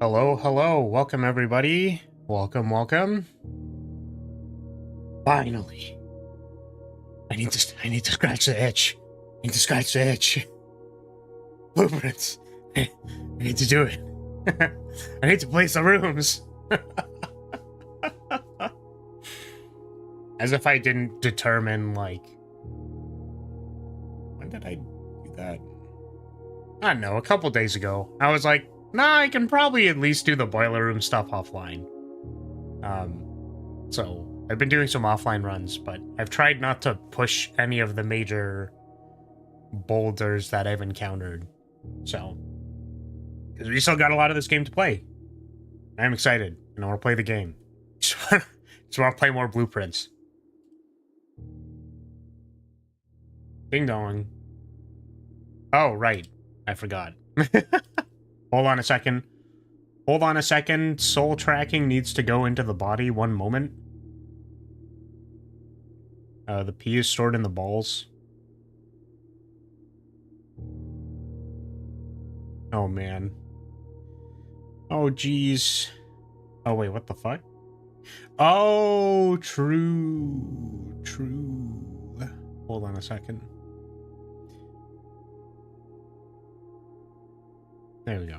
Hello, hello, welcome everybody. Welcome, welcome. Finally. I need to scratch the itch. I need to scratch the itch. Blueprints. I need to do it. I need to place the rooms. As if I didn't determine, like... When did I do that? I don't know, a couple days ago. I was like, nah, I can probably at least do the boiler room stuff offline. So I've been doing some offline runs, but I've tried not to push any of the major boulders that I've encountered. So, because we still got a lot of this game to play. I'm excited, and I want to play the game. Just want to play more blueprints. Ding dong. Oh, right. I forgot. Hold on a second. Hold on a second. Soul tracking needs to go into the body. One moment. The pee is stored in the balls. Oh, man. Oh, geez. Oh, wait, what the fuck? Oh, true. True. Hold on a second. There we go.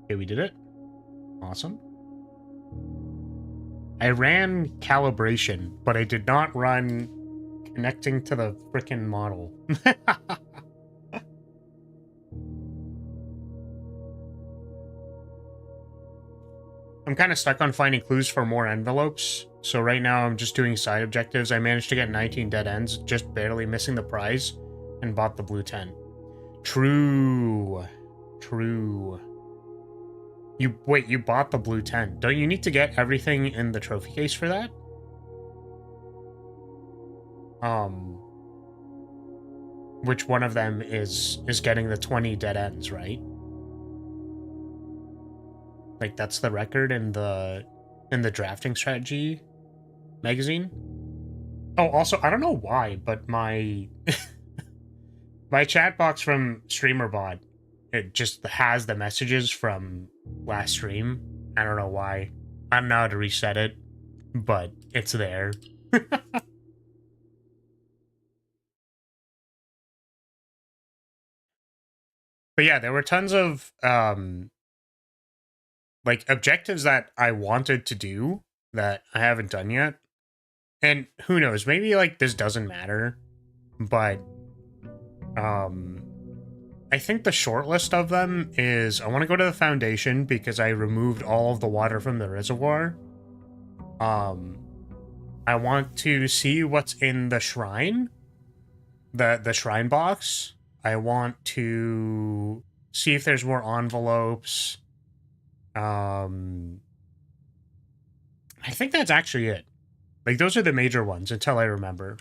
Okay, we did it. Awesome. I ran calibration, but I did not run connecting to the frickin' model. I'm kind of stuck on finding clues for more envelopes, so right now I'm just doing side objectives. I managed to get 19 dead ends, just barely missing the prize, and bought the blue tent. True. True. You bought the blue tent. Don't you need to get everything in the trophy case for that? Which one of them is getting the 20 dead ends, right? Like that's the record in the drafting strategy magazine. Oh, also, I don't know why, but my my chat box from StreamerBot, it just has the messages from last stream. I don't know why. I don't know how to reset it, but it's there. But yeah, there were tons of like objectives that I wanted to do that I haven't done yet. And who knows, maybe like this doesn't matter, but I think the short list of them is I want to go to the foundation because I removed all of the water from the reservoir. I want to see what's in the shrine, the shrine box. I want to see if there's more envelopes. I think that's actually it. Like those are the major ones until I remember.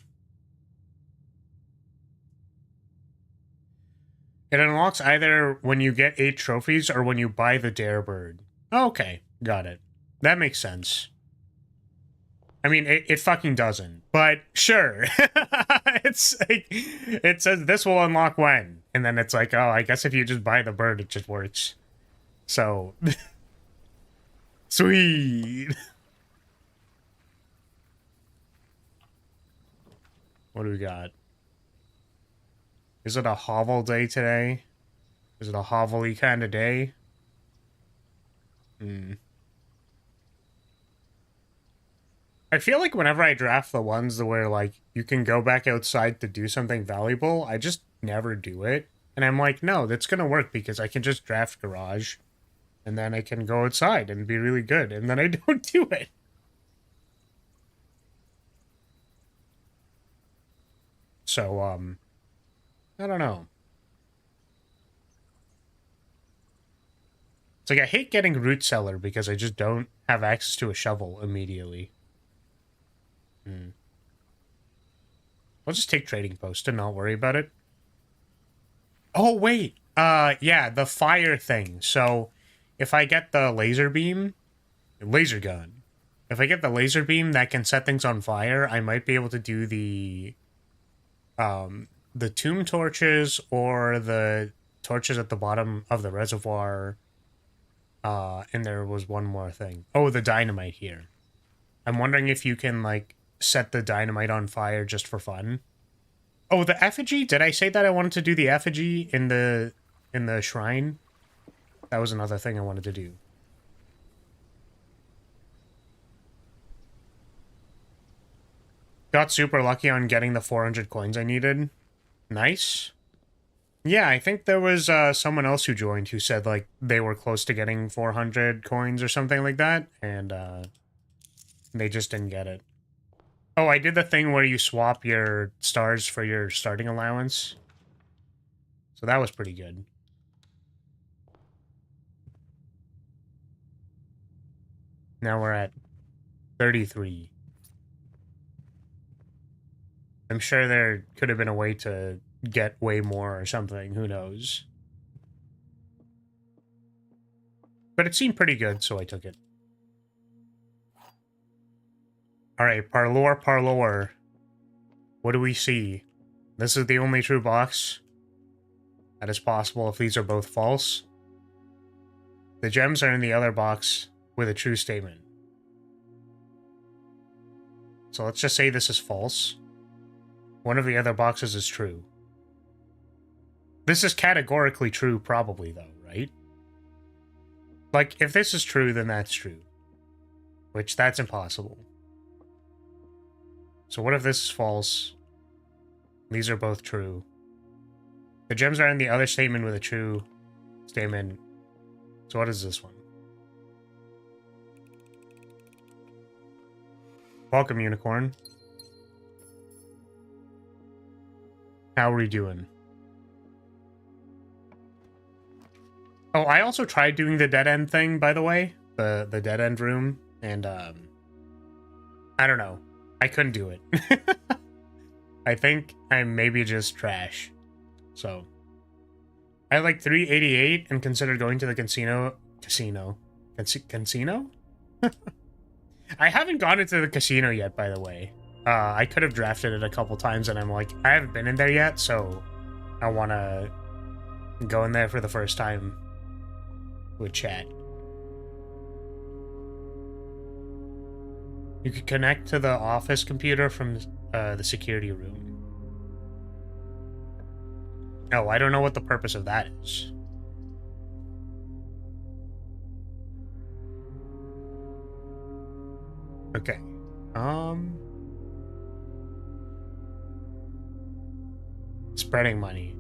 It unlocks either when you get 8 trophies or when you buy the Dare Bird. Okay, got it. That makes sense. I mean, it fucking doesn't, but sure. It's like, it says this will unlock when, and then it's like, oh, I guess if you just buy the bird, it just works. So, sweet. What do we got? Is it a hovel day today? Is it a hovel-y kind of day? I feel like whenever I draft the ones where, like, you can go back outside to do something valuable, I just never do it. And I'm like, no, that's gonna work because I can just draft garage, and then I can go outside and be really good, and then I don't do it. So, I don't know. It's like, I hate getting root cellar because I just don't have access to a shovel immediately. I'll just take trading post and not worry about it. Oh, wait. Yeah, the fire thing. So, if I get the laser beam, laser gun, if I get the laser beam that can set things on fire, I might be able to do the The tomb torches or the torches at the bottom of the reservoir. And there was one more thing. Oh, the dynamite here. I'm wondering if you can, like, set the dynamite on fire just for fun. Oh, the effigy? Did I say that I wanted to do the effigy in the shrine? That was another thing I wanted to do. Got super lucky on getting the 400 coins I needed. Nice. Yeah, I think there was someone else who joined who said, like, they were close to getting 400 coins or something like that, and they just didn't get it. Oh, I did the thing where you swap your stars for your starting allowance. So that was pretty good. Now we're at 33. I'm sure there could have been a way to get way more or something. Who knows? But it seemed pretty good, so I took it. Alright, parlour, parlour. What do we see? This is the only true box that is possible if these are both false. The gems are in the other box with a true statement. So let's just say this is false. One of the other boxes is true. This is categorically true, probably, though, right? Like, if this is true, then that's true. Which, that's impossible. So what if this is false? These are both true. The gems are in the other statement with a true statement. So what is this one? Welcome, Unicorn. How are we doing? Oh, I also tried doing the dead end thing, by the way. The dead end room. And, I don't know. I couldn't do it. I think I'm maybe just trash. So. I had like 388 and considered going to the casino. Casino? I haven't gone into the casino yet, by the way. I could have drafted it a couple times, and I'm like, I haven't been in there yet, so I want to go in there for the first time with chat. You could connect to the office computer from the security room. Oh, I don't know what the purpose of that is. Okay. Spreading money.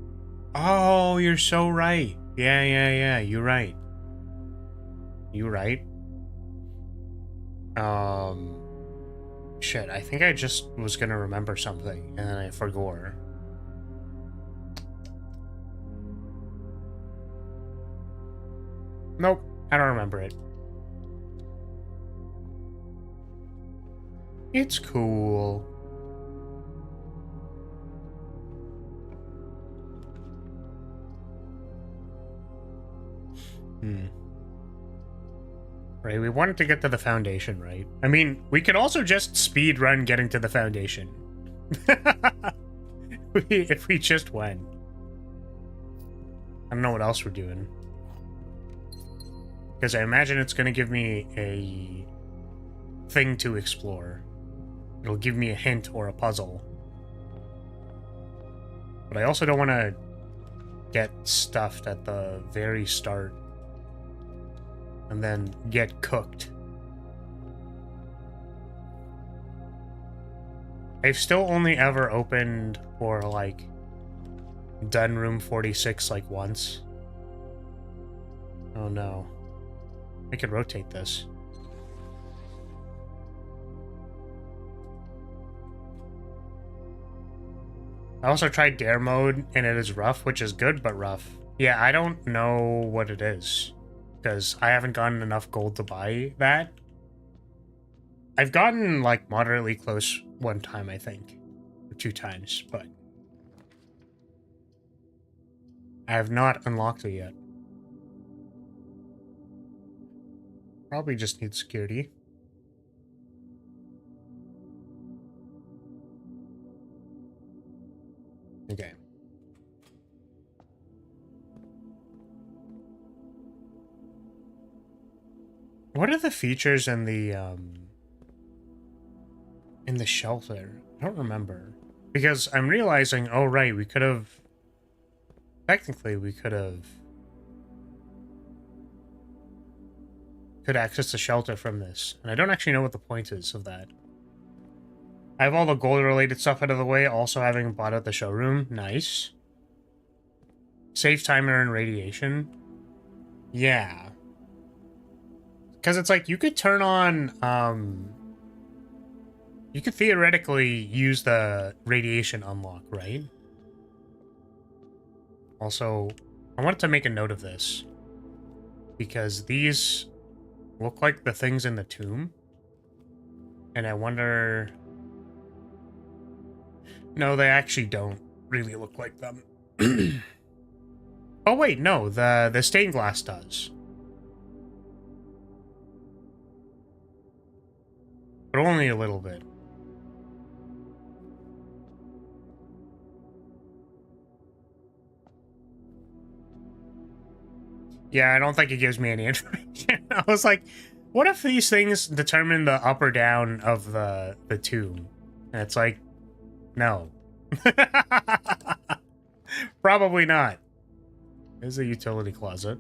Oh, you're so right. Yeah, you're right. You right. Shit, I think I just was gonna remember something, and then I forgot. Nope, I don't remember it. It's cool. Right, we wanted to get to the foundation, right? I mean, we could also just speed run getting to the foundation. If we just went. I don't know what else we're doing. Because I imagine it's going to give me a thing to explore. It'll give me a hint or a puzzle. But I also don't want to get stuffed at the very start and then get cooked. I've still only ever opened or, like, done room 46, like, once. Oh no. I could rotate this. I also tried dare mode, and it is rough, which is good, but rough. Yeah, I don't know what it is, because I haven't gotten enough gold to buy that. I've gotten, like, moderately close one time, I think. Or 2 times, but I have not unlocked it yet. Probably just need security. What are the features in the shelter? I don't remember. Because I'm realizing, oh right, we could have... Technically, we could have... Could access the shelter from this. And I don't actually know what the point is of that. I have all the gold-related stuff out of the way, also having bought out the showroom. Nice. Save timer and radiation. Yeah. Because it's like, you could turn on, you could theoretically use the radiation unlock, right? Also, I wanted to make a note of this. Because these look like the things in the tomb. And I wonder... No, they actually don't really look like them. Oh wait, no, the stained glass does. But only a little bit. Yeah, I don't think it gives me any information. I was like, what if these things determine the up or down of the tomb? And it's like, no. Probably not. There's a utility closet.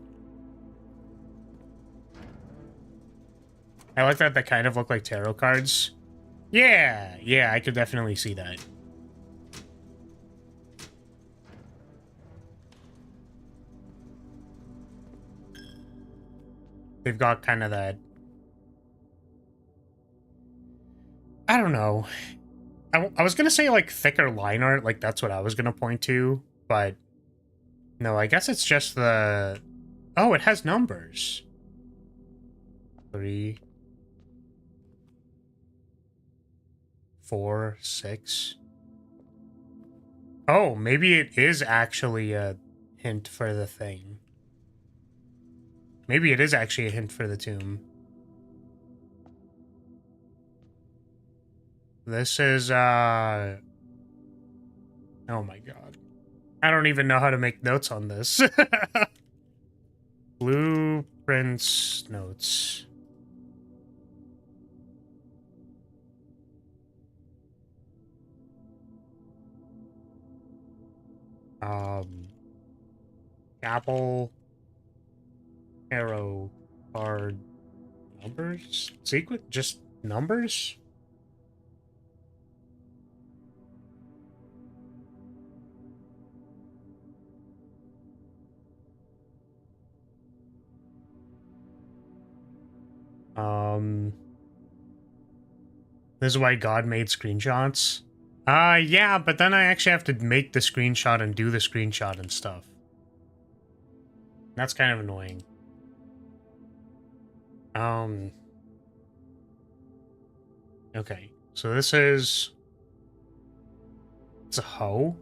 I like that they kind of look like tarot cards. Yeah, I could definitely see that. They've got kind of that... I don't know. I was gonna say, like, thicker line art, like, that's what I was gonna point to, but... No, I guess it's just the... Oh, it has numbers. 3... 4, 6... Oh, maybe it is actually a hint for the thing. Maybe it is actually a hint for the tomb. This is, oh my god. I don't even know how to make notes on this. Blueprints notes. Apple, arrow, card, numbers? Sequence? Just numbers? This is why God made screenshots? Yeah, but then I actually have to make the screenshot and do the screenshot and stuff. That's kind of annoying. Okay, so this is... It's a hoe?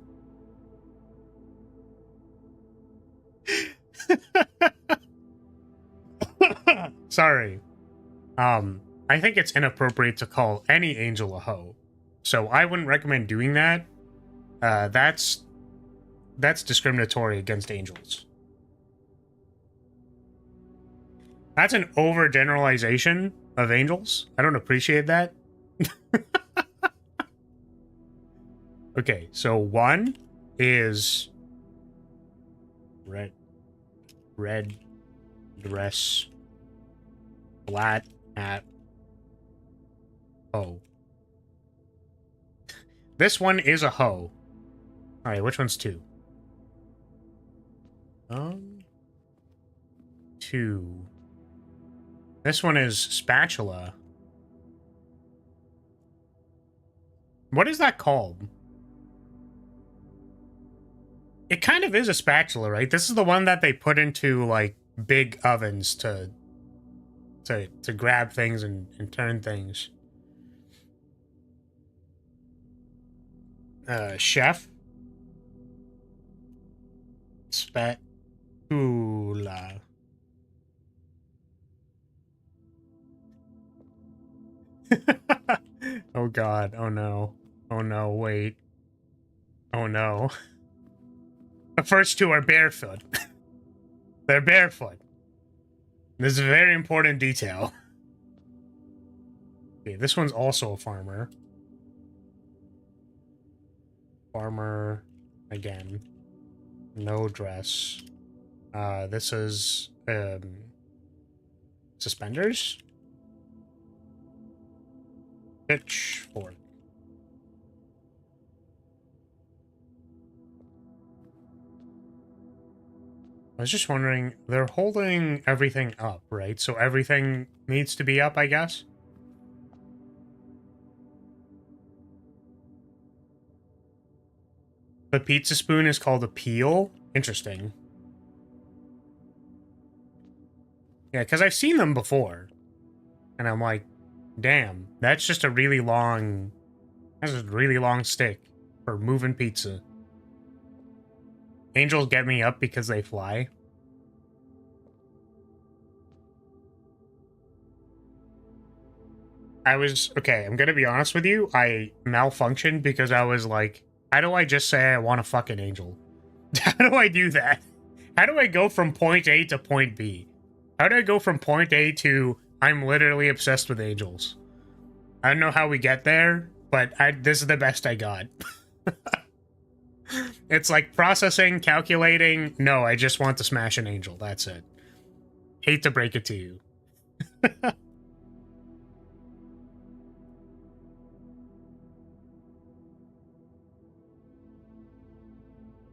Sorry. I think it's inappropriate to call any angel a hoe. So I wouldn't recommend doing that. That's discriminatory against angels. That's an overgeneralization of angels. I don't appreciate that. Okay, so 1 is red dress, flat hat. Hoe. This one is a hoe. Alright, which one's 2? 2. This one is spatula. What is that called? It kind of is a spatula, right? This is the one that they put into, like, big ovens to grab things and turn things. Chef. Spatula. Oh god, oh no. Oh no, wait. Oh no. The first 2 are barefoot. They're barefoot. This is a very important detail. Okay, this one's also a farmer. Farmer again. No dress. This is suspenders? Pitchfork. I was just wondering, they're holding everything up, right? So everything needs to be up, I guess? The pizza spoon is called a peel? Interesting. Yeah, because I've seen them before. And I'm like, damn, that's just a really long... That's a really long stick for moving pizza. Angels get me up because they fly. Okay, I'm gonna be honest with you, I malfunctioned because I was like, how do I just say I want a fucking angel? How do I do that? How do I go from point A to point B? How do I go from point A to I'm literally obsessed with angels? I don't know how we get there, but this is the best I got. It's like processing, calculating. No, I just want to smash an angel. That's it. Hate to break it to you.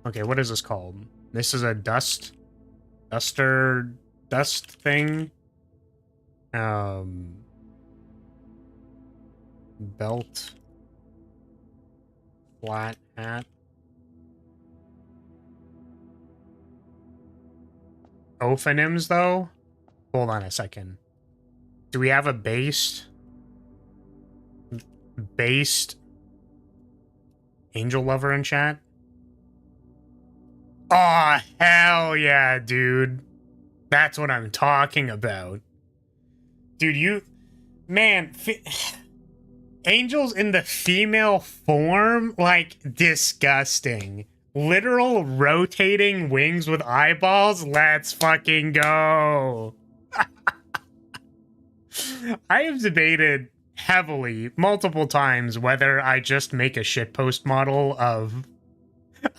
Okay, what is this called? This is a dust thing. Belt. Flat hat. Ophonyms, though? Hold on a second. Do we have a based angel lover in chat? Aw, oh, hell yeah, dude. That's what I'm talking about. Dude, man, angels in the female form? Like, disgusting. Literal rotating wings with eyeballs? Let's fucking go. I have debated heavily, multiple times, whether I just make a shitpost model of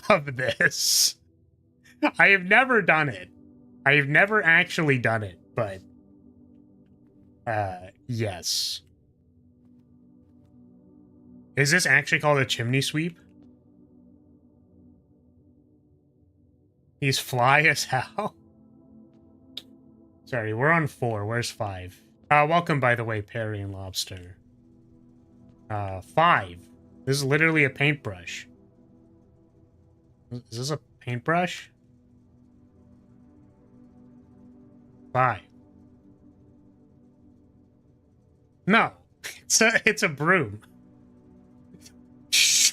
this. I have never done it. I have never actually done it, but yes. Is this actually called a chimney sweep? He's fly as hell. Sorry, we're on 4. Where's 5? Welcome, by the way, Perry and Lobster. 5. This is literally a paintbrush. Is this a paintbrush? 5. No, it's a broom.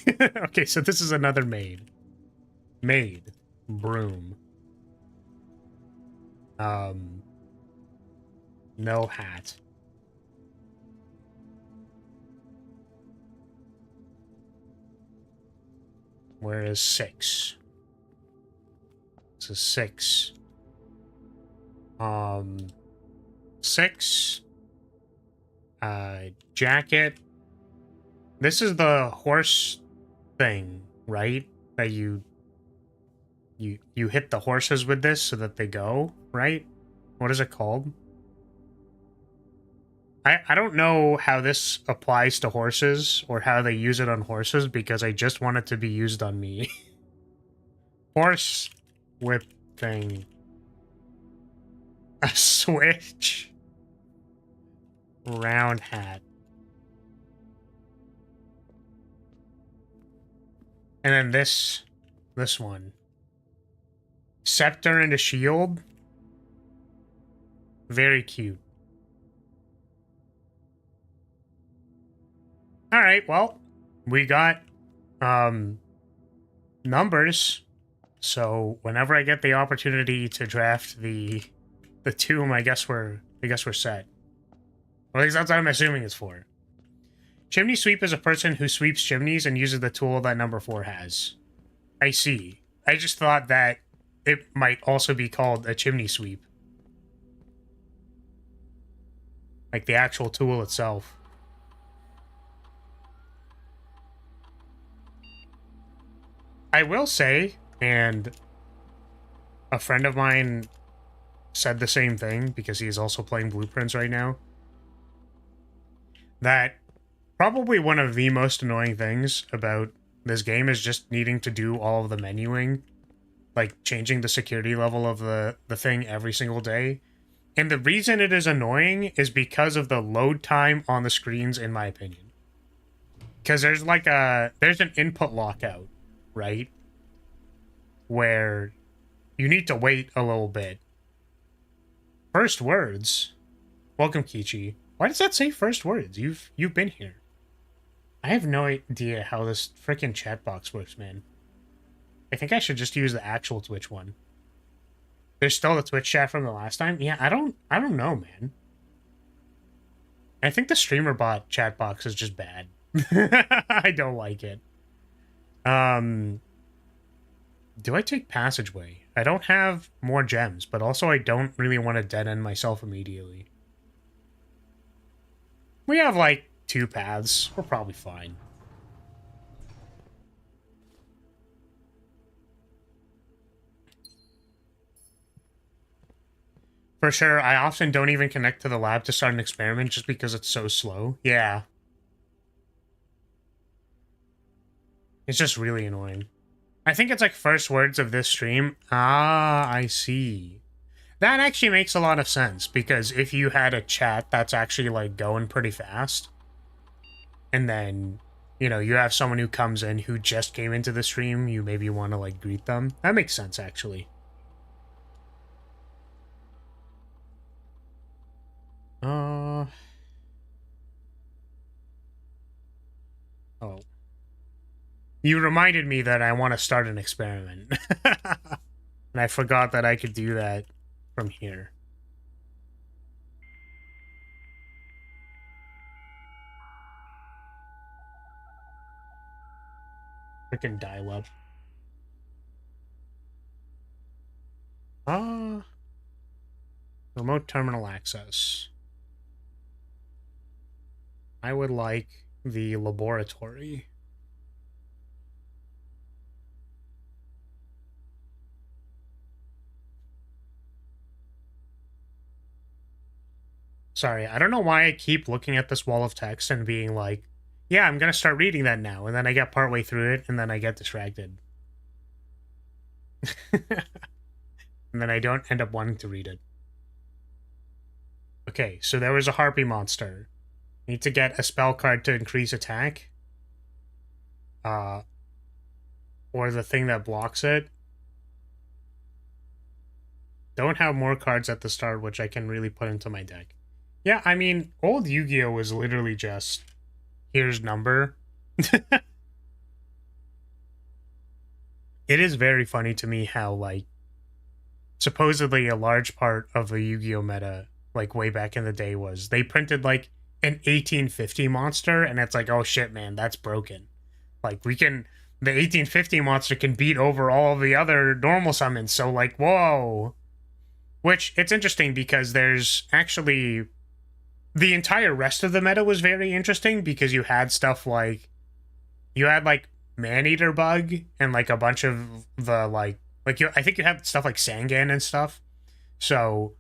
Okay, so this is another maid. Maid. Broom. No hat. Where is 6? This is 6. 6. Jacket. This is the horse thing, right? That you hit the horses with this so that they go, right? What is it called? I don't know how this applies to horses or how they use it on horses because I just want it to be used on me. Horse whip thing. A switch. Round hat. And then this one. Scepter and a shield. Very cute. Alright, well, we got numbers. So whenever I get the opportunity to draft the tomb, I guess we're set. Or at least that's what I'm assuming it's for. Chimney sweep is a person who sweeps chimneys and uses the tool that number 4 has. I see. I just thought that it might also be called a chimney sweep. Like the actual tool itself. I will say, and a friend of mine said the same thing because he's also playing Blueprints right now, that probably one of the most annoying things about this game is just needing to do all of the menuing, like changing the security level of the thing every single day. And the reason it is annoying is because of the load time on the screens, in my opinion. Because there's like there's an input lockout, right? Where you need to wait a little bit. First words. Welcome, Kichi. Why does that say first words? You've been here. I have no idea how this freaking chat box works, man. I think I should just use the actual Twitch one. There's still the Twitch chat from the last time? Yeah, I don't know, man. I think the streamer bot chat box is just bad. I don't like it. Do I take passageway? I don't have more gems, but also I don't really want to dead end myself immediately. We have like 2 paths. We're probably fine. For sure, I often don't even connect to the lab to start an experiment just because it's so slow. Yeah. It's just really annoying. I think it's like first words of this stream. Ah, I see. That actually makes a lot of sense, because if you had a chat that's actually like going pretty fast, and then, you know, you have someone who comes in who just came into the stream, you maybe want to like greet them. That makes sense, actually. Oh. You reminded me that I want to start an experiment. And I forgot that I could do that from here. Freaking dial-up. Remote terminal access. I would like the laboratory. Sorry, I don't know why I keep looking at this wall of text and being like, yeah, I'm gonna start reading that now, and then I get partway through it, and then I get distracted. And then I don't end up wanting to read it. Okay, so there was a harpy monster. Need to get a spell card to increase attack. Or the thing that blocks it. Don't have more cards at the start, which I can really put into my deck. Yeah, I mean, old Yu-Gi-Oh! Was literally just, here's number. It is very funny to me how, like, supposedly a large part of the Yu-Gi-Oh! Meta, like, way back in the day was, they printed, like, an 1850 monster, and it's like, oh shit, man, that's broken. Like, the 1850 monster can beat over all the other normal summons, so, like, whoa. Which, it's interesting because there's actually... The entire rest of the meta was very interesting because you had stuff like... You had, like, Maneater Bug and, like, a bunch of the, like... I think you had stuff like Sangan and stuff. So,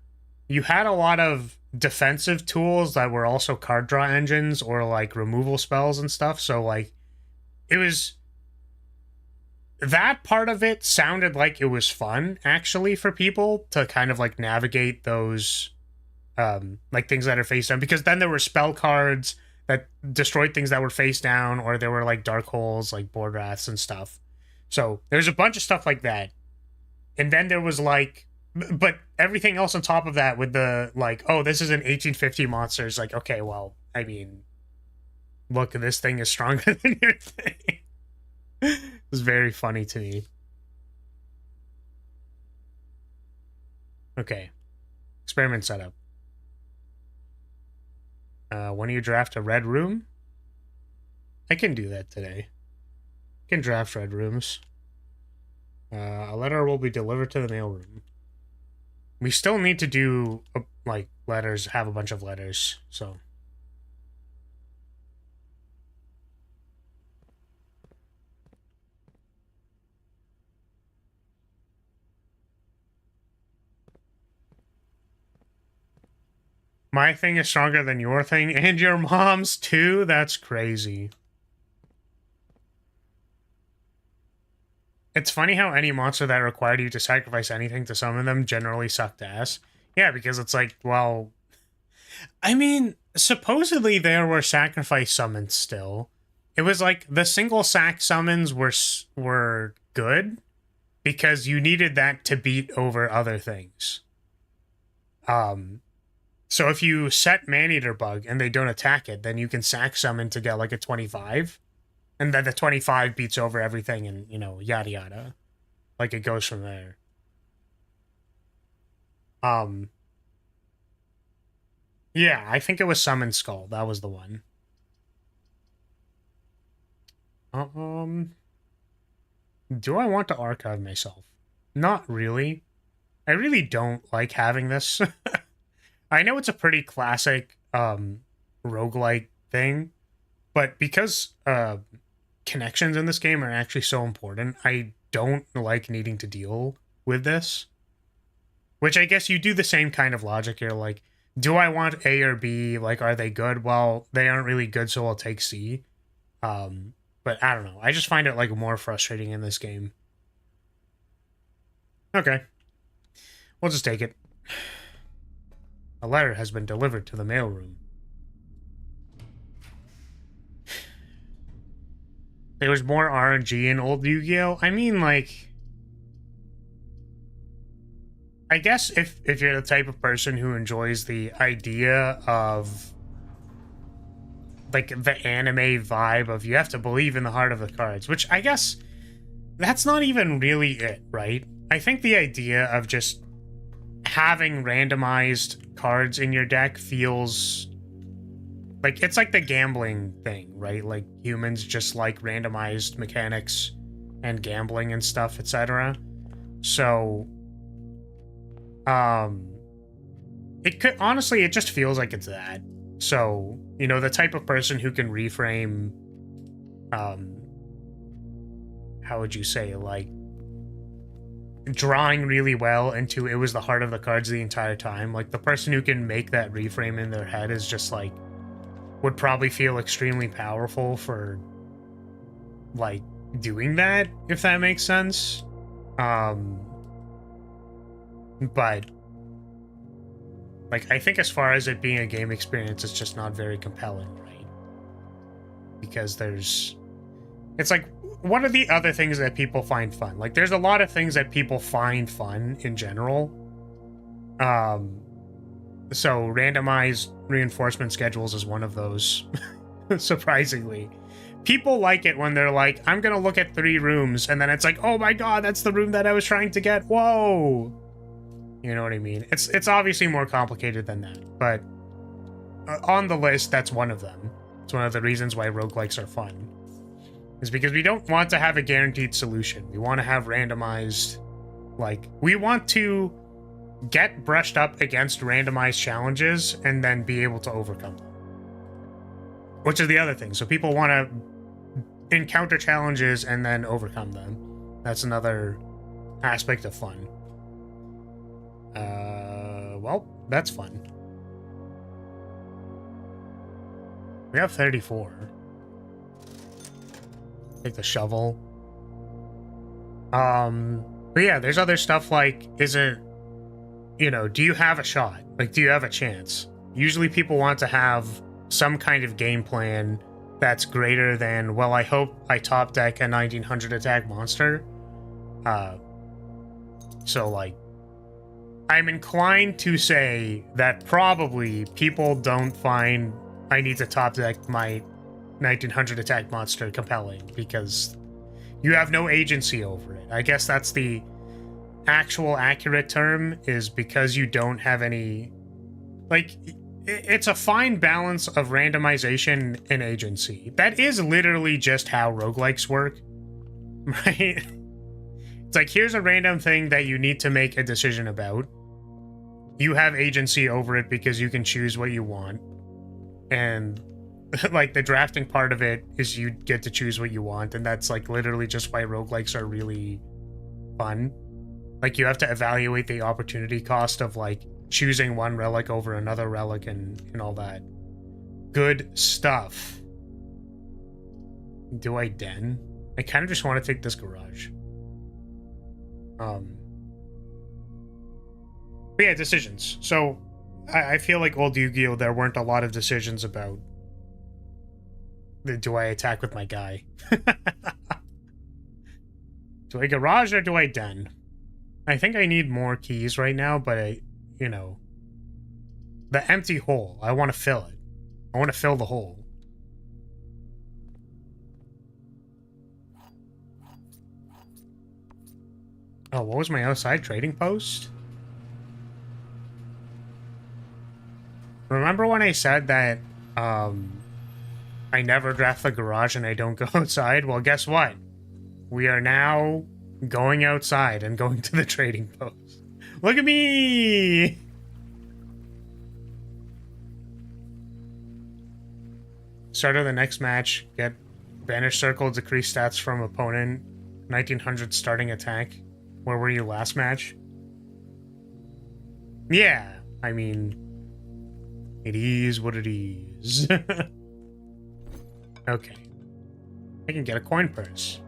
you had a lot of defensive tools that were also card draw engines or, like, removal spells and stuff. So, like, it was... That part of it sounded like it was fun, actually, for people to kind of, like, navigate those, like, things that are face down. Because then there were spell cards that destroyed things that were face down, or there were, like, dark holes, like, board wraths and stuff. So, there's a bunch of stuff like that. And then there was, like... But everything else on top of that with the, like, oh, this is an 1850 monster. It's like, okay, well, I mean... Look, this thing is stronger than your thing. It was very funny to me. Okay. Experiment setup. When you draft a red room? I can do that today. I can draft red rooms. A letter will be delivered to the mailroom. We still need to do, like, letters, have a bunch of letters, so... My thing is stronger than your thing, and your mom's too? That's crazy. It's funny how any monster that required you to sacrifice anything to summon them generally sucked ass. Yeah, because it's like, well... I mean, supposedly there were sacrifice summons still. It was like, the single sack summons were good, because you needed that to beat over other things. So if you set Maneater Bug and they don't attack it, then you can sack summon to get like a 25. And then the 25 beats over everything and, you know, yada yada. Like it goes from there. Yeah, I think it was Summon Skull. That was the one. Do I want to archive myself? Not really. I really don't like having this. I know it's a pretty classic roguelike thing, but because connections in this game are actually so important, I don't like needing to deal with this. Which I guess you do the same kind of logic here, like, do I want A or B? Like, are they good? Well, they aren't really good, so I'll take C. But I don't know. I just find it, like, more frustrating in this game. Okay. We'll just take it. A letter has been delivered to the mailroom. There was more RNG in old Yu-Gi-Oh! I mean, like... I guess if you're the type of person who enjoys the idea of... like, the anime vibe of you have to believe in the heart of the cards, which I guess that's not even really it, right? I think the idea of just having randomized cards in your deck feels like it's like the gambling thing, right? Like humans just like randomized mechanics and gambling and stuff, etc. So it could honestly, it just feels like it's that. So, you know, the type of person who can reframe how would you say, like drawing really well into it was the heart of the cards the entire time. Like the person who can make that reframe in their head is just like would probably feel extremely powerful for like doing that, if that makes sense. But like I think as far as it being a game experience, it's just not very compelling, right? Because it's like, what are the other things that people find fun? Like, there's a lot of things that people find fun in general. So randomized reinforcement schedules is one of those, surprisingly. People like it when they're like, I'm gonna look at 3 rooms, and then it's like, oh my god, that's the room that I was trying to get, whoa! You know what I mean? It's obviously more complicated than that, but on the list, that's one of them. It's one of the reasons why roguelikes are fun. Is because we don't want to have a guaranteed solution. We want to have randomized, like, we want to get brushed up against randomized challenges and then be able to overcome them. Which is the other thing. So people want to encounter challenges and then overcome them. That's another aspect of fun. Well, that's fun. We have 34. Take the shovel. But yeah, there's other stuff like, is it, you know, do you have a shot? Like, do you have a chance? Usually people want to have some kind of game plan that's greater than, well, I hope I top deck a 1900 attack monster. So, like, I'm inclined to say that probably people don't find I need to top deck my 1900 attack monster compelling because you have no agency over it. I guess that's the actual accurate term, is because you don't have any, like, it's a fine balance of randomization and agency. That is literally just how roguelikes work, right? It's like, here's a random thing that you need to make a decision about. You have agency over it because you can choose what you want. And like the drafting part of it is you get to choose what you want, and that's like literally just why roguelikes are really fun. Like, you have to evaluate the opportunity cost of like choosing one relic over another relic and all that good stuff. Do I den? I kind of just want to take this garage. But yeah, decisions. So I feel like old Yu-Gi-Oh! There weren't a lot of decisions about do I attack with my guy? Do I garage or do I den? I think I need more keys right now, but you know, the empty hole, I want to fill it. I want to fill the hole. Oh, what was my outside trading post? Remember when I said that I never draft the garage and I don't go outside? Well, guess what? We are now going outside and going to the trading post. Look at me! Start of the next match. Get Banish Circle, decrease stats from opponent. 1900 starting attack. Where were you last match? Yeah, I mean, it is what it is. Okay. I can get a coin purse.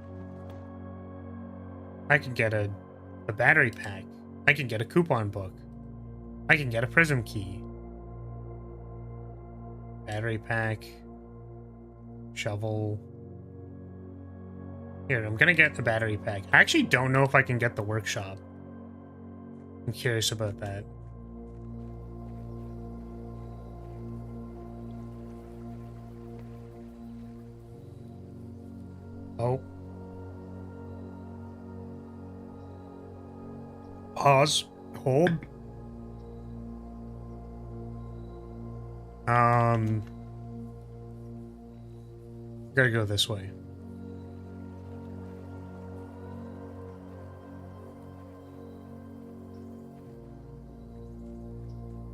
I can get a battery pack. I can get a coupon book. I can get a prism key. Battery pack. Shovel. Here, I'm gonna get the battery pack. I actually don't know if I can get the workshop. I'm curious about that. Oh. Pause. Hold. Gotta go this way.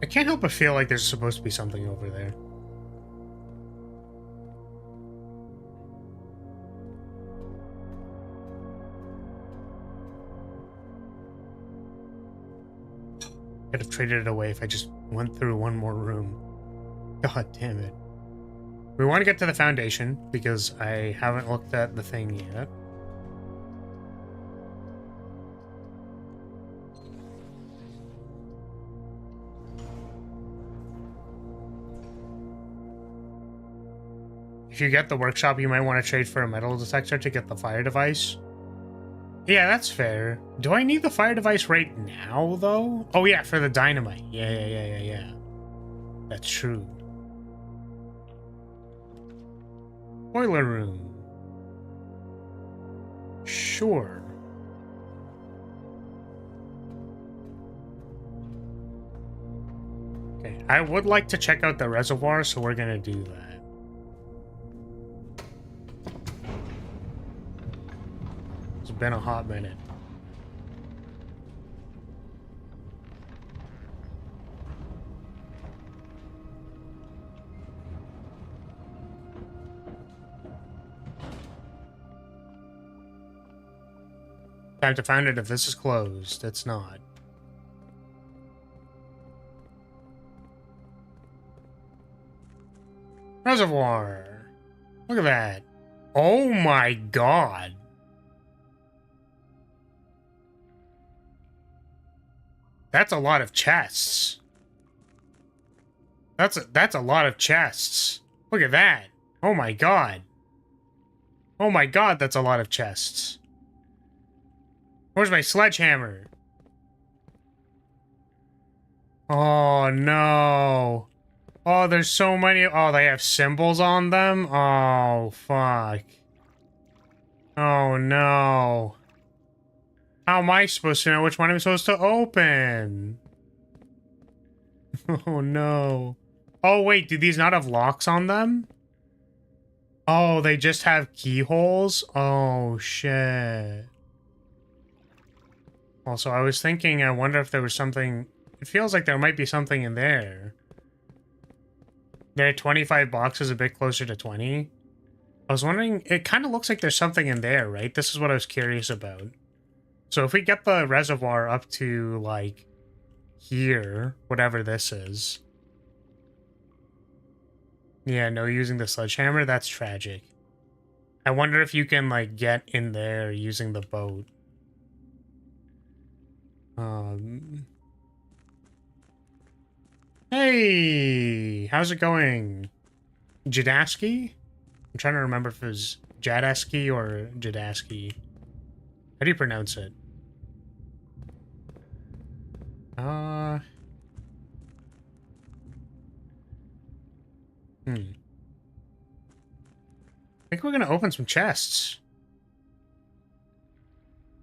I can't help but feel like there's supposed to be something over there. Could have traded it away if I just went through one more room. God damn it. We want to get to the foundation because I haven't looked at the thing yet. If you get the workshop, you might want to trade for a metal detector to get the fire device. Yeah, that's fair. Do I need the fire device right now, though? Oh, yeah, for the dynamite. Yeah. That's true. Boiler room. Sure. Okay, I would like to check out the reservoir, so we're gonna do that. It's been a hot minute. Time to find it if this is closed. It's not. Reservoir. Look at that. Oh my god. That's a lot of chests. That's a lot of chests. Look at that. Oh my god. Oh my god, that's a lot of chests. Where's my sledgehammer? Oh no. Oh, there's so many. Oh, they have symbols on them? Oh, fuck. Oh no. How am I supposed to know which one I'm supposed to open? Oh no. Oh wait, do these not have locks on them? Oh, they just have keyholes? Oh shit. Also, I was thinking, I wonder if there was something... It feels like there might be something in there. There are 25 boxes, a bit closer to 20. I was wondering, it kind of looks like there's something in there, right? This is what I was curious about. So if we get the reservoir up to, like, here, whatever this is. Yeah, no using the sledgehammer? That's tragic. I wonder if you can, like, get in there using the boat. Hey! How's it going? Jadaski? I'm trying to remember if it was Jadaski or Jadaski. How do you pronounce it? I think we're gonna open some chests.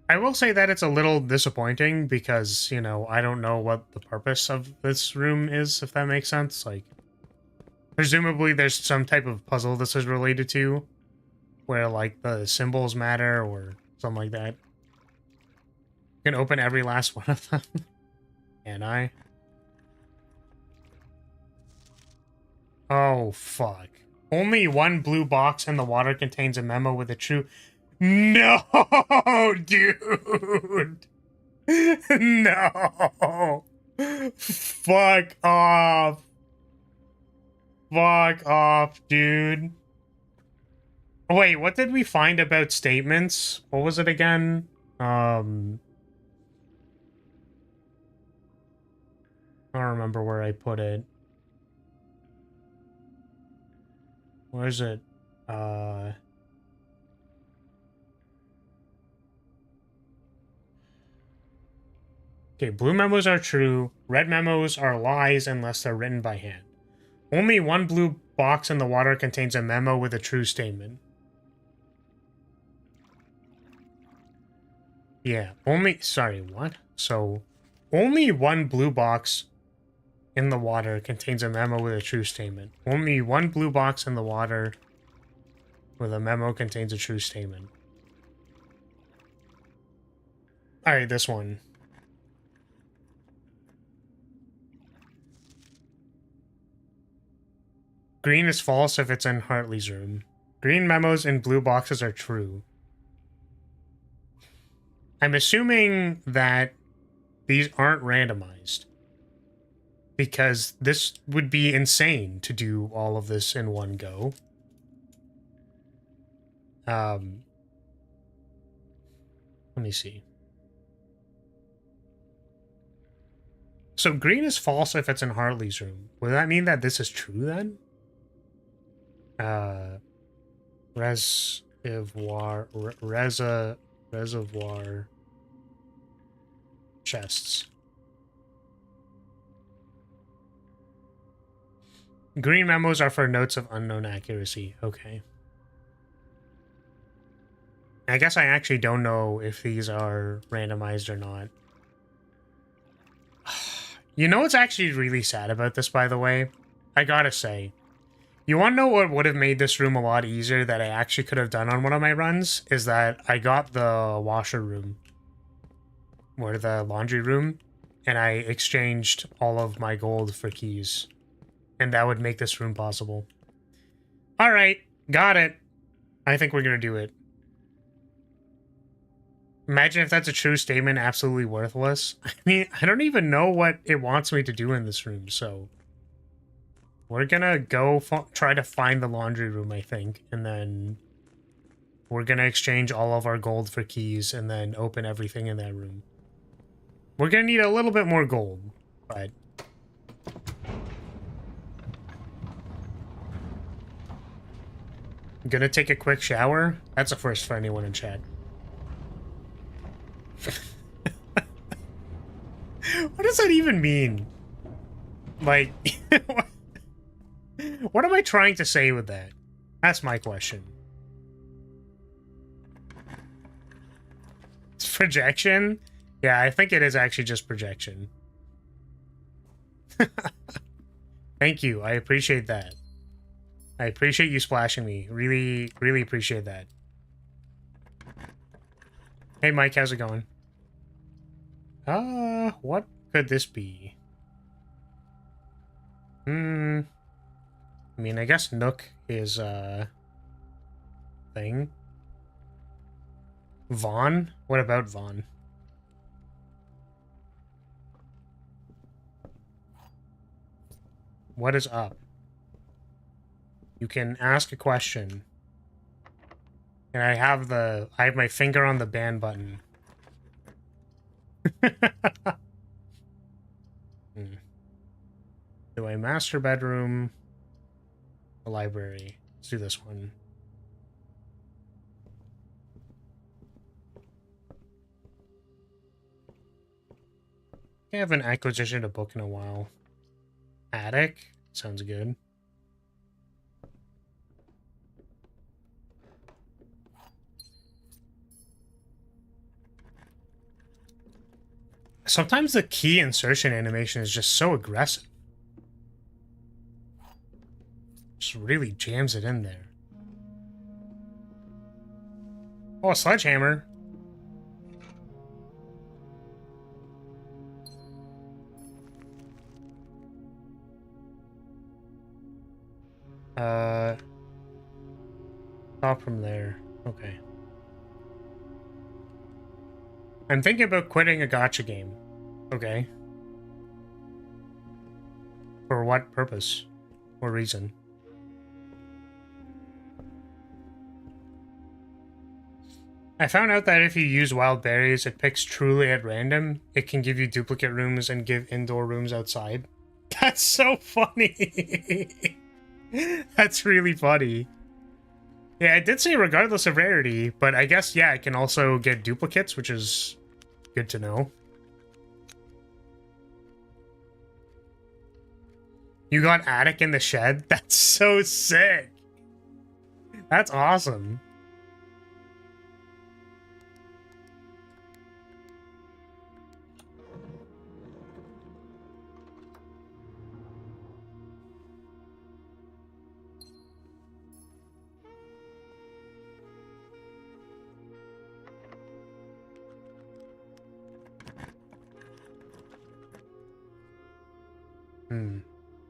I will say that it's a little disappointing because, you know, I don't know what the purpose of this room is, if that makes sense. Like, presumably there's some type of puzzle this is related to, where, like, the symbols matter or something like that. You can open every last one of them. Can I? Oh, fuck. Only one blue box in the water contains a memo with a true... No, dude! No! Fuck off! Fuck off, dude. Wait, what did we find about statements? What was it again? I don't remember where I put it. Where is it? Okay, blue memos are true. Red memos are lies unless they're written by hand. Only one blue box in the water contains a memo with a true statement. Yeah, sorry, what? So, only one blue box in the water contains a memo with a true statement. Only one blue box in the water with a memo contains a true statement. Alright, this one. Green is false if it's in Hartley's room. Green memos in blue boxes are true. I'm assuming that these aren't randomized, because this would be insane to do all of this in one go. Let me see. So green is false if it's in Hartley's room. Would that mean that this is true then? Reservoir chests. Green memos are for notes of unknown accuracy. Okay. I guess I actually don't know if these are randomized or not. You know what's actually really sad about this, by the way? I gotta say. You want to know what would have made this room a lot easier that I actually could have done on one of my runs? Is that I got the washer room. Or the laundry room. And I exchanged all of my gold for keys. And that would make this room possible. Alright, got it. I think we're gonna do it. Imagine if that's a true statement, absolutely worthless. I mean, I don't even know what it wants me to do in this room, so... We're gonna go try to find the laundry room, I think, and then... We're gonna exchange all of our gold for keys, and then open everything in that room. We're gonna need a little bit more gold, but... I'm gonna take a quick shower? That's a first for anyone in chat. What does that even mean? Like, what am I trying to say with that? That's my question. It's projection? Yeah, I think it is actually just projection. Thank you. I appreciate that. I appreciate you splashing me. Really, really appreciate that. Hey, Mike, how's it going? What could this be? I mean, I guess Nook is, thing. Vaughn? What about Vaughn? What is up? You can ask a question. And I have my finger on the ban button. Do a master bedroom, a library. Let's do this one. I haven't acquisitioned a book in a while. Attic? Sounds good. Sometimes the key insertion animation is just so aggressive. Just really jams it in there. Oh, a sledgehammer. Stop from there. Okay. I'm thinking about quitting a gacha game. Okay. For what purpose? Or reason? I found out that if you use wild berries, it picks truly at random. It can give you duplicate rooms and give indoor rooms outside. That's so funny. That's really funny. Yeah, it did say regardless of rarity, but I guess, yeah, it can also get duplicates, which is good to know. You got attic in the shed? That's so sick. That's awesome.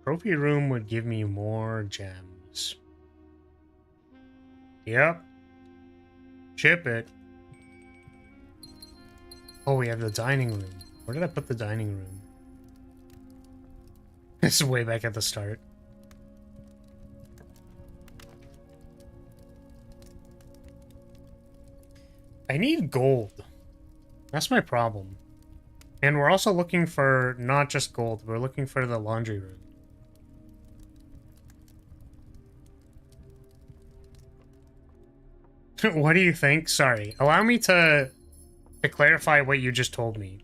Trophy room would give me more gems. Yep. Ship it. Oh, we have the dining room. Where did I put the dining room? This is way back at the start. I need gold. That's my problem. And we're also looking for not just gold, we're looking for the laundry room. What do you think? Sorry. Allow me to clarify what you just told me.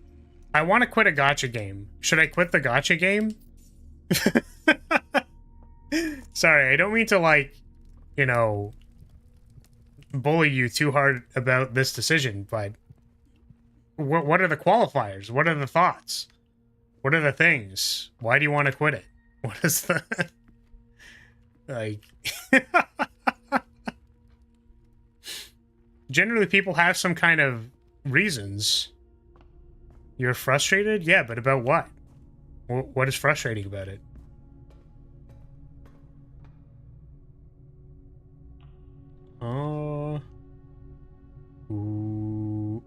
I want to quit a gacha game. Should I quit the gacha game? Sorry, I don't mean to, like, you know, bully you too hard about this decision, but what are the qualifiers? What are the thoughts? What are the things? Why do you want to quit it? What is the... like... Generally, people have some kind of reasons. You're frustrated? Yeah, but about what? What is frustrating about it? Oh. Ooh.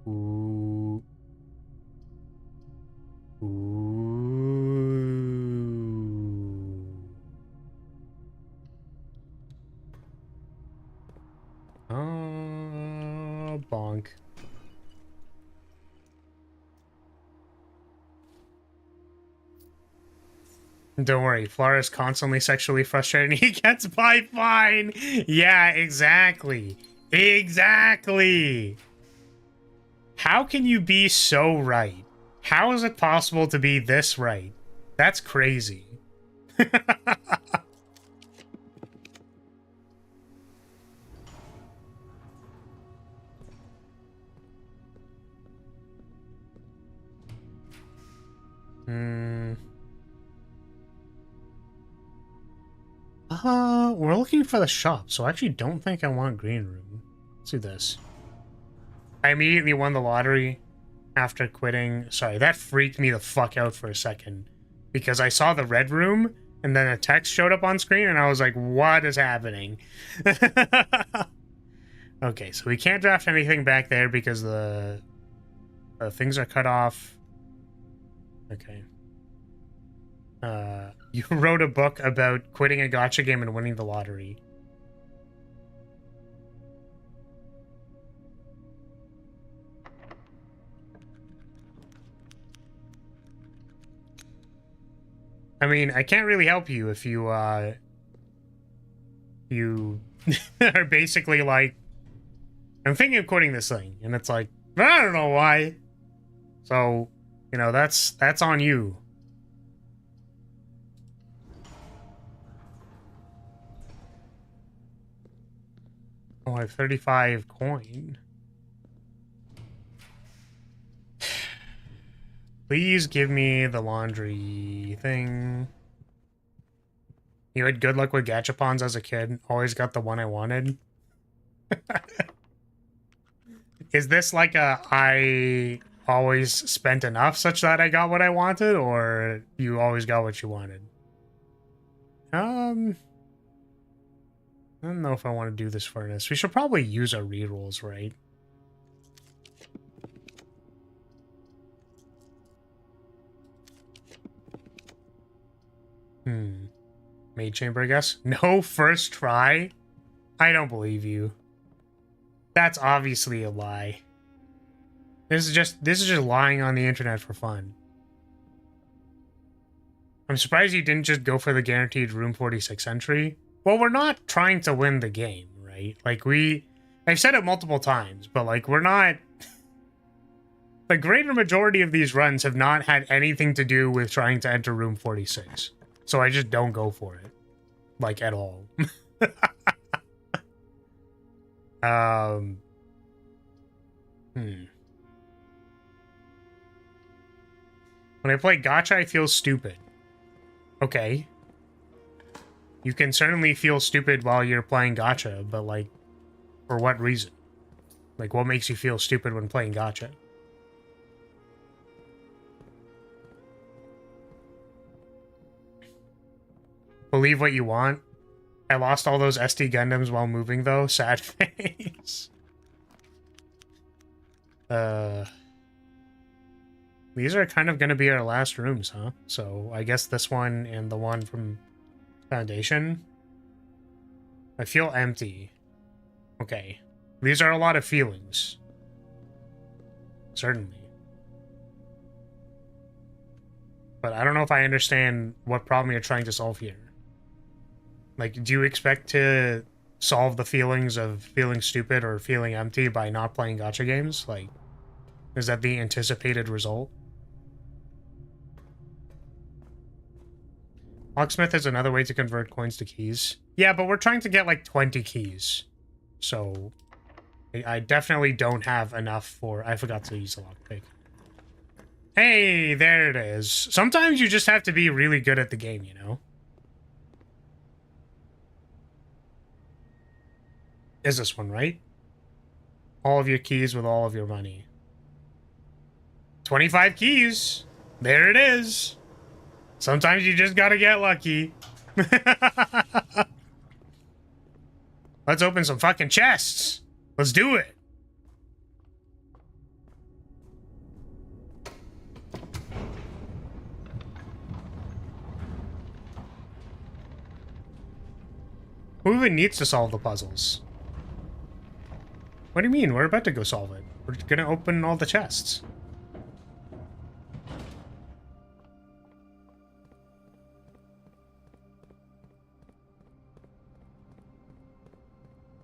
Ooh. Ooh. Oh, bonk. Don't worry, Flora is constantly sexually frustrated and he gets by fine. Yeah, exactly. Exactly. How can you be so right? How is it possible to be this right? That's crazy. We're looking for the shop, so I actually don't think I want green room. Let's do this. I immediately won the lottery after quitting. Sorry, that freaked me the fuck out for a second. Because I saw the red room, and then a text showed up on screen, and I was like, what is happening? Okay, so we can't draft anything back there because the things are cut off. Okay. You wrote a book about quitting a gacha game and winning the lottery. I mean, I can't really help you if you, you are basically like, I'm thinking of quitting this thing, and it's like, I don't know why. So, you know, that's on you. Oh, I have 35 coin. Please give me the laundry thing. You had good luck with gachapons as a kid. Always got the one I wanted. Is this like a I always spent enough such that I got what I wanted, or you always got what you wanted? I don't know if I want to do this furnace. We should probably use our rerolls, right? Maid chamber, I guess. No first try? I don't believe you. That's obviously a lie. This is just lying on the internet for fun. I'm surprised you didn't just go for the guaranteed room 46 entry. Well, we're not trying to win the game, right? Like, I've said it multiple times, but like, we're not... The greater majority of these runs have not had anything to do with trying to enter room 46. So I just don't go for it. Like, at all. When I play gacha, I feel stupid. Okay. You can certainly feel stupid while you're playing gacha, but like, for what reason? Like, what makes you feel stupid when playing gacha? Believe what you want. I lost all those SD Gundams while moving, though. Sad face. These are kind of going to be our last rooms, huh? So I guess this one and the one from Foundation. I feel empty. Okay. These are a lot of feelings. Certainly. But I don't know if I understand what problem you're trying to solve here. Like, do you expect to solve the feelings of feeling stupid or feeling empty by not playing gacha games? Like, is that the anticipated result? Locksmith is another way to convert coins to keys. Yeah, but we're trying to get like 20 keys. So I definitely don't have enough for... I forgot to use the lockpick. Hey, there it is. Sometimes you just have to be really good at the game, you know? Is this one, right? All of your keys with all of your money. 25 keys. There it is. Sometimes you just gotta get lucky. Let's open some fucking chests. Let's do it. Who even needs to solve the puzzles? What do you mean? We're about to go solve it. We're gonna open all the chests.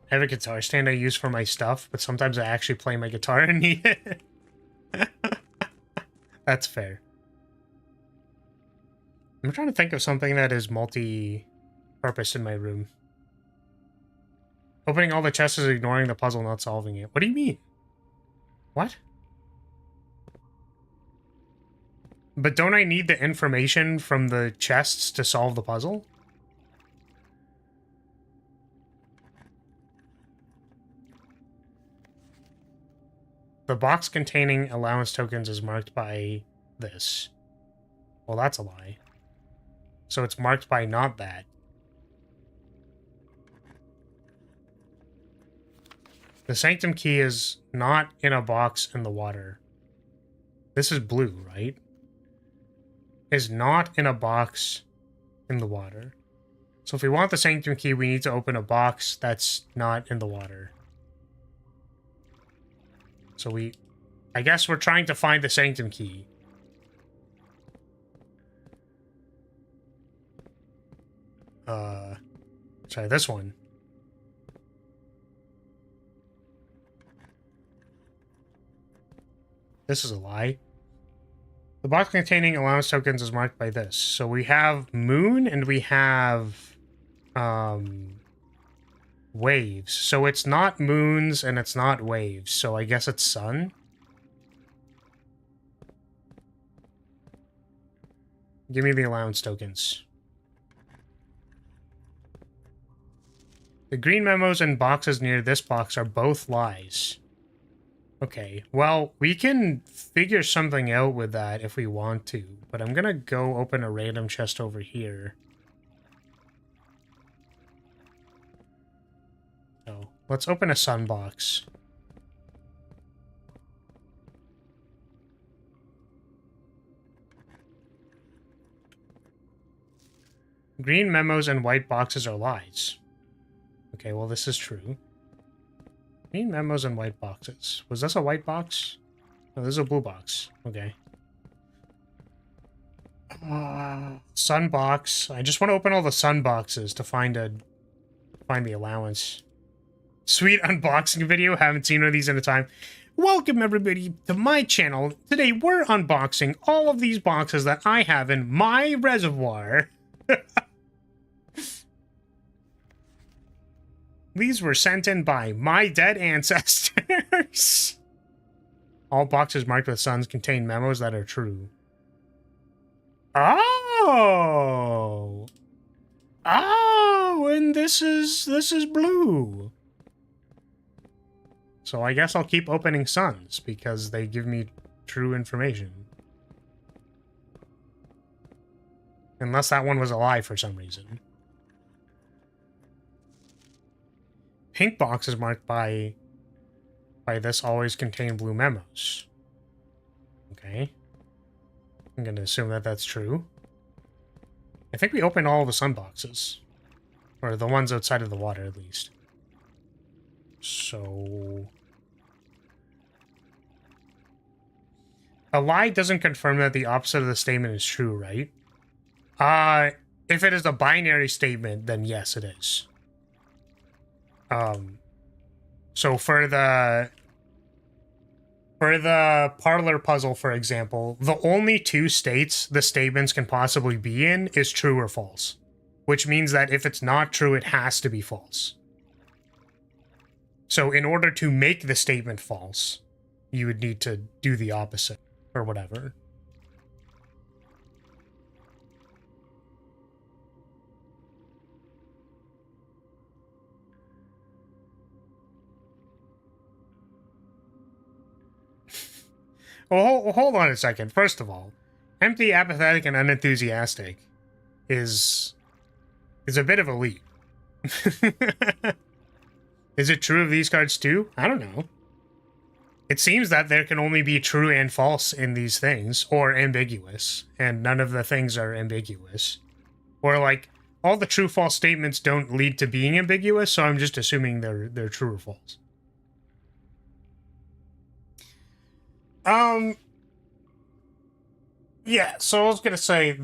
I have a guitar stand I use for my stuff, but sometimes I actually play my guitar and need it. That's fair. I'm trying to think of something that is multi-purpose in my room. Opening all the chests is ignoring the puzzle, not solving it. What do you mean? What? But don't I need the information from the chests to solve the puzzle? The box containing allowance tokens is marked by this. Well, that's a lie. So it's marked by not that. The Sanctum key is not in a box in the water. This is blue, right? is not in a box in the water. So if we want the sanctum key, we need to open a box that's not in the water. So I guess we're trying to find the sanctum key. Sorry, this one. This is a lie. The box containing allowance tokens is marked by this. So we have moon and we have waves. So it's not moons and it's not waves. So I guess it's sun. Give me the allowance tokens. The green memos and boxes near this box are both lies. Okay, well, we can figure something out with that if we want to, but I'm gonna go open a random chest over here. So, let's open a sun box. Green memos and white boxes are lies. Okay, well, this is true. Green memos and white boxes. Was this a white box? No, this is a blue box. Okay. Sun box. I just want to open all the sun boxes to find the allowance. Sweet unboxing video. Haven't seen one of these in a time. Welcome everybody to my channel. Today we're unboxing all of these boxes that I have in my reservoir. These were sent in by my dead ancestors. All boxes marked with suns contain memos that are true. Oh! Oh, and this is blue. So I guess I'll keep opening suns because they give me true information. Unless that one was a lie for some reason. Pink boxes marked by this always contain blue memos. Okay. I'm going to assume that that's true. I think we opened all the sun boxes. Or the ones outside of the water, at least. So... a lie doesn't confirm that the opposite of the statement is true, right? If it is a binary statement, then yes, it is. So for the parlor puzzle, for example, the only two states the statements can possibly be in is true or false, which means that if it's not true, it has to be false. So in order to make the statement false, you would need to do the opposite or whatever. Well, hold on a second. First of all, empty, apathetic, and unenthusiastic is a bit of a leap. Is it true of these cards too? I don't know. It seems that there can only be true and false in these things, or ambiguous, and none of the things are ambiguous. Or like, all the true-false statements don't lead to being ambiguous, so I'm just assuming they're true or false. Yeah, so I was gonna say,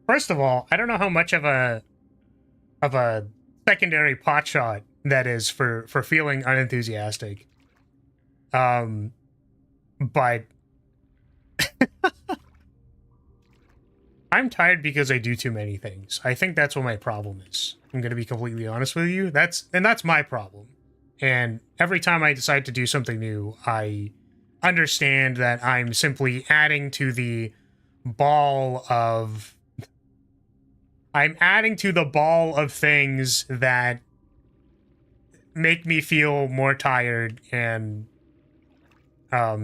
first of all, I don't know how much of a secondary potshot that is for feeling unenthusiastic. But I'm tired because I do too many things. I think that's what my problem is. I'm gonna be completely honest with you. That's my problem. And every time I decide to do something new, I understand that I'm simply adding to the ball of... I'm adding to the ball of things that make me feel more tired and... I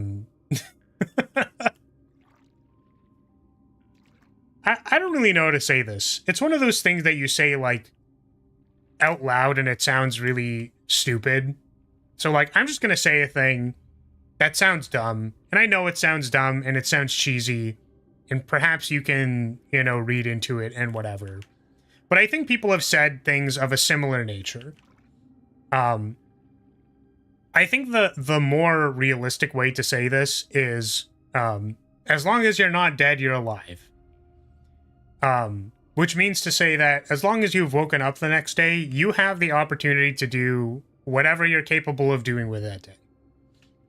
don't really know how to say this. It's one of those things that you say, like, out loud and it sounds really stupid. So, like, I'm just gonna say a thing that sounds dumb. And I know it sounds dumb and it sounds cheesy. And perhaps you can, you know, read into it and whatever. But I think people have said things of a similar nature. I think the more realistic way to say this is, as long as you're not dead, you're alive. Which means to say that as long as you've woken up the next day, you have the opportunity to do whatever you're capable of doing with that day.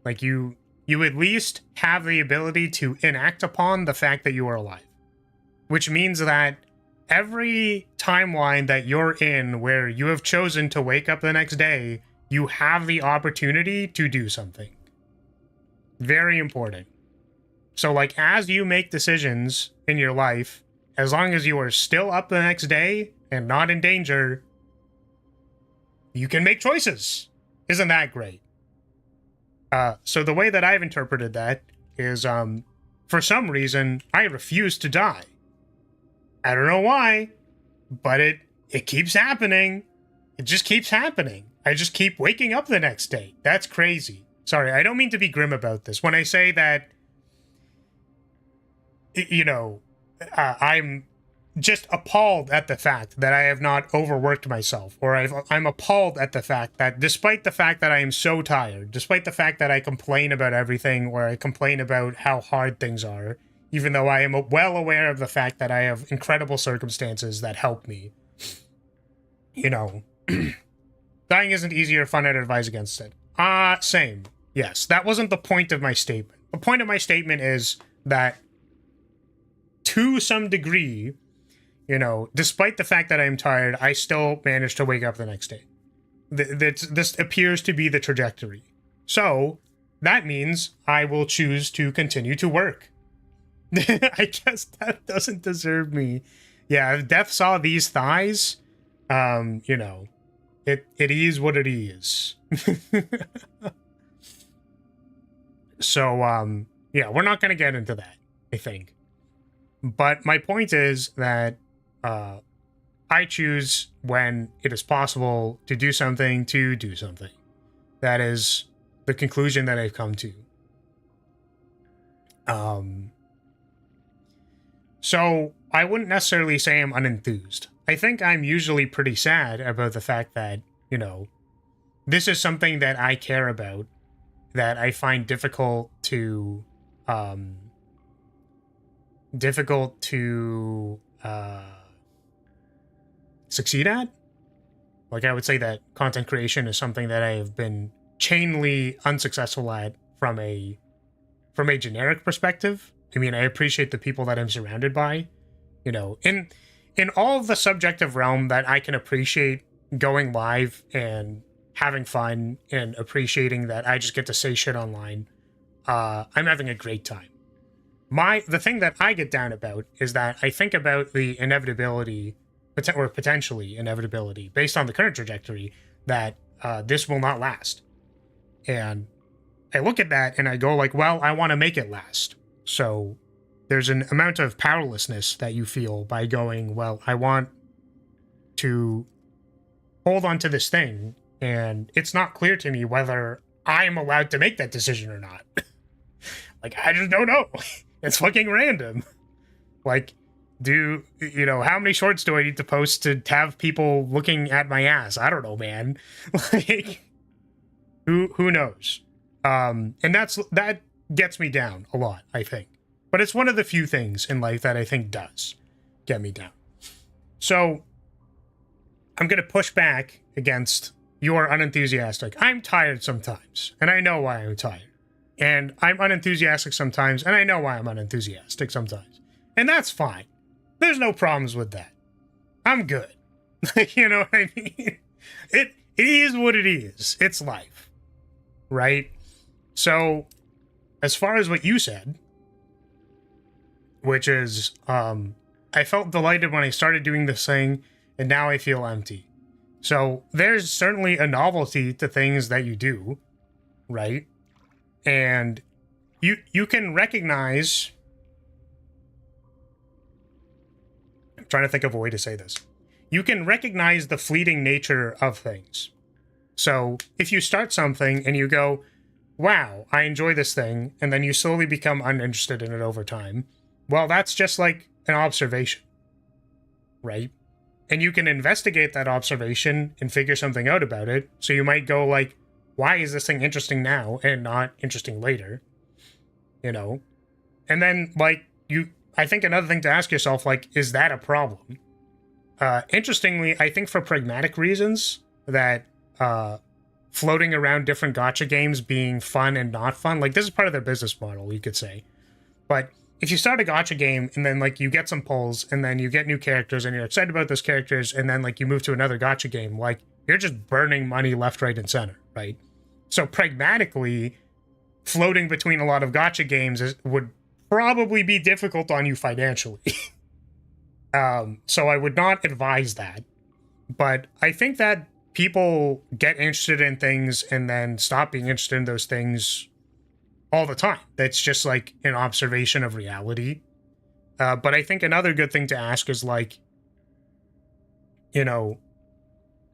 Like, you at least have the ability to enact upon the fact that you are alive. Which means that every timeline that you're in where you have chosen to wake up the next day, you have the opportunity to do something. Very important. So, like, as you make decisions in your life, as long as you are still up the next day and not in danger, you can make choices. Isn't that great? So the way that I've interpreted that is, for some reason, I refuse to die. I don't know why, but it keeps happening. It just keeps happening. I just keep waking up the next day. That's crazy. Sorry, I don't mean to be grim about this. When I say that, you know, I'm just appalled at the fact that I have not overworked myself, or I'm appalled at the fact that despite the fact that I am so tired, despite the fact that I complain about everything, or I complain about how hard things are, even though I am well aware of the fact that I have incredible circumstances that help me, you know, dying isn't easy or fun, I'd advise against it. Same. Yes, that wasn't the point of my statement. The point of my statement is that to some degree, you know, despite the fact that I'm tired, I still managed to wake up the next day. This appears to be the trajectory. So, that means I will choose to continue to work. I guess that doesn't deserve me. Yeah, if death saw these thighs, you know, it is what it is. So, yeah, we're not going to get into that, I think. But my point is that I choose when it is possible to do something. That is the conclusion that I've come to. So I wouldn't necessarily say I'm unenthused. I think I'm usually pretty sad about the fact that, you know, this is something that I care about, that I find difficult to succeed at. Like, I would say that content creation is something that I have been chainly unsuccessful at from a generic perspective. I mean, I appreciate the people that I'm surrounded by, you know, in all of the subjective realm that I can appreciate going live and having fun and appreciating that I just get to say shit online. I'm having a great time. The thing that I get down about is that I think about the inevitability, or potentially inevitability, based on the current trajectory, that this will not last. And I look at that and I go like, well, I want to make it last. So there's an amount of powerlessness that you feel by going, well, I want to hold on to this thing, and it's not clear to me whether I'm allowed to make that decision or not. Like, I just don't know. It's fucking random. Like, you know, how many shorts do I need to post to have people looking at my ass? I don't know, man. Like, who knows? And that gets me down a lot, I think. But it's one of the few things in life that I think does get me down. So I'm going to push back against your unenthusiastic. I'm tired sometimes, and I know why I'm tired. And I'm unenthusiastic sometimes, and I know why I'm unenthusiastic sometimes. And that's fine. There's no problems with that. I'm good. You know what I mean? It is what it is. It's life. Right? So, as far as what you said, which is, I felt delighted when I started doing this thing, and now I feel empty. So, there's certainly a novelty to things that you do, right? And you can recognize... I'm trying to think of a way to say this. You can recognize the fleeting nature of things. So, if you start something and you go, wow, I enjoy this thing, and then you slowly become uninterested in it over time, well, that's just like an observation, right? And you can investigate that observation and figure something out about it. So you might go like, why is this thing interesting now and not interesting later? You know? And then, like, I think another thing to ask yourself, like, is that a problem? Interestingly, I think for pragmatic reasons, that floating around different gacha games being fun and not fun, like, this is part of their business model, you could say. But if you start a gacha game and then, like, you get some pulls and then you get new characters and you're excited about those characters and then, like, you move to another gacha game, like, you're just burning money left, right, and center, right? So pragmatically, floating between a lot of gacha games would probably be difficult on you financially. So I would not advise that. But I think that people get interested in things and then stop being interested in those things all the time. That's just like an observation of reality. But I think another good thing to ask is, like, you know,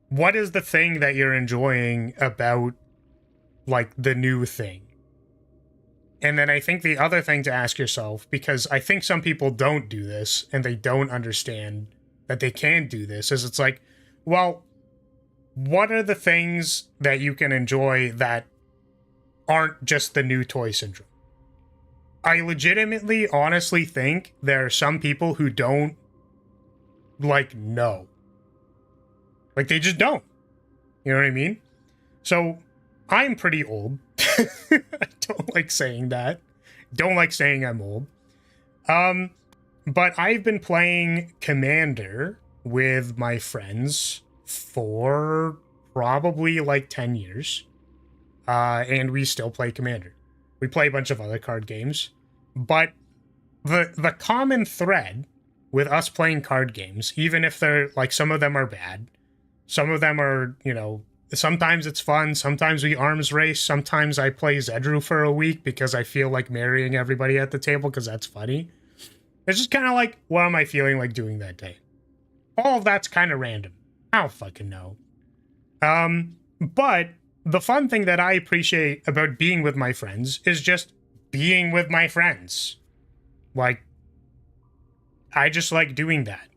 what is the thing that you're enjoying about, like, the new thing? And then I think the other thing to ask yourself, because I think some people don't do this and they don't understand that they can do this, is it's like, well, what are the things that you can enjoy that aren't just the new toy syndrome? I legitimately, honestly think there are some people who don't, like, know. Like, they just don't. You know what I mean? So, I'm pretty old. I don't like saying that. Don't like saying I'm old. But I've been playing Commander with my friends for probably like 10 years. And we still play Commander. We play a bunch of other card games. But the common thread with us playing card games, even if they're, like, some of them are bad, some of them are, you know, sometimes it's fun, sometimes we arms race, sometimes I play Zedru for a week because I feel like marrying everybody at the table because that's funny. It's just kind of like, what am I feeling like doing that day? All of that's kind of random. I don't fucking know. But the fun thing that I appreciate about being with my friends is just being with my friends. Like, I just like doing that.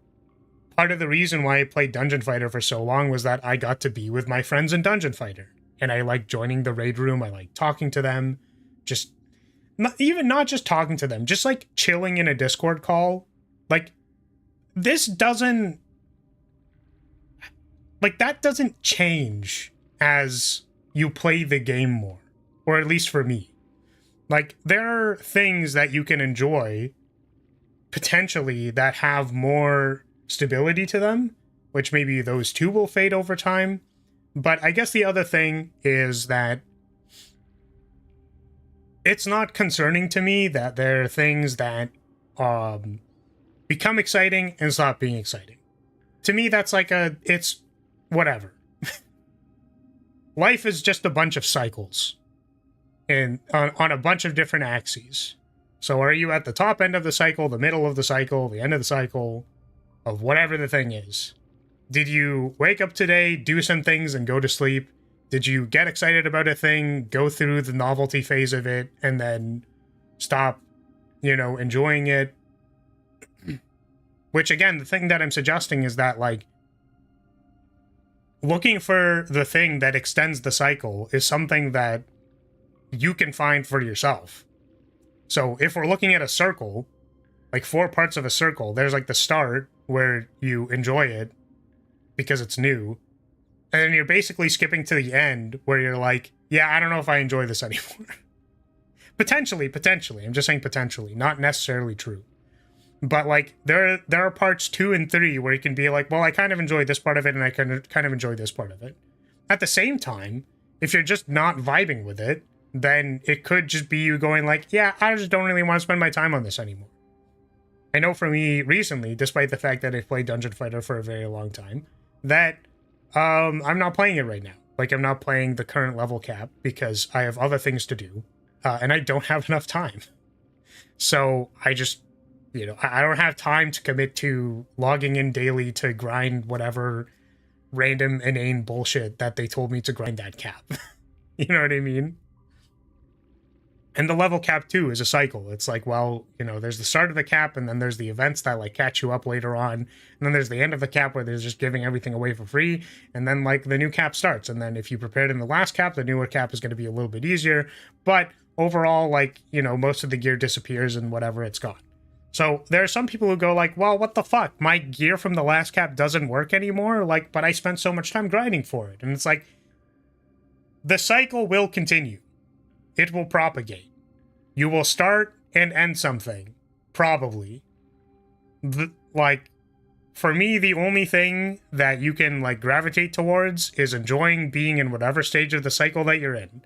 Part of the reason why I played Dungeon Fighter for so long was that I got to be with my friends in Dungeon Fighter. And I like joining the raid room, I like talking to them, just, not just talking to them, just like chilling in a Discord call. Like, this doesn't, like, that doesn't change as you play the game more, or at least for me. Like, there are things that you can enjoy potentially that have more stability to them, which maybe those two will fade over time. But I guess the other thing is that it's not concerning to me that there are things that become exciting and stop being exciting. To me, that's like it's whatever. Life is just a bunch of cycles and on a bunch of different axes. So are you at the top end of the cycle, the middle of the cycle, the end of the cycle, of whatever the thing is? Did you wake up today, do some things, and go to sleep? Did you get excited about a thing, go through the novelty phase of it, and then stop, you know, enjoying it? Which, again, the thing that I'm suggesting is that, like, looking for the thing that extends the cycle is something that you can find for yourself. So if we're looking at a circle, like 4 parts of a circle, there's like the start where you enjoy it because it's new. And then you're basically skipping to the end where you're like, yeah, I don't know if I enjoy this anymore. Potentially. I'm just saying potentially, not necessarily true. But like there are parts 2 and 3 where you can be like, well, I kind of enjoy this part of it and I kind of enjoy this part of it. At the same time, if you're just not vibing with it, then it could just be you going like, yeah, I just don't really want to spend my time on this anymore. I know for me recently, despite the fact that I've played Dungeon Fighter for a very long time, that I'm not playing it right now. Like, I'm not playing the current level cap because I have other things to do, and I don't have enough time. So I just, you know, I don't have time to commit to logging in daily to grind whatever random inane bullshit that they told me to grind that cap. You know what I mean? And the level cap too is a cycle. It's like, well, you know, there's the start of the cap, and then there's the events that like catch you up later on, and then there's the end of the cap where there's just giving everything away for free, and then like the new cap starts, and then if you prepared in the last cap, the newer cap is going to be a little bit easier, but overall, like, you know, most of the gear disappears and whatever, it's gone. So there are some people who go like, well, what the fuck? My gear from the last cap doesn't work anymore, like, but I spent so much time grinding for it. And it's like, the cycle will continue. It will propagate. You will start and end something, probably. Like, for me, the only thing that you can, like, gravitate towards is enjoying being in whatever stage of the cycle that you're in.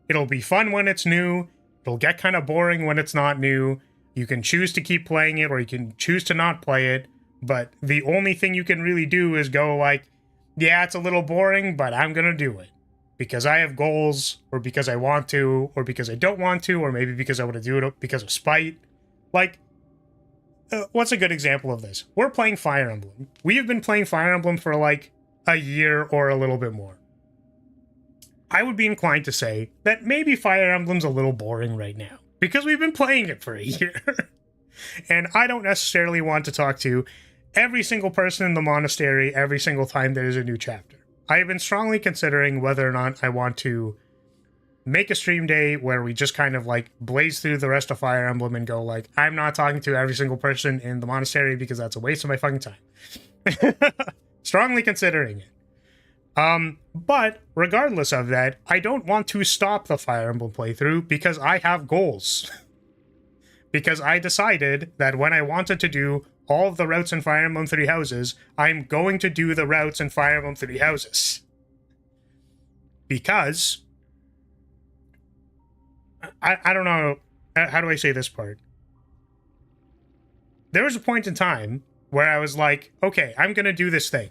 It'll be fun when it's new. It'll get kind of boring when it's not new. You can choose to keep playing it, or you can choose to not play it. But the only thing you can really do is go like, yeah, it's a little boring, but I'm gonna do it. Because I have goals, or because I want to, or because I don't want to, or maybe because I want to do it because of spite. Like, what's a good example of this? We're playing Fire Emblem. We have been playing Fire Emblem for like a year or a little bit more. I would be inclined to say that maybe Fire Emblem's a little boring right now, because we've been playing it for a year. And I don't necessarily want to talk to every single person in the monastery every single time there is a new chapter. I have been strongly considering whether or not I want to make a stream day where we just kind of like blaze through the rest of Fire Emblem and go like, I'm not talking to every single person in the monastery because that's a waste of my fucking time. Strongly considering it. But regardless of that, I don't want to stop the Fire Emblem playthrough because I have goals. Because I decided that when I wanted to do all of the routes in Fire Emblem Three Houses, I'm going to do the routes in Fire Emblem Three Houses. Because I don't know, how do I say this part? There was a point in time where I was like, okay, I'm going to do this thing.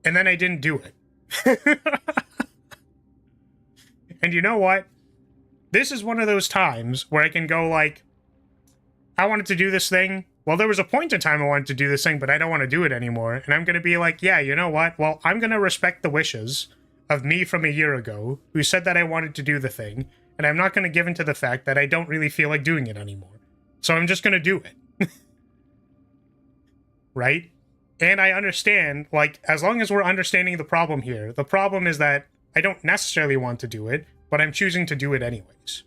And then I didn't do it. And you know what? This is one of those times where I can go like, I wanted to do this thing. Well, there was a point in time I wanted to do this thing, but I don't want to do it anymore. And I'm going to be like, yeah, you know what? Well, I'm going to respect the wishes of me from a year ago who said that I wanted to do the thing. And I'm not going to give in to the fact that I don't really feel like doing it anymore. So I'm just going to do it. Right? And I understand, like, as long as we're understanding the problem here, the problem is that I don't necessarily want to do it, but I'm choosing to do it anyways.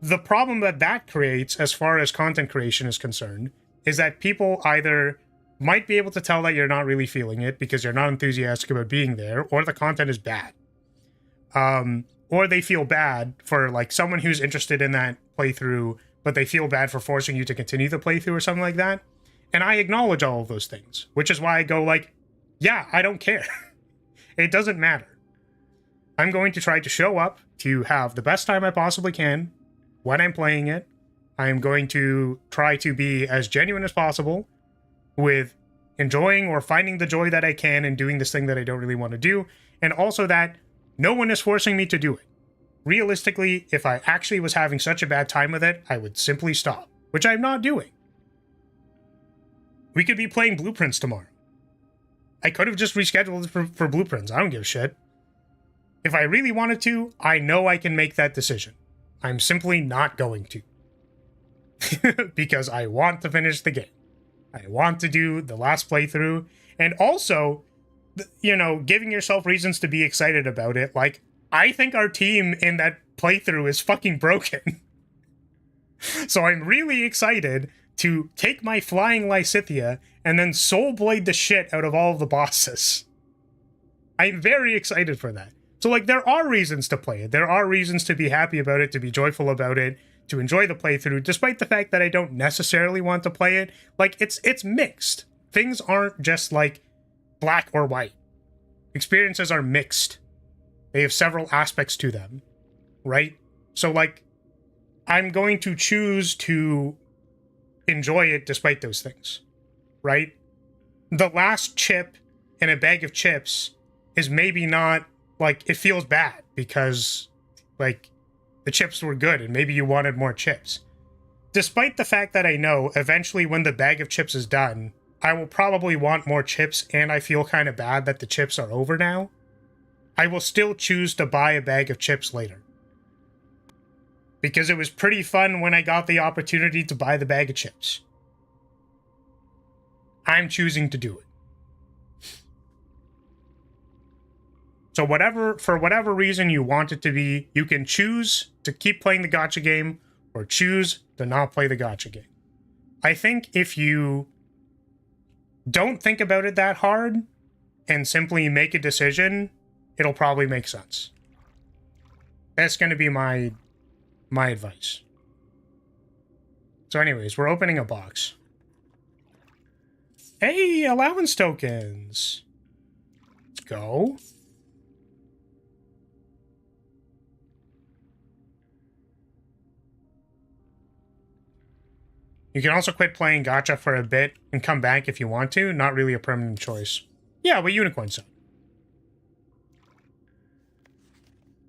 The problem that that creates, as far as content creation is concerned, is that people either might be able to tell that you're not really feeling it because you're not enthusiastic about being there, or the content is bad. Or they feel bad for, like, someone who's interested in that playthrough, but they feel bad for forcing you to continue the playthrough or something like that. And I acknowledge all of those things, which is why I go like, yeah, I don't care. It doesn't matter. I'm going to try to show up to have the best time I possibly can when I'm playing it. I'm going to try to be as genuine as possible with enjoying or finding the joy that I can in doing this thing that I don't really want to do. And also that no one is forcing me to do it. Realistically, if I actually was having such a bad time with it, I would simply stop, which I'm not doing. We could be playing Blueprints tomorrow. I could have just rescheduled it for Blueprints. I don't give a shit. If I really wanted to, I know I can make that decision. I'm simply not going to. Because I want to finish the game. I want to do the last playthrough. And also, you know, giving yourself reasons to be excited about it. Like, I think our team in that playthrough is fucking broken. So I'm really excited to take my flying Lysithea and then soul blade the shit out of all of the bosses. I'm very excited for that. So, like, there are reasons to play it. There are reasons to be happy about it, to be joyful about it, to enjoy the playthrough, despite the fact that I don't necessarily want to play it. Like, it's mixed. Things aren't just, like, black or white. Experiences are mixed. They have several aspects to them, right? So, like, I'm going to choose to enjoy it despite those things, right? The last chip in a bag of chips is maybe not, like, it feels bad because, like, the chips were good and maybe you wanted more chips. Despite the fact that I know eventually when the bag of chips is done, I will probably want more chips and I feel kind of bad that the chips are over now, I will still choose to buy a bag of chips later. because it was pretty fun when I got the opportunity to buy the bag of chips. I'm choosing to do it. So for whatever reason you want it to be, you can choose to keep playing the gacha game or choose to not play the gacha game. I think if you don't think about it that hard and simply make a decision, it'll probably make sense. That's going to be my advice. So anyways, we're opening a box. Hey, allowance tokens. Let's go. You can also quit playing gacha for a bit and come back if you want to. Not really a permanent choice. Yeah, but unicorns don't.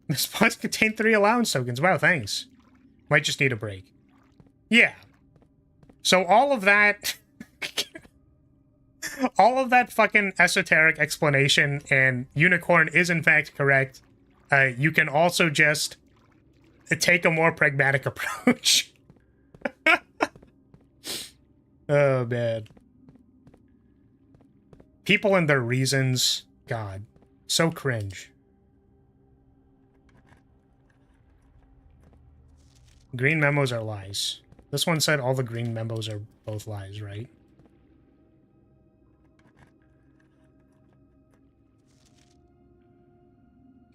This box contained 3 allowance tokens. Wow, thanks. Might just need a break. Yeah. So all of that... all of that fucking esoteric explanation and unicorn is in fact correct. You can also just take a more pragmatic approach. Oh, man. People and their reasons. God. So cringe. Green memos are lies. This one said all the green memos are both lies, right?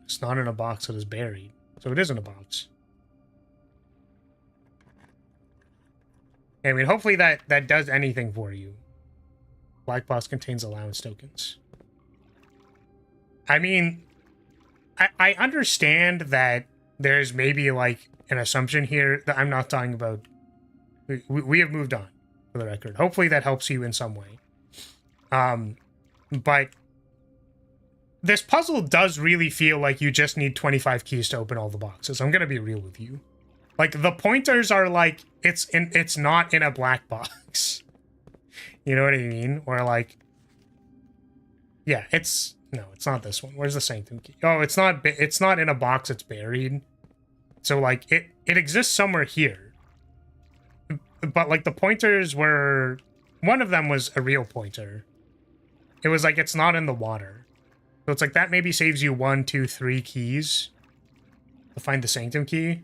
It's not in a box, it is buried. So it is in a box. I mean, hopefully that does anything for you. Black box contains allowance tokens. I mean, I understand that there's maybe like an assumption here that I'm not talking about. We have moved on, for the record. Hopefully that helps you in some way. But this puzzle does really feel like you just need 25 keys to open all the boxes. I'm gonna be real with you. Like, the pointers are like, it's not in a black box. You know what I mean? Or like, yeah, no, it's not this one. Where's the sanctum key? Oh, it's not in a box, it's buried. So like, it exists somewhere here. But like, the pointers were, one of them was a real pointer. It was like, it's not in the water. So it's like, that maybe saves you 1, 2, 3 keys to find the sanctum key.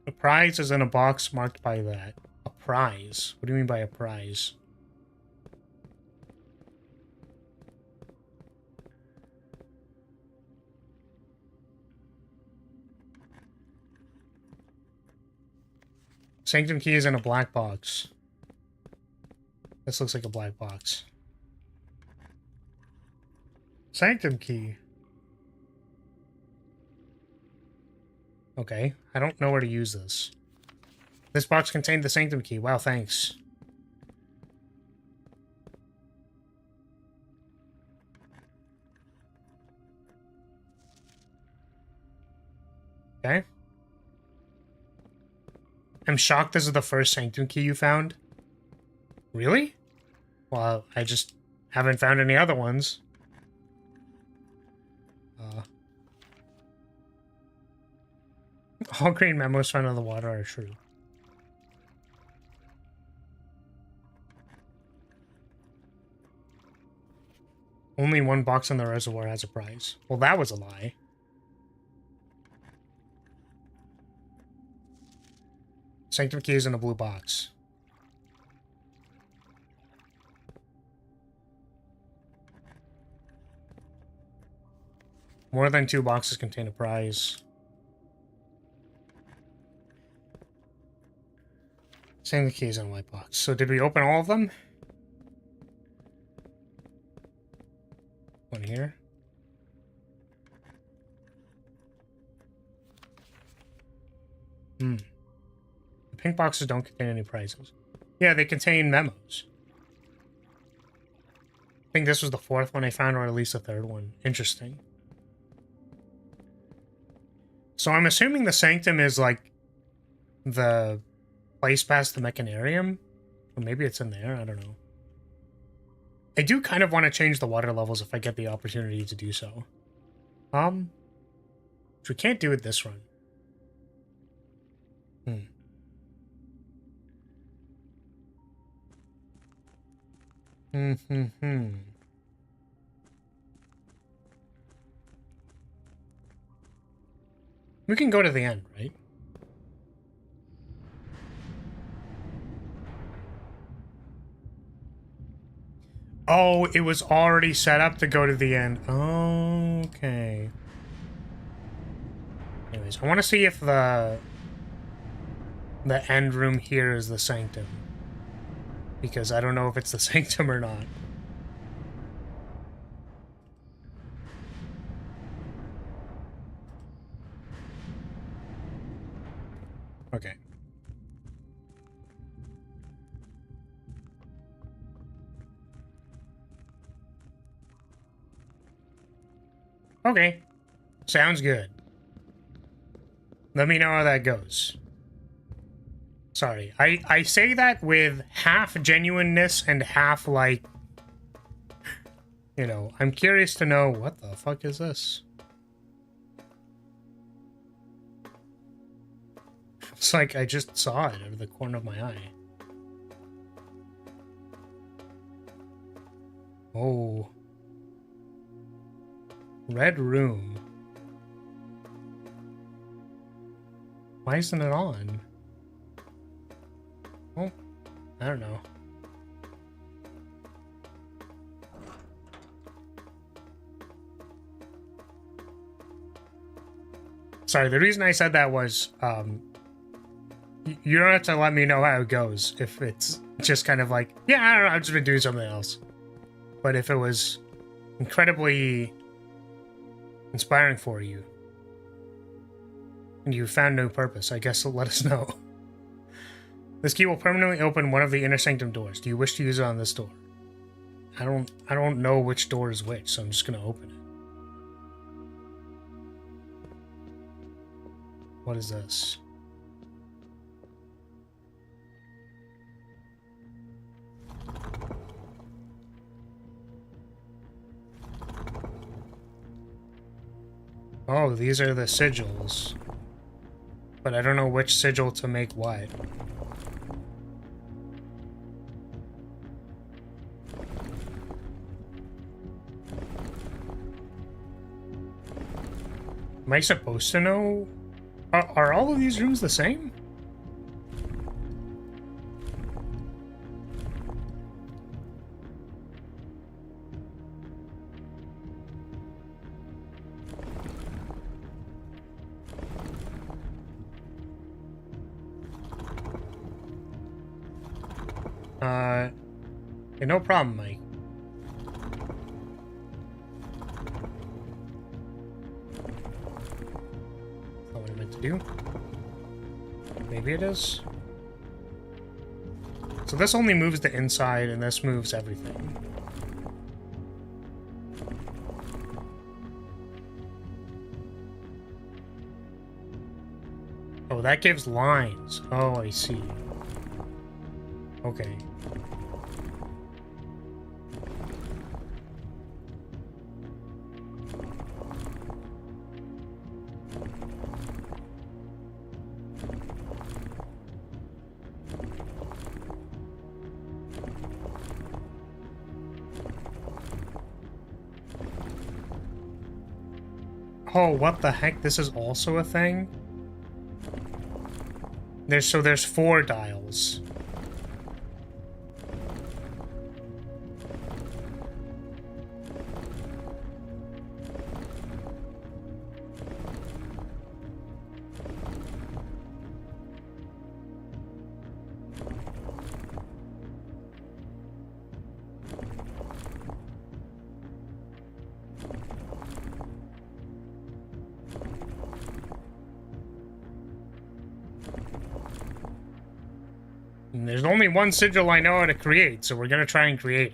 A prize is in a box marked by that. A prize? What do you mean by a prize? Sanctum key is in a black box. This looks like a black box. Sanctum key. Okay, I don't know where to use this. This box contained the sanctum key. Wow, thanks. Okay. I'm shocked this is the first sanctum key you found. Really? Well, I just haven't found any other ones. All green memos found in the water are true. Only one box in the reservoir has a prize. Well, that was a lie. Sanctum key is in a blue box. More than 2 boxes contain a prize. Sanctum key is in a white box. So did we open all of them? One here. The pink boxes don't contain any prizes. Yeah, they contain memos. I think this was the 4th one I found, or at least the 3rd one. Interesting. So I'm assuming the sanctum is like the place past the mechanarium? Or maybe it's in there, I don't know. I do kind of want to change the water levels if I get the opportunity to do so. Which we can't do with this run. We can go to the end, right? Oh, it was already set up to go to the end. Okay. Anyways, I want to see if the end room here is the sanctum. Because I don't know if it's the sanctum or not. Okay. Okay. Sounds good. Let me know how that goes. Sorry. I say that with half genuineness and half, like... You know, I'm curious to know what the fuck is this? It's like I just saw it out of the corner of my eye. Oh. Red room. Why isn't it on? Oh, I don't know. Sorry, the reason I said that was, you don't have to let me know how it goes if it's just kind of like, yeah, I don't know, I'm just gonna do something else. But if it was incredibly inspiring for you, and you found no purpose, I guess let us know. This key will permanently open one of the inner sanctum doors. Do you wish to use it on this door? I don't know which door is which, so I'm just gonna open it. What is this? Oh, these are the sigils. But I don't know which sigil to make what. Am I supposed to know? Are all of these rooms the same? Yeah, no problem, Mike. Not what I meant to do. Maybe it is. So this only moves the inside, and this moves everything. Oh, that gives lines. Oh, I see. Okay. Oh, what the heck? This is also a thing? There's 4 dials. And there's only one sigil I know how to create, so we're gonna try and create it.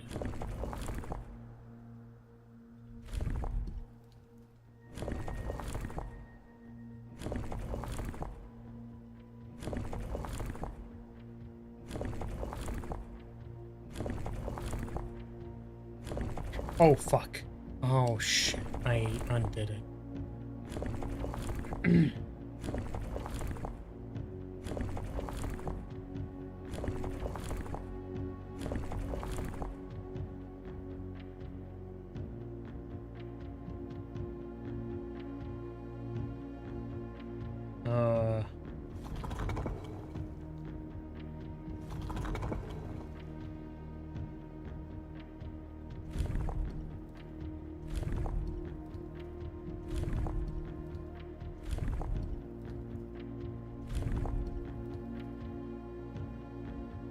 Oh, fuck. Oh, shit. I undid it.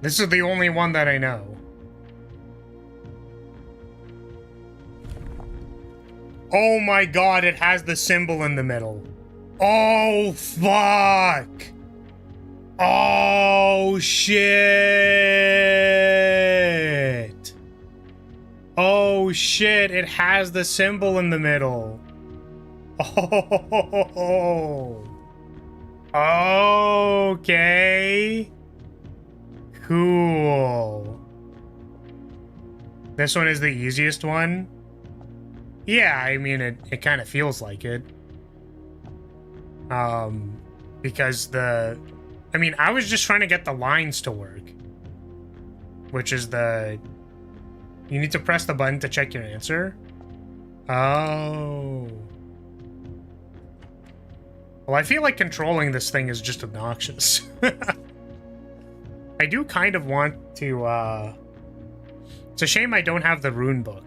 This is the only one that I know. Oh my god, it has the symbol in the middle. Oh, fuck! Oh, shit! Oh, shit, it has the symbol in the middle. Oh! Okay. Cool. This one is the easiest one? Yeah, I mean, it kind of feels like it. Because I mean, I was just trying to get the lines to work. Which is you need to press the button to check your answer. Oh. Well, I feel like controlling this thing is just obnoxious. I do kind of want to, it's a shame I don't have the rune book,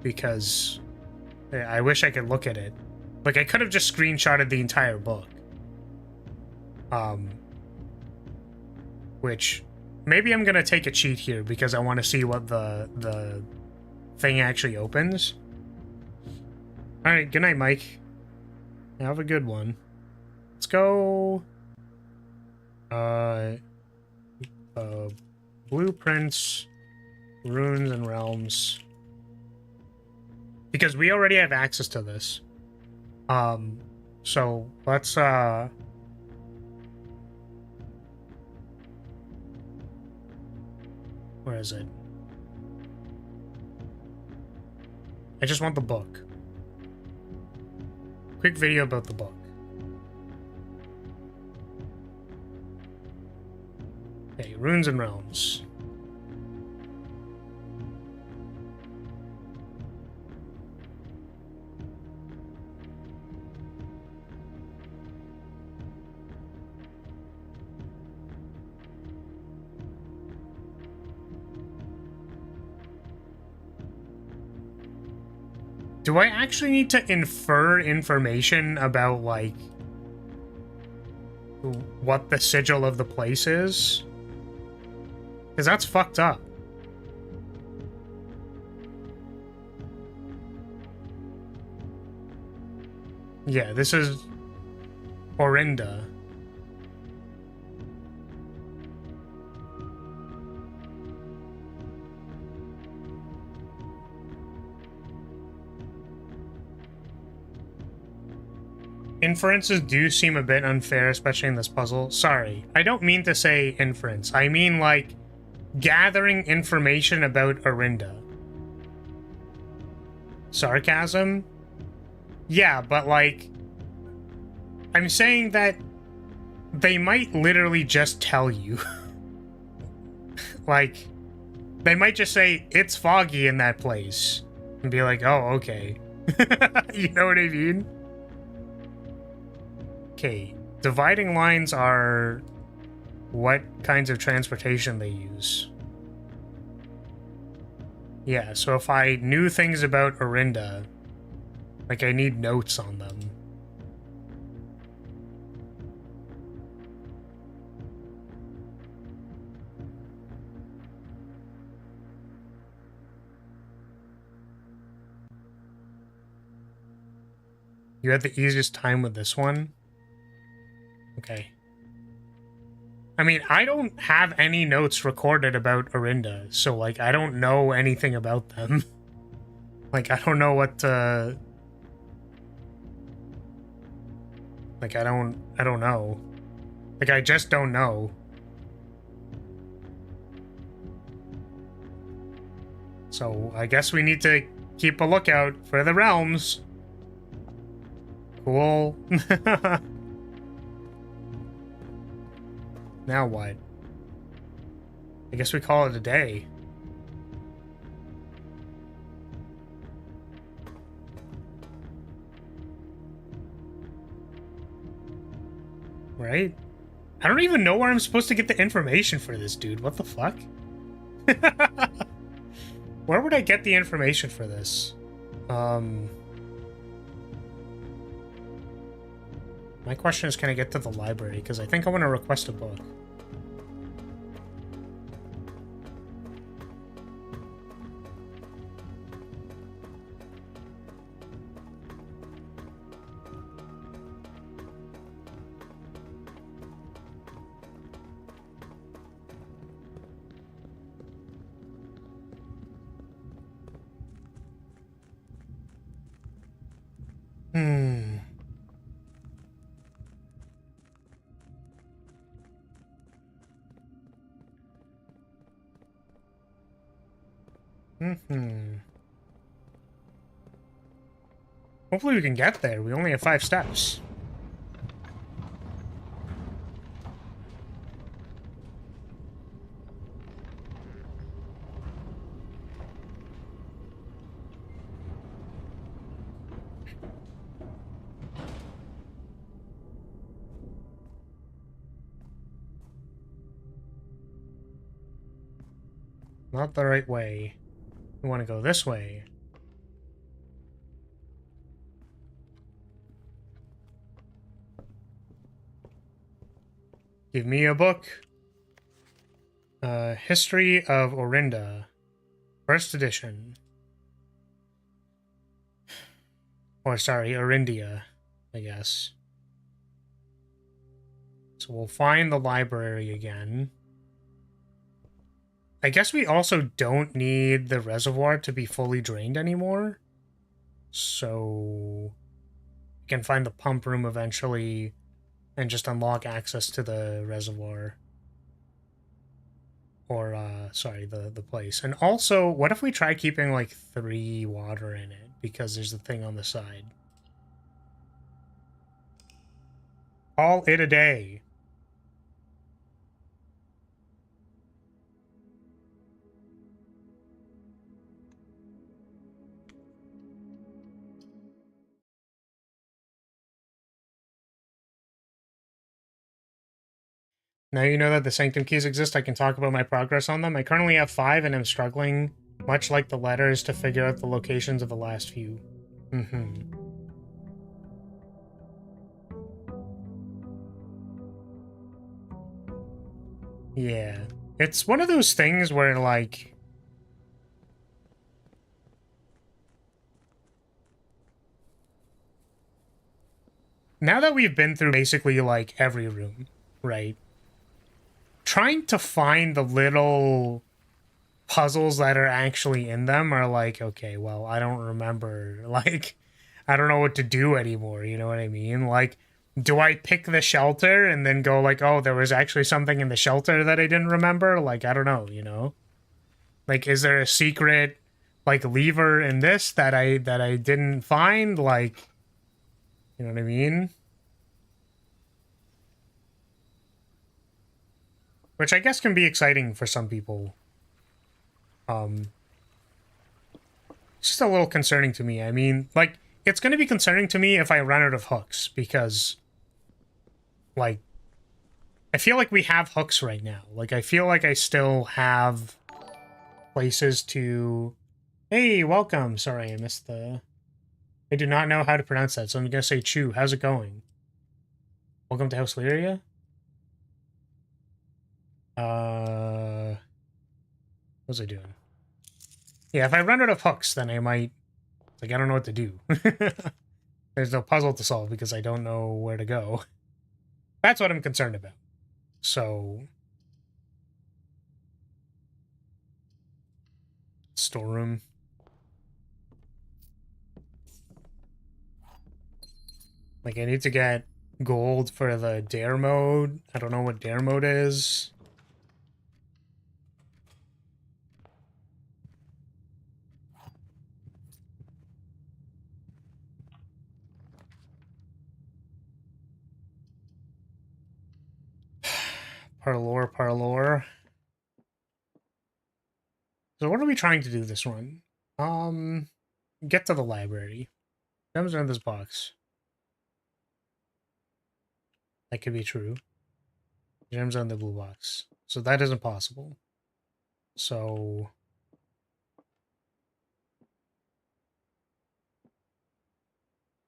because I wish I could look at it. Like, I could have just screenshotted the entire book. Which, maybe I'm gonna take a cheat here, because I want to see what the thing actually opens. Alright, good night, Mike. Have a good one. Let's go... blueprints, runes, and realms. Because we already have access to this. So let's where is it? I just want the book. Quick video about the book. Okay, runes and realms. Do I actually need to infer information about, like, what the sigil of the place is? Because that's fucked up. Yeah, this is Orinda. Inferences do seem a bit unfair, especially in this puzzle. Sorry, I don't mean to say inference. I mean, like, gathering information about Orinda. Sarcasm? Yeah, but, like, I'm saying that they might literally just tell you. Like, they might just say, it's foggy in that place. And be like, oh, okay. You know what I mean? Okay, dividing lines are what kinds of transportation they use. Yeah, so if I knew things about Orinda, like, I need notes on them. You had the easiest time with this one? Okay. I mean, I don't have any notes recorded about Orinda, so, like, I don't know anything about them. Like, I don't know what to... Like, I don't know. Like, I just don't know. So, I guess we need to keep a lookout for the realms. Cool. Now what? I guess we call it a day. Right? I don't even know where I'm supposed to get the information for this, dude. What the fuck? Where would I get the information for this? My question is, can I get to the library? Because I think I want to request a book. Hopefully we can get there. We only have 5 steps. Not the right way. We want to go this way. Give me a book. History of Orinda. First edition. Or, sorry, Orindia, I guess. So we'll find the library again. I guess we also don't need the reservoir to be fully drained anymore. So we can find the pump room eventually and just unlock access to the reservoir. Or, sorry, the place. And also, what if we try keeping, like, 3 water in it? Because there's a thing on the side. Call it a day. Now you know that the Sanctum keys exist, I can talk about my progress on them. I currently have 5 and I'm struggling, much like the letters, to figure out the locations of the last few. Yeah. It's one of those things where, like... Now that we've been through basically, like, every room, right? Trying to find the little puzzles that are actually in them are like, okay, well, I don't remember. Like, I don't know what to do anymore, you know what I mean? Like, do I pick the shelter and then go like, oh, there was actually something in the shelter that I didn't remember? Like, I don't know, you know? Like, is there a secret, like, lever in this that I didn't find? Like, you know what I mean? Which I guess can be exciting for some people. It's just a little concerning to me. I mean, like, it's going to be concerning to me if I run out of hooks, because, like, I feel like we have hooks right now. Like, I feel like I still have places to... Hey, welcome. Sorry, I missed the... I do not know how to pronounce that, so I'm going to say Chew. How's it going? Welcome to House Lyria. What was I doing? Yeah, if I run out of hooks, then I might... Like, I don't know what to do. There's no puzzle to solve because I don't know where to go. That's what I'm concerned about. So... Storeroom. Like, I need to get gold for the dare mode. I don't know what dare mode is. Parlor. So what are we trying to do this run? Get to the library. Gems are in this box. That could be true. Gems are in the blue box. So that isn't possible. So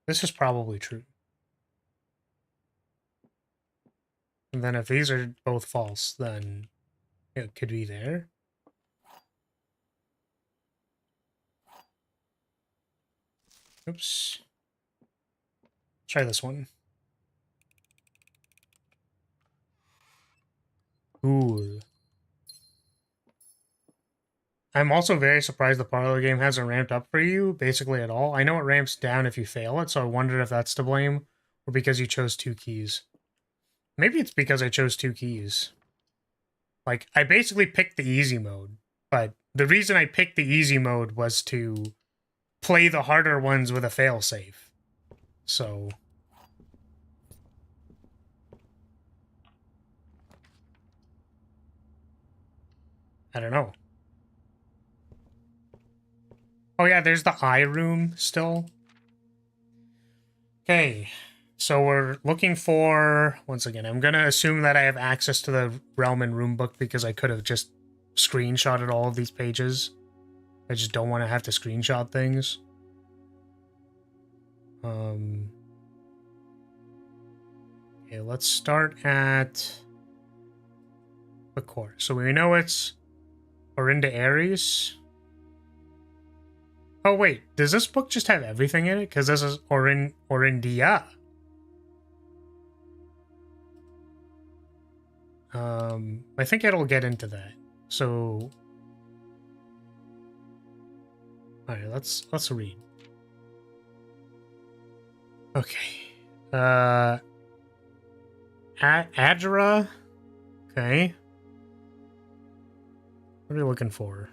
this is probably true. And then if these are both false, then it could be there. Oops. Try this one. Ooh. I'm also very surprised the parlor game hasn't ramped up for you, basically at all. I know it ramps down if you fail it, so I wondered if that's to blame, or because you chose 2 keys. Maybe it's because I chose 2 keys. Like, I basically picked the easy mode, but the reason I picked the easy mode was to play the harder ones with a failsafe. So I don't know. Oh yeah, there's the eye room still. Okay, so we're looking for, once again, I'm gonna assume that I have access to the realm and room book because I could have just screenshotted all of these pages. I just don't want to have to screenshot things. Okay, let's start at the core. So we know it's Orinda Aries. Oh wait, does this book just have everything in it? Because this is Orindia. I think it'll get into that. So, all right, let's read. Okay. Adra. Okay. What are you looking for?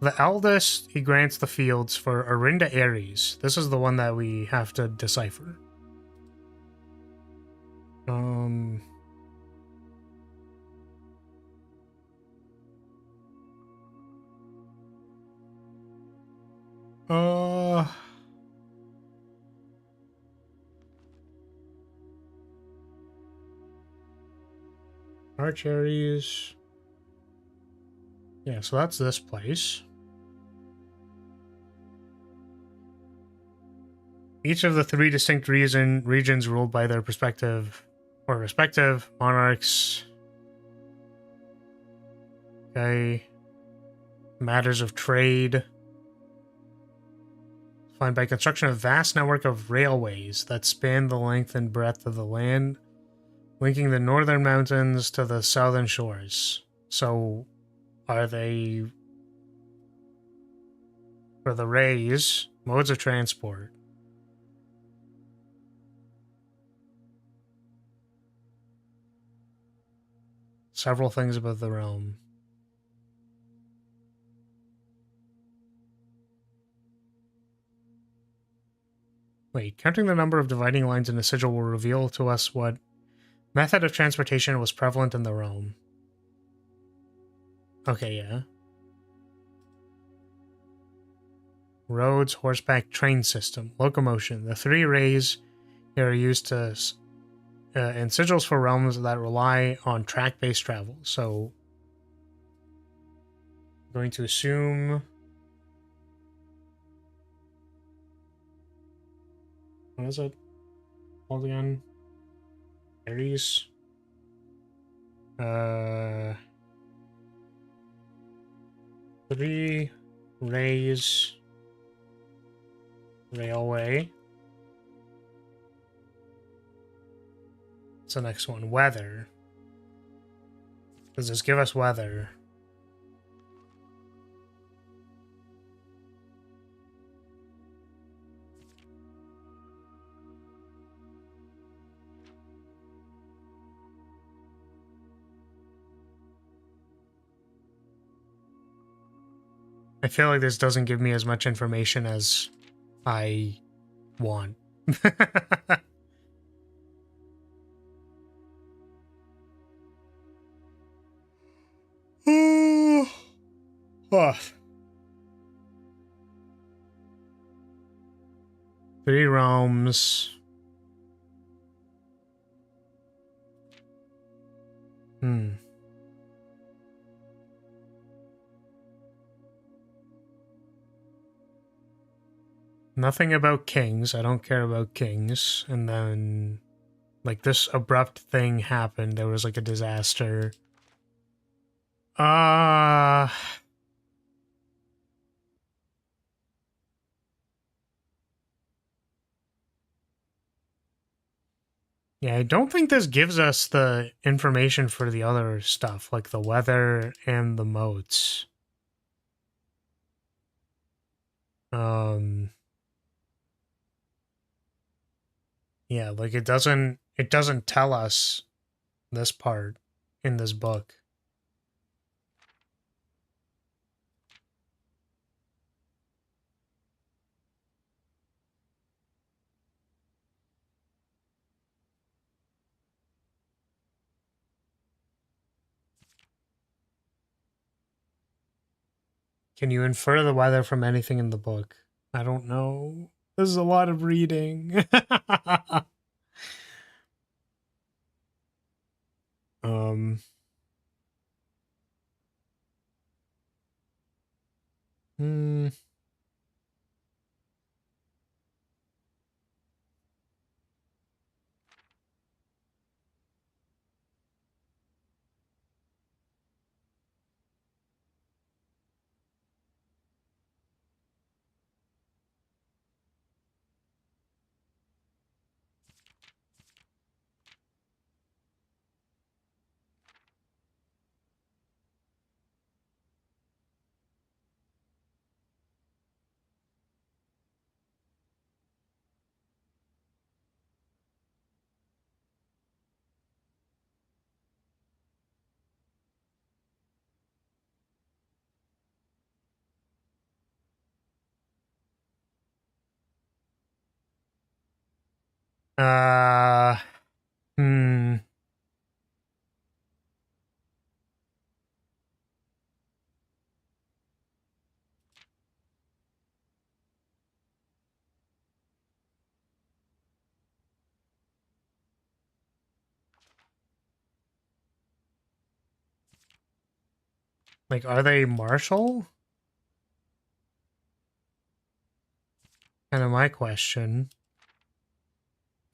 The eldest, he grants the fields for Orinda Aries. This is the one that we have to decipher. Archeries. Yeah, so that's this place. Each of the 3 distinct regions ruled by their respective monarchs. Okay. Matters of trade. Defined by construction of a vast network of railways that span the length and breadth of the land, linking the northern mountains to the southern shores. So, are they, for the rays, modes of transport? Several things about the realm. Wait, counting the number of dividing lines in the sigil will reveal to us what method of transportation was prevalent in the realm. Okay, yeah. Roads, horseback, train system, locomotion. The 3 rays here are used to in sigils for realms that rely on track-based travel. So, I'm going to assume. What is it called again? Aries. 3 rays. Railway. What's the next one? Weather. Does this give us weather? I feel like this doesn't give me as much information as I want. Ugh. 3 realms. Nothing about kings. I don't care about kings. And then, like, this abrupt thing happened. There was, like, a disaster. Yeah, I don't think this gives us the information for the other stuff, like the weather and the moats. Yeah, like it doesn't tell us this part in this book. Can you infer the weather from anything in the book? I don't know. This is a lot of reading. um hmm. Uh hmm. Like, are they martial? Kind of my question.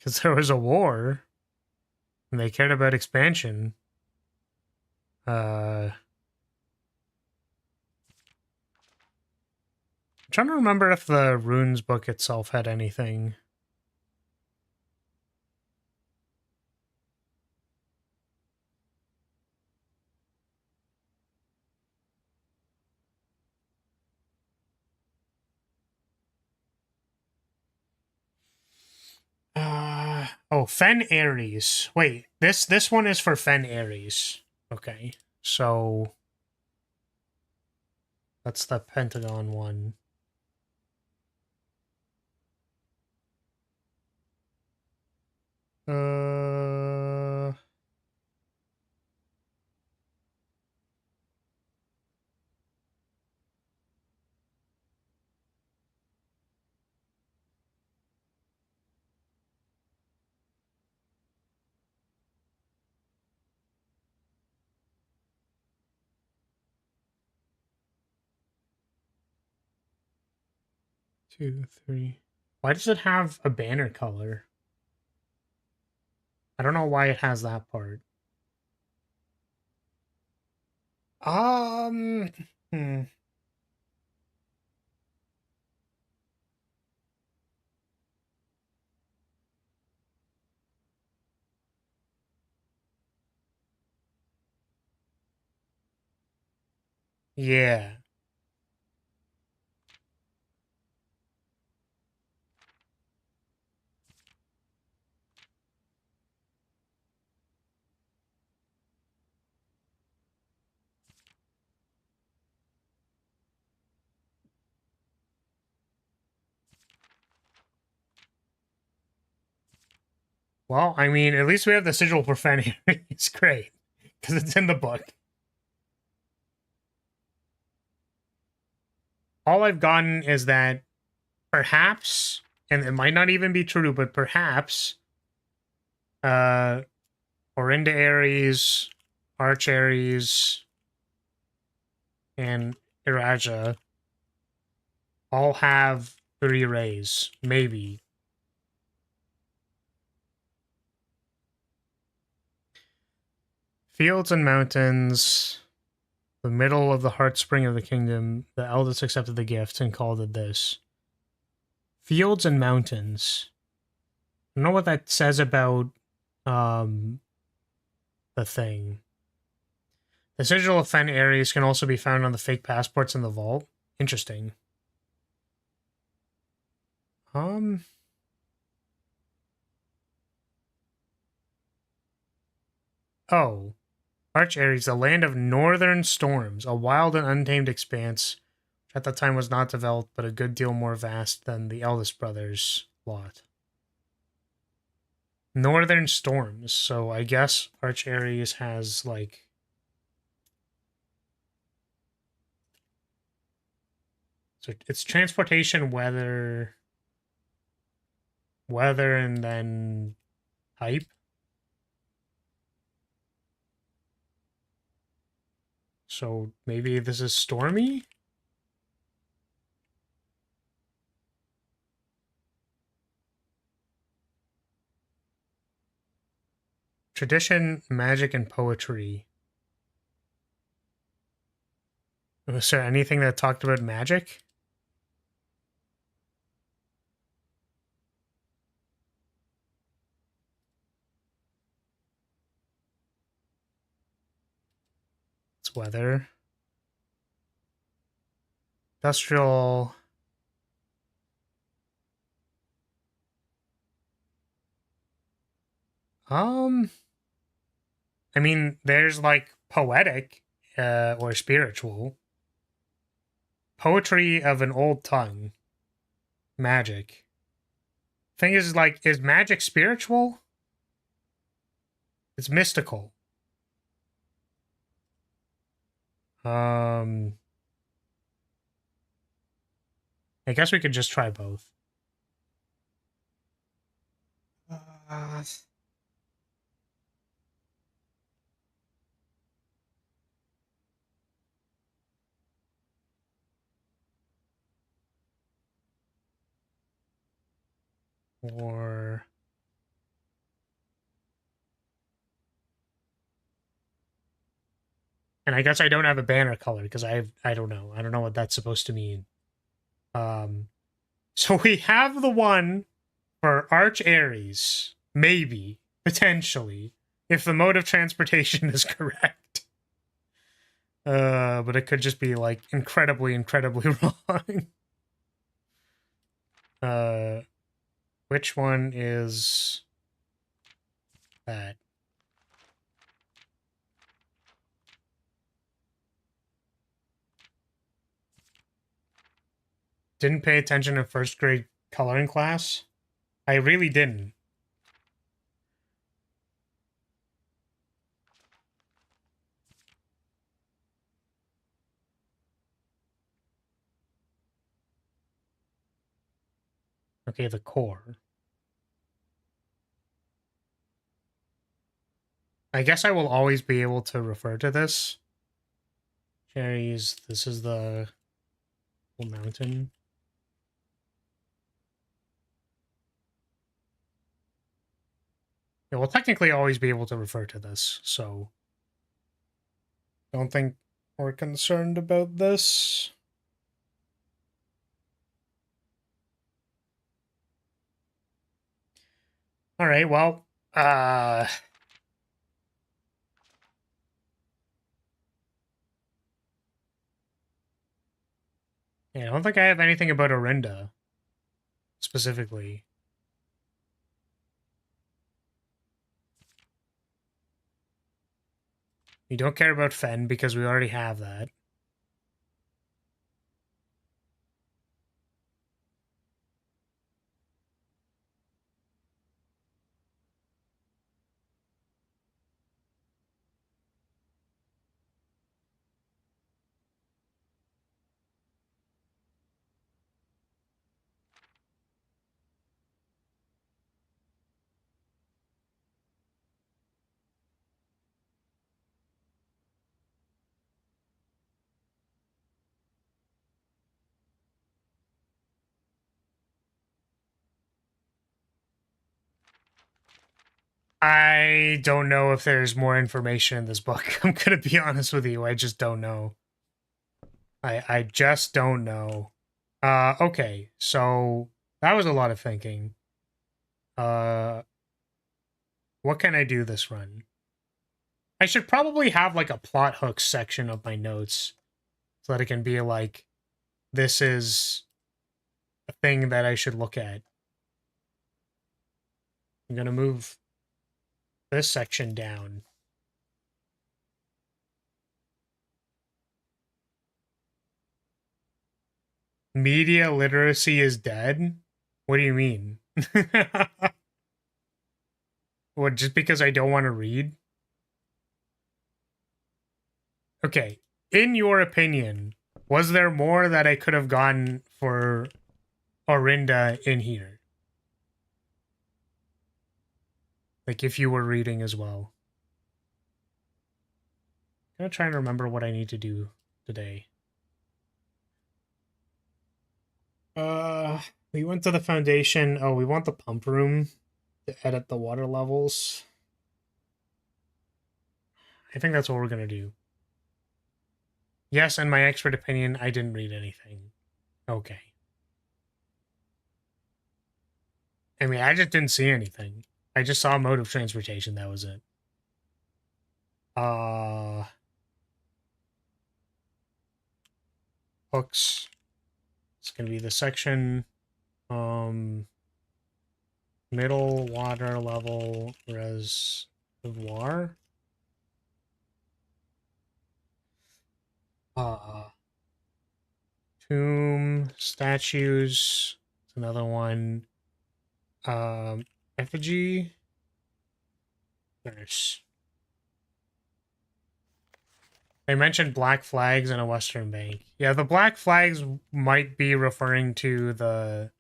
Because there was a war, and they cared about expansion. I'm trying to remember if the runes book itself had anything. Oh, Fen Ares. Wait, this one is for Fen Ares. Okay, so that's the Pentagon one. Uh, 2, 3. Why does it have a banner color? I don't know why it has that part. Um, hmm. Yeah. Well, I mean, at least we have the sigil for Fen Ares. It's great because it's in the book. all I've gotten is that perhaps, and it might not even be true, but perhaps, Orinda Aries, Arch Aries, and Iraja all have 3 rays. Maybe. Fields and mountains, the middle of the heart spring of the kingdom, the eldest accepted the gift and called it this. Fields and mountains. I don't know what that says about the thing. The sigil of Fen Aries can also be found on the fake passports in the vault. Interesting. Oh. Arch Aries, the land of northern storms, a wild and untamed expanse, which at the time was not developed, but a good deal more vast than the eldest brother's lot. Northern storms, so I guess Arch Aries has, like... So it's transportation, weather, and then hype. So maybe this is stormy? Tradition, magic, and poetry. Was there anything that talked about magic? It's weather. Industrial. I mean, there's like poetic or spiritual. Poetry of an old tongue. Magic. Thing is, like, is magic spiritual? It's mystical. I guess we could just try both. Uh, or... And I guess I don't have a banner color because I don't know. I don't know what that's supposed to mean. So we have the one for Arch Aries. Maybe. Potentially. If the mode of transportation is correct. But it could just be, like, incredibly, incredibly wrong. Which one is that? Didn't pay attention in first grade coloring class? I really didn't. Okay, the core. I guess I will always be able to refer to this. Cherries, this is the mountain. Yeah, we'll technically always be able to refer to this, so don't think we're concerned about this. All right, well, yeah, I don't think I have anything about Orinda specifically. You don't care about Fen because we already have that. I don't know if there's more information in this book. I'm gonna be honest with you. I just don't know. I just don't know. Okay, so that was a lot of thinking. What can I do this run? I should probably have like a plot hook section of my notes so that it can be like, this is a thing that I should look at. I'm gonna move this section down. Media literacy is dead? What do you mean? What, just because I don't want to read? Okay, in your opinion, was there more that I could have gotten for Orinda in here? Like, if you were reading as well. I'm gonna try and remember what I need to do today. We went to the foundation. Oh, we want the pump room to edit the water levels. I think that's what we're gonna do. Yes, in my expert opinion, I didn't read anything. Okay. I mean, I just didn't see anything. I just saw mode of transportation, that was it. Hooks. It's gonna be the section, middle water level reservoir. Tomb, statues, it's another one. Effigy, nurse. They mentioned black flags in a western bank. Yeah, the black flags might be referring to the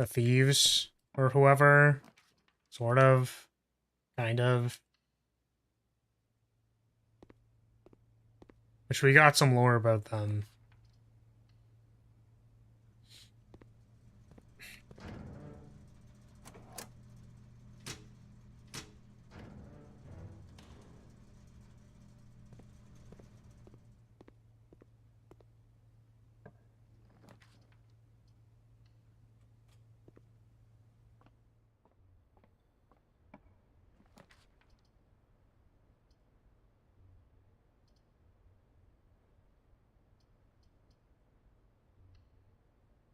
thieves or whoever. Sort of. Kind of. Which we got some lore about them.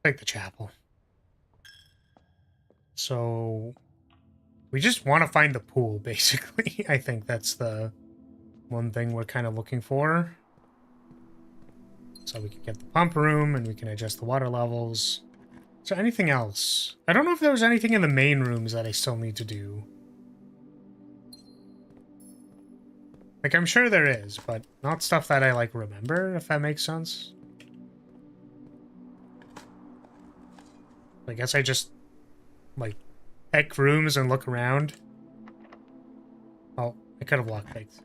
Like the chapel. So we just want to find the pool, basically. I think that's the one thing we're kind of looking for. So we can get the pump room and we can adjust the water levels. So anything else? I don't know if there was anything in the main rooms that I still need to do. Like, I'm sure there is, but not stuff that I, like, remember, if that makes sense. I guess I just, like, pick rooms and look around. Oh, I could have lockpicked.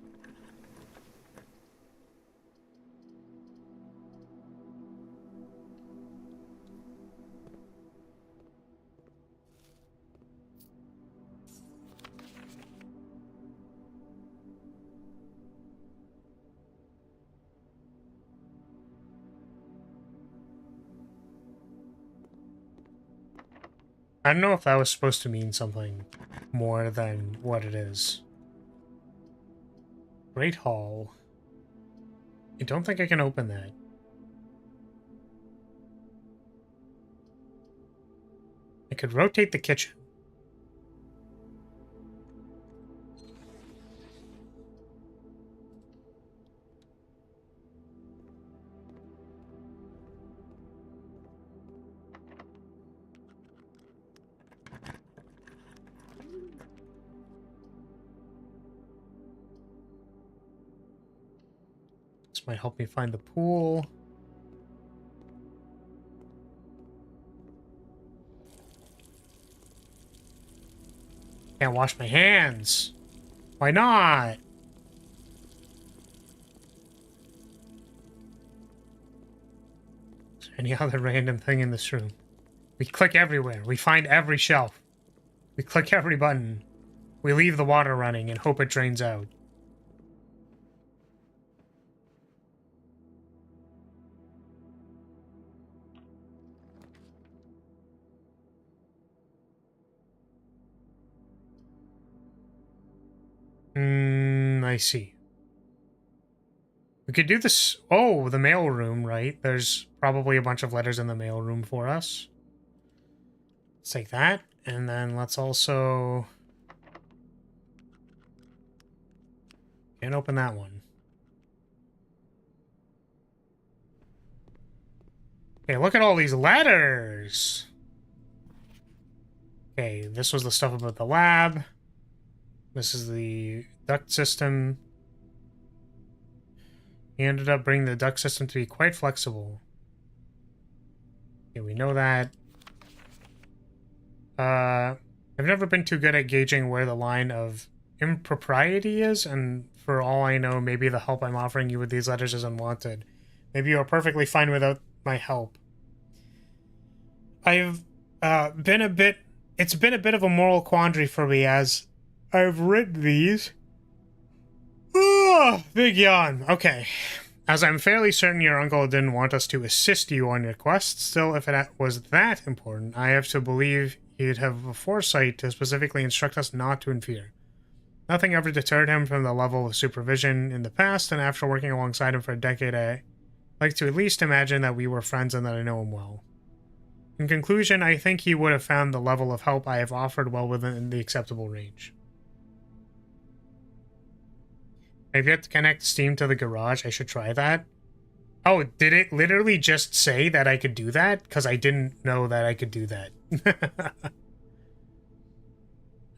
I don't know if that was supposed to mean something more than what it is. Great Hall. I don't think I can open that. I could rotate the kitchen. This might help me find the pool. Can't wash my hands. Why not? Is there any other random thing in this room? We click everywhere. We find every shelf. We click every button. We leave the water running and hope it drains out. I see. We could do this. Oh, the mail room, right? There's probably a bunch of letters in the mail room for us. Let's take that. And then let's also... Can't open that one. Okay, look at all these letters! Okay, this was the stuff about the lab. This is the duct system. He ended up bringing the duct system to be quite flexible. Okay, we know that. I've never been too good at gauging where the line of impropriety is, and for all I know, maybe the help I'm offering you with these letters is unwanted. Maybe you are perfectly fine without my help. I've been a bit... It's been a bit of a moral quandary for me as I've written these. Big yawn. Okay. As I'm fairly certain your uncle didn't want us to assist you on your quest, still, if it was that important, I have to believe he'd have a foresight to specifically instruct us not to interfere. Nothing ever deterred him from the level of supervision in the past, and after working alongside him for a decade, I like to at least imagine that we were friends and that I know him well. In conclusion, I think he would have found the level of help I have offered well within the acceptable range. I've yet to connect Steam to the garage. I should try that. Oh, did it literally just say that I could do that? Because I didn't know that I could do that.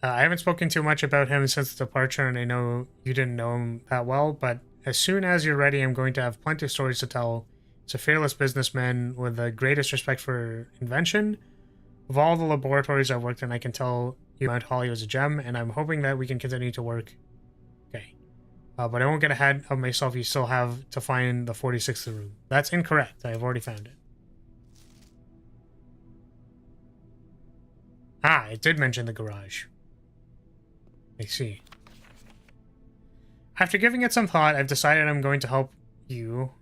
I haven't spoken too much about him since the departure, and I know you didn't know him that well, but as soon as you're ready, I'm going to have plenty of stories to tell. He's a fearless businessman with the greatest respect for invention. Of all the laboratories I've worked in, I can tell you Mount Holly was a gem, and I'm hoping that we can continue to work. Okay. But I won't get ahead of myself. You still have to find the 46th room. That's incorrect. I have already found it. Ah, it did mention the garage. I see. After giving it some thought, I've decided I'm going to help you.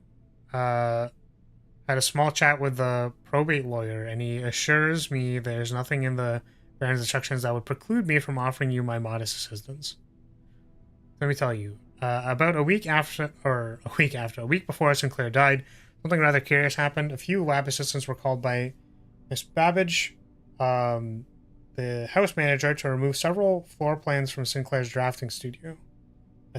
Had a small chat with the probate lawyer, and he assures me there's nothing in the Baron's instructions that would preclude me from offering you my modest assistance. Let me tell you. About a week before Sinclair died, something rather curious happened. A few lab assistants were called by Miss Babbage, the house manager, to remove several floor plans from Sinclair's drafting studio.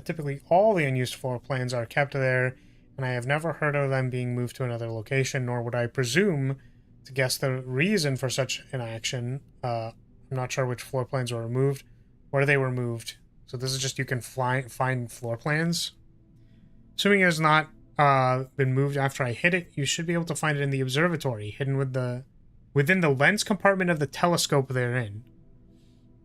Typically, all the unused floor plans are kept there, and I have never heard of them being moved to another location, nor would I presume to guess the reason for such an action. I'm not sure which floor plans were removed, where they were moved. So this is just you can find floor plans. Assuming it has not been moved after I hit it, you should be able to find it in the observatory, hidden within the lens compartment of the telescope therein.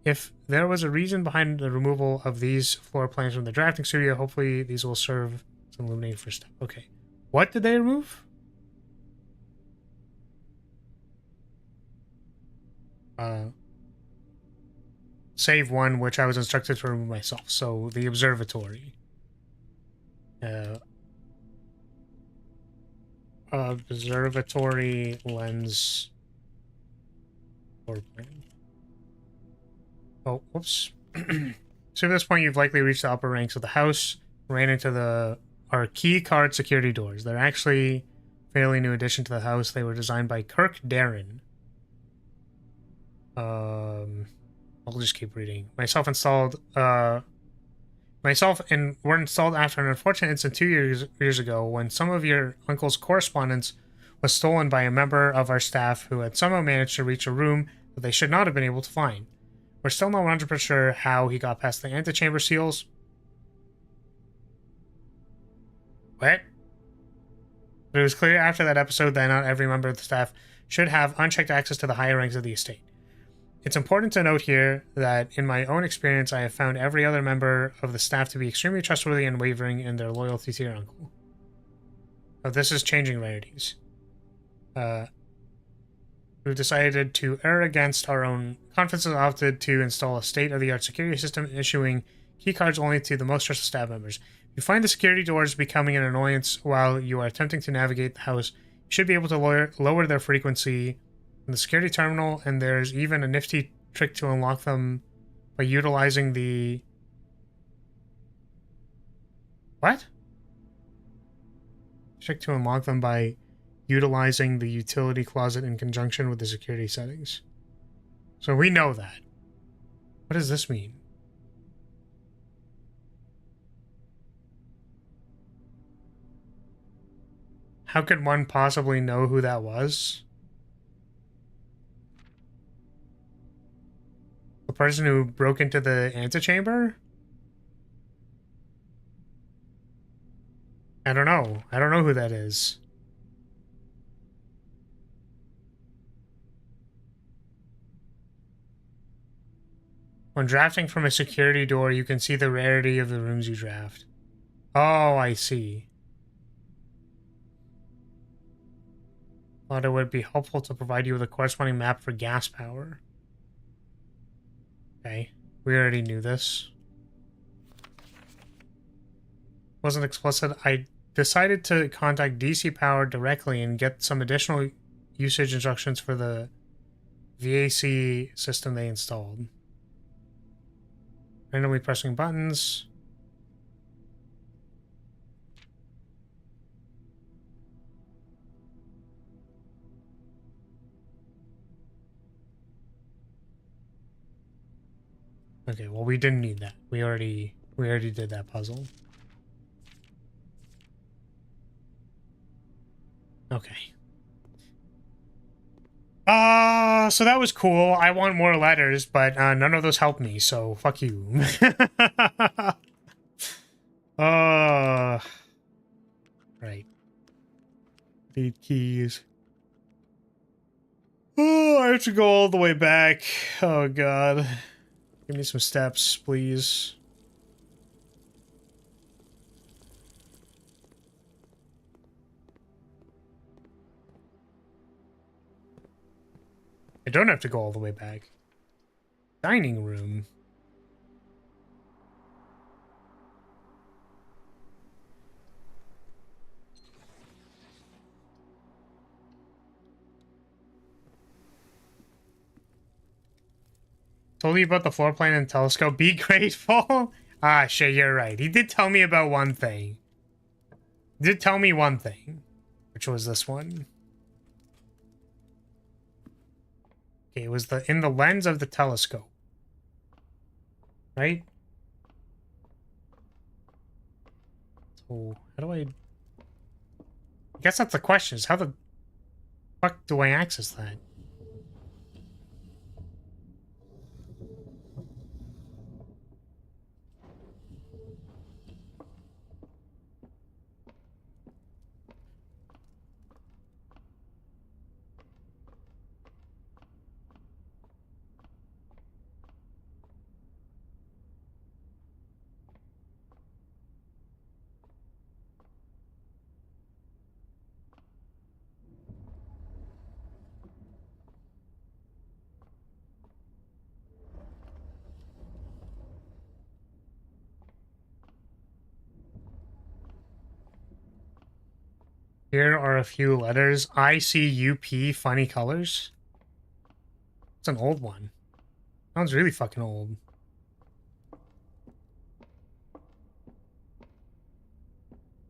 If there was a reason behind the removal of these floor plans from the drafting studio, hopefully these will serve as an illuminating first step. Okay. What did they remove? Save one, which I was instructed to remove myself. So the observatory. Observatory lens floor plan. Oh, whoops. So at this point, you've likely reached the upper ranks of the house, ran into our key card security doors. They're actually a fairly new addition to the house. They were designed by Kirk Darren. I'll just keep reading. Myself were installed after an unfortunate incident 2 years ago when some of your uncle's correspondence was stolen by a member of our staff who had somehow managed to reach a room that they should not have been able to find. We're still not 100% sure how he got past the antechamber seals. What? But it was clear after that episode that not every member of the staff should have unchecked access to the higher ranks of the estate. It's important to note here that in my own experience, I have found every other member of the staff to be extremely trustworthy and unwavering in their loyalty to your uncle. Oh, this is changing rarities. We've decided to err against our own confidence and opted to install a state-of-the-art security system, issuing keycards only to the most trusted staff members. If you find the security doors becoming an annoyance while you are attempting to navigate the house, you should be able to lower their frequency in the security terminal, and there's even a nifty trick to unlock them by utilizing the... What? Trick to unlock them by utilizing the utility closet in conjunction with the security settings. So we know that. What does this mean? How could one possibly know who that was? The person who broke into the antechamber? I don't know. I don't know who that is. When drafting from a security door, you can see the rarity of the rooms you draft. Oh, I see. Thought it would be helpful to provide you with a corresponding map for gas power. Okay, we already knew this. Wasn't explicit. I decided to contact DC Power directly and get some additional usage instructions for the VAC system they installed. Randomly pressing buttons. Okay, well, we didn't need that. We already did that puzzle. Okay. So that was cool. I want more letters, but none of those helped me, so fuck you. Right. Need keys. Oh, I have to go all the way back. Oh, God. Give me some steps, please. I don't have to go all the way back. Dining room. Told you about the floor plan and telescope. Be grateful. Ah, shit, you're right. He did tell me about one thing. He did tell me one thing, which was this one. Okay, it was in the lens of the telescope. Right? So, how do I guess that's the question, is how the fuck do I access that? Here are a few letters. ICUP, funny colors. It's an old one. That one's really fucking old.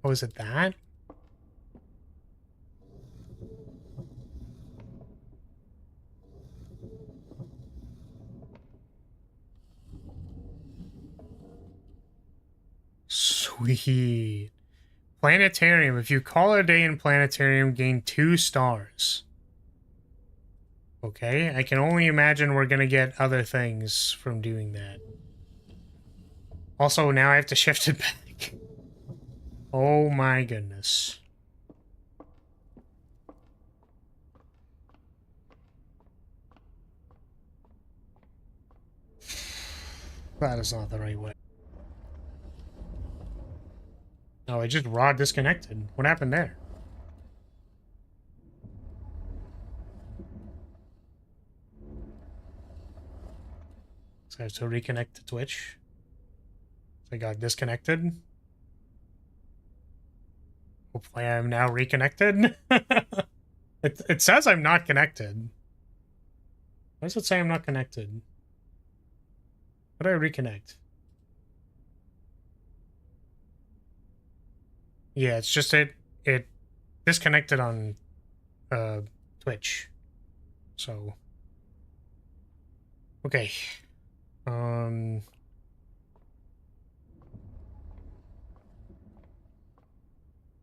Oh, is it that? Sweet. Planetarium. If you call a day in planetarium, gain 2 stars. Okay, I can only imagine we're gonna get other things from doing that. Also, now I have to shift it back. Oh my goodness. That is not the right way. Oh, I just raw disconnected. What happened there? So I have to reconnect to Twitch. So I got disconnected. Hopefully I'm now reconnected. It says I'm not connected. Why does it say I'm not connected? How do I reconnect? Yeah, it's just it disconnected on Twitch. So okay.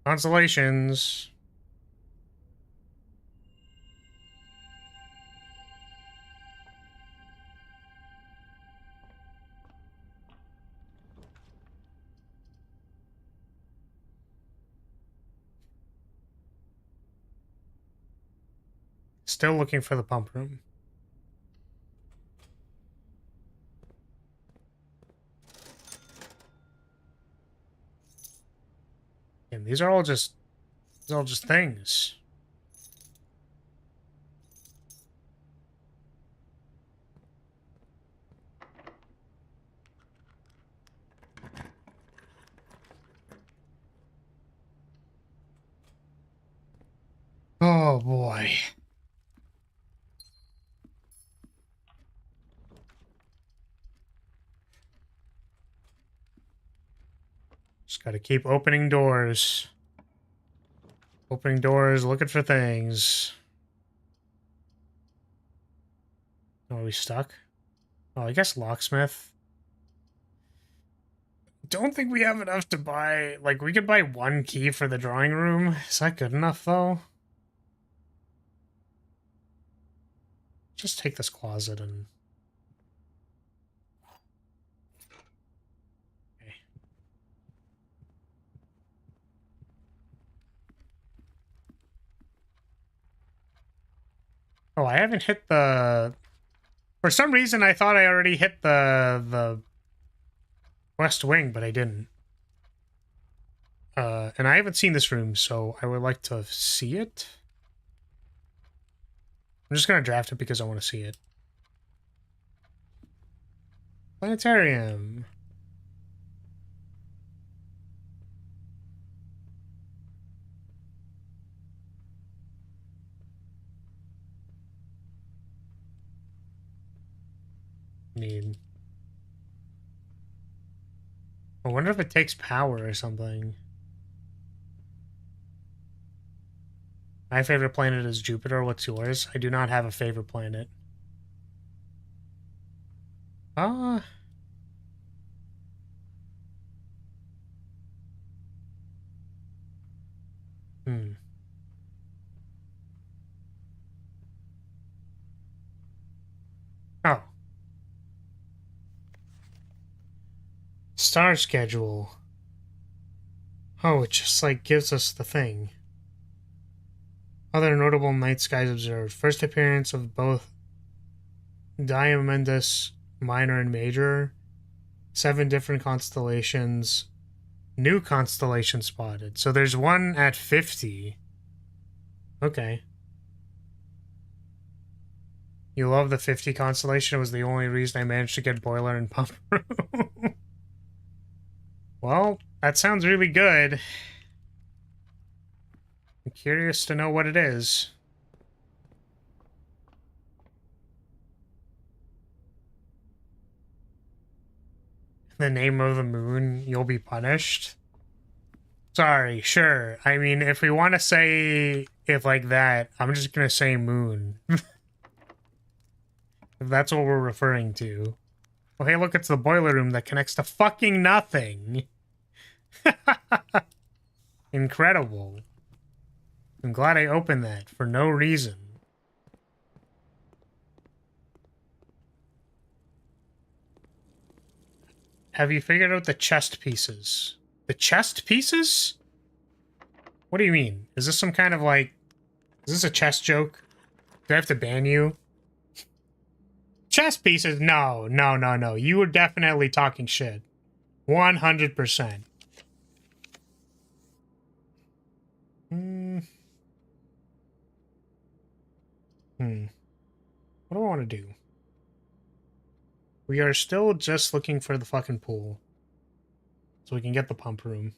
Constellations. Still looking for the pump room. And these are all just things. Oh boy. Just gotta keep opening doors. Opening doors, looking for things. Oh, are we stuck? Oh, I guess locksmith. Don't think we have enough to buy... Like, we could buy one key for the drawing room. Is that good enough, though? Just take this closet and... Okay. Oh, I haven't hit the... For some reason, I thought I already hit the west wing, but I didn't. And I haven't seen this room, so I would like to see it. I'm just gonna draft it because I want to see it. Planetarium. Need. I wonder if it takes power or something. My favorite planet is Jupiter. What's yours? I do not have a favorite planet. Ah. Hmm. Oh. Star schedule. Oh, it just, like, gives us the thing. Other notable night skies observed. First appearance of both Diamondus Minor and Major. 7 different constellations. New constellation spotted. So there's one at 50. Okay. You love the 50 constellation. It was the only reason I managed to get boiler and pump room. Well, that sounds really good. I'm curious to know what it is. The name of the moon, you'll be punished. Sorry, sure. I mean, if we want to say it like that, I'm just gonna say moon. If that's what we're referring to. Oh, hey, look, it's the boiler room that connects to fucking nothing. Incredible. I'm glad I opened that for no reason. Have you figured out the chest pieces? The chest pieces? What do you mean? Is this some kind of, like... Is this a chest joke? Do I have to ban you? Chest pieces? No, no, no, no. You were definitely talking shit. 100%. What do I want to do? We are still just looking for the fucking pool. So we can get the pump room.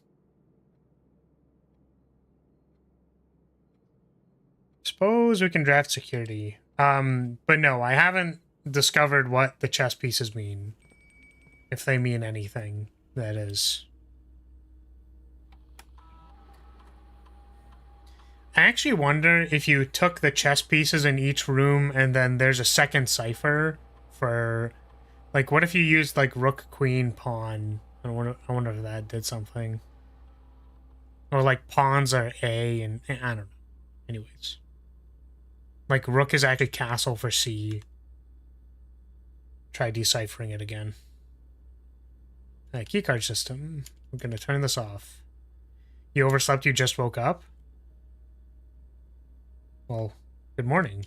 Suppose we can draft security. But no, I haven't discovered what the chess pieces mean. If they mean anything, that is. I actually wonder if you took the chess pieces in each room and then there's a second cipher for... Like, what if you used, like, rook, queen, pawn? I wonder if that did something. Or, like, pawns are A and... I don't know. Anyways. Like, rook is actually castle for C. Try deciphering it again. Keycard system. I'm gonna turn this off. You overslept, you just woke up? Well, good morning.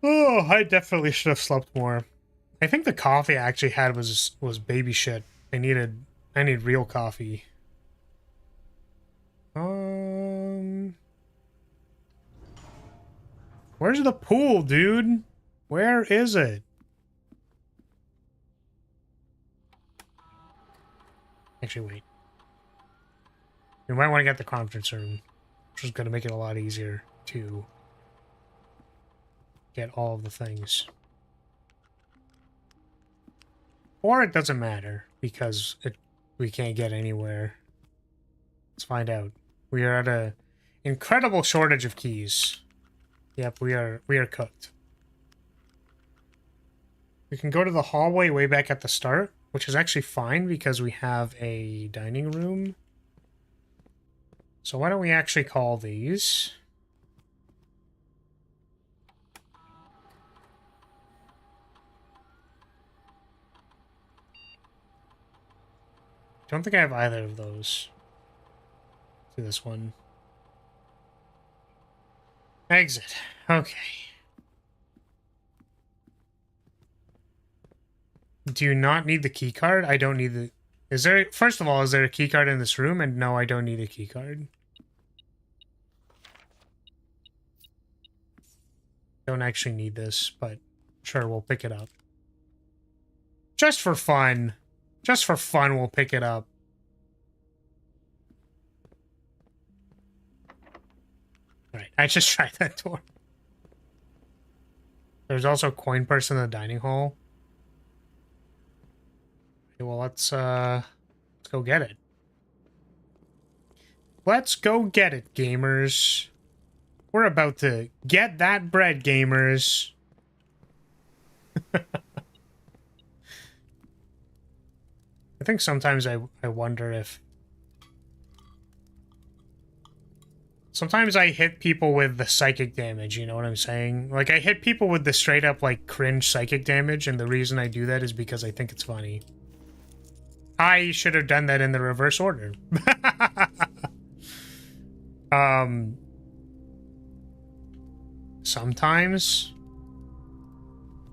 Oh, I definitely should have slept more. I think the coffee I actually had was baby shit. I need real coffee. Where's the pool, dude? Where is it? Actually, wait. We might want to get the conference room, which is going to make it a lot easier to get all of the things. Or it doesn't matter, because we can't get anywhere. Let's find out. We are at an incredible shortage of keys. Yep, we are cooked. We can go to the hallway way back at the start, which is actually fine because we have a dining room. So why don't we actually call these? Don't think I have either of those. Do this one. Exit. Okay. Do you not need the key card? I don't need the... Is there... First of all, is there a key card in this room? And no, I don't need a key card. Don't actually need this, but sure, we'll pick it up. Just for fun. Just for fun, we'll pick it up. Alright, I just tried that door. There's also a coin purse in the dining hall. Okay, well, let's go get it. Let's go get it, gamers. We're about to get that bread, gamers. I think sometimes I wonder if... Sometimes I hit people with the psychic damage, you know what I'm saying? Like, I hit people with the straight-up, like, cringe psychic damage, and the reason I do that is because I think it's funny. I should have done that in the reverse order. Sometimes...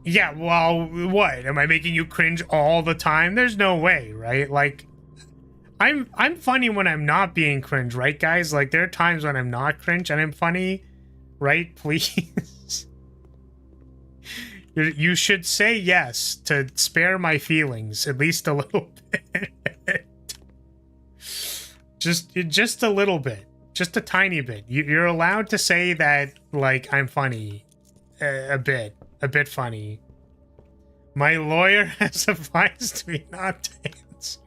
Yeah, well, what? Am I making you cringe all the time? There's no way, right? Like, I'm funny when I'm not being cringe, right, guys? Like, there are times when I'm not cringe and I'm funny, right? Please. You should say yes to spare my feelings, at least a little bit. Just a little bit. Just a tiny bit. You're allowed to say that, like, I'm funny. A bit funny. My lawyer has advised me not to answer.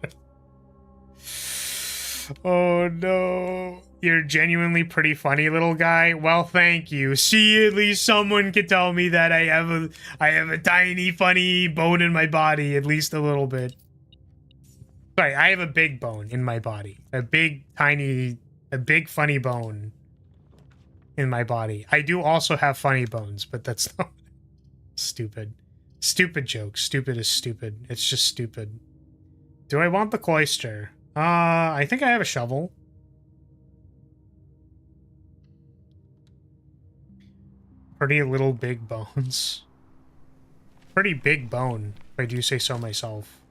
Oh no. You're genuinely pretty funny, little guy. Well, thank you. See, at least someone can tell me that I have a tiny funny bone in my body, at least a little bit. Sorry, I have a big bone in my body. A big funny bone in my body. I do also have funny bones, but that's not stupid. Stupid joke. Stupid is stupid. It's just stupid. Do I want the cloister? I think I have a shovel. Pretty little big bones. Pretty big bone, if I do say so myself.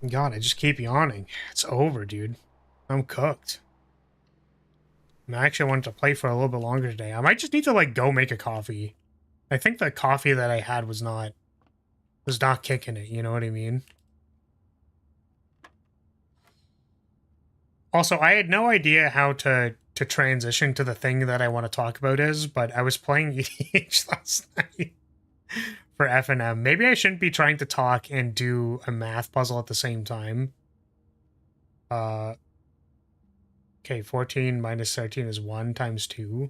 God, I just keep yawning. It's over, dude. I'm cooked. I actually wanted to play for a little bit longer today. I might just need to, like, go make a coffee. I think the coffee that I had was not kicking it, you know what I mean? Also, I had no idea how to transition to the thing that I want to talk about but I was playing EDH last night for F&M. Maybe I shouldn't be trying to talk and do a math puzzle at the same time. Okay, 14 minus 13 is 1 times 2.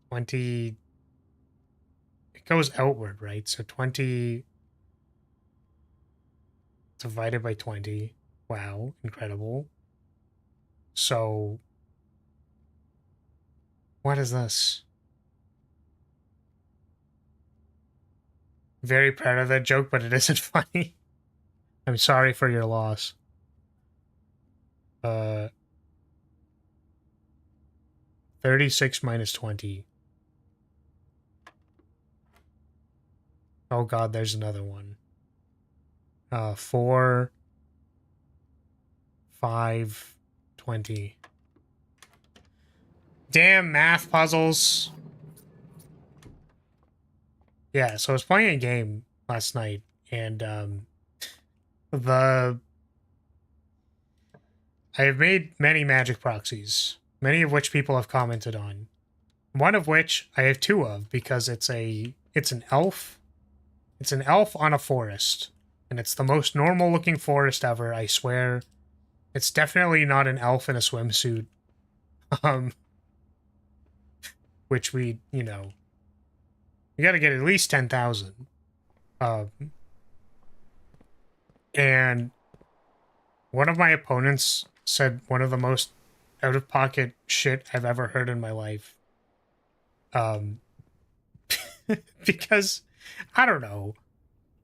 20... It goes outward, right? So 20 divided by 20. Wow, incredible. So, what is this? Very proud of that joke, but it isn't funny. I'm sorry for your loss. 36 minus 20. Oh god, there's another one. 4, 5, 20. Damn math puzzles. Yeah, so I was playing a game last night, and I have made many magic proxies, many of which people have commented on. One of which I have 2 of, because it's an elf. It's an elf on a forest. And it's the most normal looking forest ever, I swear. It's definitely not an elf in a swimsuit. Which we, you know, you gotta get at least 10,000. And one of my opponents said one of the most out-of-pocket shit I've ever heard in my life. Because, I don't know.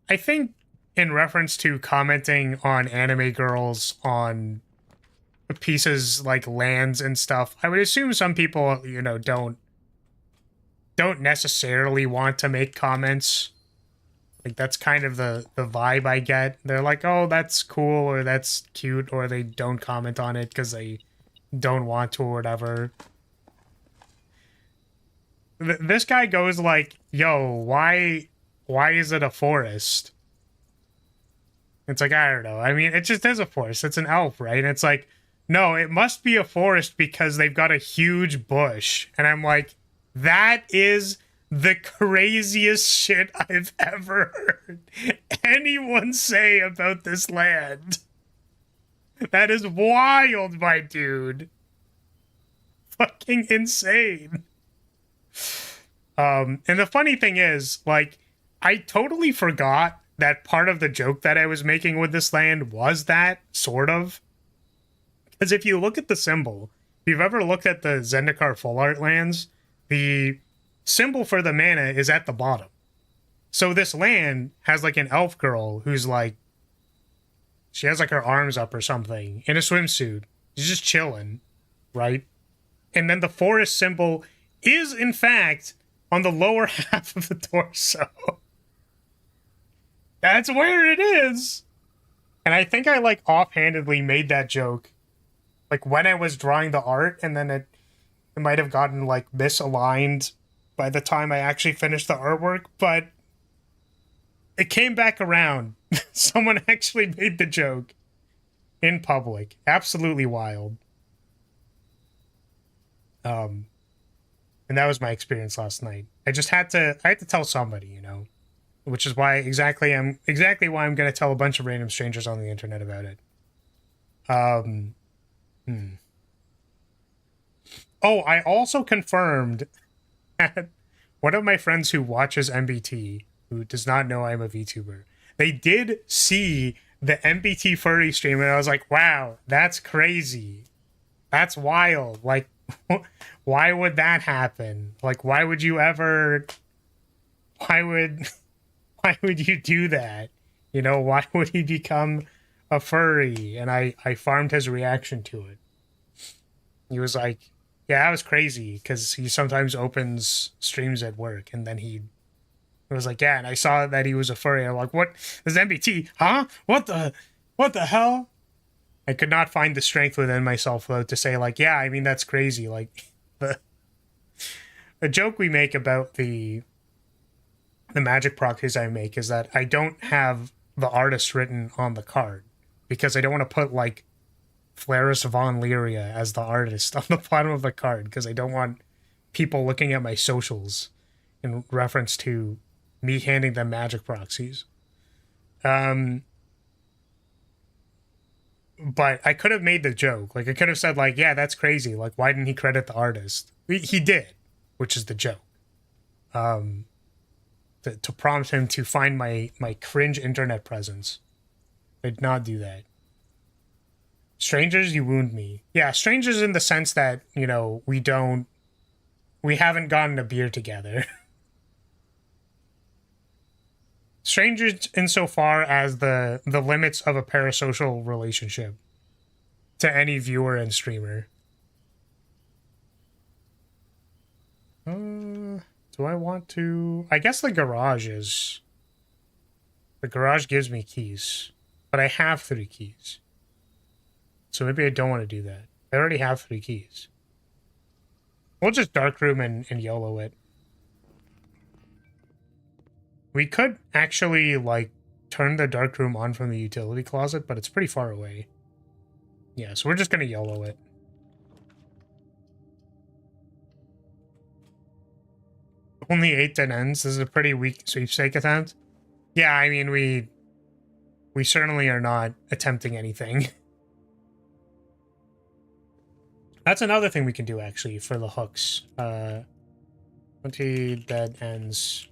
I think in reference to commenting on anime girls on pieces like lands and stuff, I would assume some people, you know, don't necessarily want to make comments. Like, that's kind of the vibe I get. They're like, oh, that's cool, or that's cute, or they don't comment on it because they don't want to, or whatever. This guy goes like, yo, why is it a forest? It's like, I don't know. I mean, it just is a forest. It's an elf, right? And it's like, no, it must be a forest because they've got a huge bush. And I'm like, that is the craziest shit I've ever heard anyone say about this land. That is wild, my dude. Fucking insane. And the funny thing is, like, I totally forgot that part of the joke that I was making with this land was that, sort of. Because if you look at the symbol, if you've ever looked at the Zendikar full art lands, the symbol for the mana is at the bottom. So this land has, like, an elf girl who's, like, she has, like, her arms up or something, in a swimsuit. She's just chilling, right? And then the forest symbol is, in fact, on the lower half of the torso. That's where it is. And I think I, like, offhandedly made that joke, like, when I was drawing the art, and then it might have gotten, like, misaligned by the time I actually finished the artwork, but it came back around. Someone actually made the joke in public. Absolutely wild. And that was my experience last night. I had to tell somebody, you know, which is why exactly why I'm going to tell a bunch of random strangers on the internet about it. Oh, I also confirmed that one of my friends who watches MBT, who does not know I'm a VTuber, they did see the MBT furry stream, and I was like, wow, that's crazy. That's wild. Like, why would that happen? Like, why would you you do that? You know, why would he become a furry? And I farmed his reaction to it. He was like, yeah, that was crazy, because he sometimes opens streams at work, and then he It was like, yeah, and I saw that he was a furry. I'm like, what? This MBT? Huh? What the hell? I could not find the strength within myself, though, to say, like, yeah, I mean, that's crazy. Like, the joke we make about the magic proxies I make is that I don't have the artist written on the card because I don't want to put, like, Flaris von Lyria as the artist on the bottom of the card because I don't want people looking at my socials in reference to me handing them magic proxies. But I could have made the joke. Like, I could have said, like, yeah, that's crazy. Like, why didn't he credit the artist? He did, which is the joke. To prompt him to find my cringe internet presence. I did not do that. Strangers, you wound me. Yeah, strangers in the sense that, you know, we haven't gotten a beer together. Strangers insofar as the limits of a parasocial relationship to any viewer and streamer. Do I want to... I guess the garage is... The garage gives me keys, but I have 3 keys. So maybe I don't want to do that. I already have 3 keys. We'll just darkroom and YOLO it. We could actually, like, turn the darkroom on from the utility closet, but it's pretty far away. Yeah, so we're just gonna YOLO it. Only 8 dead ends. This is a pretty weak sweepstake attempt. Yeah, I mean, we certainly are not attempting anything. That's another thing we can do, actually, for the hooks. 20 dead ends.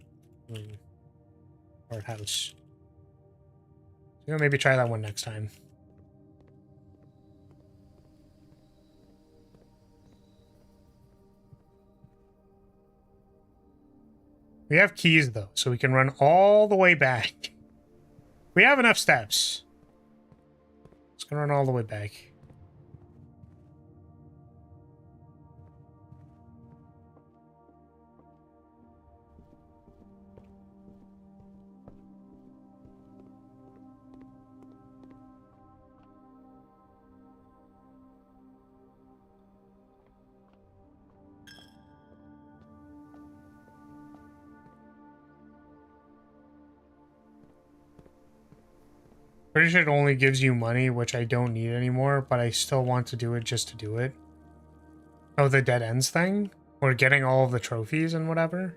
House. So maybe try that one next time. We have keys, though, so we can run all the way back. We have enough steps. Let's go run all the way back. Pretty sure it only gives you money, which I don't need anymore, but I still want to do it just to do it. Oh, the dead ends thing? Or getting all of the trophies and whatever?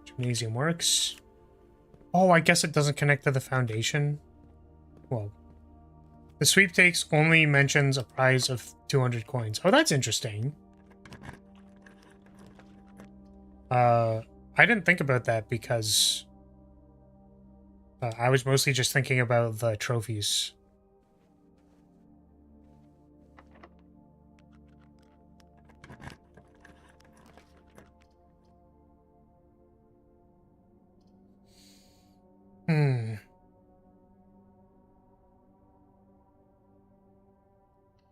Gymnasium works. Oh, I guess it doesn't connect to the foundation. Well, the sweepstakes only mentions a prize of 200 coins. Oh, that's interesting. I didn't think about that because I was mostly just thinking about the trophies.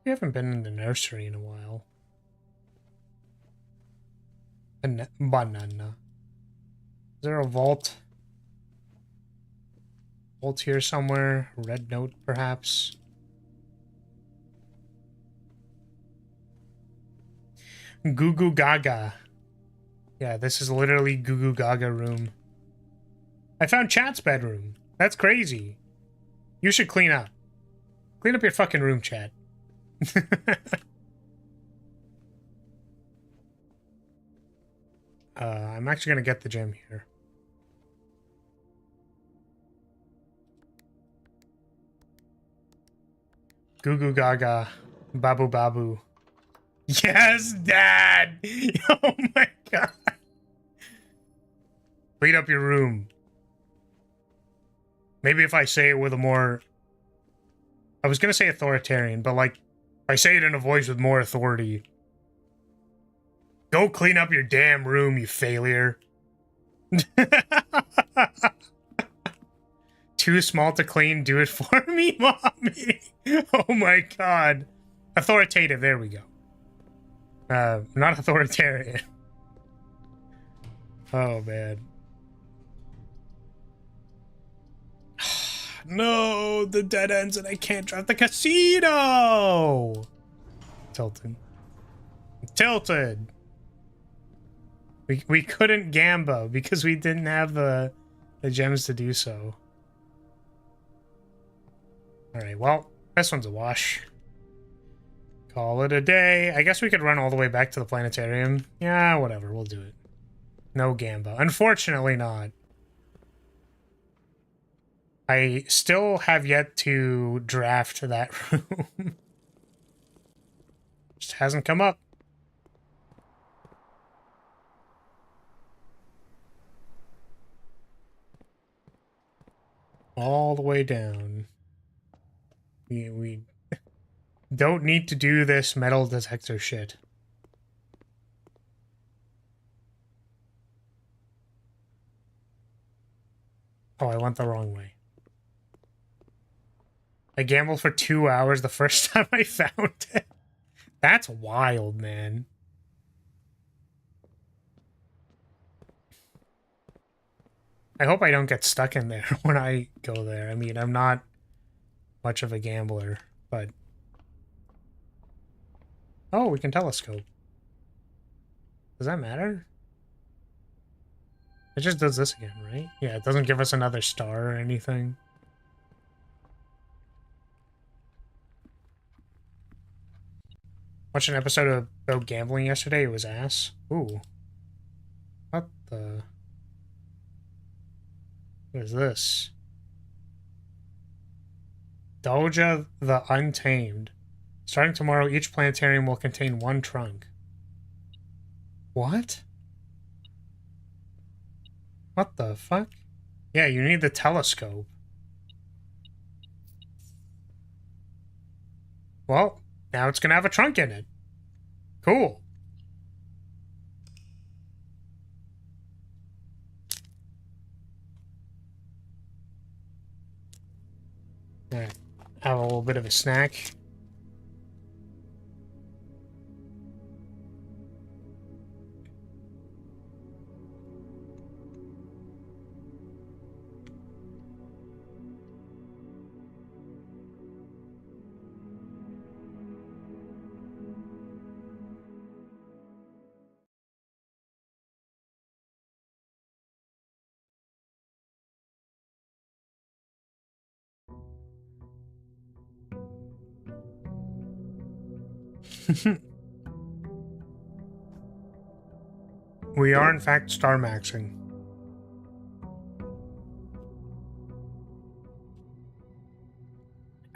We haven't been in the nursery in a while. Banana. Is there a vault? Vault here somewhere? Red note, perhaps? Goo Goo Gaga. Yeah, this is literally Goo Goo Gaga room. I found Chat's bedroom. That's crazy. You should clean up. Clean up your fucking room, Chat. I'm actually gonna get the gem here. Goo Goo Gaga. Babu Babu. Yes, Dad! Oh my god. Clean up your room. Maybe if I say it with a more... I was gonna say authoritarian, but like, I say it in a voice with more authority. Go clean up your damn room, you failure. Too small to clean, do it for me, mommy. Oh my god. Authoritative, there we go. Not authoritarian. Oh man. No, the dead ends and I can't drive the casino! Tilted. Tilted! We couldn't gambo because we didn't have the gems to do so. Alright, well, this one's a wash. Call it a day. I guess we could run all the way back to the planetarium. Yeah, whatever, we'll do it. No gambo. Unfortunately not. I still have yet to draft that room. Just hasn't come up. All the way down. We don't need to do this metal detector shit. Oh, I went the wrong way. I gambled for 2 hours the first time I found it. That's wild, man. I hope I don't get stuck in there when I go there. I mean, I'm not much of a gambler, but... Oh, we can telescope. Does that matter? It just does this again, right? Yeah, it doesn't give us another star or anything. Watched an episode about gambling yesterday. It was ass. Ooh. What the... What is this? Doja the Untamed. Starting tomorrow, each planetarium will contain 1 trunk. What? What the fuck? Yeah, you need the telescope. Well, now it's gonna have a trunk in it. Cool. Alright, have a little bit of a snack. We are, in fact, star maxing.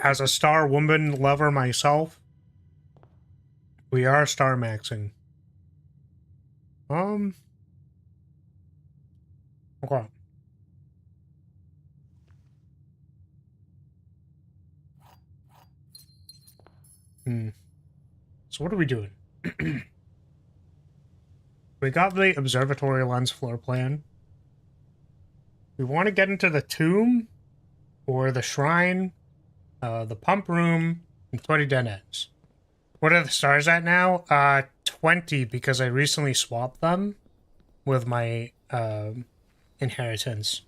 As a star woman lover myself, we are star maxing. Okay. So what are we doing? We got the observatory lens floor plan. We want to get into the tomb, or the shrine, the pump room, and 20 dead ends. What are the stars at now? 20, because I recently swapped them with my inheritance.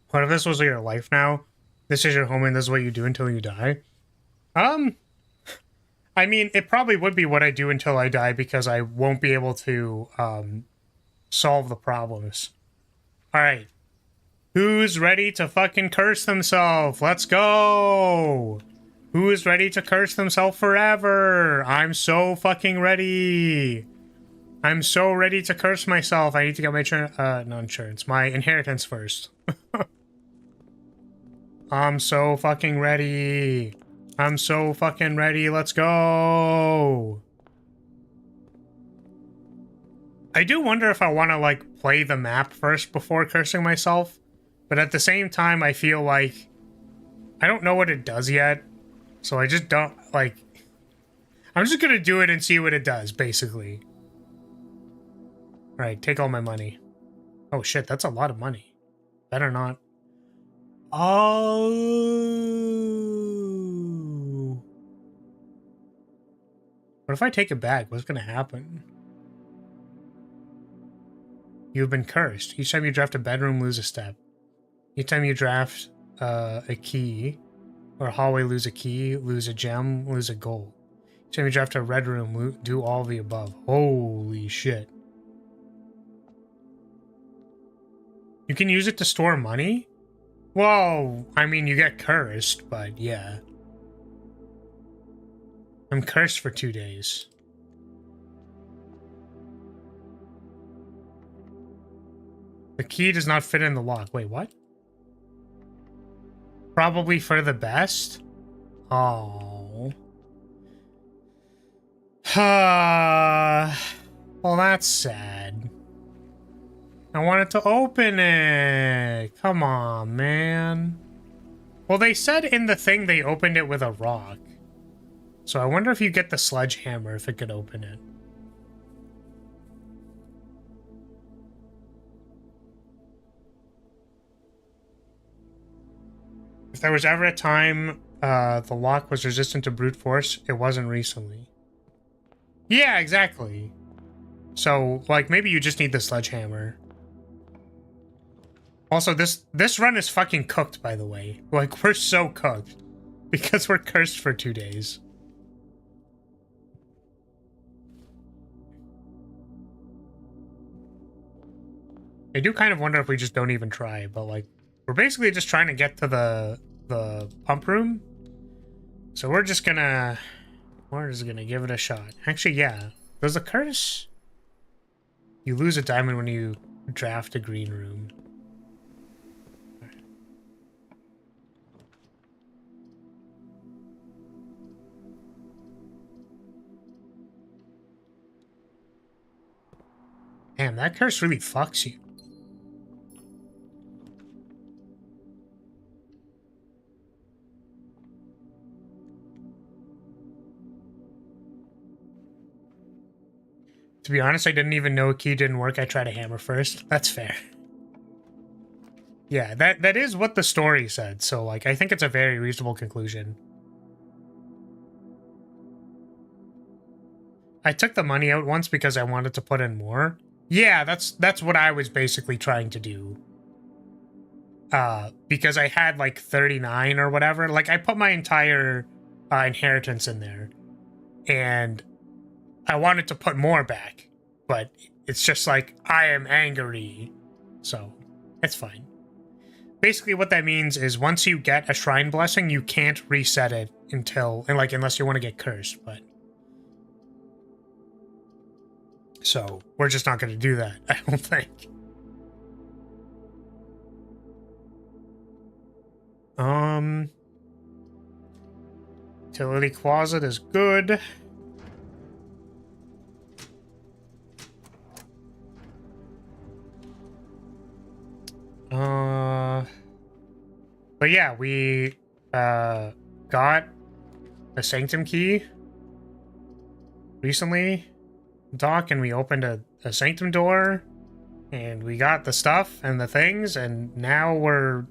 What if this was your life now? This is your home and this is what you do until you die? I mean, it probably would be what I do until I die because I won't be able to, solve the problems. Alright. Who's ready to fucking curse themselves? Let's go! Who's ready to curse themselves forever? I'm so fucking ready! I'm so ready to curse myself. I need to get my not insurance, my inheritance first. I'm so fucking ready. I'm so fucking ready. Let's go. I do wonder if I want to, like, play the map first before cursing myself. But at the same time, I feel like I don't know what it does yet. So I just don't like, I'm just gonna do it and see what it does, basically. Alright, take all my money. Oh shit, that's a lot of money. Better not. Oh. What if I take it back? What's gonna happen? You've been cursed. Each time you draft a bedroom, lose a step. Each time you draft a key or a hallway, lose a key, lose a gem, lose a gold. Each time you draft a red room, do all the above. Holy shit. You can use it to store money? Well, I mean, you get cursed, but yeah. I'm cursed for 2 days. The key does not fit in the lock. Wait, what? Probably for the best? Oh. Well, that's sad. I wanted to open it. Come on, man. Well, they said in the thing they opened it with a rock. So I wonder if you get the sledgehammer if it could open it. If there was ever a time the lock was resistant to brute force, it wasn't recently. Yeah, exactly. So, like, maybe you just need the sledgehammer. Also, this run is fucking cooked, by the way. Like, we're so cooked. Because we're cursed for 2 days. I do kind of wonder if we just don't even try, but, like, we're basically just trying to get to the pump room. So we're just gonna give it a shot. Actually, yeah. Does the curse? You lose a diamond when you draft a green room. Damn, that curse really fucks you. To be honest, I didn't even know a key didn't work. I tried a hammer first. That's fair. Yeah, that is what the story said. So, like, I think it's a very reasonable conclusion. I took the money out once because I wanted to put in more. Yeah, that's what I was basically trying to do. Because I had like 39 or whatever. Like, I put my entire inheritance in there. And I wanted to put more back. But it's just like, I am angry. So, it's fine. Basically what that means is once you get a shrine blessing, you can't reset it unless you want to get cursed, but... So, we're just not going to do that, I don't think. Utility closet is good. But yeah, we got a sanctum key recently, Doc, and we opened a sanctum door, and we got the stuff and the things, and now we're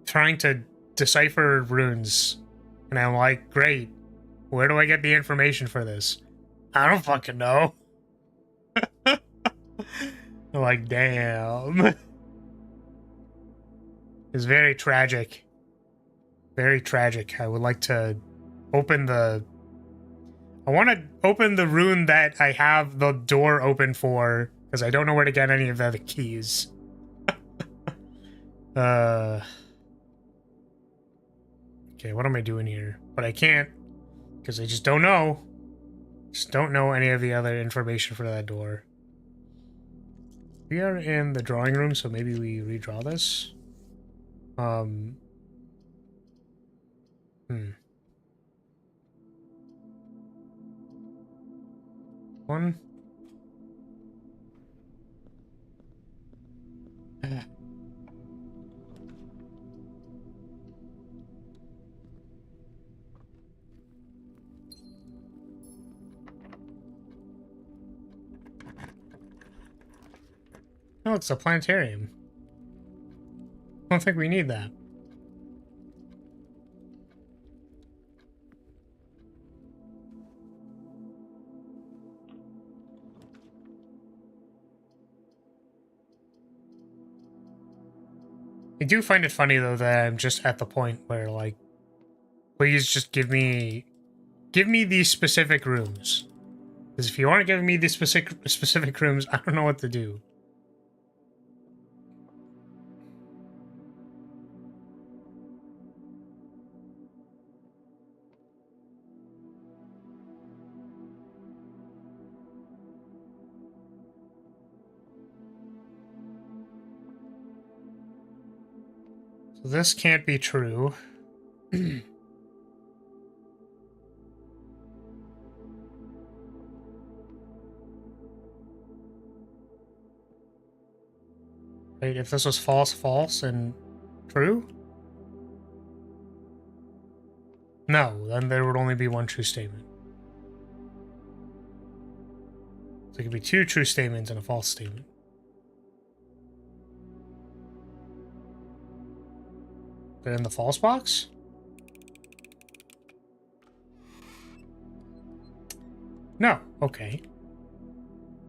trying to decipher runes. And I'm like, great, where do I get the information for this? I don't fucking know. I'm like, damn. It's very tragic. Very tragic. I would like to open the... I want to open the rune that I have the door open for, because I don't know where to get any of the other keys. Okay, what am I doing here? But I can't, because I just don't know. Just don't know any of the other information for that door. We are in the drawing room, so maybe we redraw this. One. Oh, it's a planetarium. I don't think we need that. I do find it funny, though, that I'm just at the point where, like, please just give me these specific rooms. Because if you aren't giving me these specific rooms, I don't know what to do. So this can't be true. Wait, if this was false, false, and true? No, then there would only be one true statement. So it could be two true statements and a false statement. They're in the false box? No, okay.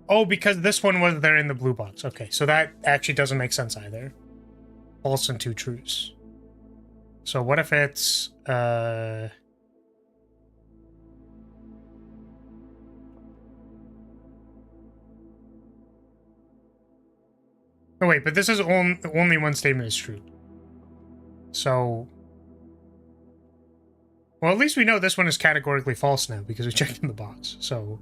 Oh, because this one was there in the blue box. Okay, so that actually doesn't make sense either. False and two truths. So what if it's, Oh wait, but this is only one statement is true. So... Well, at least we know this one is categorically false now, because we checked in the box, so...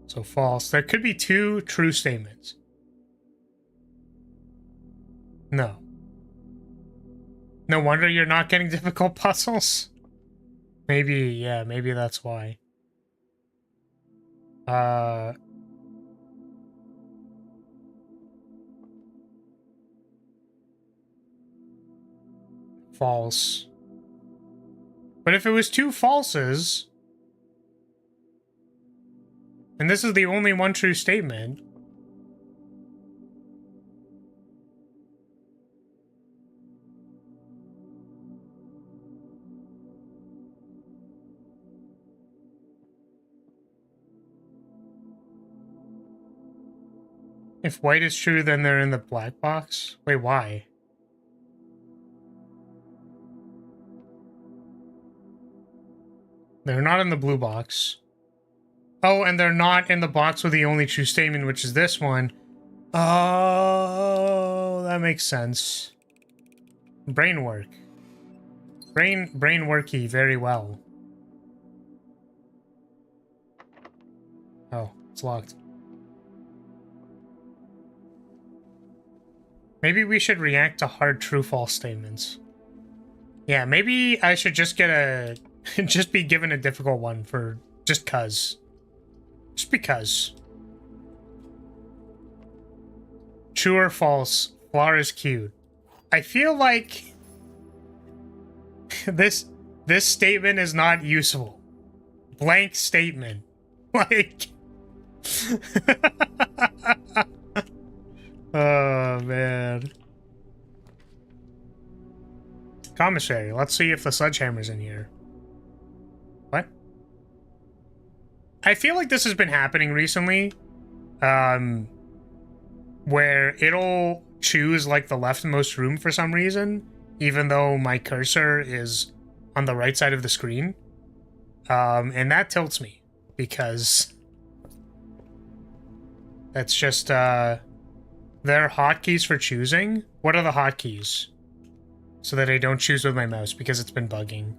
So false. There could be two true statements. No. No wonder you're not getting difficult puzzles. Maybe, yeah, maybe that's why. False. But if it was two falses, and this is the only one true statement, if white is true, then they're in the black box? Wait, why? They're not in the blue box. Oh, and they're not in the box with the only true statement, which is this one. Oh, that makes sense. Brain work. Brain worky very well. Oh, it's locked. Maybe we should react to hard true-false statements. Yeah, maybe I should just get a... just be given a difficult one for... just cuz. Just because. True or false? Flower is cute. I feel like... this statement is not useful. Blank statement. Like... Oh, man. Commissary. Let's see if the sledgehammer's in here. What? I feel like this has been happening recently. Where it'll choose, like, the leftmost room for some reason, even though my cursor is on the right side of the screen. And that tilts me, because... that's just, there are hotkeys for choosing. What are the hotkeys? So that I don't choose with my mouse because it's been bugging.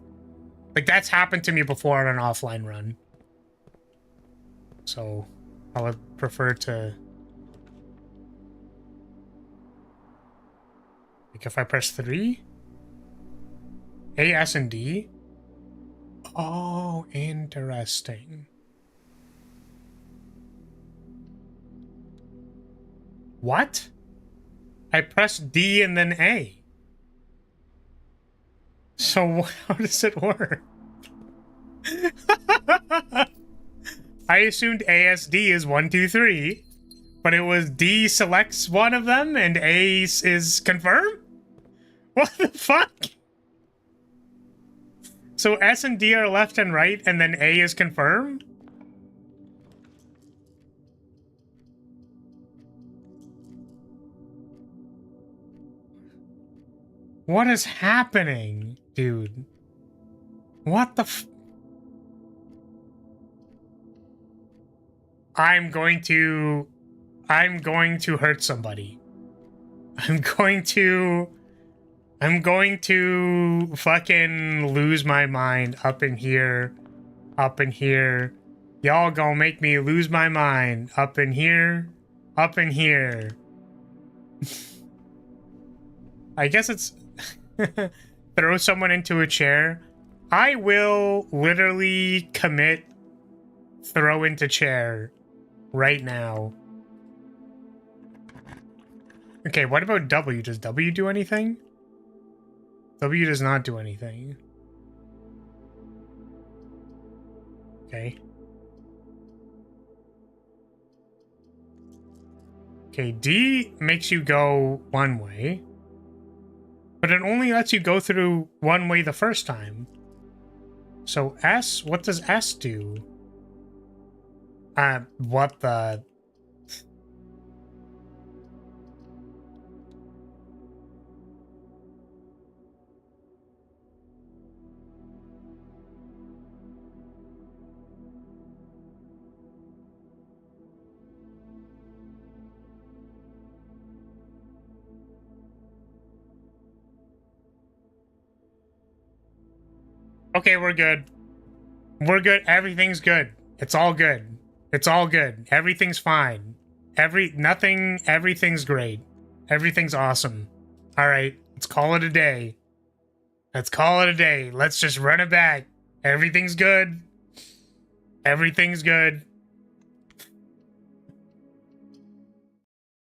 Like, that's happened to me before on an offline run. So, I would prefer to... like, if I press 3? A, S, and D? Oh, interesting. What? I pressed D and then A. So how does it work? I assumed ASD is 1, 2, 3, but it was D selects one of them and A is confirm? What the fuck? So S and D are left and right, and then A is confirmed? What is happening, dude? What the f- I'm going to hurt somebody. I'm going to fucking lose my mind up in here. Y'all gonna make me lose my mind up in here. I guess it's throw someone into a chair. I will literally commit throw into chair right now. Okay, what about W? Does W do anything? W does not do anything. Okay. Okay, D makes you go one way. But it only lets you go through one way the first time. So S, what does S do? What the... Okay, we're good. We're good. Everything's good. It's all good. It's all good. Everything's fine. Everything's great. Everything's awesome. All right, let's call it a day. Let's call it a day. Let's just run it back. Everything's good. Everything's good.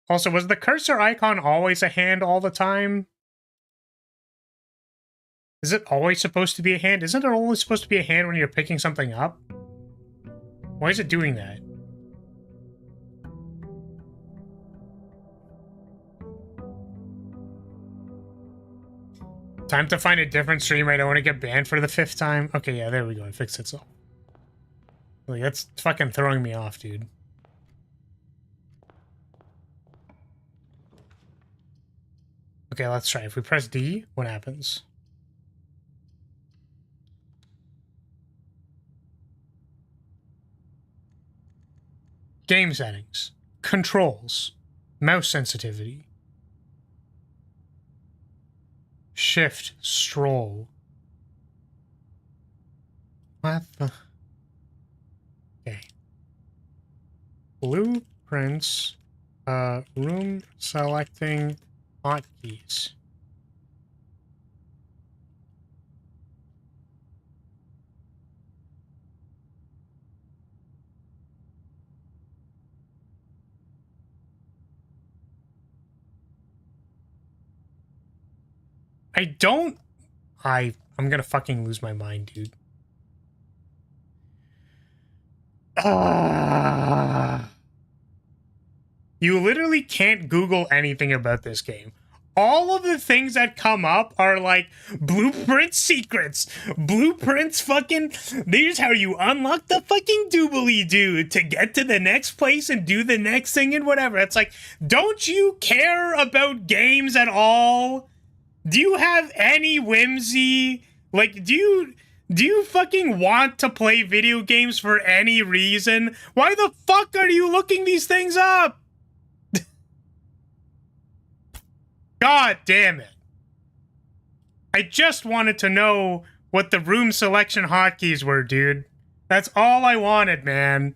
Also, was the cursor icon always a hand all the time? Is it always supposed to be a hand? Isn't it only supposed to be a hand when you're picking something up? Why is it doing that? Time to find a different stream. I don't want to get banned for the 5th time. Okay, yeah, there we go. It fixed itself. Like, that's fucking throwing me off, dude. Okay, let's try. If we press D, what happens? Game settings. Controls. Mouse sensitivity. Shift. Stroll. What the... Okay. Blueprints. Room selecting hotkeys. I'm gonna fucking lose my mind, dude. You literally can't Google anything about this game. All of the things that come up are like blueprint secrets, blueprints fucking, here's how you unlock the fucking doobly-doo to get to the next place and do the next thing and whatever. It's like, don't you care about games at all? Do you have any whimsy? Like, do you fucking want to play video games for any reason? Why the fuck are you looking these things up? God damn it. I just wanted to know what the room selection hotkeys were, dude. That's all I wanted, man.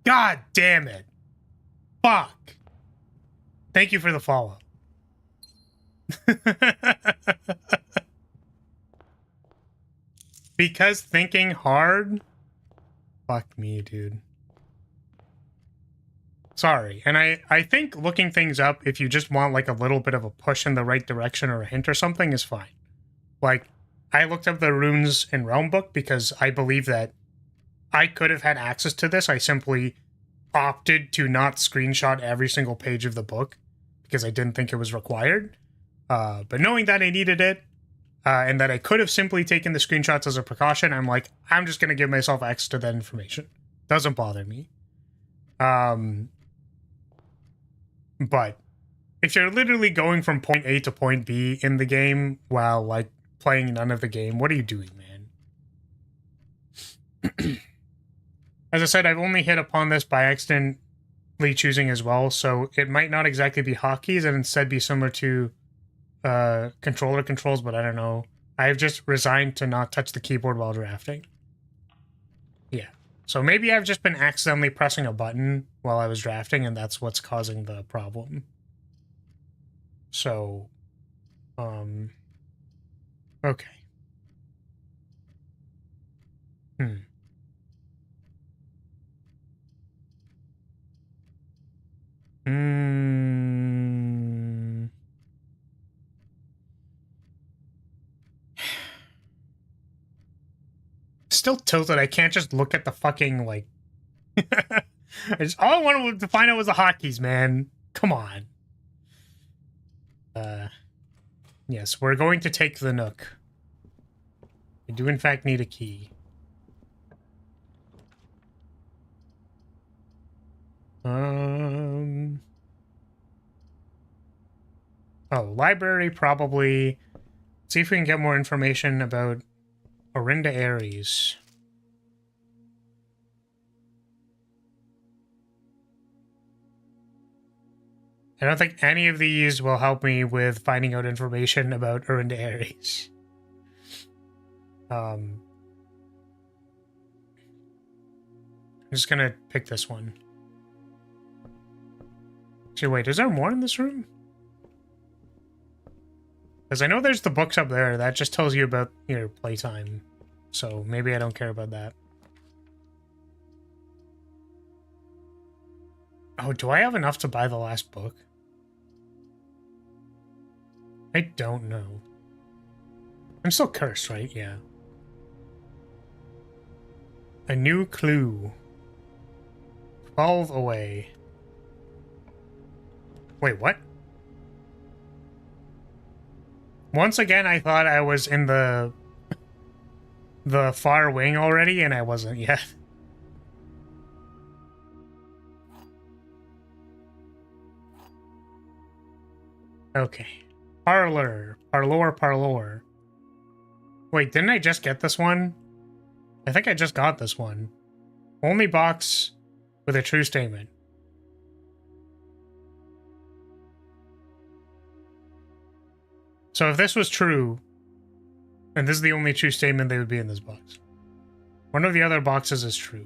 God damn it. Fuck. Thank you for the follow. Because thinking hard? Fuck me, dude. Sorry. And I think looking things up, if you just want like a little bit of a push in the right direction or a hint or something, is fine. Like, I looked up the runes in Realm Book because I believe that I could have had access to this. I simply opted to not screenshot every single page of the book because I didn't think it was required. But knowing that I needed it, and that I could have simply taken the screenshots as a precaution, I'm like, I'm just going to give myself access to that information. Doesn't bother me. But if you're literally going from point A to point B in the game while, like, playing none of the game, what are you doing, man? As I said, I've only hit upon this by accidentally choosing as well, so it might not exactly be hotkeys and instead be similar to controller controls, but I don't know. I've just resigned to not touch the keyboard while drafting. Yeah. So maybe I've just been accidentally pressing a button while I was drafting, and that's what's causing the problem. So, okay. Still tilted. I can't just look at the fucking, like... all I wanted to find out was the hotkeys, man. Come on. Yes, we're going to take the Nook. We do, in fact, need a key. Oh, library, probably. Let's see if we can get more information about Orinda Ares. I don't think any of these will help me with finding out information about Orinda Ares. I'm just gonna pick this one. Actually, wait, is there more in this room? Because I know there's the books up there. That just tells you about your playtime. So maybe I don't care about that. Oh, do I have enough to buy the last book? I don't know. I'm still cursed, right? Yeah. A new clue. 12 away. Wait, what? Once again, I thought I was in the far wing already, and I wasn't yet. Okay. Parlor. Parlor. Wait, didn't I just get this one? I think I just got this one. Only box with a true statement. So if this was true, and this is the only true statement, they would be in this box. One of the other boxes is true.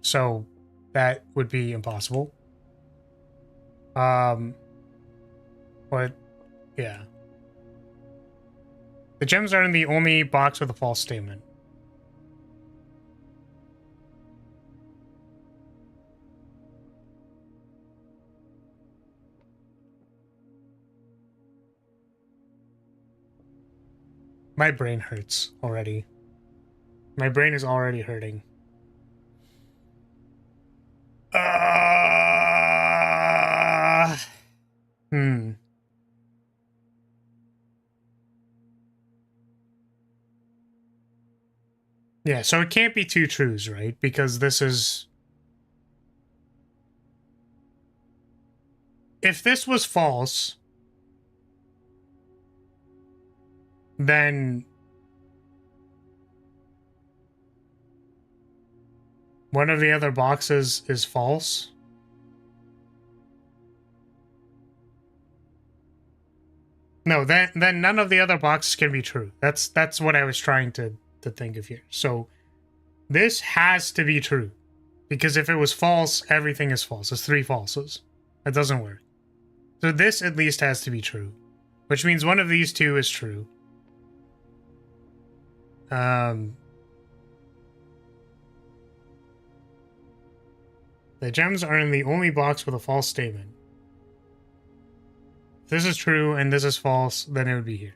So that would be impossible. But, yeah. The gems are in the only box with a false statement. My brain hurts already. My brain is already hurting. Yeah, so it can't be two trues, right? Because this is... If this was false, then one of the other boxes is false. No, then none of the other boxes can be true. That's what I was trying to think of here. So this has to be true. Because if it was false, everything is false. It's three falses. That doesn't work. So this at least has to be true. Which means one of these two is true. The gems are in the only box with a false statement. If this is true and this is false, then it would be here.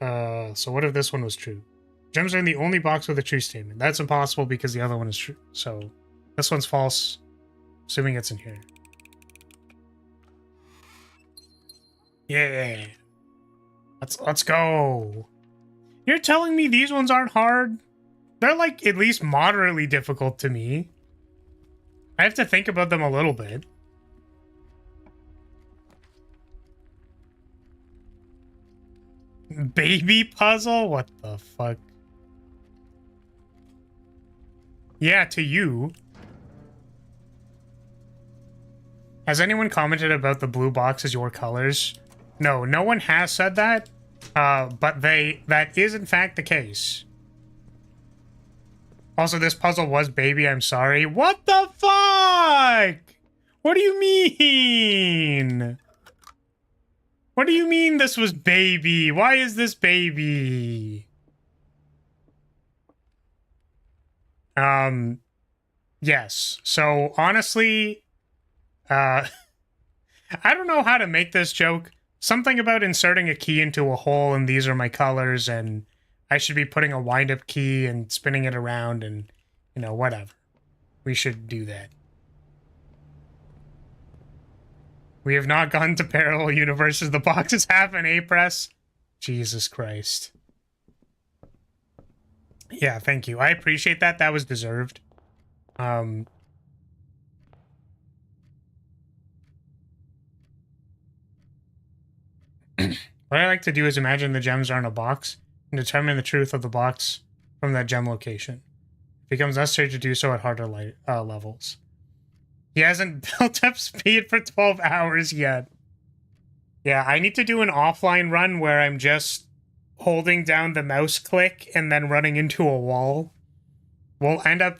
So what if this one was true? Gems are in the only box with a true statement. That's impossible because the other one is true. So this one's false, assuming it's in here. Yeah. Let's go. You're telling me these ones aren't hard? They're like at least moderately difficult to me. I have to think about them a little bit. Baby puzzle? What the fuck? Yeah, to you. Has anyone commented about the blue box as your colors? No, no one has said that. But that is in fact the case. Also, this puzzle was baby, I'm sorry. What the fuck? What do you mean? What do you mean this was baby? Why is this baby? Yes. So, honestly, I don't know how to make this joke. Something about inserting a key into a hole and these are my colors and I should be putting a wind-up key and spinning it around and, you know, whatever. We should do that. We have not gone to parallel universes. The boxes have an A-press. Jesus Christ. Yeah, thank you. I appreciate that. That was deserved. What I like to do is imagine the gems are in a box and determine the truth of the box from that gem location. It becomes necessary to do so at harder levels. He hasn't built up speed for 12 hours yet. Yeah, I need to do an offline run where I'm just holding down the mouse click and then running into a wall. We'll end up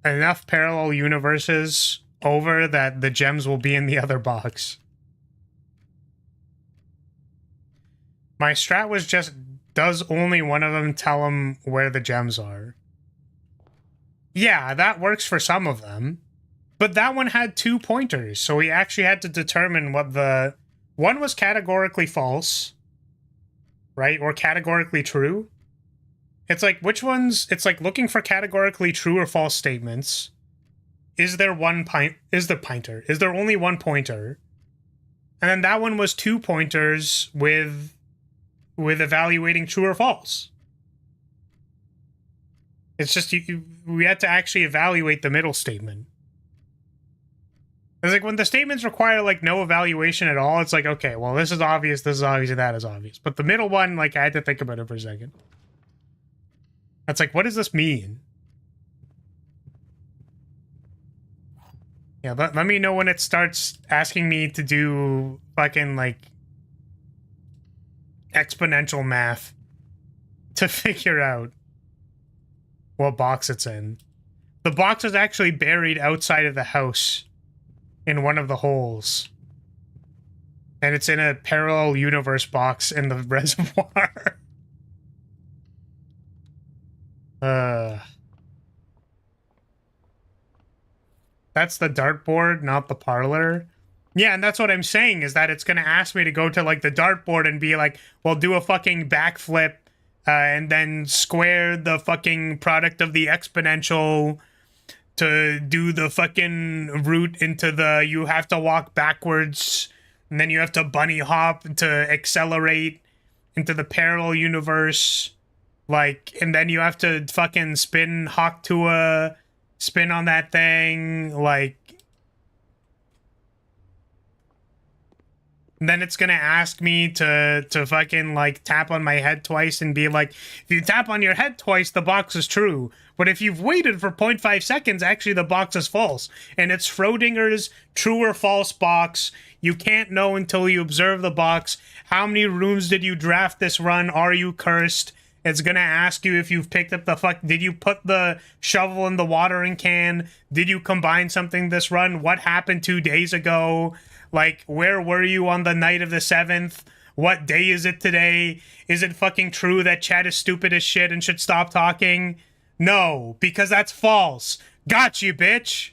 enough parallel universes over that the gems will be in the other box. My strat was just, does only one of them tell him where the gems are? Yeah, that works for some of them. But that one had 2 pointers, so we actually had to determine what the... One was categorically false, right? Or categorically true. It's like, which ones... It's like looking for categorically true or false statements. Is there one Is there only 1 pointer? And then that one was 2 pointers with evaluating true or false. It's just, we had to actually evaluate the middle statement. It's like when the statements require like no evaluation at all, it's like, okay, well, this is obvious, and that is obvious. But the middle one, like, I had to think about it for a second. It's like, what does this mean? Yeah, let me know when it starts asking me to do fucking, like, exponential math to figure out what box it's in. The box is actually buried outside of the house in one of the holes. And it's in a parallel universe box in the reservoir. That's the dartboard, not the parlor. Yeah, and that's what I'm saying, is that it's going to ask me to go to, like, the dartboard and be like, well, do a fucking backflip, and then square the fucking product of the exponential to do the fucking route into the, you have to walk backwards, and then you have to bunny hop to accelerate into the parallel universe, like, and then you have to fucking spin Hawk to a spin on that thing, like, and then it's gonna ask me to fucking, like, tap on my head twice and be like, if you tap on your head twice, the box is true. But if you've waited for 0.5 seconds, actually the box is false. And it's Schrodinger's true or false box. You can't know until you observe the box. How many rooms did you draft this run? Are you cursed? It's gonna ask you if you've picked up the did you put the shovel in the watering can? Did you combine something this run? What happened 2 days ago? Like, where were you on the night of the 7th? What day is it today? Is it fucking true that chat is stupid as shit and should stop talking? No, because that's false. Got you, bitch.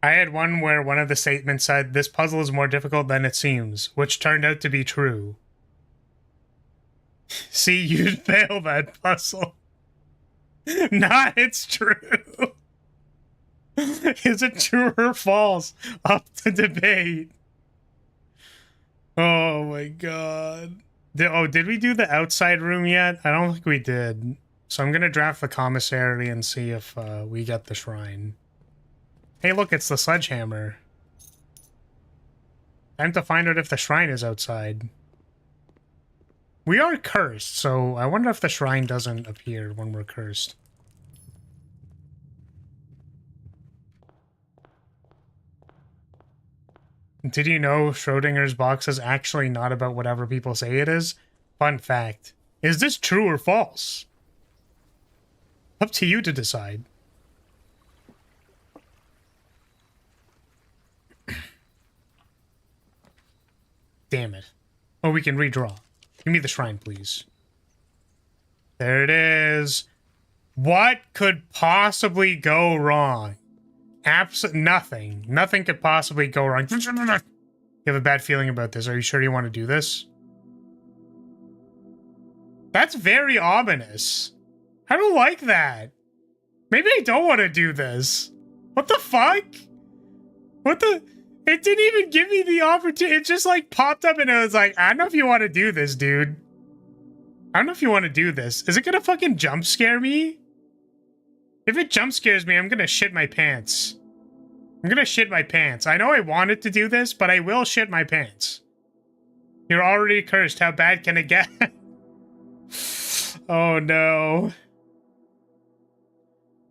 I had one where one of the statements said, "This puzzle is more difficult than it seems," which turned out to be true. See, you'd fail that puzzle. Nah, it's true. Is it true or false? Up to debate. Oh my god. Did we do the outside room yet? I don't think we did. So I'm gonna draft the commissary and see if we get the shrine. Hey, look, it's the sledgehammer. Time to find out if the shrine is outside. We are cursed, so I wonder if the shrine doesn't appear when we're cursed. Did you know Schrodinger's box is actually not about whatever people say it is? Fun fact. Is this true or false? Up to you to decide. Damn it. Oh, we can redraw. Give me the shrine, please. There it is. What could possibly go wrong? Nothing. Nothing could possibly go wrong. You have a bad feeling about this. Are you sure you want to do this? That's very ominous. I don't like that. Maybe I don't want to do this. What the fuck? What the... It didn't even give me the opportunity. It just like popped up and it was like, I don't know if you want to do this, dude. I don't know if you want to do this. Is it gonna fucking jump scare me? If it jump scares me, I'm gonna shit my pants. I'm gonna shit my pants. I know I wanted to do this, but I will shit my pants. You're already cursed. How bad can it get? Oh no.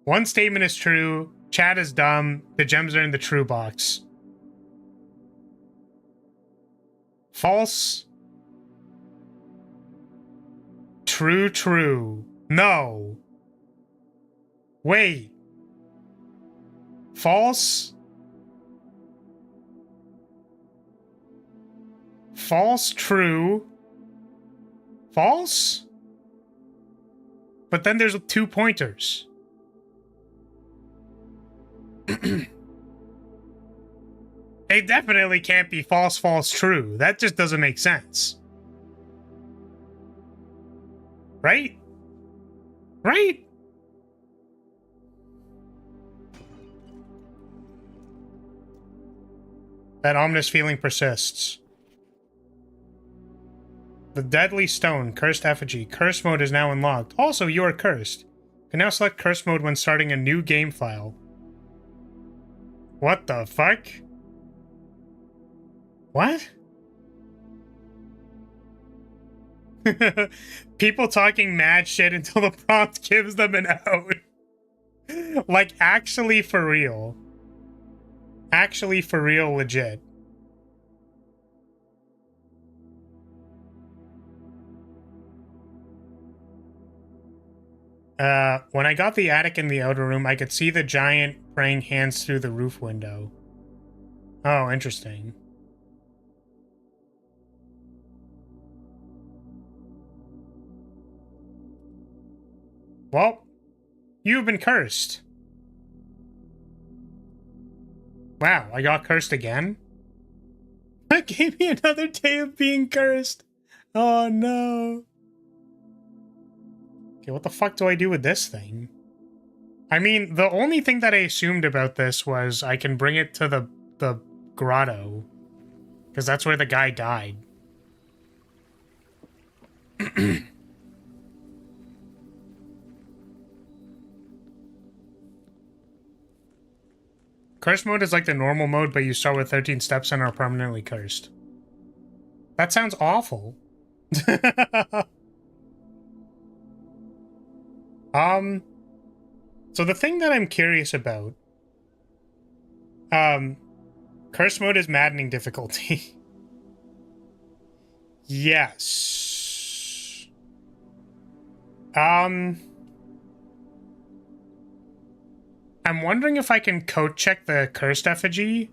One statement is true. Chat is dumb. The gems are in the true box. False. True, true. No. Wait. False. False, true. False? But then there's 2 pointers. It definitely can't be false, false, true. That just doesn't make sense. Right? Right? That ominous feeling persists. The deadly stone, cursed effigy. Curse mode is now unlocked. Also, you are cursed. You can now select curse mode when starting a new game file. What the fuck? What? People talking mad shit until the prompt gives them an out. Like, actually for real. Actually for real, legit. When I got the attic in the outer room, I could see the giant praying hands through the roof window. Oh, interesting. Well, you've been cursed. Wow, I got cursed again? That gave me another day of being cursed. Oh no. Okay, what the fuck do I do with this thing? I mean, the only thing that I assumed about this was I can bring it to the grotto. Because that's where the guy died. Curse mode is like the normal mode, but you start with 13 steps and are permanently cursed. That sounds awful. So the thing that I'm curious about, curse mode is maddening difficulty. Yes. I'm wondering if I can code check the cursed effigy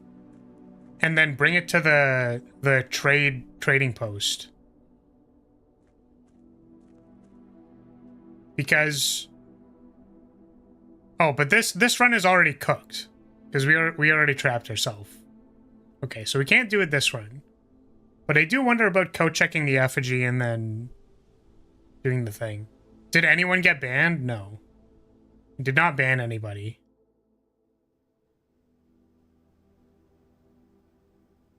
and then bring it to the trading post. Because... Oh, but this run is already cooked. Because we already trapped ourselves. Okay, so we can't do it this run. But I do wonder about code-checking the effigy and then doing the thing. Did anyone get banned? No. Did not ban anybody.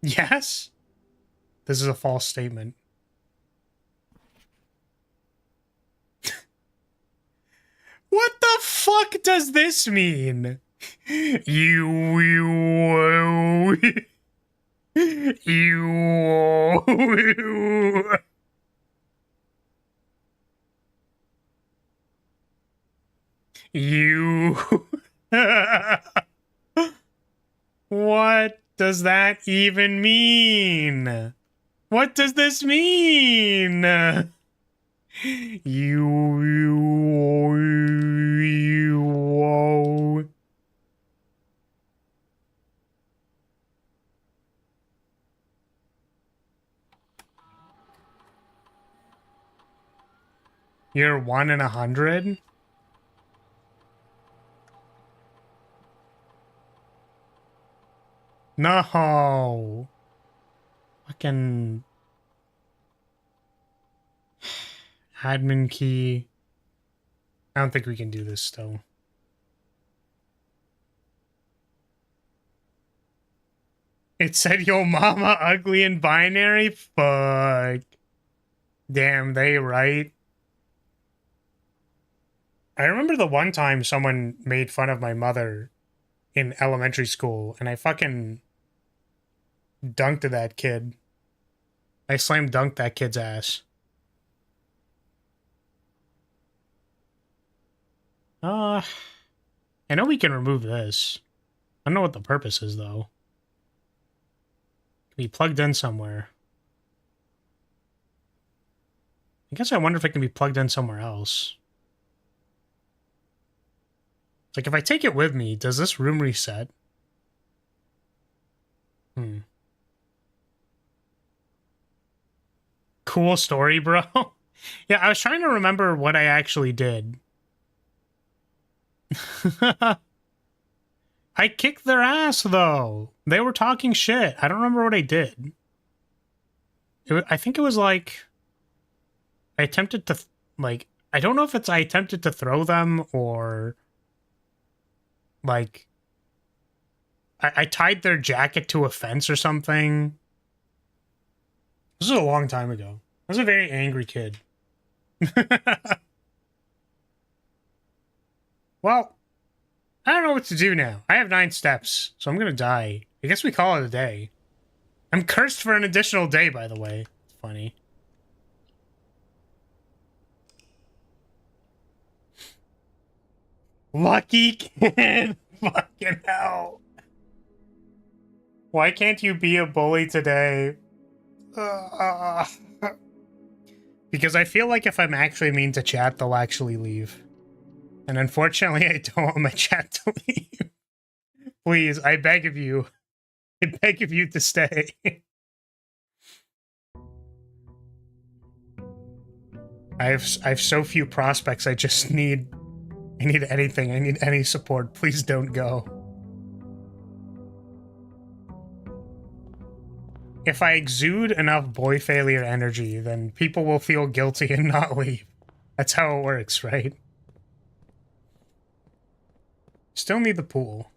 Yes? This is a false statement. What the fuck does this mean? What does that even mean? What does this mean? You're 1 in 100? No. Fucking admin key. I don't think we can do this still. It said yo mama ugly and binary? Fuck. Damn, they right. I remember the one time someone made fun of my mother in elementary school, and I fucking dunked that kid. I slam dunked that kid's ass. I know we can remove this. I don't know what the purpose is, though. Can be plugged in somewhere. I guess I wonder if it can be plugged in somewhere else. Like, if I take it with me, does this room reset? Cool story, bro. Yeah, I was trying to remember what I actually did. I kicked their ass, though. They were talking shit. I don't remember what I did. I think it was like... I attempted to... Like, I don't know if it's I attempted to throw them or... Like... I tied their jacket to a fence or something. This was a long time ago. I was a very angry kid. Well, I don't know what to do now. I have 9 steps, so I'm gonna die. I guess we call it a day. I'm cursed for an additional day, by the way. It's funny. Lucky kid! Fucking hell. Why can't you be a bully today? Because I feel like if I'm actually mean to chat, they'll actually leave. And unfortunately, I don't want my chat to leave. Please, I beg of you. I beg of you to stay. I have so few prospects, I just need... I need anything. I need any support. Please don't go. If I exude enough boy failure energy, then people will feel guilty and not leave. That's how it works, right? Still need the pool.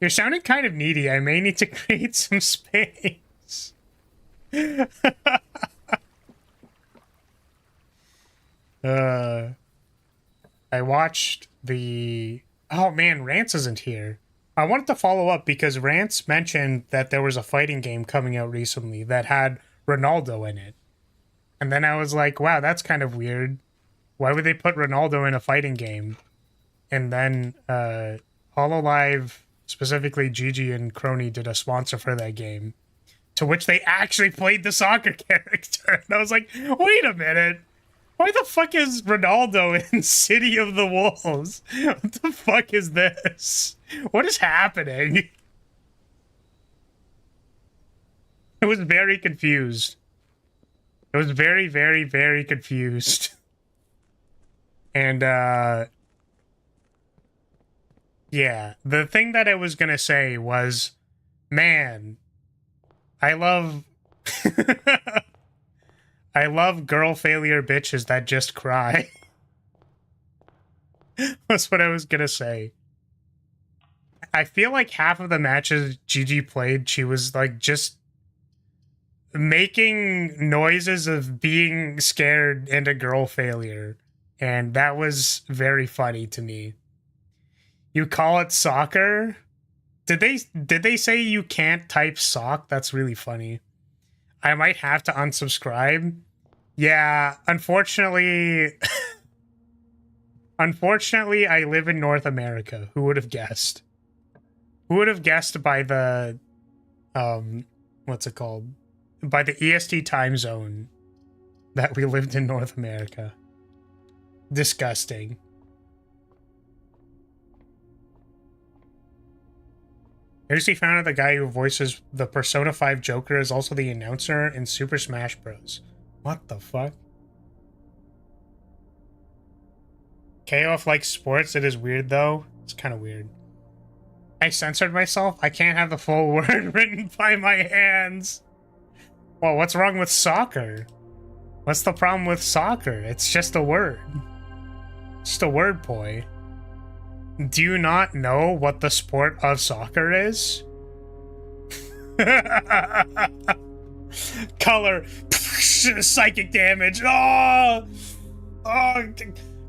You're sounding kind of needy. I may need to create some space. I watched the... Oh man, Rance isn't here. I wanted to follow up because Rance mentioned that there was a fighting game coming out recently that had Ronaldo in it. And then I was like, wow, that's kind of weird. Why would they put Ronaldo in a fighting game? And then HoloLive, specifically Gigi and Crony, did a sponsor for that game, to which they actually played the soccer character. And I was like, wait a minute. Why the fuck is Ronaldo in City of the Wolves? What the fuck is this? What is happening? I was very confused. I was very, very, very confused. And, yeah, Yeah, the thing that I was gonna say was, man, I love... I love girl failure bitches that just cry. That's what I was gonna say. I feel like half of the matches Gigi played, she was like just making noises of being scared and a girl failure. And that was very funny to me. You call it soccer? Did they say you can't type sock? That's really funny. I might have to unsubscribe. Yeah, unfortunately... Unfortunately, I live in North America. Who would have guessed? Who would have guessed by the... what's it called? By the EST time zone that we lived in North America. Disgusting. I recently found out the guy who voices the Persona 5 Joker is also the announcer in Super Smash Bros. What the fuck? KOF likes sports. It is weird, though. It's kind of weird. I censored myself. I can't have the full word written by my hands. Well, what's wrong with soccer? What's the problem with soccer? It's just a word. Just a word, boy. Do you not know what the sport of soccer is? Color. Psychic damage. Oh! Oh!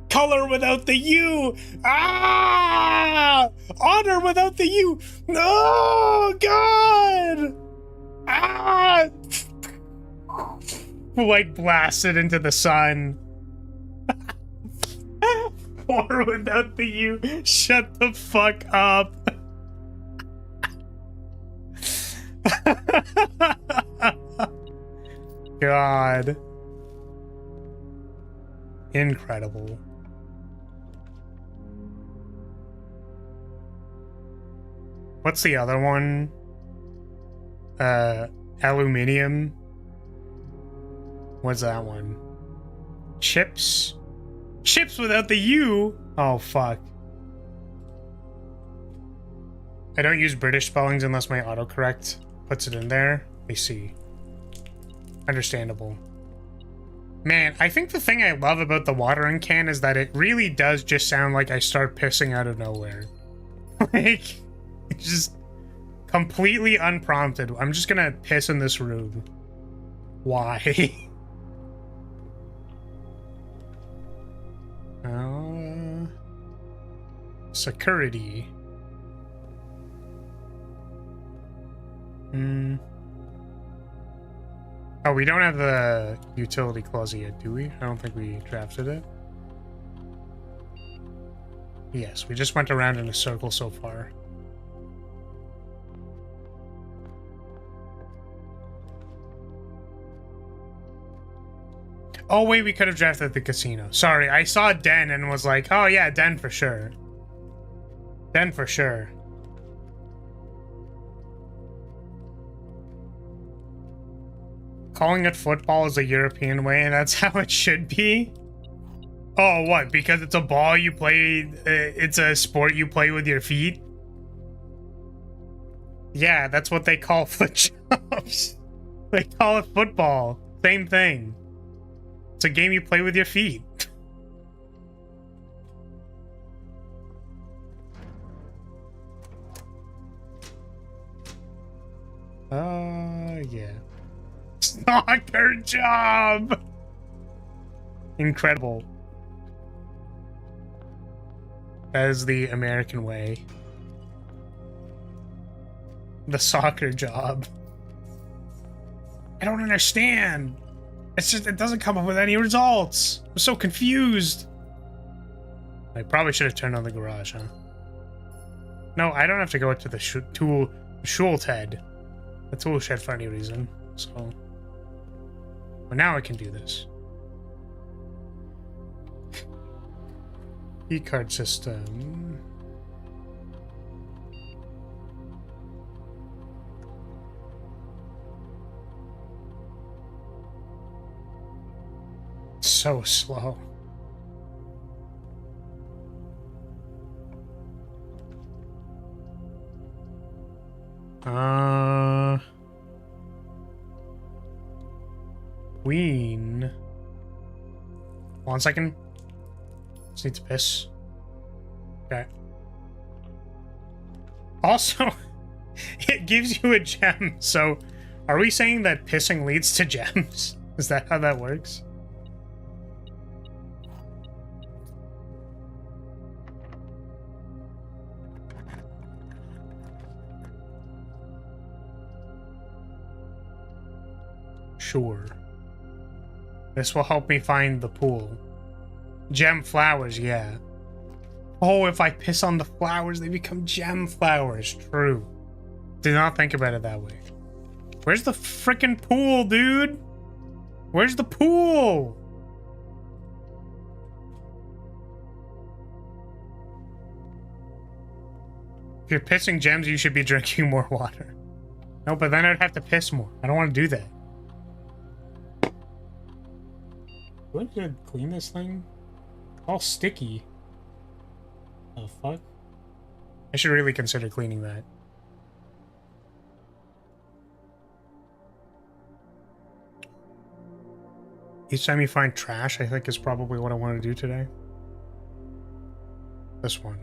Color without the U. Ah! Honor without the U. Oh, God! Ah! Like blasted into the sun. Or without the U. Shut the fuck up. God. Incredible. What's the other one? Aluminium. What's that one? Chips? Chips without the U? Oh, fuck. I don't use British spellings unless my autocorrect puts it in there. I see. Understandable. Man, I think the thing I love about the watering can is that it really does just sound like I start pissing out of nowhere. Like, it's just completely unprompted. I'm just gonna piss in this room. Why? Security. Oh, we don't have the utility clause yet, do we? I don't think we drafted it. Yes, we just went around in a circle so far. Oh, wait, we could have drafted the casino. Sorry, I saw Den and was like, oh yeah, Den for sure. Den for sure. Calling it football is a European way, and that's how it should be? Oh, what? Because it's a ball you play, it's a sport you play with your feet? Yeah, that's what they call foot jobs. They call it football. Same thing. It's a game you play with your feet. Yeah. Soccer job! Incredible. That is the American way. The soccer job. I don't understand. It's just, it doesn't come up with any results. I'm so confused. I probably should have turned on the garage, huh? No, I don't have to go to the Schulted. The tool shed for any reason, so... Well, now I can do this. E-card system... So slow. Queen. 1 second. Just need to piss. Okay. Also, it gives you a gem, so are we saying that pissing leads to gems? Is that how that works? Sure. This will help me find the pool. Gem flowers, yeah. Oh, if I piss on the flowers, they become gem flowers. True. Did not think about it that way. Where's the frickin' pool, dude? Where's the pool? If you're pissing gems, you should be drinking more water. No, but then I'd have to piss more. I don't want to do that. Do I need to clean this thing? All sticky. The fuck? I should really consider cleaning that. Each time you find trash, I think is probably what I want to do today. This one.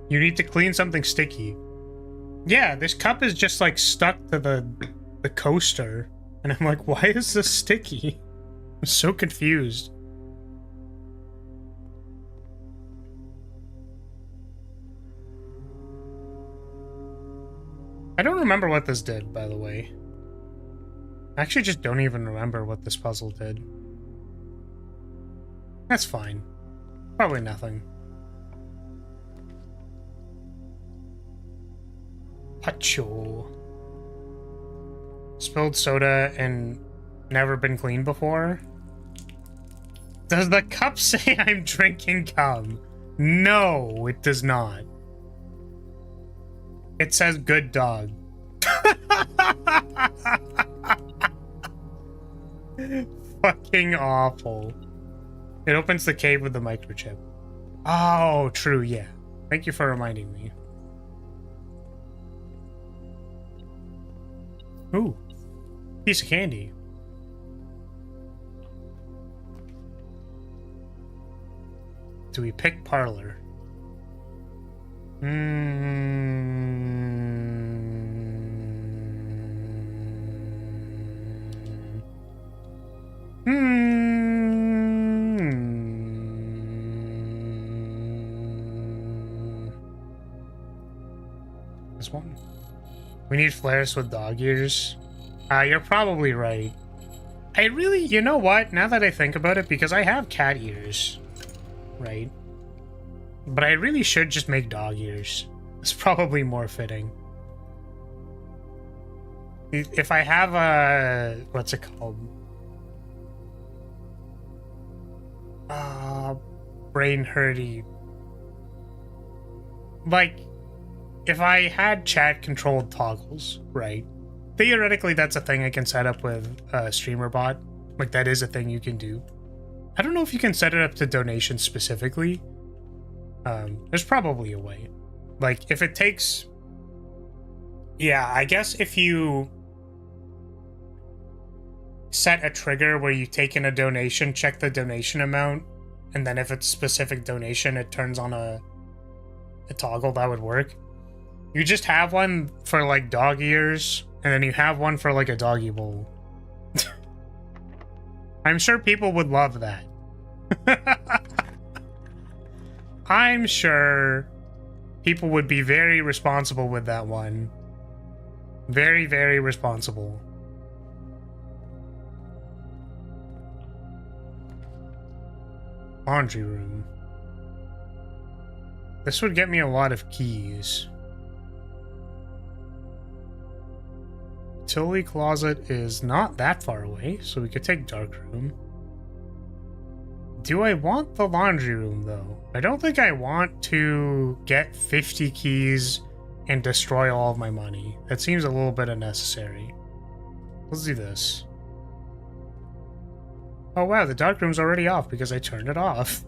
You need to clean something sticky. Yeah, this cup is just like stuck to the coaster. And I'm like, why is this sticky? I'm so confused. I don't remember what this did, by the way. I actually just don't even remember what this puzzle did. That's fine. Probably nothing. Pacho. Spilled soda and never been cleaned before? Does the cup say I'm drinking cum? No, it does not. It says good dog. Fucking awful. It opens the cave with the microchip. Oh, true, yeah. Thank you for reminding me. Ooh. Piece of candy. Do we pick parlor? This one. We need flares with dog ears. You're probably right. I really, you know what? Now that I think about it, because I have cat ears, right? But I really should just make dog ears. It's probably more fitting. If I have a... what's it called? Brain hurty. Like, if I had chat-controlled toggles, right? Theoretically, that's a thing I can set up with a streamer bot. Like, that is a thing you can do. I don't know if you can set it up to donations specifically. There's probably a way. Like, if it takes... yeah, I guess if you set a trigger where you take in a donation, check the donation amount, and then if it's specific donation, it turns on a toggle, that would work. You just have one for, like, dog ears, and then you have one for, like, a doggy bowl. I'm sure people would love that. I'm sure people would be very responsible with that one. Very, very responsible. Laundry room. This would get me a lot of keys. Utility closet is not that far away, so we could take dark room. Do I want the laundry room, though? I don't think I want to get 50 keys and destroy all of my money. That seems a little bit unnecessary. Let's do this. Oh wow, the dark room's already off because I turned it off.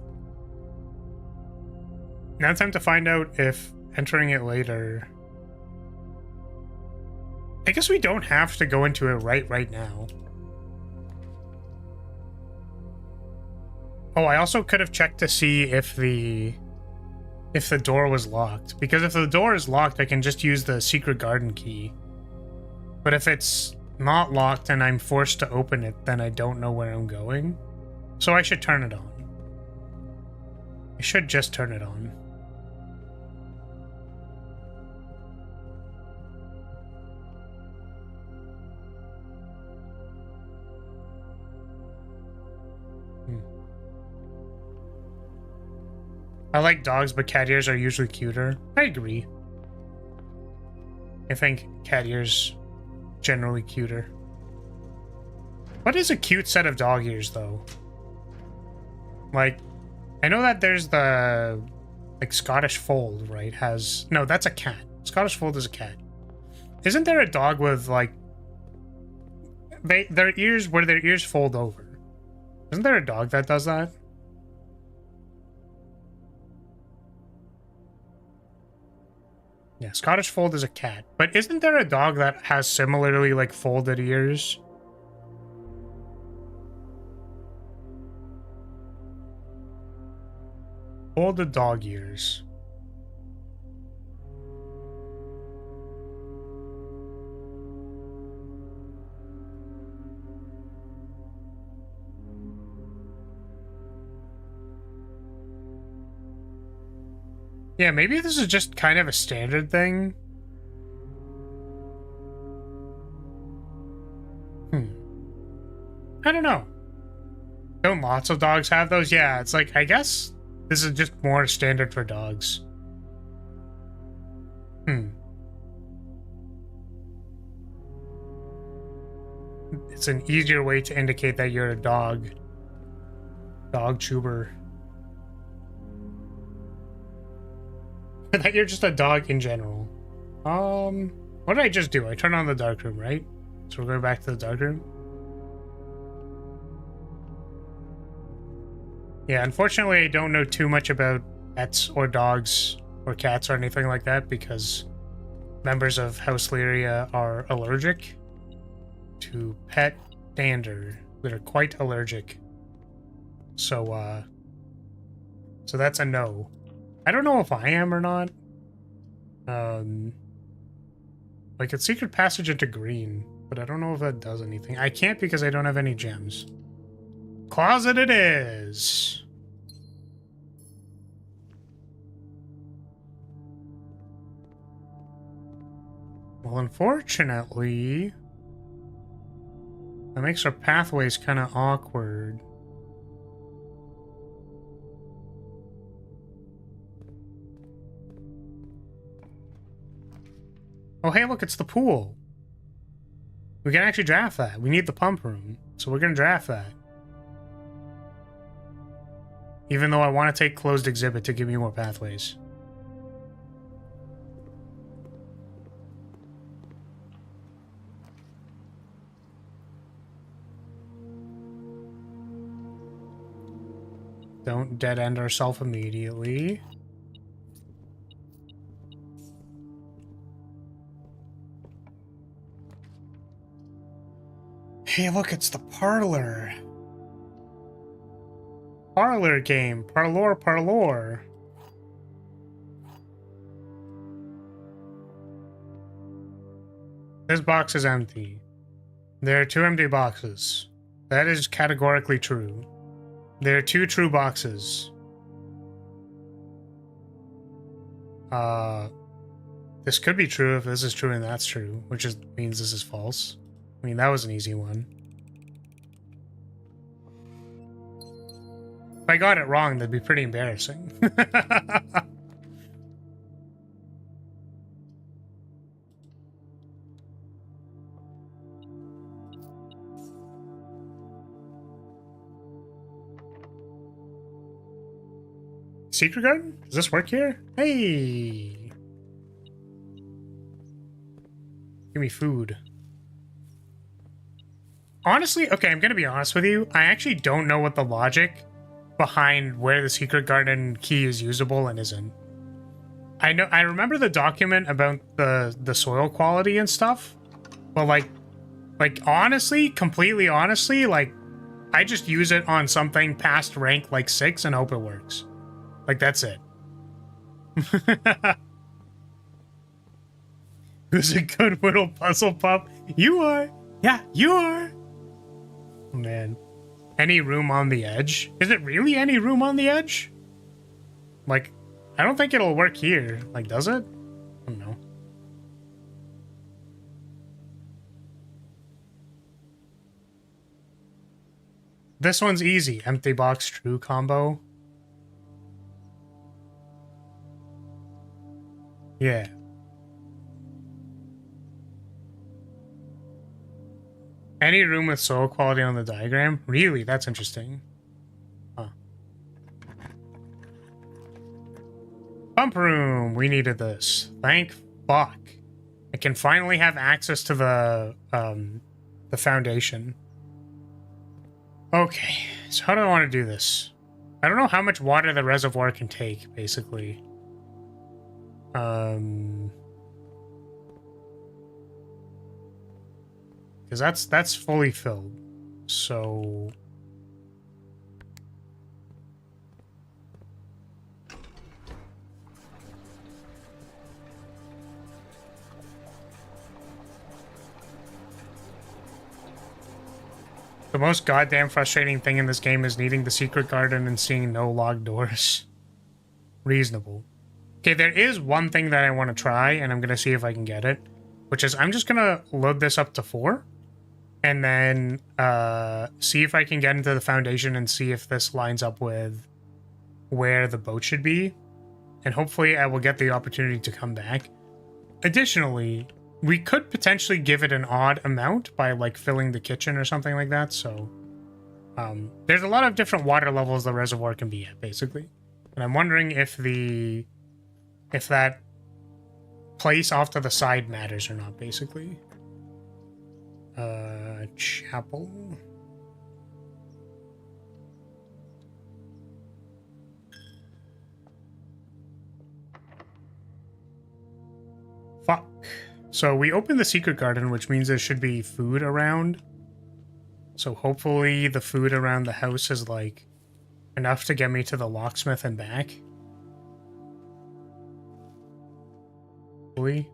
Now it's time to find out if entering it later... I guess we don't have to go into it right now. Oh, I also could have checked to see if the door was locked. Because if the door is locked, I can just use the secret garden key. But if it's not locked and I'm forced to open it, then I don't know where I'm going. So I should turn it on. I should just turn it on. I like dogs, but cat ears are usually cuter. I agree. I think cat ears generally cuter. What is a cute set of dog ears, though? Like, I know that there's the, like, Scottish Fold, right? No, that's a cat. Scottish Fold is a cat. Isn't there a dog with, like, their ears fold over? Isn't there a dog that does that? Yeah, Scottish Fold is a cat. But isn't there a dog that has similarly, like, folded ears? Folded dog ears. Yeah, maybe this is just kind of a standard thing. I don't know. Don't lots of dogs have those? Yeah, it's like, I guess this is just more standard for dogs. It's an easier way to indicate that you're a dog. Dog tuber. That you're just a dog in general. What did I just do? I turned on the darkroom, right? So we're going back to the darkroom. Yeah, unfortunately, I don't know too much about pets or dogs or cats or anything like that because members of House Lyria are allergic to pet dander. They're quite allergic. So that's a no. I don't know if I am or not. Like, it's secret passage into green, but I don't know if that does anything. I can't because I don't have any gems. Closet it is! Well, unfortunately, that makes our pathways kind of awkward. Oh, hey, look, it's the pool. We can actually draft that. We need the pump room, so we're going to draft that. Even though I want to take closed exhibit to give me more pathways. Don't dead end ourselves immediately. Hey, look, it's the parlor. Parlor game. Parlor. This box is empty. There are 2 empty boxes. That is categorically true. There are 2 true boxes. This could be true if this is true and that's true, which means this is false. I mean, that was an easy one. If I got it wrong, that'd be pretty embarrassing. Secret garden? Does this work here? Hey! Give me food. Honestly, okay, I'm gonna be honest with you. I actually don't know what the logic behind where the secret garden key is usable and isn't. I know, I remember the document about the soil quality and stuff, but like honestly, completely honestly, like I just use it on something past rank like 6 and hope it works. Like that's it. Who's a good little puzzle pup? You are. Yeah, you are. Oh, man. Any room on the edge? Is it really any room on the edge? Like, I don't think it'll work here. Like, does it? I don't know. This one's easy. Empty box, true combo. Yeah. Any room with soil quality on the diagram? Really? That's interesting. Huh. Pump room! We needed this. Thank fuck. I can finally have access to the foundation. Okay, so how do I want to do this? I don't know how much water the reservoir can take, basically. Because that's fully filled. So the most goddamn frustrating thing in this game is needing the secret garden and seeing no locked doors. Reasonable. Okay, there is one thing that I want to try, and I'm going to see if I can get it, which is I'm just going to load this up to 4, and then see if I can get into the foundation and see if this lines up with where the boat should be, and hopefully I will get the opportunity to come back. Additionally, we could potentially give it an odd amount by, like, filling the kitchen or something like that, so there's a lot of different water levels the reservoir can be at, basically. And I'm wondering if that place off to the side matters or not, basically. Chapel. Fuck. So we opened the secret garden, which means there should be food around. So hopefully the food around the house is, like, enough to get me to the locksmith and back. Hopefully.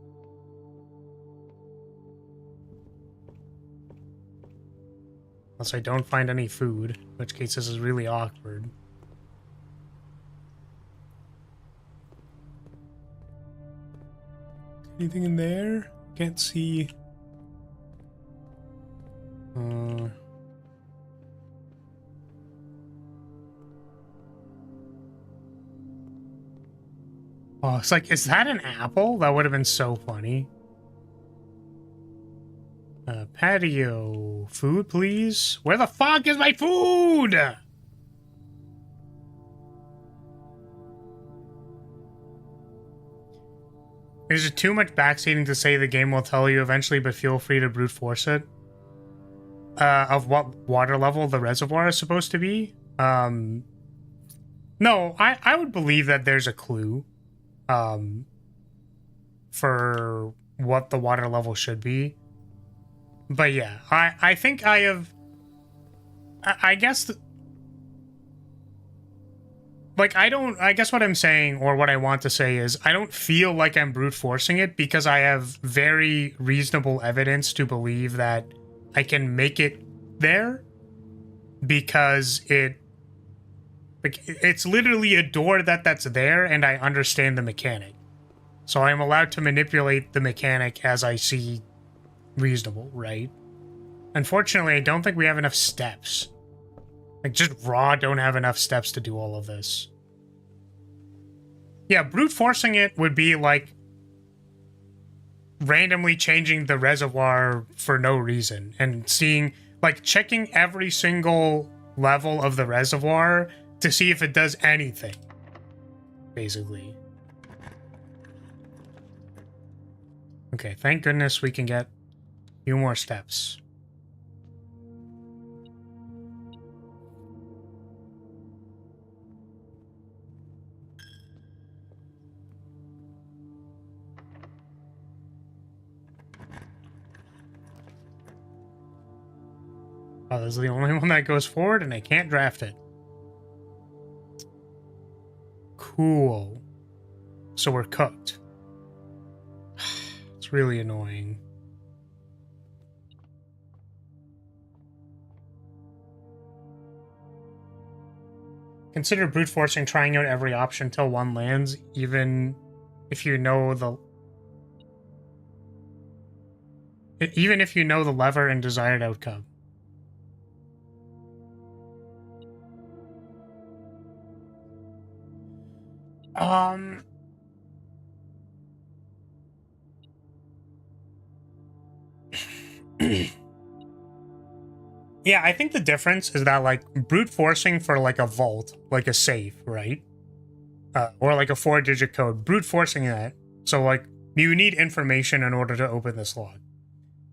Unless I don't find any food, in which case this is really awkward. Anything in there? Can't see. Oh, it's like, is that an apple? That would have been so funny. Patio. Food, please? Where the fuck is my food? Is it too much backseating to say the game will tell you eventually, but feel free to brute force it? Of what water level the reservoir is supposed to be? No, I would believe that there's a clue, for what the water level should be. But yeah, I think I have... I guess... Like, I guess what I'm saying, or what I want to say is, I don't feel like I'm brute forcing it because I have very reasonable evidence to believe that I can make it there, because it's literally a door that's there, and I understand the mechanic. So I'm allowed to manipulate the mechanic as I see reasonable, right? Unfortunately, I don't think we have enough steps. Like, just raw don't have enough steps to do all of this. Yeah, brute forcing it would be like randomly changing the reservoir for no reason and seeing, like, checking every single level of the reservoir to see if it does anything, basically. Okay, thank goodness we can get a few more steps. Oh, this is the only one that goes forward, and I can't draft it. Cool. So we're cooked. It's really annoying. Consider brute forcing, trying out every option until one lands, even if you know the lever and desired outcome. Yeah, I think the difference is that, like, brute forcing for, like, a vault, like a safe, right? Or, like, a 4-digit code. Brute forcing that. So, like, you need information in order to open this lock.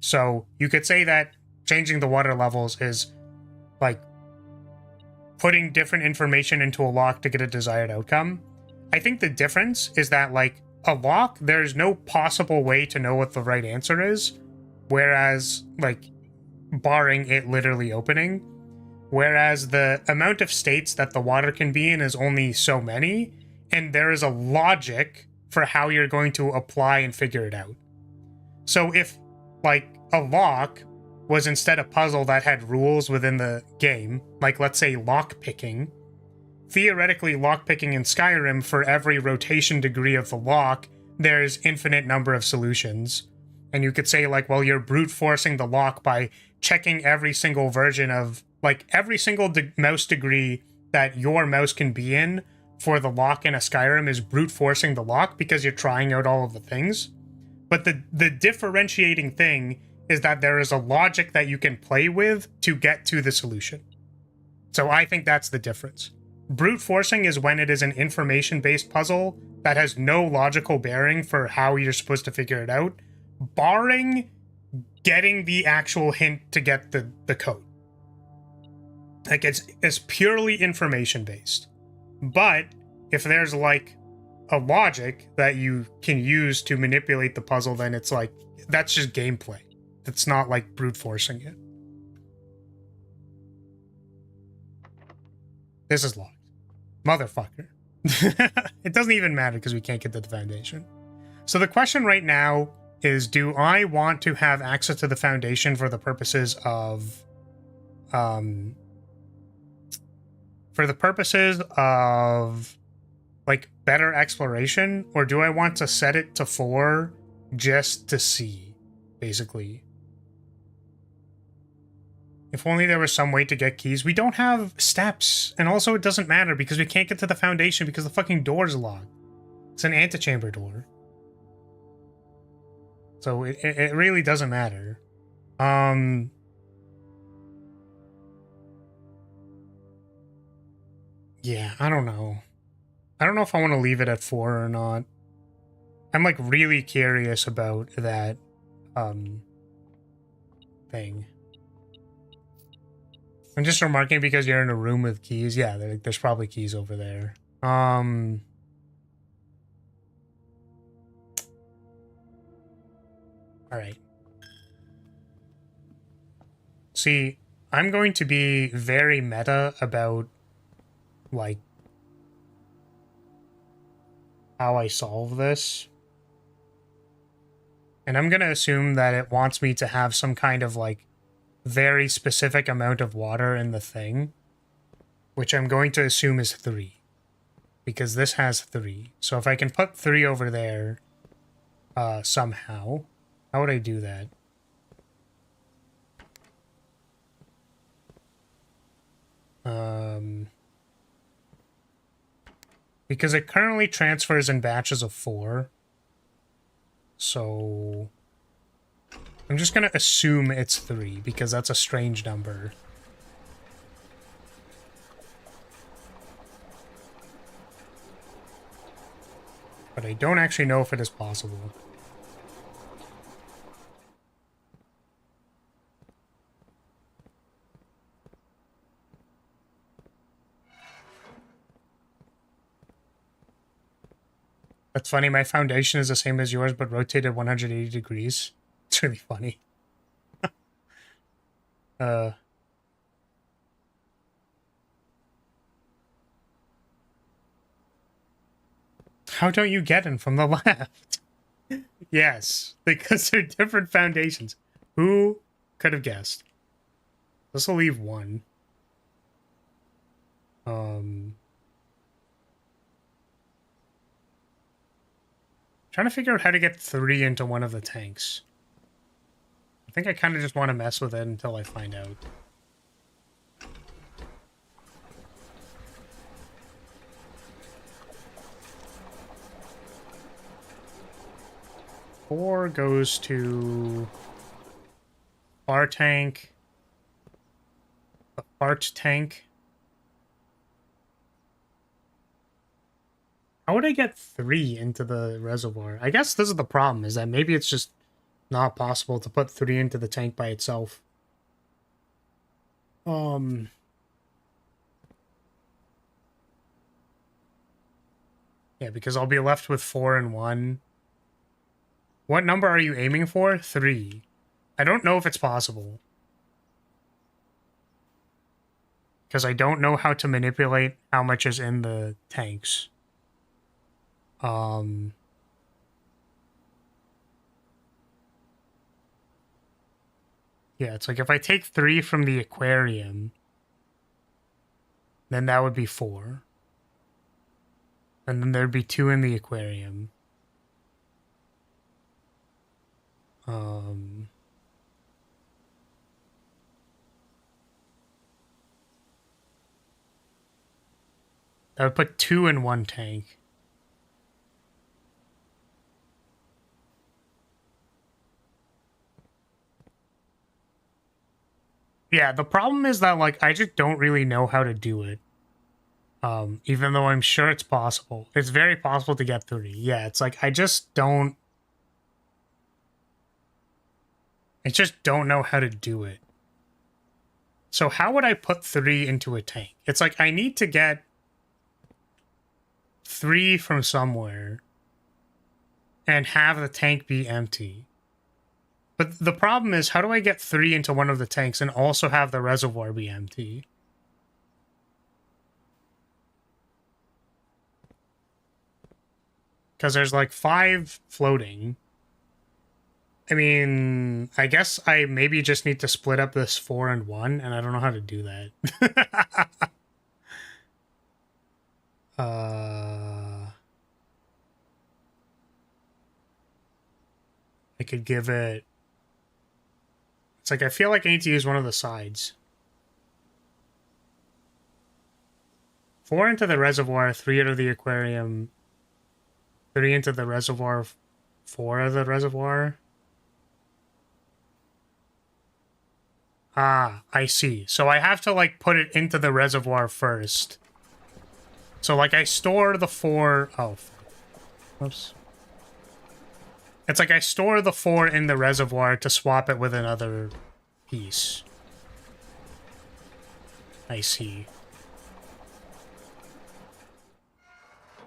So, you could say that changing the water levels is, like, putting different information into a lock to get a desired outcome. I think the difference is that, like, a lock, there's no possible way to know what the right answer is. Whereas, like, barring it literally opening, whereas the amount of states that the water can be in is only so many, and there is a logic for how you're going to apply and figure it out. So if, like, a lock was instead a puzzle that had rules within the game, like, let's say, lock-picking, theoretically, lock-picking in Skyrim, for every rotation degree of the lock, there's infinite number of solutions. And you could say, like, well, you're brute forcing the lock by checking every single version of, like, every single mouse degree that your mouse can be in for the lock in a Skyrim is brute forcing the lock because you're trying out all of the things. But the differentiating thing is that there is a logic that you can play with to get to the solution. So I think that's the difference. Brute forcing is when it is an information-based puzzle that has no logical bearing for how you're supposed to figure it out, barring getting the actual hint to get the code. Like, it's purely information based. But if there's, like, a logic that you can use to manipulate the puzzle, then it's like, that's just gameplay. It's not like brute forcing it. This is locked. Motherfucker. It doesn't even matter because we can't get to the foundation. So the question right now is, do I want to have access to the foundation for the purposes of like, better exploration, or do I want to set it to 4 just to see, basically? If only there was some way to get keys. We don't have steps, and also it doesn't matter because we can't get to the foundation because the fucking door's locked. It's an antechamber door. So it really doesn't matter. Yeah, I don't know. I don't know if I want to leave it at 4 or not. I'm, like, really curious about that thing. I'm just remarking because you're in a room with keys. Yeah, there's probably keys over there. All right. See, I'm going to be very meta about, like, how I solve this. And I'm going to assume that it wants me to have some kind of, like, very specific amount of water in the thing, which I'm going to assume is 3. Because this has 3. So if I can put 3 over there somehow, how would I do that? Because it currently transfers in batches of 4. So I'm just going to assume it's 3 because that's a strange number. But I don't actually know if it is possible. That's funny, my foundation is the same as yours, but rotated 180 degrees. It's really funny. How don't you get in from the left? Yes, because they're different foundations. Who could have guessed? This will leave one. Trying to figure out how to get 3 into one of the tanks. I think I kind of just want to mess with it until I find out. Four goes to our tank, the fart tank. How would I get 3 into the reservoir? I guess this is the problem, is that maybe it's just not possible to put 3 into the tank by itself. Yeah, because I'll be left with 4 and 1. What number are you aiming for? 3. I don't know if it's possible. Because I don't know how to manipulate how much is in the tanks. Yeah, it's like if I take 3 from the aquarium, then that would be 4. And then there'd be 2 in the aquarium. That would put 2 in one tank. Yeah, the problem is that, like, I just don't really know how to do it. Even though I'm sure it's possible. It's very possible to get 3. Yeah, it's like, I just don't know how to do it. So how would I put 3 into a tank? It's like, I need to get 3 from somewhere and have the tank be empty. But the problem is, how do I get 3 into one of the tanks and also have the reservoir be empty? Because there's like 5 floating. I mean, I guess I maybe just need to split up this 4 and 1, and I don't know how to do that. I could give it... It's like, I feel like I need to use one of the sides. 4 into the reservoir, 3 out of the aquarium, 3 into the reservoir, 4 out of the reservoir. Ah, I see. So I have to, like, put it into the reservoir first. So, like, I store the 4... Oh, oops. It's like I store the 4 in the reservoir to swap it with another piece. I see.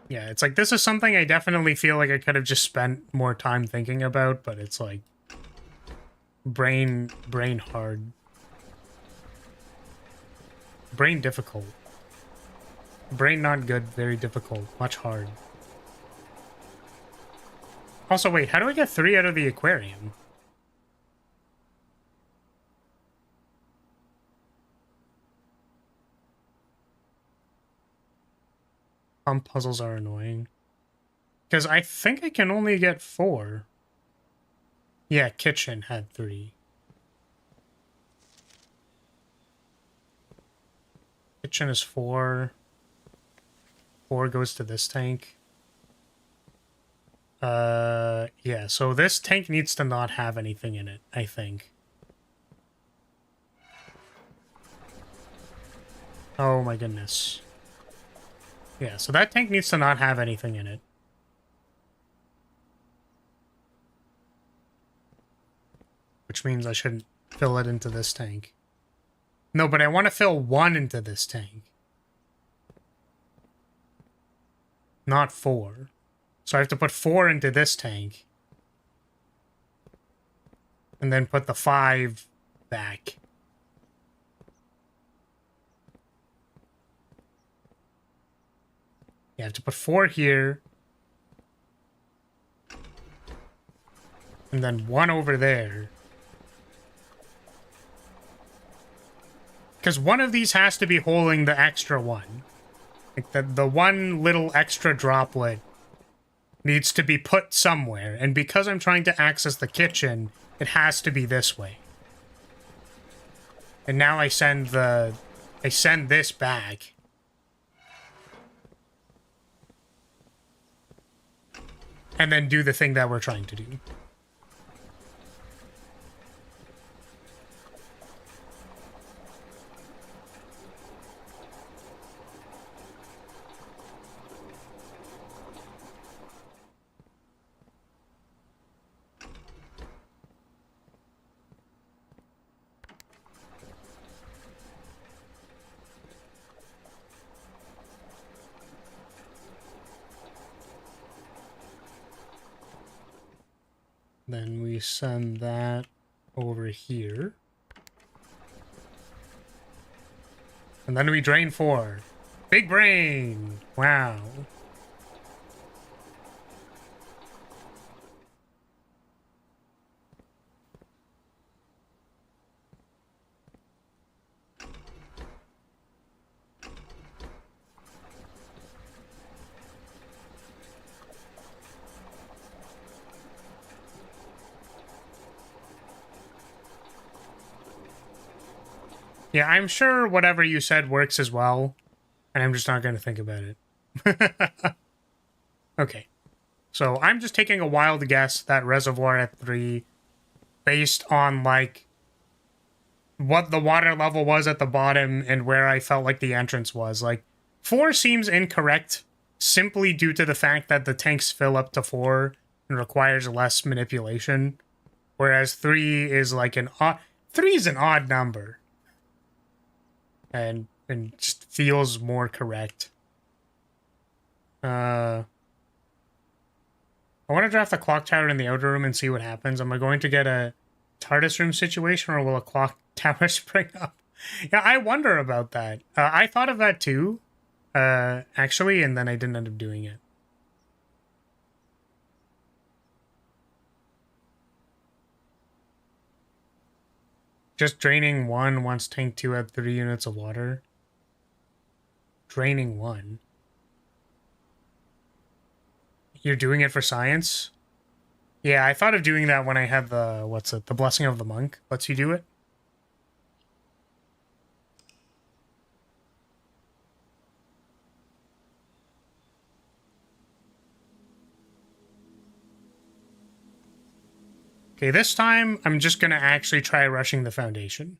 Yeah, it's like, this is something I definitely feel like I could have just spent more time thinking about, but it's like... Brain hard. Brain difficult. Brain not good, very difficult. Much hard. Also, wait, how do I get 3 out of the aquarium? Some puzzles are annoying. Because I think I can only get 4. Yeah, kitchen had 3. Kitchen is 4. 4 goes to this tank. Yeah, so this tank needs to not have anything in it, I think. Oh my goodness. Yeah, so that tank needs to not have anything in it. Which means I shouldn't fill it into this tank. No, but I want to fill 1 into this tank. Not 4. So I have to put 4 into this tank. And then put the 5 back. You have to put 4 here. And then one over there. Because one of these has to be holding the extra one. Like the one little extra droplet needs to be put somewhere. And because I'm trying to access the kitchen, it has to be this way. And now I send this back. And then do the thing that we're trying to do. Then we send that over here. And then we drain 4. Big brain! Wow. Yeah, I'm sure whatever you said works as well, and I'm just not going to think about it. Okay. So I'm just taking a wild guess that reservoir at 3, based on, like, what the water level was at the bottom and where I felt like the entrance was. Like, 4 seems incorrect simply due to the fact that the tanks fill up to 4 and requires less manipulation, whereas 3 is like an odd... 3 is an odd number. And just feels more correct. I want to draft the clock tower in the outer room and see what happens. Am I going to get a TARDIS room situation, or will a clock tower spring up? Yeah, I wonder about that. I thought of that too, actually, and then I didn't end up doing it. Just draining 1 once tank 2 had 3 units of water. Draining 1. You're doing it for science? Yeah, I thought of doing that when I had the, the Blessing of the Monk. Lets you do it. Okay, this time I'm just gonna actually try rushing the foundation.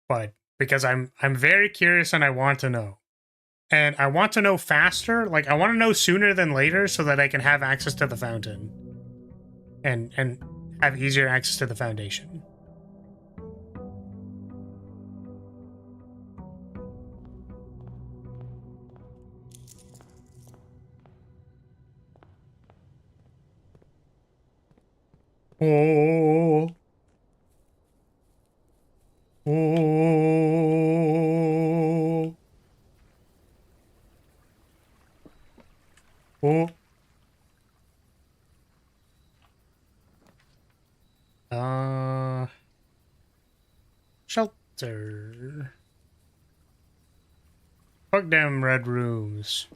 But because I'm very curious and I want to know. And I want to know faster, like I want to know sooner than later so that I can have access to the fountain. And have easier access to the foundation. Oh. Oh. Oh. Shelter. Fuck them red rooms.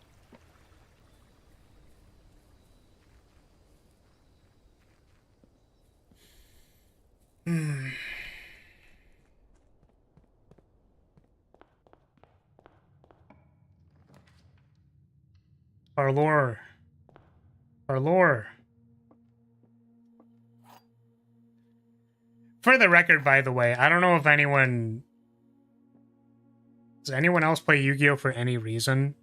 Our lore. Our lore. For the record, by the way, I don't know if anyone... Does anyone else play Yu-Gi-Oh! For any reason?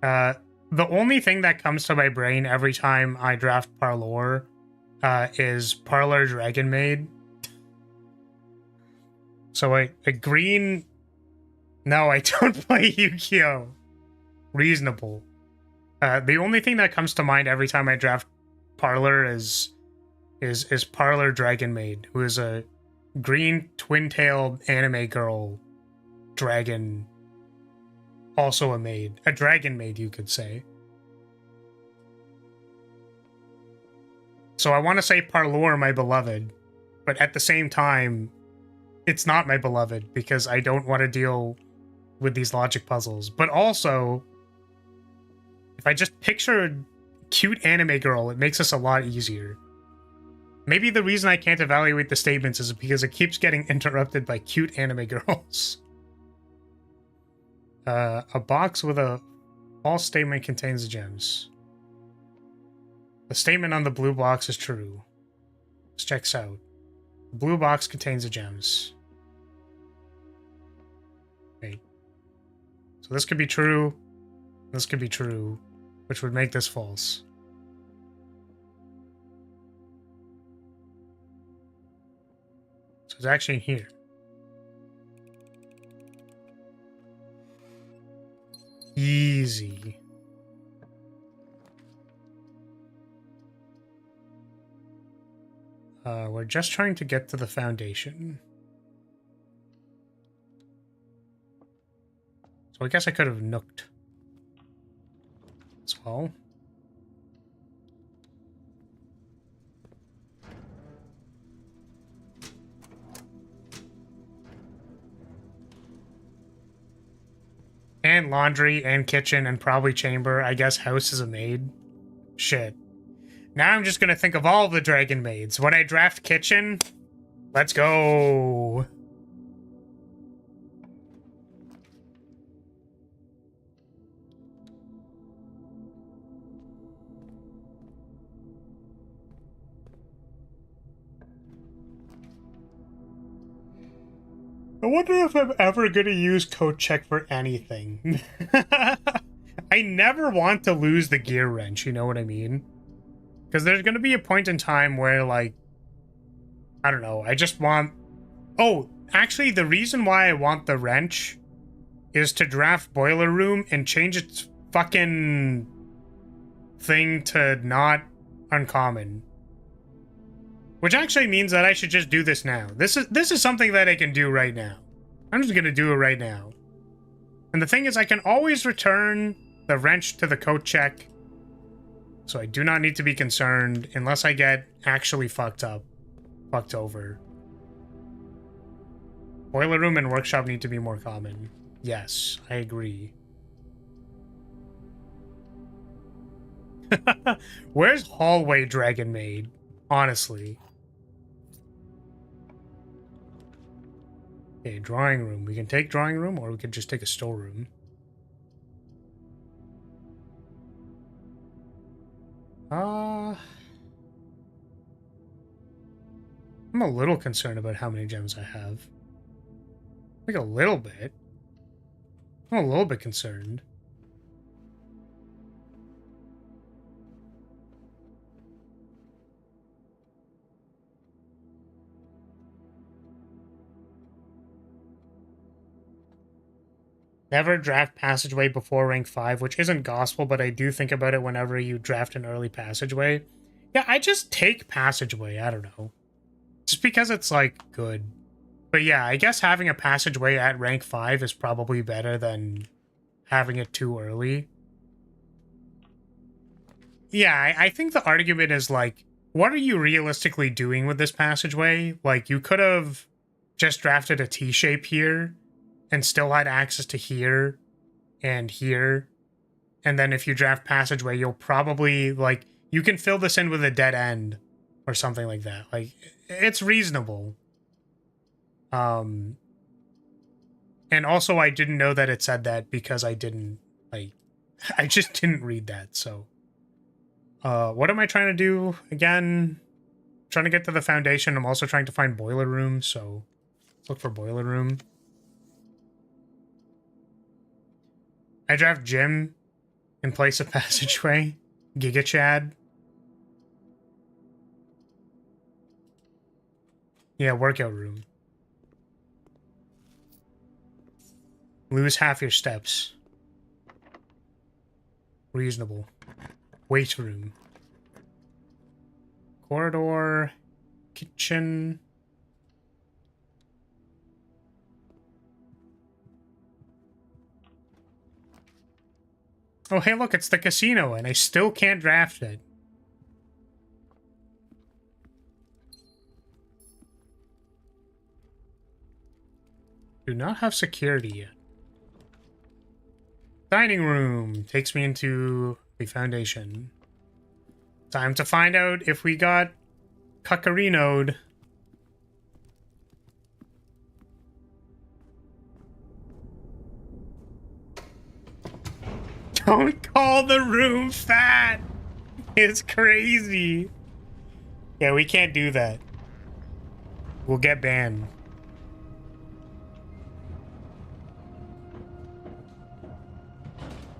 The only thing that comes to my brain every time I draft Parlor is Parlor Dragon Maid. So a green... No, I don't play Yu-Gi-Oh! Reasonable. The only thing that comes to mind every time I draft Parlor is Parlor Dragon Maid, who is a green twin-tailed anime girl dragon also a maid. A dragon maid, you could say. So I want to say Parlour, my beloved, but at the same time, it's not my beloved because I don't want to deal with these logic puzzles. But also, if I just picture a cute anime girl, it makes this a lot easier. Maybe the reason I can't evaluate the statements is because it keeps getting interrupted by cute anime girls. A box with a false statement contains the gems. The statement on the blue box is true. This checks out. The blue box contains the gems. Wait. So this could be true. This could be true, which would make this false. So it's actually in here. Easy. We're just trying to get to the foundation. So I guess I could have nooked as well. And laundry and kitchen and probably chamber. I guess house is a maid. Shit. Now I'm just gonna think of all the dragon maids. When I draft kitchen, let's go. I wonder if I'm ever gonna use code check for anything. I never want to lose the gear wrench, you know what I mean? Because there's gonna be a point in time where, like, I don't know, I just want... Oh, actually, the reason why I want the wrench is to draft Boiler Room and change its fucking thing to not uncommon. Which actually means that I should just do this now. This is something that I can do right now. I'm just gonna do it right now. And the thing is, I can always return the wrench to the coat check. So I do not need to be concerned unless I get actually fucked over. Boiler room and workshop need to be more common. Yes, I agree. Where's hallway dragon maid? Honestly. Okay, drawing room. We can take drawing room, or we could just take a storeroom. I'm a little concerned about how many gems I have. Like a little bit. I'm a little bit concerned. Never draft passageway before rank 5, which isn't gospel, but I do think about it whenever you draft an early passageway. Yeah, I just take passageway, I don't know. Just because it's, like, good. But yeah, I guess having a passageway at rank 5 is probably better than having it too early. Yeah, I think the argument is, like, what are you realistically doing with this passageway? Like, you could have just drafted a T-shape here and still had access to here and here. And then if you draft passageway, you'll probably, like, you can fill this in with a dead end or something like that. Like, it's reasonable. And also I didn't know that it said that because I didn't, like, I just didn't read that, so. What am I trying to do again? Trying to get to the foundation. I'm also trying to find boiler room, so let's look for boiler room. I draft gym in place of passageway. Giga Chad. Yeah, workout room. Lose half your steps. Reasonable. Weight room. Corridor. Kitchen. Oh, hey, look, it's the casino, and I still can't draft it. Do not have security yet. Dining room takes me into the foundation. Time to find out if we got cuckarinoed. Don't call the room fat. It's crazy. Yeah, we can't do that. We'll get banned.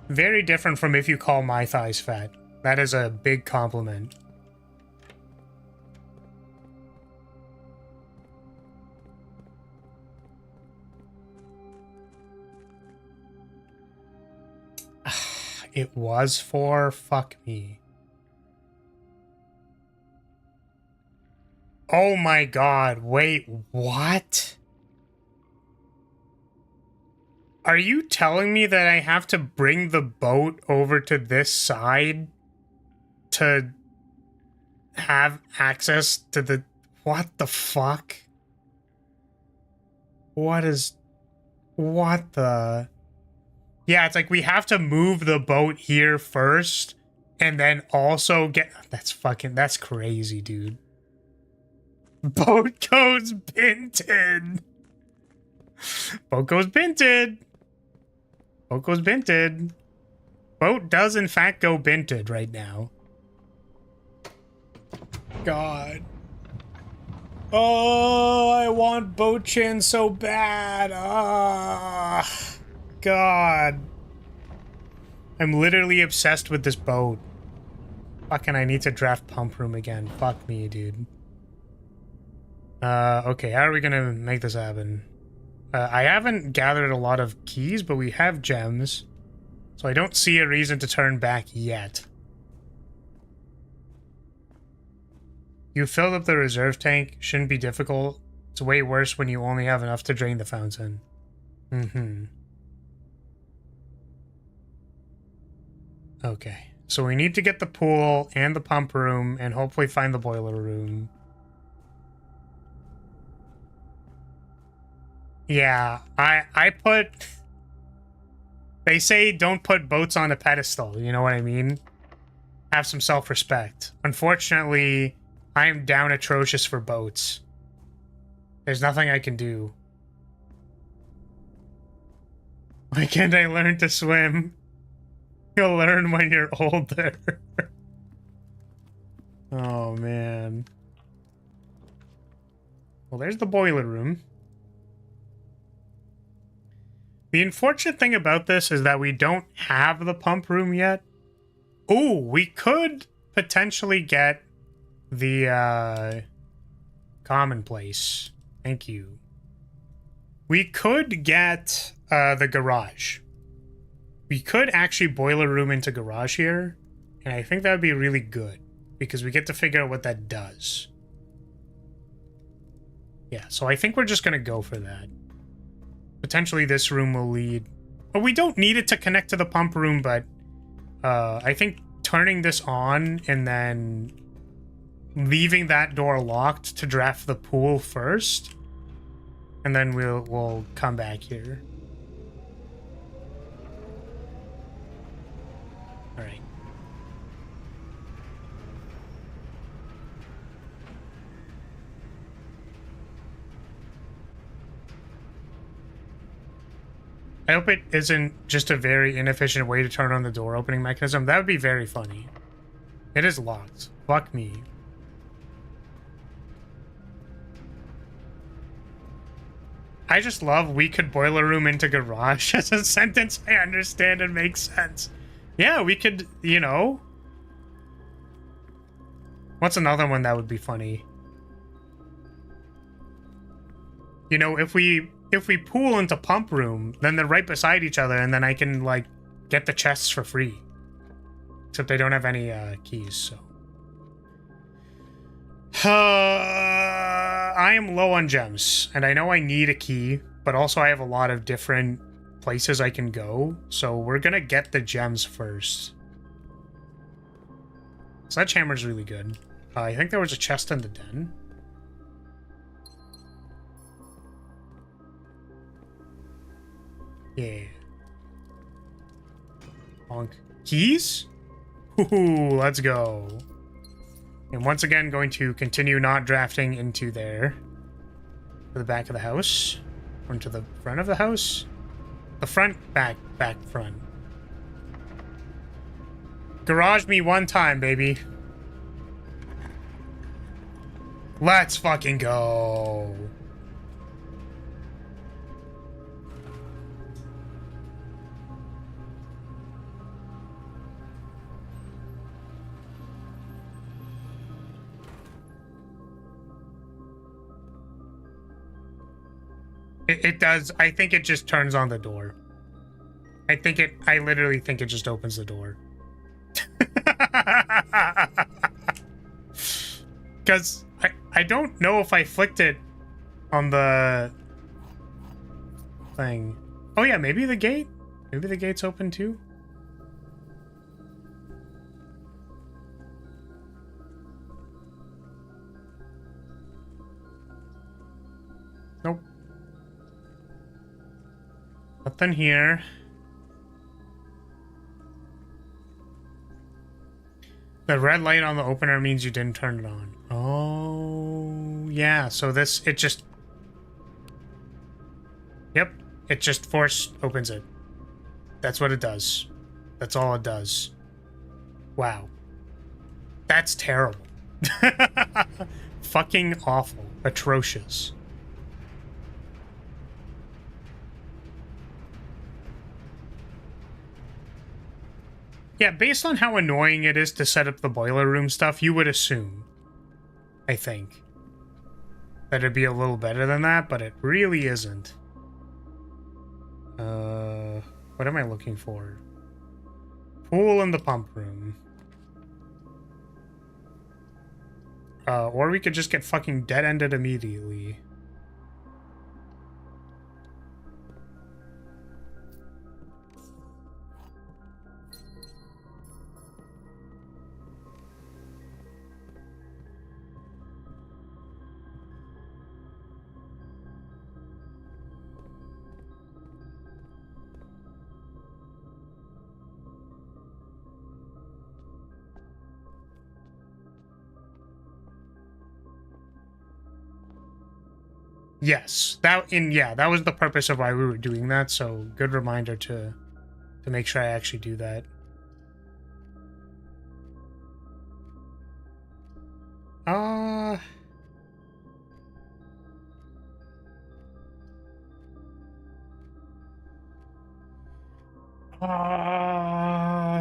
Very different from if you call my thighs fat. That is a big compliment. It was for fuck me. Oh my god, wait, what? Are you telling me that I have to bring the boat over to this side to have access to the... What the fuck? What the... Yeah, it's like we have to move the boat here first and then also get... That's crazy, dude. Boat goes binted. Boat goes binted. Boat goes binted. Boat does in fact go binted right now. God. Oh, I want boat chin so bad. Ah, God. I'm literally obsessed with this boat. Fucking, I need to draft pump room again. Fuck me, dude. Okay, how are we gonna make this happen? I haven't gathered a lot of keys, but we have gems. So I don't see a reason to turn back yet. You filled up the reserve tank. Shouldn't be difficult. It's way worse when you only have enough to drain the fountain. Okay, so we need to get the pool and the pump room and hopefully find the boiler room. Yeah, I put... They say don't put boats on a pedestal, you know what I mean? Have some self-respect. Unfortunately, I am down atrocious for boats. There's nothing I can do. Why can't I learn to swim? You'll learn when you're older. Oh, man. Well, there's the boiler room. The unfortunate thing about this is that we don't have the pump room yet. Ooh, we could potentially get the commonplace. Thank you. We could get the garage. We could actually boiler room into garage here, and I think that would be really good because we get to figure out what that does. Yeah, so I think we're just gonna go for that. Potentially this room will lead... But we don't need it to connect to the pump room, but I think turning this on and then leaving that door locked to draft the pool first, and then we'll come back here. All right. I hope it isn't just a very inefficient way to turn on the door opening mechanism. That would be very funny. It is locked. Fuck me. I just love we could boiler room into garage as a sentence I understand and makes sense. Yeah, we could, you know. What's another one that would be funny? You know, if we pool into pump room, then they're right beside each other, and then I can, like, get the chests for free. Except they don't have any keys, so. I am low on gems, and I know I need a key, but also I have a lot of different places I can go, so we're gonna get the gems first. Sledgehammer's really good. I think there was a chest in the den. Yeah. Honk. Keys? Ooh, let's go. And once again, going to continue not drafting into there. To the back of the house. Or into the front of the house. The front, back, front. Garage me one time, baby. Let's fucking go. It does. I think it just turns on the door. I literally think it just opens the door. Because I don't know if I flicked it on the thing. Oh yeah, maybe the gate? Maybe the gate's open too? Nope. Nothing here. The red light on the opener means you didn't turn it on. Oh, yeah. So this, it just... Yep. It just force opens it. That's what it does. That's all it does. Wow. That's terrible. Fucking awful. Atrocious. Yeah, based on how annoying it is to set up the boiler room stuff, you would assume, I think, that it'd be a little better than that, but it really isn't. What am I looking for? Pool in the pump room. Or we could just get fucking dead-ended immediately. Yes, that was the purpose of why we were doing that, so good reminder to make sure I actually do that.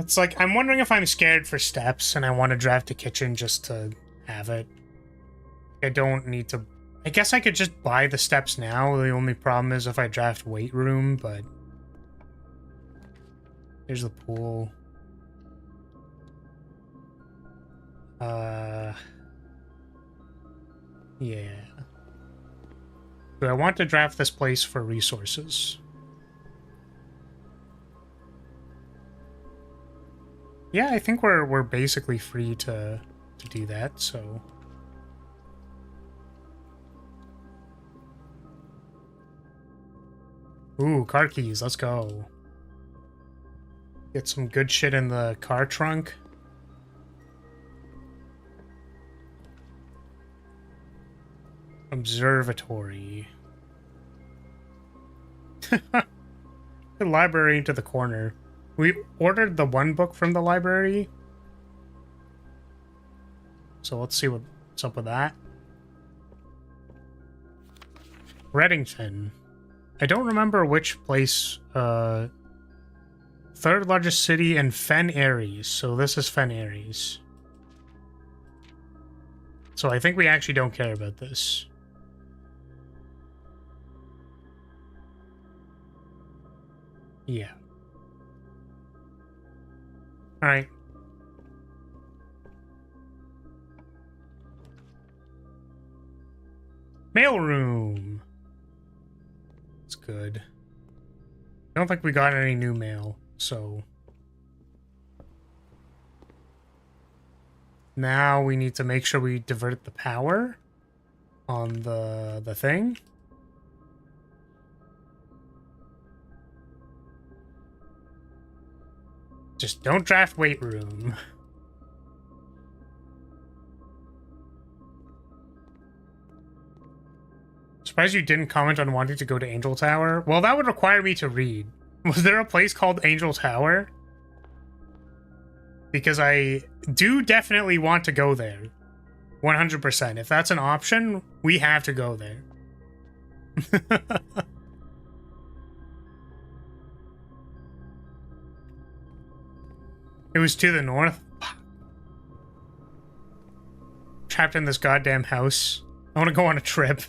It's like, I'm wondering if I'm scared for steps and I want to draft a kitchen just to have it. I don't need to... I guess I could just buy the steps now. The only problem is if I draft weight room, but... Here's the pool. Yeah. Do I want to draft this place for resources? Yeah, I think we're basically free to do that, so... Ooh, car keys, let's go. Get some good shit in the car trunk. Observatory. The library into the corner. We ordered the one book from the library. So let's see what's up with that. Reddington. I don't remember which place. Third largest city in Fen Aries. So this is Fen Aries. So I think we actually don't care about this. Yeah. Alright. Mailroom. It's good. I don't think we got any new mail, so... Now we need to make sure we divert the power on the thing. Just don't draft weight room. Surprised you didn't comment on wanting to go to Angel Tower. Well, that would require me to read. Was there a place called Angel Tower? Because I do definitely want to go there. 100%. If that's an option, we have to go there. It was to the north. Trapped in this goddamn house. I want to go on a trip.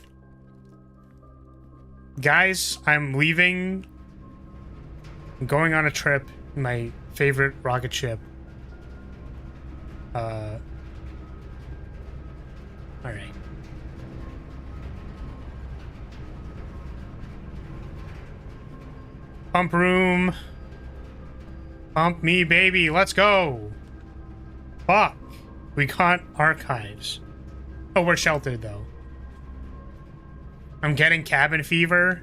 Guys, I'm leaving. I'm going on a trip in my favorite rocket ship. Alright. Pump room. Pump me, baby. Let's go. Fuck. We got archives. Oh, we're sheltered, though. I'm getting cabin fever.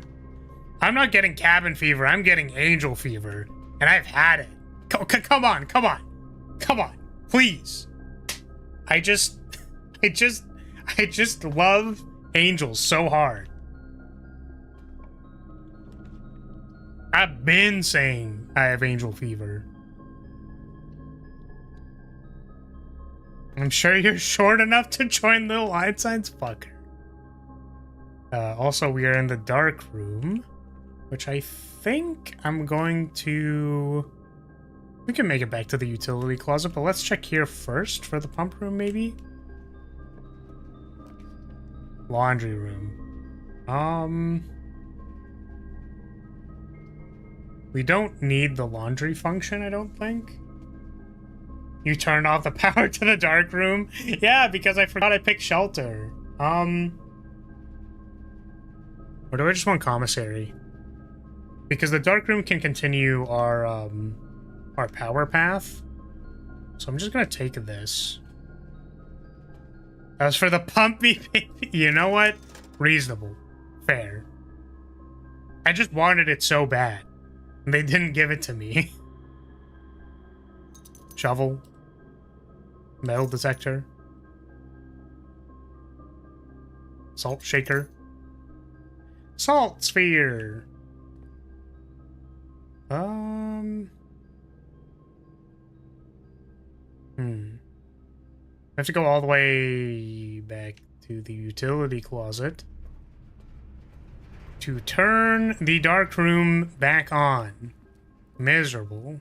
I'm not getting cabin fever. I'm getting angel fever. And I've had it. Come on. Come on. Come on. Please. I just love angels so hard. I've been saying I have angel fever. I'm sure you're short enough to join the line signs, fucker. Also, we are in the dark room, which I think I'm going to... We can make it back to the utility closet, but let's check here first for the pump room, maybe? Laundry room. We don't need the laundry function, I don't think. You turned off the power to the dark room? Yeah, because I forgot I picked shelter. Or do I just want commissary? Because the dark room can continue our power path. So I'm just gonna take this. As for the pump me, baby, you know what? Reasonable. Fair. I just wanted it so bad. And they didn't give it to me. Shovel. Metal detector. Salt shaker. Salt sphere. I have to go all the way back to the utility closet to turn the dark room back on. Miserable.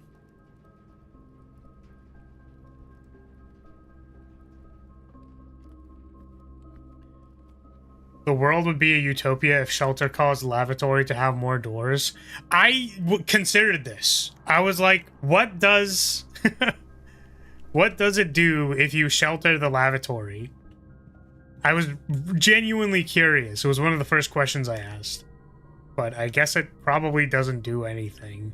The world would be a utopia if shelter caused lavatory to have more doors. I considered this. I was like, what does... what does it do if you shelter the lavatory? I was genuinely curious. It was one of the first questions I asked. But I guess it probably doesn't do anything.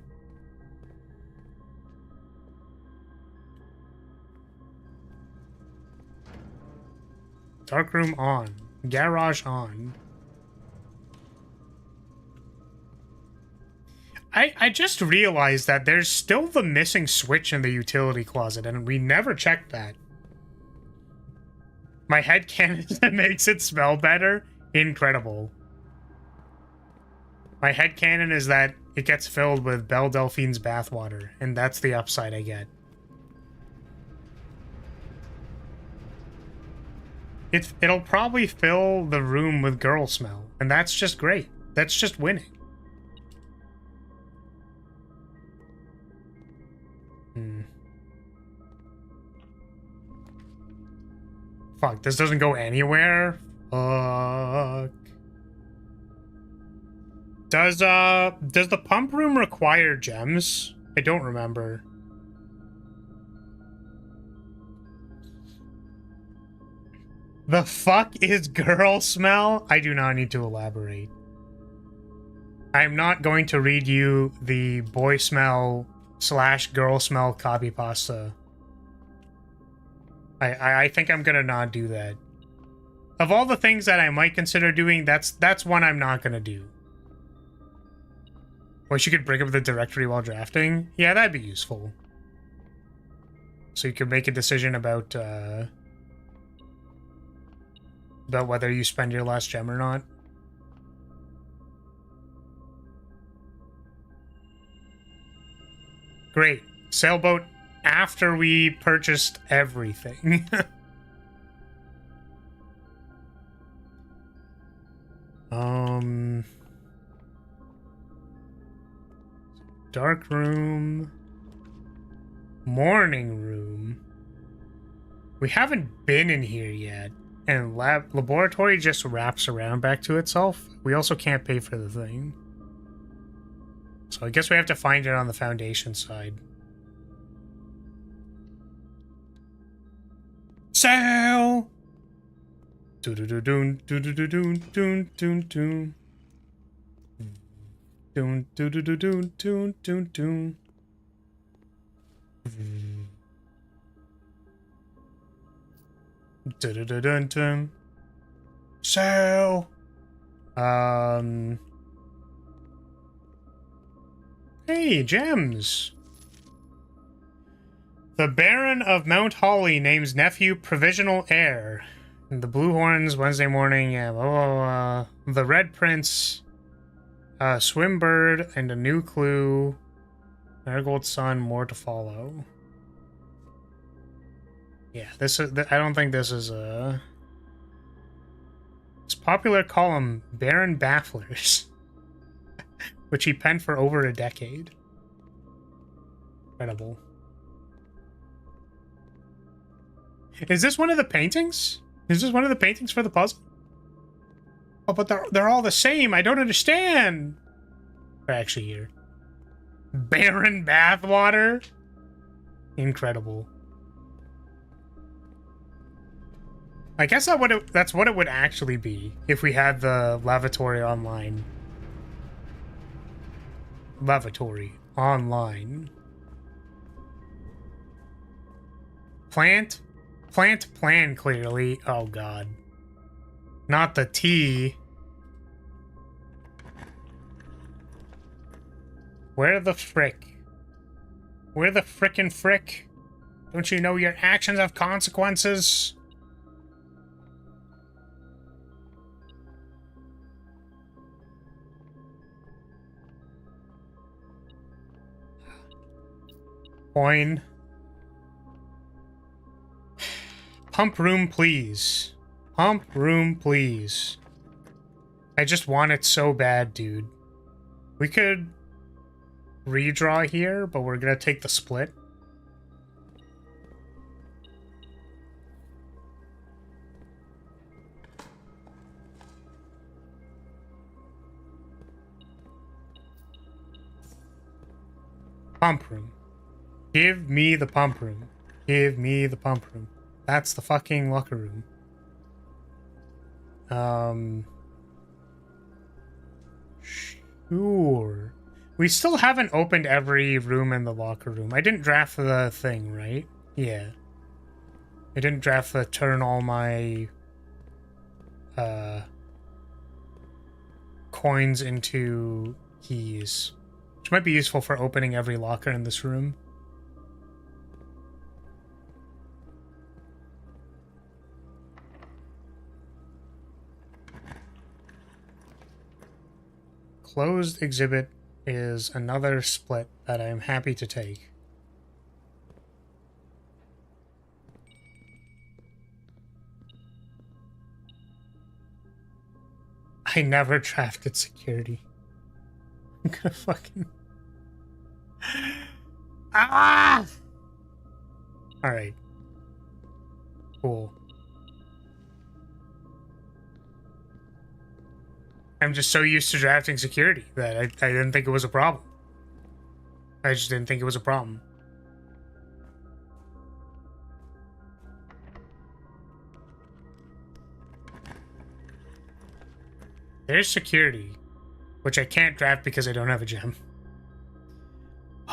Dark room on. Garage on. I just realized that there's still the missing switch in the utility closet, and we never checked that. My headcanon makes it smell better? Incredible. My headcanon is that it gets filled with Belle Delphine's bathwater, and that's the upside I get. It'll probably fill the room with girl smell, and that's just great. That's just winning. Fuck, this doesn't go anywhere? Fuck. Does the pump room require gems? I don't remember. The fuck is girl smell? I do not need to elaborate. I'm not going to read you the boy smell / girl smell copy pasta. I think I'm gonna not do that. Of all the things that I might consider doing, that's one I'm not gonna do. Wish you could bring up the directory while drafting. Yeah, that'd be useful. So you could make a decision about whether you spend your last gem or not. Great. Sailboat after we purchased everything. Dark room. Morning room. We haven't been in here yet. And laboratory just wraps around back to itself. We also can't pay for the thing. So I guess we have to find it on the Foundation side. Sail! Do-do-do-doon, do-do-do-doon, doon, doon, doon. Doon, do-do-do-doon, doon, doon, doon. Dun-dun-dun-dun. Sail! Hey, gems! The Baron of Mount Holly names nephew provisional heir. The Blue Horns, Wednesday morning, yeah, blah, blah, blah. The Red Prince, Swimbird, and a new clue. Marigold Sun, more to follow. Yeah, this is. I don't think this is a. It's popular column Baron Bafflers, which he penned for over a decade. Incredible. Is this one of the paintings? Is this one of the paintings for the puzzle? Oh, but they're all the same. I don't understand. They're actually here. Baron Bathwater? Incredible. I guess that's what it would actually be if we had the lavatory online. Lavatory online. Plant plan, clearly. Oh, God. Not the T. Where the frick? Where the frickin' frick? Don't you know your actions have consequences? Coin. Pump room, please. Pump room, please. I just want it so bad, dude. We could redraw here, but we're gonna take the split. Pump room. Give me the pump room. Give me the pump room. That's the fucking locker room. Sure. We still haven't opened every room in the locker room. I didn't draft the thing, right? Yeah. I didn't draft the turn all my coins into keys, which might be useful for opening every locker in this room. Closed exhibit is another split that I'm happy to take. I never drafted security. I'm gonna fucking... Ah! Alright. Cool. I'm just so used to drafting security that I didn't think it was a problem. I just didn't think it was a problem. There's security. which I can't draft because I don't have a gem.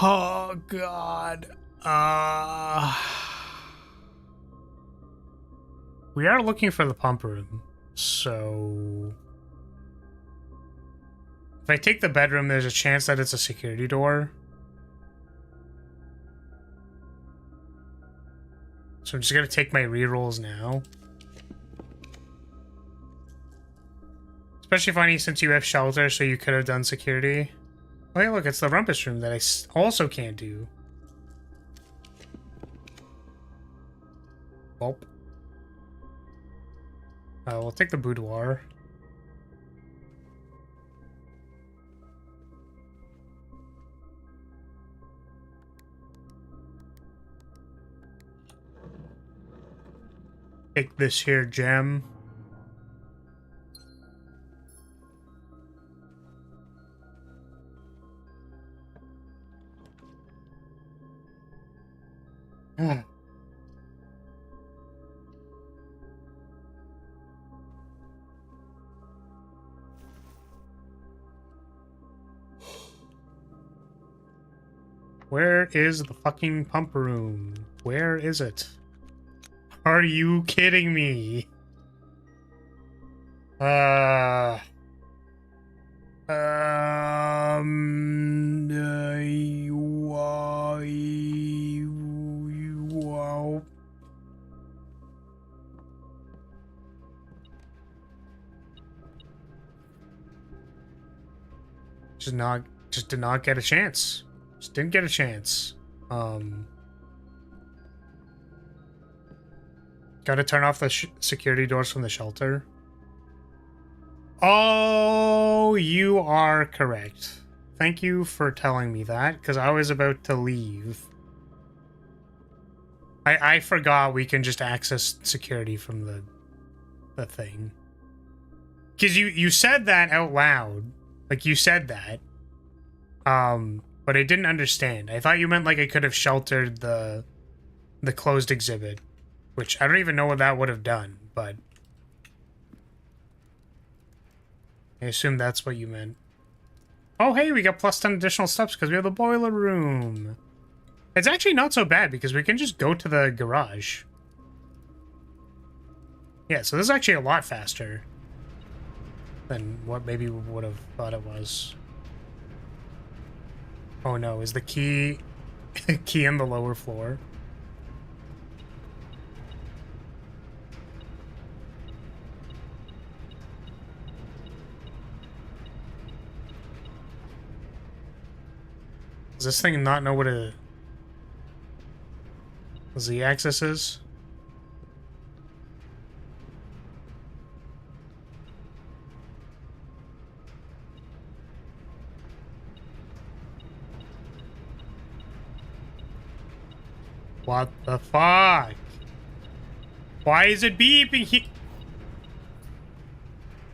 Oh, God. We are looking for the pump room, so... If I take the bedroom, there's a chance that it's a security door. So I'm just gonna take my rerolls now. Especially funny since you have shelter, so you could have done security. Oh hey, look, it's the rumpus room that I also can't do. Gulp. We'll take the boudoir. Take this here gem. Where is the fucking pump room? Where is it? Are you kidding me? Wow. Just did not get a chance. Just didn't get a chance. Gotta turn off the security doors from the shelter. Oh, you are correct. Thank you for telling me that, because I was about to leave. I forgot we can just access security from the thing. Because you said that out loud. Like, you said that. But I didn't understand. I thought you meant like I could have sheltered the closed exhibit. Which I don't even know what that would have done, but... I assume that's what you meant. Oh, hey, we got plus 10 additional steps because we have the boiler room. It's actually not so bad because we can just go to the garage. Yeah, so this is actually a lot faster than what maybe we would have thought it was. Oh no, is the key in the lower floor? Does this thing not know what a Z-axis is? What the fuck? Why is it beeping?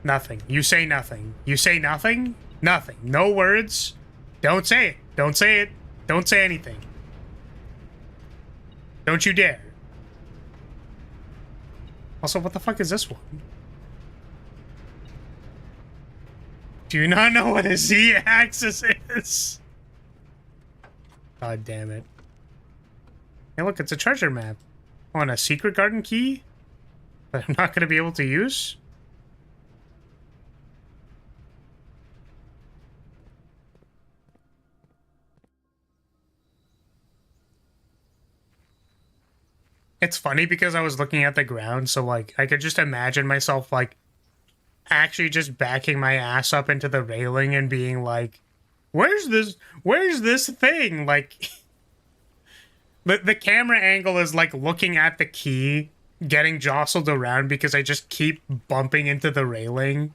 Nothing. You say nothing. You say nothing? Nothing. No words. Don't say it. Don't say it. Don't say anything. Don't you dare. Also, what the fuck is this one? Do you not know what a Z-axis is? God damn it. Hey, look, it's a treasure map. On a secret garden key that I'm not going to be able to use? It's funny because I was looking at the ground, so, like, I could just imagine myself, like, actually just backing my ass up into the railing and being like, where's this thing? Like, the camera angle is, like, looking at the key, getting jostled around because I just keep bumping into the railing.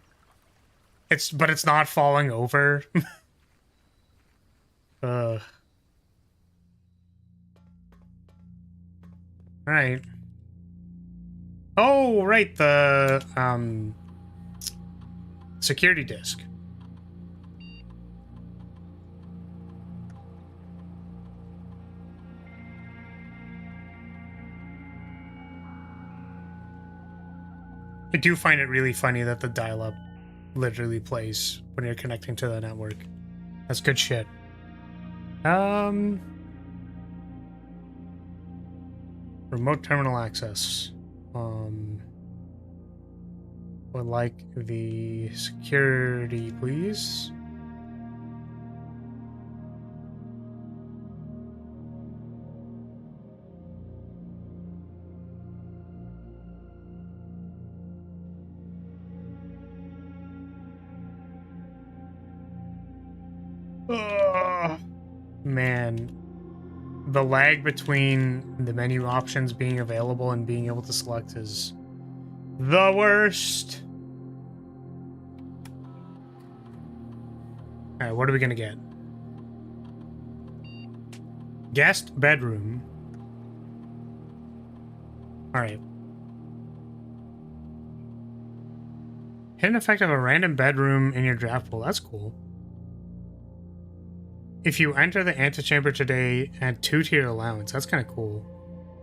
But it's not falling over. Right. Oh, right, the, security disc. I do find it really funny that the dial-up literally plays when you're connecting to the network. That's good shit. Remote terminal access. Would like the security, please. Man, the lag between the menu options being available and being able to select is the worst. Alright, what are we gonna get? Guest bedroom. Alright. Hidden effect of a random bedroom in your draft pool. That's cool. If you enter the antechamber today, add 2 to your allowance. That's kind of cool.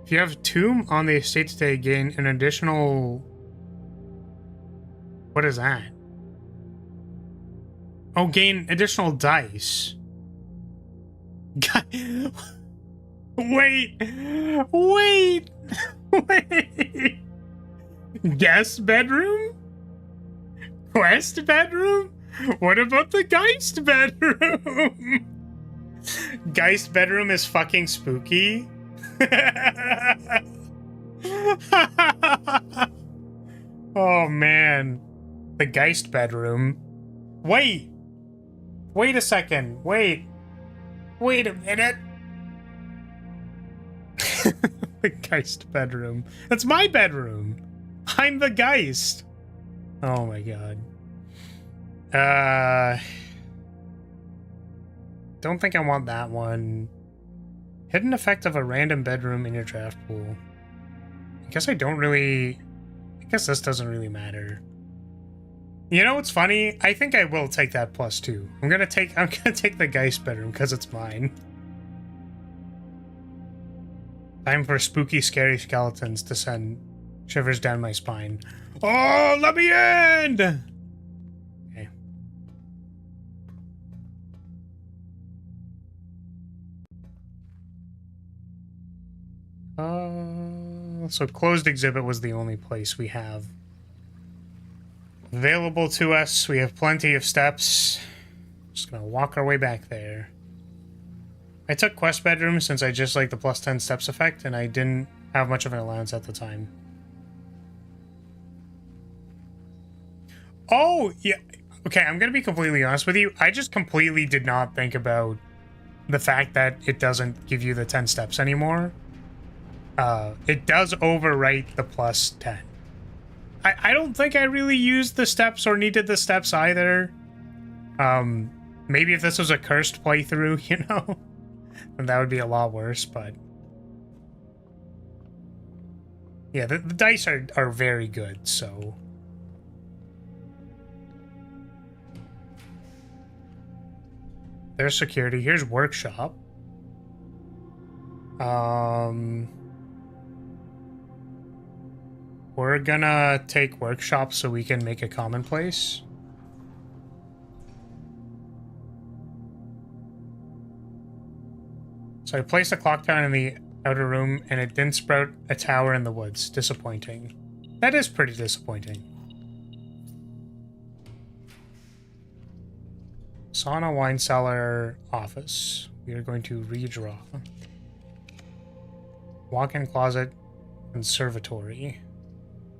If you have tomb on the estate today, gain an additional... What is that? Oh, gain additional dice. Wait! Wait! Wait! Guest bedroom? Quest bedroom? What about the Geist bedroom? Geist bedroom is fucking spooky. Oh man. The Geist bedroom. Wait! Wait a second. Wait. Wait a minute. The Geist bedroom. That's my bedroom. I'm the Geist. Oh my god. Don't think I want that one. Hidden effect of a random bedroom in your draft pool. I guess I don't really... I guess this doesn't really matter. You know what's funny? I think I will take that +2. I'm gonna take the Geist bedroom because it's mine. Time for spooky, scary skeletons to send shivers down my spine. Oh, let me in! Okay. So closed exhibit was the only place we have available to us. We have plenty of steps. Just gonna walk our way back there. I took quest bedroom since I just like the +10 steps effect, and I didn't have much of an allowance at the time. Oh, yeah. Okay, I'm gonna be completely honest with you. I just completely did not think about the fact that it doesn't give you the 10 steps anymore. It does overwrite the +10. I don't think I really used the steps or needed the steps either. Maybe if this was a cursed playthrough, you know, then that would be a lot worse, but... Yeah, the dice are very good, so... There's security. Here's workshop. We're gonna take workshop so we can make a commonplace. So I placed a clock tower in the outer room and it didn't sprout a tower in the woods. Disappointing. That is pretty disappointing. Sauna, wine cellar, office. We are going to redraw. Walk-in closet, conservatory.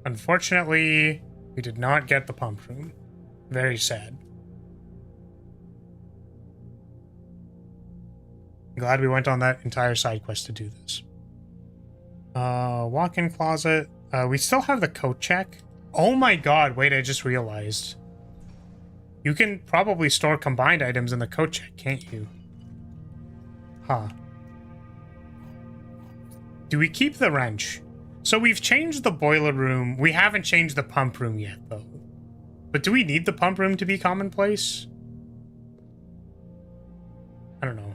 Unfortunately, we did not get the pump room. Very sad. I'm glad we went on that entire side quest to do this. Walk-in closet. We still have the coat check. Oh my god, wait, I just realized. You can probably store combined items in the coat check, can't you? Huh. Do we keep the wrench? So we've changed the boiler room. We haven't changed the pump room yet, though. But do we need the pump room to be commonplace? I don't know.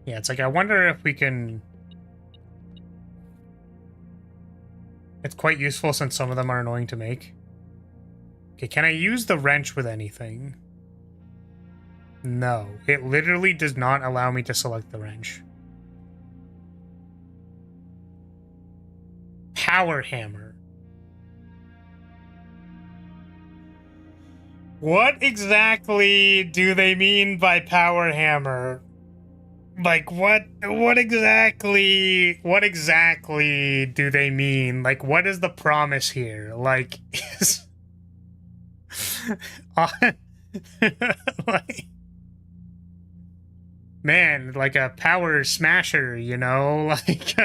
Yeah, it's like, I wonder if we can... It's quite useful since some of them are annoying to make. Okay, can I use the wrench with anything? No, it literally does not allow me to select the wrench. Power hammer. What exactly do they mean by power hammer? Like, what exactly do they mean? Like, what is the promise here? Like, is... like, man, like a power smasher, you know? Like,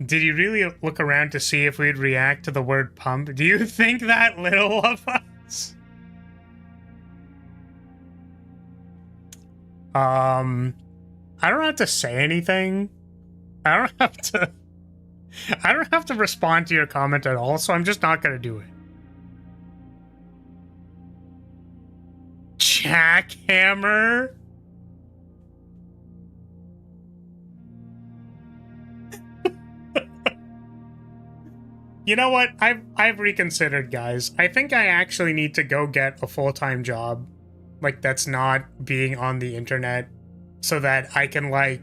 did you really look around to see if we'd react to the word pump? Do you think that little of us? I don't have to say anything. I don't have to respond to your comment at all, so I'm just not gonna do it. Jackhammer? You know what? I've reconsidered, guys. I think I actually need to go get a full-time job, like, that's not being on the internet, so that I can, like,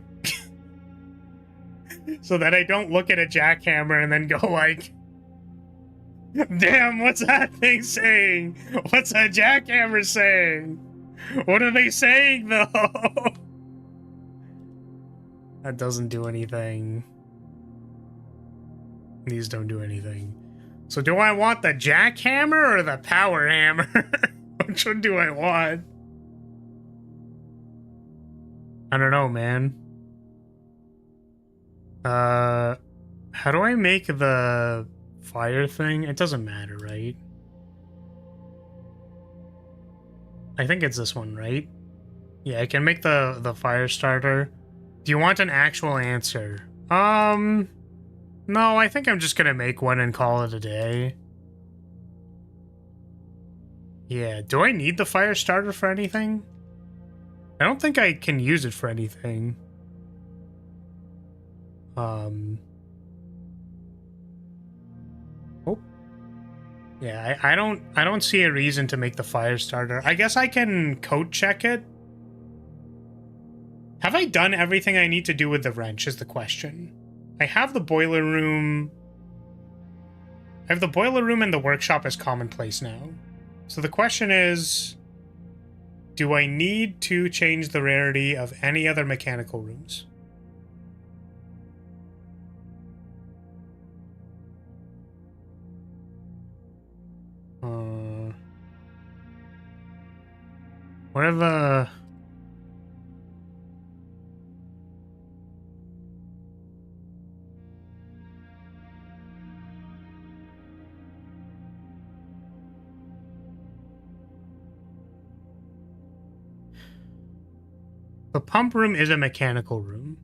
so that I don't look at a jackhammer and then go like, damn, what's that thing saying? What's a jackhammer saying? What are they saying, though? That doesn't do anything. These don't do anything. So do I want the jackhammer or the power hammer? Which one do I want? I don't know, man. How do I make the fire thing? It doesn't matter, right? I think it's this one, right? Yeah, I can make the fire starter. Do you want an actual answer? No, I think I'm just gonna make one and call it a day. Yeah, do I need the fire starter for anything? I don't think I can use it for anything. Oh. Yeah, I don't see a reason to make the fire starter. I guess I can code check it. Have I done everything I need to do with the wrench is the question. I have the boiler room. I have the boiler room and the workshop as commonplace now. So the question is, do I need to change the rarity of any other mechanical rooms? What are the... The pump room is a mechanical room.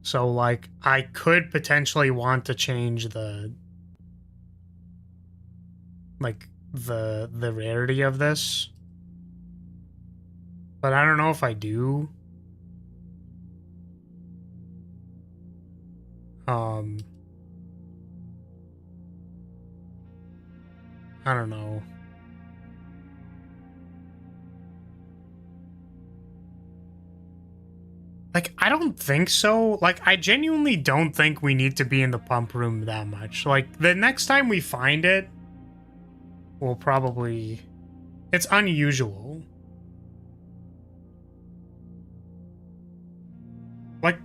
So, like, I could potentially want to change the... like, the rarity of this. But I don't know if I do. I don't know. Like, I don't think so. Like, I genuinely don't think we need to be in the pump room that much. Like, the next time we find it, we'll probably... It's unusual. Like,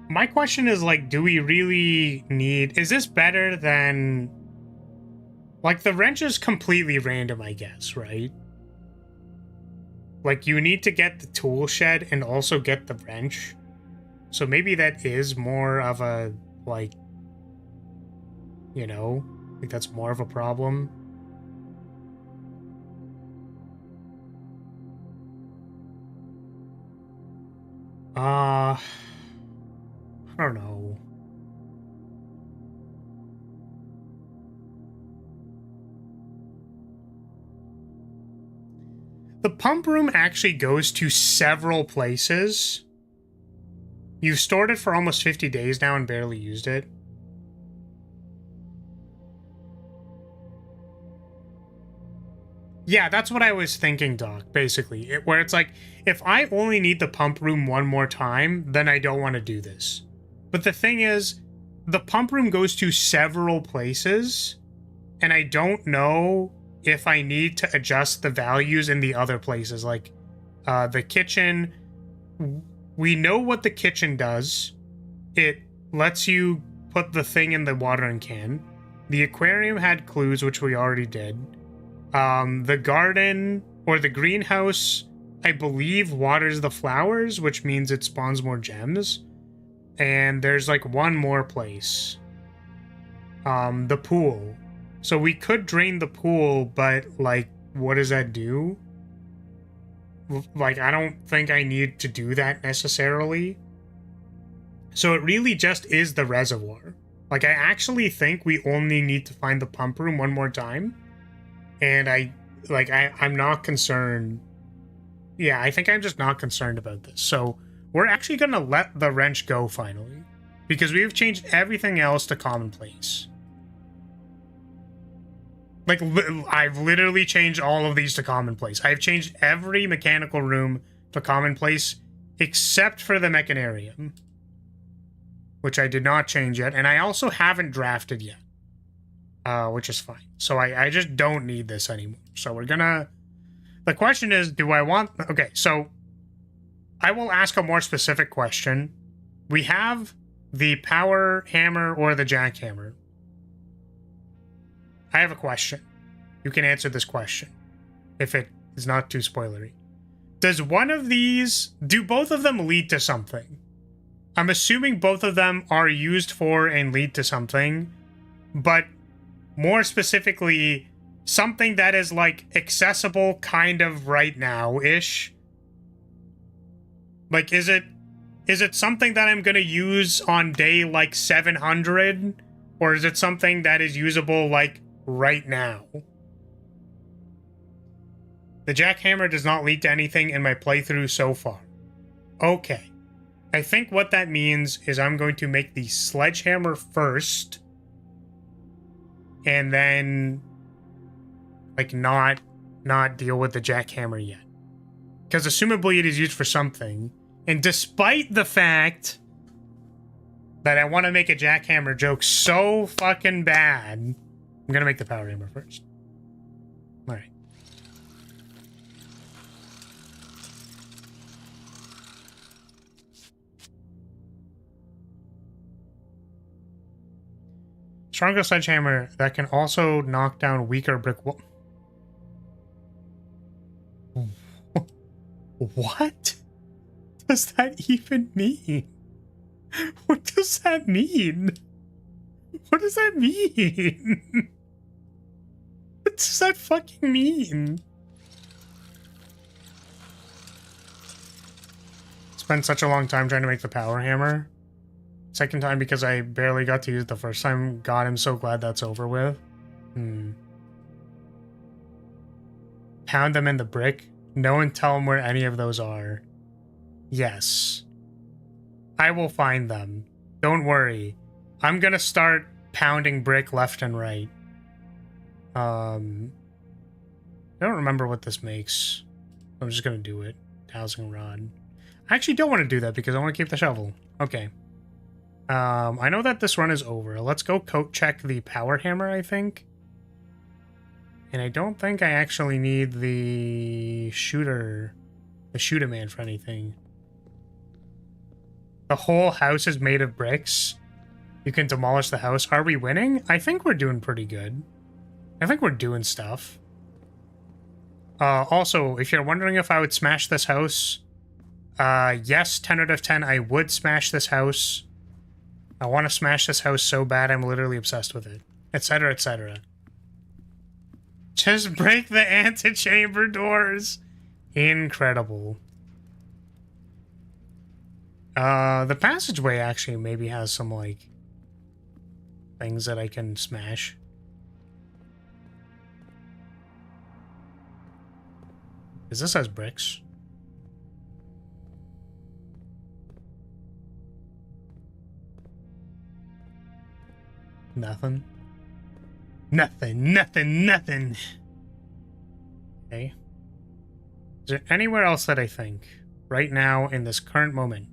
my question is, like, do we really need... Is this better than... Like, the wrench is completely random, I guess, right? Like, you need to get the tool shed and also get the wrench. So maybe that is more of a, like, you know, like that's more of a problem. I don't know. The pump room actually goes to several places. You've stored it for almost 50 days now and barely used it. Yeah, that's what I was thinking, Doc, basically. Where it's like, if I only need the pump room one more time, then I don't want to do this. But the thing is, the pump room goes to several places, and I don't know if I need to adjust the values in the other places. Like, the kitchen, we know what the kitchen does. It lets you put the thing in the watering can. The aquarium had clues, which we already did. The garden or the greenhouse, I believe, waters the flowers, which means it spawns more gems. And there's like one more place. The pool. So we could drain the pool, but like, what does that do? Like, I don't think I need to do that necessarily. So it really just is the reservoir. Like, I actually think we only need to find the pump room one more time. And I'm not concerned. Yeah, I think I'm just not concerned about this. So we're actually going to let the wrench go finally. Because we've changed everything else to commonplace. Like, I've literally changed all of these to commonplace. I've changed every mechanical room to commonplace except for the mechanarium, which I did not change yet. And I also haven't drafted yet, which is fine. So I just don't need this anymore. So we're gonna... The question is, do I want... Okay, so I will ask a more specific question. We have the power hammer or the jackhammer. I have a question. You can answer this question if it is not too spoilery. Does one of these... Do both of them lead to something? I'm assuming both of them are used for and lead to something, but more specifically, something that is like accessible kind of right now-ish. Like, is it something that I'm gonna use on day like 700, or is it something that is usable like right now? The jackhammer does not lead to anything in my playthrough so far. Okay. I think what that means is I'm going to make the sledgehammer first, and then like not deal with the jackhammer yet. Because assumably it is used for something. And despite the fact that I want to make a jackhammer joke so fucking bad, I'm gonna make the power hammer first. Alright. Stronger sledgehammer that can also knock down weaker brick wall. What does that even mean? What does that mean? What does that mean? What does that fucking mean? Spent such a long time trying to make the power hammer. Second time because I barely got to use it the first time. God, I'm so glad that's over with. Pound them in the brick. No one tell them where any of those are. Yes. I will find them. Don't worry. I'm gonna start pounding brick left and right. I don't remember what this makes. I'm just gonna do it. Housing rod. I actually don't want to do that because I want to keep the shovel. Okay. I know that this run is over. Let's go coat check the power hammer, I think. And I don't think I actually need the shooter-man for anything. The whole house is made of bricks. You can demolish the house. Are we winning? I think we're doing pretty good. I think we're doing stuff. Also, if you're wondering if I would smash this house, yes, 10 out of 10, I would smash this house. I want to smash this house so bad, I'm literally obsessed with it. Etc., etc. Just break the antechamber doors. Incredible. The passageway actually maybe has some, like, things that I can smash. Because this has bricks. Nothing. Nothing. Okay. Is there anywhere else that I think? Right now, in this current moment?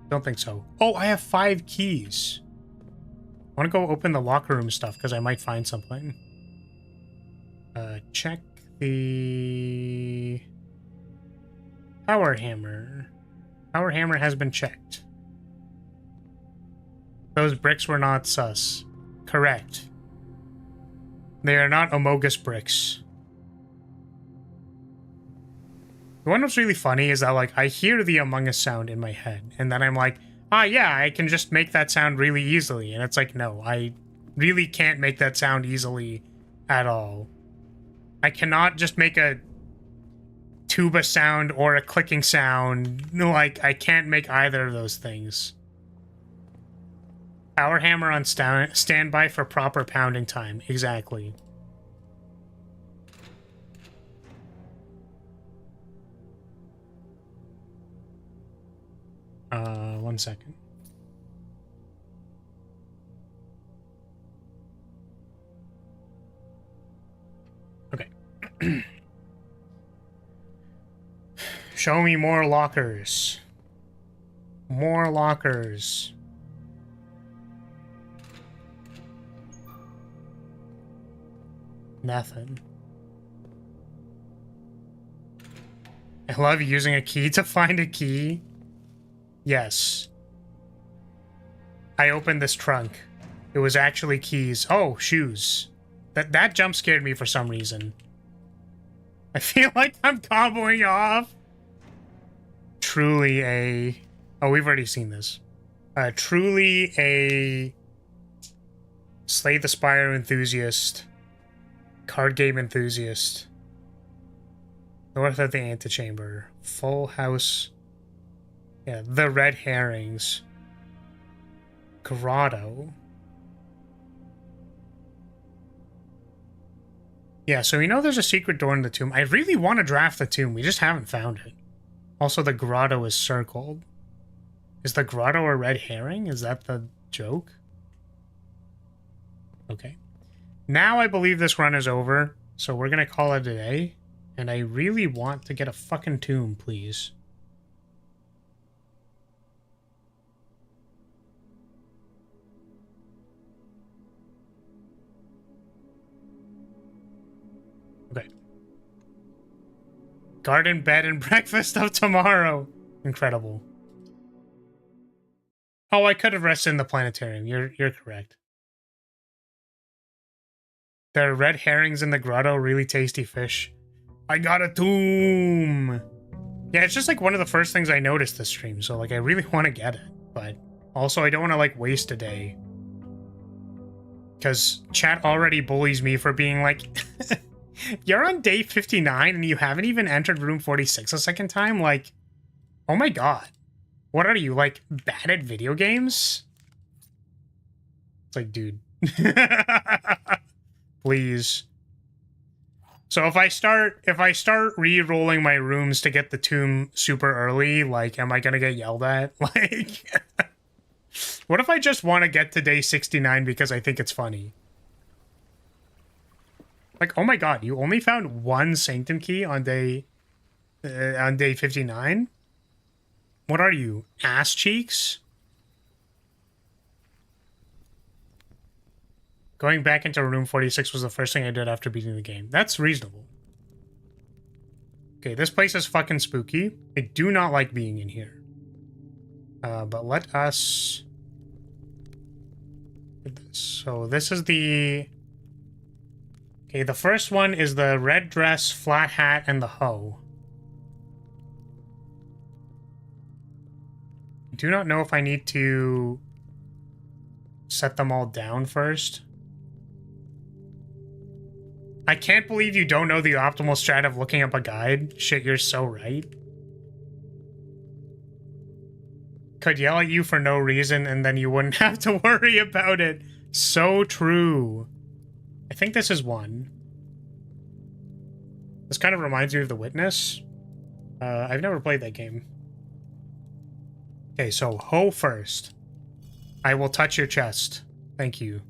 Don't think so. Oh, I have 5 keys. I want to go open the locker room stuff, because I might find something. Check the... power hammer. Power hammer has been checked. Those bricks were not sus. Correct. They are not Amogus bricks. The one that's really funny is that, like, I hear the Among Us sound in my head, and then I'm like, ah, yeah, I can just make that sound really easily. And it's like, no, I really can't make that sound easily at all. I cannot just make a tuba sound or a clicking sound. No, like, I can't make either of those things. Power hammer on standby for proper pounding time. Exactly. One second. Okay. Show me more lockers. More lockers. Nothing. I love using a key to find a key. Yes. I opened this trunk. It was actually keys. Oh, shoes. That jump scared me for some reason. I feel like I'm comboing off. Truly a... Oh, we've already seen this. Truly a... Slay the Spire enthusiast. Card game enthusiast. North of the Antechamber. Full House. Yeah, the red herrings. Grotto. Yeah, so we know there's a secret door in the tomb. I really want to draft the tomb. We just haven't found it. Also, the grotto is circled. Is the grotto a red herring? Is that the joke? Okay. Now I believe this run is over, so we're going to call it a day. And I really want to get a fucking tomb, please. Okay. Garden, bed, and breakfast of tomorrow. Incredible. Oh, I could have rested in the planetarium. You're correct. There are red herrings in the grotto, really tasty fish. I got a tomb! Yeah, it's just like one of the first things I noticed this stream, so like I really want to get it. But also I don't want to like waste a day. Because chat already bullies me for being like, you're on day 59 and you haven't even entered room 46 a second time? Like, oh my god. What are you, like, bad at video games? It's like, dude. Please. So if I start re-rolling my rooms to get the tomb super early, like, am I gonna get yelled at? Like, what if I just want to get to day 69 because I think it's funny? Like, oh my god, you only found one Sanctum key on day 59? What are you, ass cheeks? Going back into room 46 was the first thing I did after beating the game. That's reasonable. Okay, this place is fucking spooky. I do not like being in here. But let us... So this is the... Okay, the first one is the red dress, flat hat, and the hoe. I do not know if I need to set them all down first. I can't believe you don't know the optimal strat of looking up a guide. Shit, you're so right. Could yell at you for no reason and then you wouldn't have to worry about it. So true. I think this is one. This kind of reminds me of The Witness. I've never played that game. Okay, so hoe first. I will touch your chest. Thank you.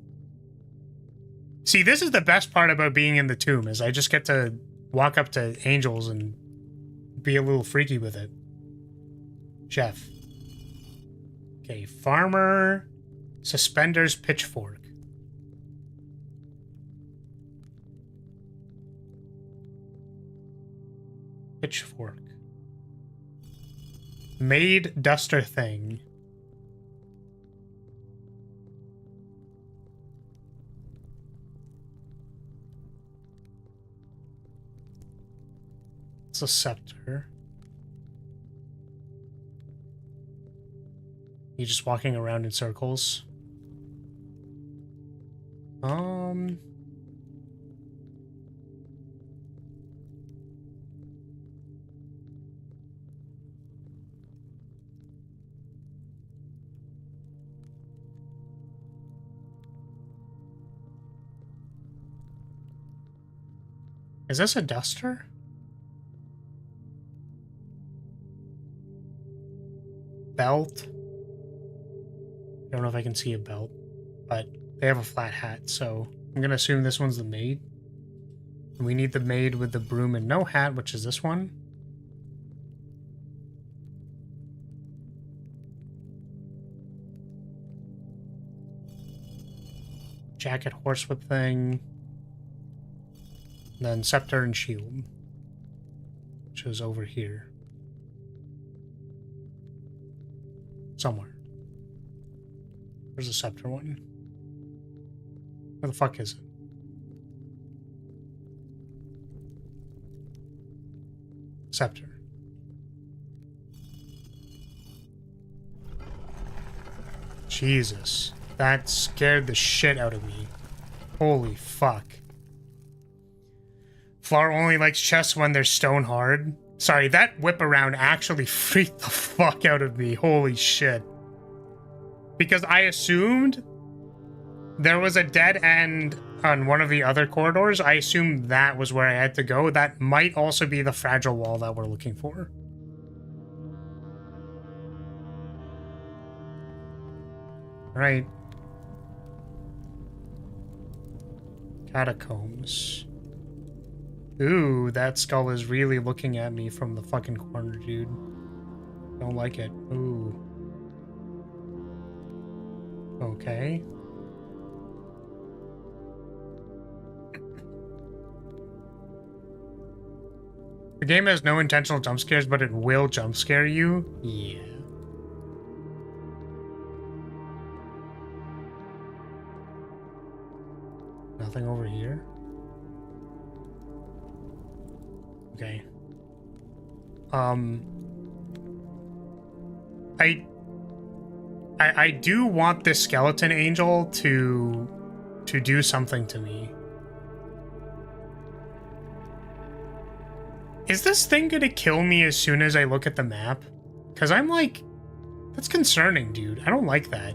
See, this is the best part about being in the tomb, is I just get to walk up to angels and be a little freaky with it. Chef. Okay, farmer, suspenders, pitchfork. Pitchfork. Maid duster thing. It's a scepter. You just walking around in circles. Is this a duster? Belt? I don't know if I can see a belt, but they have a flat hat, so I'm gonna assume this one's the maid. And we need the maid with the broom and no hat, which is this one. Jacket, horsewhip thing. And then scepter and shield, which is over here. Somewhere. Where's the scepter one? Where the fuck is it? Scepter. Jesus. That scared the shit out of me. Holy fuck. Flower only likes chests when they're stone hard. Sorry, that whip around actually freaked the fuck out of me. Holy shit. Because I assumed there was a dead end on one of the other corridors. I assumed that was where I had to go. That might also be the fragile wall that we're looking for. Right. Catacombs. Ooh, that skull is really looking at me from the fucking corner, dude. Don't like it. Ooh. Okay. The game has no intentional jump scares, but it will jump scare you? Yeah. Nothing over here? Okay. I do want this skeleton angel to do something to me. Is this thing gonna kill me as soon as I look at the map? Because I'm like, that's concerning, dude. I don't like that.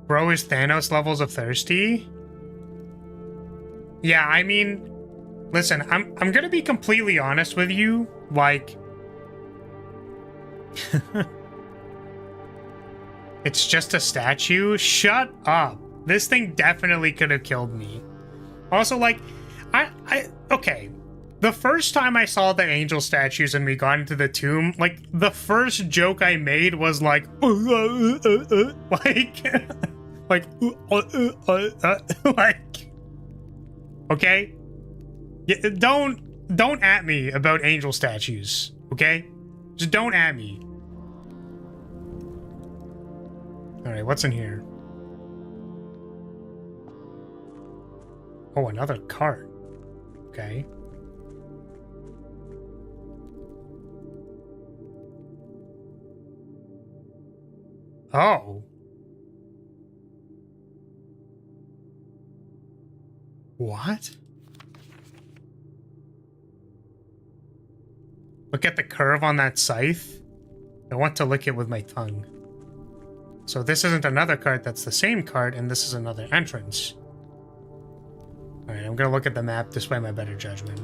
Bro is Thanos levels of thirsty? Yeah, I mean, listen, I'm gonna be completely honest with you, like it's just a statue? Shut up. This thing definitely could have killed me. Also, like, okay. The first time I saw the angel statues and we got into the tomb, like, the first joke I made was like, like, okay? Yeah, don't at me about angel statues, okay? Just don't at me. Alright, what's in here? Oh, another cart. Okay. Oh. What? Look at the curve on that scythe. I want to lick it with my tongue. So this isn't another cart, that's the same cart, and this is another entrance. Alright, I'm gonna look at the map despite my better judgment.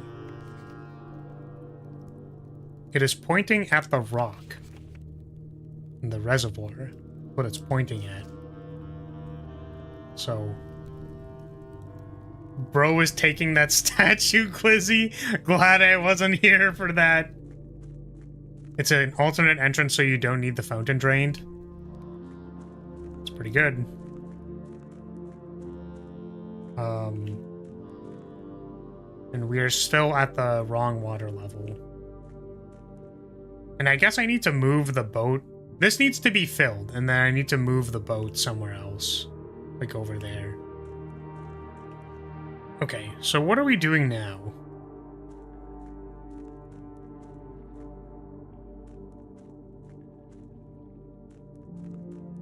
It is pointing at the rock. In the reservoir. What it's pointing at. So... Bro is taking that statue, Glizzy. Glad I wasn't here for that. It's an alternate entrance so you don't need the fountain drained. It's pretty good. And we are still at the wrong water level. And I guess I need to move the boat. This needs to be filled, and then I need to move the boat somewhere else. Like over there. Okay, so what are we doing now?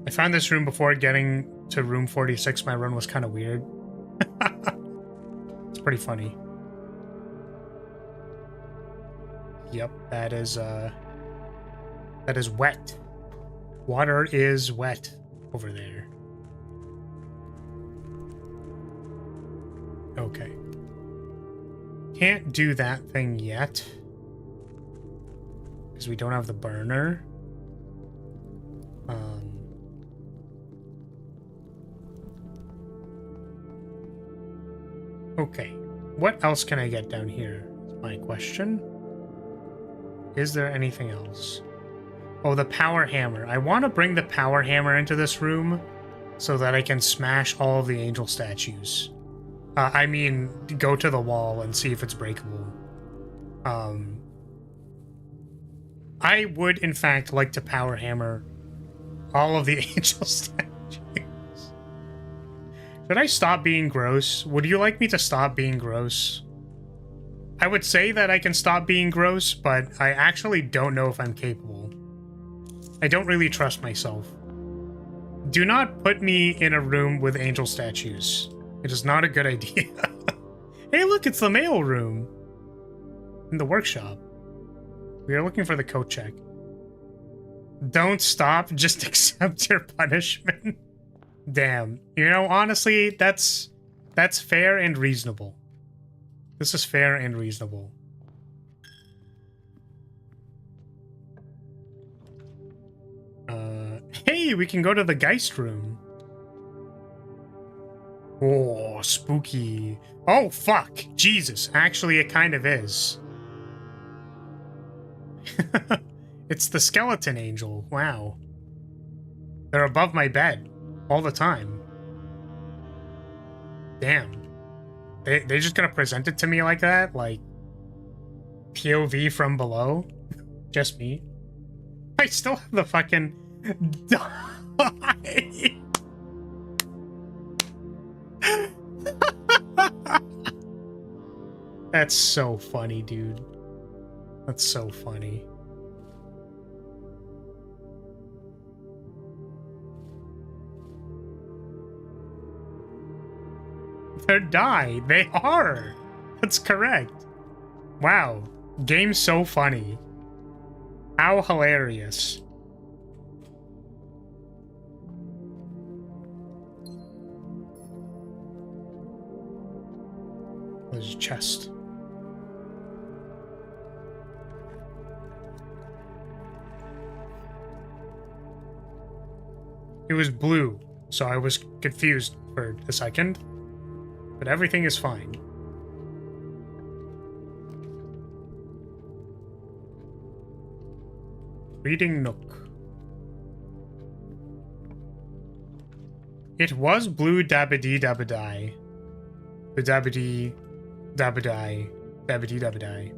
I found this room before getting to room 46. My run was kind of weird. It's pretty funny. Yep, that is wet. Water is wet over there. Okay. Can't do that thing yet. Because we don't have the burner. Okay. What else can I get down here? Is my question. Is there anything else? Oh, the power hammer. I want to bring the power hammer into this room so that I can smash all of the angel statues. I mean, go to the wall and see if it's breakable. I would, in fact, like to power hammer all of the angel statues. Should I stop being gross? Would you like me to stop being gross? I would say that I can stop being gross, but I actually don't know if I'm capable. I don't really trust myself. Do not put me in a room with angel statues. It is not a good idea. Hey, look, it's the mail room. In the workshop. We are looking for the coat check. Don't stop, just accept your punishment. Damn. You know, honestly, that's fair and reasonable. This is fair and reasonable. Hey, we can go to the Geist room. Oh, spooky. Oh, fuck. Jesus. Actually, it kind of is. It's the skeleton angel. Wow. They're above my bed. All the time. Damn. They're just gonna present it to me like that? Like, POV from below? Just me? I still have the fucking... Die! That's so funny, dude. That's so funny. They're die. They are. That's correct. Wow. Game's so funny. How hilarious. There's a chest. It was blue, so I was confused for a second. But everything is fine. Reading nook. It was blue dabbity dabbadai. The dabbity dabbadai. Dabbity dabbadai.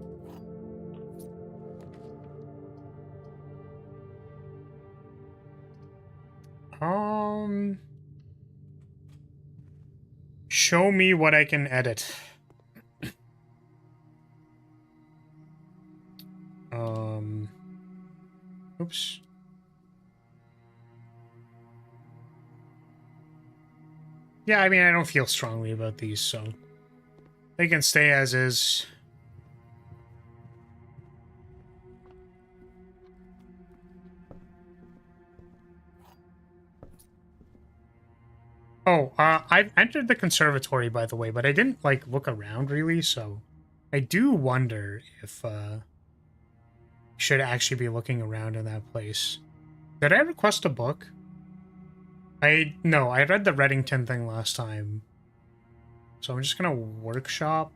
Show me what I can edit. Oops. Yeah, I mean, I don't feel strongly about these, so they can stay as is. Oh, I've entered the conservatory, by the way, but I didn't, like, look around, really, so I do wonder if, should actually be looking around in that place. Did I request a book? No, I read the Reddington thing last time. So I'm just gonna workshop.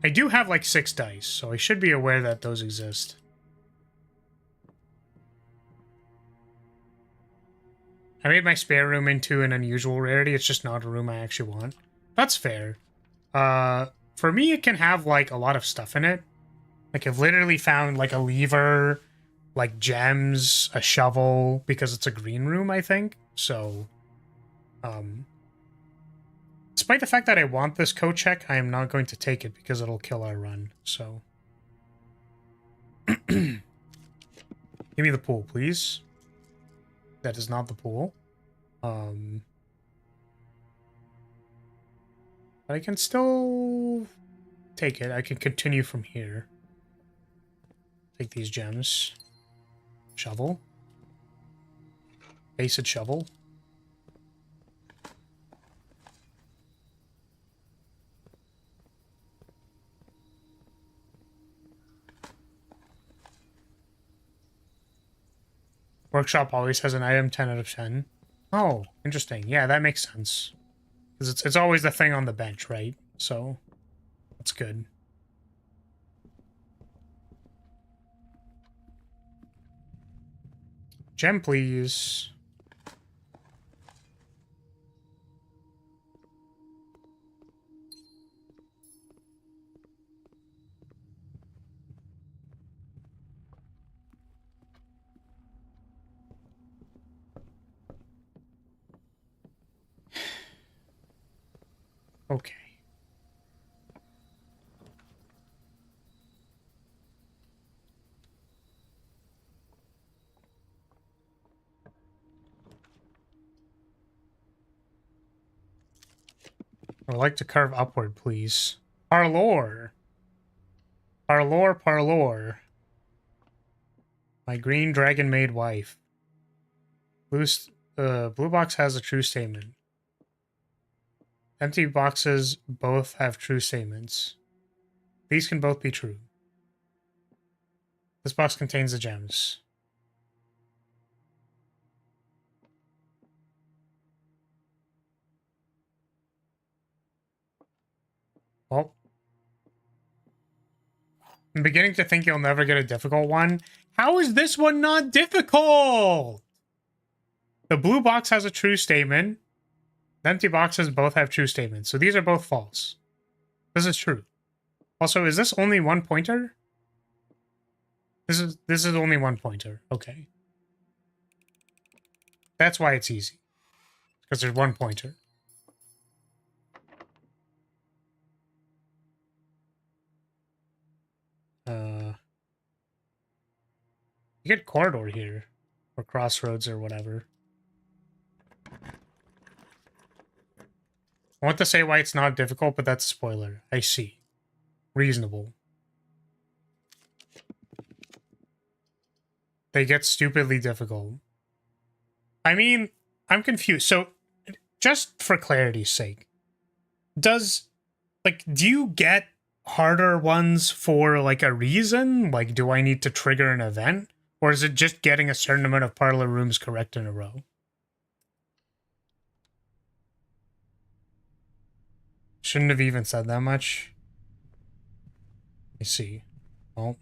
I do have, like, 6 dice, so I should be aware that those exist. I made my spare room into an unusual rarity. It's just not a room I actually want. That's fair. For me, it can have, like, a lot of stuff in it. Like, I've literally found, like, a lever, like, gems, a shovel, because it's a green room, I think. So, despite the fact that I want this code check, I am not going to take it because it'll kill our run, so. Give me the pool, please. That is not the pool. But I can still take it. I can continue from here. Take these gems. Shovel. Basic shovel. Workshop always has an item 10 out of 10. Oh, interesting. Yeah, that makes sense. Because it's always the thing on the bench, right? So, that's good. Gem, please. Okay. I would like to carve upward, please. Parlor. Parlor, parlor. My green dragon-made wife. Blue box has a true statement. Empty boxes both have true statements. These can both be true. This box contains the gems. Well, I'm beginning to think you'll never get a difficult one. How is this one not difficult? The blue box has a true statement. The empty boxes both have true statements. So these are both false. This is true. Also, is this only one pointer? This is only one pointer. Okay. That's why it's easy. Because there's one pointer. You get corridor here. Or crossroads or whatever. I want to say why it's not difficult, but that's a spoiler. I see. Reasonable. They get stupidly difficult. I mean, I'm confused. So, just for clarity's sake, do you get harder ones for, like, a reason? Like, do I need to trigger an event? Or is it just getting a certain amount of parlor rooms correct in a row? Shouldn't have even said that much. I see. Well.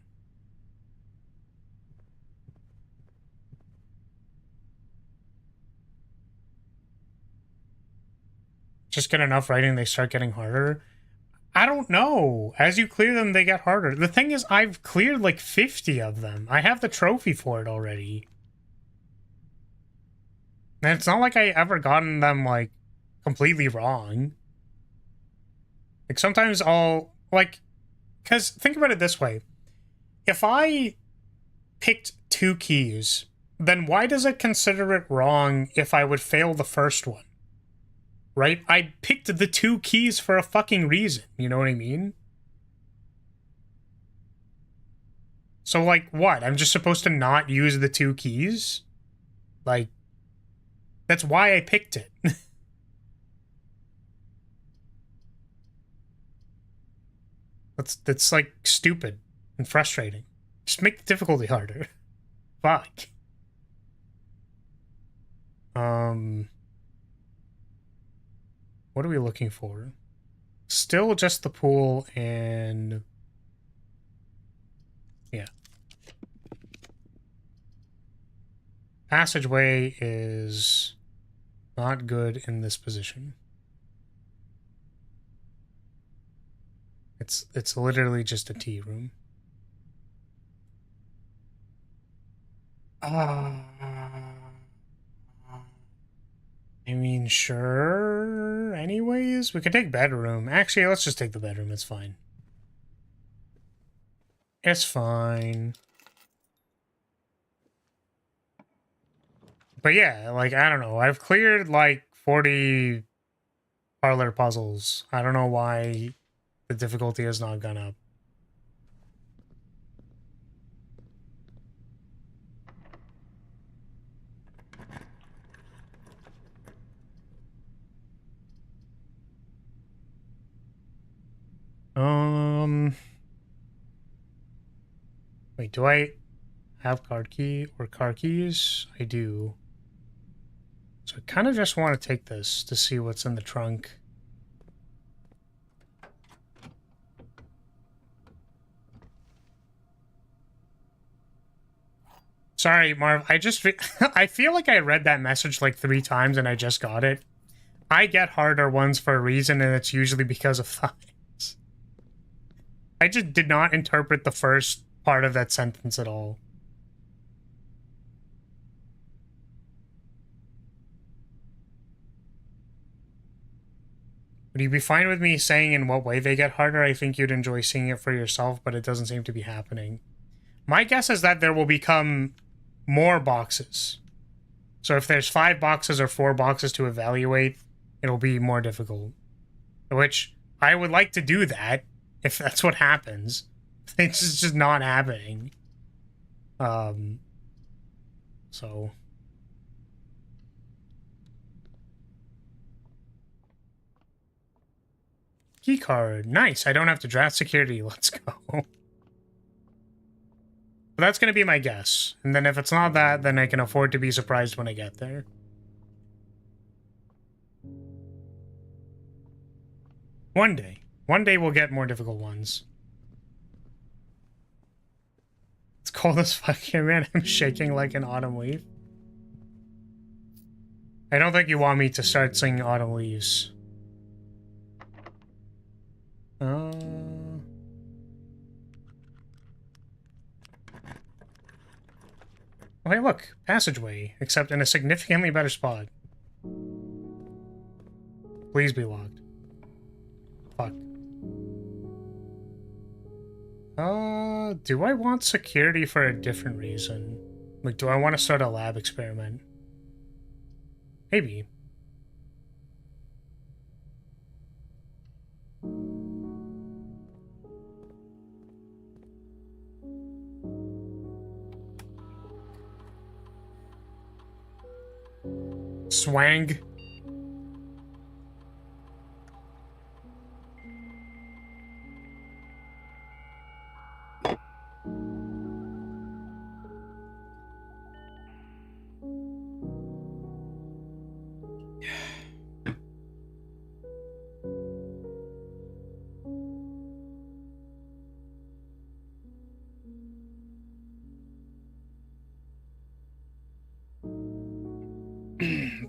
Just get enough writing, they start getting harder. I don't know. As you clear them, they get harder. The thing is, I've cleared like 50 of them. I have the trophy for it already. And it's not like I ever gotten them, like, completely wrong. Like, sometimes I'll, like... Because, think about it this way. If I picked 2 keys, then why does it consider it wrong if I would fail the first one? Right? I picked the 2 keys for a fucking reason. You know what I mean? So, like, what? I'm just supposed to not use the 2 keys? Like, that's why I picked it. That's like stupid and frustrating. Just make the difficulty harder. Fuck. What are we looking for? Still just the pool and... yeah. Passageway is not good in this position. It's literally just a tea room. I mean, sure. Anyways, we could take bedroom. Actually, let's just take the bedroom. It's fine. It's fine. But yeah, like, I don't know. I've cleared, like, 40 parlor puzzles. I don't know why the difficulty has not gone up. Wait, do I have card key or car keys? I do. So I kind of just want to take this to see what's in the trunk. Sorry, Marv. I feel like I read that message like 3 times and I just got it. I get harder ones for a reason, and it's usually because of fines. I just did not interpret the first part of that sentence at all. Would you be fine with me saying in what way they get harder? I think you'd enjoy seeing it for yourself, but it doesn't seem to be happening. My guess is that there will become more boxes. So if there's 5 boxes or 4 boxes to evaluate, it'll be more difficult. Which, I would like to do that, if that's what happens. It's just not happening. So... Keycard. Nice. I don't have to draft security. Let's go. But that's going to be my guess. And then if it's not that, then I can afford to be surprised when I get there. One day. One day we'll get more difficult ones. It's cold as fuck here, man. I'm shaking like an autumn leaf. I don't think you want me to start singing Autumn Leaves. Oh, hey, look. Passageway. Except in a significantly better spot. Please be locked. Fuck. Do I want security for a different reason? Like, do I want to start a lab experiment? Maybe. Swang.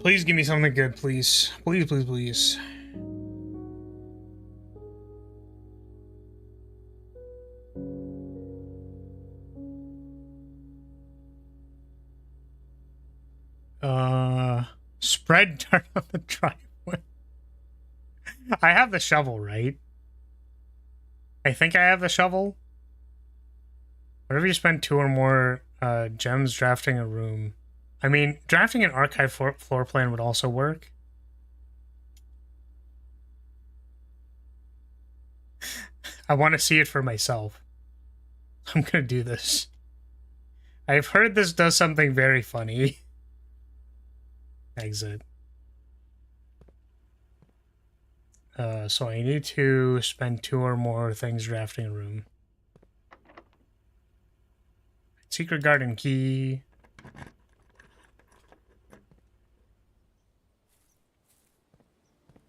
Please give me something good, please. Please, please, please. Spread dirt on the driveway. I have the shovel, right? I think I have the shovel. Whatever you spend 2 or more gems drafting a room. I mean, drafting an archive floor plan would also work. I want to see it for myself. I'm gonna do this. I've heard this does something very funny. Exit. So I need to spend 2 or more things drafting a room. Secret garden key.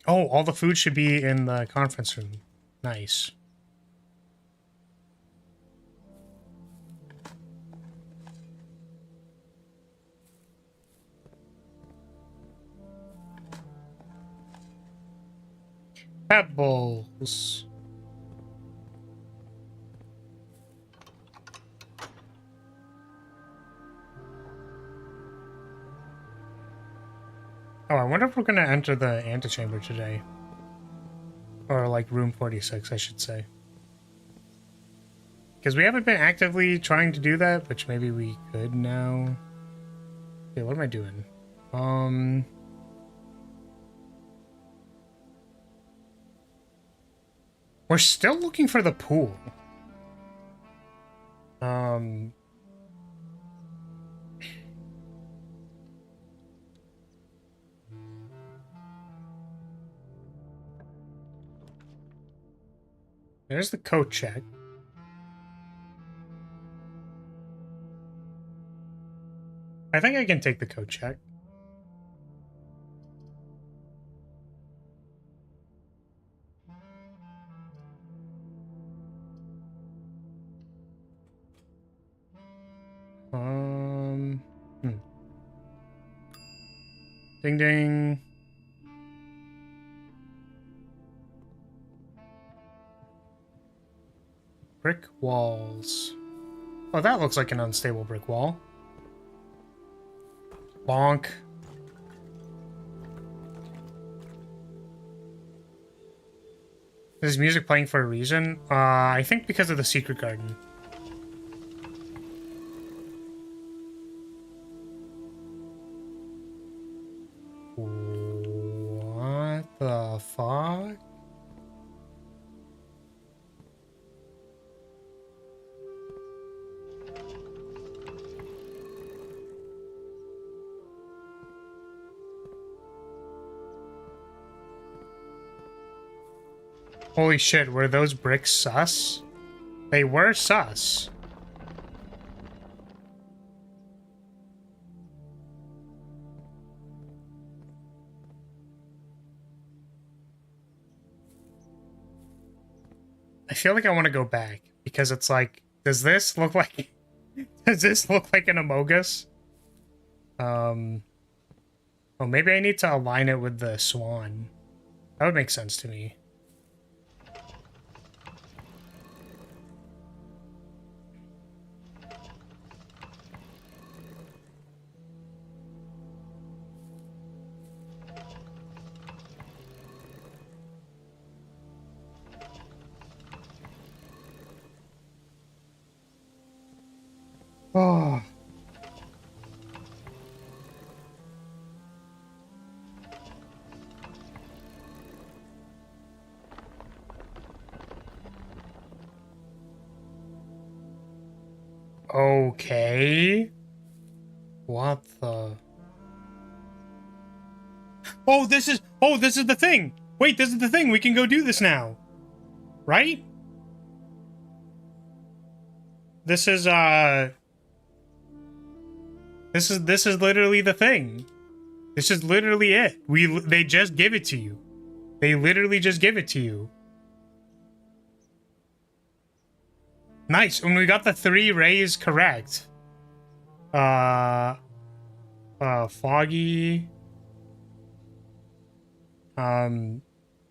Oh, all the food should be in the conference room. Nice. Pebbles. Oh, I wonder if we're gonna enter the antechamber today. Or, like, room 46, I should say. Because we haven't been actively trying to do that, which maybe we could now. Okay, what am I doing? We're still looking for the pool. There's the coat check. I think I can take the coat check. Ding ding. Brick walls. Oh, that looks like an unstable brick wall. Bonk. Is music playing for a reason? I think because of the secret garden. What the fuck? Holy shit, were those bricks sus? They were sus. I feel like I want to go back because it's like, does this look like an Amogus? Oh, maybe I need to align it with the swan. That would make sense to me. Oh. Okay. What the? Oh, this is the thing. Wait, this is the thing. We can go do this now. Right? This is this is literally the thing. This is literally it. They just give it to you. They literally just give it to you. Nice. And we got the 3 rays correct. Foggy. I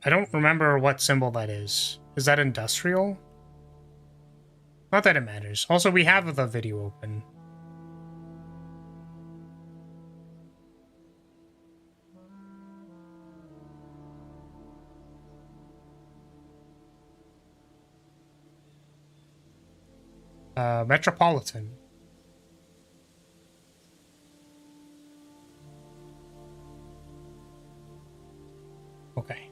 don't remember what symbol that is. Is that industrial? Not that it matters. Also, we have the video open. Metropolitan. Okay.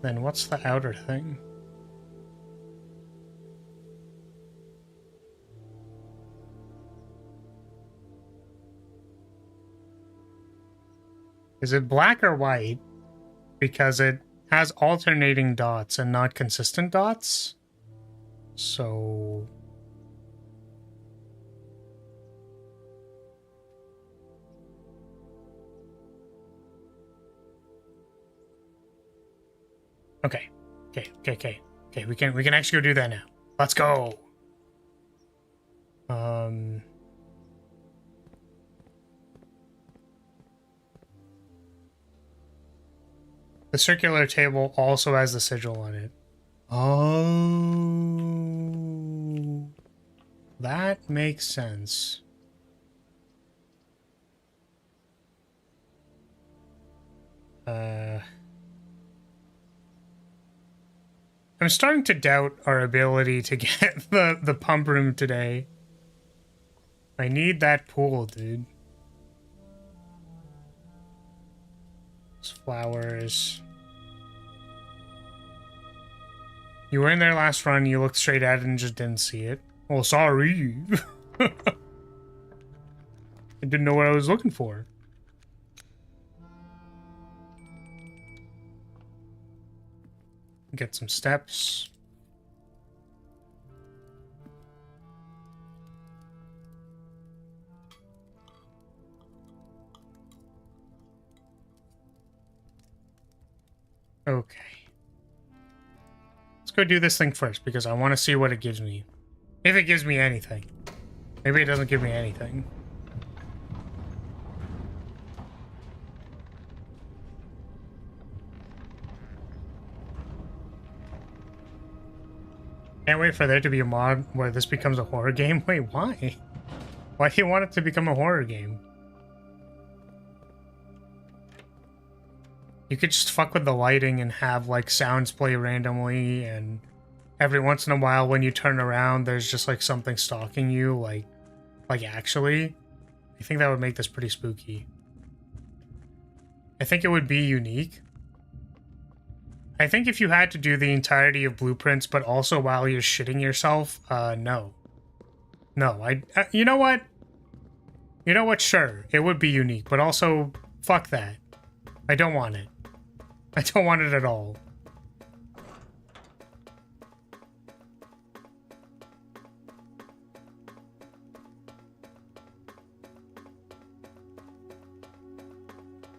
Then what's the outer thing? Is it black or white? because it has alternating dots and not consistent dots. So... Okay. Okay, we can actually go do that now. Let's go! The circular table also has the sigil on it. Oh... That makes sense. I'm starting to doubt our ability to get the pump room today. I need that pool, dude. Those flowers. You were in there last run, you looked straight at it and just didn't see it. Oh, sorry. I didn't know what I was looking for. Get some steps. Okay. Let's go do this thing first because I want to see what it gives me. If it gives me anything. Maybe it doesn't give me anything. Can't wait for there to be a mod where this becomes a horror game. Wait, why? Why do you want it to become a horror game? You could just fuck with the lighting and have, like, sounds play randomly, and every once in a while when you turn around, there's just, like, something stalking you, like actually. I think that would make this pretty spooky. I think it would be unique. I think if you had to do the entirety of blueprints, but also while you're shitting yourself, no. No, you know what? You know what? Sure, it would be unique, but also, fuck that. I don't want it. I don't want it at all.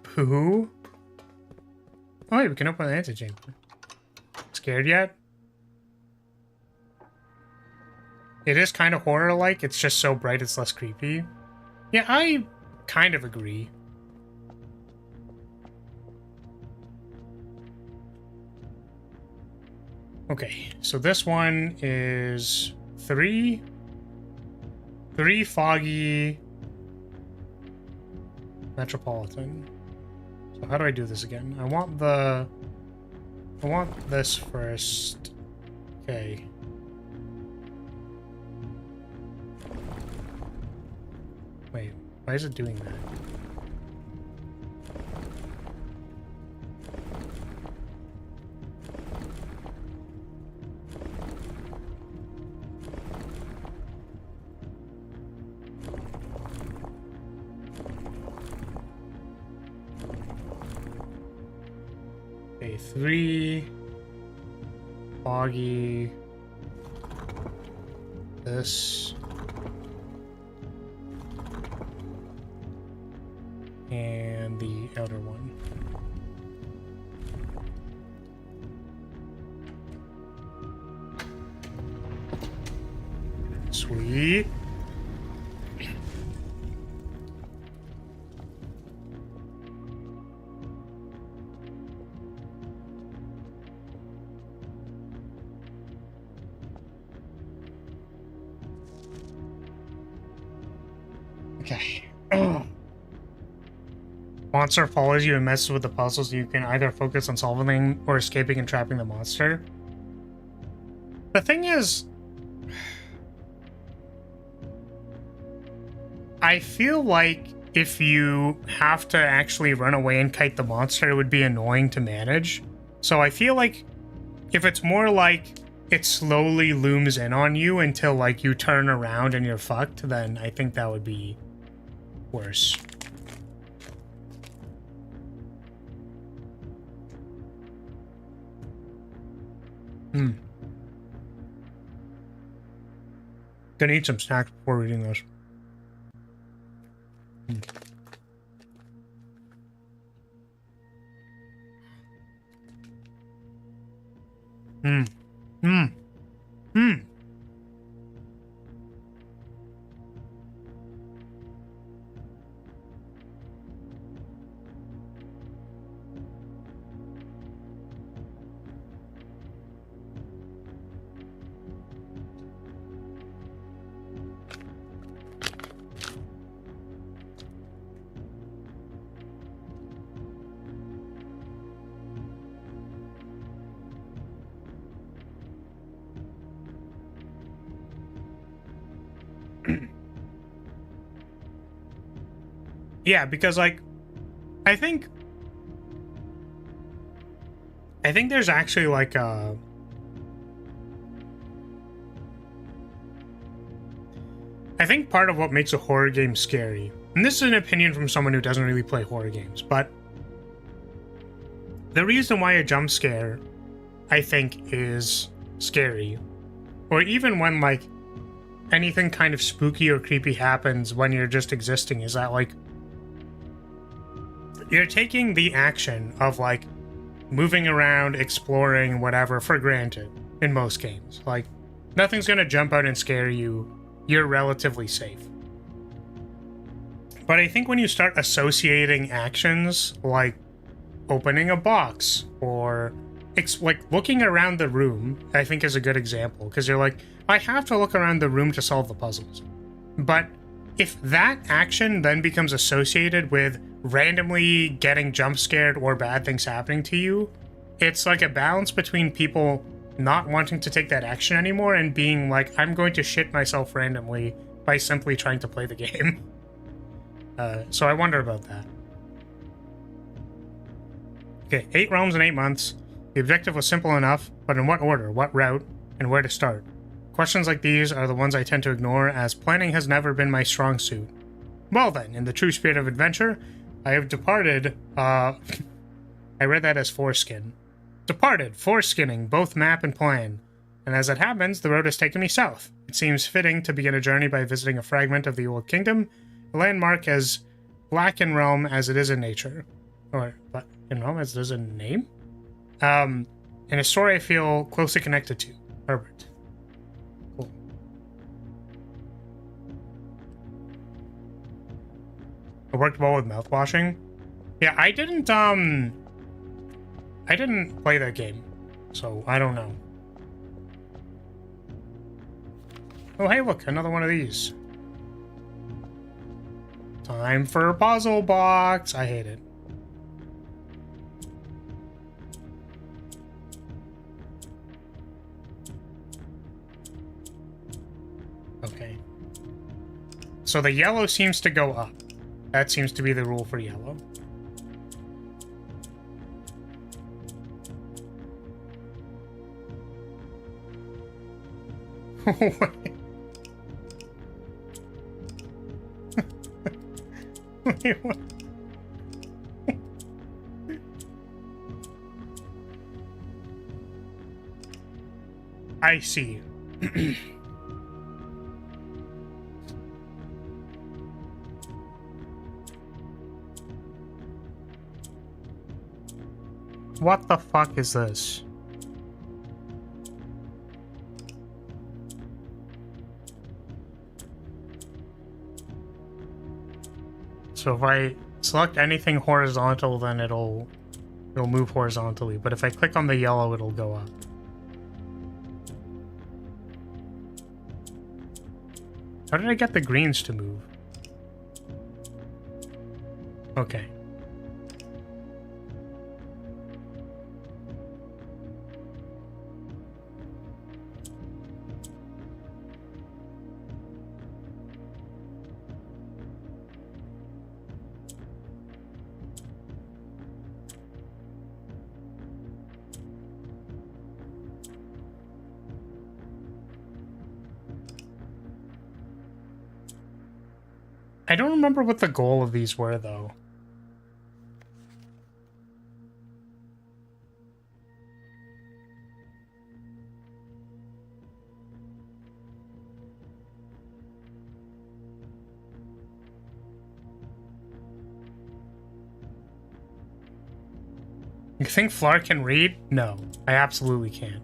Pooh? Oh, wait, we can open the antechamber. Scared yet? It is kind of horror-like. It's just so bright it's less creepy. Yeah, I kind of agree. Okay, so this one is 3 foggy metropolitan. So how do I do this again? I want this first. Okay. Wait, why is it doing that? Okay, 3 foggy. This. And the outer one. Sweet. Okay. Monster follows you and messes with the puzzles. You can either focus on solving them or escaping and trapping the monster. The thing is, I feel like if you have to actually run away and kite the monster, it would be annoying to manage. So I feel like if it's more like it slowly looms in on you until like you turn around and you're fucked, then I think that would be worse. Gonna eat some snacks before reading this. Yeah, because like I think there's actually like a I think part of what makes a horror game scary, and this is an opinion from someone who doesn't really play horror games, but the reason why a jump scare, I think, is scary, or even when like anything kind of spooky or creepy happens when you're just existing, is that like you're taking the action of like moving around, exploring, whatever, for granted in most games. Like nothing's gonna jump out and scare you. You're relatively safe. But I think when you start associating actions like opening a box or like looking around the room, I think is a good example, because you're like, I have to look around the room to solve the puzzles. But if that action then becomes associated with randomly getting jump scared or bad things happening to you, it's like a balance between people not wanting to take that action anymore and being like, I'm going to shit myself randomly by simply trying to play the game. So I wonder about that. Okay, 8 realms in 8 months. The objective was simple enough, but in what order, what route, and where to start? Questions like these are the ones I tend to ignore, as planning has never been my strong suit. Well then, in the true spirit of adventure, I have departed, I read that as foreskin. Departed, foreskinning, both map and plan. And as it happens, the road has taken me south. It seems fitting to begin a journey by visiting a fragment of the Old Kingdom, a landmark as black in realm as it is in nature. Or, black in realm as it is in name? And a story I feel closely connected to. Herbert. Cool. It worked well with mouthwashing. Yeah, I didn't play that game, so I don't know. Oh, hey, look, another one of these. Time for a puzzle box. I hate it. Okay. So the yellow seems to go up. That seems to be the rule for yellow. Wait, what? I see. What the fuck is this? So if I select anything horizontal, then it'll move horizontally. But if I click on the yellow, it'll go up. How did I get the greens to move? Okay. I don't remember what the goal of these were, though. You think Flar can read? No, I absolutely can't.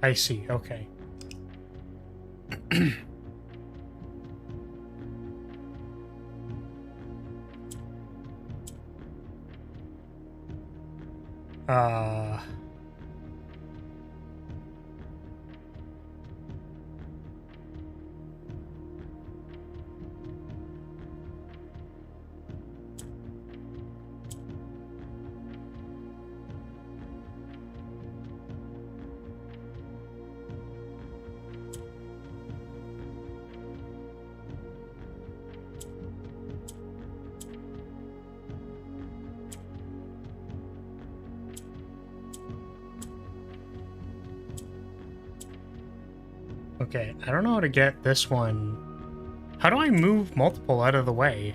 I see, okay. Okay, I don't know how to get this one. How do I move multiple out of the way?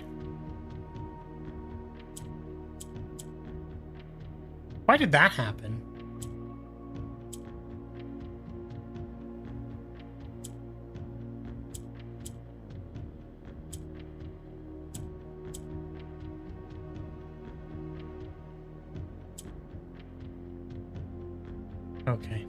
Why did that happen? Okay.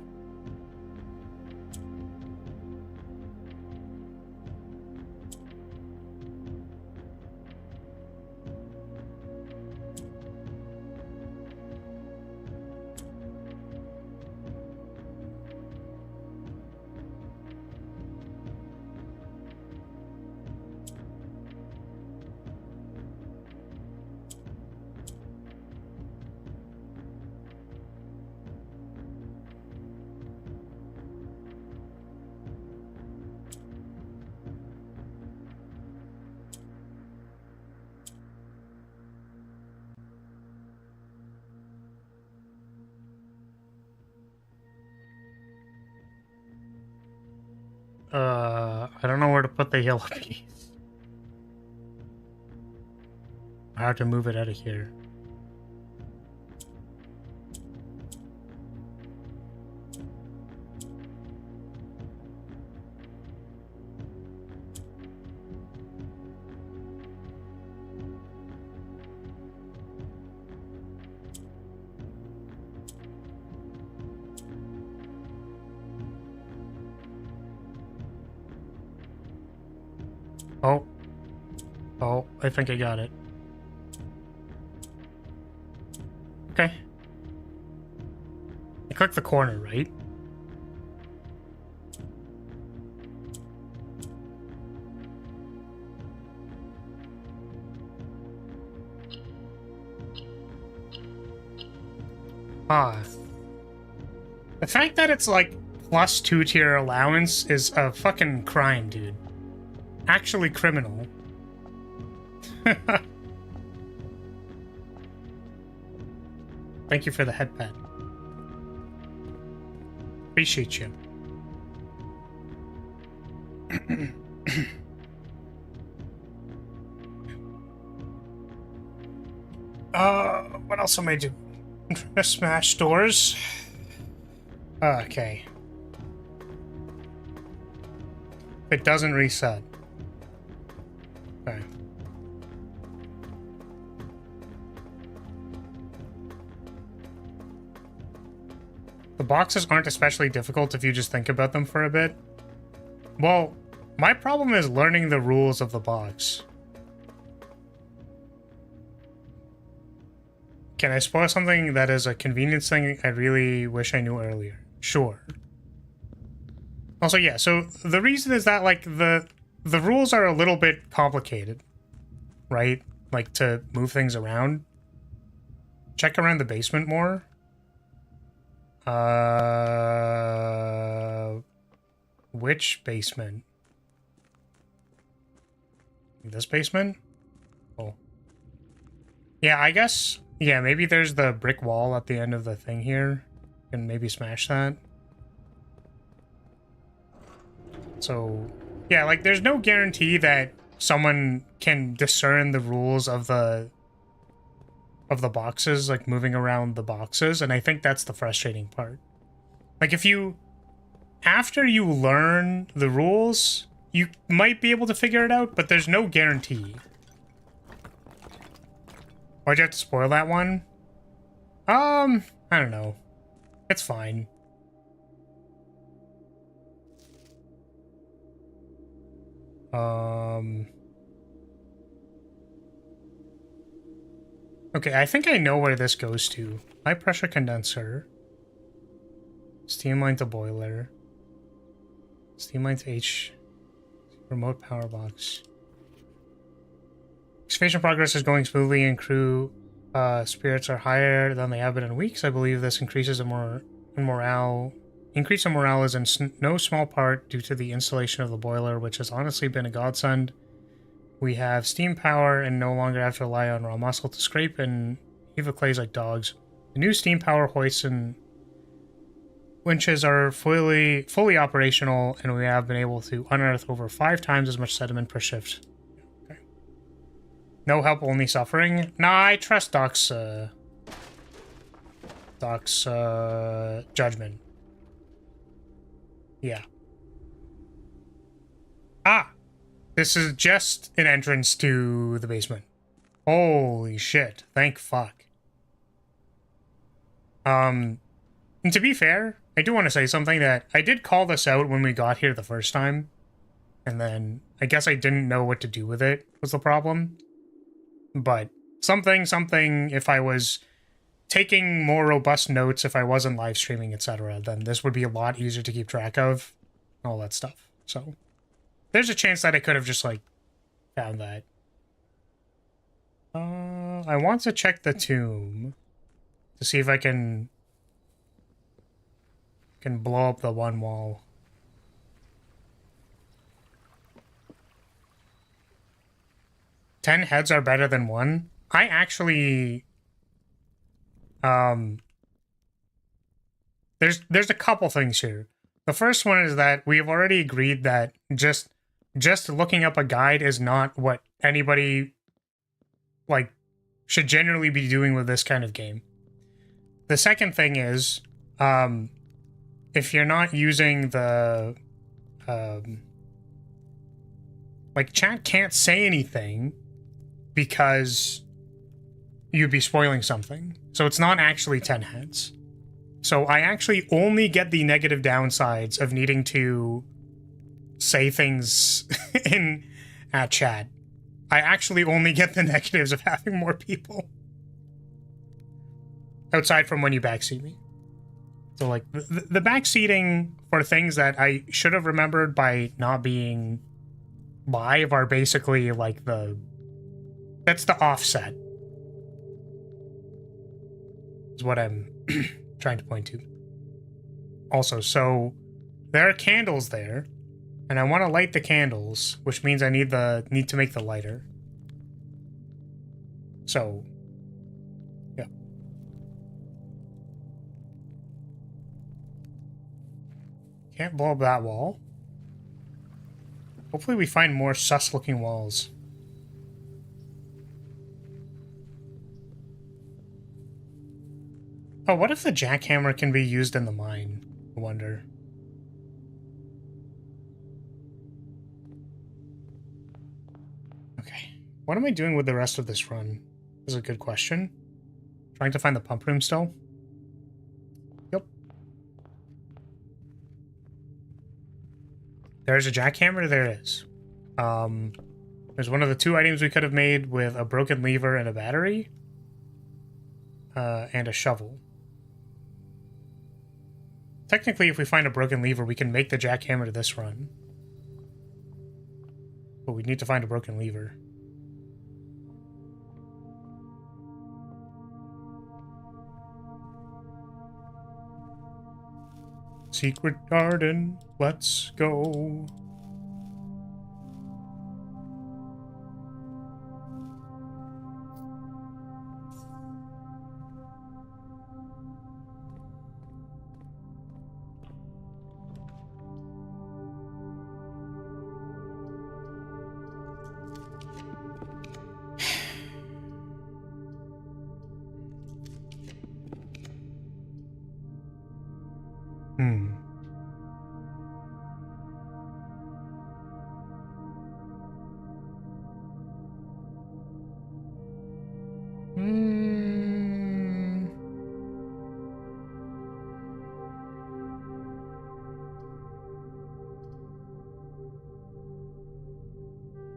I don't know where to put the yellow piece. I have to move it out of here. Oh. Oh, I think I got it. Okay. I click the corner, right? Ah. The fact that it's like plus 2-tier allowance is a fucking crime, dude. Actually criminal. Thank you for the headpad. Appreciate you. What else am I doing? I'm trying to smash doors. Okay. It doesn't reset. Okay. The boxes aren't especially difficult if you just think about them for a bit. Well, my problem is learning the rules of the box. Can I spoil something that is a convenience thing I really wish I knew earlier? Sure. Also, yeah, so the reason is that, like, the rules are a little bit complicated, right? Like, to move things around. Check around the basement more. Which basement? This basement? Oh. Yeah, I guess... Yeah, maybe there's the brick wall at the end of the thing here. And maybe smash that. So, yeah, like, there's no guarantee that someone can discern the rules of the boxes, like, moving around the boxes, and I think that's the frustrating part. Like, if you... After you learn the rules, you might be able to figure it out, but there's no guarantee. Why'd you have to spoil that one? I don't know. It's fine. Okay, I think I know where this goes to. High pressure condenser. Steam line to boiler. Steam line to H. Remote power box. Excavation progress is going smoothly and crew spirits are higher than they have been in weeks. I believe this increases in morale. Increase in morale is in no small part due to the installation of the boiler, which has honestly been a godsend. We have steam power and no longer have to rely on raw muscle to scrape and heave clays like dogs. The new steam power hoists and winches are fully operational, and we have been able to unearth over 5 times as much sediment per shift. Okay. No help, only suffering. Nah, I trust Doc's judgment. Yeah. Ah! This is just an entrance to the basement. Holy shit. Thank fuck. And to be fair, I do want to say something that I did call this out when we got here the first time. And then I guess I didn't know what to do with it was the problem. But something, if I was taking more robust notes, if I wasn't live streaming, etc., then this would be a lot easier to keep track of. All that stuff. So there's a chance that I could have just, like, found that. I want to check the tomb to see if I can blow up the one wall. "10 heads are better than 1." I actually... There's a couple things here. The first one is that we have already agreed that just looking up a guide is not what anybody, like, should generally be doing with this kind of game. The second thing is, if you're not using the, like, chat can't say anything because you'd be spoiling something. So it's not actually 10 heads. So I actually only get the negative downsides of needing to say things in chat. I actually only get the negatives of having more people. Outside from when you backseat me. So, like, the backseating for things that I should have remembered by not being live are basically, like, that's the offset. Is what I'm trying to point to. Also, so there are candles there, and I want to light the candles, which means I need to make the lighter. So, yeah. Can't blow up that wall. Hopefully we find more sus-looking walls. Oh, what if the jackhammer can be used in the mine? I wonder. Okay. What am I doing with the rest of this run? This is a good question. Trying to find the pump room still? Yep. There's a jackhammer, there it is. There's one of the 2 items we could have made with a broken lever and a battery. And a shovel. Technically, if we find a broken lever, we can make the jackhammer to this run. But we need to find a broken lever. Secret garden, let's go.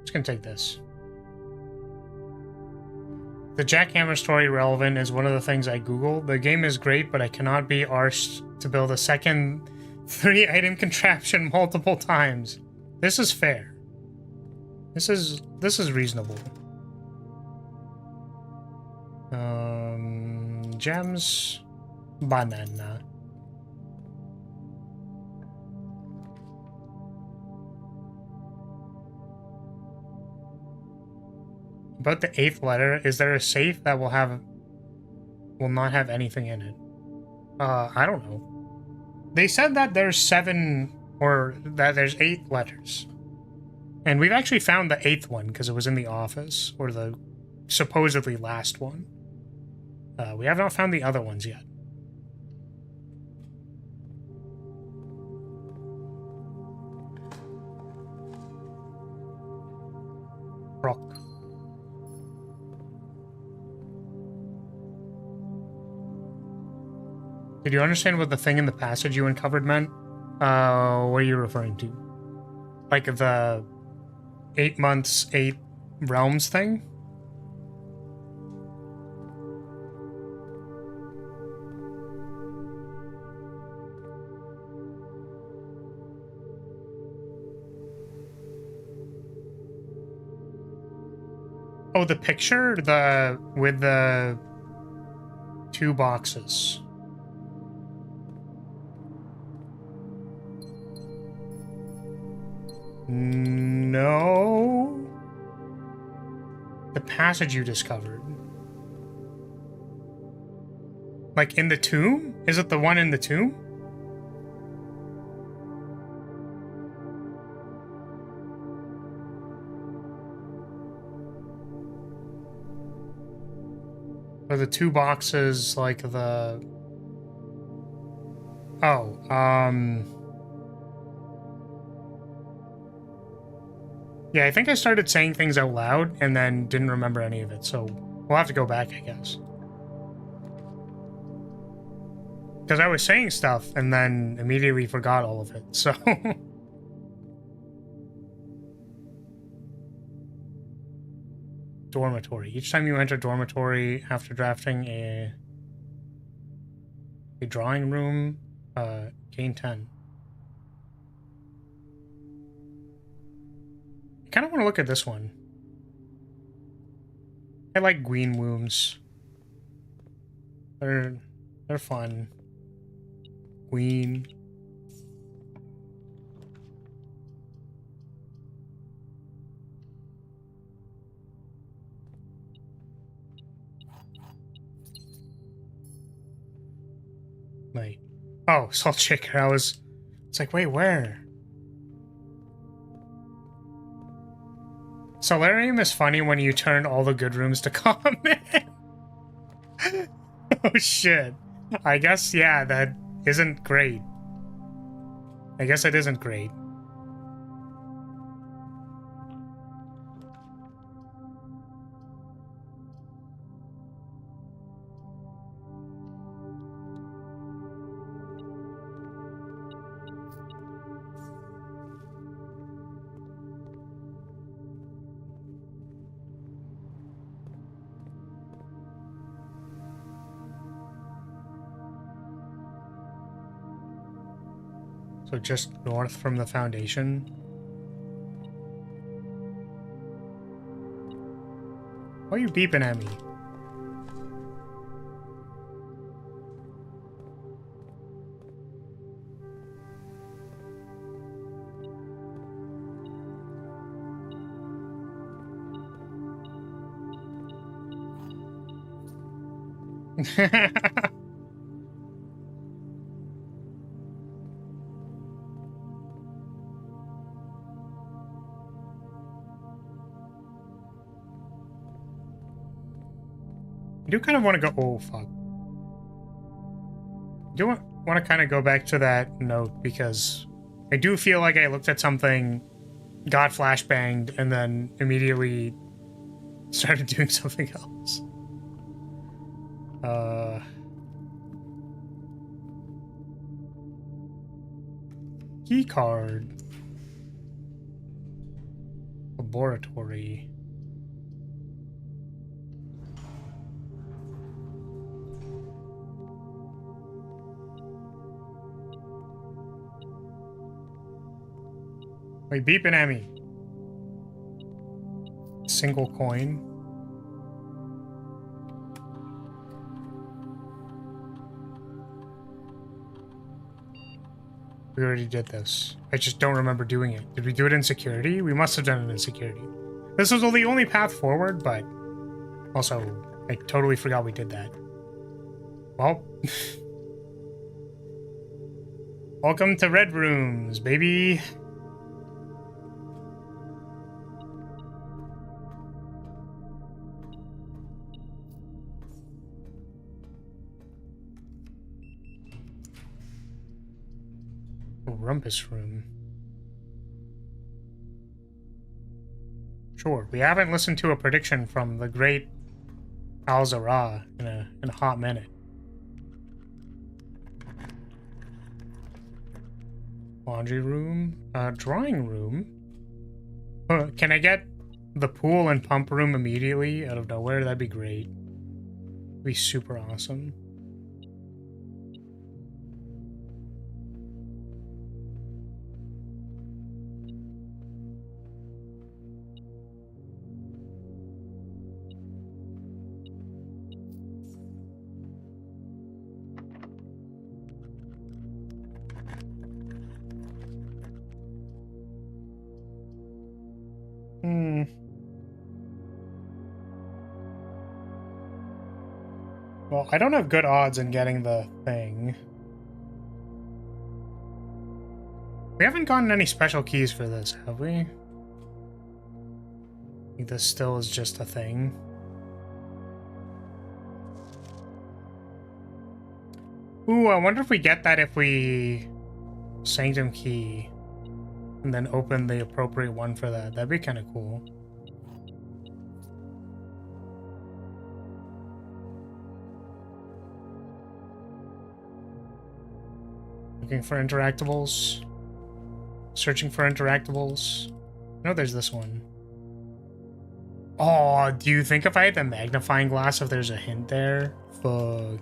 Just gonna take this. The jackhammer story relevant is one of the things I Googled. The game is great, but I cannot be arsed to build a second 3-item contraption multiple times. This is fair. This is reasonable. Gems, banana. About the 8th letter, is there a safe that will not have anything in it? I don't know. They said that there's 7, or that there's 8 letters. And we've actually found the 8th one because it was in the office, or the supposedly last one. We have not found the other ones yet. Rock. Did you understand what the thing in the passage you uncovered meant? What are you referring to? Like the 8 months, 8 realms thing? Oh, the picture? With the 2 boxes. No. The passage you discovered. Like in the tomb? Is it the one in the tomb? Or the 2 boxes, like the... Oh, yeah, I think I started saying things out loud and then didn't remember any of it, so we'll have to go back, I guess. Because I was saying stuff and then immediately forgot all of it, so... Dormitory. Each time you enter dormitory after drafting a drawing room, gain 10. I kind of want to look at this one. I like green wombs. They're fun. Queen. Wait. Oh, salt shaker. It's like, wait, where? Solarium is funny when you turn all the good rooms to common. Oh shit. I guess, yeah, that isn't great. I guess it isn't great. So just north from the foundation. Why are you beeping at me? I do kind of want to go... Oh, fuck. I do want to kind of go back to that note, because I do feel like I looked at something, got flashbanged, and then immediately started doing something else. Key card. Laboratory. Wait, beeping at me. Single coin. We already did this. I just don't remember doing it. Did we do it in security? We must have done it in security. This was the only path forward, but also, I totally forgot we did that. Well, welcome to Red Rooms, baby. Rumpus room. Sure, we haven't listened to a prediction from the great Al-Zara in a hot minute. Laundry room, drawing room. Can I get the pool and pump room immediately out of nowhere? That'd be great. That'd be super awesome. Well, I don't have good odds in getting the thing. We haven't gotten any special keys for this, have we? I think this still is just a thing. Ooh, I wonder if we get that if we Sanctum key and then open the appropriate one for that. That'd be kind of cool. Looking for interactables. Searching for interactables. No, there's this one. Oh, do you think if I had the magnifying glass, if there's a hint there? Fuck.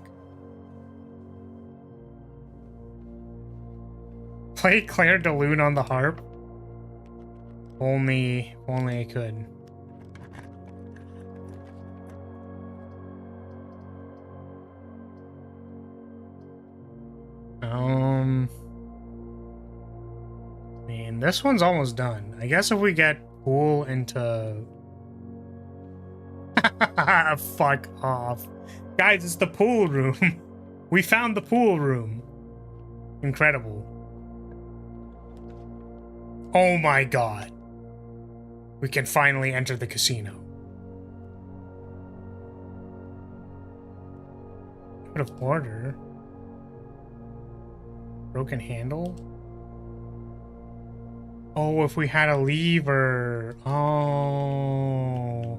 Play Claire de Lune on the harp? Only I could. I mean, this one's almost done. I guess if we get pool into... Fuck off. Guys, it's the pool room. We found the pool room. Incredible. Oh my god. We can finally enter the casino. Out of order. Broken handle? Oh, if we had a lever. Oh.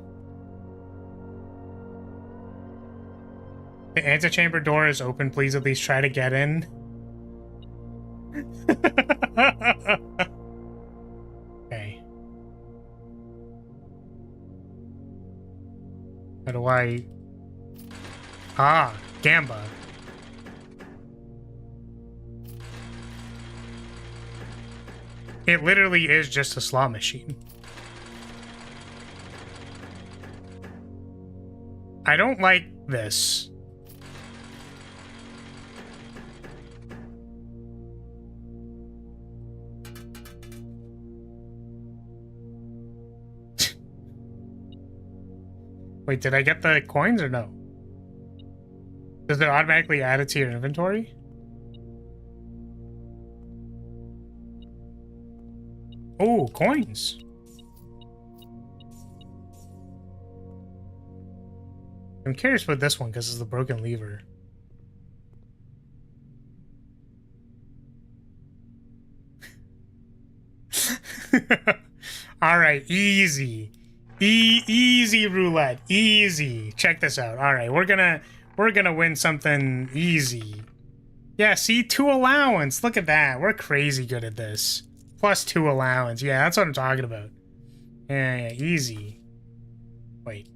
The antechamber door is open. Please at least try to get in. Okay. How do I... Ah, Gamba. It literally is just a slot machine. I don't like this. Wait, did I get the coins or no? Does it automatically add it to your inventory? Oh, coins. I'm curious about this one because it's the broken lever. All right, easy. Easy roulette. Easy. Check this out. All right, we're gonna We're gonna win something easy. Yeah, see? 2 allowance. Look at that. We're crazy good at this. Plus 2 allowance. Yeah, that's what I'm talking about. Yeah, easy. Wait.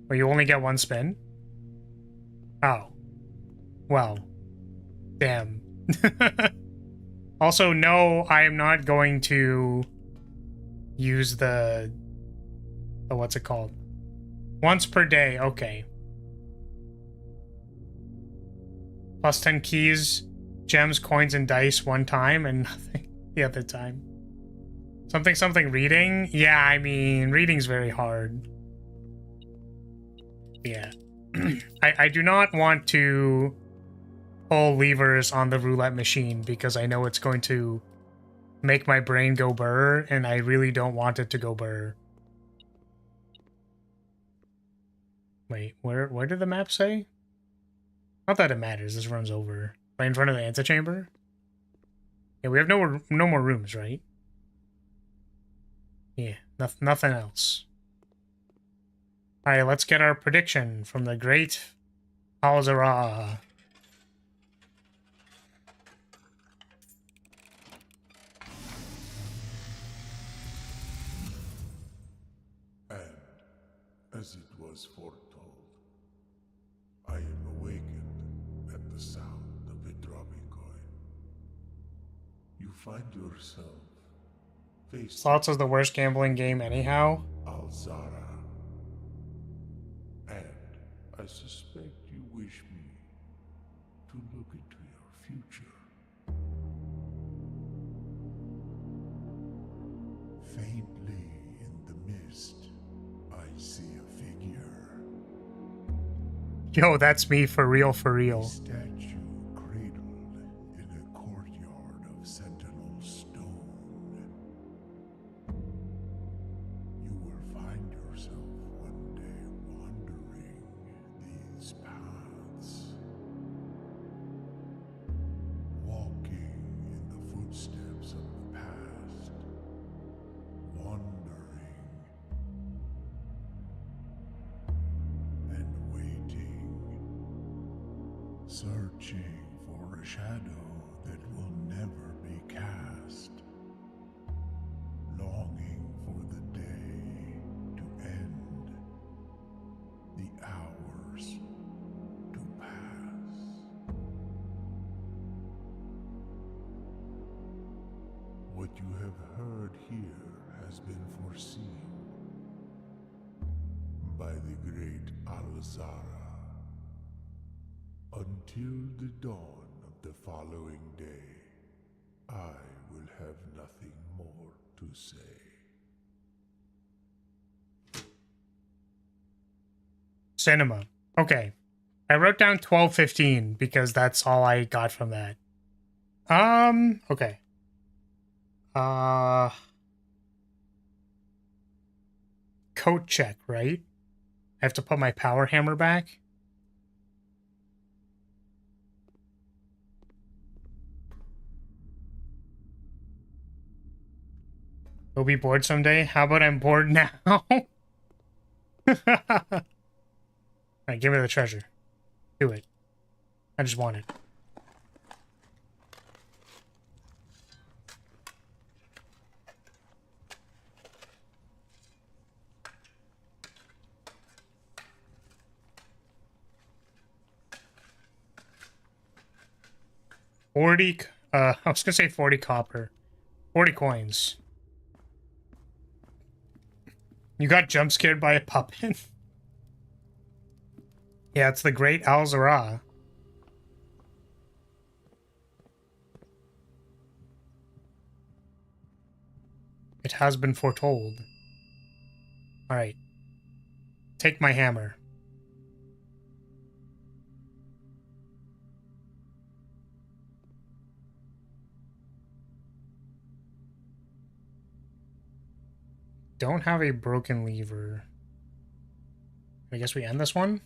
Well, you only get 1 spin? Oh. Well. Damn. Also, no, I am not going to use the what's it called? Once per day, okay. Plus 10 keys, gems, coins, and dice 1 time, and nothing the other time. Something reading? Yeah, I mean, reading's very hard. Yeah. I do not want to pull levers on the roulette machine because I know it's going to make my brain go burr, and I really don't want it to go burr. Wait, where did the map say? Not that it matters, this runs over. Right in front of the antechamber? Yeah, we have no more rooms, right? Yeah, nothing else. Alright, let's get our prediction from the great House Lyria. And, as it was foretold, I am awakened at the sound of a dropping coin. You find yourself faced Slots is the worst gambling game anyhow. Alzara. And I suspect you wish me to look into your future. Faintly in the mist, I see a figure. Yo, that's me for real, for real. A statue cradled in a courtyard of sentinel stone. You will find yourself one day wandering these paths, walking in the footsteps of the past, wandering and waiting, searching for a shadow that will never be cast, longing for the day to end, the hours to pass. What you have heard here has been foreseen by the great Alzara. Until the dawn of the following day, I will have nothing more to say. Cinema. Okay. I wrote down 12:15 because that's all I got from that. Okay. Coat check, right? I have to put my power hammer back. You'll be bored someday? How about I'm bored now? Alright, give me the treasure. Do it. I just want it. I was gonna say 40 copper. 40 coins. You got jump scared by a puppet? Yeah, it's the great Alzara. It has been foretold. Alright. Take my hammer. Don't have a broken lever. I guess we end this one?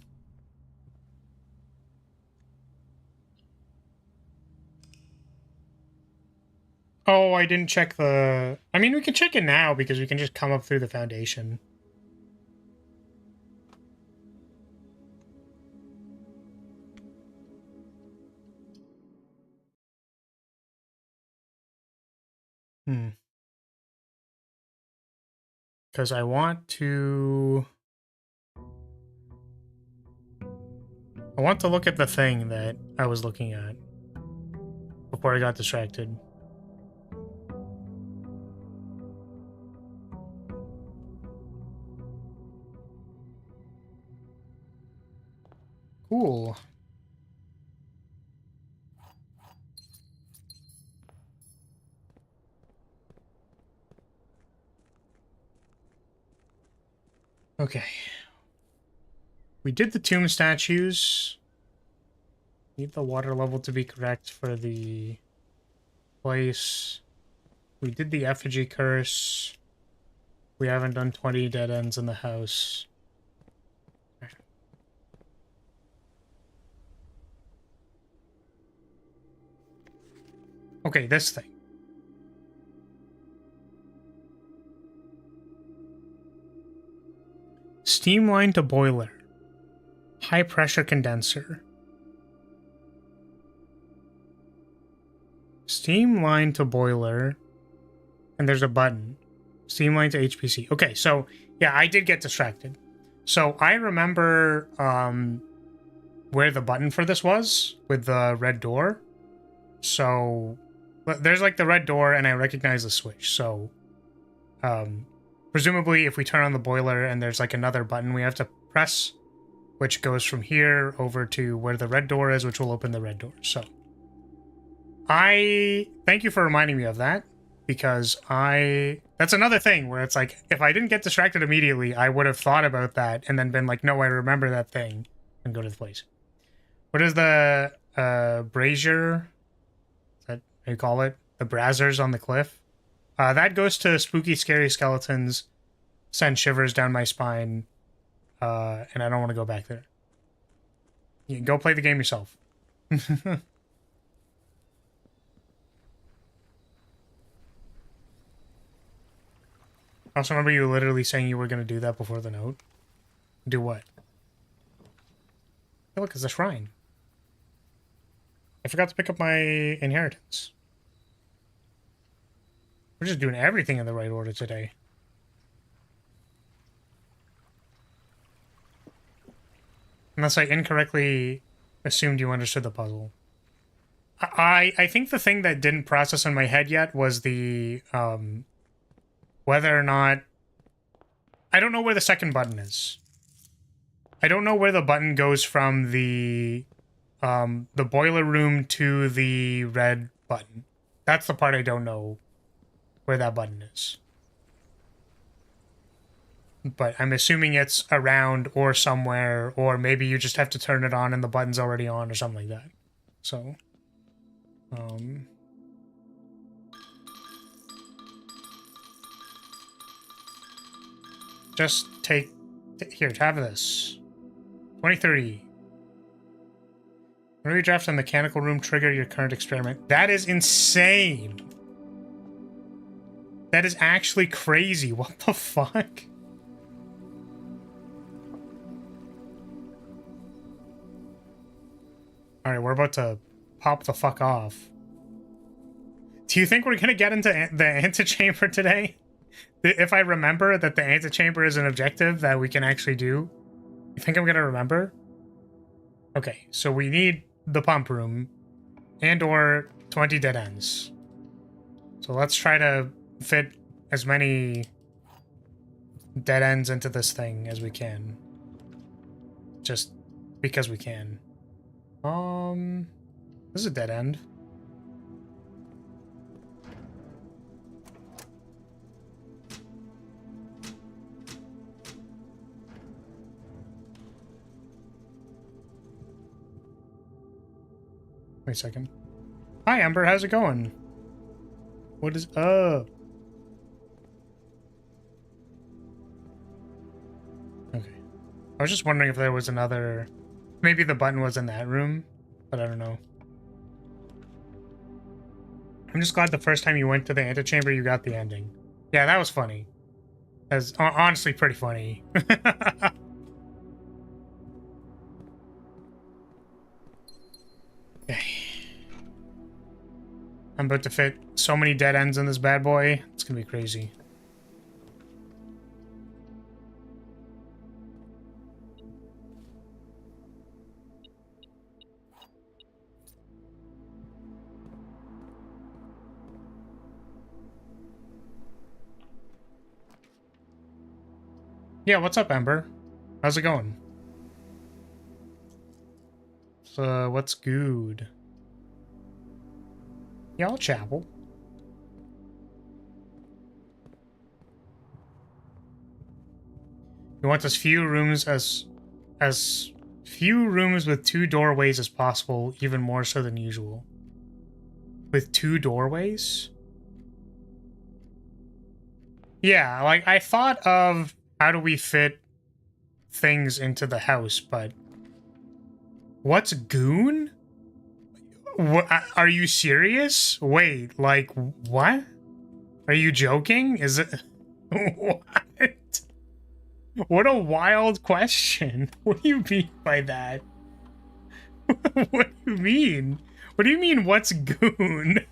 Oh, I didn't check the... I mean, we can check it now because we can just come up through the foundation. Because I want to look at the thing that I was looking at before I got distracted. Cool. Okay. We did the tomb statues. Need the water level to be correct for the place. We did the effigy curse. We haven't done 20 dead ends in the house. Okay, this thing. Steam line to boiler. High pressure condenser. Steam line to boiler. And there's a button. Steam line to HPC. Okay, so yeah, I did get distracted. So I remember where the button for this was with the red door. So there's like the red door and I recognize the switch. So presumably if we turn on the boiler and there's like another button we have to press, which goes from here over to where the red door is, which will open the red door. So I thank you for reminding me of that, because that's another thing where it's like, if I didn't get distracted immediately, I would have thought about that and then been like, no, I remember that thing, and go to the place. What is the brazier? Is that how you call it? The brazzers on the cliff? That goes to spooky, scary skeletons, send shivers down my spine, and I don't want to go back there. You can go play the game yourself. Also, remember you literally saying you were going to do that before the note? Do what? Hey, look, it's a shrine. I forgot to pick up my inheritance. We're just doing everything in the right order today. Unless I incorrectly assumed you understood the puzzle. I think the thing that didn't process in my head yet was the, whether or not... I don't know where the second button is. I don't know where the button goes from the boiler room to the red button. That's the part I don't know where that button is. But I'm assuming it's around or somewhere, or maybe you just have to turn it on and the button's already on or something like that. So, just take... Here, have this. 2030. When you draft the mechanical room, trigger your current experiment. That is insane. That is actually crazy. What the fuck? Alright, we're about to pop the fuck off. Do you think we're gonna get into the antechamber today? If I remember that the antechamber is an objective that we can actually do, you think I'm gonna remember? Okay, so we need the pump room and or 20 dead ends. So let's try to fit as many dead ends into this thing as we can. Just because we can. This is a dead end. Wait a second. Hi, Amber. How's it going? What is up? Okay. I was just wondering if there was another... Maybe the button was in that room, but I don't know. I'm just glad the first time you went to the antechamber, you got the ending. Yeah, that was funny. That was honestly pretty funny. Okay. I'm about to fit so many dead ends in this bad boy. It's gonna be crazy. Yeah, what's up, Ember? How's it going? So, what's good? Y'all chapel. You want as few rooms as few rooms with 2 doorways as possible, even more so than usual. With 2 doorways? Yeah, like, I thought of how do we fit things into the house, but... What's goon? What, are you serious? Wait, like, what? Are you joking? Is it... What? What a wild question. What do you mean by that? What do you mean? What do you mean, what's goon?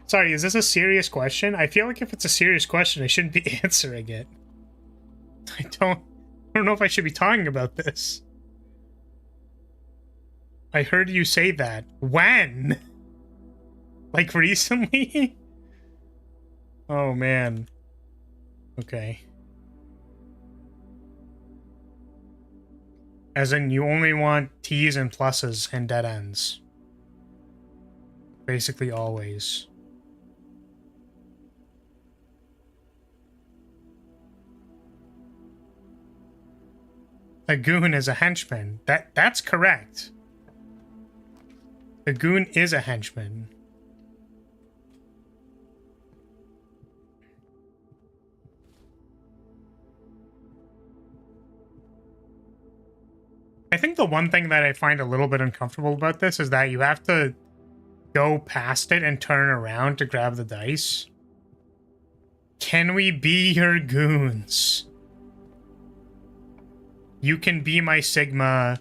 Sorry, is this a serious question? I feel like if it's a serious question, I shouldn't be answering it. I don't know if I should be talking about this. I heard you say that. When? Like recently? Oh man. Okay. As in, you only want T's and pluses and dead ends. Basically always. A goon is a henchman. That's correct. A goon is a henchman. I think the one thing that I find a little bit uncomfortable about this is that you have to go past it and turn around to grab the dice. Can we be your goons? You can be my Sigma.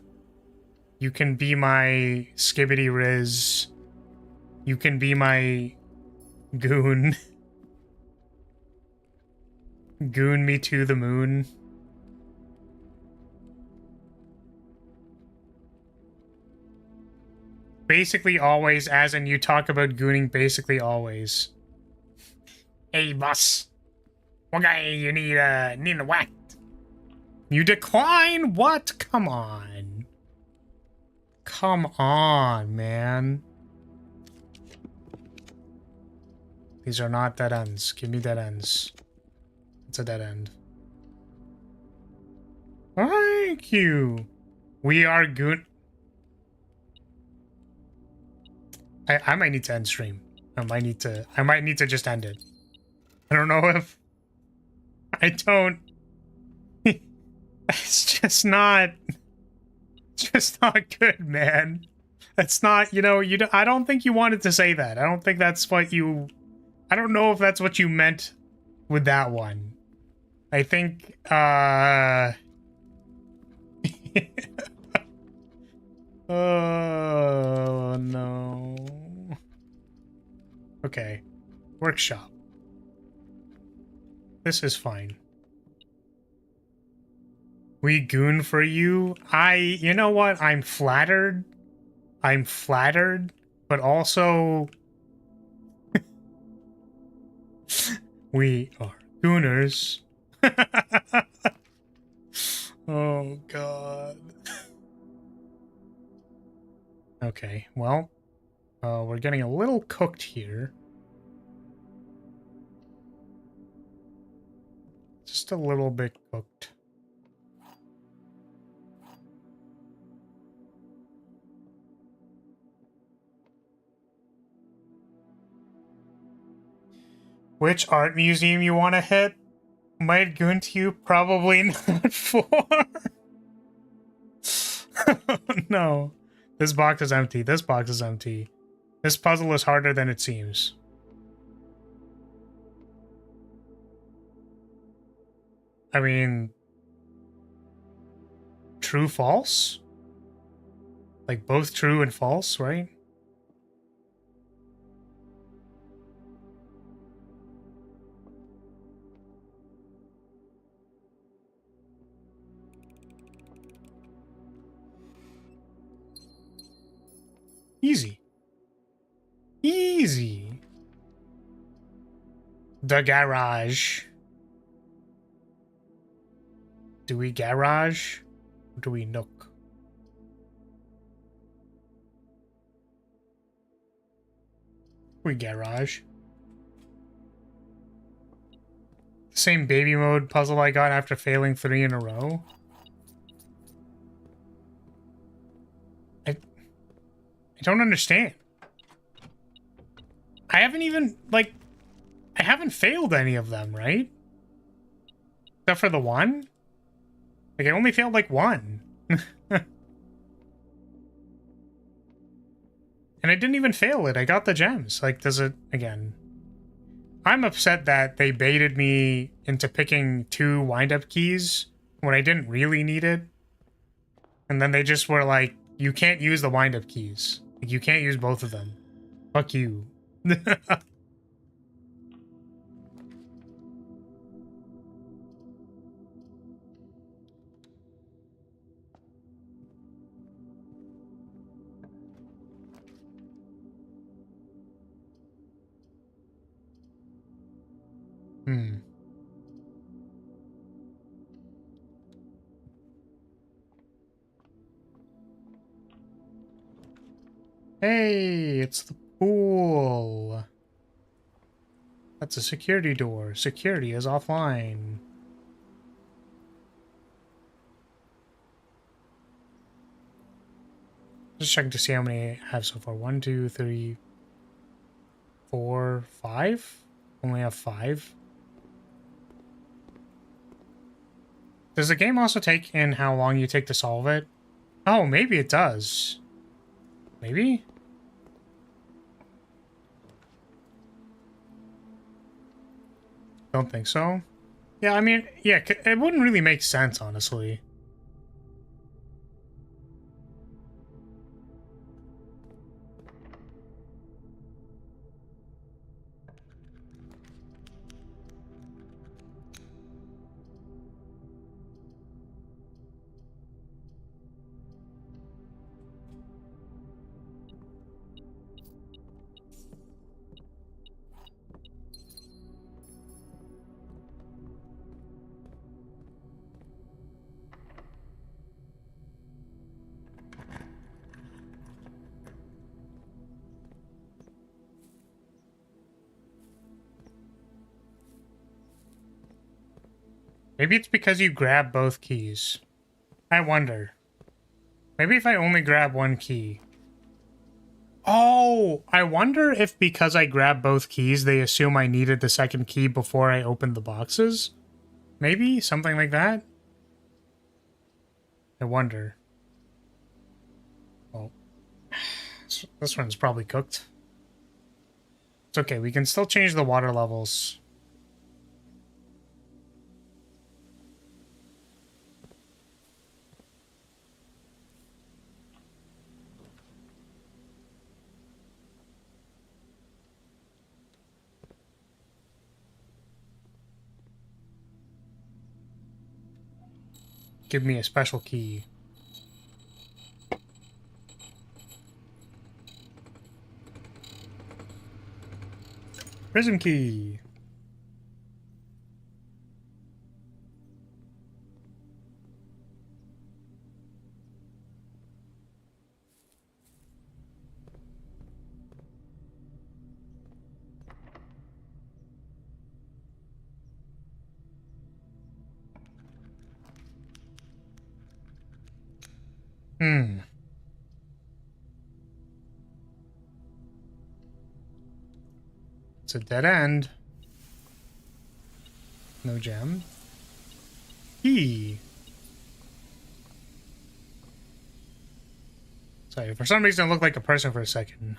You can be my Skibbity Riz. You can be my goon. Goon me to the moon. Basically always, as in you talk about gooning basically always. Hey, boss. What guy you need a whack? You decline? What? Come on. Come on, man. These are not dead ends. Give me dead ends. It's a dead end. Thank you. We are goon... I might need to end stream. I might need to just end it. I don't know if I don't. It's just not good, man. That's not, you know, I don't think you wanted to say that. I don't think that's what you, I don't know if that's what you meant with that one. I think oh no. Okay. Workshop. This is fine. We goon for you? You know what? I'm flattered. I'm flattered, but also... we are gooners. Oh, God. Okay, well, we're getting a little cooked here. Just a little bit cooked. Which art museum you want to hit? Might goon to you? Probably not for. Oh, no. This box is empty. This box is empty. This puzzle is harder than it seems. I mean... True, false? Like both true and false, right? Easy. Easy. The garage. Do we garage? Or do we nook? We garage. The same baby mode puzzle I got after failing 3 in a row. I don't understand. I haven't even, like, I haven't failed any of them, right? Except for the one? Like, I only failed, like, one. And I didn't even fail it. I got the gems. Like, does it... Again. I'm upset that they baited me into picking 2 wind-up keys when I didn't really need it. And then they just were like, you can't use the wind-up keys. Like, you can't use both of them. Fuck you. Hey, it's the pool. That's a security door. Security is offline. Just checking to see how many I have so far. 1, 2, 3, 4, 5? Only have 5. Does the game also take in how long you take to solve it? Oh, maybe it does. Maybe? Don't think so. Yeah, I mean, yeah, it wouldn't really make sense, honestly. Maybe it's because you grab both keys. I wonder. Maybe if I only grab one key. Oh, I wonder if because I grabbed both keys, they assume I needed the second key before I opened the boxes? Maybe? Something like that? I wonder. Well, this one's probably cooked. It's okay, we can still change the water levels. Give me a special key. Prism key. It's a dead end. No gem. Key. Sorry, for some reason it looked like a person for a second.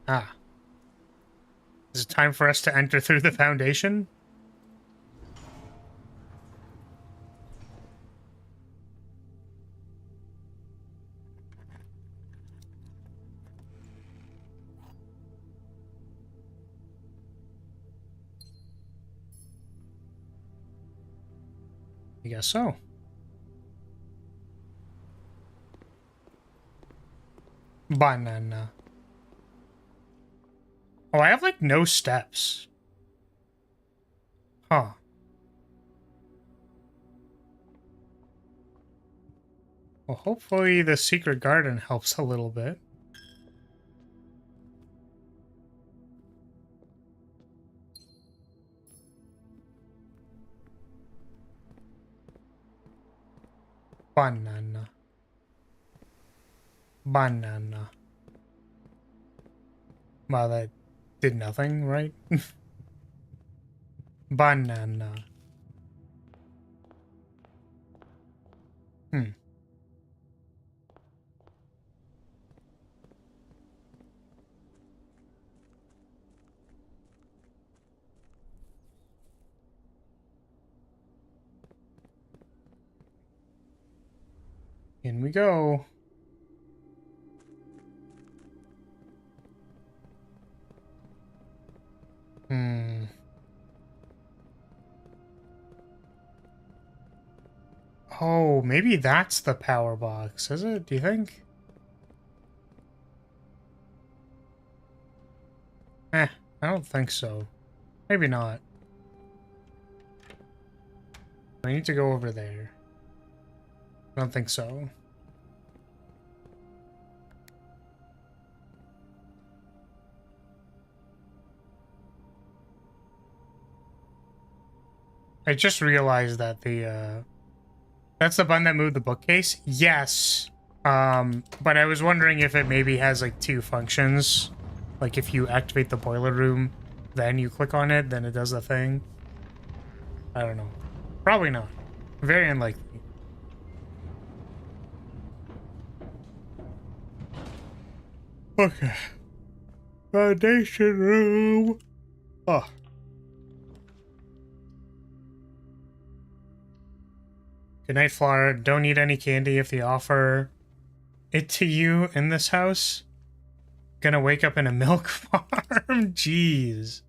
Ah. Is it time for us to enter through the foundation? I guess so. Banana. Oh, I have like no steps. Huh. Well, hopefully the secret garden helps a little bit. Banana. Banana. Well, that did nothing, right? Banana. Hmm. In we go. Hmm. Oh, maybe that's the power box, is it? Do you think? I don't think so. Maybe not. I need to go over there. I don't think so. I just realized that that's the button that moved the bookcase? Yes. But I was wondering if it maybe has like two functions. Like if you activate the boiler room, then you click on it, then it does the thing. I don't know. Probably not. Very unlikely. Okay. Foundation room. Oh. Good night, Flora. Don't need any candy if they offer it to you in this house. Gonna wake up in a milk farm? Jeez.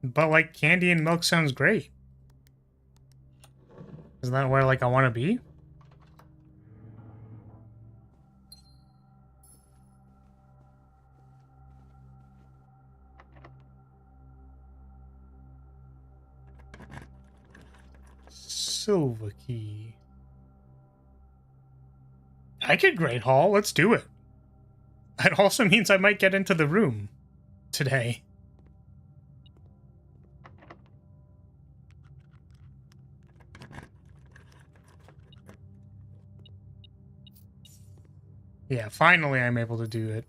But, like, candy and milk sounds great. Isn't that where, like, I want to be? Silver key. I could Great Hall. Let's do it. That also means I might get into the room today. Yeah, finally I'm able to do it.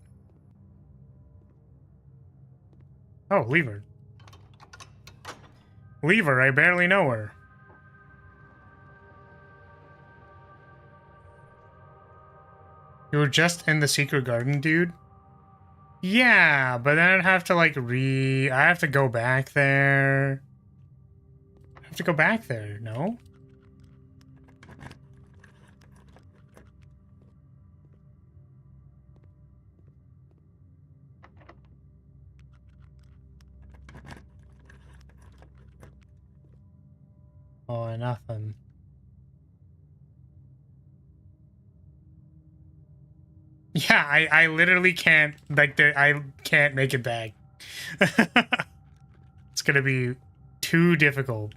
Oh, leave her. Leave her, I barely know her. You were just in the secret garden, dude? Yeah, but then I'd have to, like, I have to go back there. I have to go back there, no? Oh, nothing. Yeah, I literally can't, like, I can't make it back. It's gonna be too difficult.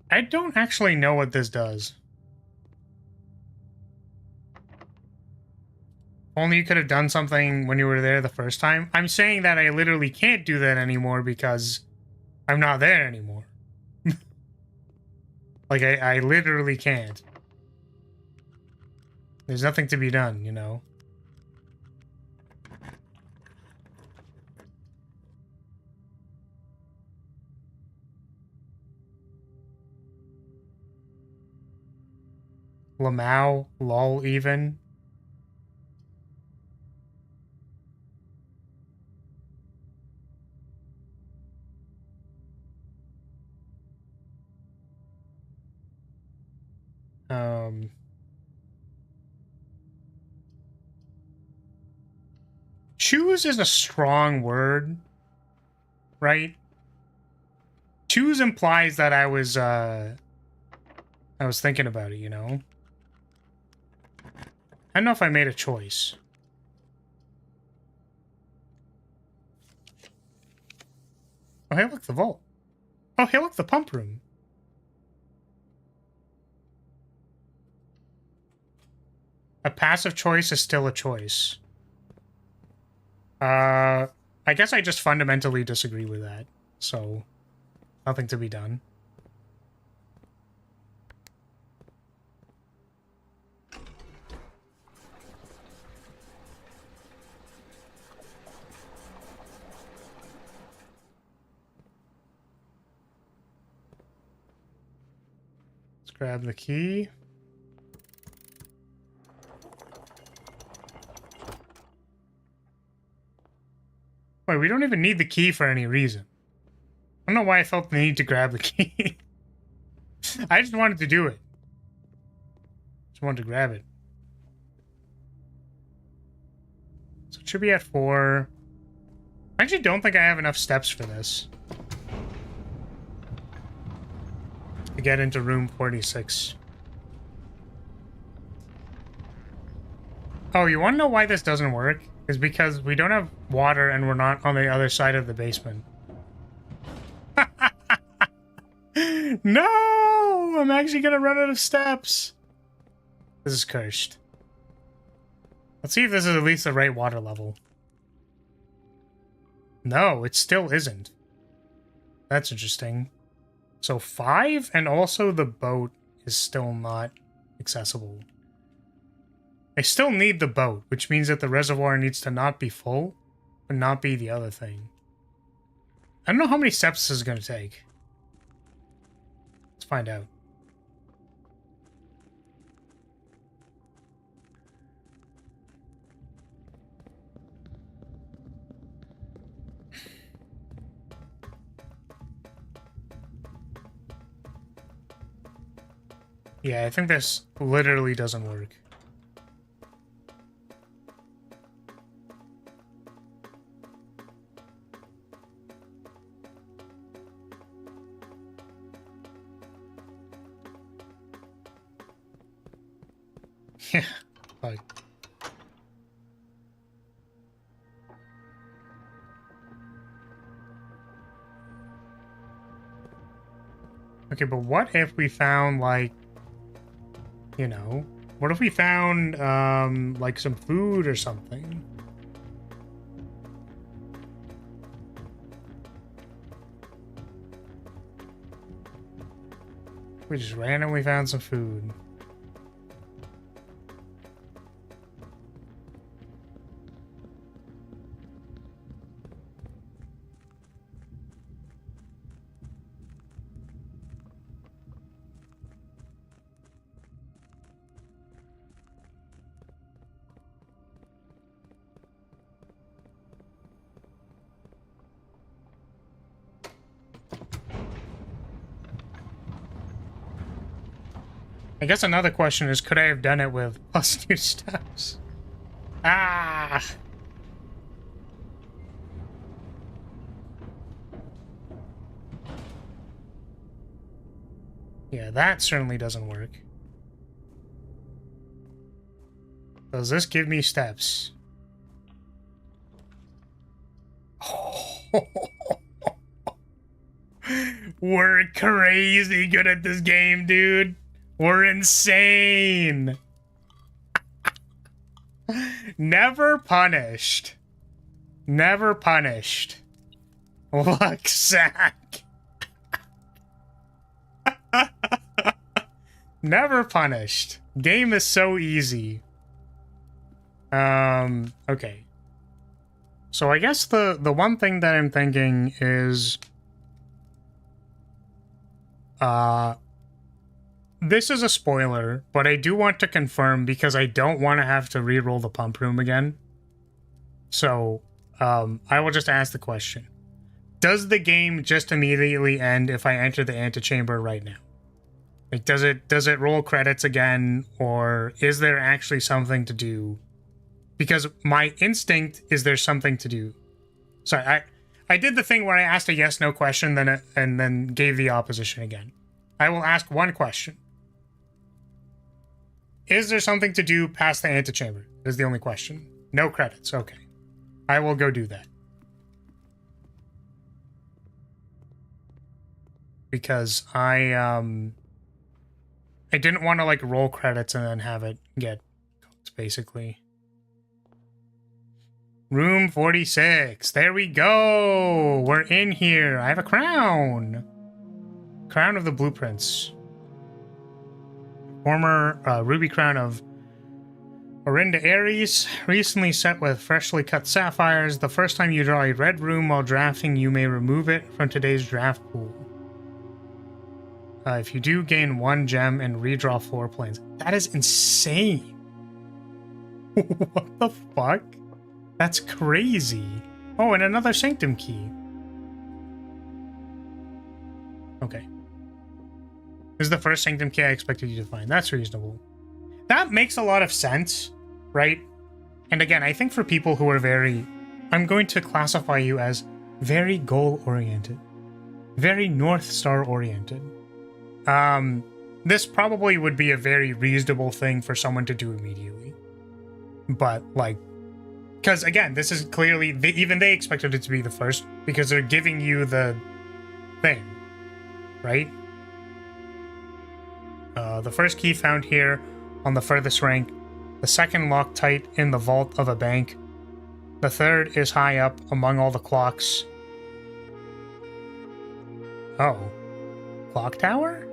I don't actually know what this does. Only you could have done something when you were there the first time. I'm saying that I literally can't do that anymore because I'm not there anymore. Like, I literally can't. There's nothing to be done, you know? Lamau, lol, even. Choose is a strong word, right? Choose implies that I was thinking about it, you know? I don't know if I made a choice. Oh, hey, look, the vault. Oh, hey, look, the pump room. A passive choice is still a choice. I guess I just fundamentally disagree with that. So, nothing to be done. Let's grab the key. Wait, we don't even need the key for any reason. I don't know why I felt the need to grab the key. I just wanted to do it. Just wanted to grab it. So it should be at 4. I actually don't think I have enough steps for this. To get into room 46. Oh, you want to know why this doesn't work? Is because we don't have water and we're not on the other side of the basement. No! I'm actually gonna run out of steps. This is cursed. Let's see if this is at least the right water level. No, it still isn't. That's interesting. So 5 and also the boat is still not accessible. I still need the boat, which means that the reservoir needs to not be full, but not be the other thing. I don't know how many steps this is going to take. Let's find out. Yeah, I think this literally doesn't work. Yeah, like... Okay, but what if we found, like, you know, what if we found, like, some food or something? We just randomly found some food. I guess another question is, could I have done it with +2 steps? Ah! Yeah, that certainly doesn't work. Does this give me steps? We're crazy good at this game, dude. We're insane. Never punished. Never punished. Look, sack. Never punished. Game is so easy. Okay. So I guess the one thing that I'm thinking is this is a spoiler, but I do want to confirm because I don't want to have to re-roll the pump room again. So, I will just ask the question. Does the game just immediately end if I enter the antechamber right now? Like, does it roll credits again, or is there actually something to do? Because my instinct is there's something to do. Sorry, I did the thing where I asked a yes/no question, and then gave the opposition again. I will ask one question. Is there something to do past the antechamber? Is the only question. No credits. Okay. I will go do that. Because I didn't want to, like, roll credits and then have it get cooked, basically. Room 46. There we go. We're in here. I have a crown. Crown of the Blueprints. Former ruby crown of Orinda Aries, recently set with freshly cut sapphires. The first time you draw a red room while drafting, you may remove it from today's draft pool. If you do, gain 1 gem and redraw 4 planes. That is insane. What the fuck? That's crazy. Oh, and another Sanctum key. Okay. This is the first Sanctum key I expected you to find. That's reasonable. That makes a lot of sense, right? And again, I think for people who are very... I'm going to classify you as very goal-oriented. Very North Star-oriented. This probably would be a very reasonable thing for someone to do immediately. But, like... Because, again, this is clearly... even they expected it to be the first, because they're giving you the thing, right? The first key found here on the furthest rank. The second locked tight in the vault of a bank. The third is high up among all the clocks. Oh. Clock tower?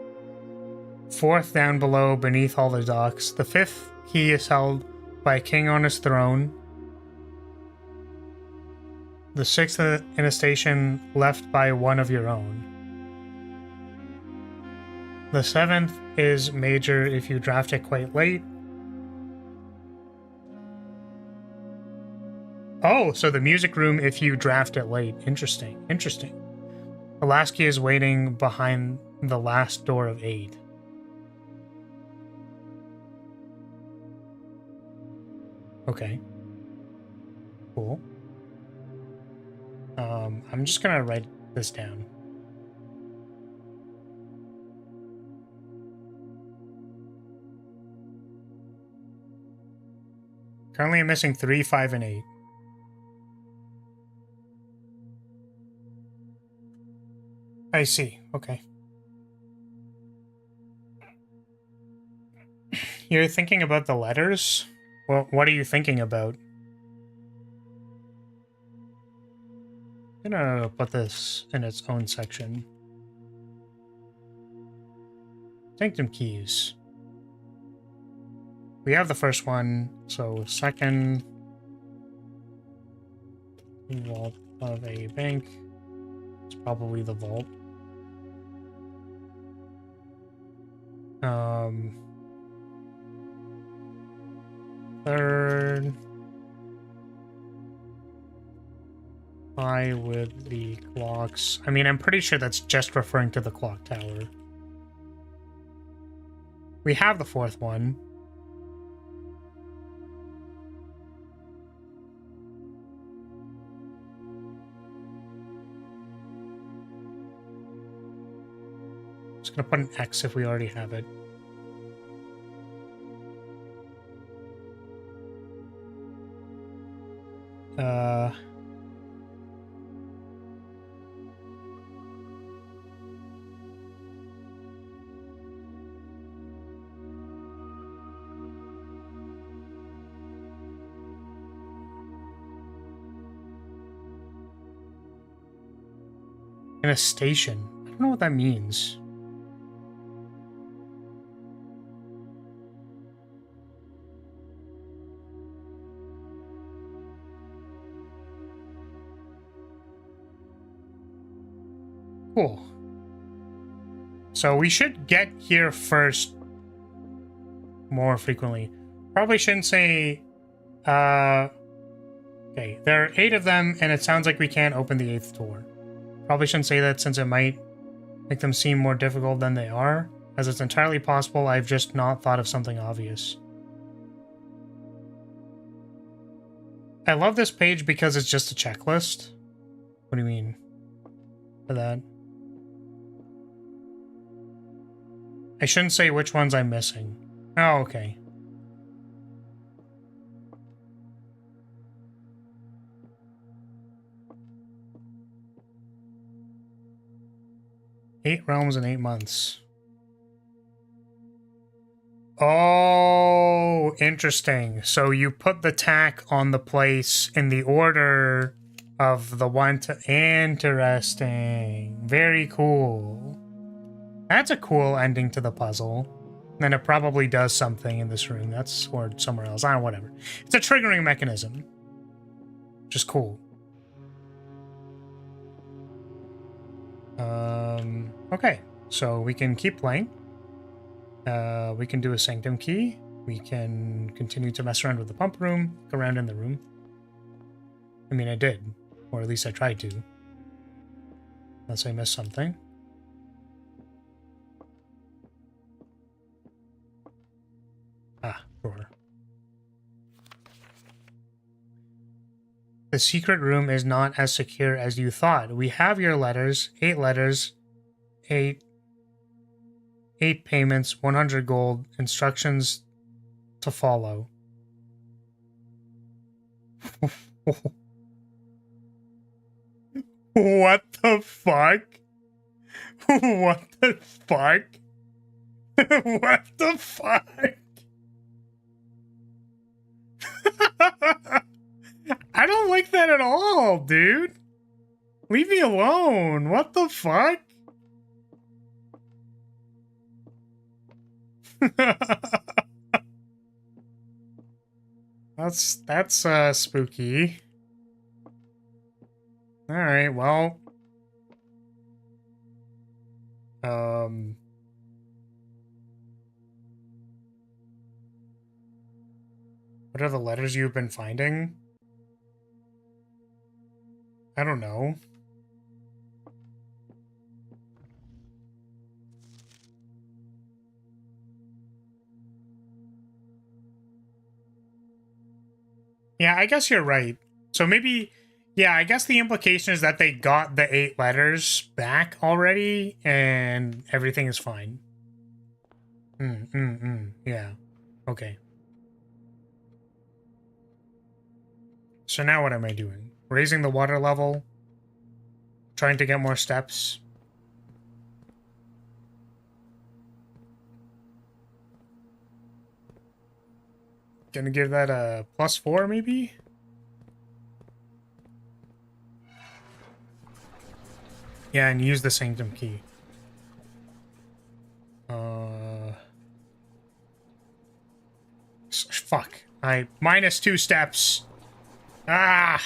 Fourth down below beneath all the docks. The fifth key is held by a king on his throne. The sixth in a station left by one of your own. The seventh is major if you draft it quite late. Oh, so the music room if you draft it late. Interesting. Interesting. The last key is waiting behind the last door of 8. Okay. Cool. I'm just gonna write this down. Currently I'm missing 3, 5, and 8. I see. Okay. You're thinking about the letters? Well, what are you thinking about? I'm gonna put this in its own section. Sanctum keys. We have the first one, so second vault of a bank. It's probably the vault. Third. High with the clocks. I mean, I'm pretty sure that's just referring to the clock tower. We have the fourth one. Just gonna put an X if we already have it. In a station. I don't know what that means. Cool. So we should get here first more frequently. Probably shouldn't say... Okay, there are 8 of them, and it sounds like we can't open the 8th door. Probably shouldn't say that since it might make them seem more difficult than they are. as it's entirely possible I've just not thought of something obvious. I love this page because it's just a checklist. What do you mean for that? I shouldn't say which ones I'm missing. Oh, okay. Eight realms in 8 months. Oh, interesting. So you put the tack on the place in the order of the one to... Interesting. Very cool. That's a cool ending to the puzzle. And it probably does something in this room. That's... or somewhere else. I don't know, whatever. It's a triggering mechanism. Which is cool. Okay. So we can keep playing. We can do a sanctum key. We can continue to mess around with the pump room, go around in the room. I mean, I did. Or at least I tried to. Unless I missed something. Ah, sure. The secret room is not as secure as you thought. We have your letters. 8 letters. 8 payments, 100 gold, instructions to follow. What the fuck? What the fuck? What the fuck? I don't like that at all, dude. Leave me alone. What the fuck? That's spooky. All right, well, what are the letters you've been finding? I don't know. Yeah, I guess you're right. So maybe, yeah, I guess the implication is that they got the 8 letters back already and everything is fine. Yeah. Okay. So now what am I doing? Raising the water level? Trying to get more steps? Gonna give that a +4 maybe? Yeah, and use the sanctum key. Fuck. I -2 steps. Ah!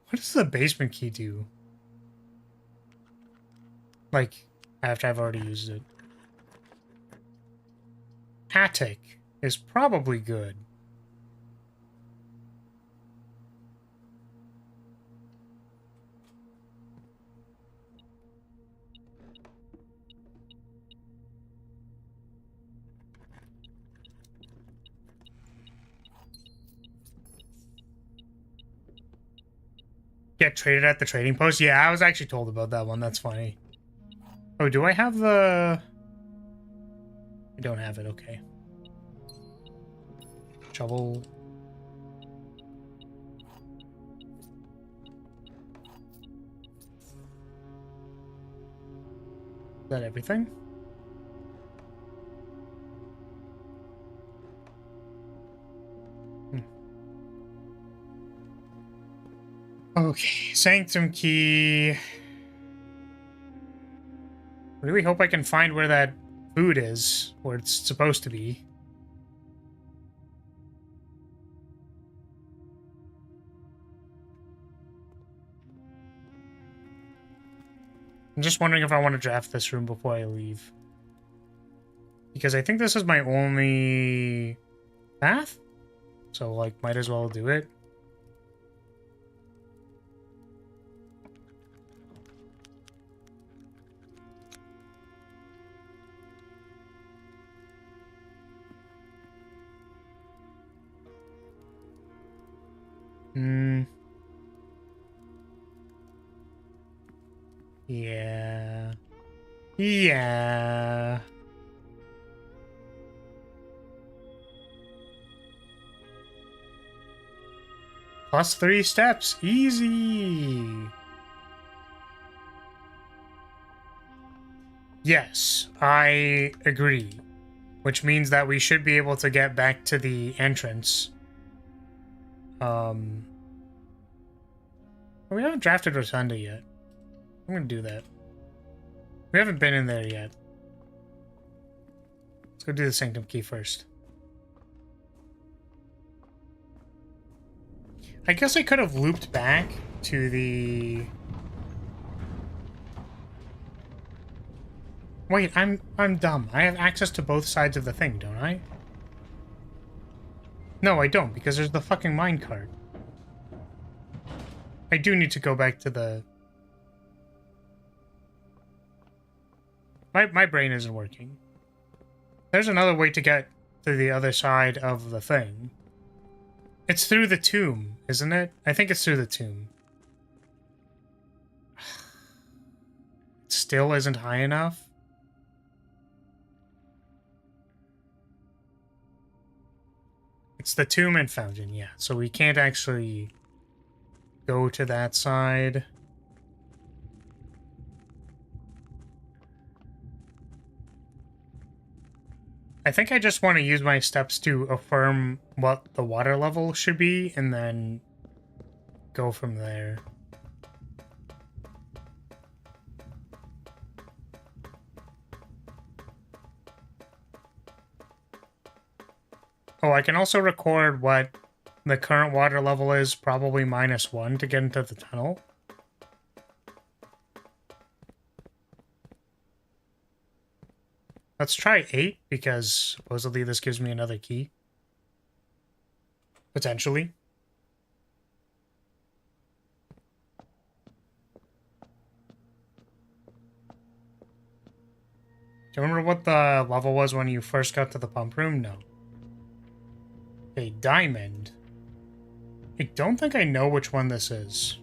What does the basement key do? Like, after I've already used it. Attic is probably good. Get traded at the trading post? Yeah, I was actually told about that one. That's funny. Oh, do I have the... I don't have it. Okay. Shovel. Is that everything? Okay, sanctum key. Really hope I can find where that food is, where it's supposed to be. I'm just wondering if I want to draft this room before I leave. Because I think this is my only path. So, like, might as well do it. Yeah. Yeah. Plus 3 steps. Easy. Yes, I agree. Which means that we should be able to get back to the entrance. We haven't drafted Rotunda yet. I'm gonna do that. We haven't been in there yet. Let's go do the Sanctum Key first. I guess I could have looped back to the... Wait, I'm dumb. I have access to both sides of the thing, don't I? No, I don't, because there's the fucking minecart. I do need to go back to the... My brain isn't working. There's another way to get to the other side of the thing. It's through the tomb, isn't it? I think it's through the tomb. It still isn't high enough? It's the tomb and fountain, yeah. So we can't actually go to that side. I think I just want to use my steps to affirm what the water level should be, and then go from there. Oh, I can also record what the current water level is, probably -1 to get into the tunnel. Let's try 8, because supposedly this gives me another key. Potentially. Do you remember what the level was when you first got to the pump room? No. A diamond. I don't think I know which one this is.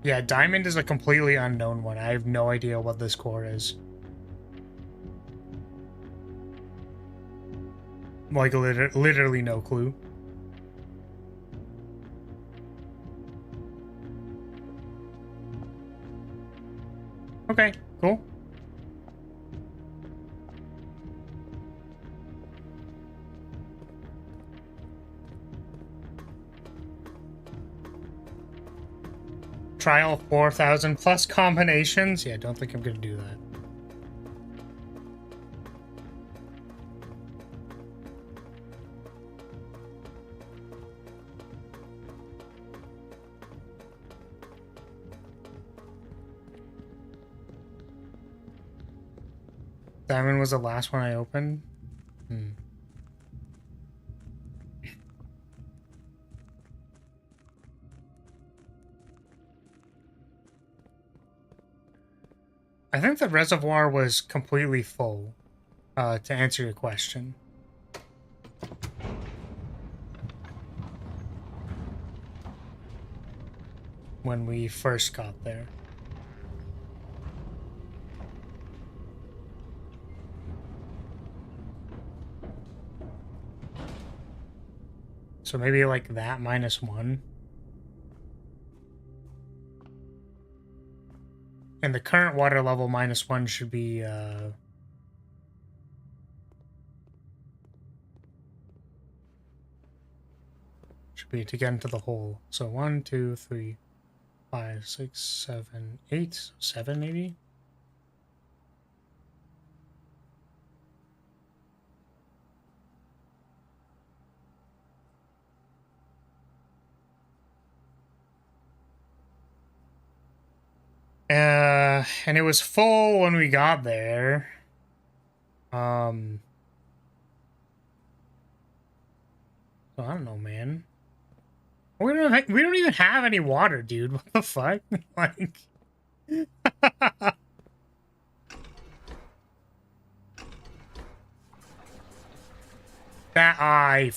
Yeah, diamond is a completely unknown one. I have no idea what this core is. Like, literally no clue. Okay, cool. Trial 4,000 plus combinations? Yeah, don't think I'm gonna do that. Diamond was the last one I opened? I think the reservoir was completely full, to answer your question. When we first got there. So maybe like that -1. And the current water level -1 should be, to get into the hole. So 1, 2, 3, 5, 6, 7, 8, 7 maybe? And it was full when we got there. So I don't know, man. We don't even have any water, dude. What the fuck? Like, that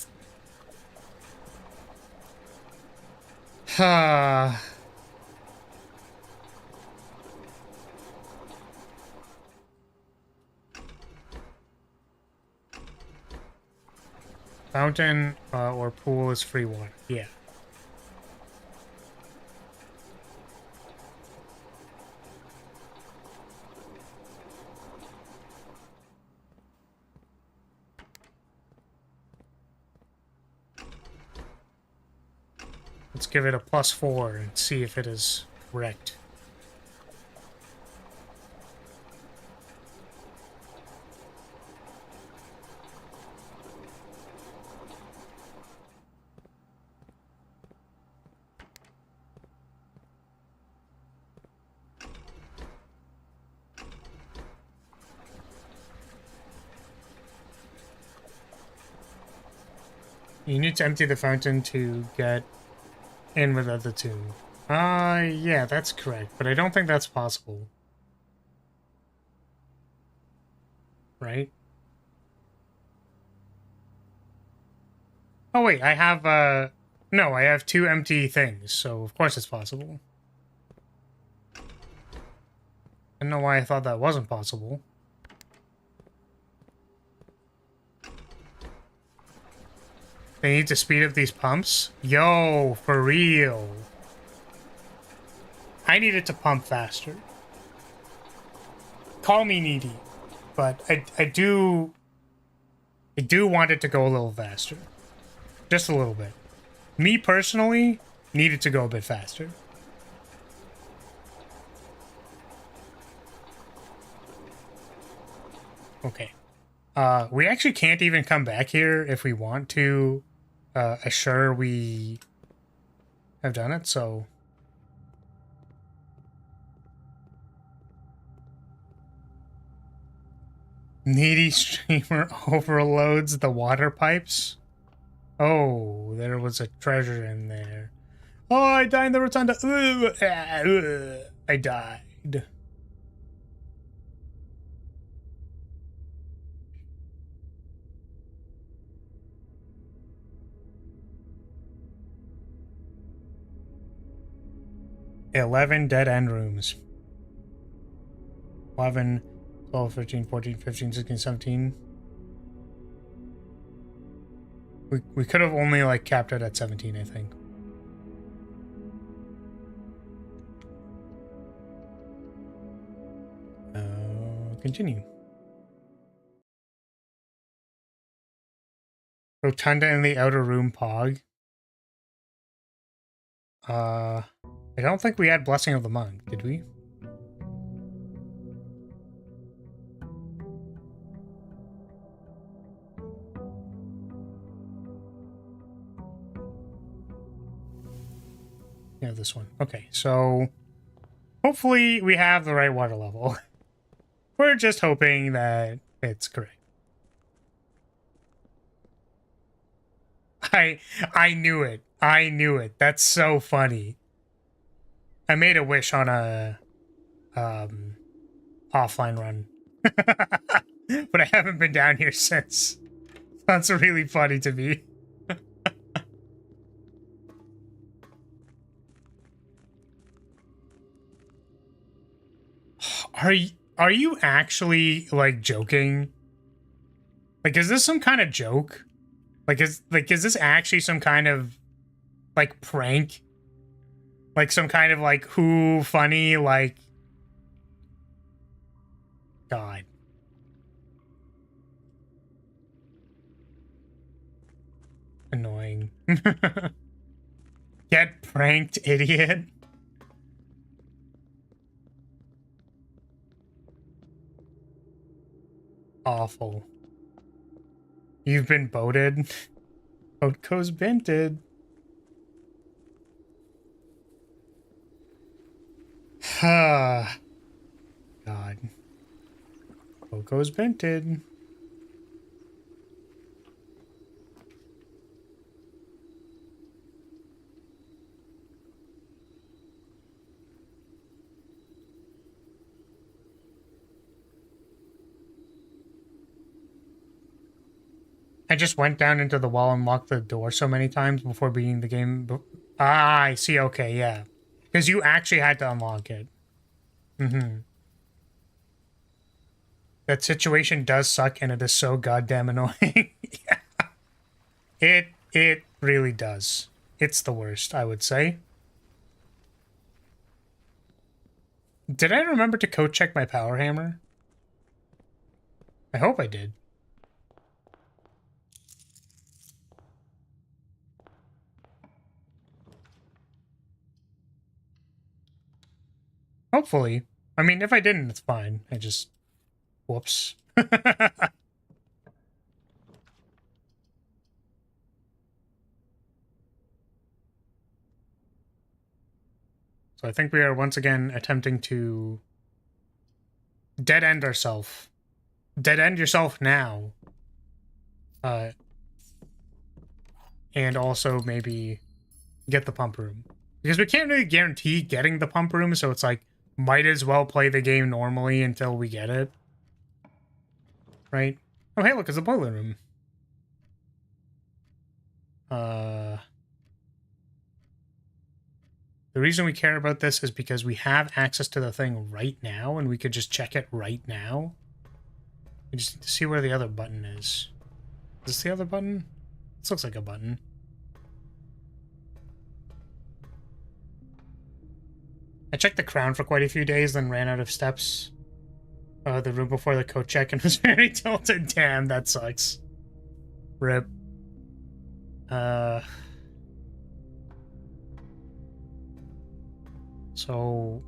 Fountain or pool is free water. Yeah. Let's give it a +4 and see if it is correct. You need to empty the fountain to get in without the tomb. Yeah, that's correct, but I don't think that's possible. Right? Oh wait, I have, no, I have 2 empty things, so of course it's possible. I don't know why I thought that wasn't possible. They need to speed up these pumps? Yo, for real. I need it to pump faster. Call me needy, but I do want it to go a little faster. Just a little bit. Me personally need it to go a bit faster. Okay. We actually can't even come back here if we want to assure we have done it, so... Needy streamer overloads the water pipes? Oh, there was a treasure in there. Oh, I died in the rotunda. I died. "11 dead-end rooms. 11, 12, 13, 14, 15, 16, 17. We could have only, like, capped it at 17, I think. Continue. Rotunda in the outer room, Pog. I don't think we had Blessing of the Monk, did we? Yeah, this one. Okay, so hopefully we have the right water level. We're just hoping that it's correct. I knew it. I knew it. That's so funny. I made a wish on a offline run. But I haven't been down here since. That's really funny to me. Are you actually, like, joking? Like, is this some kind of joke? Is this actually some kind of, like, prank? Like, some kind of, like, who funny, like... God. Annoying. Get pranked, idiot. Awful. You've been boated. Boat goes binted. God. Boat goes binted. I just went down into the wall and locked the door so many times before beating the game Ah, I see. Okay, yeah. Because you actually had to unlock it. Mm-hmm. That situation does suck, and it is so goddamn annoying. Yeah. It really does. It's the worst, I would say. Did I remember to code check my power hammer? I hope I did. Hopefully. I mean, if I didn't, it's fine. I just... Whoops. So I think we are once again attempting to dead end ourselves. Dead end yourself now. And also maybe get the pump room. Because we can't really guarantee getting the pump room, so it's like, might as well play the game normally until we get it. Right? Oh, hey, look, it's a boiler room. The reason we care about this is because we have access to the thing right now, and we could just check it right now. We just need to see where the other button is. Is this the other button? This looks like a button. I checked the crown for quite a few days, then ran out of steps. The room before the code check and was very tilted. Damn, that sucks. Rip. So,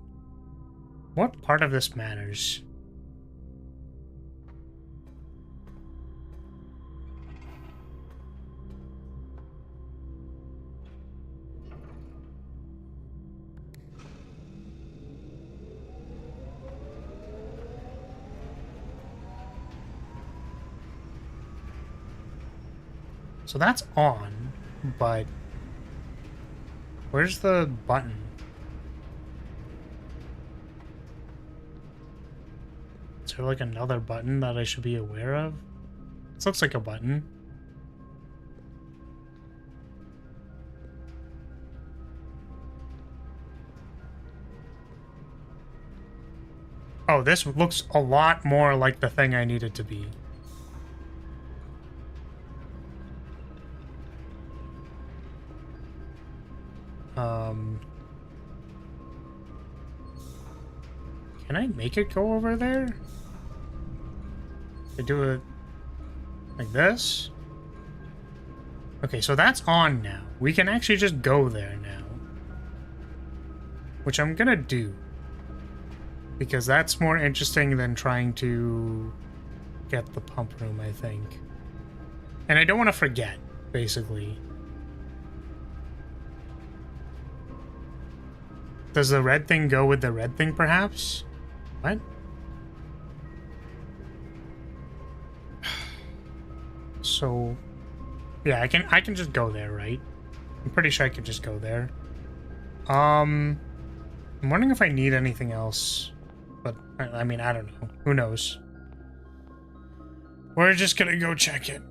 what part of this matters? So that's on, but where's the button? Is there like another button that I should be aware of? This looks like a button. Oh, this looks a lot more like the thing I need it to be. Can I make it go over there? I do it like this? Okay, so that's on now. We can actually just go there now. Which I'm gonna do. Because that's more interesting than trying to get the pump room, I think. And I don't want to forget, basically. Does the red thing go with the red thing, perhaps? What? So, yeah, I can just go there, right? I'm pretty sure I can just go there. I'm wondering if I need anything else, but I mean, I don't know. Who knows? We're just gonna go check it.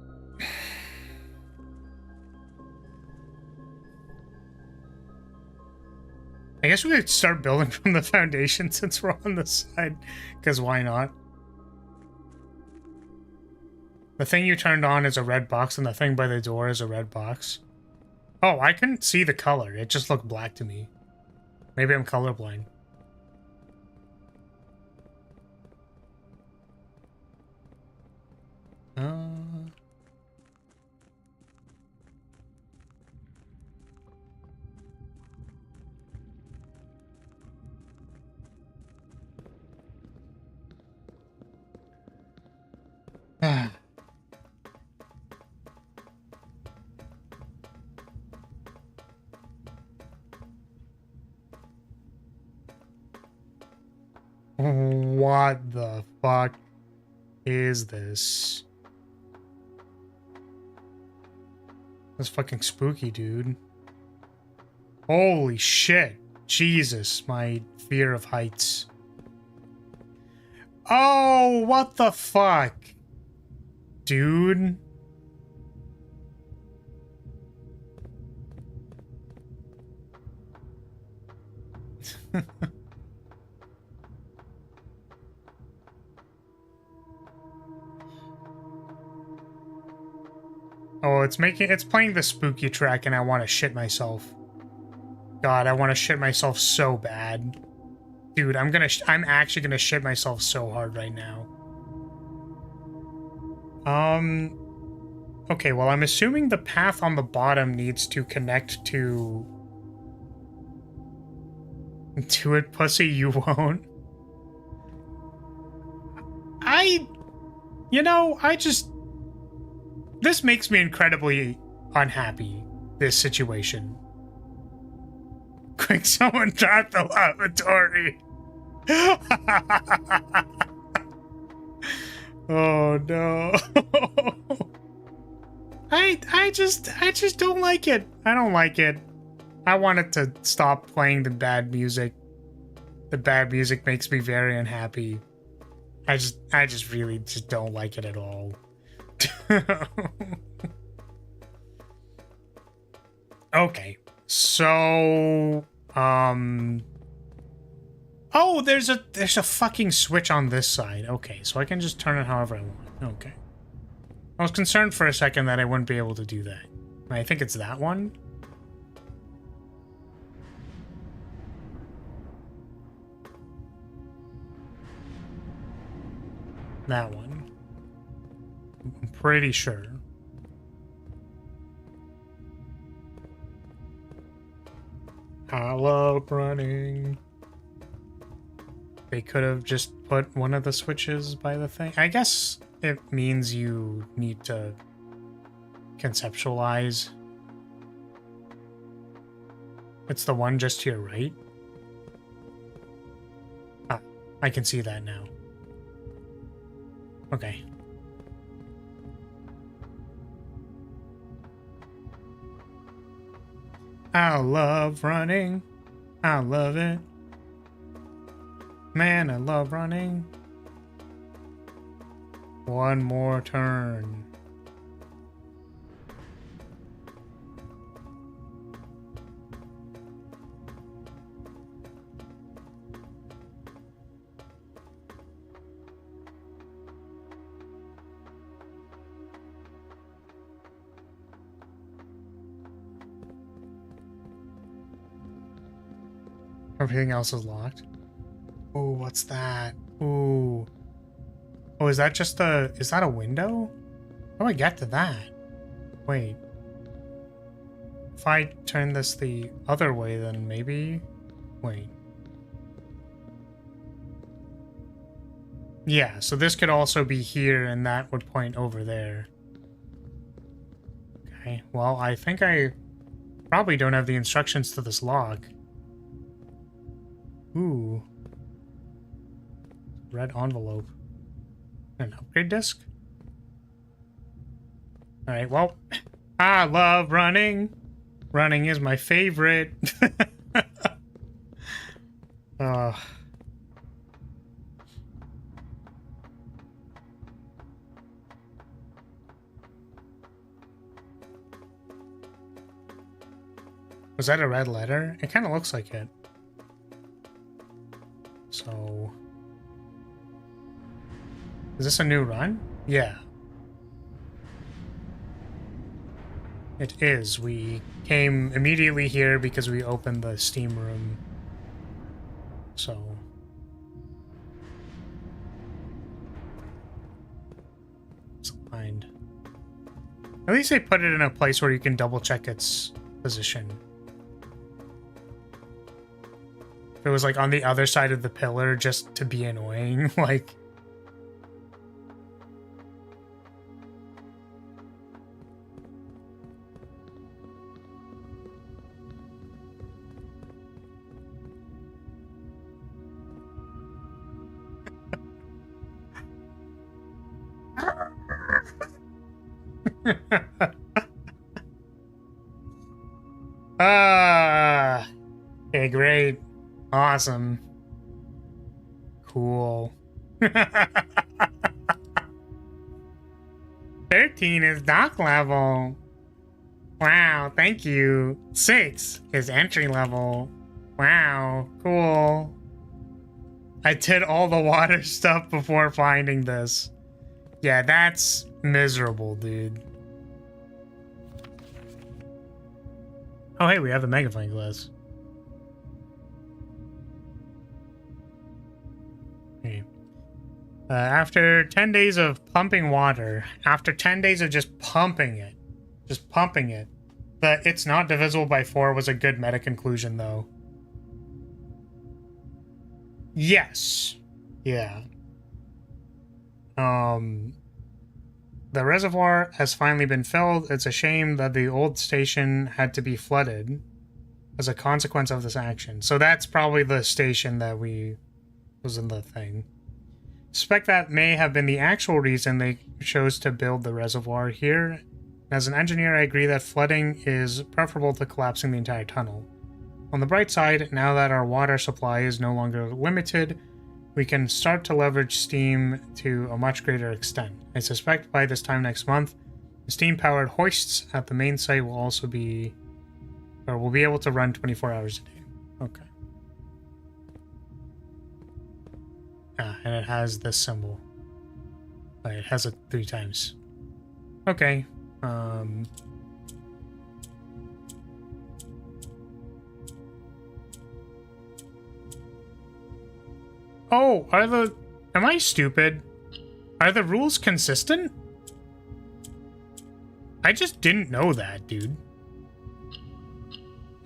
I guess we could start building from the foundation since we're on the side, because why not? The thing you turned on is a red box, and the thing by the door is a red box. Oh, I couldn't see the color. It just looked black to me. Maybe I'm colorblind. What the fuck is this? That's fucking spooky, dude. Holy shit. Jesus, my fear of heights. Oh, what the fuck? Dude. Oh, it's playing the spooky track and I want to shit myself. God, I want to shit myself so bad. Dude, I'm actually gonna shit myself so hard right now. Okay, well, I'm assuming the path on the bottom needs to connect to it, pussy, you won't. This makes me incredibly unhappy, this situation. Quick, someone drop the lavatory. Oh no. I just don't like it. I don't like it. I want it to stop playing the bad music. The bad music makes me very unhappy. I just really just don't like it at all. Okay. So, oh, there's a fucking switch on this side. Okay, so I can just turn it however I want. Okay. I was concerned for a second that I wouldn't be able to do that. I think it's that one. That one. I'm pretty sure. I love running. They could have just put one of the switches by the thing. I guess it means you need to conceptualize. It's the one just to your right. Ah, I can see that now. Okay. I love running. I love it. Man, I love running. One more turn. Everything else is locked. Oh, what's that? Ooh. Oh, is that just is that a window? How do I get to that? Wait. If I turn this the other way, then maybe... Wait. Yeah, so this could also be here, and that would point over there. Okay, well, I think I probably don't have the instructions to this lock. Ooh. Red envelope. An upgrade disc? Alright, well, I love running. Running is my favorite. Was that a red letter? It kind of looks like it. So... Is this a new run? Yeah. It is. We came immediately here because we opened the Steam room. So... Let's find... At least they put it in a place where you can double check its position. If it was like on the other side of the pillar just to be annoying, like... Okay, great. Awesome. Cool. 13 is dock level. Wow, thank you. 6 is entry level. Wow, cool. I did all the water stuff before finding this. Yeah, that's miserable, dude. Oh, hey, we have a magnifying glass. Okay. After 10 days of pumping water, after 10 days of just pumping it, that it's not divisible by 4 was a good meta conclusion, though. Yes. Yeah. The reservoir has finally been filled. It's a shame that the old station had to be flooded as a consequence of this action. So that's probably the station that was in the thing. Suspect that may have been the actual reason they chose to build the reservoir here. As an engineer, I agree that flooding is preferable to collapsing the entire tunnel. On the bright side, now that our water supply is no longer limited, we can start to leverage steam to a much greater extent. I suspect by this time next month, the steam-powered hoists at the main site will also be, or will be able to run 24 hours a day. Okay. Ah, and it has this symbol. It has it 3 times. Okay. Oh, am I stupid? Are the rules consistent? I just didn't know that, dude.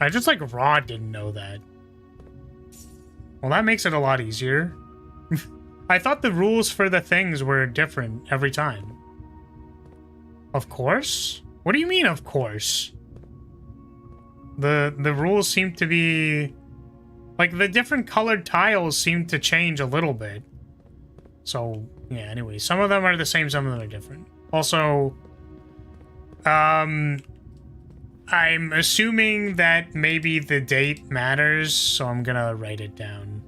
I just, like, raw didn't know that. Well, that makes it a lot easier. I thought the rules for the things were different every time. Of course? What do you mean, of course? The rules seem to be... Like, the different colored tiles seem to change a little bit. So, yeah, anyway. Some of them are the same, some of them are different. Also, I'm assuming that maybe the date matters, so I'm gonna write it down.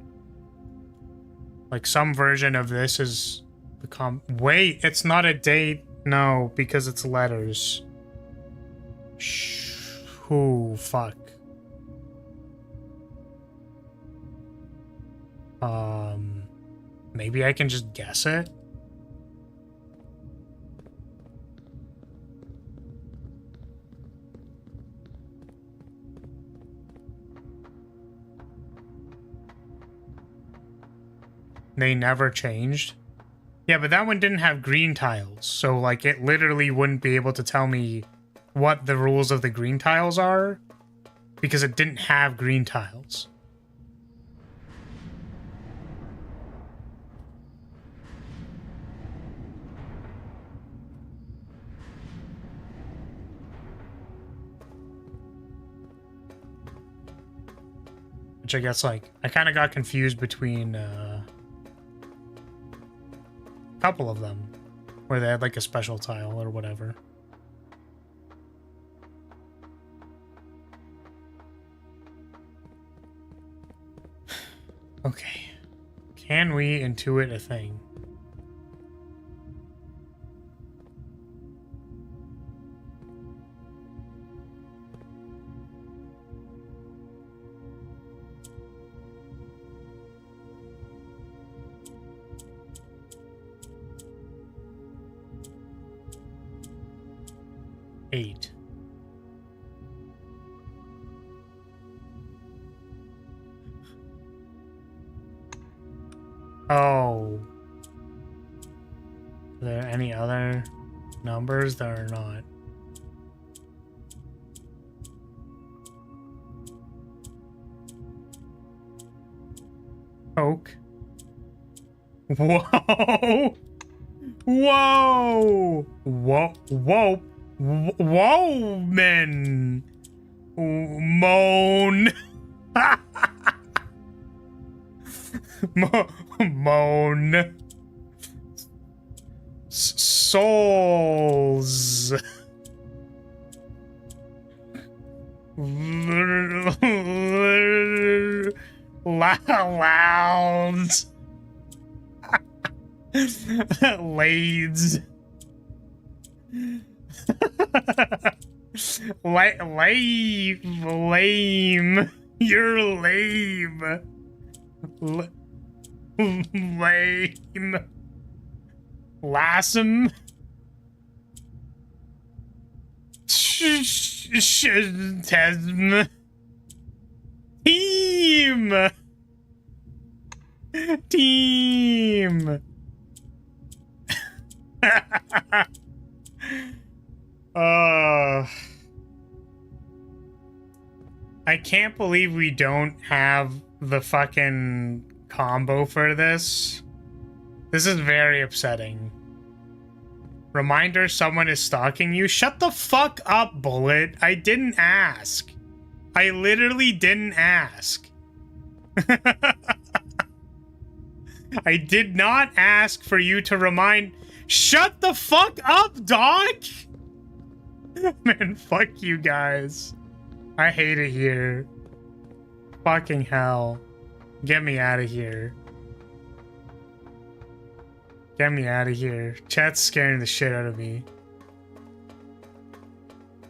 Like, some version of this is the Wait, it's not a date. No, because it's letters. Ooh, fuck. Maybe I can just guess it? They never changed? Yeah, but that one didn't have green tiles, so, like, it literally wouldn't be able to tell me what the rules of the green tiles are, because it didn't have green tiles. Which I guess, like, I kind of got confused between a couple of them, where they had, like, a special tile or whatever. Okay. Can we intuit a thing? Eight. Oh. Are there any other numbers that are not? Oak. Whoa! Whoa! Whoa! Whoa! Whoa, man! Moan! Moan! Souls! Louds! Lades! Lame. You're lame. Lame. Lassum. Tesm. Team. Team. I can't believe we don't have the fucking combo for this. This is very upsetting. Reminder, someone is stalking you. Shut the fuck up, Bullet. I didn't ask. I literally didn't ask. I did not ask for you to remind. Shut the fuck up, dog! Man, fuck you guys. I hate it here. Fucking hell. Get me out of here. Get me out of here. Chat's scaring the shit out of me.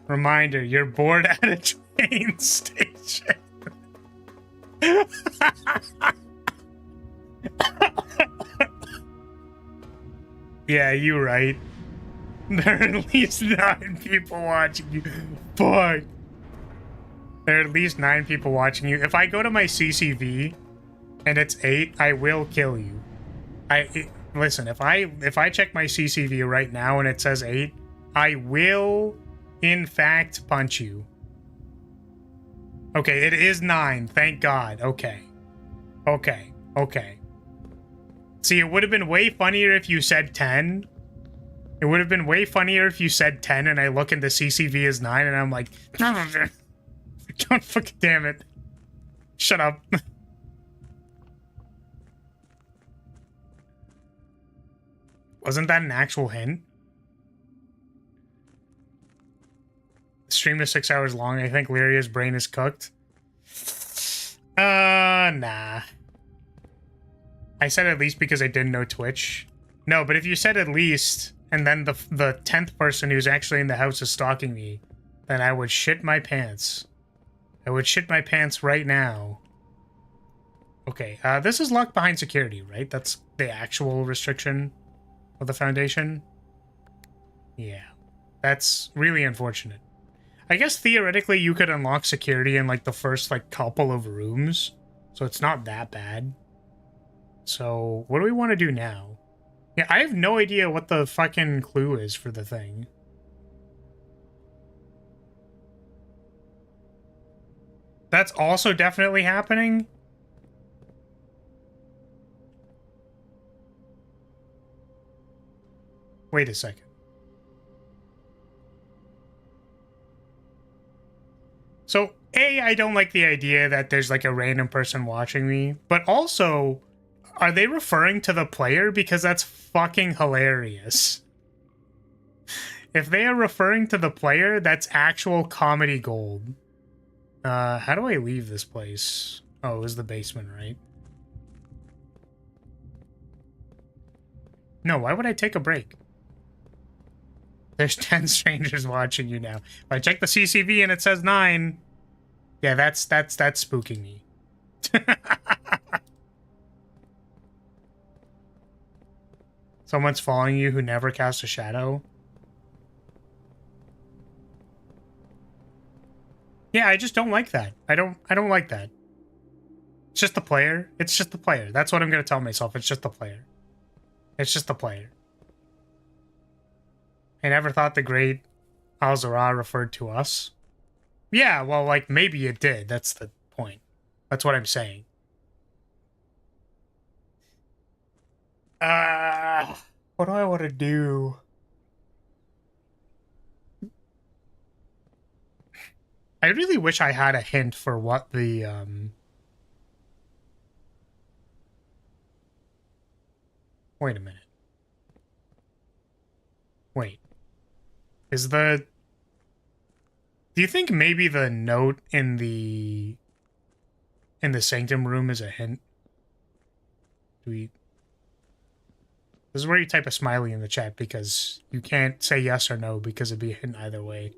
Reminder, you're bored at a train station. Yeah, you right. There are at least 9 people watching you. Fuck. There are at least 9 people watching you. If I go to my CCV and it's 8, I will kill you. Listen, if I check my CCV right now and it says 8, I will in fact punch you. Okay, it is 9. Thank God. Okay. Okay. Okay. See, it would have been way funnier if you said 10. It would have been way funnier if you said 10 and I look into CCV as 9 and I'm like, don't fucking damn it. Shut up. Wasn't that an actual hint? The stream is 6 hours long. I think Lyria's brain is cooked. Nah. I said at least because I didn't know Twitch. No, but if you said at least, and then the 10th person who's actually in the house is stalking me, then I would shit my pants. I would shit my pants right now. Okay, this is locked behind security, right? That's the actual restriction of the Foundation? Yeah. That's really unfortunate. I guess theoretically you could unlock security in like the first like couple of rooms, so it's not that bad. So what do we want to do now? Yeah, I have no idea what the fucking clue is for the thing. That's also definitely happening? Wait a second. So, A, I don't like the idea that there's like a random person watching me, but also, are they referring to the player? Because that's fucking hilarious. If they are referring to the player, that's actual comedy gold. How do I leave this place? Oh, it was the basement, right? No, why would I take a break? There's 10 strangers watching you now. If I check the CCV and it says 9, yeah, that's spooking me. Someone's following you who never casts a shadow. Yeah, I just don't like that. I don't like that. It's just the player. It's just the player. That's what I'm gonna tell myself. It's just the player. It's just the player. I never thought the great Al-Zara referred to us. Yeah, well, like, maybe it did. That's the point. That's what I'm saying. What do I want to do? I really wish I had a hint for what the, Wait a minute. Wait. Is the... Do you think maybe the note in the sanctum room is a hint? Do we... This is where you type a smiley in the chat because you can't say yes or no because it'd be a hint either way.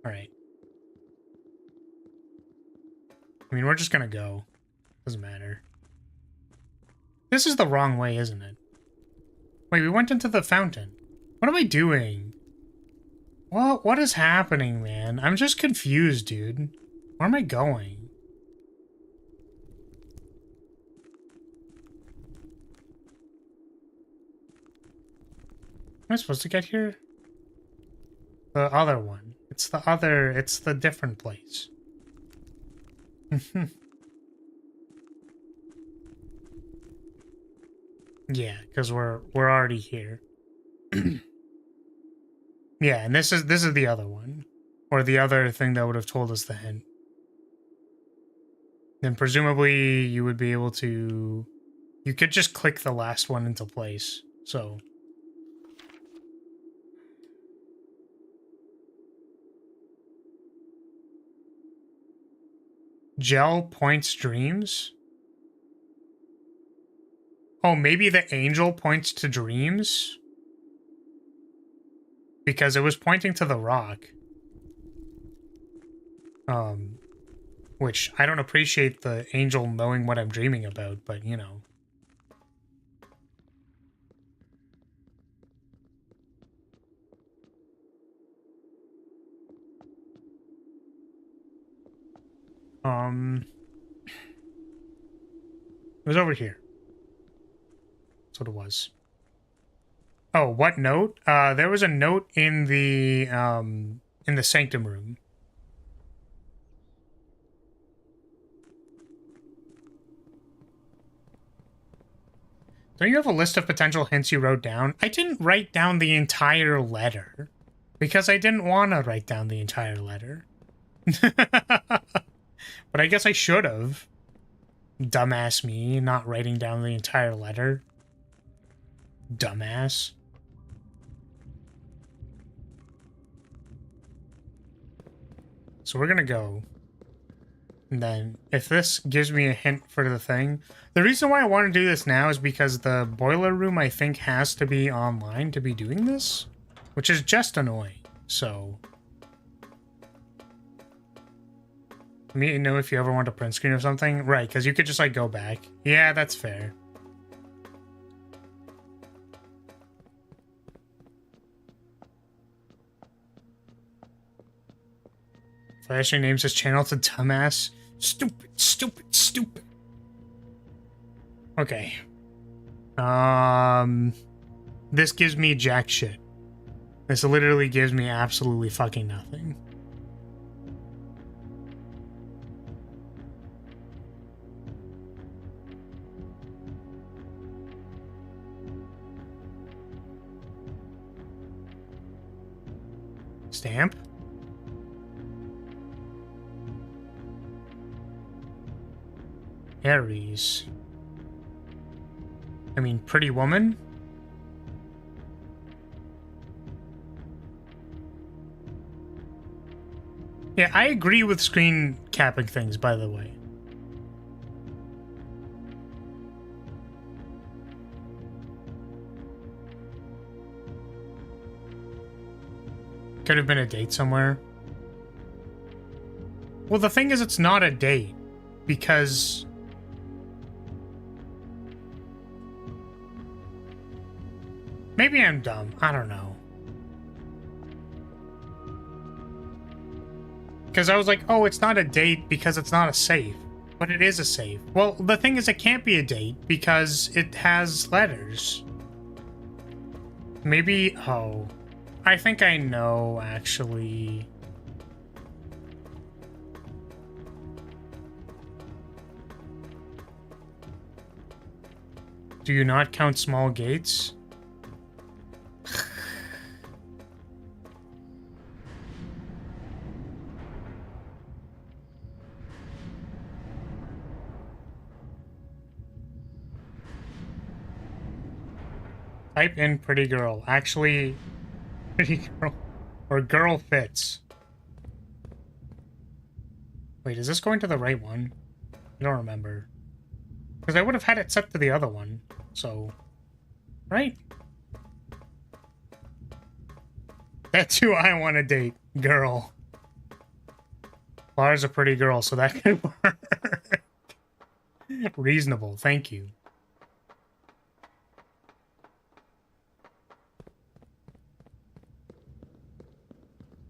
Alright. I mean, we're just gonna go. Doesn't matter. This is the wrong way, isn't it? Wait, we went into the fountain. What am I doing? What is happening, man? I'm just confused, dude. Where am I going? Am I supposed to get here? The other one. It's the different place. Yeah, because we're already here. Yeah, and this is the other one. Or the other thing that would have told us the hint. Then presumably you would be able to... You could just click the last one into place. So... Gel points dreams? Oh, maybe the angel points to dreams? Because it was pointing to the rock. Which I don't appreciate the angel knowing what I'm dreaming about, but you know. It was over here. That's what it was. Oh, what note? There was a note in the sanctum room. Don't you have a list of potential hints you wrote down? I didn't write down the entire letter. Because I didn't want to write down the entire letter. But I guess I should have. Dumbass me, not writing down the entire letter. Dumbass. So we're gonna go. And then, if this gives me a hint for the thing... The reason why I want to do this now is because the boiler room, I think, has to be online to be doing this. Which is just annoying, so... Let me know if you ever want a print screen of something. Right, because you could just, like, go back. Yeah, that's fair. Flashing names his channel to dumbass. Stupid, stupid, stupid. Okay. This gives me jack shit. This literally gives me absolutely fucking nothing. Stamp? Aries. I mean, pretty woman? Yeah, I agree with screen capping things, by the way. Could have been a date somewhere. Well, the thing is, it's not a date, because... Maybe I'm dumb. I don't know. Because I was like, oh, it's not a date because it's not a safe. But it is a safe. Well, the thing is, it can't be a date because it has letters. Maybe... Oh. I think I know, actually. Do you not count small gates? Type in pretty girl. Actually, pretty girl. Or girl fits. Wait, is this going to the right one? I don't remember. Because I would have had it set to the other one. So, right? That's who I want to date. Girl. Lara's a pretty girl, so that could work. Reasonable, thank you.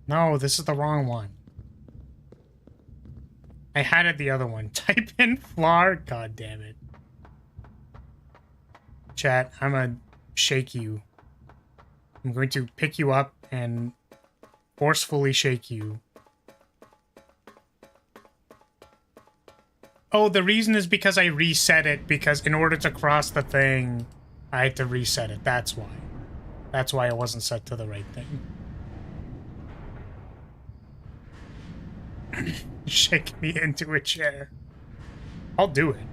No, this is the wrong one. I had it the other one. Type in floor. God damn it. Chat, I'm gonna shake you. I'm going to pick you up and forcefully shake you. Oh, the reason is because I reset it, because in order to cross the thing, I had to reset it. That's why. That's why it wasn't set to the right thing. Shake me into a chair. I'll do it.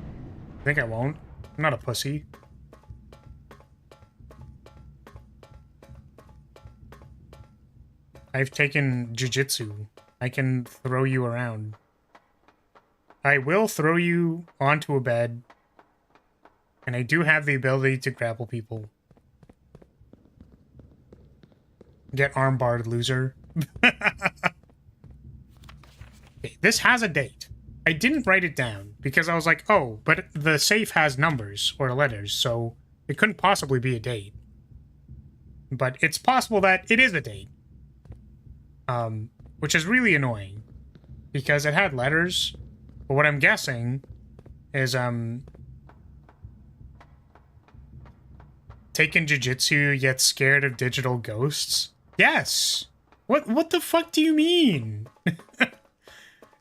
Think I won't? I'm not a pussy. I've taken jiu-jitsu. I can throw you around. I will throw you onto a bed. And I do have the ability to grapple people. Get armbarred, loser. Okay, this has a date. I didn't write it down because I was like, oh, but the safe has numbers or letters, so it couldn't possibly be a date. But it's possible that it is a date. Which is really annoying because it had letters. But what I'm guessing is, taking jiu-jitsu yet scared of digital ghosts? Yes! What the fuck do you mean?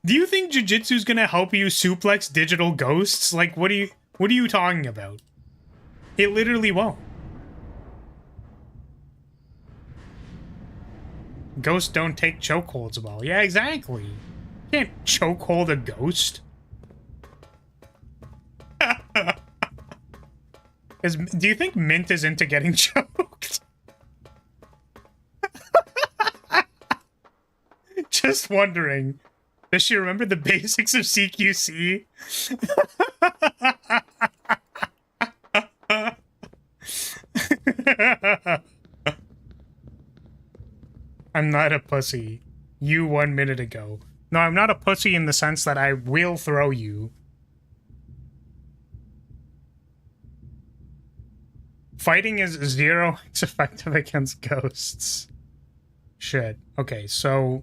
Do you think jiu-jitsu's gonna help you suplex digital ghosts? Like, what are you talking about? It literally won't. Ghosts don't take chokeholds well. Yeah, exactly. You can't chokehold a ghost. Do you think Mint is into getting choked? Just wondering. Does she remember the basics of CQC? I'm not a pussy. You 1 minute ago. No, I'm not a pussy in the sense that I will throw you. Fighting is 0x effective against ghosts. Shit. Okay, so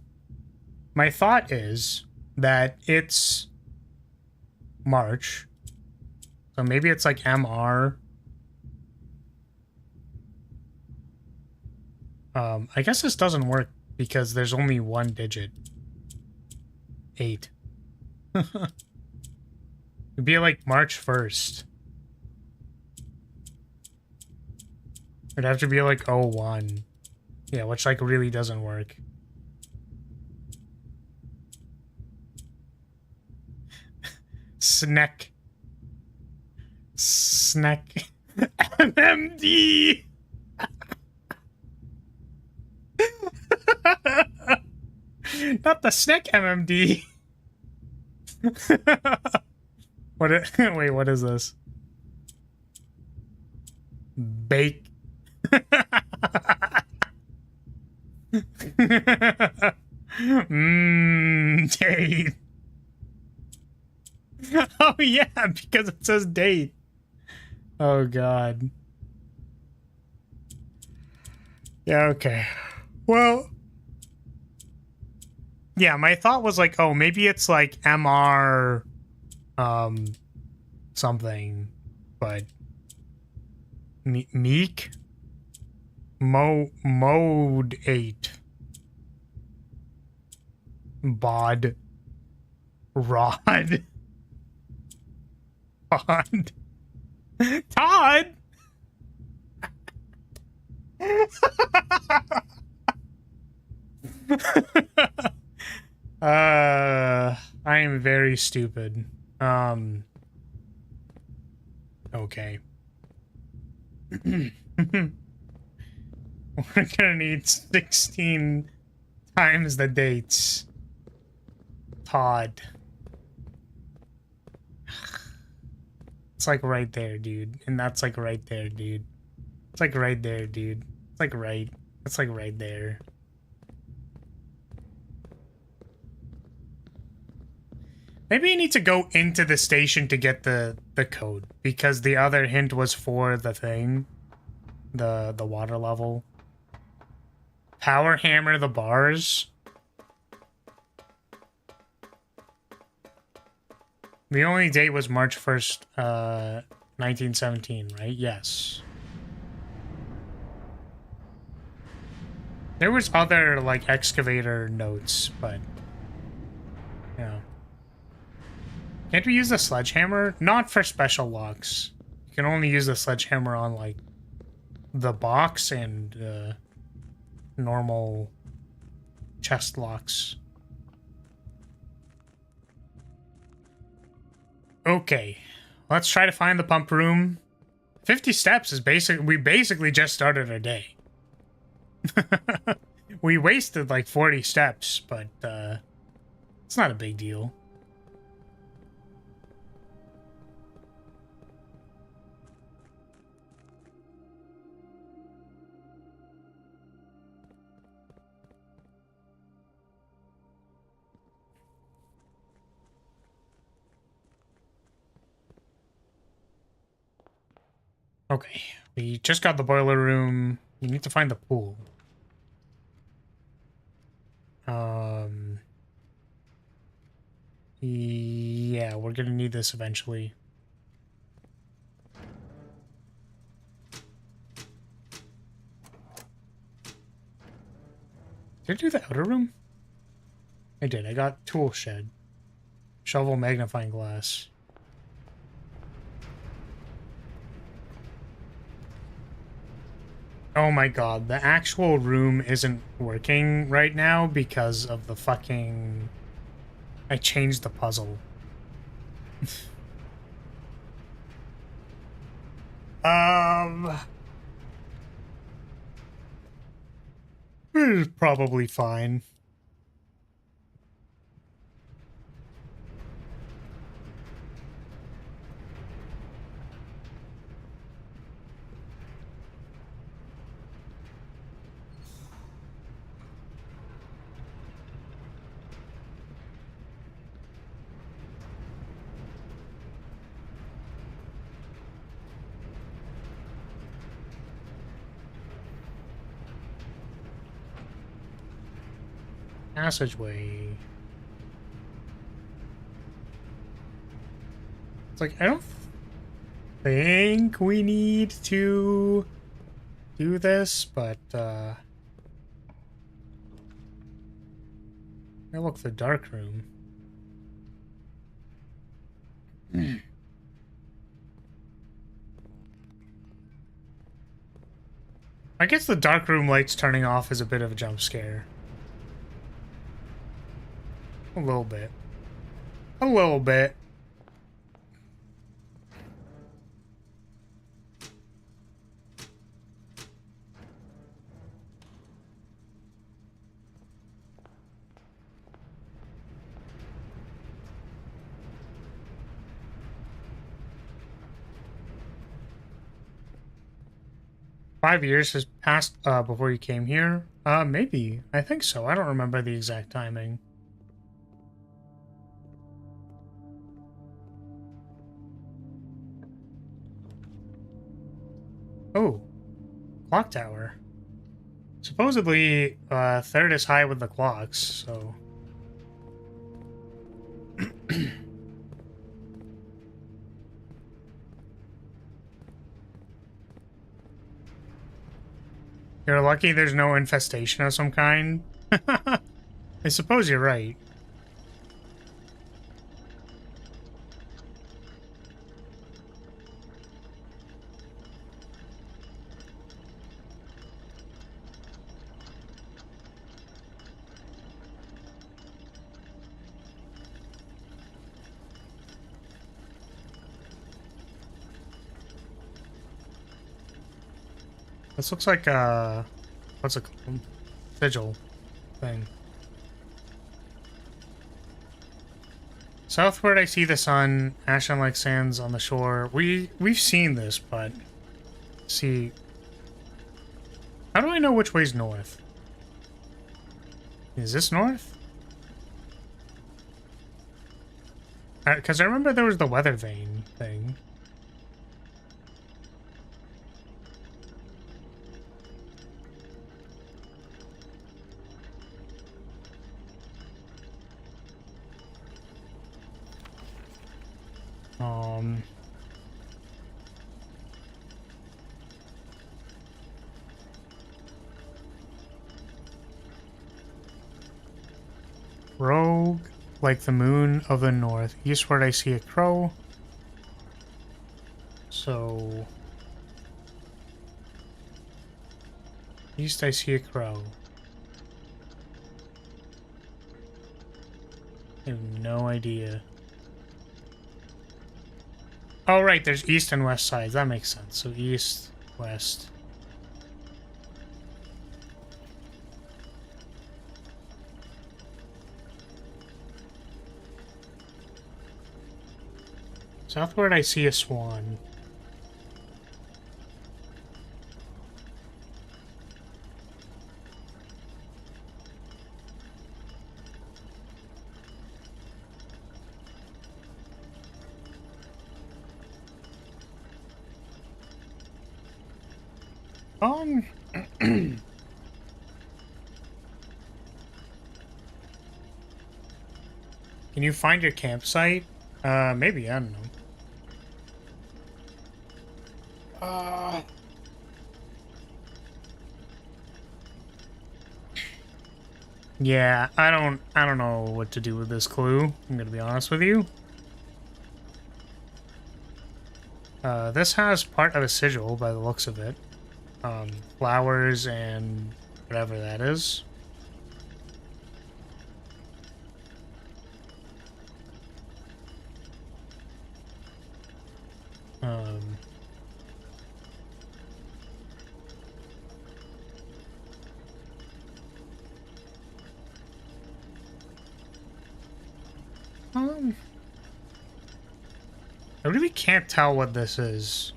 my thought is that it's March. So maybe it's like MR. I guess this doesn't work because there's only one digit. 8. It'd be like March 1st. It'd have to be like 01. Yeah, which like really doesn't work. Snack. MMD! Not the snack MMD. Wait, what is this? Bake. Date. Oh yeah, because it says date. Oh god. Yeah, okay. Well, yeah, my thought was like, oh, maybe it's like MR something, but Meek Mode 8 Bod Rod Todd Todd I am very stupid. Okay. We're gonna need 16 times the dates. Todd. It's like right there, dude. And that's like right there, dude. It's like right there, dude. It's like right. It's like right there. Maybe you need to go into the station to get the code, because the other hint was for the thing. The water level. Power hammer the bars. The only date was March 1st, 1917, right? Yes. There was other, like, excavator notes, but... yeah. Can't we use the sledgehammer? Not for special locks. You can only use the sledgehammer on, like, the box and, normal chest locks. Okay. Let's try to find the pump room. 50 steps is we basically just started our day. We wasted like 40 steps, but it's not a big deal. Okay, we just got the boiler room. We need to find the pool. Yeah, we're gonna need this eventually. Did I do the outer room? I did. I got tool shed. Shovel, magnifying glass. Oh my god, the actual room isn't working right now because of the fucking... I changed the puzzle. It's probably fine. Passageway. It's like, I don't think we need to do this, but, I look the dark room. I guess the dark room lights turning off is a bit of a jump scare. A little bit. A little bit. $5 has passed before you came here? Maybe. I think so. I don't remember the exact timing. Oh, clock tower. Supposedly, third is high with the clocks, so... You're lucky there's no infestation of some kind. I suppose you're right. This looks like, what's it called? Sigil thing. Southward, I see the sun, ashen-like sands on the shore. We've seen this, but... See... How do I know which way's north? Is this north? Because I remember there was the weather vane thing. Rogue, like the moon of the north. Eastward I see a crow. So... east I see a crow. I have no idea. Oh, right, there's east and west sides. That makes sense. So east, west. Southward, I see a swan. Can you find your campsite? Maybe, I don't know. Yeah, I don't know what to do with this clue. I'm gonna be honest with you. This has part of a sigil by the looks of it. Flowers and whatever that is. I really can't tell what this is.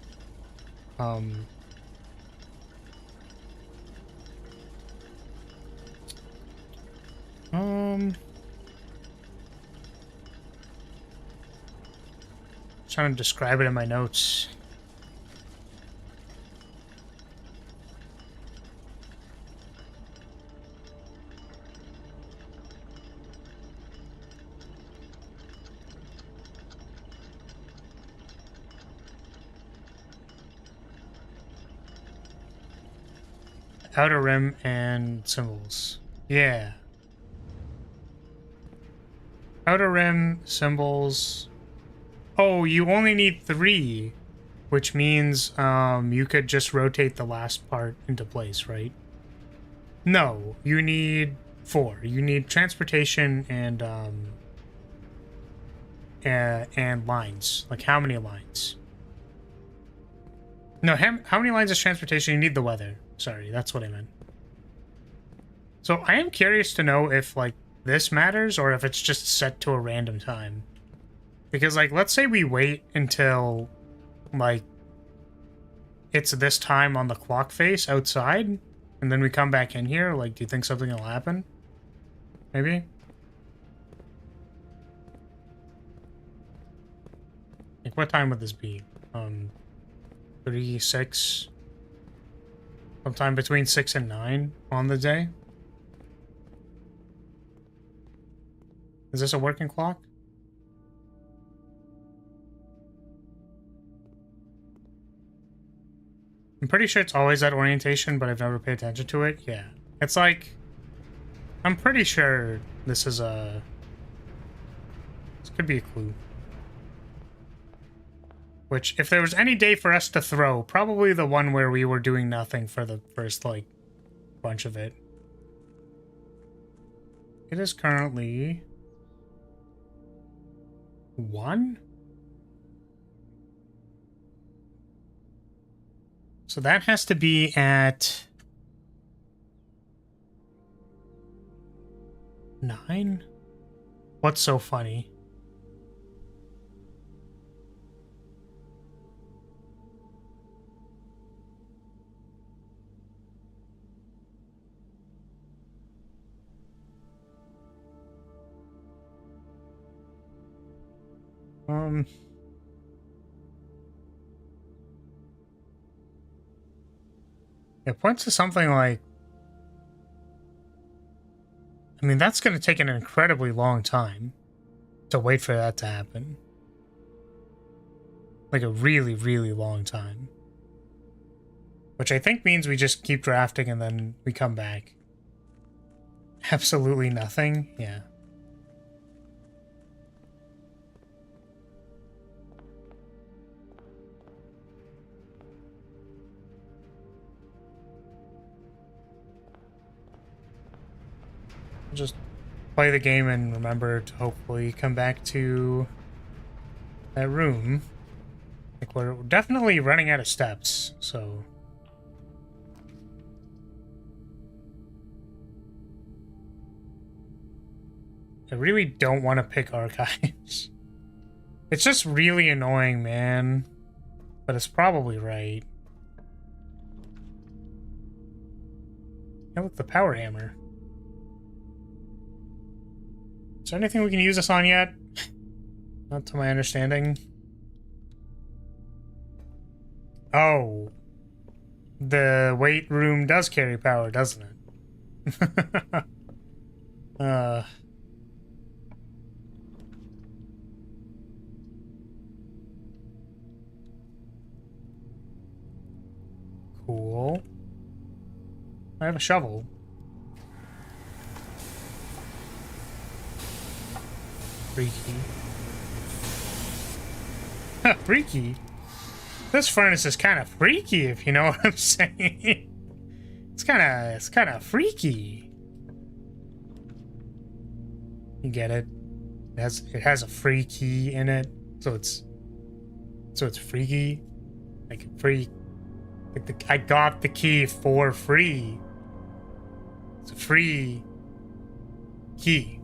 Trying to describe it in my notes. Outer rim and symbols. Yeah. Outer rim, symbols. Oh, you only need 3, which means you could just rotate the last part into place, right? No, you need 4. You need transportation and lines. Like how many lines? No, how many lines is transportation? You need the weather. Sorry, that's what I meant. So I am curious to know if, like, this matters or if it's just set to a random time. Because, like, let's say we wait until, like, it's this time on the clock face outside, and then we come back in here. Like, do you think something will happen? Maybe? Like, what time would this be? 36? Sometime between 6 and 9 on the day? Is this a working clock? I'm pretty sure it's always at orientation, but I've never paid attention to it. Yeah. It's like... I'm pretty sure this is a... This could be a clue. Which, if there was any day for us to throw, probably the one where we were doing nothing for the first, like, bunch of it. It is currently... 1? So that has to be at... 9? What's so funny? It points to something like, I mean, that's going to take an incredibly long time to wait for that to happen. Like a really, really long time. Which I think means we just keep drafting and then we come back. Absolutely nothing? Yeah. Just play the game and remember to hopefully come back to that room. Like, we're definitely running out of steps, so... I really don't want to pick archives. It's just really annoying, man. But it's probably right. Yeah, look, the power hammer. Is there anything we can use this on yet? Not to my understanding. Oh. The weight room does carry power, doesn't it? Cool. I have a shovel. Freaky. Freaky? This furnace is kind of freaky, if you know what I'm saying. It's kind of freaky. You get it? It has a free key in it, so it's freaky. Like free. Like I got the key for free. It's a free key.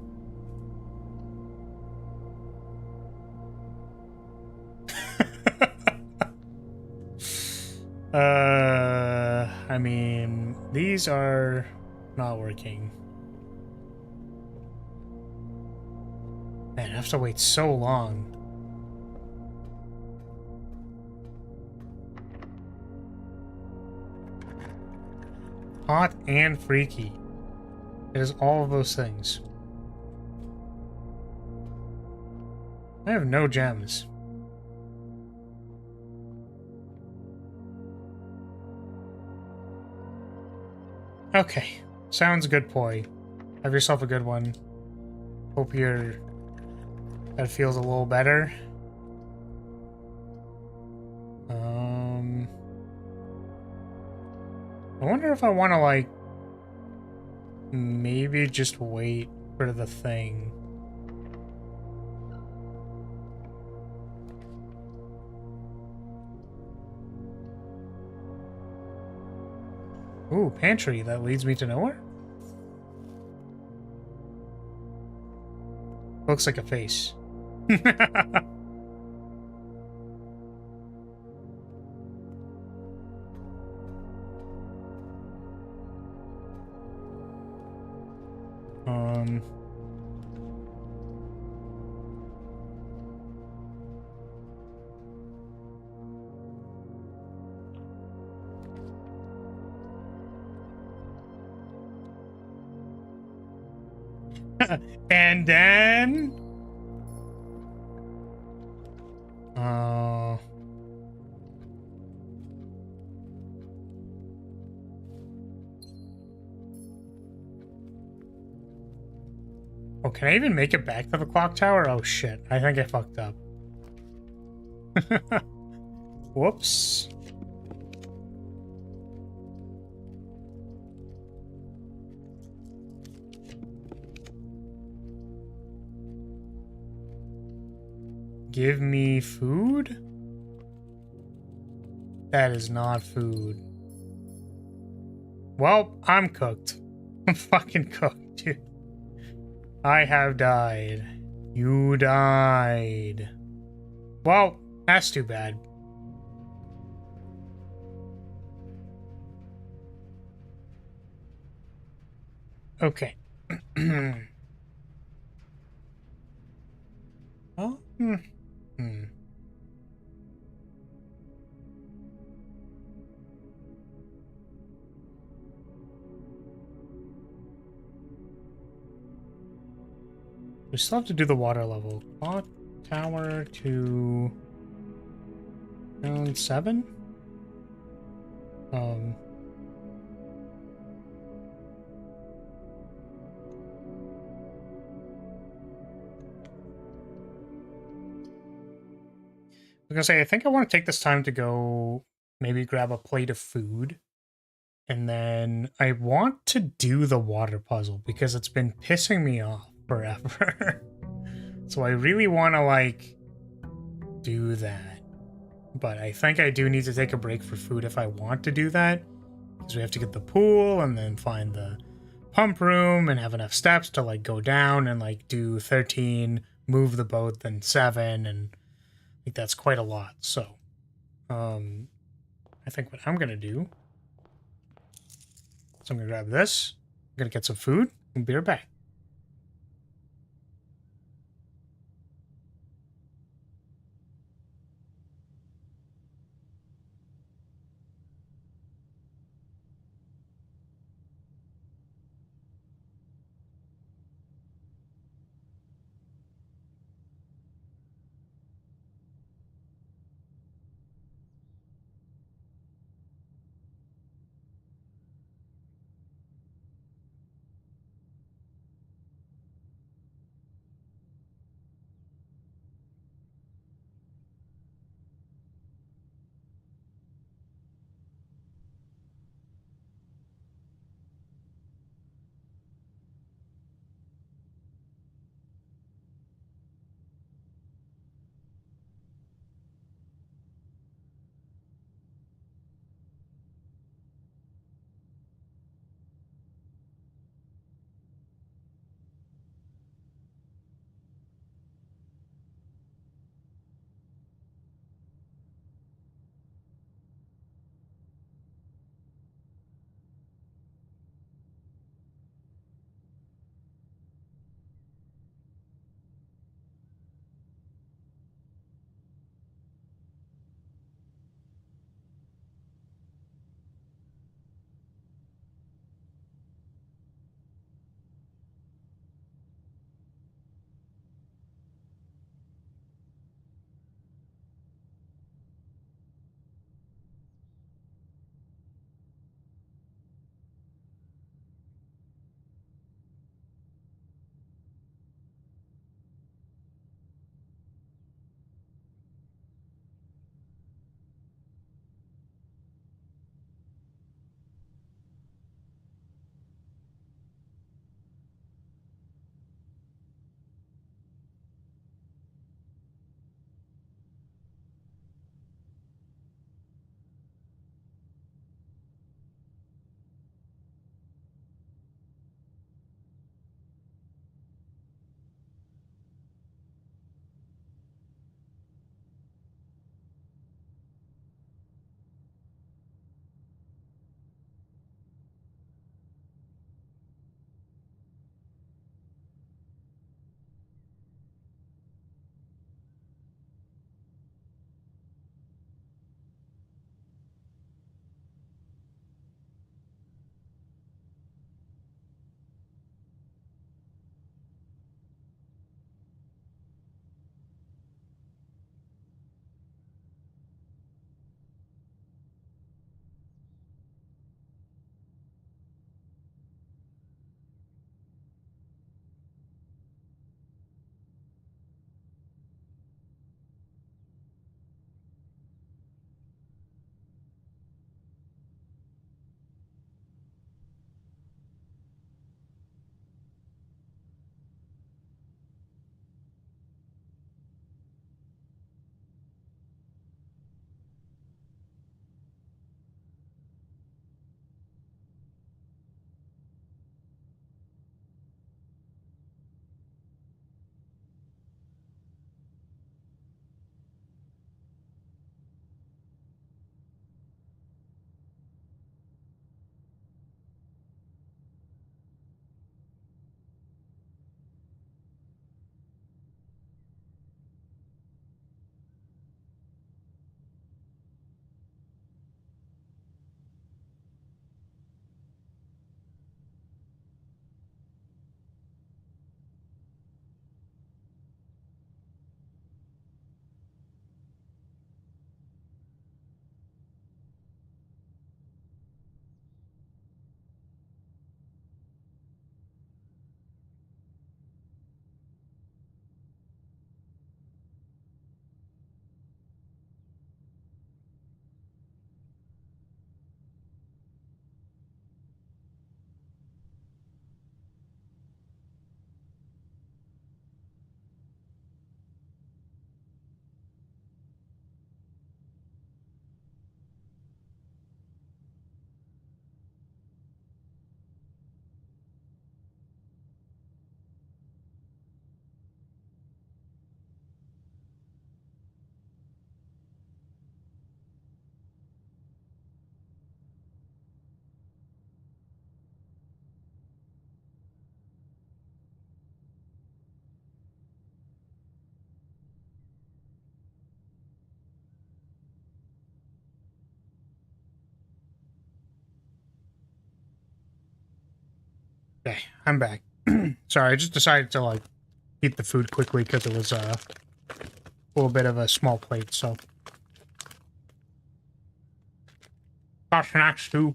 I mean, these are not working. Man, I have to wait so long. Hot and freaky. It is all of those things. I have no gems. Okay. Sounds good, Poi. Have yourself a good one. Hope that feels a little better. I wonder if I want to, like, maybe just wait for the thing. Ooh, pantry. That leads me to nowhere? Looks like a face. And then... Oh, can I even make it back to the clock tower? Oh shit, I think I fucked up. Whoops. Give me food? That is not food. Well, I'm cooked. I'm fucking cooked, dude. I have died. You died. Well, that's too bad. Okay. Well, We still have to do the water level. Clock tower to around 7. I was gonna say, I think I want to take this time to go maybe grab a plate of food. And then I want to do the water puzzle because it's been pissing me off forever. So I really want to, like, do that. But I think I do need to take a break for food if I want to do that. Because we have to get the pool and then find the pump room and have enough steps to, like, go down and, like, do 13, move the boat, then 7, and like that's quite a lot. So I think what I'm gonna do is I'm gonna grab this, I'm gonna get some food, and be right back. Okay, I'm back. Sorry, I just decided to, like, eat the food quickly because it was a little bit of a small plate, so. Got snacks, too.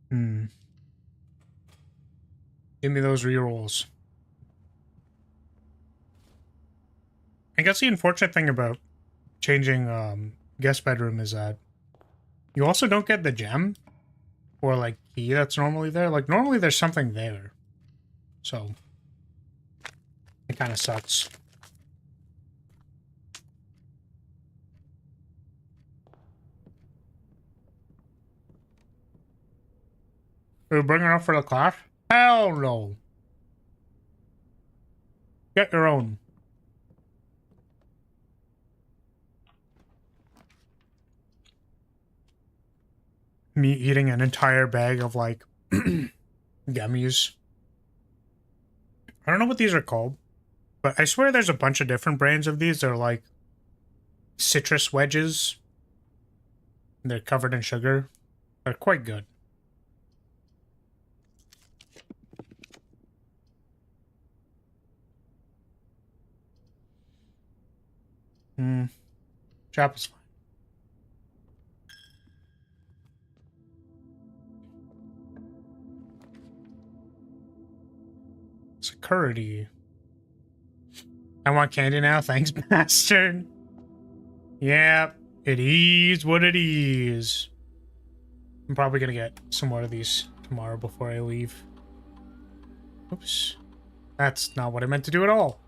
Hmm. Give me those rerolls. I guess the unfortunate thing about changing guest bedroom is that you also don't get the gem or like key that's normally there. Like normally there's something there, so it kind of sucks. Are you bringing it up for the class? Hell no. Get your own. Me eating an entire bag of like gummies. I don't know what these are called, but I swear there's a bunch of different brands of these. They're like citrus wedges. They're covered in sugar. They're quite good. Hmm. Chop is fine. Security. I want candy now. Thanks, bastard. Yep. It is what it is. I'm probably gonna get some more of these tomorrow before I leave. Oops. That's not what I meant to do at all.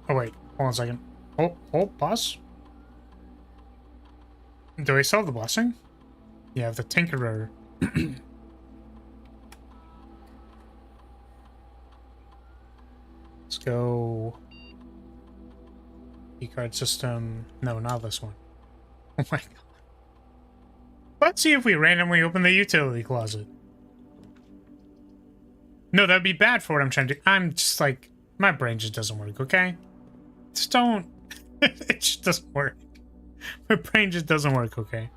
Oh, wait. Hold on a second. Oh, pause. Do I still have the blessing? Yeah, the Tinkerer. Let's go. E-card system. No, not this one. Oh my god. Let's see if we randomly open the utility closet. No, that'd be bad for what I'm trying to do. I'm just like, my brain just doesn't work, okay? Just don't. It just doesn't work. My brain just doesn't work, okay?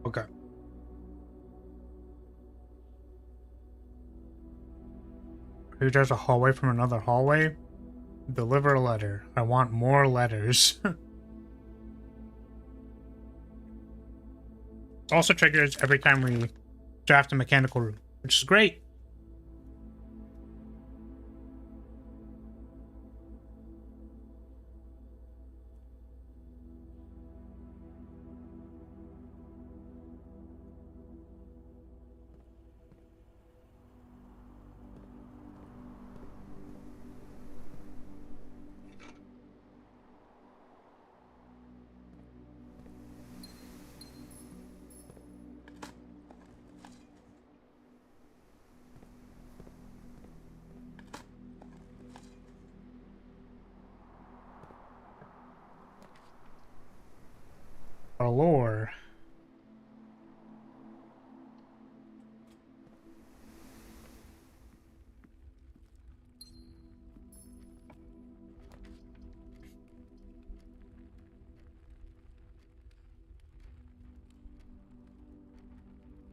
Okay. Maybe there's a hallway from another hallway. Deliver a letter. I want more letters. It also triggers every time we draft a mechanical room, which is great. Our lore.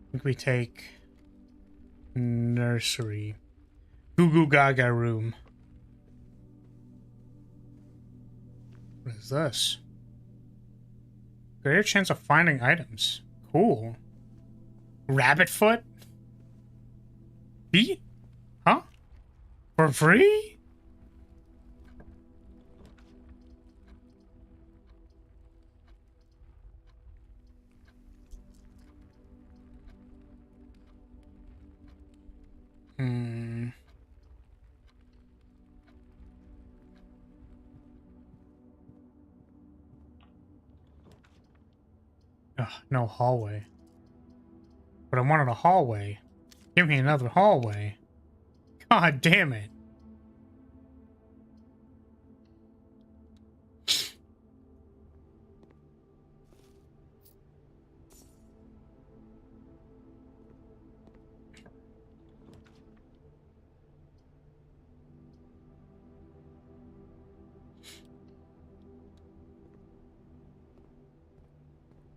I think we take nursery. Goo Goo Gaga room. What is this? Greater chance of finding items. Cool. Rabbit foot? Feet? Huh? For free? Ugh, no hallway. But I wanted a hallway. Give me another hallway. God damn it.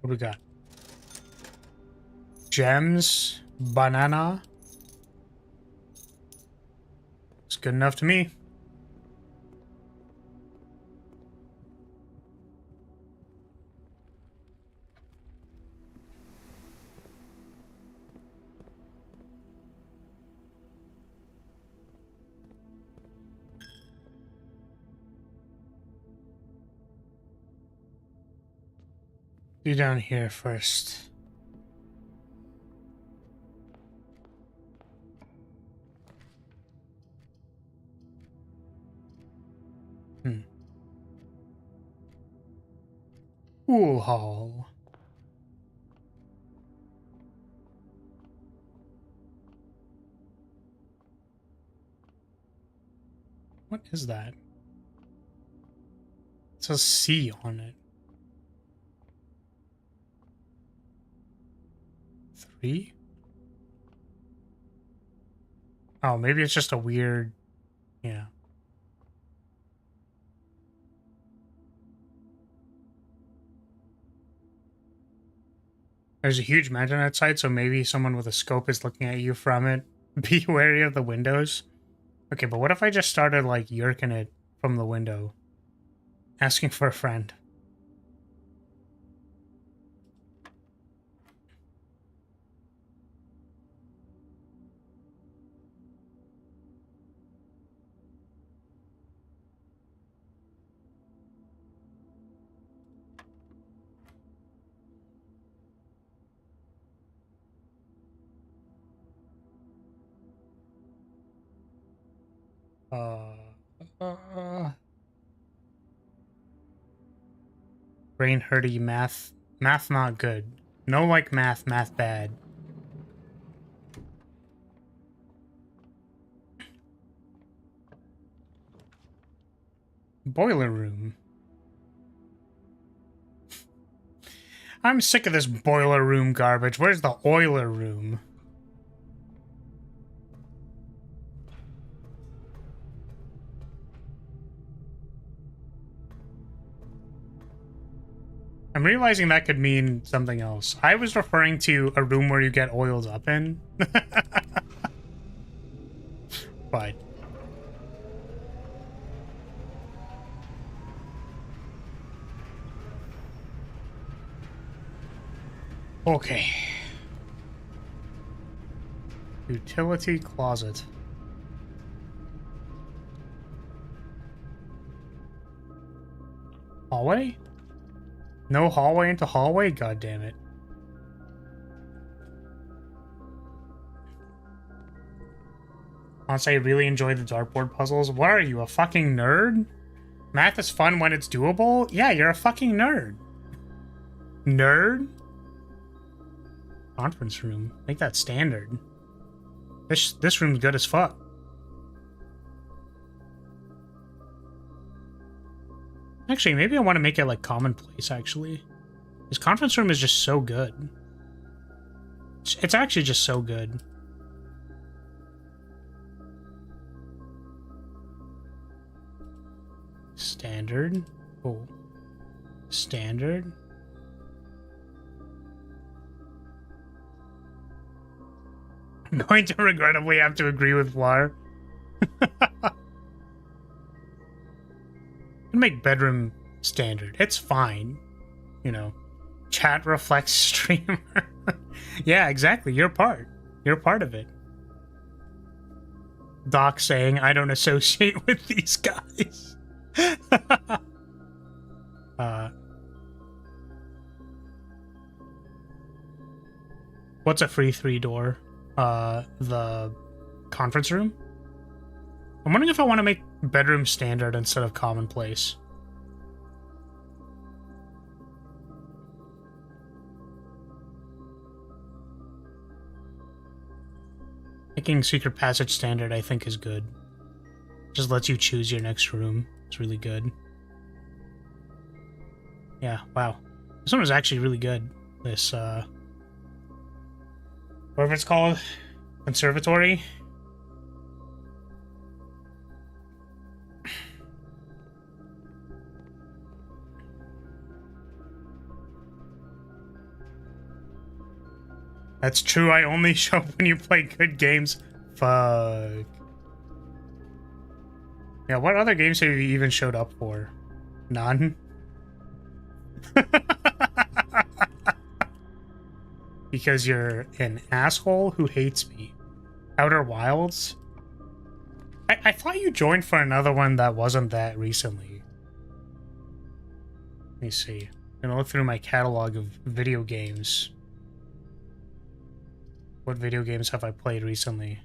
What do we got? Gems, banana. It's good enough to me. Do down here first. Pool hall. What is that? It says C on it. 3? Oh, maybe it's just a weird... Yeah. There's a huge mountain outside, so maybe someone with a scope is looking at you from it. Be wary of the windows. Okay, but what if I just started, like, yerking it from the window? Asking for a friend. Brain hurty, math not good. No like math bad. Boiler room. I'm sick of this boiler room garbage. Where's the oiler room? I'm realizing that could mean something else. I was referring to a room where you get oiled up in. But... okay. Utility closet. Hallway? No hallway into hallway? God damn it. Honestly, I really enjoy the dartboard puzzles. What are you, a fucking nerd? Math is fun when it's doable? Yeah, you're a fucking nerd. Nerd? Conference room. Make that standard. This room's good as fuck. Actually, maybe I want to make it like commonplace, actually. This conference room is just so good. It's actually just so good. Standard. Oh. Standard. I'm going to regrettably have to agree with Vlar. Make bedroom standard. It's fine. You know. Chat reflects streamer. Yeah, exactly. You're part of it. Doc saying, I don't associate with these guys. What's a free 3-door? The conference room? I'm wondering if I want to make bedroom standard instead of commonplace. Making secret passage standard, I think, is good. Just lets you choose your next room. It's really good. Yeah, wow. This one was actually really good. This, whatever it's called, conservatory. That's true, I only show up when you play good games. Fuck. Yeah, what other games have you even showed up for? None? Because you're an asshole who hates me. Outer Wilds? I thought you joined for another one that wasn't that recently. Let me see. I'm gonna look through my catalog of video games. What video games have I played recently?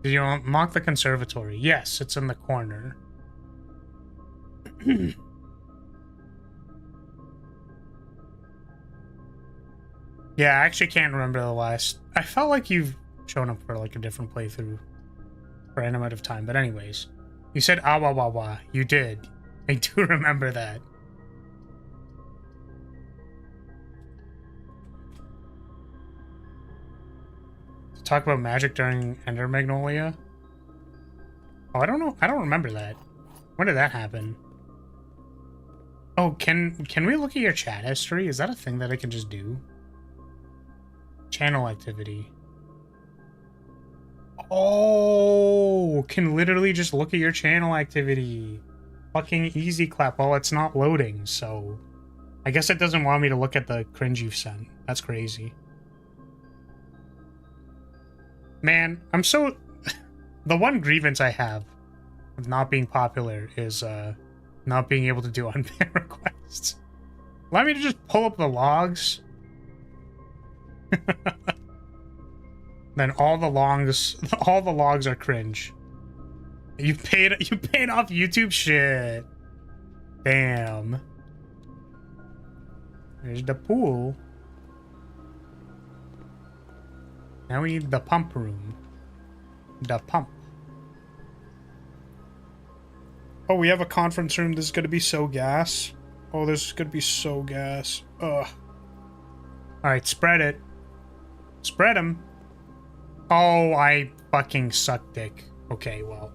Did you unlock the conservatory? Yes, it's in the corner. Yeah, I actually can't remember the last... I felt like you've shown up for like a different playthrough for an amount of time, but anyways. You said Awawawa. You did. I do remember that. To talk about magic during Ender Magnolia? Oh, I don't know. I don't remember that. When did that happen? Oh, can we look at your chat history? Is that a thing that I can just do? Channel activity. Oh, can literally just look at your channel activity. Fucking easy clap. Well, it's not loading, so I guess it doesn't want me to look at the cringe you've sent. That's crazy. Man, I'm so... The one grievance I have of not being popular is not being able to do unban requests. Allow me to just pull up the logs. Then all the logs are cringe. You paid off YouTube? Shit. Damn. There's the pool. Now we need the pump room. The pump. Oh, we have a conference room. This is gonna be so gas. Oh, this is gonna be so gas. Ugh. Alright, spread it. Spread them. Oh, I fucking suck dick. Okay, well.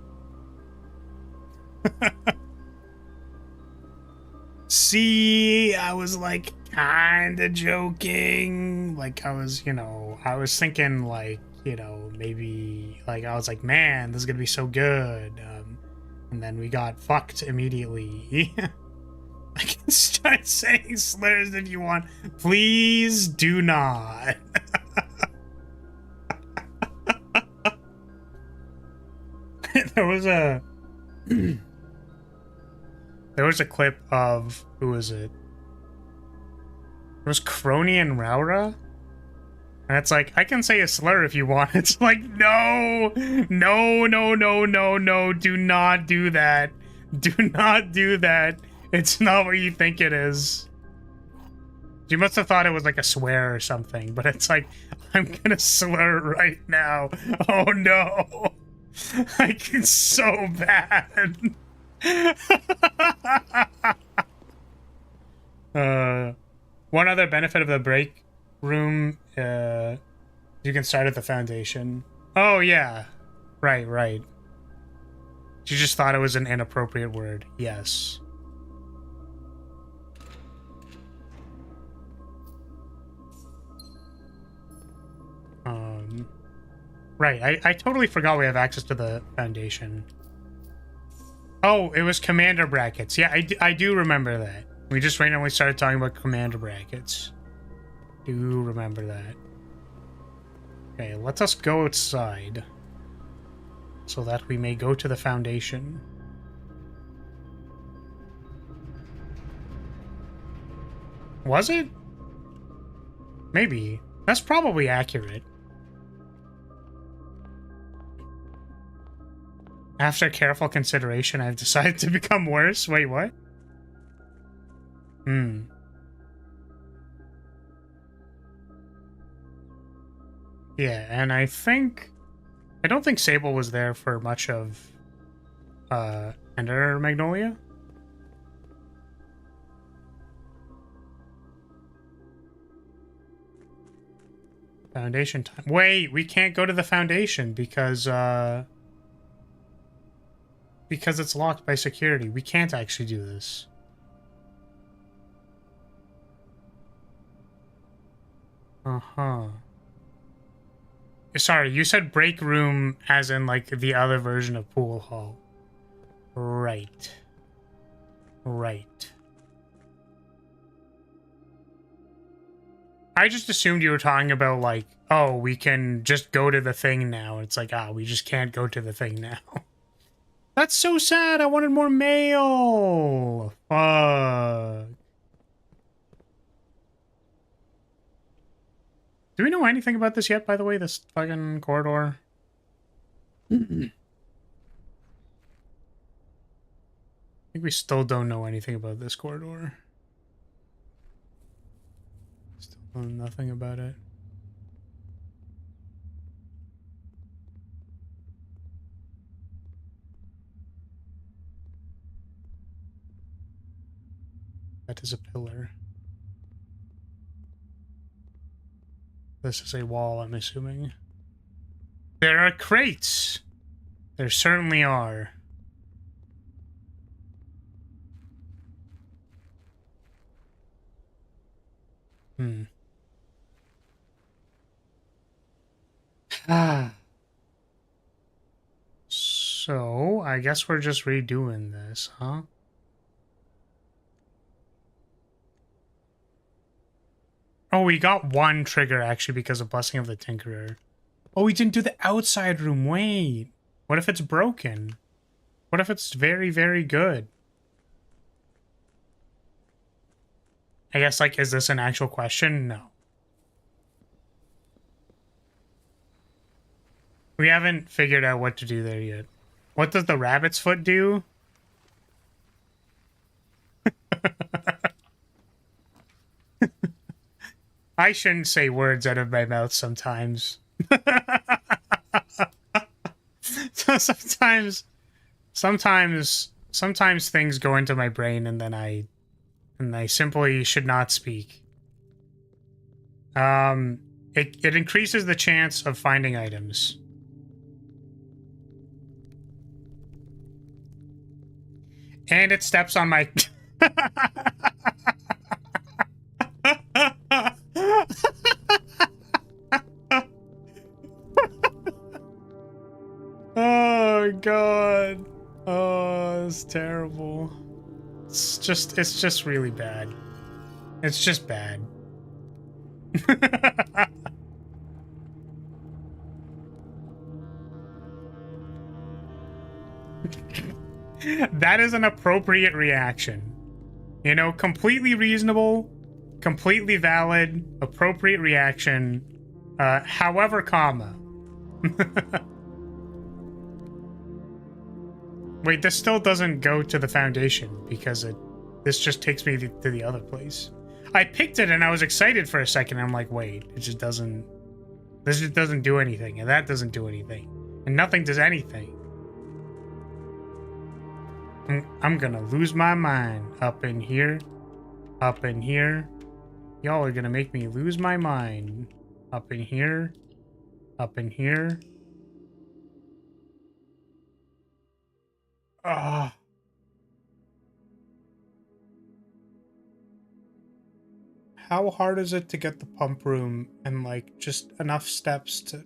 See, I was like kinda joking. Like I was, I was thinking like, maybe like I was like, man, this is gonna be so good. And then we got fucked immediately. I can start saying slurs if you want. Please do not. There was a clip of, who was it? It was Crony and Raura? And it's like, I can say a slur if you want. It's like, no, no, no, no, no, no, do not do that. Do not do that. It's not what you think it is. You must have thought it was like a swear or something, but it's like, I'm gonna slur right now. Oh no. Like, it's so bad. One other benefit of the break room, you can start at the foundation. Oh yeah, right. You just thought it was an inappropriate word. Yes. Right, I totally forgot we have access to the foundation. Oh, it was commander brackets. Yeah, I do remember that. We just randomly started talking about commander brackets. Do remember that. Okay, let us go outside so that we may go to the foundation. Was it? Maybe. That's probably accurate. After careful consideration, I've decided to become worse. Wait, what? Yeah, and I don't think Sable was there for much of Ender Magnolia. Foundation time. Wait, we can't go to the foundation because it's locked by security. We can't actually do this. Uh-huh. Sorry, you said break room as in like the other version of pool hall. Right. Right. I just assumed you were talking about like, oh, we can just go to the thing now. It's like, we just can't go to the thing now. That's so sad. I wanted more mail. Fuck. Do we know anything about this yet, by the way? This fucking corridor? I think we still don't know anything about this corridor. Still know nothing about it. That is a pillar. This is a wall, I'm assuming. There are crates! There certainly are. So, I guess we're just redoing this, huh? Oh, we got one trigger, actually, because of Blessing of the Tinkerer. Oh, we didn't do the outside room. Wait. What if it's broken? What if it's very, very good? I guess, like, is this an actual question? No. We haven't figured out what to do there yet. What does the rabbit's foot do? I shouldn't say words out of my mouth sometimes. sometimes things go into my brain and then I simply should not speak. It increases the chance of finding items. And it steps on my... Oh, God. Oh, that's terrible. It's just really bad. It's just bad. That is an appropriate reaction. You know, completely reasonable, completely valid, appropriate reaction. However, comma. Wait, this still doesn't go to the foundation because this just takes me to the other place. I picked it and I was excited for a second. I'm like, wait, this just doesn't do anything, and that doesn't do anything, and nothing does anything. I'm gonna lose my mind up in here. Up in here. Y'all are gonna make me lose my mind. Up in here. Up in here. Ah. How hard is it to get the pump room and, like, just enough steps to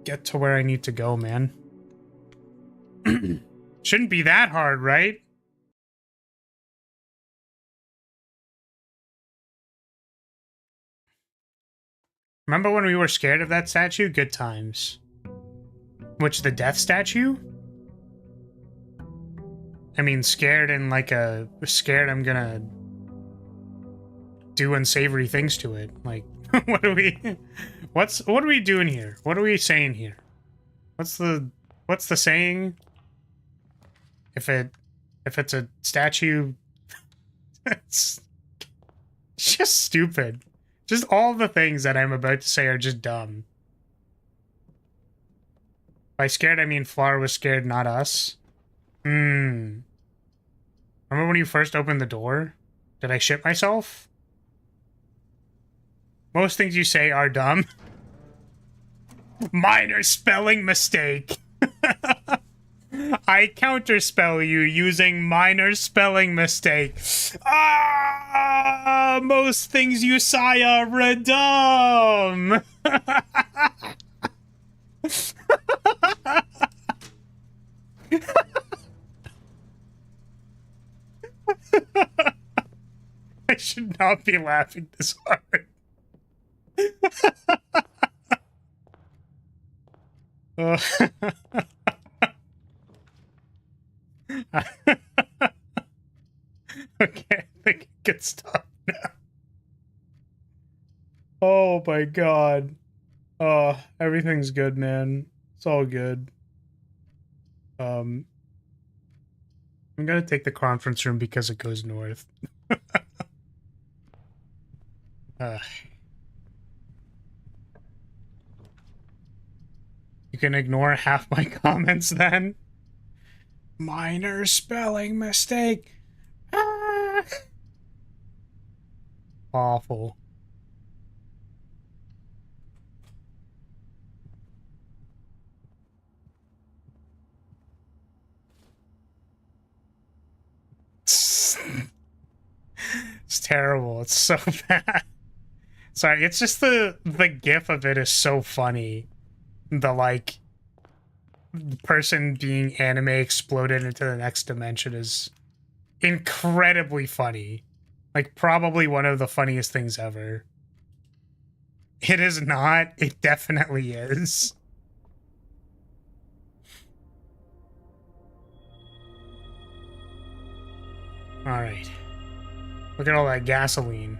get to where I need to go, man? Shouldn't be that hard, right? Remember when we were scared of that statue? Good times. Which, the death statue? I mean, scared in like a... Scared I'm gonna do unsavory things to it. Like, what are we... What are we doing here? What are we saying here? What's the... What's the saying? If it's a statue, it's just stupid. Just all the things that I'm about to say are just dumb. By scared, I mean Flower was scared, not us. Remember when you first opened the door? Did I shit myself? Most things you say are dumb. Minor spelling mistake. I counterspell you using minor spelling mistake. Ah, most things you say are dumb. I should not be laughing this hard. Okay, I think I can stop now. Oh my god. Oh, everything's good, man. It's all good. I'm gonna take the conference room because it goes north. You can ignore half my comments then. Minor spelling mistake. Ah. Awful. It's terrible. It's so bad. Sorry, it's just the gif of it is so funny. The like person being anime exploded into the next dimension is incredibly funny. Like probably one of the funniest things ever. It is not. It definitely is. All right. Look at all that gasoline.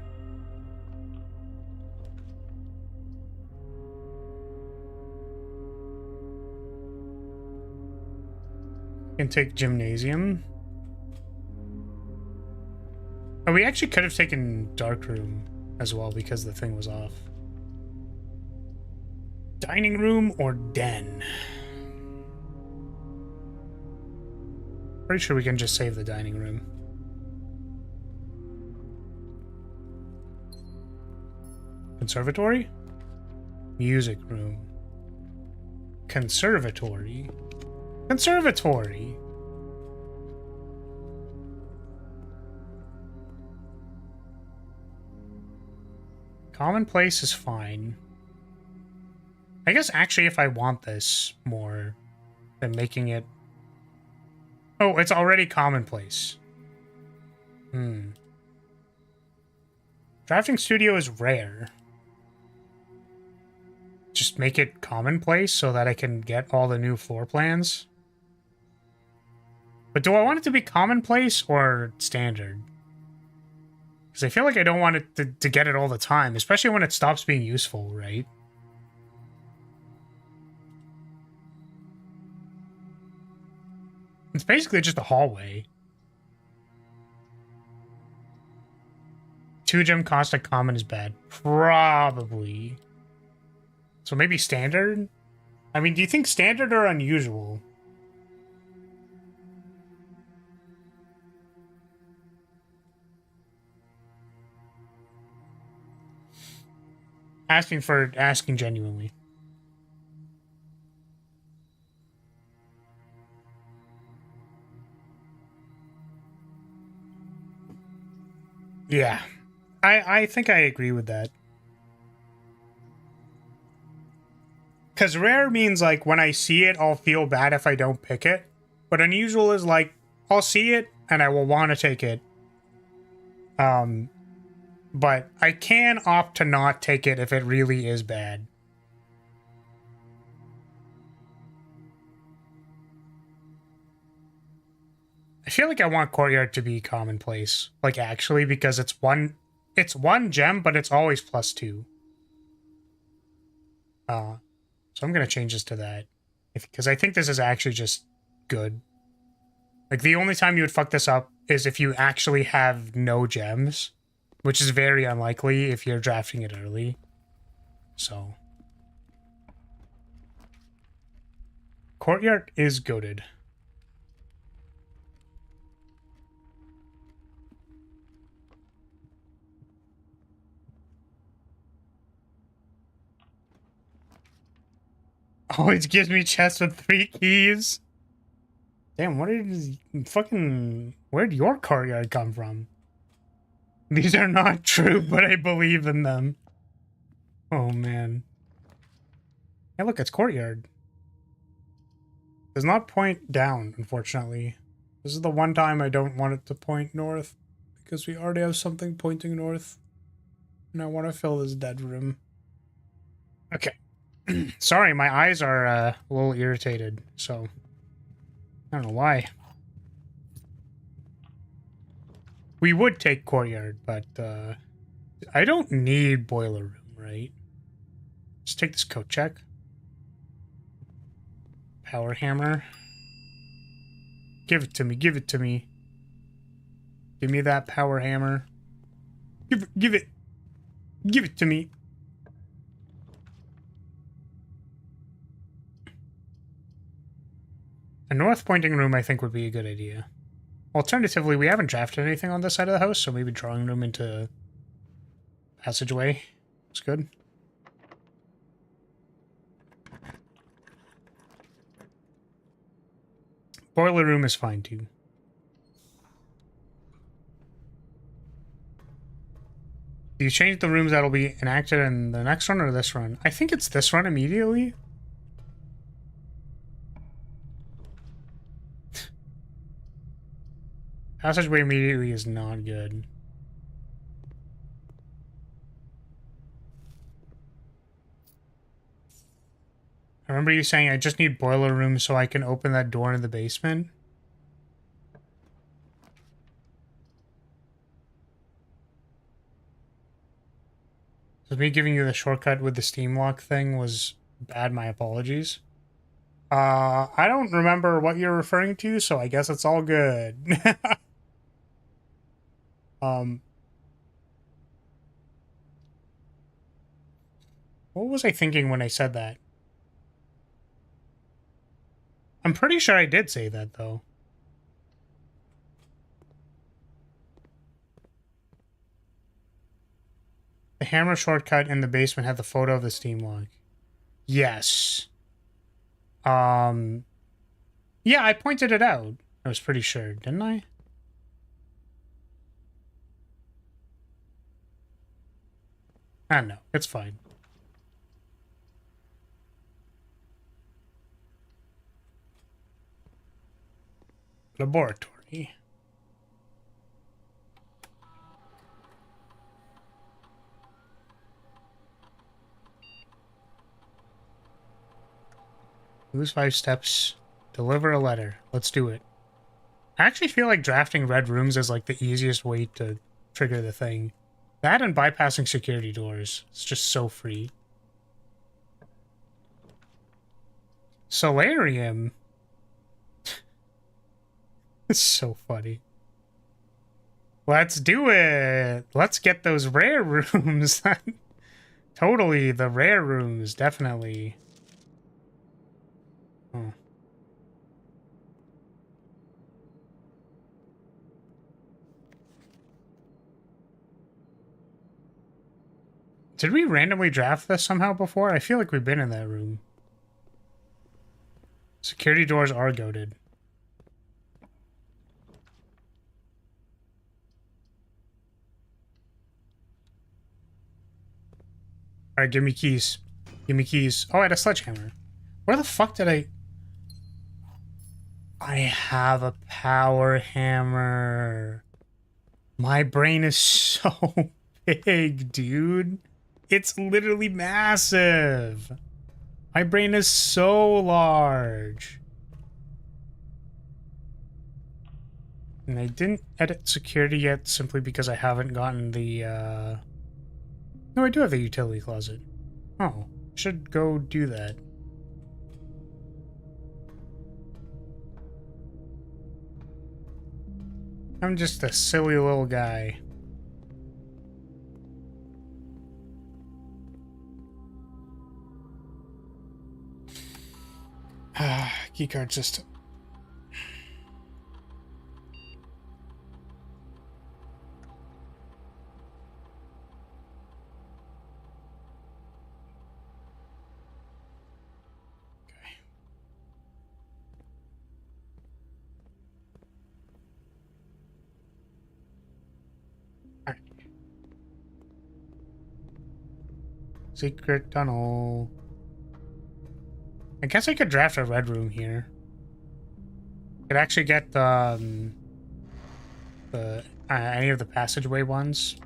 Can take gymnasium. Oh, we actually could have taken dark room as well because the thing was off. Dining room or den? Pretty sure we can just save the dining room. Conservatory? Music room. Conservatory. Conservatory. Commonplace is fine. I guess actually if I want this more than making it... Oh, it's already commonplace. Drafting studio is rare. Just make it commonplace so that I can get all the new floor plans. But do I want it to be commonplace or standard? Because I feel like I don't want it to get it all the time, especially when it stops being useful, right? It's basically just a hallway. 2-gem cost at common is bad. Probably. So maybe standard? I mean, do you think standard or unusual? Asking genuinely. Yeah. I think I agree with that. Because rare means, like, when I see it, I'll feel bad if I don't pick it. But unusual is, like, I'll see it, and I will want to take it. But I can opt to not take it if it really is bad. I feel like I want Courtyard to be commonplace. Like, actually, because it's one gem, but it's always +2. So I'm going to change this to that. Because I think this is actually just good. Like, the only time you would fuck this up is if you actually have no gems, which is very unlikely if you're drafting it early. So. Courtyard is goated. Always gives me chests with 3 keys. Damn, what is fucking... Where'd your courtyard come from? These are not true, but I believe in them. Oh, man. Hey, look, it's courtyard. Does not point down, unfortunately. This is the one time I don't want it to point north, because we already have something pointing north. And I want to fill this dead room. Okay. Sorry, my eyes are a little irritated, so... I don't know why. We would take courtyard, but I don't need boiler room, right? Just take this coat check. Power hammer. Give it to me, give it to me. Give me that power hammer. Give it to me. A north pointing room I think would be a good idea. Alternatively, we haven't drafted anything on this side of the house, so maybe drawing room into passageway is good. Boiler room is fine too. Do you change the rooms that'll be enacted in the next run or this run? I think it's this run immediately. Passageway immediately is not good. I remember you saying I just need boiler room so I can open that door in the basement. So me giving you the shortcut with the steam lock thing was bad, my apologies. I don't remember what you're referring to, so I guess it's all good. What was I thinking when I said that? I'm pretty sure I did say that, though. The hammer shortcut in the basement had the photo of the steam lock. Yes. Yeah, I pointed it out. I was pretty sure, didn't I? Ah, no, it's fine. Laboratory. Lose 5 steps. Deliver a letter. Let's do it. I actually feel like drafting red rooms is like the easiest way to trigger the thing. That and bypassing security doors. It's just so free. Solarium. It's so funny. Let's do it. Let's get those rare rooms. Totally, the rare rooms, definitely. Oh. Did we randomly draft this somehow before? I feel like we've been in that room. Security doors are goated. Alright, give me keys. Give me keys. Oh, I had a sledgehammer. Where the fuck did I... I have a power hammer. My brain is so big, dude. It's literally massive. My brain is so large. And I didn't edit security yet simply because I haven't gotten the, No, I do have the utility closet. Oh, should go do that. I'm just a silly little guy. Keycard system. Secret tunnel. I guess I could draft a red room here. Could actually get the any of the passageway ones.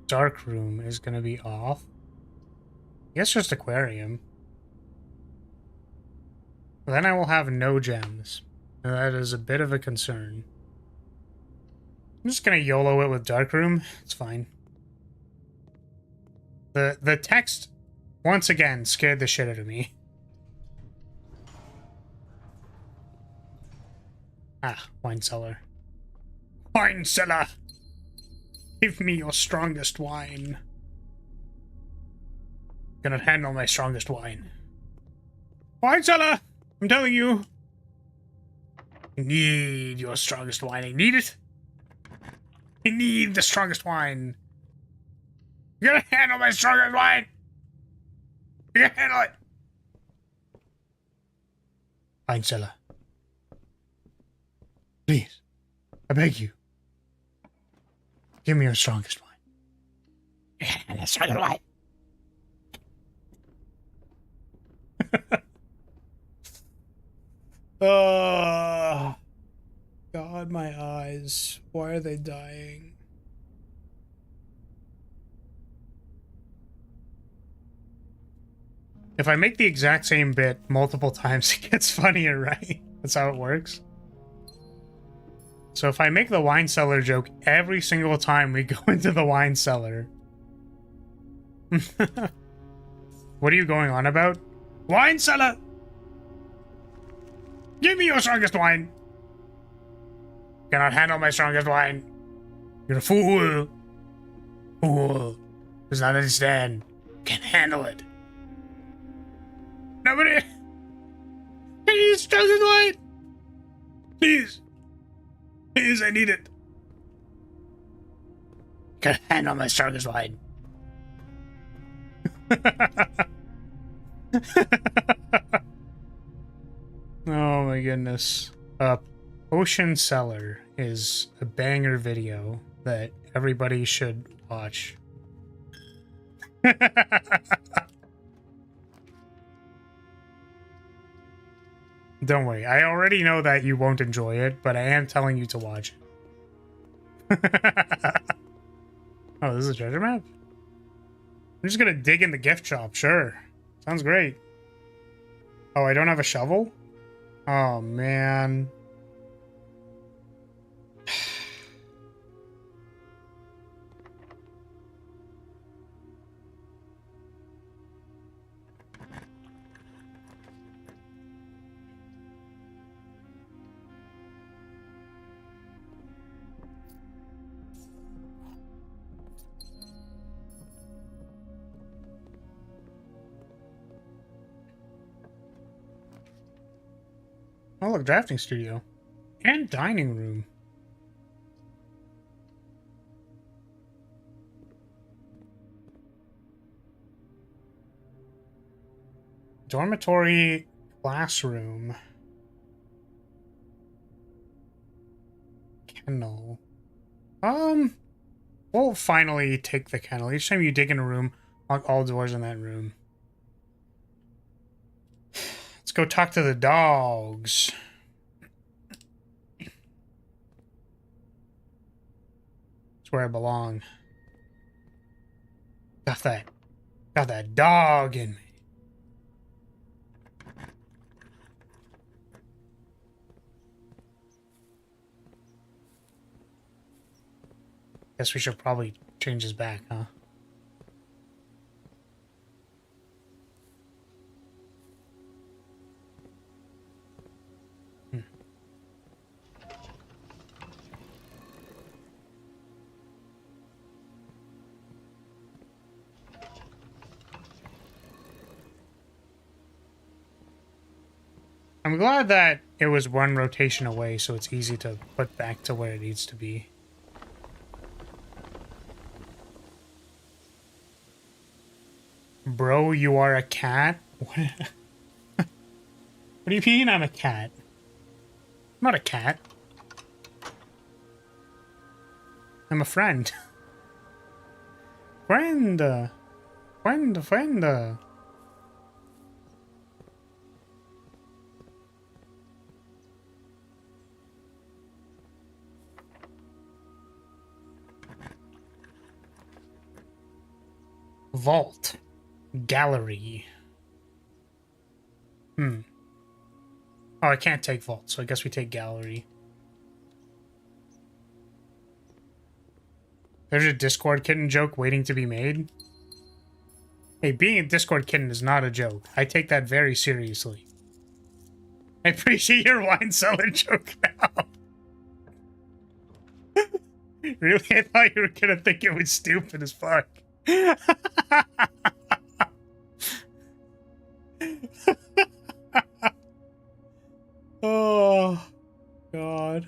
Dark room is gonna be off. I guess just aquarium. Then I will have no gems. That is a bit of a concern. I'm just gonna YOLO it with dark room. It's fine. The text once again scared the shit out of me. Ah, wine cellar. Wine cellar! Give me your strongest wine. Cannot handle my strongest wine. Wine cellar! I'm telling you. I need your strongest wine. I need it. I need the strongest wine. You gotta handle my strongest wine. You gotta handle it. Wine cellar. Please. I beg you. Give me your strongest wine. Yeah, the strongest wine. Oh, God, my eyes. Why are they dying? If I make the exact same bit multiple times, it gets funnier, right? That's how it works. So if I make the wine cellar joke every single time we go into the wine cellar. What are you going on about? Wine cellar! Give me your strongest wine! Cannot handle my strongest wine. You're a fool. Fool. Does not understand. Can't handle it. Nobody. Please, strongest wine. Please. Please, I need it. Can't handle my strongest wine. Oh my goodness. Ocean Cellar is a banger video that everybody should watch. Don't worry, I already know that you won't enjoy it, but I am telling you to watch it. Oh, this is a treasure map? I'm just gonna dig in the gift shop, sure. Sounds great. Oh, I don't have a shovel? Oh, man. Oh, look, drafting studio. And dining room. Dormitory, classroom. Kennel. We'll finally take the kennel. Each time you dig in a room, lock all doors in that room. Let's go talk to the dogs. It's where I belong. Got that dog in me. Guess we should probably change his back, huh? I'm glad that it was one rotation away, so it's easy to put back to where it needs to be. Bro, you are a cat? What do you mean I'm a cat? I'm not a cat. I'm a friend. Friend. Friend. Vault. Gallery. Oh, I can't take vault, so I guess we take gallery. There's a Discord kitten joke waiting to be made. Hey, being a Discord kitten is not a joke. I take that very seriously. I appreciate your wine cellar joke now. Really? I thought you were gonna think it was stupid as fuck. Oh, God.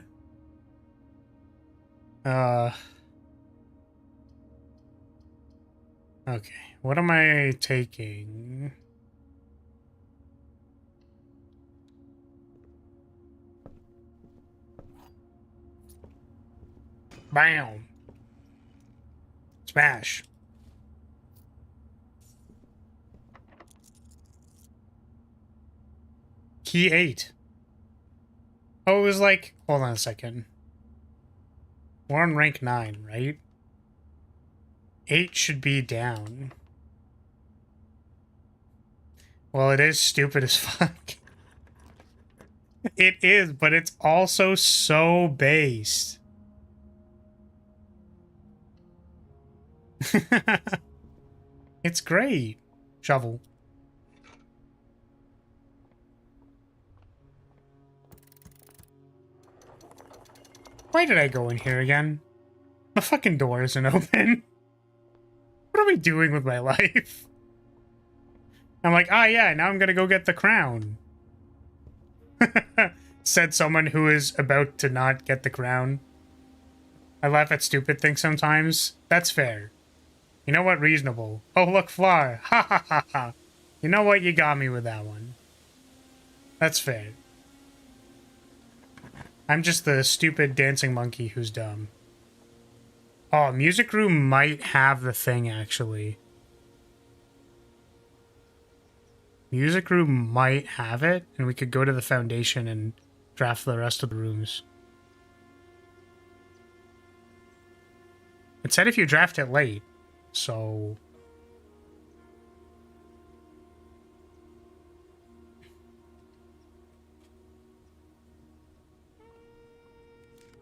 Okay. What am I taking? Bam. Smash. Key 8. Oh, it was like... Hold on a second. We're on rank 9, right? 8 should be down. Well, it is stupid as fuck. It is, but it's also so based. It's great. Shovel. Why did I go in here again? The fucking door isn't open. What are we doing with my life? I'm like, ah, yeah, now I'm gonna go get the crown. Said someone who is about to not get the crown. I laugh at stupid things sometimes. That's fair. You know what? Reasonable. Oh, look, Flar. Ha ha ha ha. You know what? You got me with that one. That's fair. I'm just the stupid dancing monkey who's dumb. Oh, music room might have the thing, actually. Music room might have it, and we could go to the foundation and draft the rest of the rooms. It said if you draft it late, so...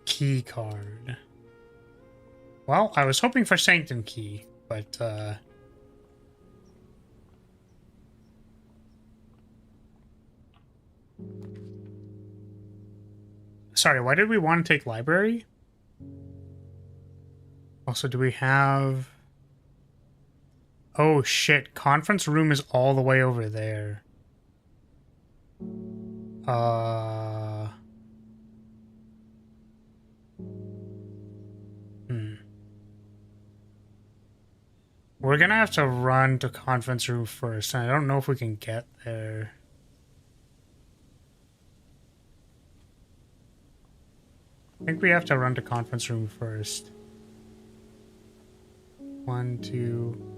Key card. Well, I was hoping for Sanctum Key, but, Sorry, why did we want to take library? Also, do we have... Oh, shit. Conference room is all the way over there. We're gonna have to run to conference room first, and I don't know if we can get there. I think we have to run to conference room first. 1, 2...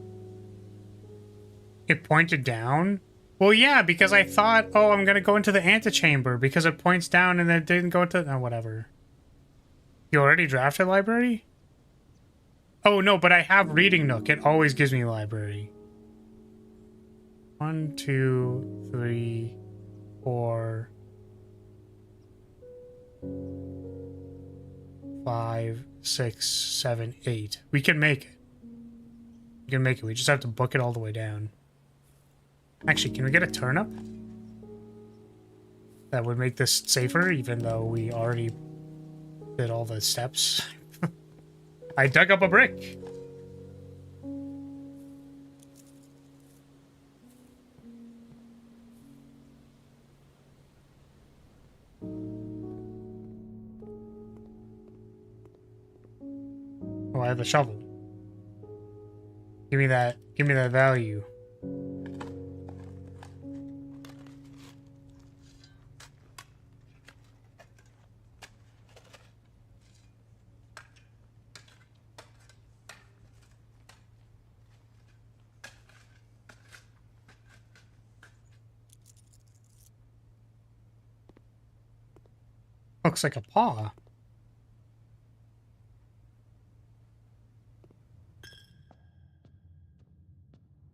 It pointed down? Well, yeah, because I thought, oh, I'm gonna go into the antechamber because it points down and then it didn't go to... Oh, whatever. You already drafted library? Oh, no, but I have Reading Nook. It always gives me library. 1, 2, 3, 4... 5, 6, 7, 8. We can make it. We can make it. We just have to book it all the way down. Actually, can we get a turnip? That would make this safer, even though we already did all the steps. I dug up a brick. I have the shovel. Give me that value. Looks like a paw.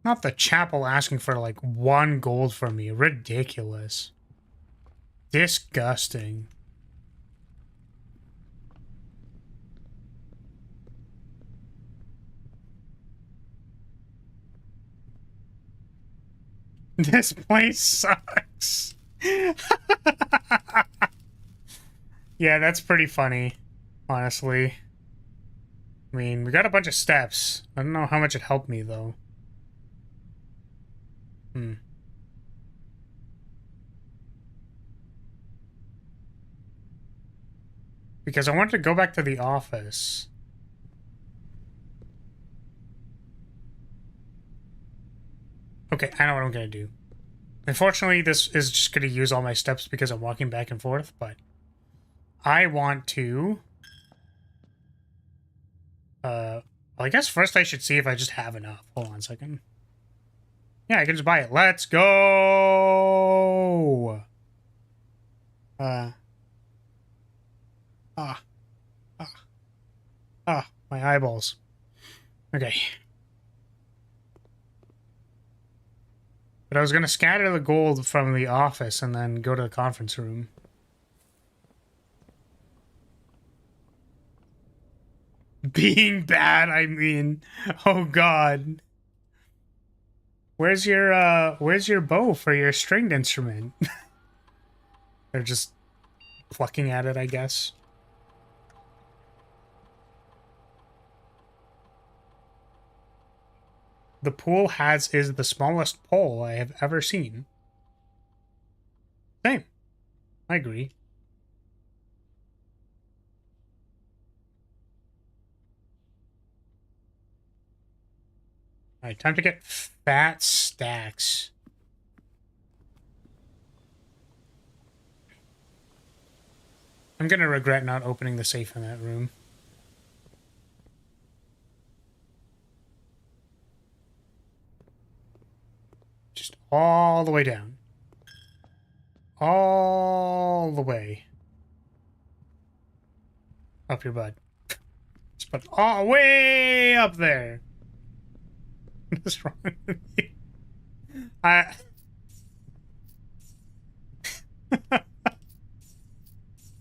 Not the chapel asking for like 1 gold from me. Ridiculous. Disgusting. This place sucks. Yeah, that's pretty funny, honestly. I mean, we got a bunch of steps. I don't know how much it helped me, though. Because I wanted to go back to the office. Okay, I know what I'm gonna do. Unfortunately, this is just gonna use all my steps because I'm walking back and forth, but I want to... well, I guess first I should see if I just have enough. Hold on a second. Yeah, I can just buy it. Let's go! My eyeballs. Okay. But I was gonna scatter the gold from the office and then go to the conference room. Being bad, I mean. Oh god. Where's your bow for your stringed instrument? They're just plucking at it, I guess. The pool is the smallest pole I have ever seen. Same. I agree. Alright, time to get fat stacks. I'm gonna regret not opening the safe in that room. Just all the way down. All the way. Up your butt. Just put it all way up there. What's wrong with you?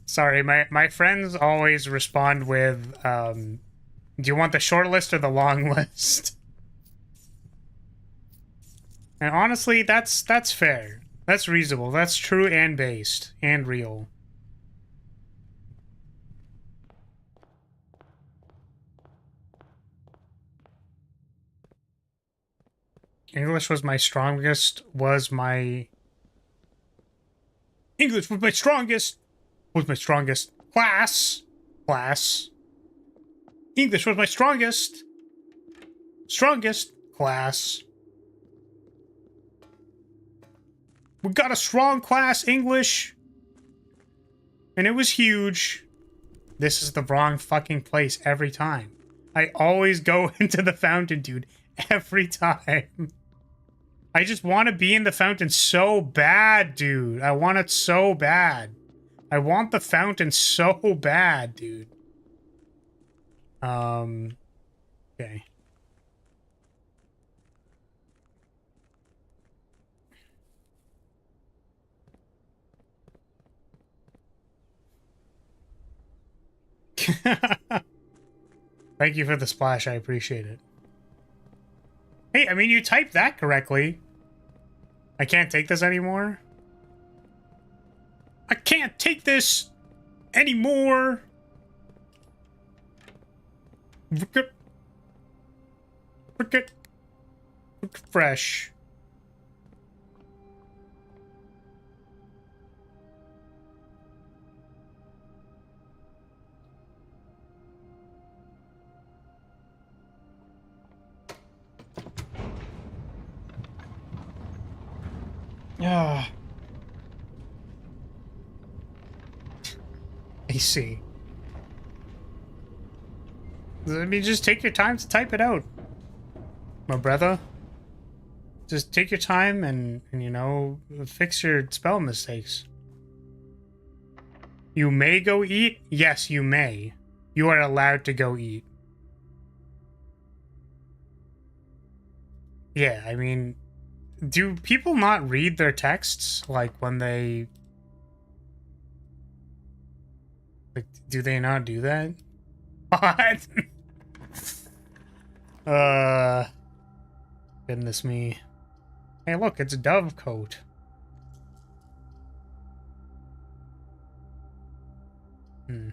Sorry, my friends always respond with, do you want the short list or the long list? And honestly, that's fair. That's reasonable. That's true and based and real. English was my strongest class. English was my strongest class. We got a strong class English. And it was huge. This is the wrong fucking place every time. I always go into the fountain, dude. Every time. I just want to be in the fountain so bad, dude. I want it so bad. I want the fountain so bad, dude. Okay. Thank you for the splash. I appreciate it. Hey, I mean, you typed that correctly. I can't take this anymore. I can't take this anymore. Fresh. Yeah. I see. I mean, just take your time to type it out, my brother. Just take your time and you know, fix your spell mistakes. You may go eat? Yes, you may. You are allowed to go eat. Yeah, I mean, do people not read their texts, like, when they... Like, do they not do that? What? Goodness me. Hey, look, it's a dove coat. Hmm.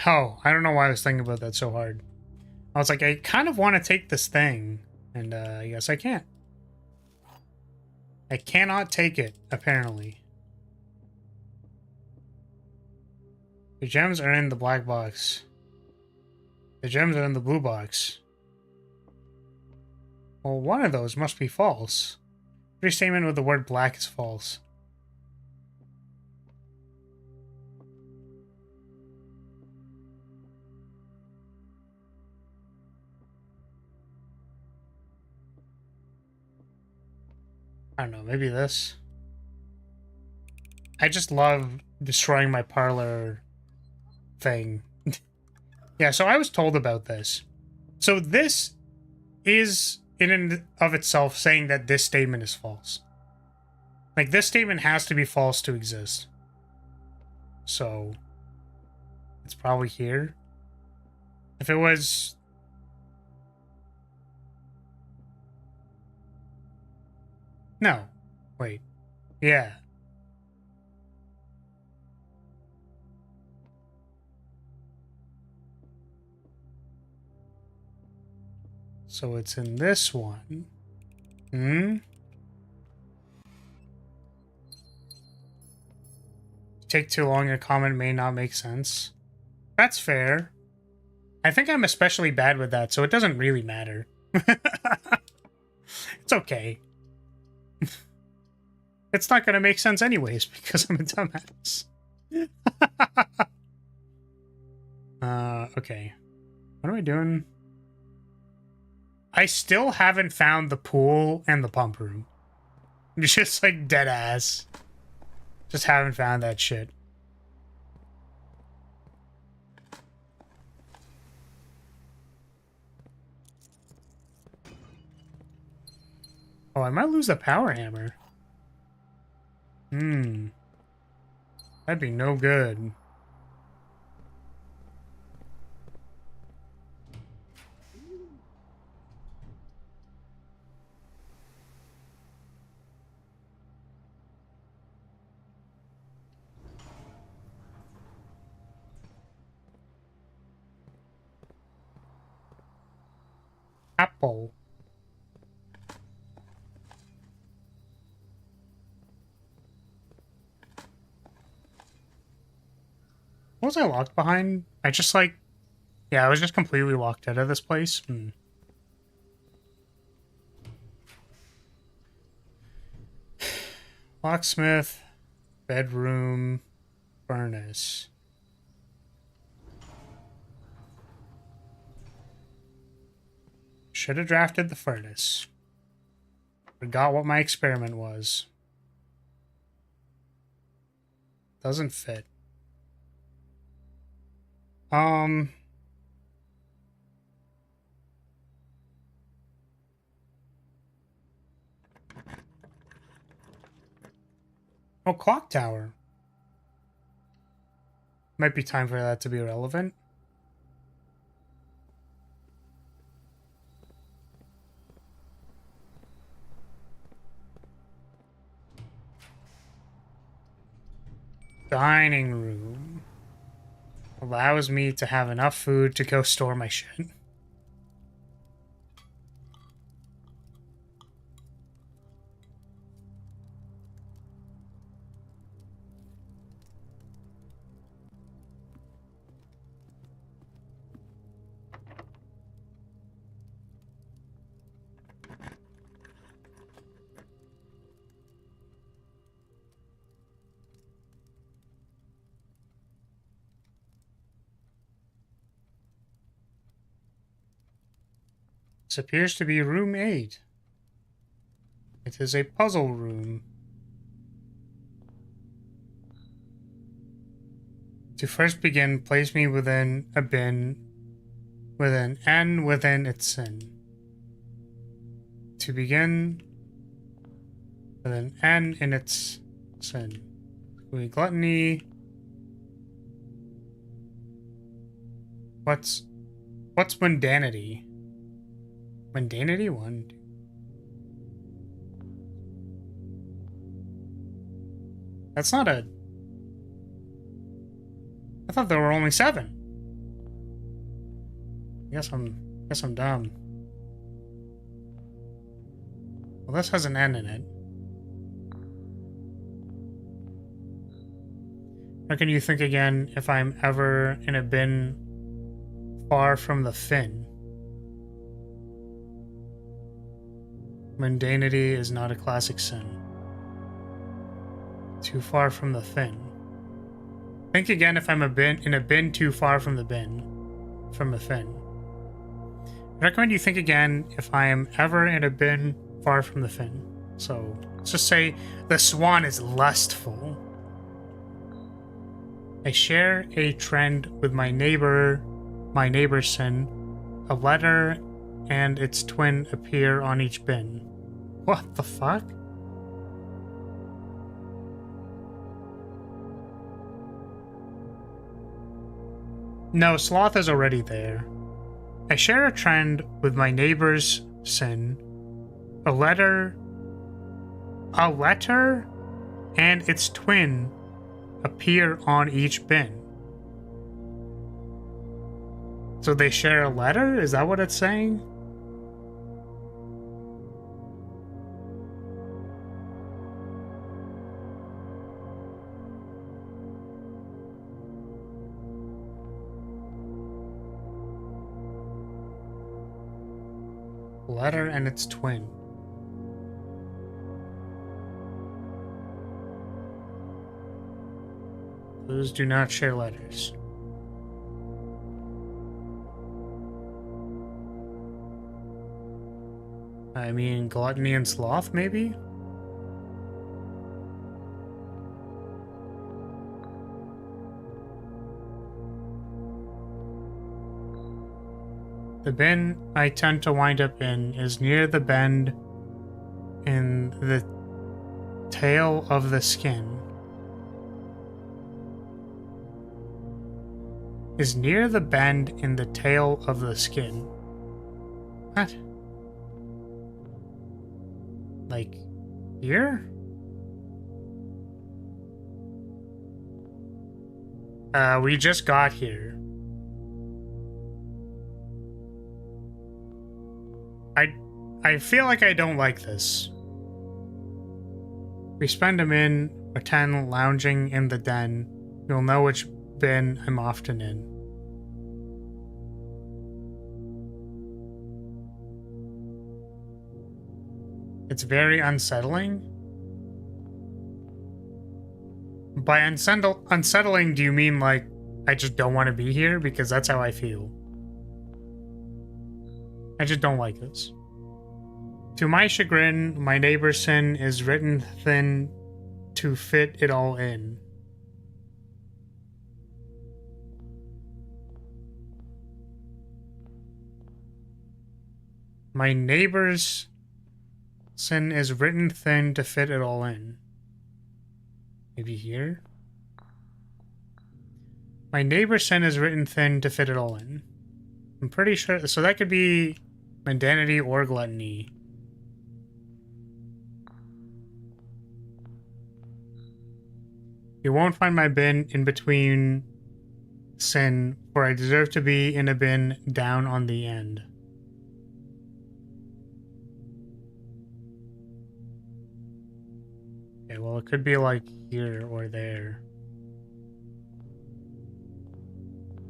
Oh, I don't know why I was thinking about that so hard. I was like, I kind of want to take this thing, and I guess I can't. I cannot take it, apparently. The gems are in the black box. The gems are in the blue box. Well, one of those must be false. Every statement with the word black is false. I don't know, maybe this. I just love destroying my parlor thing. Yeah, so I was told about this. So this is in and of itself saying that this statement is false. Like, this statement has to be false to exist. So it's probably here. If it was... No. Wait. Yeah. So it's in this one. Hmm? Take too long, a comment may not make sense. That's fair. I think I'm especially bad with that, so it doesn't really matter. It's okay. It's not gonna make sense anyways, because I'm a dumbass. Okay. What am I doing? I still haven't found the pool and the pump room. Just like dead ass. Just haven't found that shit. Oh, I might lose the power hammer. Hmm. That'd be no good. Apple. What was I locked behind? I just like... Yeah, I was just completely locked out of this place. Hmm. Locksmith. Bedroom. Furnace. Should have drafted the furnace. Forgot what my experiment was. Doesn't fit. Oh, clock tower. Might be time for that to be relevant. Dining room. Allows me to have enough food to go store my shit. This appears to be room 8. It is a puzzle room. To first begin, place me within a bin with an N within its sin. To begin with an N in its sin. We gluttony. What's mundanity? Mundanity 1. That's not a... I thought there were only 7. Guess I'm dumb. Well, this has an N in it. Or can you think again if I'm ever in a bin far from the fin? Mundanity is not a classic sin. Too far from the fin. Think again if I'm in a bin too far from the bin. From a fin. I recommend you think again if I am ever in a bin far from the fin. So, let's just say the swan is lustful. I share a trend with my neighbor's sin. A letter and its twin appear on each bin. What the fuck? No, sloth is already there. I share a trend with my neighbor's sin. A letter and its twin appear on each bin. So they share a letter? Is that what it's saying? Letter and its twin. Those do not share letters. I mean, gluttony and sloth, maybe? The bin I tend to wind up in is near the bend in the tail of the skin. Is near the bend in the tail of the skin. What? Like, here? We just got here. I feel like I don't like this. We spend a min or 10 lounging in the den. You'll know which bin I'm often in. It's very unsettling. By unsettling, do you mean like I just don't want to be here? Because that's how I feel. I just don't like this. To my chagrin, my neighbor's sin is written thin to fit it all in. My neighbor's sin is written thin to fit it all in. Maybe here? My neighbor's sin is written thin to fit it all in. I'm pretty sure, so that could be mundanity or gluttony. You won't find my bin in between sin, for I deserve to be in a bin down on the end. Okay, well, it could be like here or there.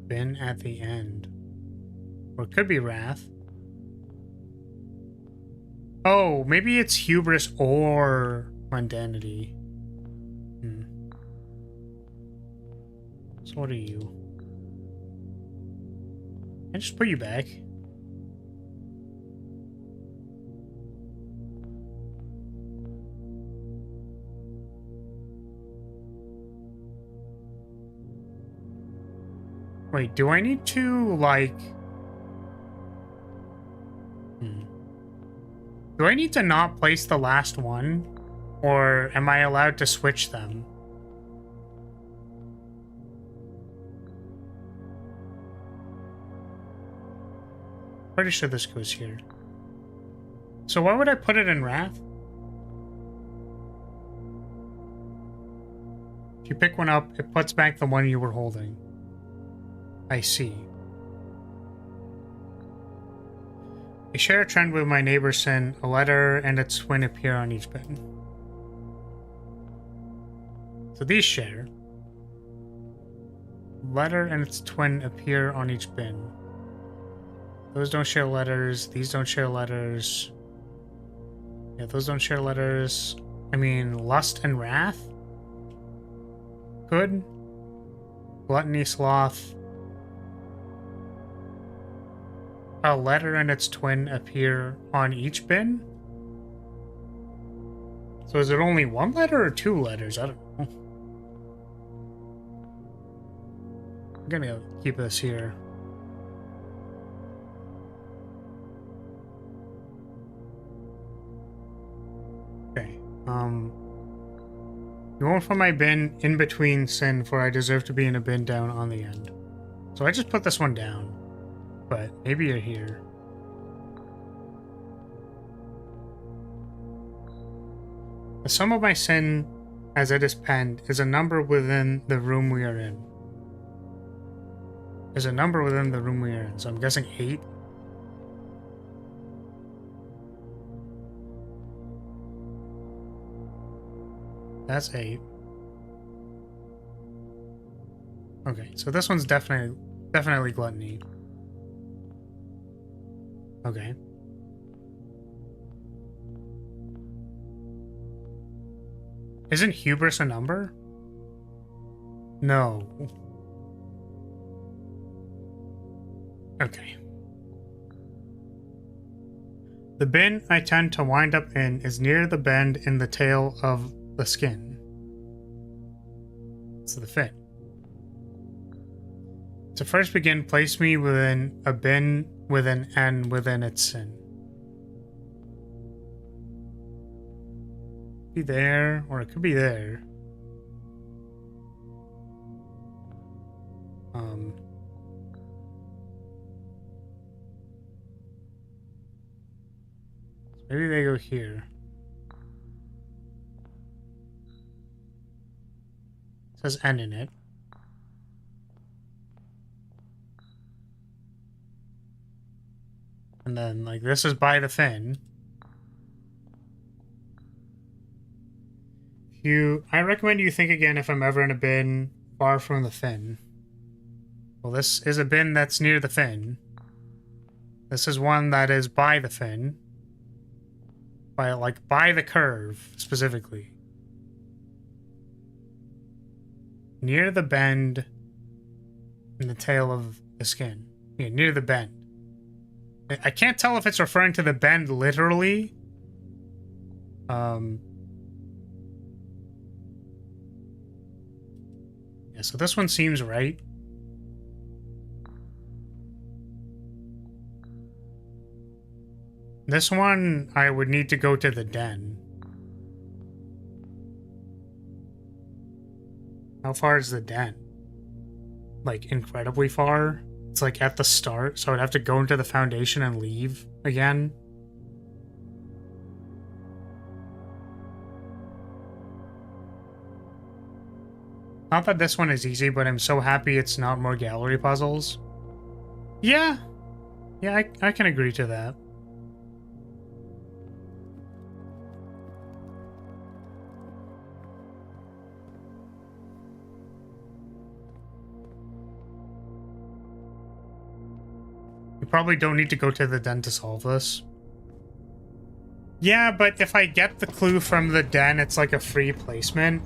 Bin at the end. Or it could be wrath. Oh, maybe it's hubris or mundanity. So what are you? I just put you back. Wait, do I need to, like... Do I need to not place the last one? Or am I allowed to switch them? Pretty sure this goes here. So why would I put it in Wrath? If you pick one up, it puts back the one you were holding. I see. I share a trend with my neighbor Sin. A letter and its twin appear on each bin. So these share. Letter and its twin appear on each bin. Those don't share letters. These don't share letters. Yeah, those don't share letters. I mean, Lust and Wrath? Good. Gluttony, Sloth. A letter and its twin appear on each bin? So is it only one letter or two letters? I don't know. I'm gonna keep this here. Okay. You won't find my bin in between Sin, for I deserve to be in a bin down on the end. So I just put this one down. But maybe you're here. The sum of my sin, as it is penned, is a number within the room we are in. Is a number within the room we are in. So I'm guessing 8. That's 8. Okay, so this one's definitely gluttony. Okay. Isn't hubris a number? No. Okay. The bin I tend to wind up in is near the bend in the tail of the skin. So the fin. To first begin, place me within a bin with an N within its sin. Be there, or it could be there. Maybe they go here. It says N in it. And then, like, this is by the fin. I recommend you think again if I'm ever in a bin far from the fin. Well, this is a bin that's near the fin. This is one that is by the fin. By the curve, specifically. Near the bend in the tail of the skin. Yeah, near the bend. I can't tell if it's referring to the bend literally. Yeah, so this one seems right. This one, I would need to go to the den. How far is the den? Like, incredibly far? It's like at the start, so I'd have to go into the foundation and leave again. Not that this one is easy, but I'm so happy it's not more gallery puzzles. Yeah. Yeah, I can agree to that. You probably don't need to go to the den to solve this. Yeah, but if I get the clue from the den, it's like a free placement.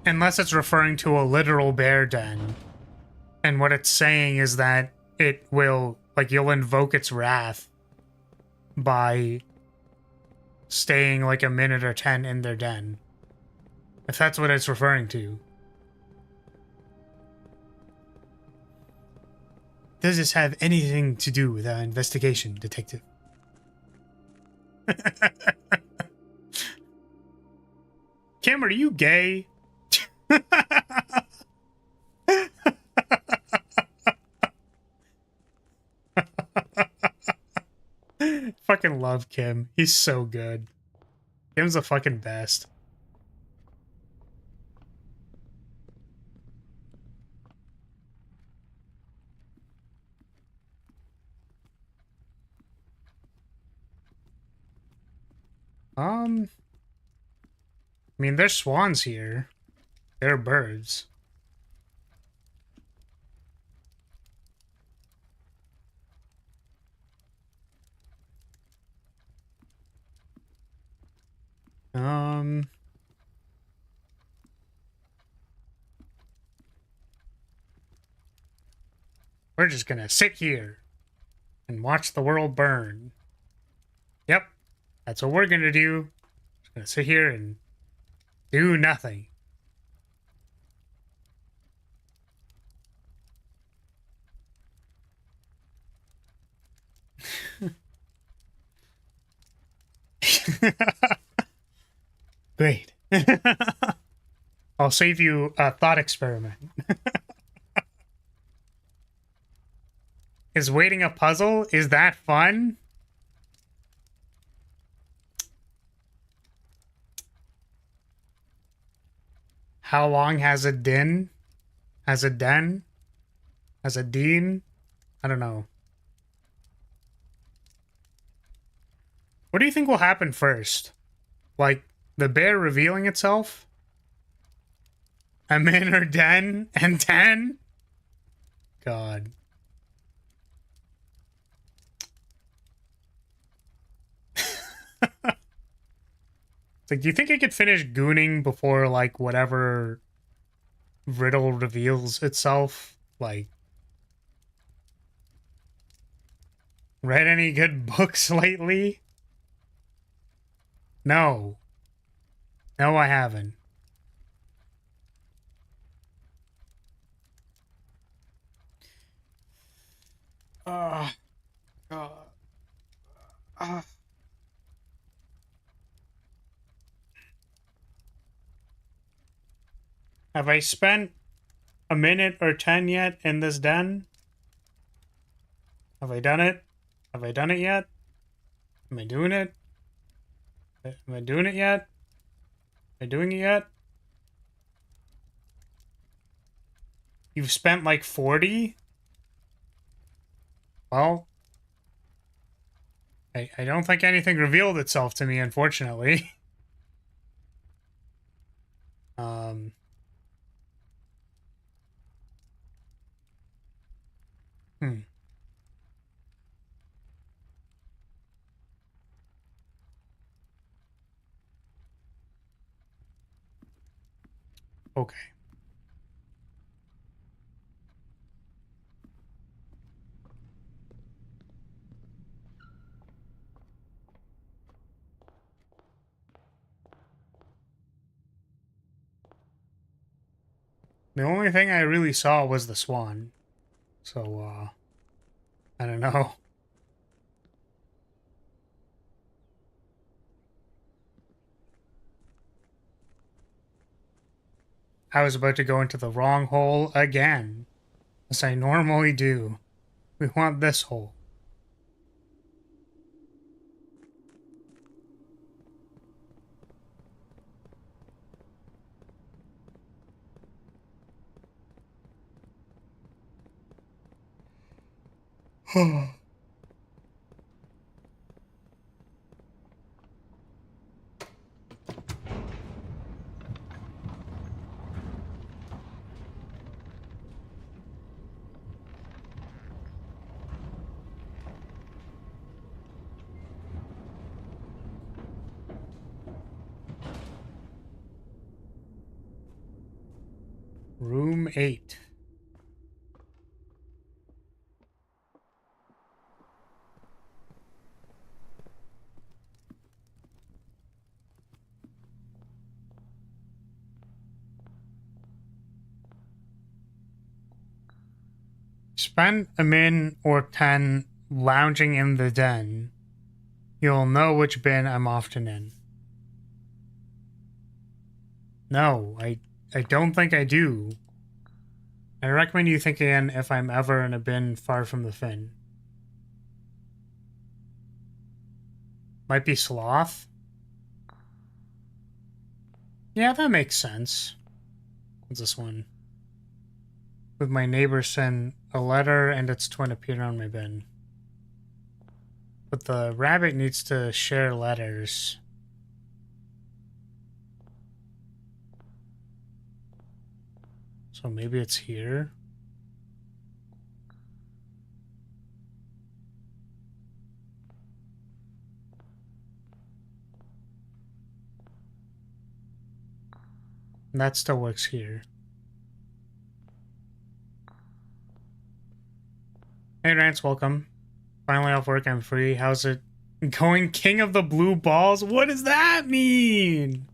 Unless it's referring to a literal bear den. And what it's saying is that it will, like, you'll invoke its wrath by staying like a minute or 10 in their den. If that's what it's referring to. Does this have anything to do with our investigation, detective? Kim, are you gay? Fucking love Kim. He's so good. Kim's the fucking best. I mean, there's swans here. They're birds. We're just gonna sit here and watch the world burn. Yep, that's what we're gonna do. Just gonna sit here and do nothing. Great. I'll save you a thought experiment. Is waiting a puzzle? Is that fun? How long has it been? Has it den? Has it dean? I don't know. What do you think will happen first? Like, the bear revealing itself? A min or den and 10? God. It's like, do you think I could finish gooning before, like, whatever riddle reveals itself? Like, read any good books lately? No. No, I haven't. God. Have I spent a minute or 10 yet in this den? Have I done it? Have I done it yet? Am I doing it? Am I doing it yet? Am I doing it yet? You've spent like 40? Well, I don't think anything revealed itself to me, unfortunately. Hmm. Okay. The only thing I really saw was the swan. So, I don't know. I was about to go into the wrong hole again, as I normally do. We want this hole. Room 8. Spend a min or 10 lounging in the den. You'll know which bin I'm often in. No, I don't think I do. I recommend you think again if I'm ever in a bin far from the fin. Might be sloth. Yeah, that makes sense. What's this one? With my neighbor send a letter and its twin appear on my bin. But the rabbit needs to share letters. So maybe it's here. And that still works here. Hey Rance, welcome. Finally off work, I'm free. How's it going? King of the blue balls? What does that mean?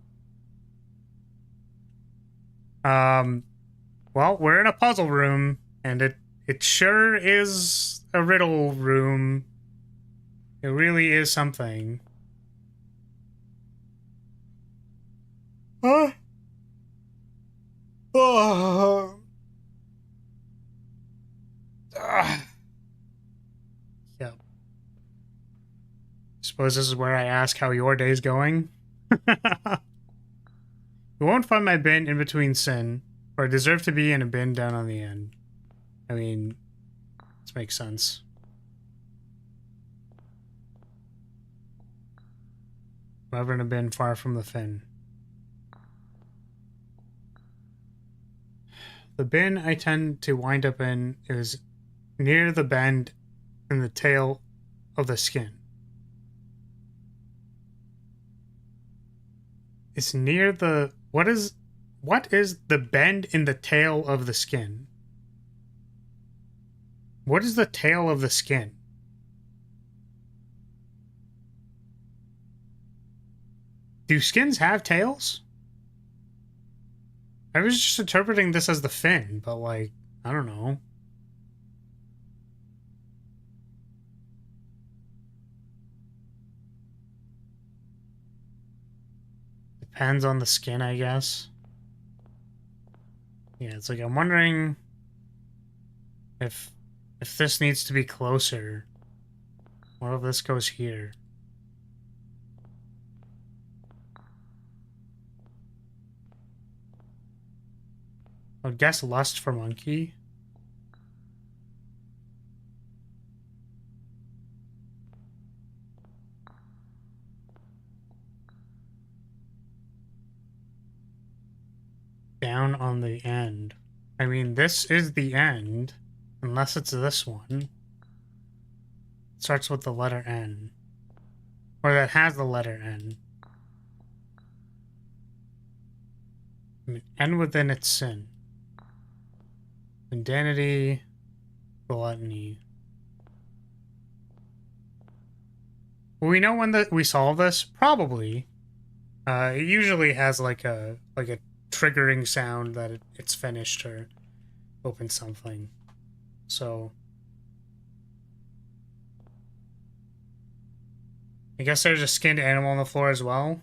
Well, we're in a puzzle room, and it sure is a riddle room. It really is something. Huh? Oh. Yep. Suppose this is where I ask how your day's going. You won't find my bin in between sin, or I deserve to be in a bin down on the end. I mean, this makes sense. Never in a bin far from the fin. The bin I tend to wind up in is near the bend in the tail of the skin. It's near the... What is the bend in the tail of the skin? What is the tail of the skin? Do skins have tails? I was just interpreting this as the fin, but like, I don't know. Depends on the skin, I guess. Yeah, it's like, I'm wondering if this needs to be closer. What if this goes here? I would guess lust for monkey. Down on the end. I mean, this is the end, unless it's this one. It starts with the letter N. Or that has the letter N. I mean, N within its sin. Mundanity, gluttony. Will we know when we solve this? Probably. It usually has like a triggering sound that it's finished or opened something. So I guess there's a skinned animal on the floor as well.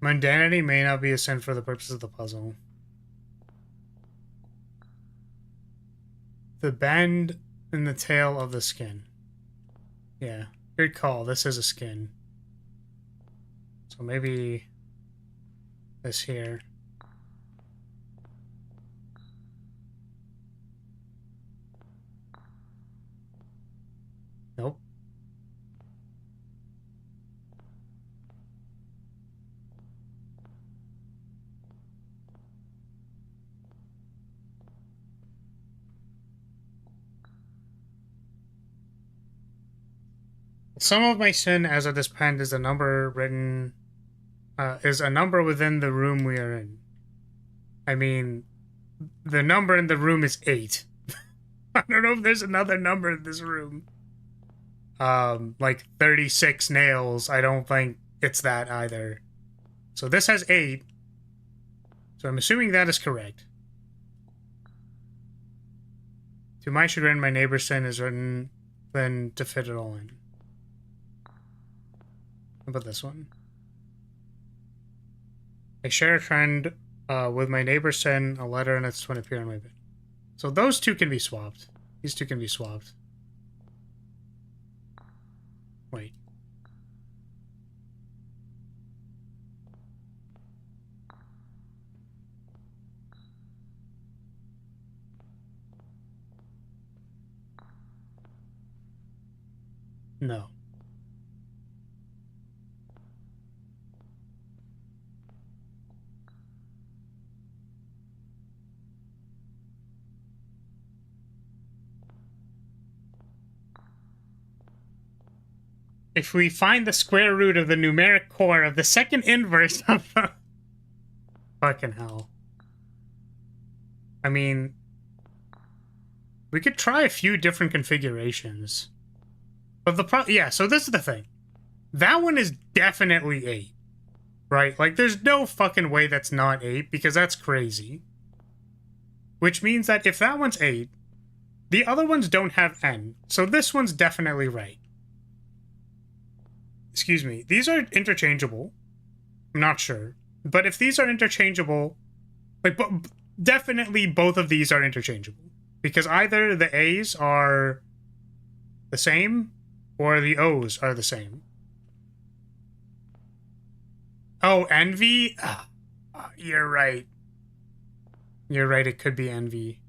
Mundanity may not be a sin for the purpose of the puzzle. The bend in the tail of the skin. Yeah, good call. This is a skin. So maybe this here. Nope. Some of my sin as of this pen is a number written, is a number within the room we are in. I mean, the number in the room is 8. I don't know if there's another number in this room. Like 36 nails. I don't think it's that either. So this has 8. So I'm assuming that is correct. To my chagrin, my neighbor's sin is written then to fit it all in. How about this one? I share a trend with my neighbor's sin, a letter, and its twin appear on my bed. So those two can be swapped. These two can be swapped. Wait. No. If we find the square root of the numeric core of the second inverse of the... Fucking hell. I mean... We could try a few different configurations. But the yeah, so this is the thing. That one is definitely 8. Right? Like, there's no fucking way that's not 8, because that's crazy. Which means that if that one's 8, the other ones don't have n, so this one's definitely right. Excuse me. These are interchangeable. I'm not sure. But if these are interchangeable, like, definitely both of these are interchangeable. Because either the A's are the same, or the O's are the same. Oh, envy? You're right. You're right, it could be envy.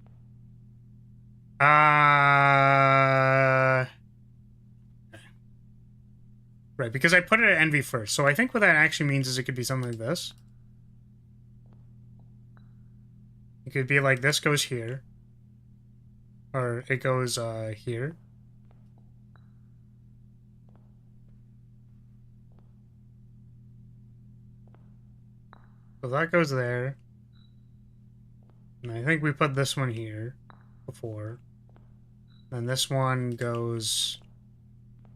Right, because I put it at envy first. So I think what that actually means is it could be something like this. It could be like this goes here. Or it goes here. So that goes there. And I think we put this one here before. And this one goes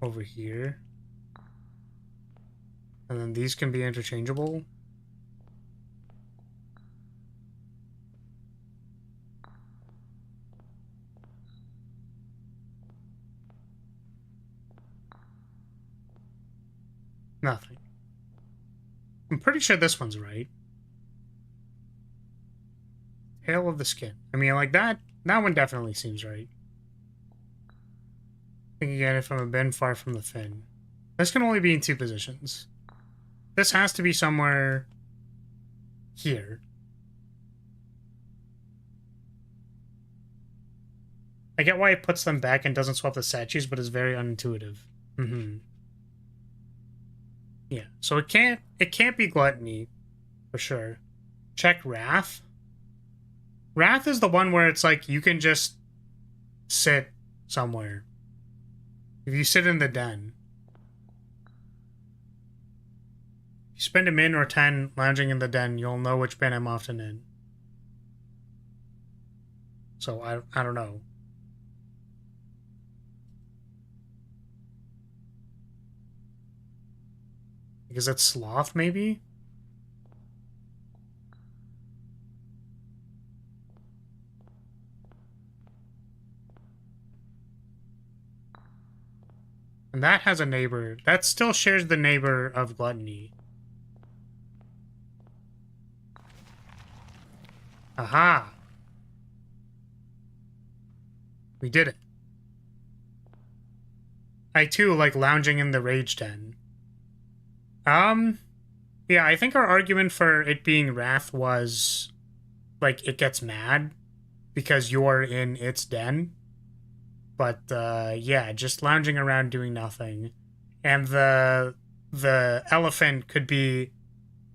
over here. And then these can be interchangeable. Nothing. I'm pretty sure this one's right. Tail of the skin. I mean, like, that one definitely seems right. Thinking again if I'm a bin far from the fin. This can only be in 2 positions. This has to be somewhere here. I get why it puts them back and doesn't swap the statues, but it's very unintuitive. Yeah, so it can't be gluttony, for sure. Check Wrath. Wrath is the one where it's like you can just sit somewhere. If you sit in the den. If you spend a min or 10 lounging in the den, you'll know which bin I'm often in. So I don't know. Because it's sloth, maybe? And that has a neighbor. That still shares the neighbor of gluttony. Aha! We did it. I too like lounging in the rage den. Yeah, I think our argument for it being Wrath was, like, it gets mad because you're in its den. But, yeah, just lounging around doing nothing. And the elephant could be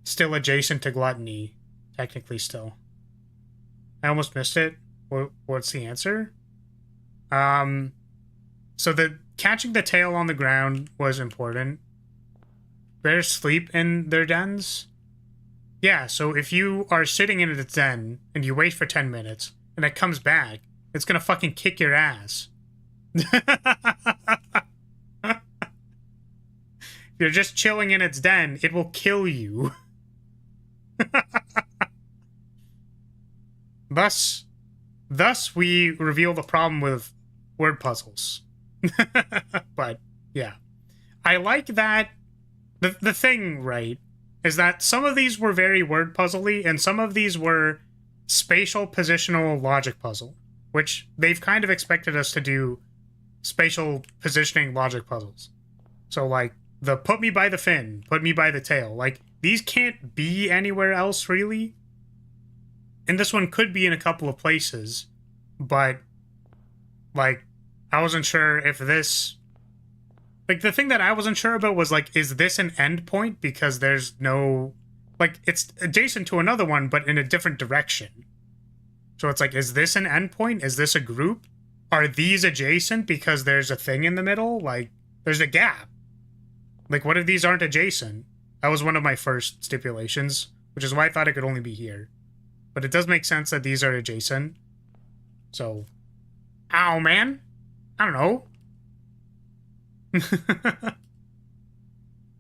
still adjacent to gluttony, technically still. I almost missed it. What's the answer? So the catching the tail on the ground was important. Bears sleep in their dens? Yeah, so if you are sitting in its den and you wait for 10 minutes and it comes back, it's gonna fucking kick your ass. If you're just chilling in its den, it will kill you. Thus, thus we reveal the problem with word puzzles. But yeah, I like that. The thing, right, is that some of these were very word puzzly, and some of these were spatial positional logic puzzle, which they've kind of expected us to do spatial positioning logic puzzles. So like the put me by the fin, put me by the tail, like these can't be anywhere else really. And this one could be in a couple of places, but like I wasn't sure if this, like the thing that I wasn't sure about was like, is this an endpoint? Because there's no, like it's adjacent to another one, but in a different direction. So it's like, is this an endpoint? Is this a group? Are these adjacent because there's a thing in the middle? Like there's a gap. Like what if these aren't adjacent? That was one of my first stipulations, which is why I thought it could only be here. But it does make sense that these are adjacent. So, ow, man. I don't know.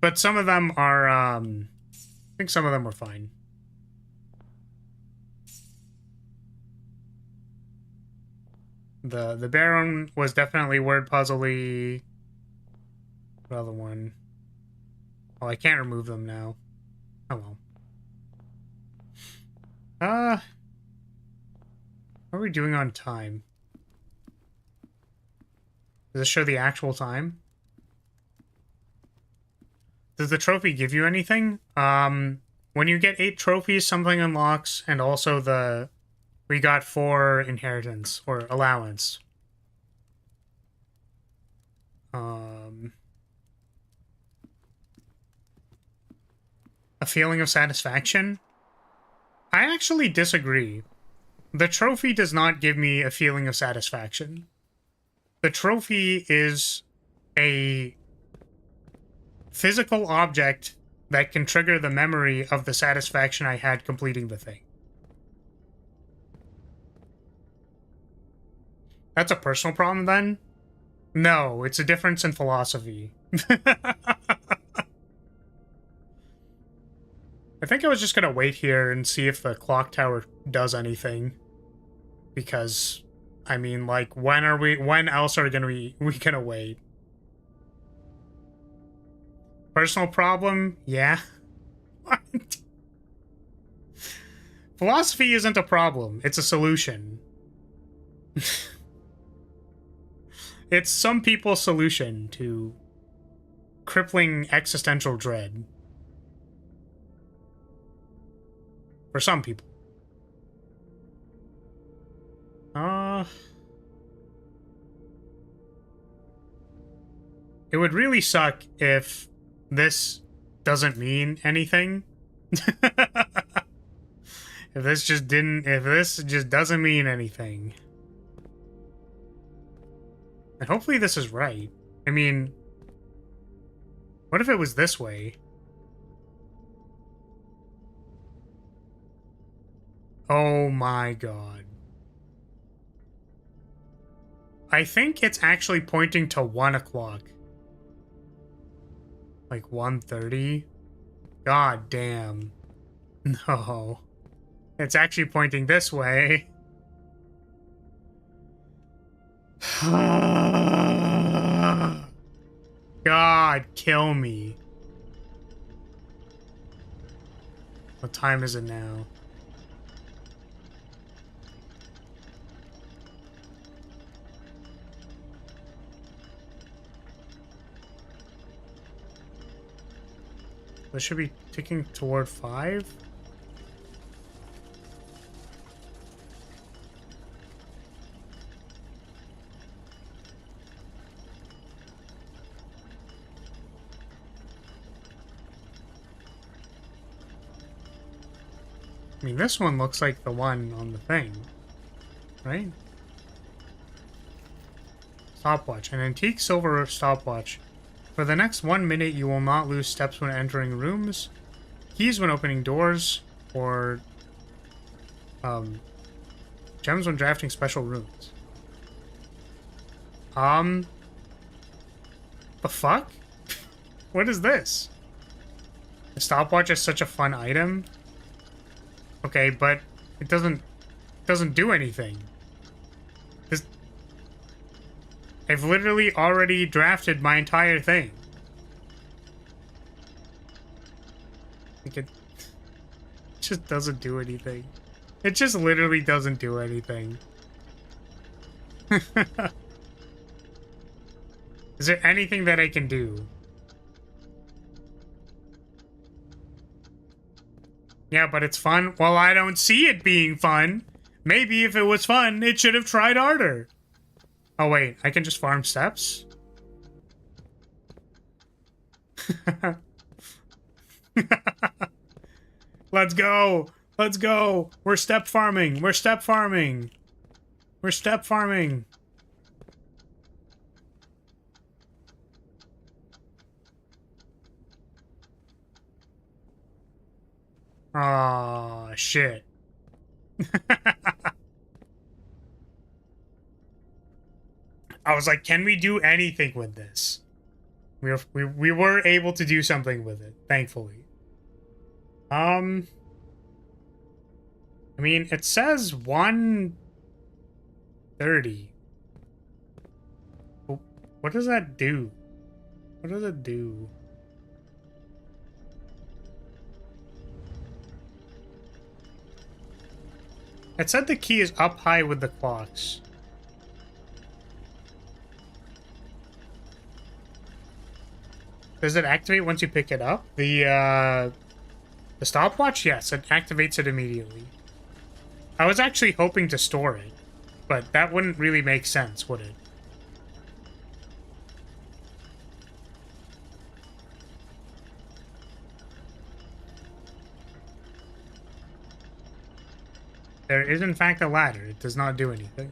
But some of them are, I think some of them were fine. The Baron was definitely word puzzly. What other one? Oh, I can't remove them now. Oh well. What are we doing on time? Does this show the actual time? Does the trophy give you anything? When you get 8 trophies, something unlocks, and also we got 4 inheritance, or allowance. A feeling of satisfaction? I actually disagree. The trophy does not give me a feeling of satisfaction. The trophy is a physical object that can trigger the memory of the satisfaction I had completing the thing. That's a personal problem, then? No, it's a difference in philosophy. I think I was just gonna wait here and see if the clock tower does anything. Because, I mean, like, when else are we gonna wait? Personal problem? Yeah. What? Philosophy isn't a problem, it's a solution. It's some people's solution to crippling existential dread. For some people. It would really suck if this doesn't mean anything. If this just doesn't mean anything. And hopefully this is right. I mean, what if it was this way? Oh my god. I think it's actually pointing to 1 o'clock. Like 1:30? God damn. No. It's actually pointing this way. God, kill me. What time is it now? This should be ticking toward 5? I mean, this one looks like the one on the thing, right? Stopwatch. An antique silver stopwatch. For the next 1 minute, you will not lose steps when entering rooms, keys when opening doors, or gems when drafting special rooms. The fuck? What is this? The stopwatch is such a fun item. Okay, but it doesn't do anything. I've literally already drafted my entire thing. Like it just doesn't do anything. It just literally doesn't do anything. Is there anything that I can do? Yeah, but it's fun. Well, I don't see it being fun. Maybe if it was fun, it should have tried harder. Oh, wait. I can just farm steps? Let's go. Let's go. We're step farming. We're step farming. We're step farming. Oh, shit. I was like, can we do anything with this? We were able to do something with it, thankfully. I mean, it says 130. What does that do? What does it do? It said the key is up high with the clocks. Does it activate once you pick it up? The stopwatch? Yes, it activates it immediately. I was actually hoping to store it, but that wouldn't really make sense, would it? There is, in fact, a ladder. It does not do anything.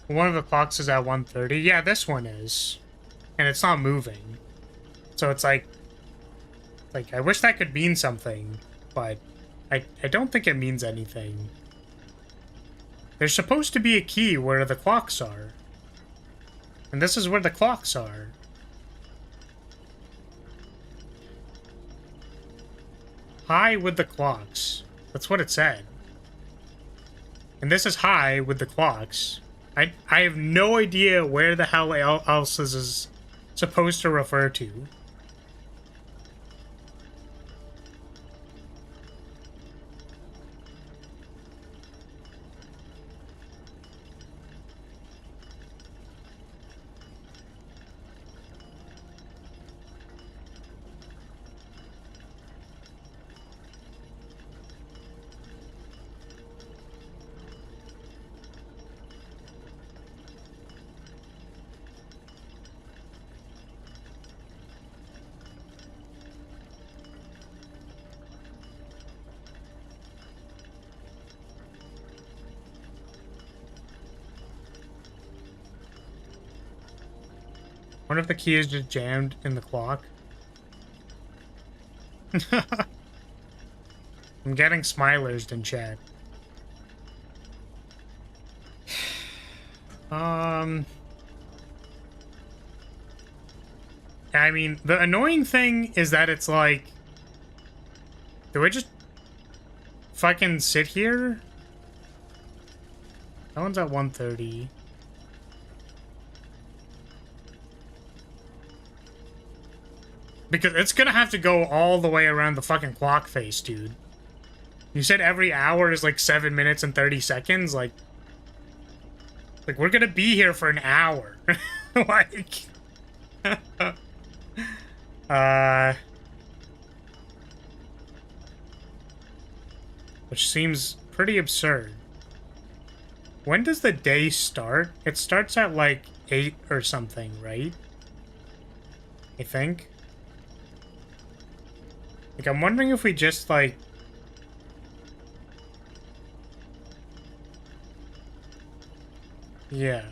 One of the clocks is at 1:30. Yeah, this one is. And it's not moving. So it's like, I wish that could mean something, but I don't think it means anything. There's supposed to be a key where the clocks are. And this is where the clocks are. High with the clocks. That's what it said. And this is high with the clocks. I have no idea where the hell else this is supposed to refer to. What if the key is just jammed in the clock? I'm getting smilers in chat. I mean, the annoying thing is that it's like, do I just fucking sit here? That one's at 1:30. Because it's gonna have to go all the way around the fucking clock face, dude. You said every hour is like 7 minutes and 30 seconds? Like we're gonna be here for an hour. Like... Which seems pretty absurd. When does the day start? It starts at like 8 or something, right? I think. Like, I'm wondering if we just, like... Yeah.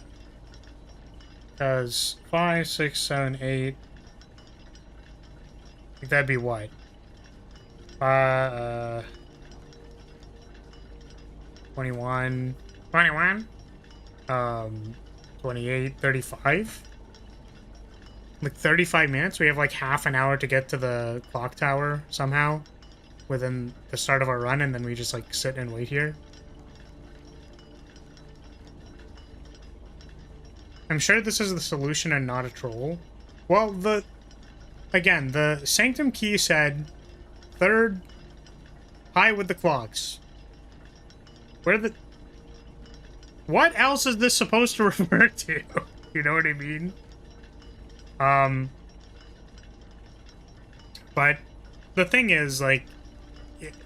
Because 5, 6, 7, 8. I think that'd be what? 21. 21? 28, 35? Like 35 minutes? We have like half an hour to get to the clock tower somehow within the start of our run, and then we just like sit and wait here. I'm sure this is the solution and not a troll. Well, again, the Sanctum key said third high with the clocks. What else is this supposed to refer to? You know what I mean? But the thing is, like,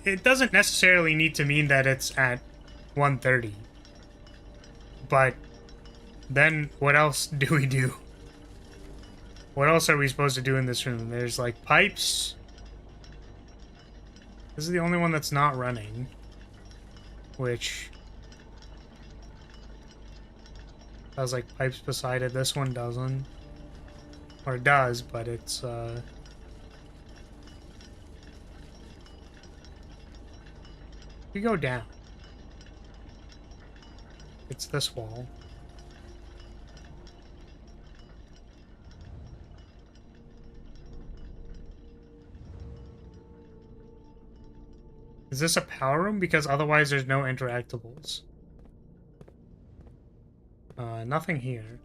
it doesn't necessarily need to mean that it's at 1:30. But then what else do we do? What else are we supposed to do in this room? There's, like, pipes. This is the only one that's not running. Which has, like, pipes beside it. This one doesn't. Or it does, but it's, you go down. It's this wall. Is this a power room? Because otherwise there's no interactables. Nothing here.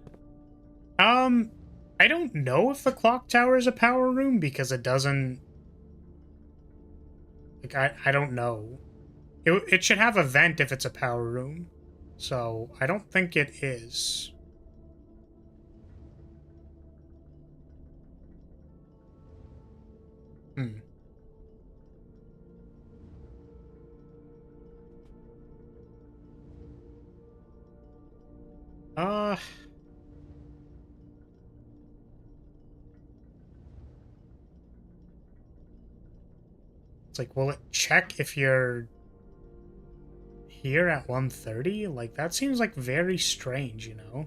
I don't know if the clock tower is a power room because it doesn't... Like, I don't know. It should have a vent if it's a power room. So, I don't think it is. Hmm. It's like, will it check if you're here at 1:30? Like, that seems like very strange, you know?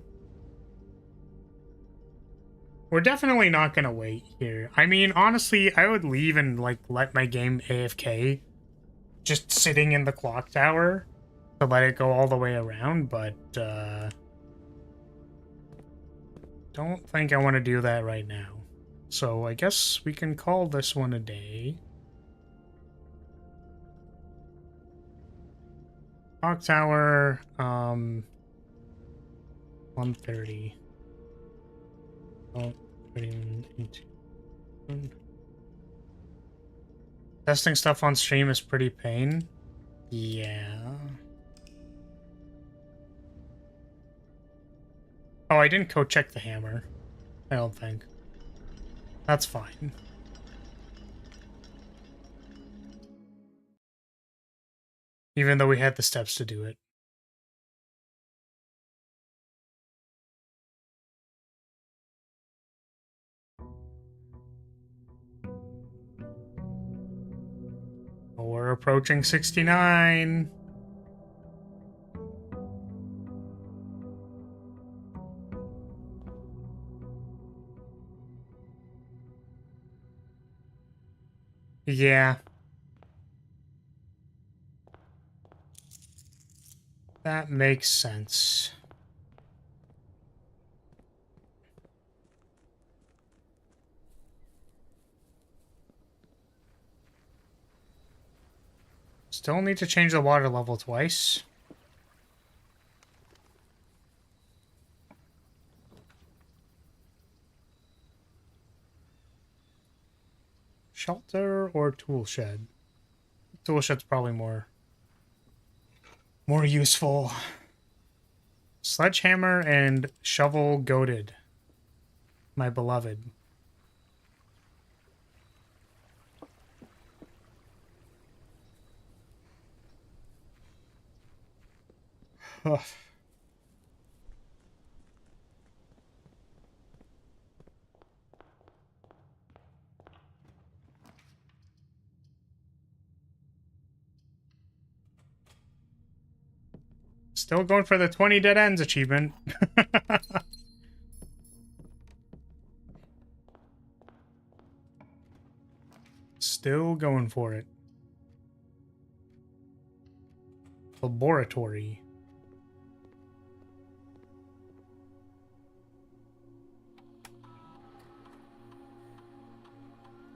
We're definitely not gonna wait here. I mean, honestly, I would leave and, like, let my game AFK. Just sitting in the clock tower to let it go all the way around, but, don't think I want to do that right now. So I guess we can call this one a day. Clock tower, 1:30. Oh, testing stuff on stream is pretty pain. Yeah. Oh, I didn't code check the hammer. I don't think. That's fine. Even though we had the steps to do it. Oh, we're approaching 69. Yeah. That makes sense. Still need to change the water level twice. Shelter or tool shed? Tool shed's probably more useful. Sledgehammer and shovel goated. My beloved. Ugh. Still going for the 20 dead ends achievement. Still going for it. Laboratory.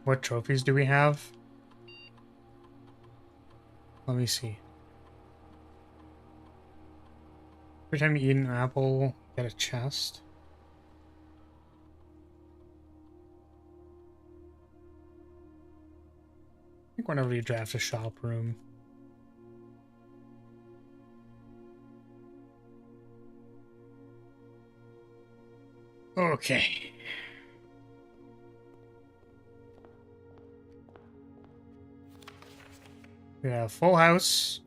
What trophies do we have? Let me see. Every time you eat an apple, get a chest. I think whenever you draft a shop room. Okay. We have Full House,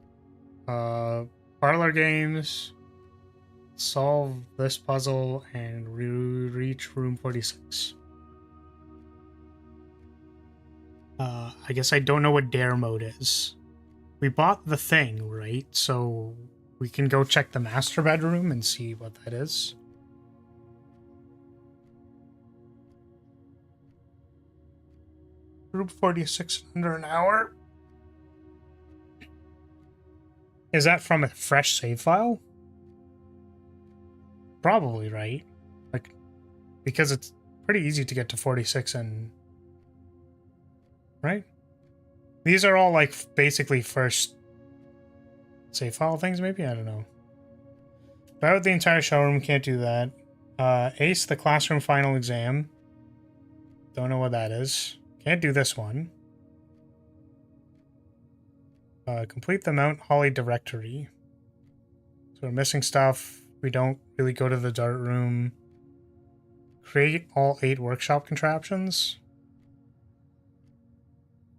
parlor games, solve this puzzle, and reach room 46. I guess I don't know what dare mode is. We bought the thing, right? So we can go check the master bedroom and see what that is. Room 46 in under an hour. Is that from a fresh save file? Probably, right? Like, because it's pretty easy to get to 46 and... Right? These are all, like, basically first save file things, maybe? I don't know. About the entire showroom, can't do that. Ace the classroom final exam. Don't know what that is. Can't do this one. Complete the Mount Holly directory. So we're missing stuff. We don't really go to the dart room. Create all 8 workshop contraptions.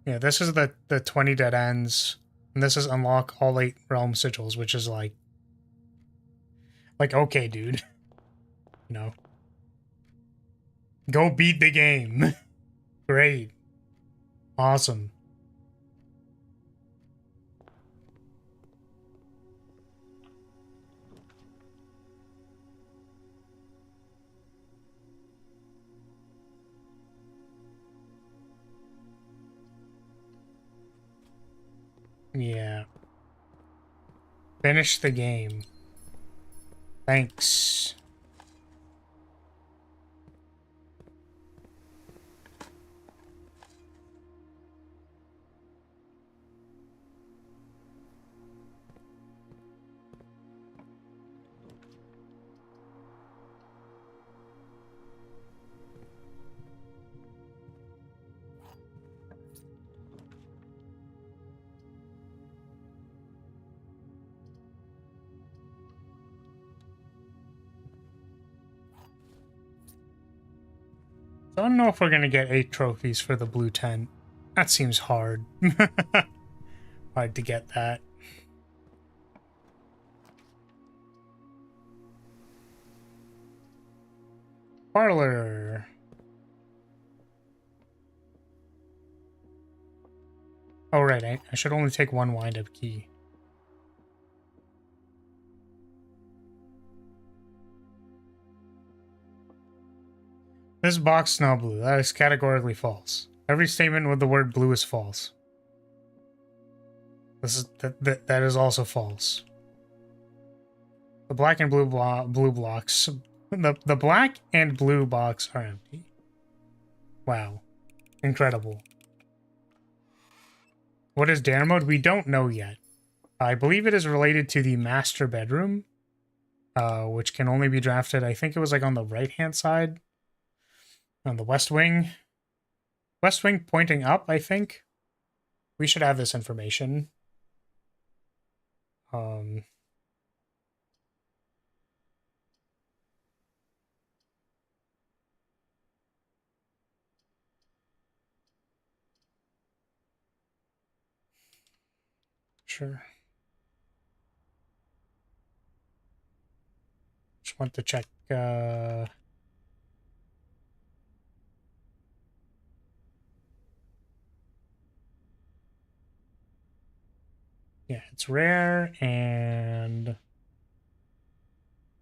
Yeah, this is the 20 dead ends. And this is unlock all 8 realm sigils, which is like, okay, dude. No. Go beat the game. Great. Awesome. Yeah. Finish the game. Thanks. I don't know if we're gonna get 8 trophies for the blue tent. That seems hard. Hard to get that. Parlor. Oh, right. I should only take 1 wind-up key. This box is not blue. That is categorically false. Every statement with the word blue is false. This is that is also false. The black and blue blocks. The black and blue box are empty. Wow. Incredible. What is dare mode? We don't know yet. I believe it is related to the master bedroom, which can only be drafted, I think it was like on the right-hand side. On the west wing. West wing pointing up, I think. We should have this information. Sure. Just want to check, yeah, it's rare, and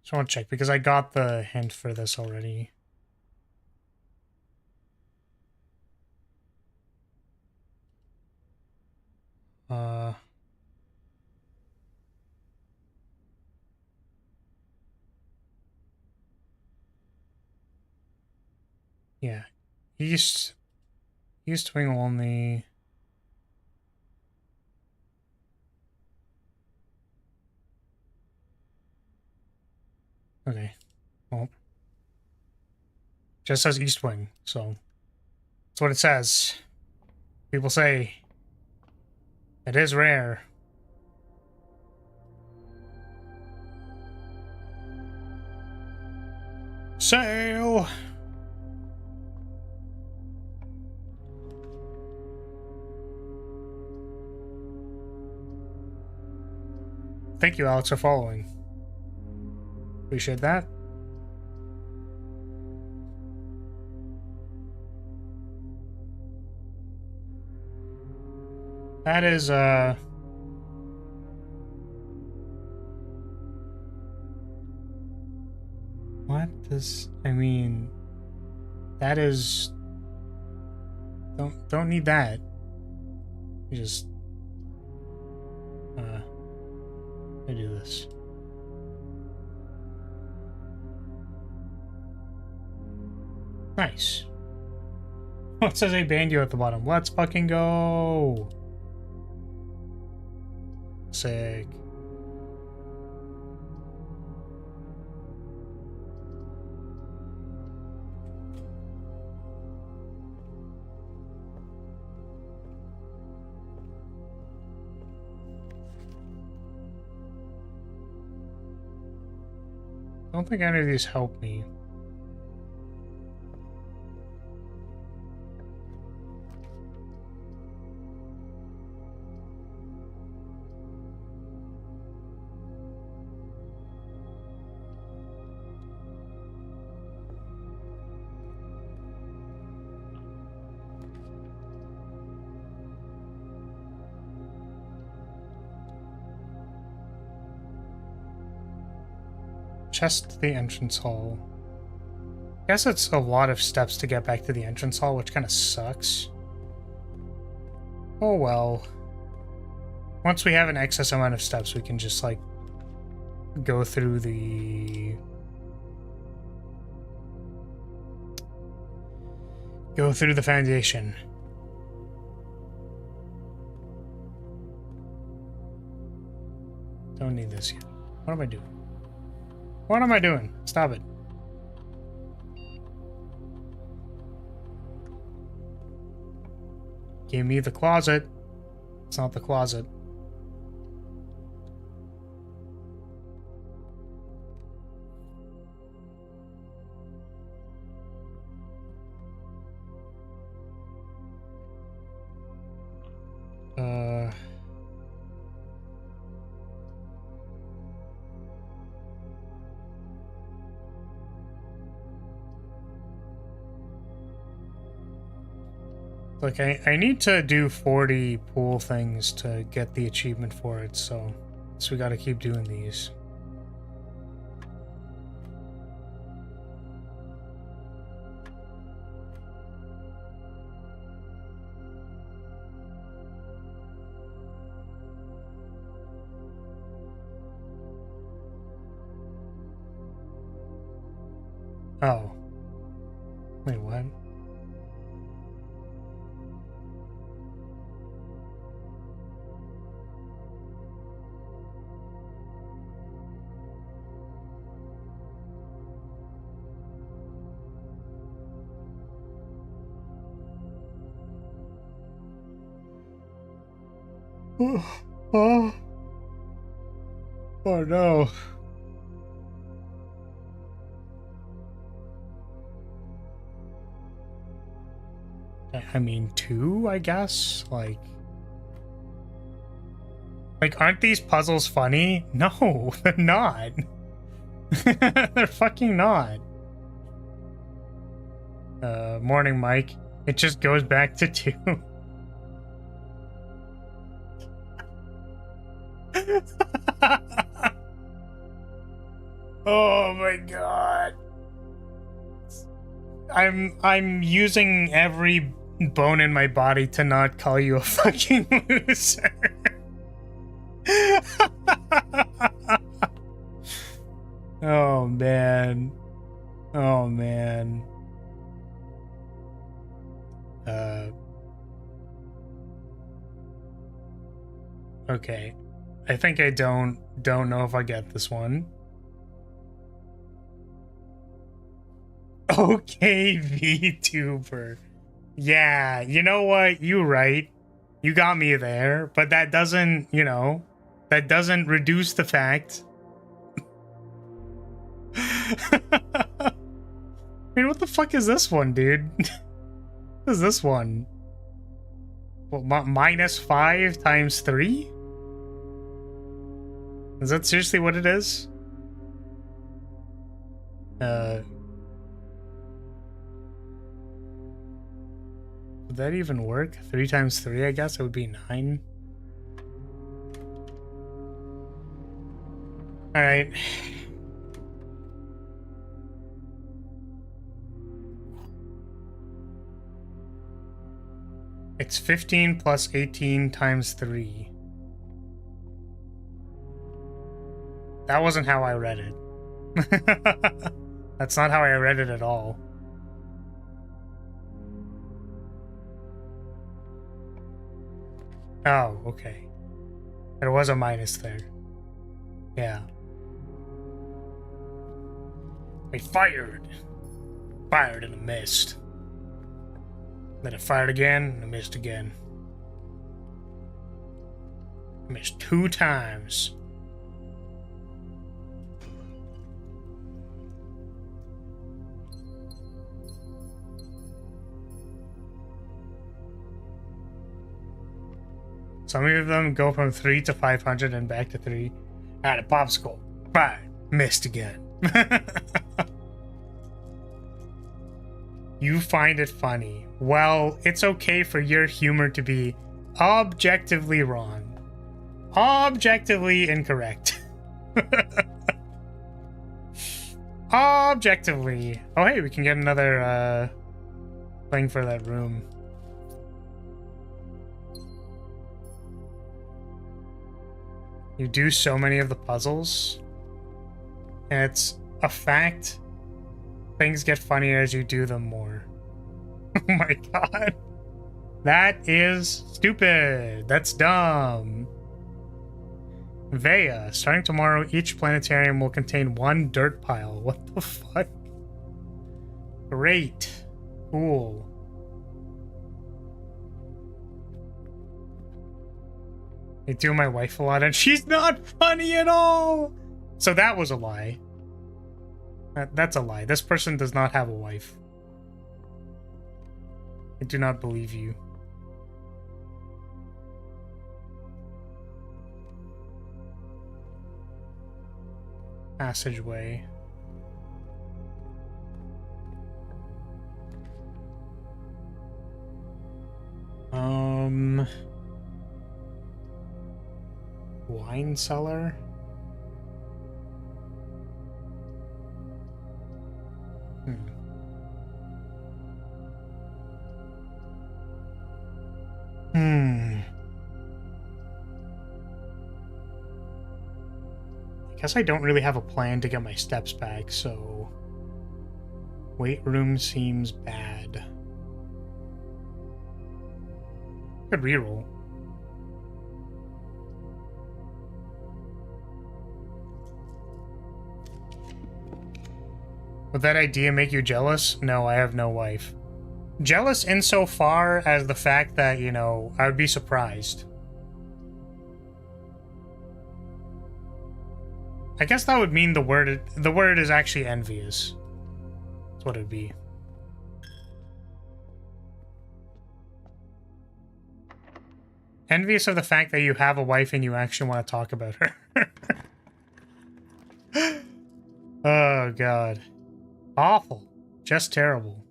just want to check because I got the hint for this already. Yeah. East wing only. Okay. Well, just says east wing, so that's what it says. People say it is rare. Sail! Thank you, Alex, for following. Appreciate that. That is, what does... I mean... That is... Don't need that. You just... I do this. Nice. What says I banned you at the bottom? Let's fucking go! Sick. I don't think any of these help me. Chest to the entrance hall. I guess it's a lot of steps to get back to the entrance hall, which kind of sucks. Oh well. Once we have an excess amount of steps, we can just, like, go through the... Go through the foundation. Don't need this yet. What am I doing? What am I doing? Stop it. Give me the closet. It's not the closet. Like, I need to do 40 pool things to get the achievement for it, so we gotta keep doing these. Oh. Wait, what? Oh no. I mean, 2, I guess? Like, aren't these puzzles funny? No, they're not. They're fucking not. Morning, Mike. It just goes back to 2. Oh my god. I'm using every bone in my body to not call you a fucking loser. Oh man. Oh man. Okay. I think I don't know if I get this one. Okay, VTuber. Yeah, you know what? You right. You got me there, but that doesn't, you know, that doesn't reduce the fact. I mean, what the fuck is this one, dude? What is this one? Well, -5 times 3? Is that seriously what it is? Would that even work? 3 times 3, I guess it would be 9. Alright. It's 15 plus 18 times 3. That wasn't how I read it. That's not how I read it at all. Oh, okay. There was a minus there. Yeah. I fired. Fired and missed. Then I fired again and I missed again. I missed 2 times. Some of them go from 3 to 500 and back to 3. At a popsicle. Fired. Missed again. You find it funny. Well, it's okay for your humor to be objectively wrong. Objectively incorrect. Objectively. Oh, hey, we can get another thing for that room. You do so many of the puzzles. And it's a fact. Things get funnier as you do them more. Oh my god. That is stupid. That's dumb. Vea, starting tomorrow, each planetarium will contain 1 dirt pile. What the fuck? Great. Cool. I do my wife a lot and she's not funny at all. So that was a lie. That's a lie. This person does not have a wife. I do not believe you. Passageway. Wine cellar? I guess I don't really have a plan to get my steps back, so... Weight room seems bad. Could reroll. Would that idea make you jealous? No, I have no wife. Jealous insofar as the fact that, you know, I would be surprised. I guess that would mean the word is actually envious. That's what it would be. Envious of the fact that you have a wife and you actually want to talk about her. Oh, God. Awful. Just terrible.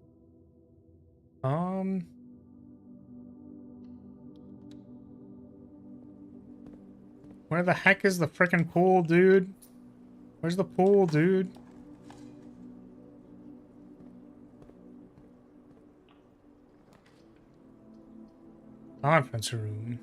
Where the heck is the frickin' pool, dude? Where's the pool, dude? Conference room.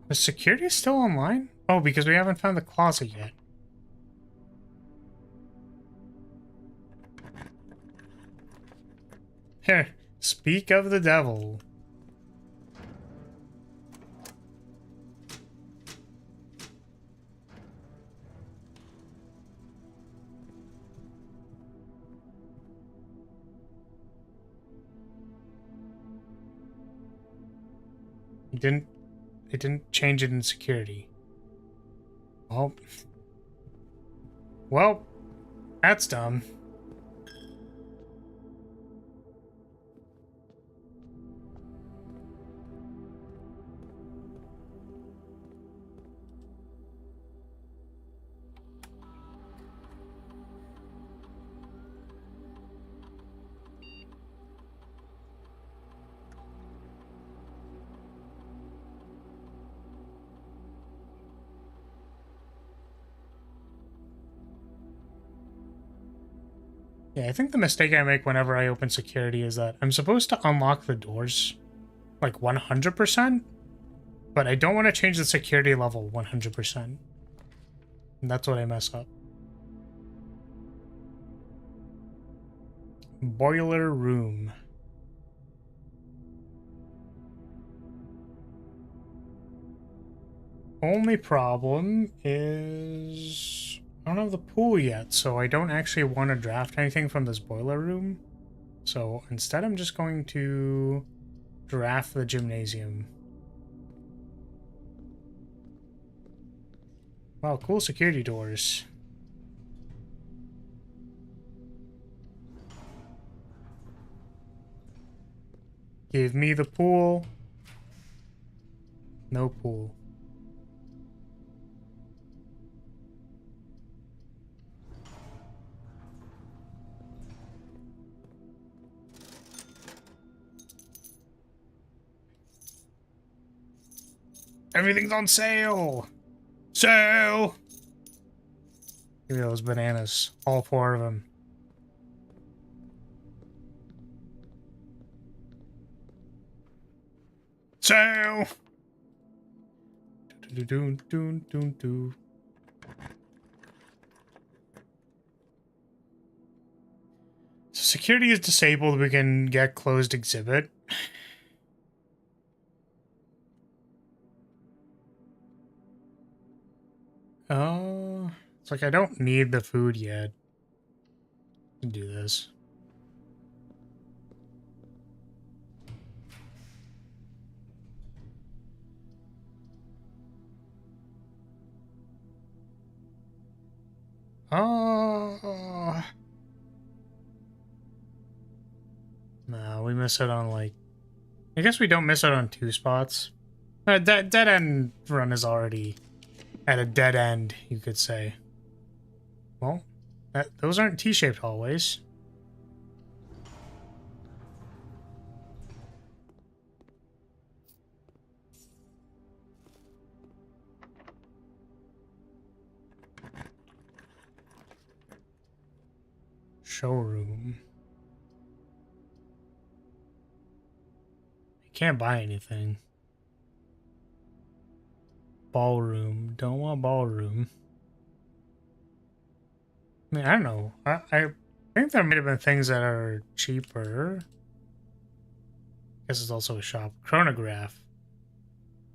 Is security still online? Oh, because we haven't found the closet yet. Here, speak of the devil. It didn't change it in security. Well, that's dumb. Yeah, I think the mistake I make whenever I open security is that I'm supposed to unlock the doors like 100%, but I don't want to change the security level 100%. And that's what I mess up. Boiler room. Only problem is I don't have the pool yet, so I don't actually want to draft anything from this boiler room. So instead, I'm just going to draft the gymnasium. Wow, cool security doors. Give me the pool. No pool. Everything's on sale! Sale! Give me those bananas. All 4 of them. Sale! Do-do-do-do-do-do. So security is disabled. We can get closed exhibit. Oh, it's like I don't need the food yet to do this. Oh. No, we miss it on like... I guess we don't miss it on 2 spots. Dead end run is already at a dead end, you could say. Well, those aren't T-shaped hallways. Showroom. I can't buy anything. Ballroom. Don't want ballroom. I mean, I don't know. I think there might have been things that are cheaper. Guess it's also a shop. Chronograph.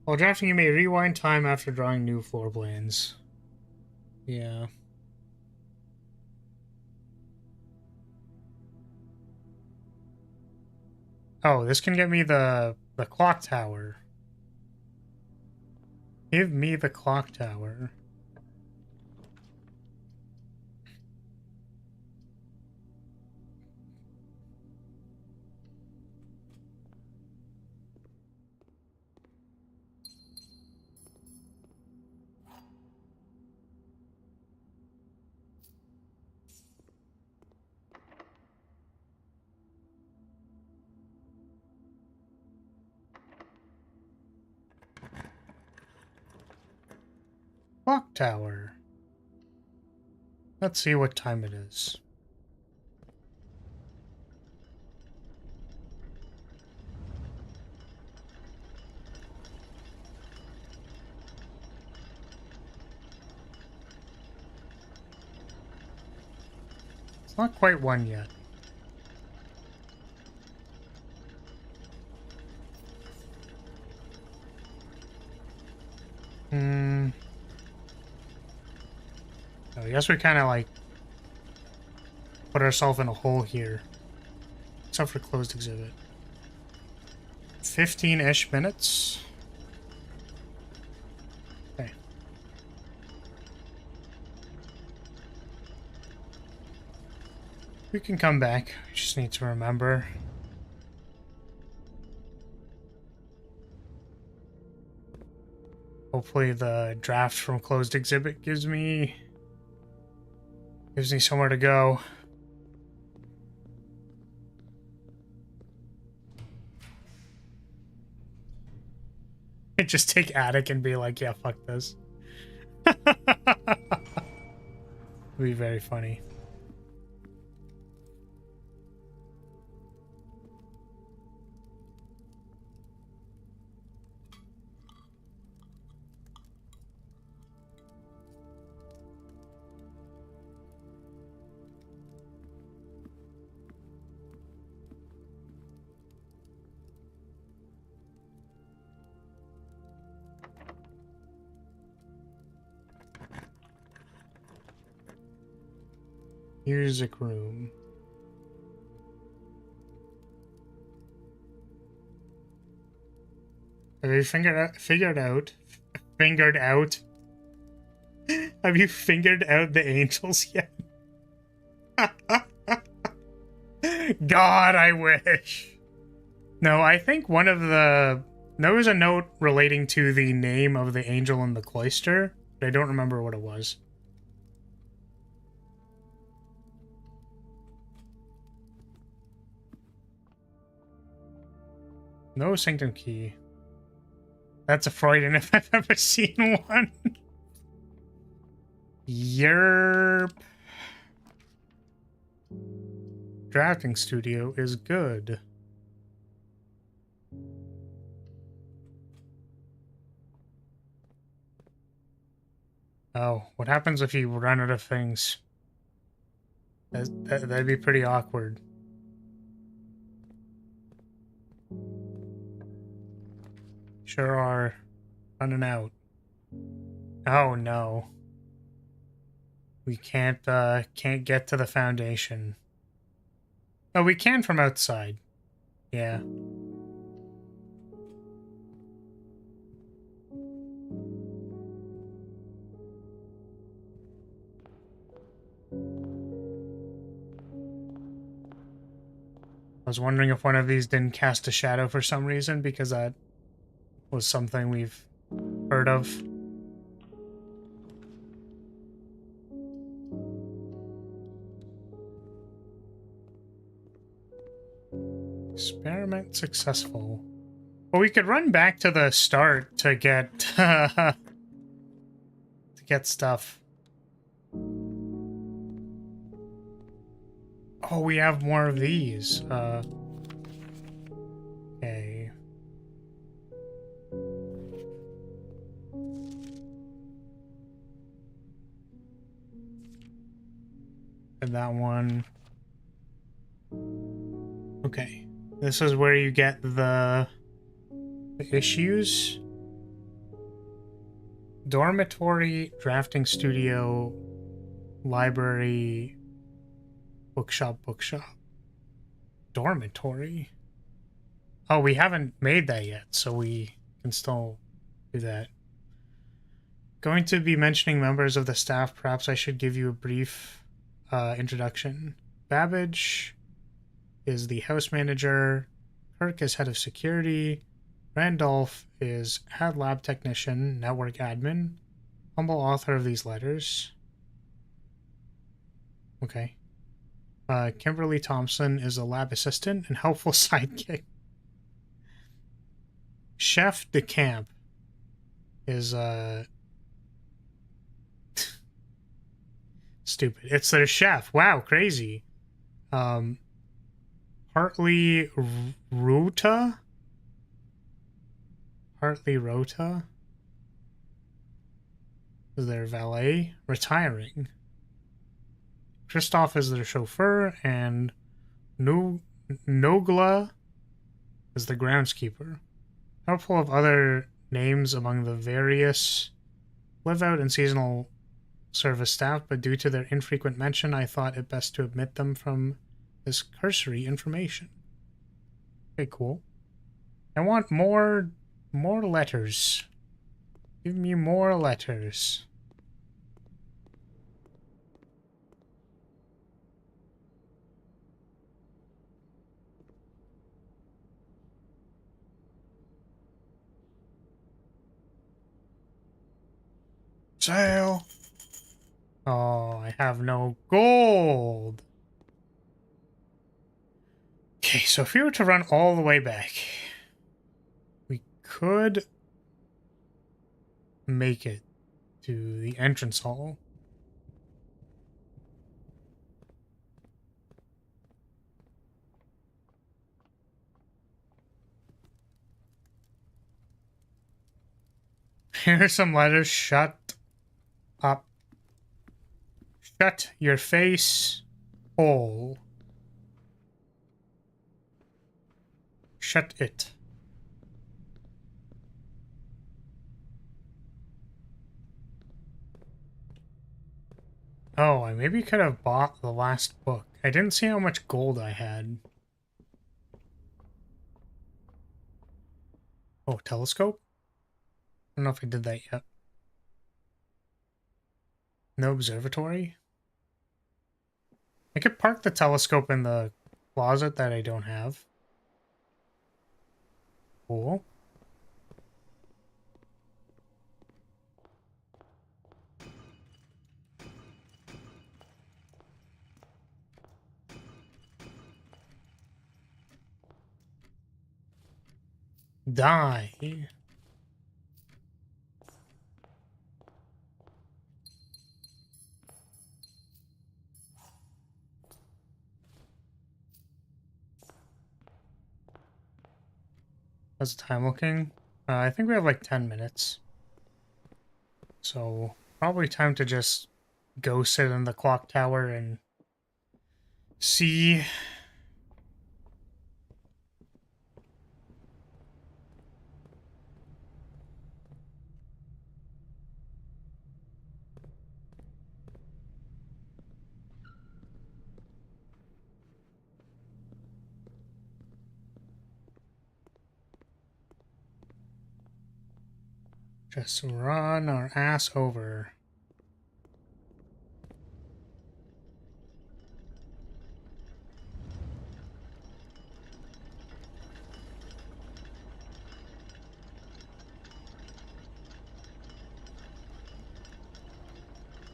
While drafting, you may rewind time after drawing new floor plans. Yeah. Oh, this can get me the clock tower. Give me the clock tower. Clock tower. Let's see what time it is. It's not quite 1 yet. I guess we kind of like put ourselves in a hole here. Except for closed exhibit. 15-ish minutes. Okay. We can come back. We just need to remember. Hopefully the draft from closed exhibit gives me somewhere to go. I just take attic and be like, yeah, fuck this. It'd be very funny. Music room. Have you figured out? Have you figured out the angels yet? God, I wish. No, I think one of the... There was a note relating to the name of the angel in the cloister, but I don't remember what it was. No sanctum key. That's a Freudian if I've ever seen one. Yerp. Drafting studio is good. Oh, what happens if you run out of things? That'd be pretty awkward. Sure are. Running out. Oh no. We can't get to the foundation. Oh, we can from outside. Yeah. I was wondering if one of these didn't cast a shadow for some reason, because that was something we've heard of. Experiment successful. Well, we could run back to the start to get to get stuff. Oh, we have more of these. Okay. And that one. Okay. This is where you get the issues. Dormitory, drafting studio, library, bookshop. Dormitory? Oh, we haven't made that yet, so we can still do that. Going to be mentioning members of the staff. Perhaps I should give you a brief introduction. Babbage is the house manager. Kirk is head of security. Randolph is head lab technician, network admin. Humble author of these letters. Okay. Kimberly Thompson is a lab assistant and helpful sidekick. Chef de Camp is stupid. It's their chef. Wow, crazy. Hartley Rota is their valet, retiring. Christoph is their chauffeur, and Nogla is the groundskeeper. Helpful of other names among the various live out and seasonal service staff, but due to their infrequent mention, I thought it best to omit them from this cursory information. Okay, cool. I want more letters. Give me more letters. Sail. Oh, I have no gold. Okay, so if we were to run all the way back, we could make it to the entrance hall. Here's some letters. Shut up. Shut your face hole. Shut it. Oh, I maybe could have bought the last book. I didn't see how much gold I had. Oh, telescope? I don't know if I did that yet. No observatory? I could park the telescope in the closet that I don't have. Cool. Die. How's the time looking? I think we have like 10 minutes. So probably time to just go sit in the clock tower and see. Just run our ass over.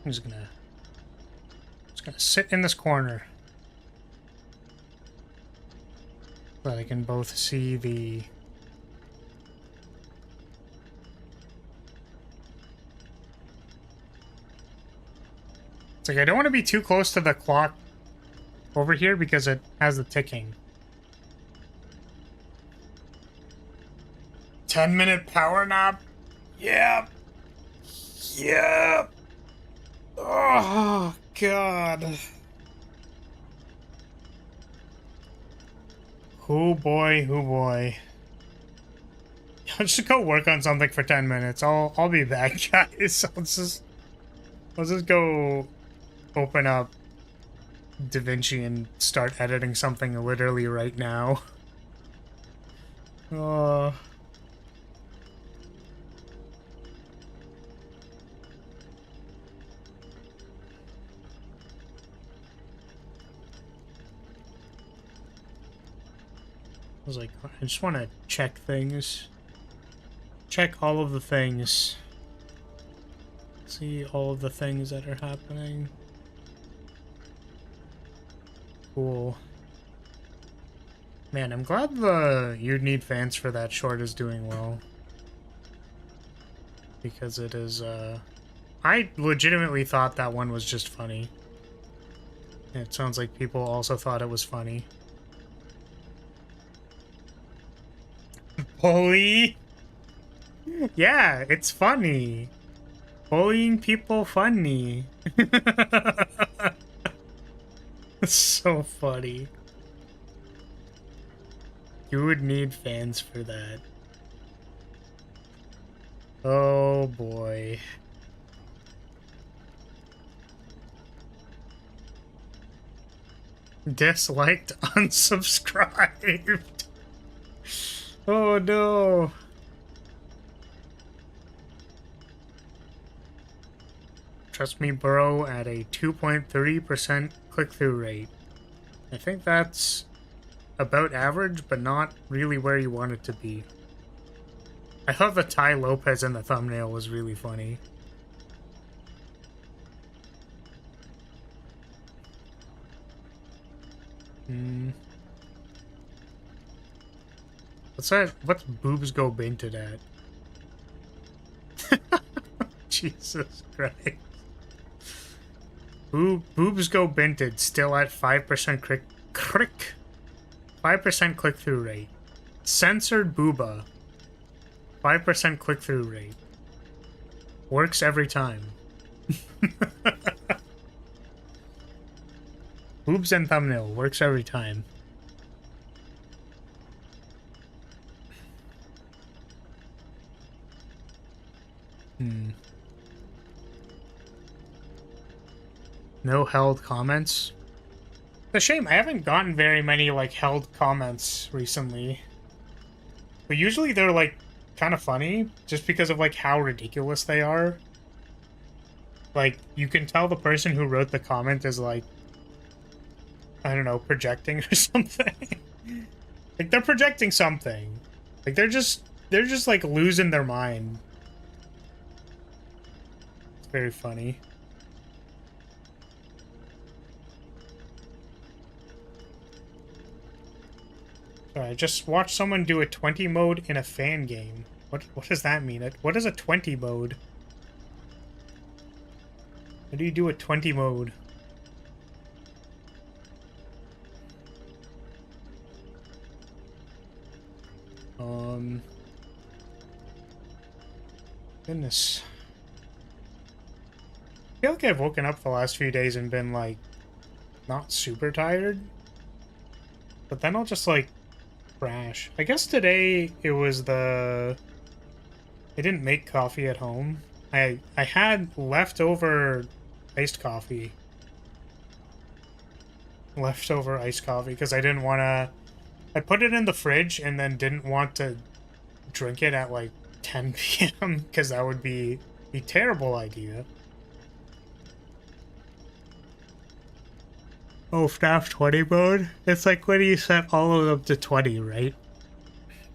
I'm just gonna sit in this corner so that I can both see the It's like I don't want to be too close to the clock over here because it has the ticking. 10-minute power nap? Yep. Yep. Oh, God. Oh boy, oh boy. I'll just go work on something for 10 minutes. I'll be back, guys. I'll just go open up DaVinci and start editing something literally right now. I was like, I just want to check things. Check all of the things. See all of the things that are happening. Cool. Man, I'm glad the You'd Need Fans for That short is doing well. Because it is, I legitimately thought that one was just funny. It sounds like people also thought it was funny. Bully? Yeah, it's funny. Bullying people funny. It's so funny. You would need fans for that. Oh boy. Disliked, unsubscribed. Oh no. Trust me, bro, at a 2.3% click-through rate. I think that's about average, but not really where you want it to be. I thought the Ty Lopez in the thumbnail was really funny. What's that? What's boobs go binted at? Jesus Christ. Boobs go binted, still at 5% 5% click-through rate. Censored booba. 5% click-through rate. Works every time. Boobs and thumbnail. Works every time. No held comments. It's a shame. I haven't gotten very many, like, held comments recently. But usually they're, like, kind of funny, just because of, like, how ridiculous they are. Like, you can tell the person who wrote the comment is, like, I don't know, projecting or something. Like, they're projecting something. Like, they're just, like, losing their mind. It's very funny. Alright, just watch someone do a 20 mode in a fan game. What does that mean? What is a 20 mode? How do you do a 20 mode? Goodness. I feel like I've woken up the last few days and been, like, not super tired. But then I'll just, like, crash. I guess today it was I didn't make coffee at home. I had leftover iced coffee. Leftover iced coffee because I didn't want to... I put it in the fridge and then didn't want to drink it at, like, 10 p.m. because that would be a terrible idea. Oh, FNAF 20 mode? It's like when you set all of them to 20, right?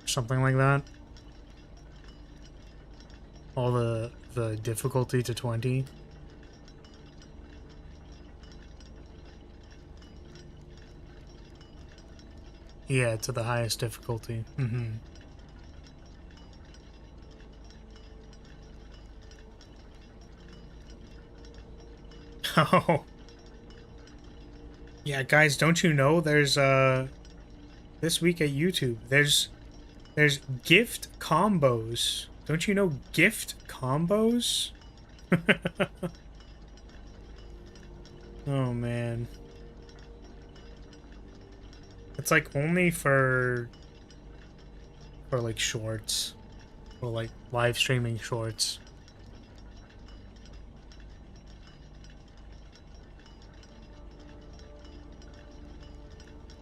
Something like that. All the difficulty to 20. Yeah, to the highest difficulty. Mm-hmm. Oh. Yeah, guys, don't you know there's this week at YouTube there's gift combos. Don't you know gift combos? Oh man. It's like only for like shorts or like live streaming shorts.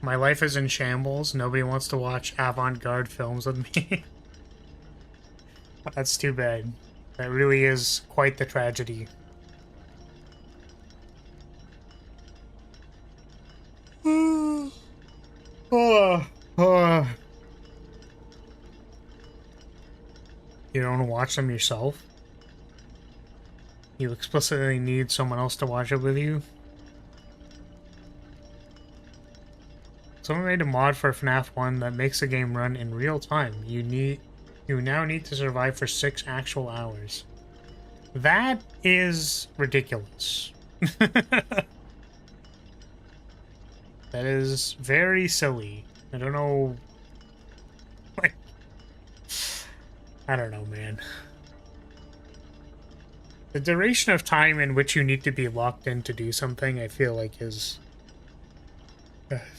My life is in shambles. Nobody wants to watch avant-garde films with me. That's too bad. That really is quite the tragedy. You don't want to watch them yourself? You explicitly need someone else to watch it with you? Someone made a mod for FNAF 1 that makes the game run in real time. You now need to survive for 6 actual hours. That is ridiculous. That is very silly. I don't know. Like, I don't know, man. The duration of time in which you need to be locked in to do something, I feel like is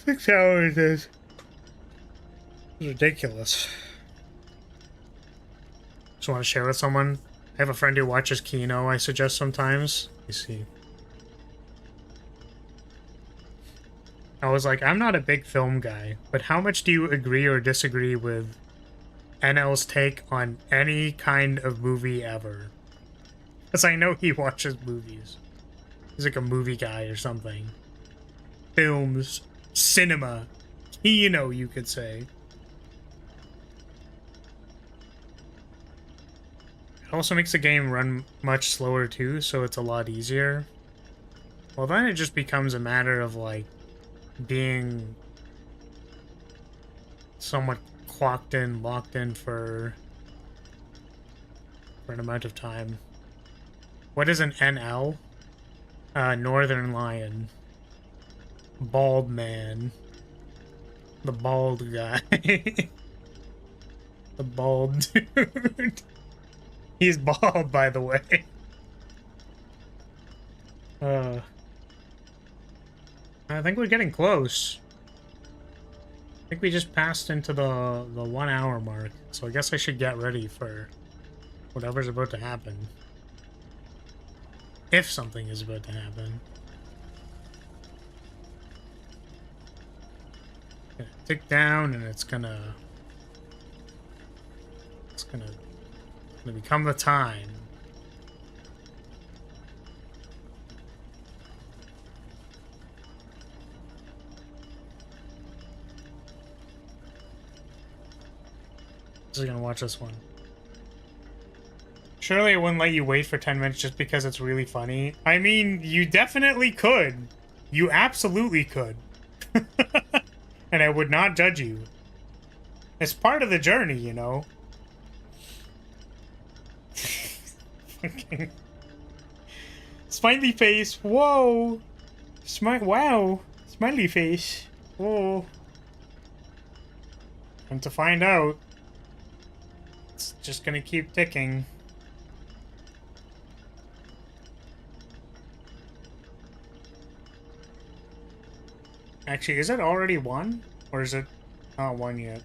6 hours is ridiculous. Just want to share with someone. I have a friend who watches Kino, I suggest sometimes. Let me see. I was like, I'm not a big film guy, but how much do you agree or disagree with NL's take on any kind of movie ever? Because I know he watches movies. He's like a movie guy or something. Films, cinema, kino, you could say. It also makes the game run much slower too, so it's a lot easier. Well, then it just becomes a matter of, like, being somewhat clocked in, locked in for an amount of time. What is an NL? Northern Lion. Bald man. The bald guy. The bald dude. He's bald, by the way. I think we're getting close. I think we just passed into the 1 hour mark, so I guess I should get ready for whatever's about to happen. If something is about to happen. Gonna tick down and it's gonna become the time. Just gonna watch this one. Surely it wouldn't let you wait for 10 minutes just because it's really funny. I mean, you definitely could. You absolutely could. And I would not judge you. It's part of the journey, you know? Fucking... Smiley face, whoa! Wow! Smiley face, whoa! And to find out, it's just gonna keep ticking. Actually, is it already 1? Or is it not 1 yet?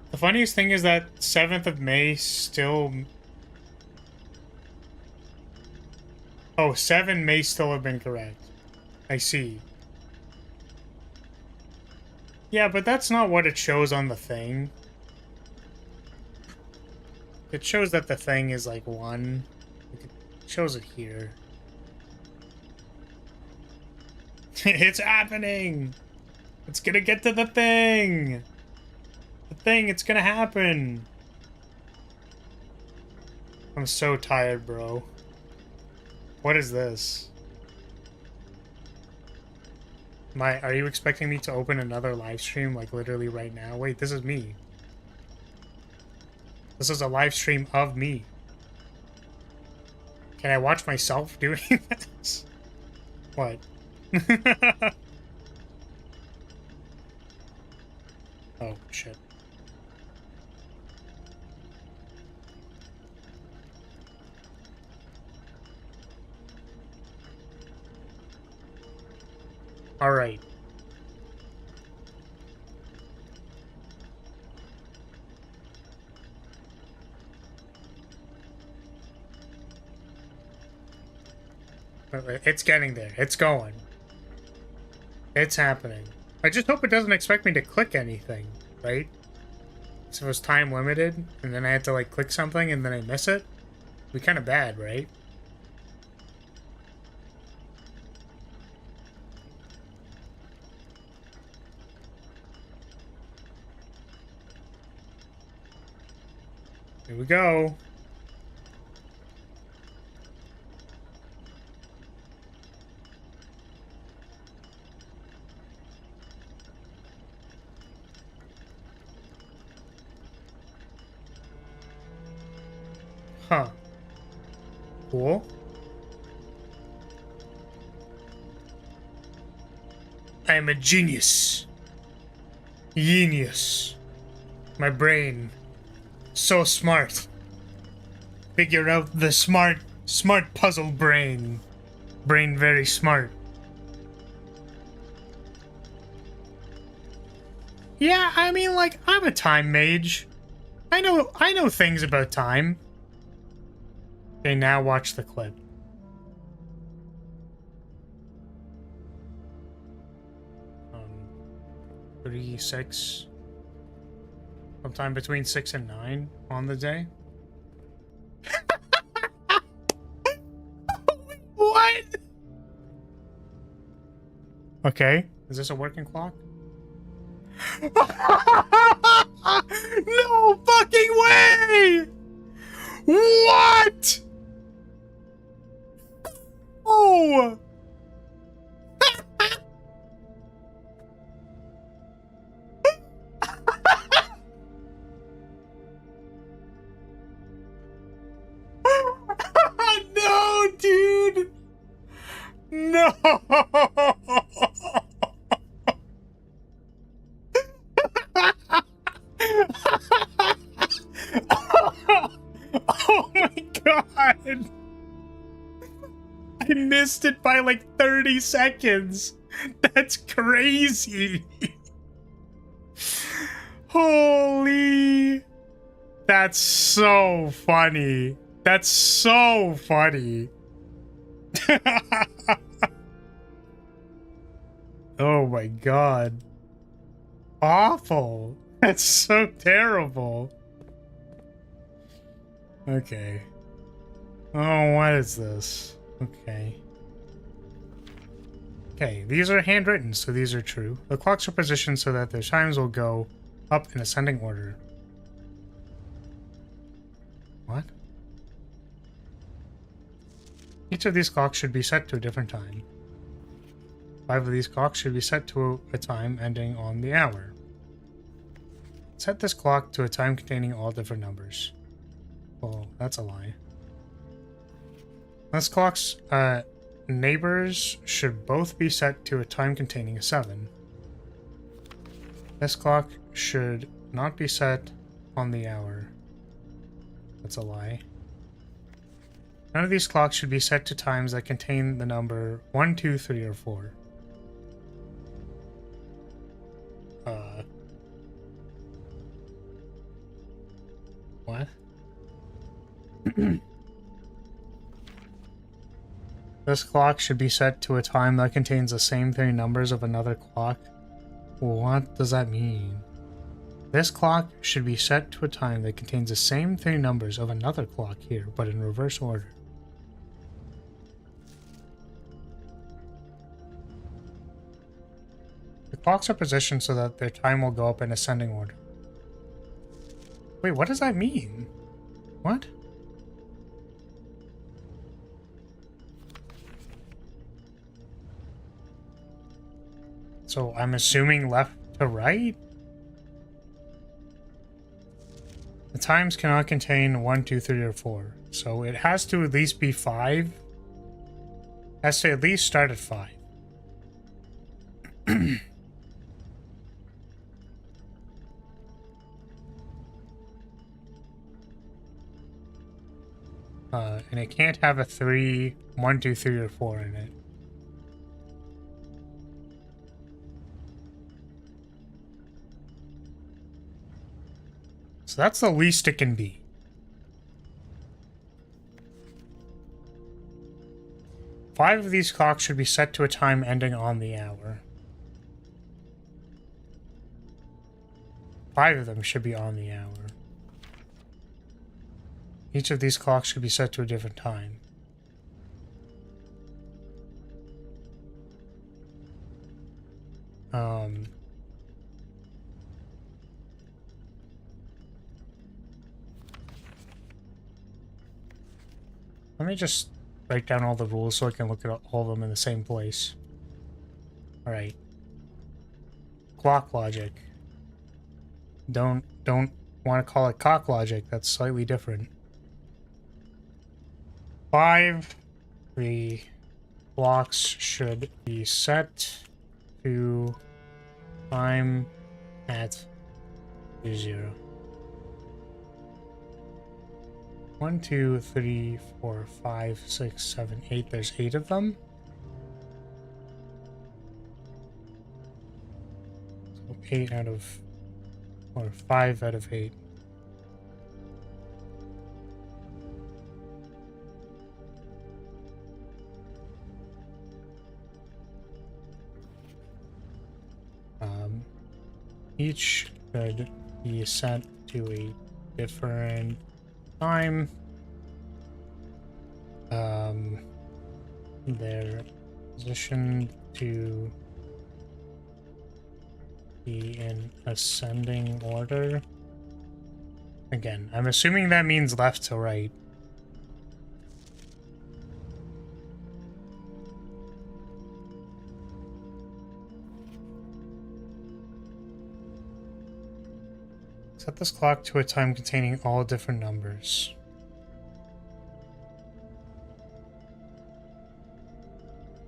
The funniest thing is that 7th of May still... Oh, 7 may still have been correct. I see. Yeah, but that's not what it shows on the thing. It shows that the thing is like 1. It shows it here. It's happening! It's gonna get to the thing! The thing, it's gonna happen! I'm so tired, bro. What is this? Are you expecting me to open another live stream, like, literally right now? Wait, this is me. This is a live stream of me. Can I watch myself doing this? What? Oh, shit. Alright. It's getting there. It's going. It's happening. I just hope it doesn't expect me to click anything, right? So it was time limited, and then I had to, like, click something, and then I miss it? It'd be kind of bad, right? Here we go. Huh. Cool. I am a genius. Genius. My brain. So smart. Figure out the smart puzzle brain. Brain very smart. Yeah, I mean, like, I'm a time mage. I know things about time. Okay, now watch the clip. 3, 6, sometime between 6 and 9 on the day. What? Okay, is this a working clock? No fucking way! What? Oh! No, dude! No! Oh my god! I missed it by like 30 seconds. That's crazy. Holy. That's so funny. That's so funny. Oh my god. Awful. That's so terrible. Okay. Oh, what is this? Okay. Okay, these are handwritten, so these are true. The clocks are positioned so that their chimes will go up in ascending order. What? Each of these clocks should be set to a different time. 5 of these clocks should be set to a time ending on the hour. Set this clock to a time containing all different numbers. Well, that's a lie. This clock's neighbors should both be set to a time containing a 7. This clock should not be set on the hour. That's a lie. None of these clocks should be set to times that contain the number 1, 2, 3, or 4. What? This clock should be set to a time that contains the same 3 numbers of another clock. What does that mean? This clock should be set to a time that contains the same 3 numbers of another clock here, but in reverse order. The clocks are positioned so that their time will go up in ascending order. Wait, what does that mean? What? So I'm assuming left to right? The times cannot contain 1, 2, 3, or 4. So it has to at least be 5. Has to at least start at 5. And it can't have a 3, 1, 2, 3, or 4 in it. So that's the least it can be. Five of these clocks should be set to a time ending on the hour. 5 of them should be on the hour. Each of these clocks should be set to a different time. Let me just write down all the rules so I can look at all of them in the same place. Alright. Clock logic. Don't want to call it cock logic. That's slightly different. 5. The blocks should be set to time at 0. 1, 2, 3, 4, 5, 6, 7, 8. There's 8 of them. So 8 out of, or 5 out of 8. each should be set to a different time. They're positioned to be in ascending order. Again, I'm assuming that means left to right. Set this clock to a time containing all different numbers.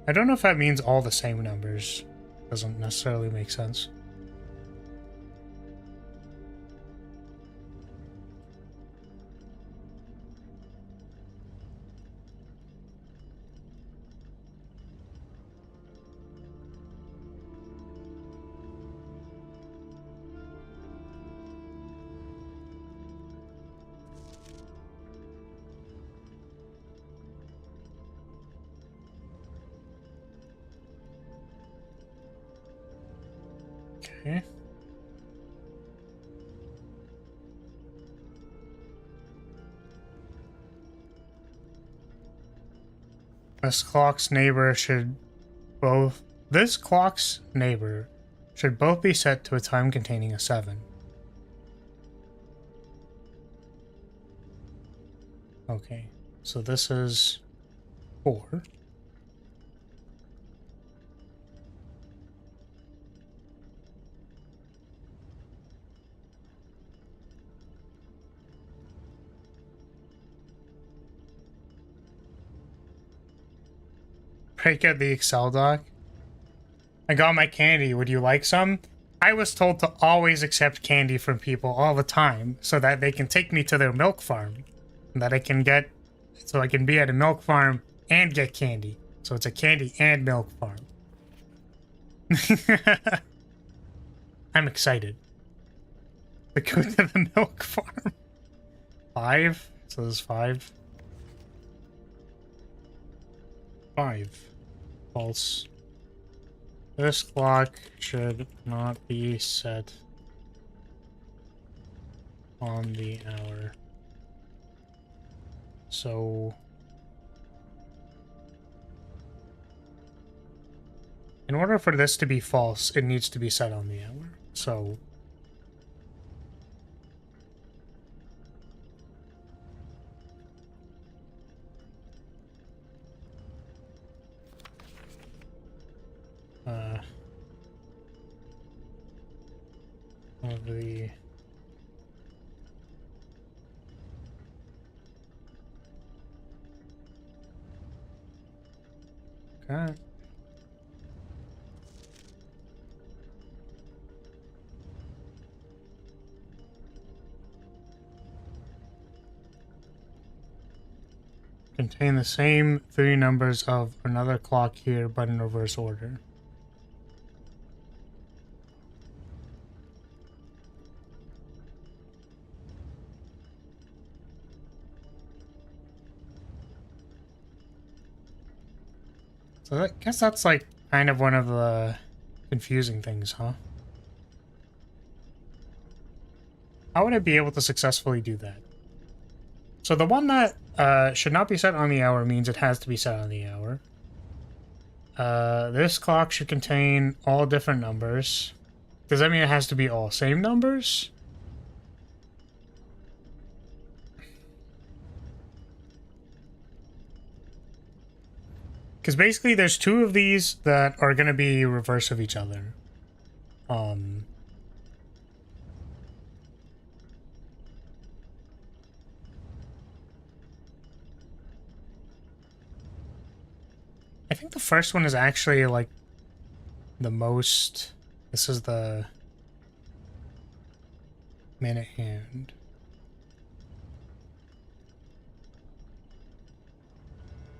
I don't know if that means all the same numbers. Doesn't necessarily make sense. Okay. This clock's neighbor should both be set to a time containing a 7. Okay, so this is 4. Break out the Excel doc. I got my candy. Would you like some? I was told to always accept candy from people all the time so that they can take me to their milk farm. And that I can be at a milk farm and get candy. So it's a candy and milk farm. I'm excited to go to the milk farm. 5? So there's 5. 5. False. This clock should not be set on the hour. So in order for this to be false, it needs to be set on the hour. So of the okay. Contain the same 3 numbers of another clock here, but in reverse order. So I guess that's like kind of one of the confusing things, huh? How would I be able to successfully do that? So the one that should not be set on the hour means it has to be set on the hour. This clock should contain all different numbers. Does that mean it has to be all same numbers? Because basically there's 2 of these that are going to be reverse of each other. I think the first one is actually like the most. This is the minute hand.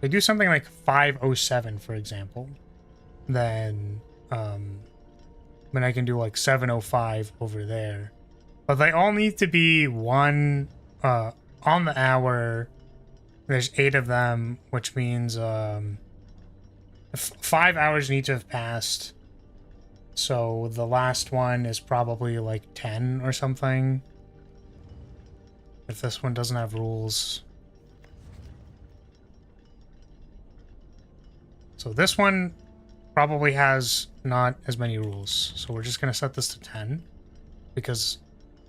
They do something like 5:07, for example, then I can do like 7:05 over there. But they all need to be one on the hour. There's 8 of them, which means 5 hours need to have passed So the last one is probably like 10 or something. If this one doesn't have rules. So this one probably has not as many rules. So we're just going to set this to 10 because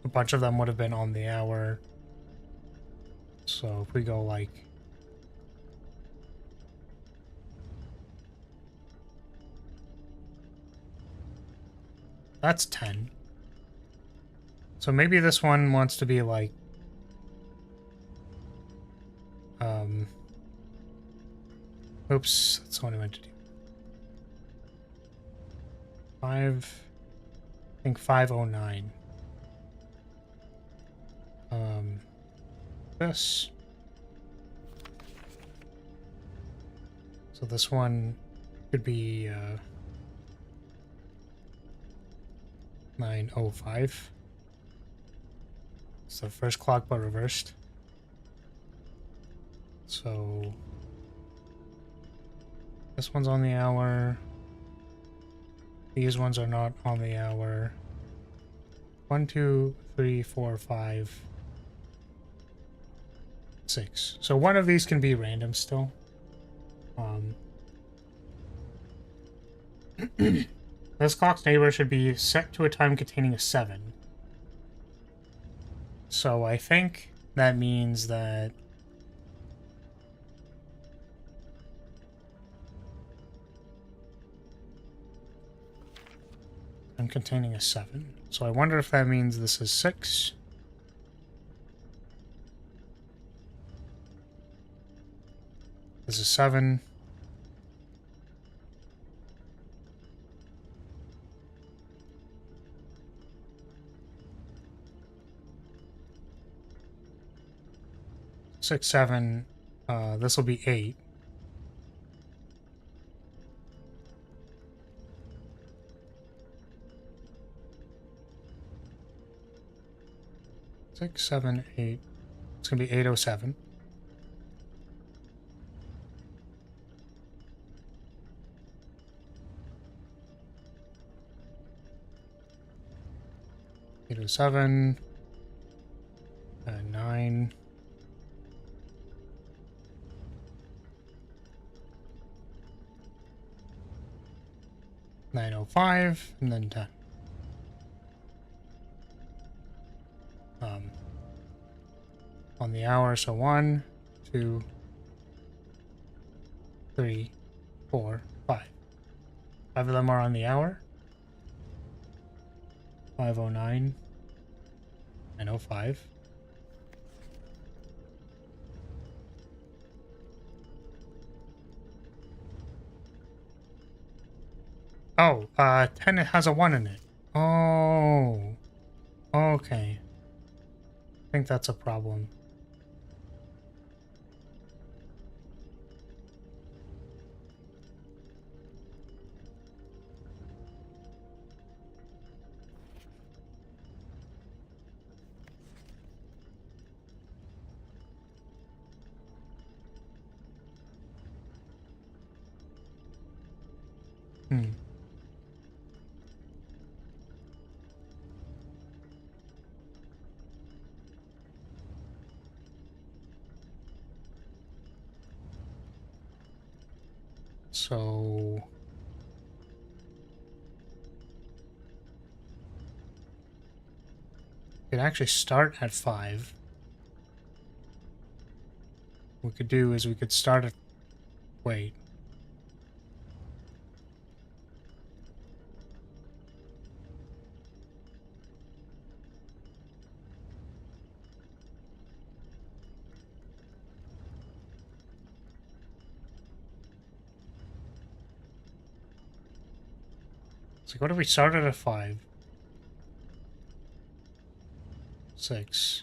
a bunch of them would have been on the hour. So if we go like... That's 10. So maybe this one wants to be like... Oops, that's what I meant to do. I think 509. This. So this one could be 905. It's the first clock but reversed. So this one's on the hour. These ones are not on the hour. 1, 2, 3, 4, 5, 6. So one of these can be random still. This clock's neighbor should be set to a time containing a 7. So I think that means that I'm containing a 7. So I wonder if that means this is 6. This is 7. Six, 7. This will be 8. Six, 7, 8. It's gonna be 807. Eight oh seven. 9. 905 and then 10. On the hour, so 1, 2, 3, 4, 5. 5 of them are on the hour. 509, 905. Oh, 10 has a 1 in it. Oh, okay. I think that's a problem. So we could actually start at 5. What we could do is we could start at... Wait. So what if we started at 5? 6.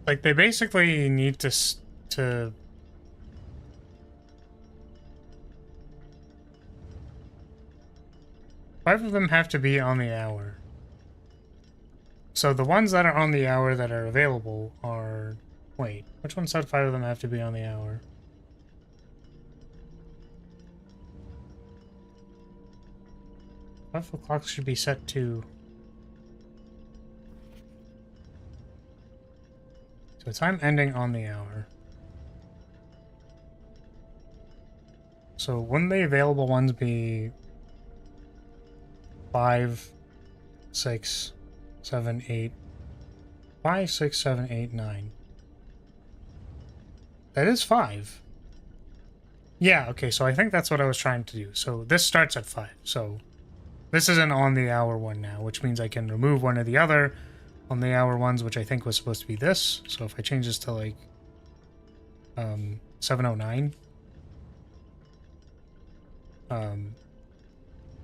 Like, they basically need to... 5 of them have to be on the hour. So the ones that are on the hour that are available are... Wait, which one said 5 of them have to be on the hour? Five o'clock should be set to... So time ending on the hour. So wouldn't the available ones be 5, 6, 7, 8? 5, 6, 7, 8, 9. That is 5. Yeah, okay, so I think that's what I was trying to do. So this starts at 5. So this is an on the hour one now, which means I can remove one or the other on the hour ones, which I think was supposed to be this. So if I change this to like 709,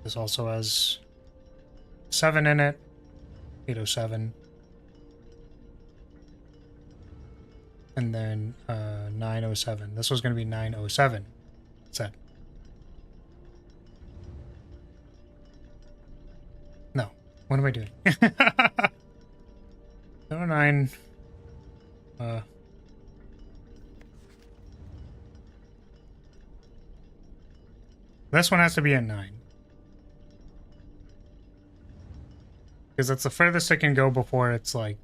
this also has 7 in it, 807, and then 907. This was going to be 907 set. No, what am I doing? 709. This one has to be at 9. Because that's the furthest it can go before it's like...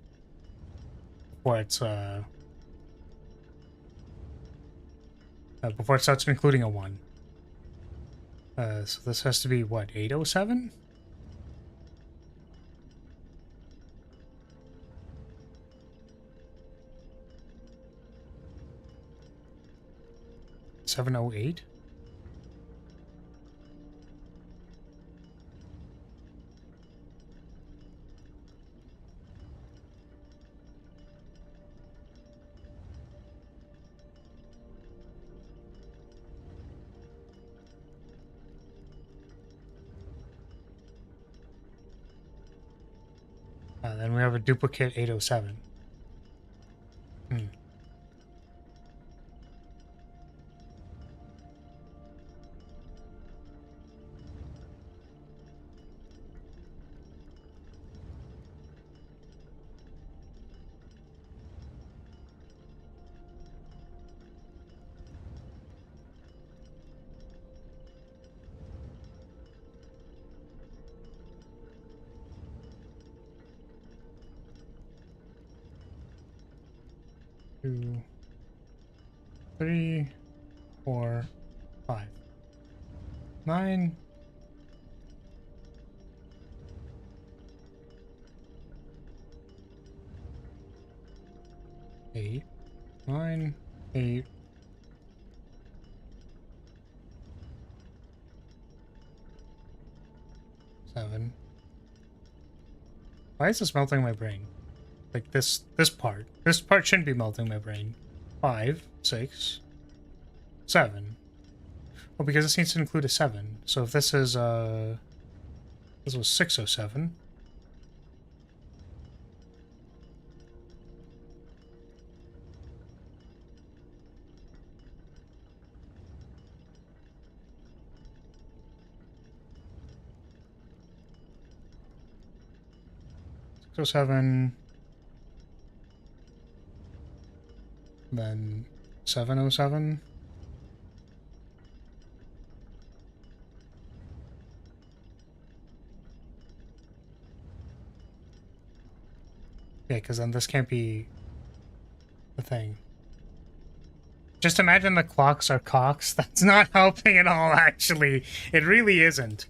Before it starts including a 1. So this has to be, what, 807? $708? Then we have a duplicate 807. Hmm. Two, 3, 4, 5, 9. 8, 9, 8. 7. Why is this melting my brain? Like this part. This part shouldn't be melting my brain. 5, 6, 7. Well, because this needs to include a 7. So if this is this was 607. So 7, then 707. Yeah, because then this can't be the thing. Just imagine the clocks are cocks. That's not helping at all, actually. It really isn't.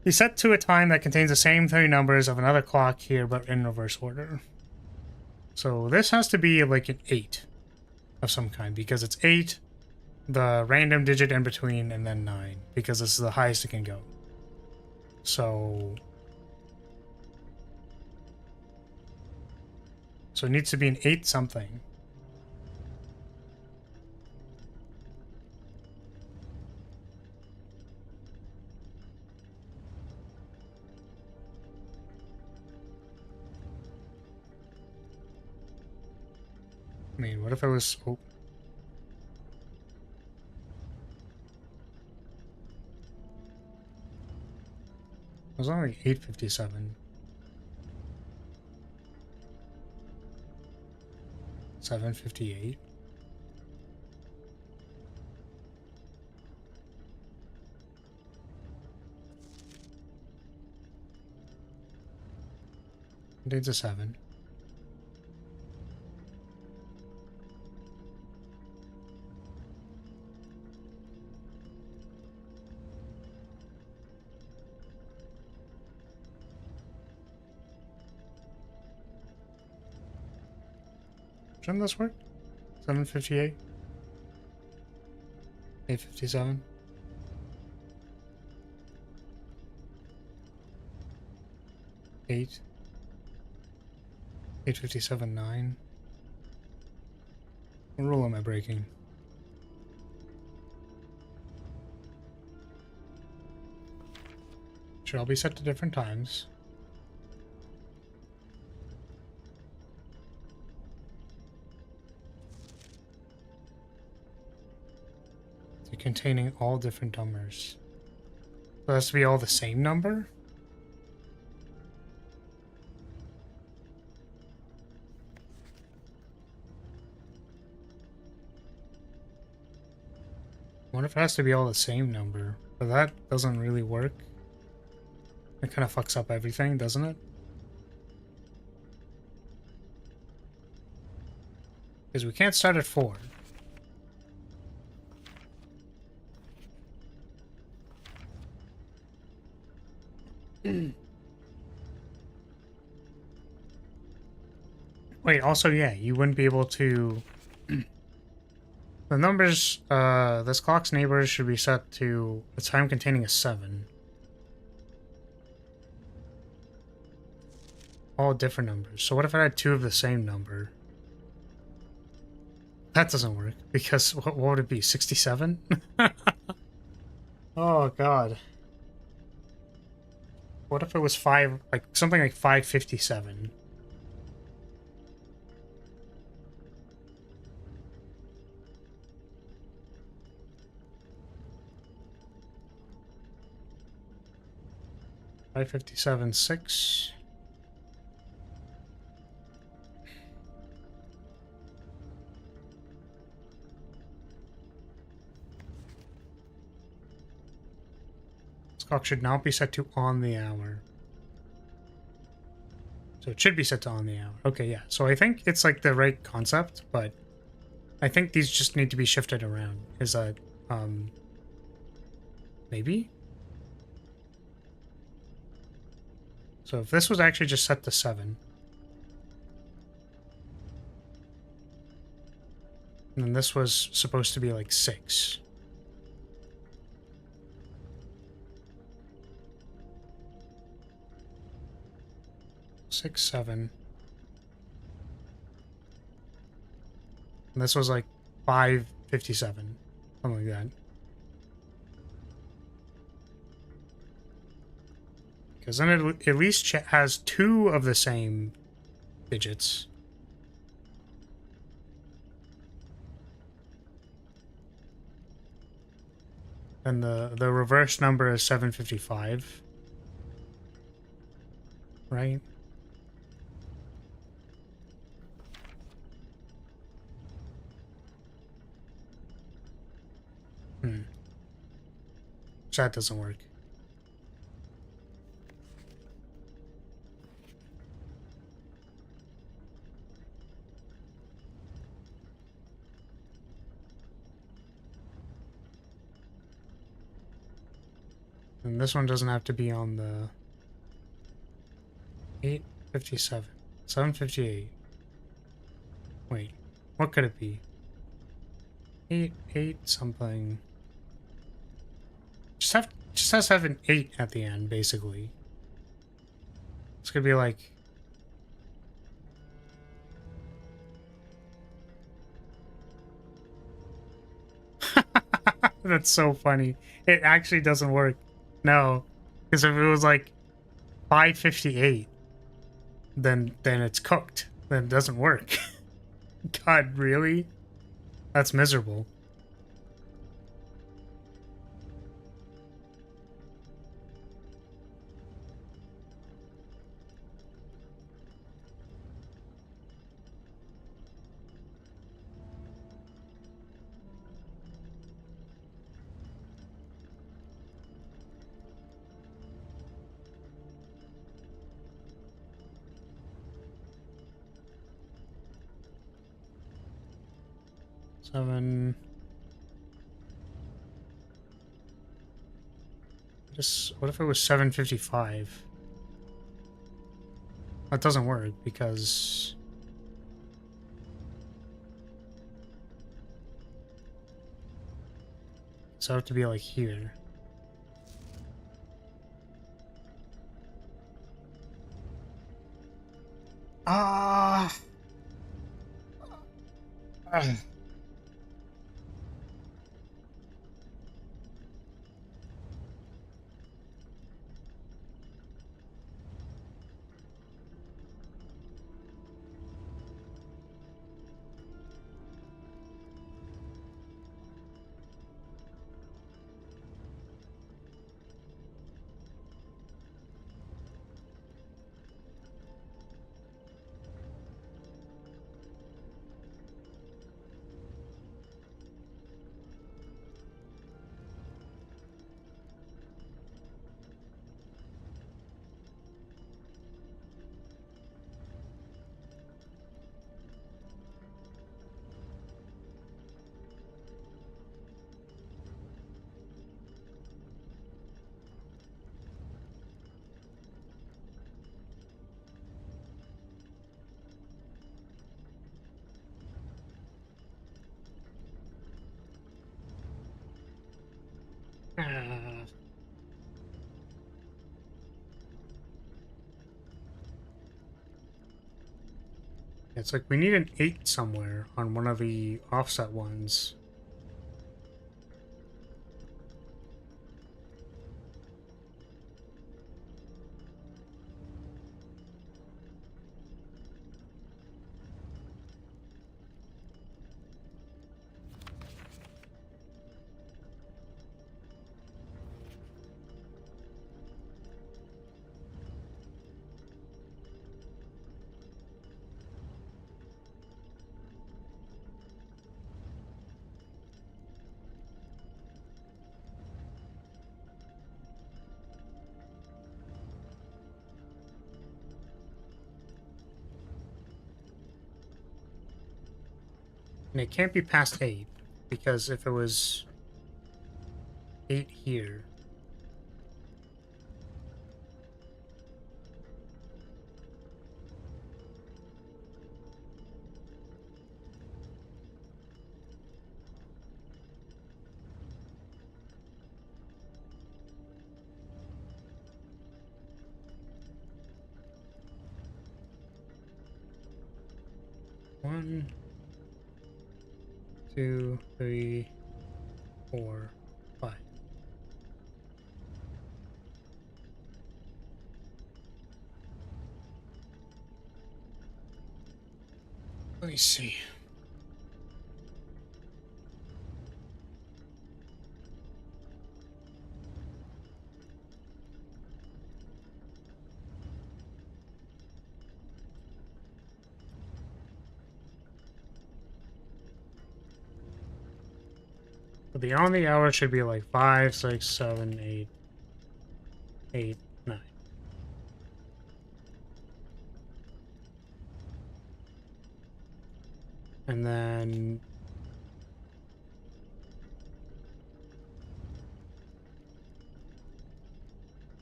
You set to a time that contains the same 3 numbers of another clock here, but in reverse order. So this has to be like an 8 of some kind, because it's 8, the random digit in between, and then 9, because this is the highest it can go. So it needs to be an 8 something. mean, what if it was... Oh. It was only 8:57. 7:58. It's a 7. Shouldn't this work? 7:58? 8:57? Eight. 8:57, 9. What rule am I breaking? Should all be set to different times. They're containing all different numbers. So it has to be all the same number? I wonder if it has to be all the same number, but that doesn't really work. It kind of fucks up everything, doesn't it? Because we can't start at 4. Wait, also, yeah, you wouldn't be able to... The numbers, this clock's neighbors should be set to a time containing a 7. All different numbers. So what if I had 2 of the same number? That doesn't work, because what would it be, 67? Oh, God. What if it was 5, like, something like 5:57? $5:57, 6. This clock should now be set to on the hour. So it should be set to on the hour. Okay, yeah. So I think it's like the right concept, but I think these just need to be shifted around. Is that, maybe? So if this was actually just set to 7, and then this was supposed to be like 6. Six, 7. And this was like 5:57, something like that. Because then it at least has 2 of the same digits. And the reverse number is 755. Right? So that doesn't work. And this one doesn't have to be on the 8:57, 7:58. Wait, what could it be? 8 something. Just has to have an 8 at the end, basically. It's gonna be like that's so funny. It actually doesn't work. No, because if it was like 5:58, then it's cooked. Then it doesn't work. God, really? That's miserable. Seven. What if it was 7:55? That doesn't work because so I have to be like here. Ah. It's like we need an 8 somewhere on one of the offset ones. And it can't be past 8, because if it was 8 here... One, 2, 3, 4, 5. Let me see. But the on the hour should be like 5, 6, 7, 8, 8, 9. And then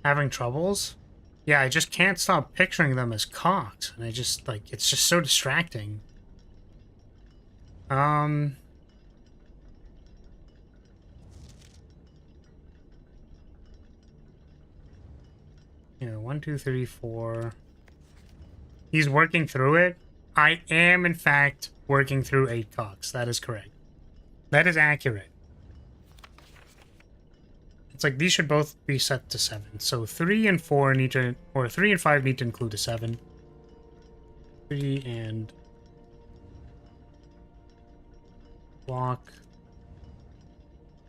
having troubles? Yeah, I just can't stop picturing them as cocks, and I just like it's just so distracting. Yeah, 1, 2, 3, 4. He's working through it. I am, in fact, working through 8 cocks. That is correct. That is accurate. It's like these should both be set to 7. So 3 and 4 need to, or 3 and 5 need to include a 7. 3 and Clock.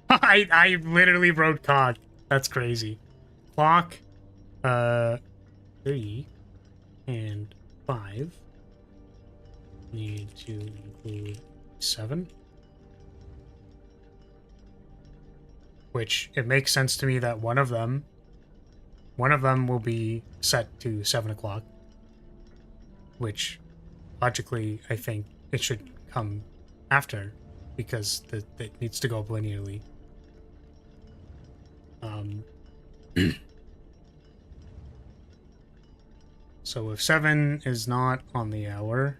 I literally wrote cock. That's crazy. Clock, 3 and 5 need to include 7. Which it makes sense to me that one of them will be set to 7 o'clock. Which logically I think it should come after, because it needs to go up linearly. So if 7 is not on the hour,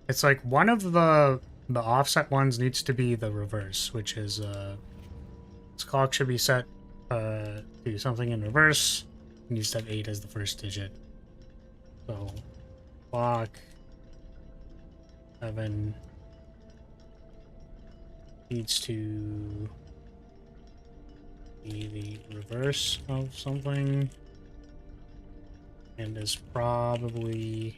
it's like one of the offset ones needs to be the reverse, which is this clock should be set to something in reverse. It needs to have 8 as the first digit. So clock 7 needs to be the reverse of something, and is probably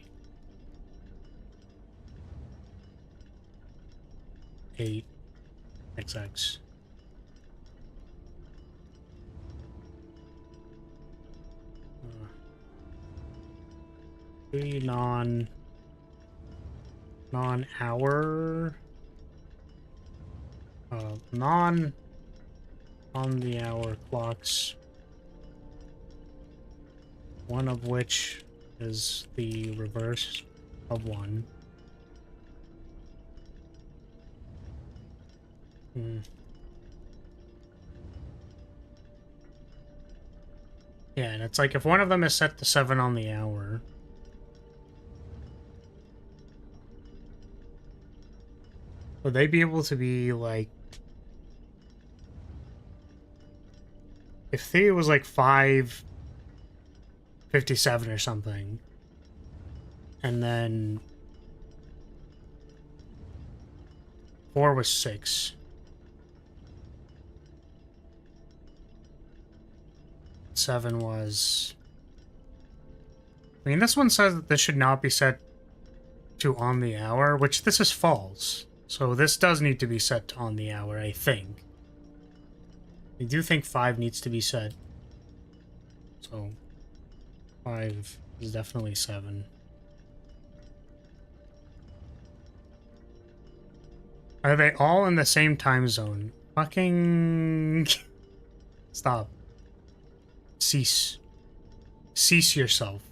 8xx. 3 non-hour, non on the hour clocks, one of which is the reverse of 1. Yeah, and it's like if one of them is set to 7 on the hour, would they be able to be like, if 3 was like 5:57 or something, and then 4 was 6. 7 was... I mean, this one says that this should not be set to on the hour, which this is false. So this does need to be set to on the hour, I think. I do think 5 needs to be set. So 5 is definitely 7. Are they all in the same time zone? Fucking... Stop. Cease. Cease yourself.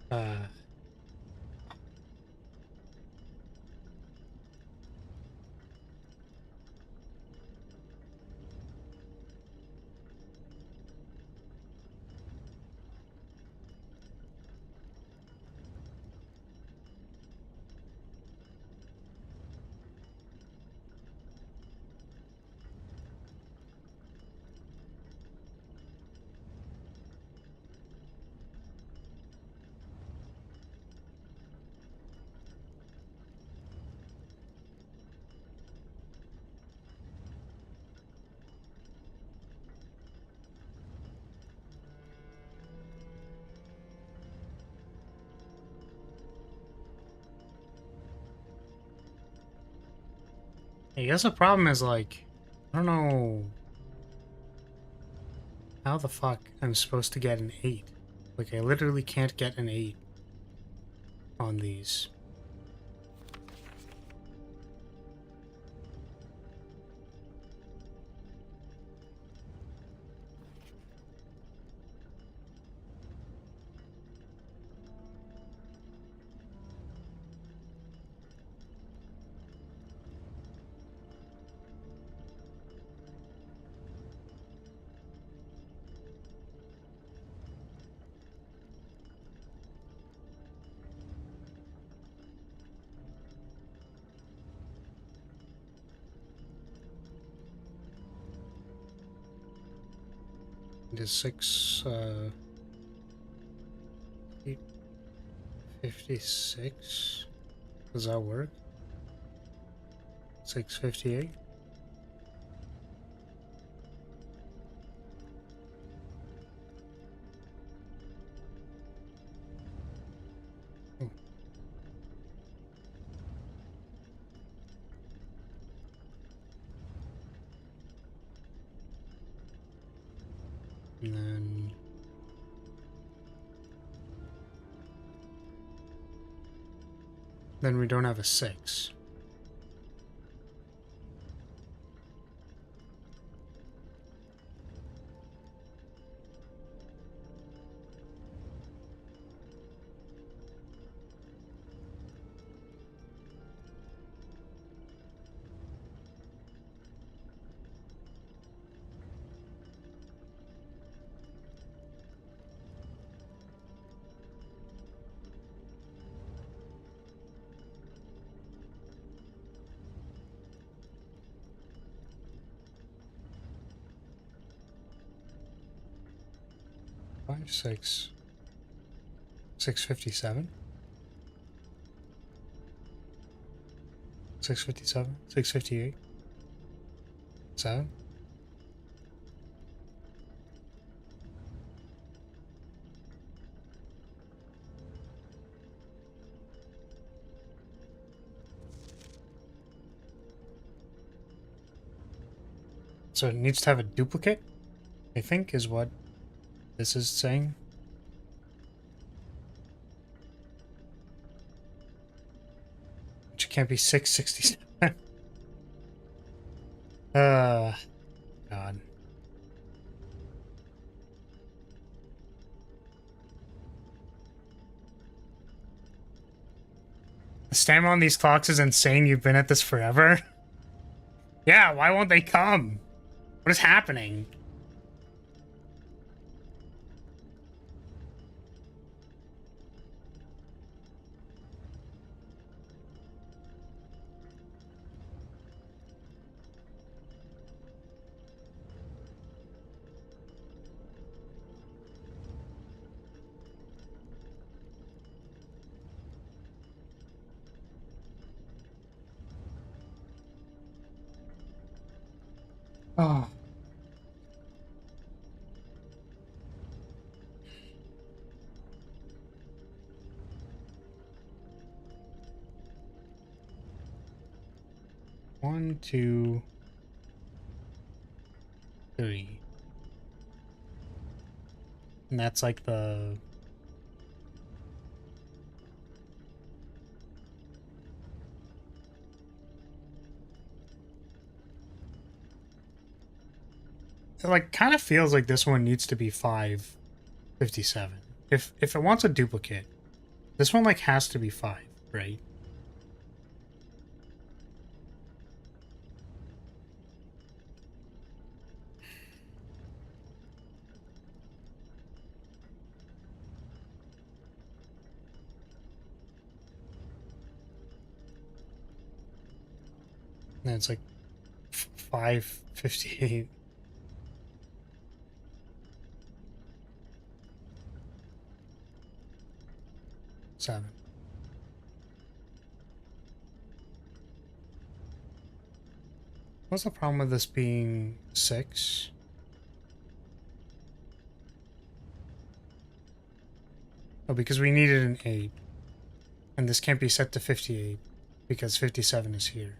Uh... I guess the problem is, like, I don't know how the fuck I'm supposed to get an 8. Like, I literally can't get an 8 on these. It is 8:56. Does that work? 6:58. Oh. And then we don't have a 6. Five, 6, 6:57, 6:57, 6:58, 7. So it needs to have a duplicate, I think, is what this is saying. Which can't be 667. God. The stamina on these clocks is insane. You've been at this forever. Yeah, why won't they come? What is happening? Oh. One, 2, 3. And that's like the... It like kind of feels like this one needs to be 5:57. If it wants a duplicate, this one like has to be 5, right? And it's like 5:58. 7. What's the problem with this being 6? Oh, because we needed an 8. And this can't be set to 58 because 57 is here.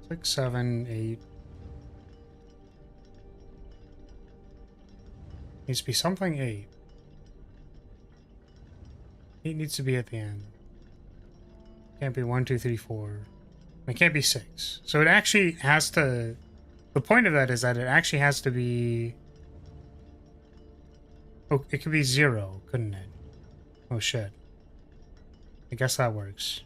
6, 7, 8. Needs to be something 8. 8 needs to be at the end. Can't be 1, 2, 3, 4. It can't be 6. So it actually has to... The point of that is that it actually has to be... Oh, it could be 0, couldn't it? Oh shit. I guess that works.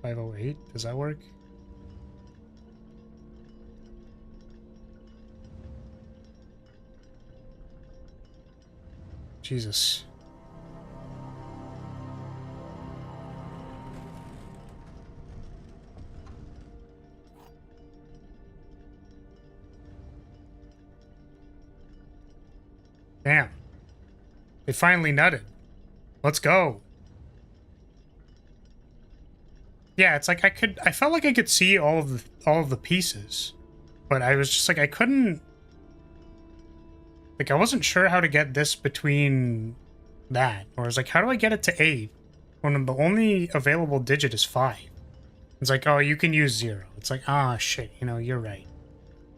$508, does that work? Jesus. Damn. They finally nutted. Let's go. Yeah, it's like I felt like I could see all of the pieces. But I was just like I couldn't, like I wasn't sure how to get this between that. Or I was like, how do I get it to 8 when the only available digit is 5? It's like, oh, you can use 0. It's like, ah, shit, you know, you're right.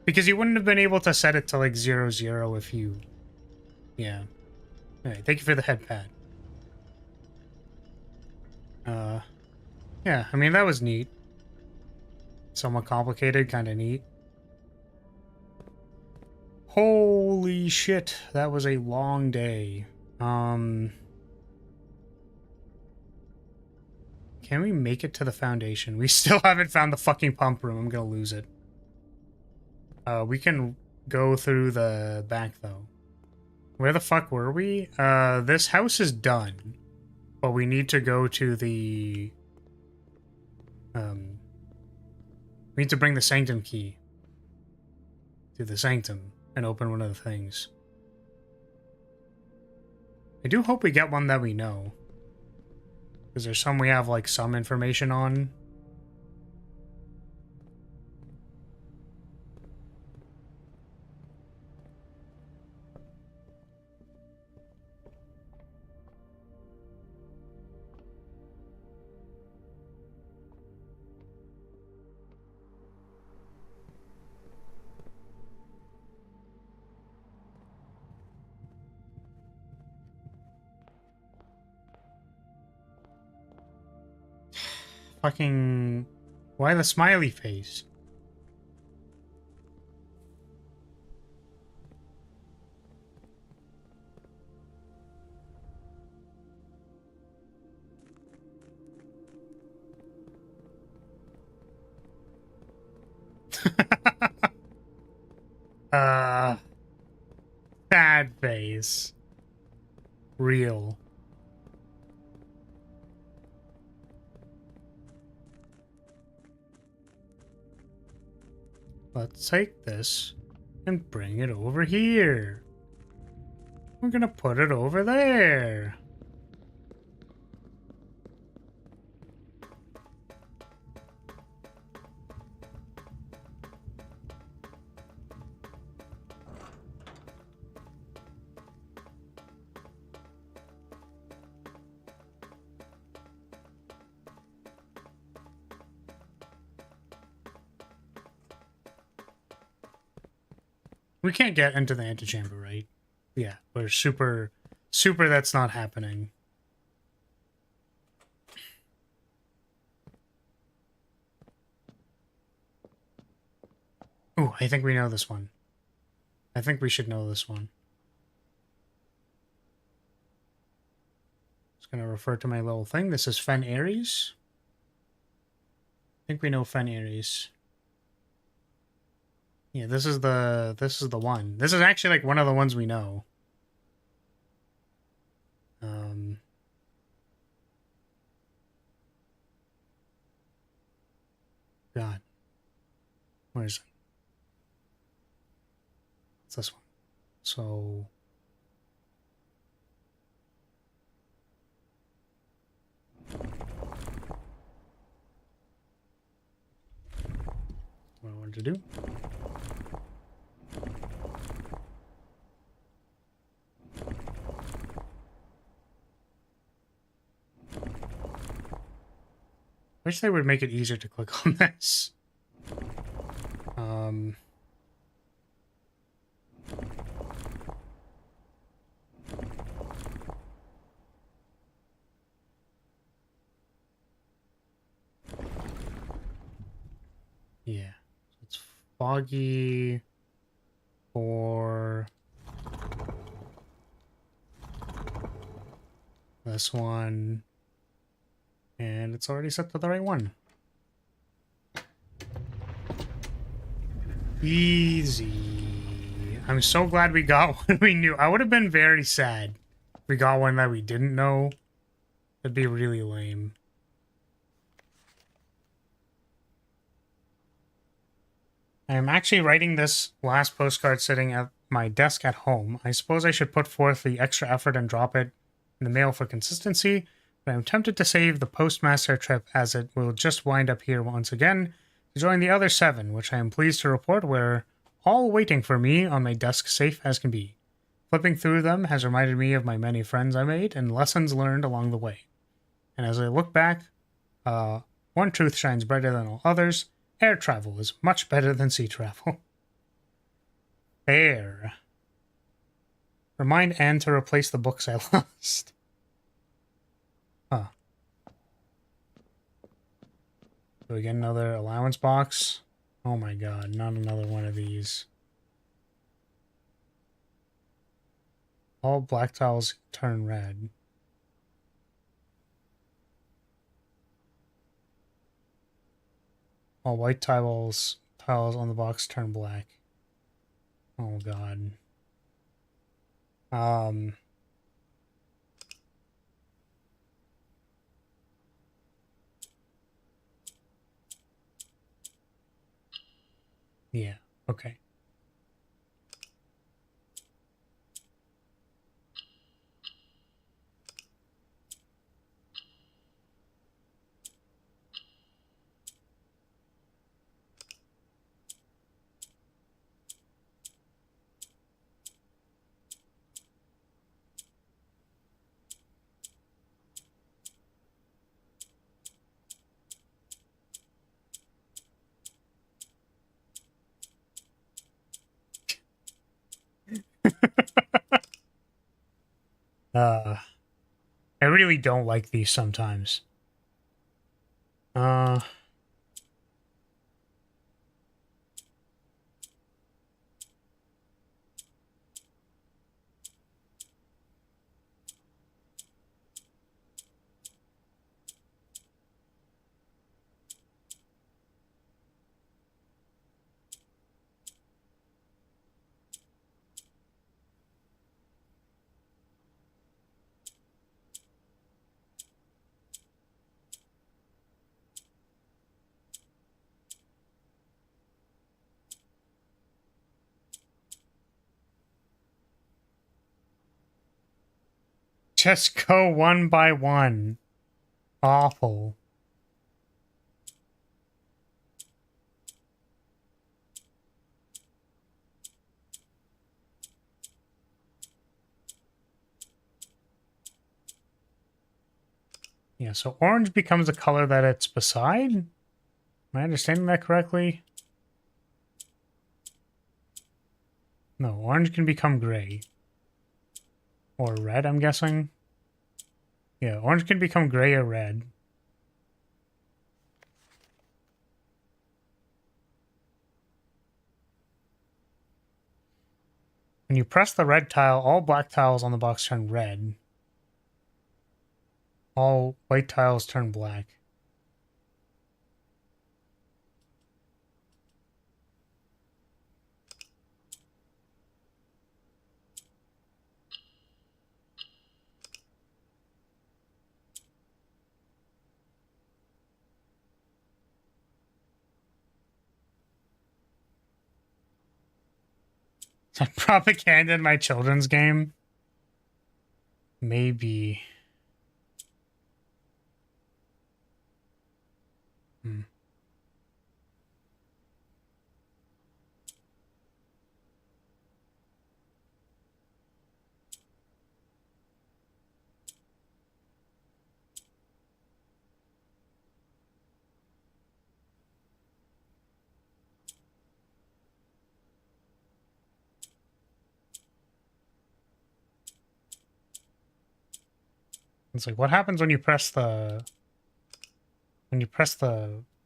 Because you wouldn't have been able to set it to like 0, 0 if you... Yeah. Alright, thank you for the head pad. Yeah, I mean, that was neat. Somewhat complicated, kind of neat. Holy shit, that was a long day. Can we make it to the foundation? We still haven't found the fucking pump room. I'm gonna lose it. We can go through the back, though. Where the fuck were we? This house is done. But we need to go to the... We need to bring the sanctum key to the sanctum and open one of the things. I do hope we get one that we know. Because there's some we have, like, some information on. Fucking... Why the smiley face? Sad face. Real. Let's take this and bring it over here. We're gonna put it over there. We can't get into the antechamber, right? Yeah, we're super that's not happening. Ooh, I think we know this one. I think we should know this one. Just gonna refer to my little thing. This is Fen Ares. I think we know Fen Ares. Yeah, this is the one. This is actually like one of the ones we know. God. Where is it? It's this one. So what I wanted to do. Wish they would make it easier to click on this. Yeah. It's foggy for this one. And it's already set to the right one. Easy. I'm so glad we got one we knew. I would have been very sad if we got one that we didn't know. That'd be really lame. I'm actually writing this last postcard sitting at my desk at home. I suppose I should put forth the extra effort and drop it in the mail for consistency, but I'm tempted to save the postmaster trip as it will just wind up here once again to join the other 7, which I am pleased to report were all waiting for me on my desk safe as can be. Flipping through them has reminded me of my many friends I made and lessons learned along the way. And as I look back, one truth shines brighter than all others. Air travel is much better than sea travel. Air. Remind Anne to replace the books I lost. Huh. Do we get another allowance box? Oh my god, not another one of these. All black tiles turn red. All white tiles on the box turn black. Oh god. Yeah, okay. I really don't like these sometimes. Just go one by one. Awful. Yeah, so orange becomes the color that it's beside? Am I understanding that correctly? No, orange can become gray. Or red, I'm guessing. Yeah, orange can become gray or red. When you press the red tile, all black tiles on the box turn red. All white tiles turn black. Propaganda in my children's game? Maybe. It's like, what happens when you press the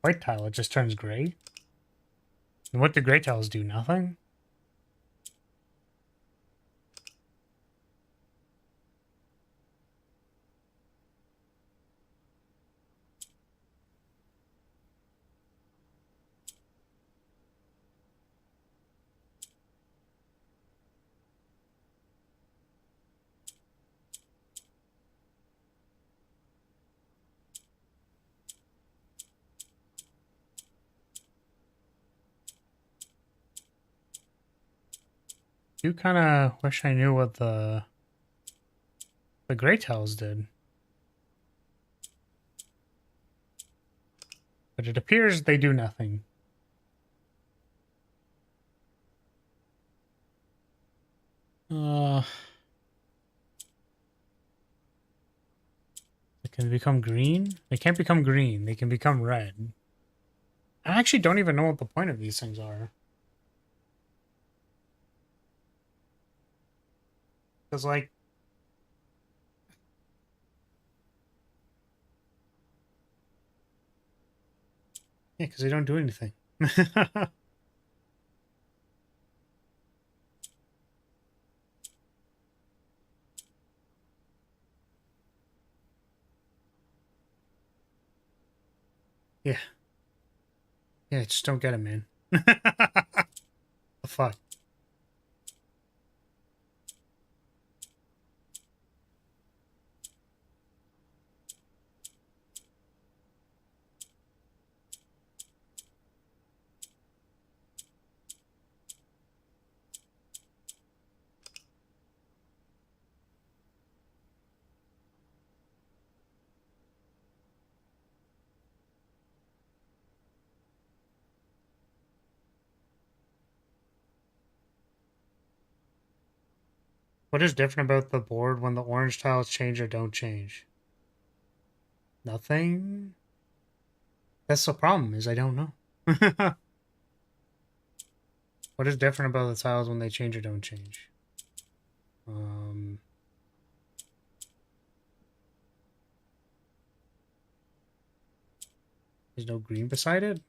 white tile? It just turns gray. And what do gray tiles do? Nothing. Do kind of wish I knew what the gray tiles did. But it appears they do nothing. They can become green? They can't become green. They can become red. I actually don't even know what the point of these things are. Because, like... Yeah, because they don't do anything. Yeah. Yeah, just don't get it, man. The fuck? What is different about the board when the orange tiles change or don't change? Nothing? That's the problem, is I don't know. What is different about the tiles when they change or don't change? There's no green beside it?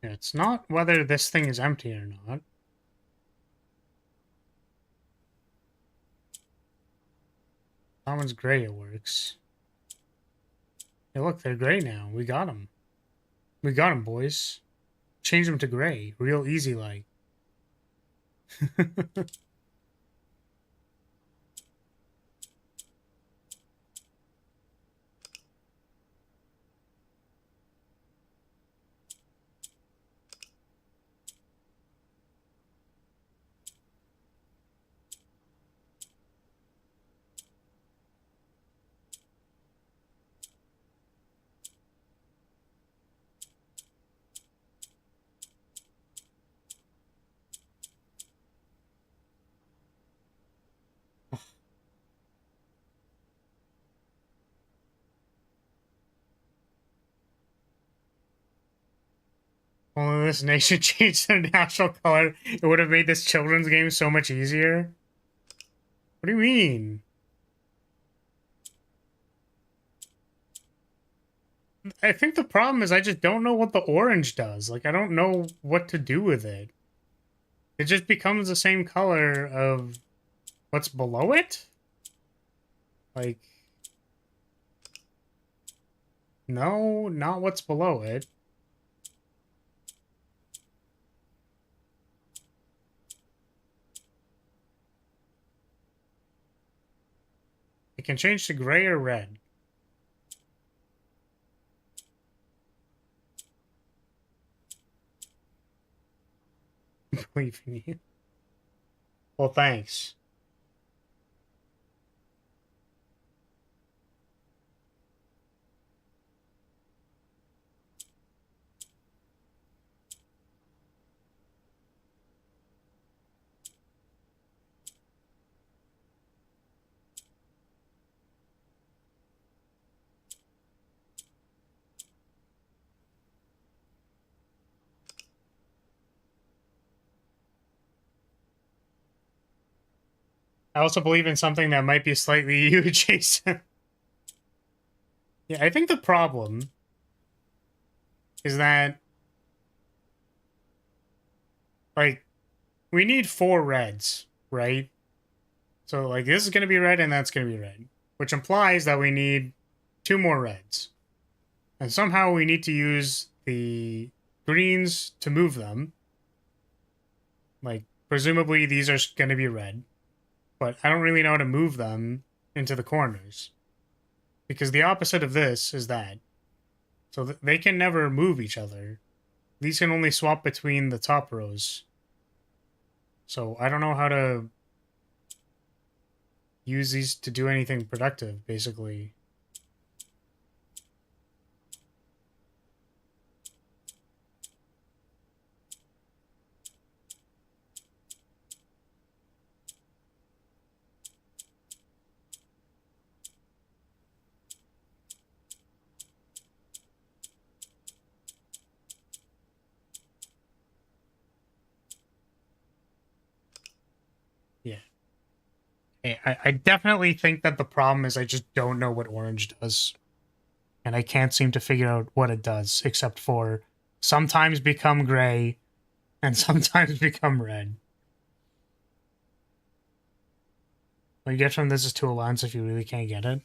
Yeah, it's not whether this thing is empty or not. That one's gray, it works. Hey, look, they're gray now. We got them. We got them, boys. Change them to gray. Real easy, like. Only this nation changed their national color, it would have made this children's game so much easier. What do you mean? I think the problem is I just don't know what the orange does. Like, I don't know what to do with it. It just becomes the same color of what's below it? Like... No, not what's below it. It can change to gray or red. Believe in you. Well, thanks. I also believe in something that might be slightly you adjacent. Yeah, I think the problem is that, like, we need 4 reds, right? So, like, this is going to be red and that's going to be red, which implies that we need 2 more reds. And somehow we need to use the greens to move them. Like, presumably these are going to be red, but I don't really know how to move them into the corners. Because the opposite of this is that. So they can never move each other. These can only swap between the top rows. So I don't know how to use these to do anything productive, basically. Yeah. I definitely think that the problem is I just don't know what orange does. And I can't seem to figure out what it does, except for sometimes become gray and sometimes become red. What you get from this is 2 lines if you really can't get it.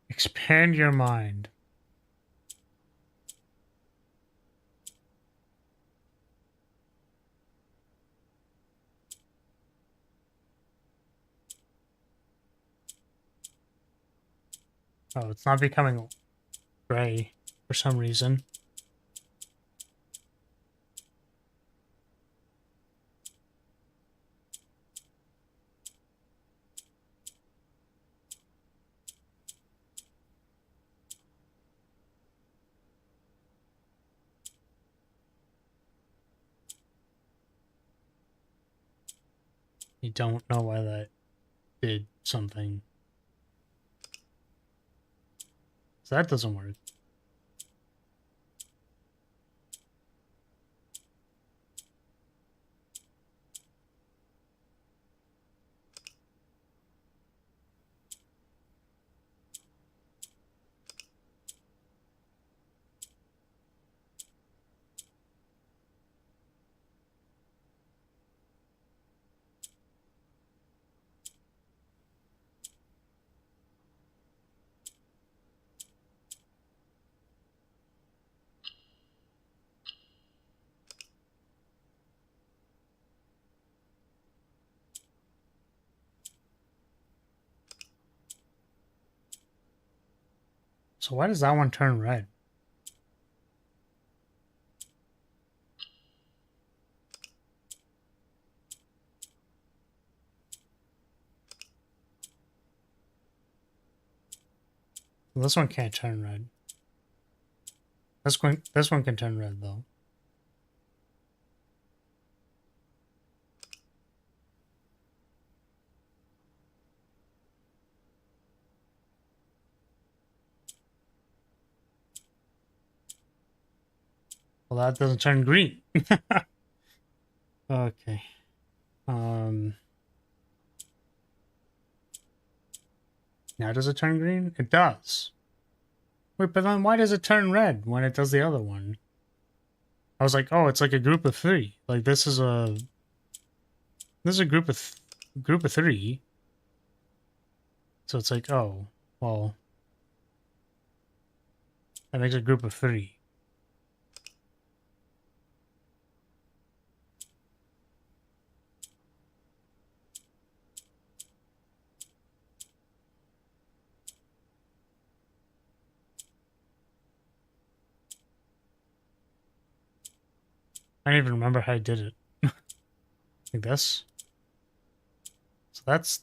Expand your mind. Oh, it's not becoming gray for some reason. You don't know why that did something. So that doesn't work. So why does that one turn red? Well, this one can't turn red. This one can turn red though. Well, that doesn't turn green. Okay. Now does it turn green? It does. Wait, but then why does it turn red when it does the other one? I was like, oh, it's like a group of 3. Like this is a group of 3. So it's like, oh, well, that makes a group of 3. I don't even remember how I did it. Like this. So that's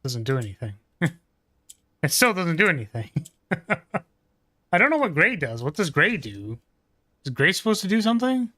Doesn't do anything. It still doesn't do anything. I don't know what gray does. What does gray do? Is gray supposed to do something?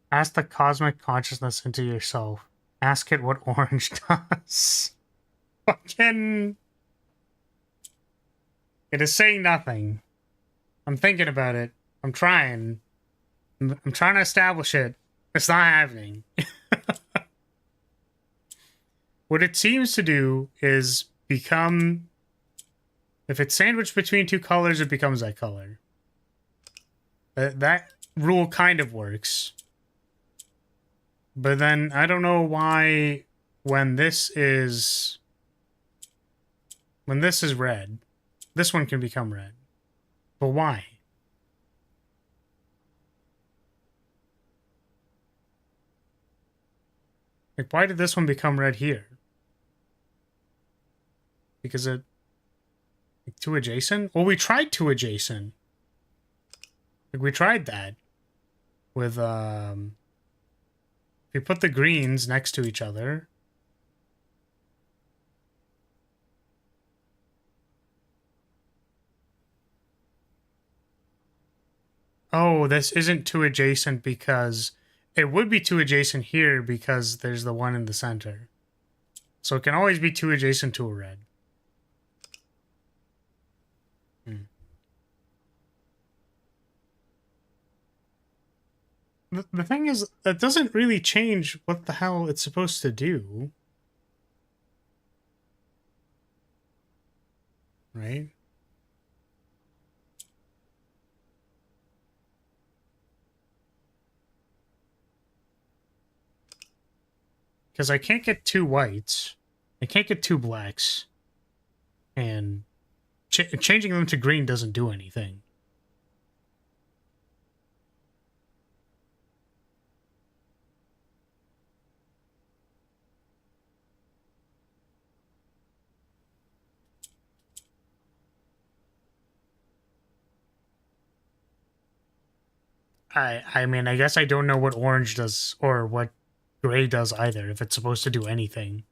Ask the cosmic consciousness into yourself. Ask it what orange does. Fucking... It is saying nothing. I'm thinking about it. I'm trying. I'm trying to establish it. It's not happening. What it seems to do is become... If it's sandwiched between two colors, it becomes that color. That rule kind of works. But then, I don't know why when this is red, this one can become red. But why? Like, why did this one become red here? Because it... Like, two adjacent? Well, we tried two adjacent. Like, we tried that. With, if we put the greens next to each other... Oh, this isn't two adjacent because... It would be two adjacent here because there's the one in the center. So it can always be two adjacent to a red. The thing is, that doesn't really change what the hell it's supposed to do. Right? Because I can't get two whites. I can't get two blacks. And changing them to green doesn't do anything. I mean, I guess I don't know what orange does or what gray does either, if it's supposed to do anything.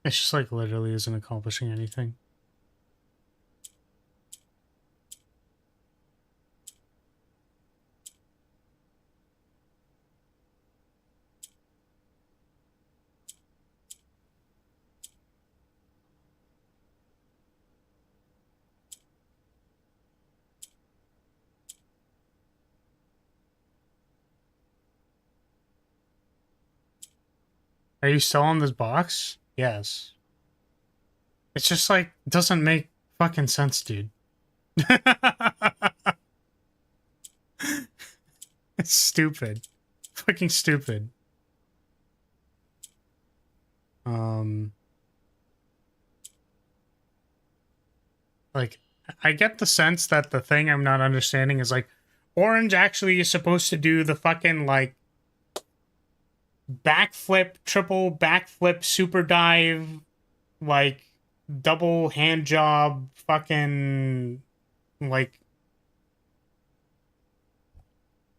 It's just like literally isn't accomplishing anything. Are you still on this box? Yes. It's just like, doesn't make fucking sense, dude. It's stupid. Fucking stupid. Like, I get the sense that the thing I'm not understanding is like, orange actually is supposed to do the fucking, like, backflip, triple backflip, super dive, like double hand job, fucking like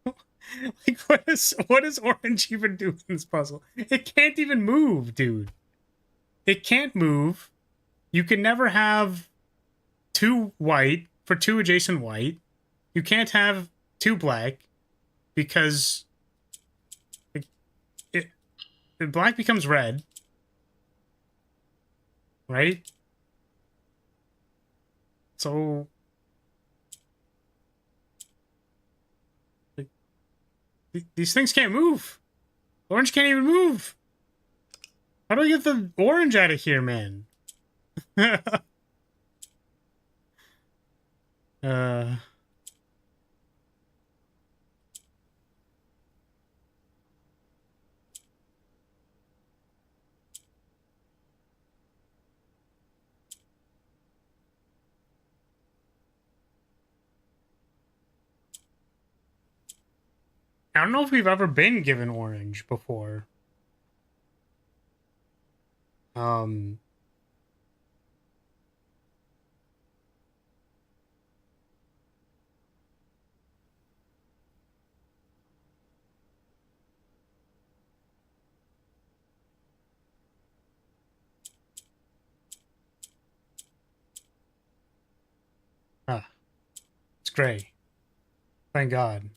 like what is orange even doing in this puzzle? It can't even move, dude. It can't move. You can never have two white for two adjacent white. You can't have two black because it, it black becomes red, right? So like, these things can't move. Orange can't even move. How do I get the orange out of here, man? uh, I don't know if we've ever been given orange before. Um, it's gray. Thank God.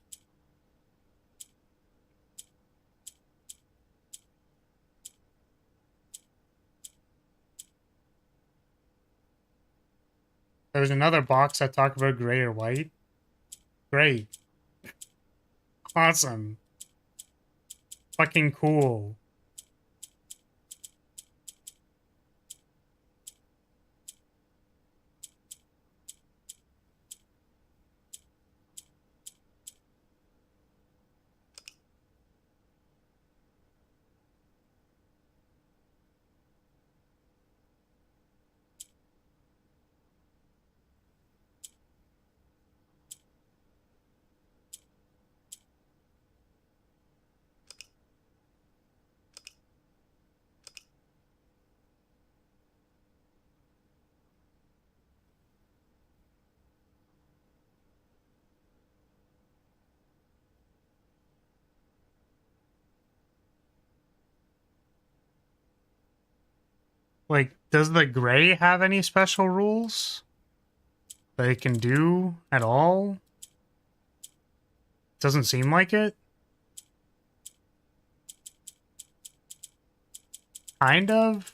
There's another box that talked about gray or white. Great. Awesome. Fucking cool. Like, does the gray have any special rules that it can do at all? Doesn't seem like it. Kind of.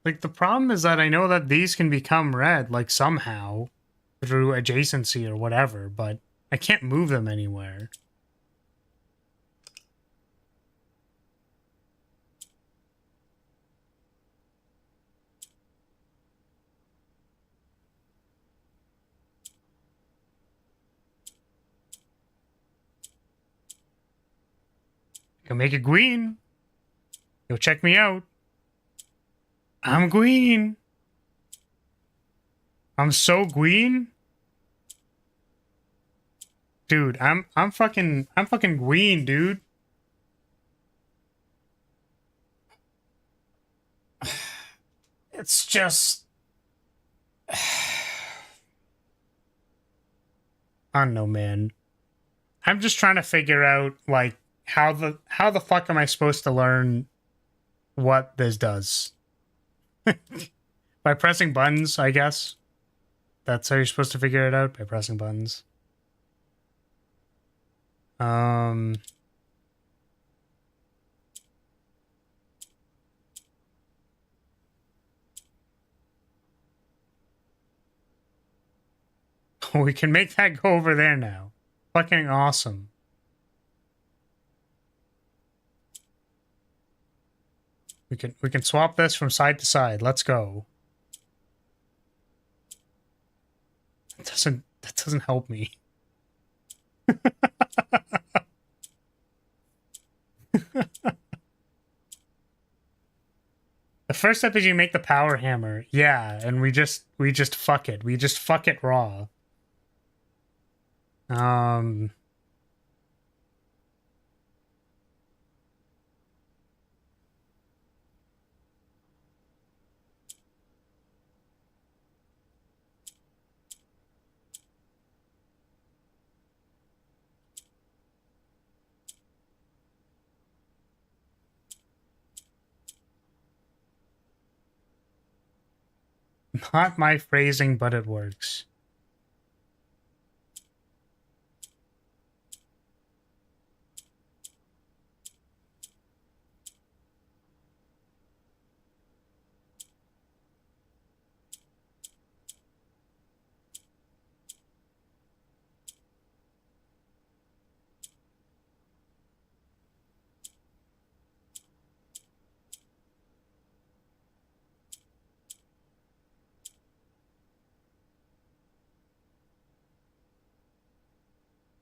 Like, the problem is that I know that these can become red, like, somehow, through adjacency or whatever, but I can't move them anywhere. I can make it green. You'll check me out. I'm green. I'm so green. Dude, I'm fucking green, dude. It's just I don't know, man. I'm just trying to figure out like how the fuck am I supposed to learn what this does? By pressing buttons, I guess. That's how you're supposed to figure it out, by pressing buttons. We can make that go over there now. Fucking awesome. We can swap this from side to side. Let's go. That doesn't help me. first step is you make the power hammer. Yeah, and we just fuck it. We just fuck it raw. Not my phrasing, but it works.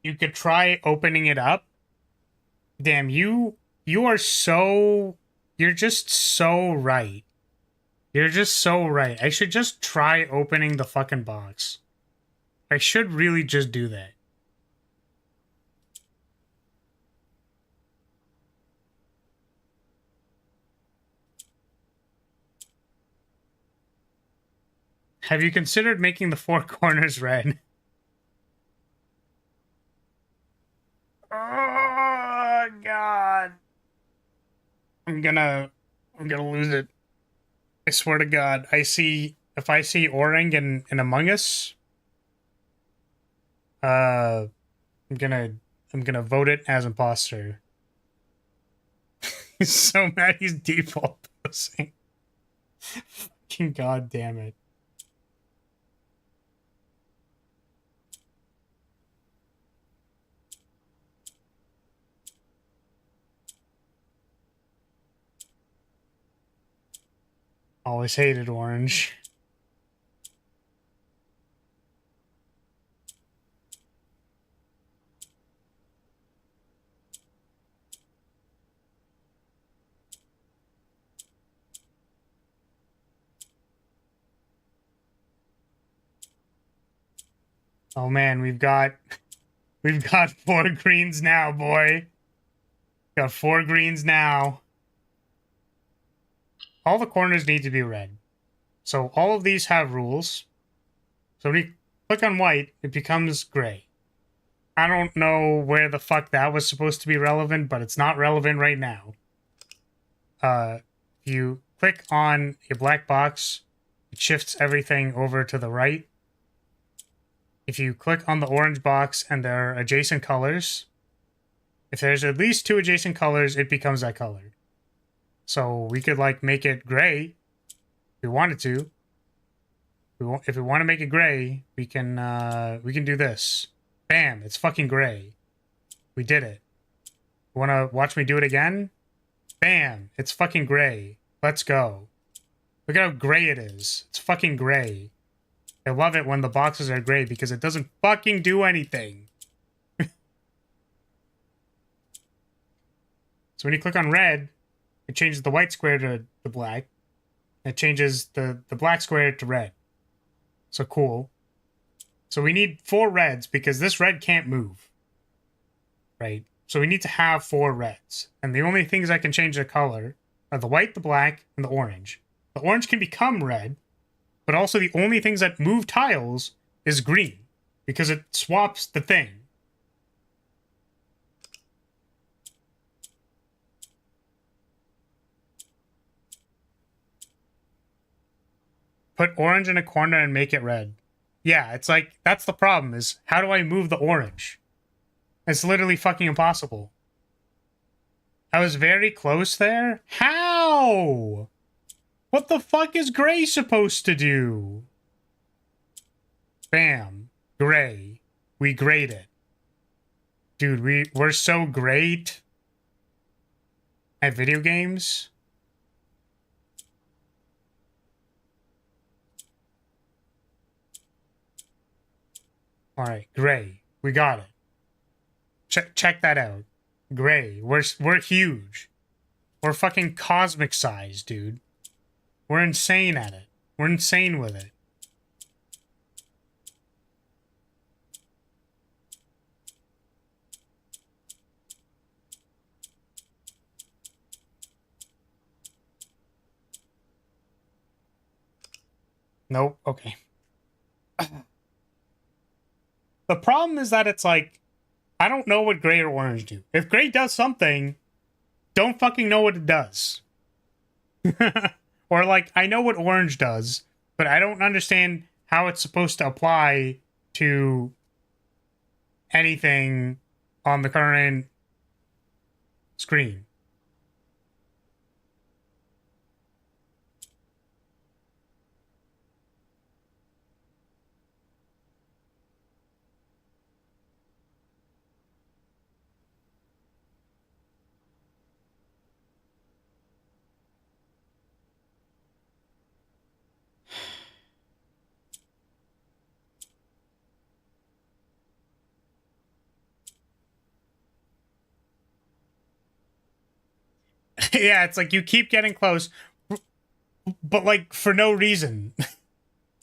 You could try opening it up. Damn, you are so... You're just so right. You're just so right. I should just try opening the fucking box. I should really just do that. Have you considered making the four corners red? Oh, God. I'm gonna lose it. I swear to God. If I see Orang in Among Us, I'm gonna vote it as imposter. He's so mad he's default posing. Fucking God damn it. Always hated orange. Oh man, we've got four greens now, boy. Got four greens now. All the corners need to be red. So all of these have rules. So when you click on white, it becomes gray. I don't know where the fuck that was supposed to be relevant, but it's not relevant right now. If you click on a black box, it shifts everything over to the right. If you click on the orange box and there are adjacent colors, if there's at least two adjacent colors, it becomes that color. So we could like make it gray if we wanted to. If we want to make it gray, we can do this. Bam, it's fucking gray. We did it. Want to watch me do it again? Bam, it's fucking gray. Let's go. Look at how gray it is. It's fucking gray. I love it when the boxes are gray because it doesn't fucking do anything. So when you click on red, it changes the white square to the black. It changes the black square to red. So cool. So we need four reds because this red can't move. Right? So we need to have four reds. And the only things that can change their color are the white, the black, and the orange. The orange can become red, but also the only things that move tiles is green because it swaps the thing. Put orange in a corner and make it red. Yeah, it's like, that's the problem, is how do I move the orange? It's literally fucking impossible. I was very close there. How? What the fuck is gray supposed to do? Bam. Gray. We grade it. Dude, we're so great at video games. All right, gray. We got it. Check that out. Gray. We're huge. We're fucking cosmic size, dude. We're insane at it. We're insane with it. Nope. Okay. The problem is that it's like, I don't know what gray or orange do. If gray does something, don't fucking know what it does. Or like, I know what orange does, but I don't understand how it's supposed to apply to anything on the current screen. Yeah, it's like you keep getting close, but like for no reason.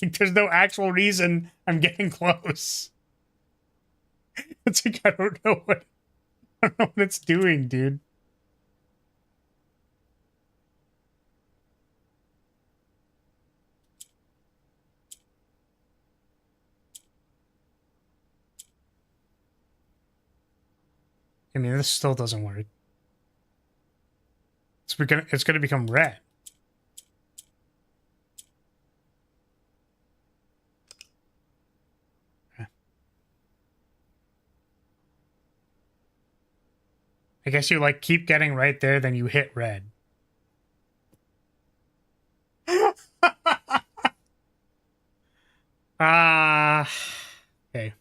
Like, there's no actual reason I'm getting close. It's like I don't know what it's doing, dude. I mean, this still doesn't work. It's gonna become red. I guess you like keep getting right there, then you hit red. Okay.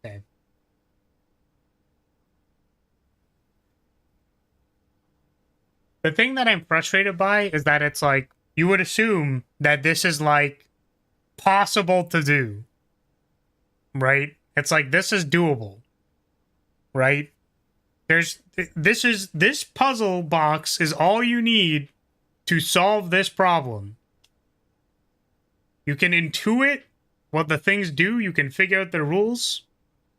Okay. The thing that I'm frustrated by is that it's like you would assume that this is like possible to do, right? It's like this is doable, right? This puzzle box is all you need to solve this problem. You can intuit what the things do, you can figure out the rules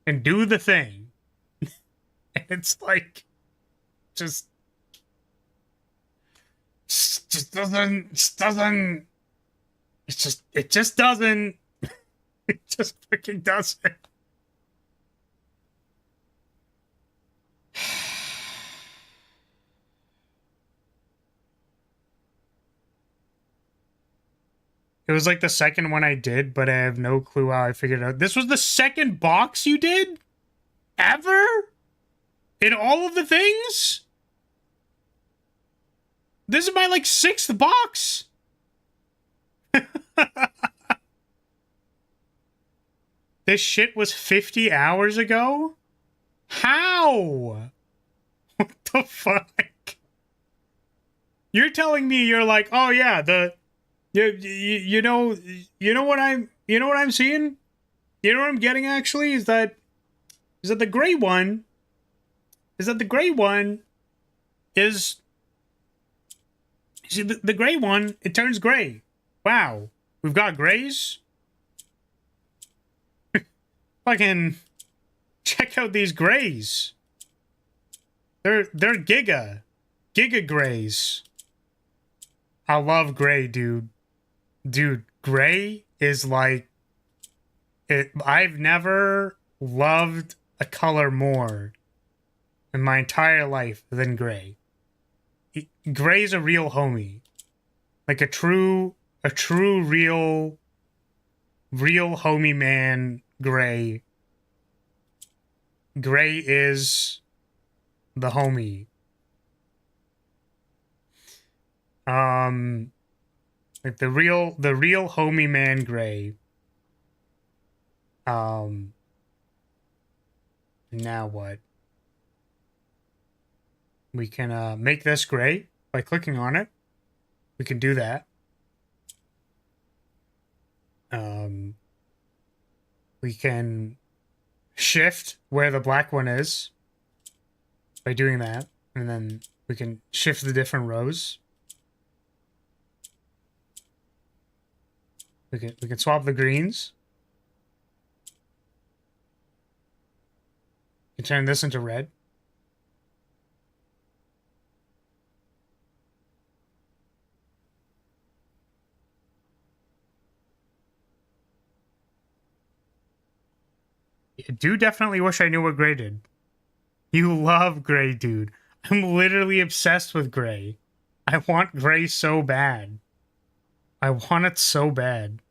and do the thing. And it's like just doesn't it just doesn't it just freaking doesn't. It was like the second one I did, but I have no clue how I figured it out. This was the second box you did? Ever? In all of the things? This is my, like, 6th box. This shit was 50 hours ago? How? What the fuck? You're telling me you're like, oh yeah, you know what I'm seeing? You know what I'm getting actually is that the gray one is that the gray one is... See, the gray one, it turns gray. Wow. We've got grays? Fucking... Check out these grays. They're giga grays. I love gray, dude. Dude, gray is like it. I've never loved a color more in my entire life than gray. Gray's a real homie. Like a true real homie man, gray. Gray is the homie. Like the real homie man, gray. Now what? We can make this gray by clicking on it. We can do that. We can shift where the black one is by doing that, and then we can shift the different rows. We can swap the greens. We can turn this into red. I do definitely wish I knew what gray did. You love gray, dude. I'm literally obsessed with gray. I want gray so bad. I want it so bad.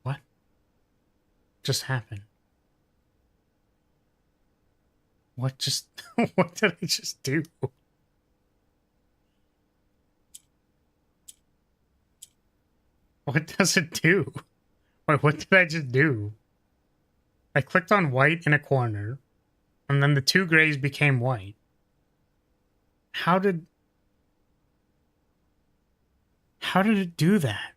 What just happened? What just... What did I just do? What does it do? Wait, what did I just do? I clicked on white in a corner, and then the two grays became white. How did it do that?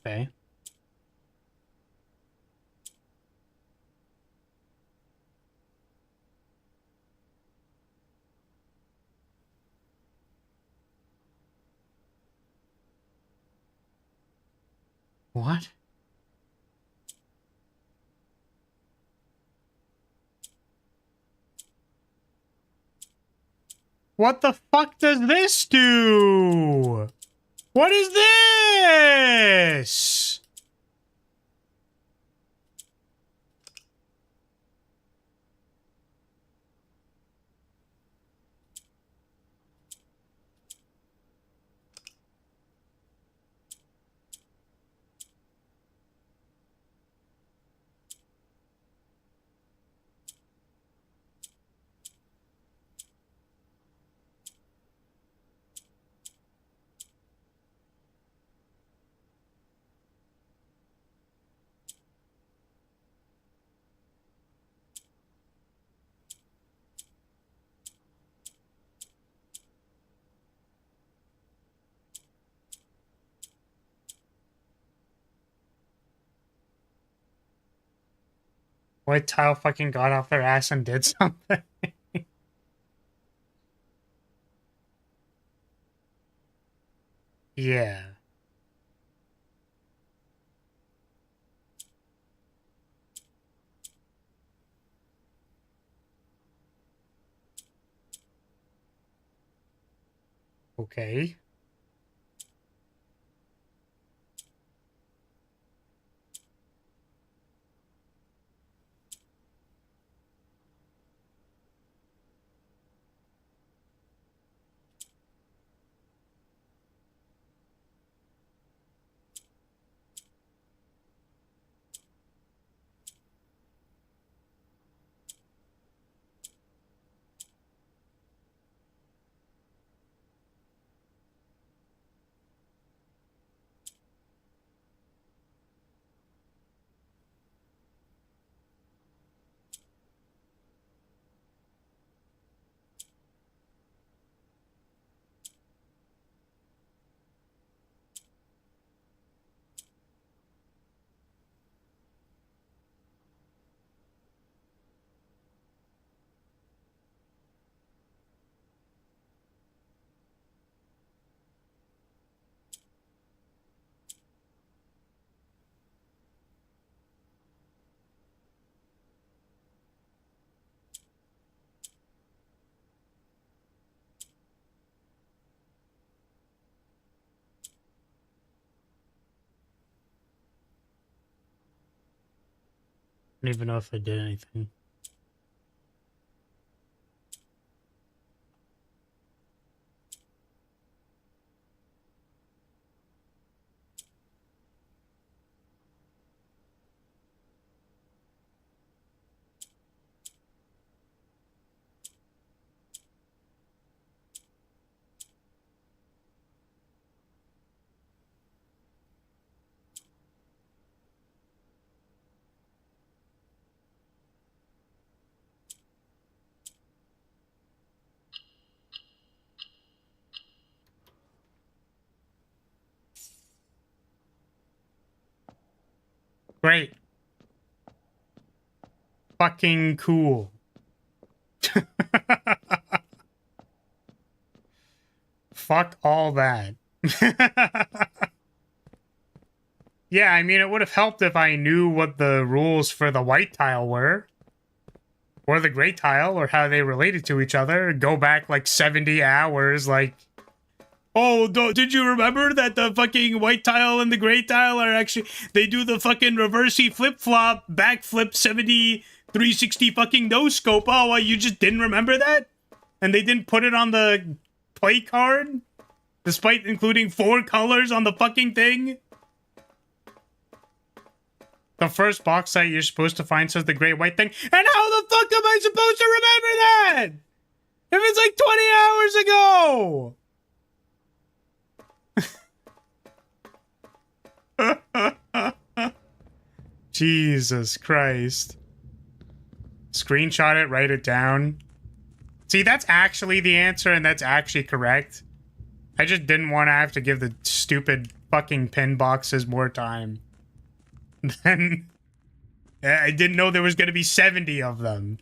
Okay. What? What the fuck does this do? What is this? White tile fucking got off their ass and did something. Yeah. Okay. don't even know if I did anything. Great. Fucking cool. Fuck all that. Yeah, I mean, it would have helped if I knew what the rules for the white tile were. Or the gray tile, or how they related to each other. Go back like 70 hours, like... Oh, did you remember that the fucking white tile and the gray tile are actually... They do the fucking reversey flip-flop, backflip 70, 360 fucking no-scope. Oh, well, you just didn't remember that? And they didn't put it on the play card? Despite including 4 colors on the fucking thing? The first box that you're supposed to find says the gray white thing. And how the fuck am I supposed to remember that? If it's like 20 hours ago! Jesus Christ. Screenshot it, write it down. See, that's actually the answer, and that's actually correct. I just didn't want to have to give the stupid fucking pin boxes more time. Then I didn't know there was going to be 70 of them.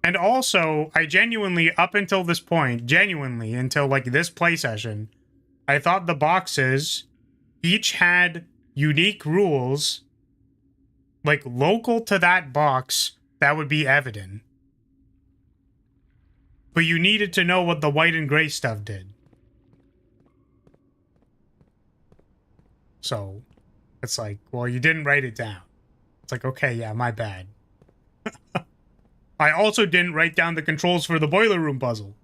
And also, I genuinely, up until this point, genuinely, until like this play session, I thought the boxes each had unique rules, like local to that box, that would be evident. But you needed to know what the white and gray stuff did. So, it's like, well, you didn't write it down. It's like, okay, yeah, my bad. I also didn't write down the controls for the boiler room puzzle.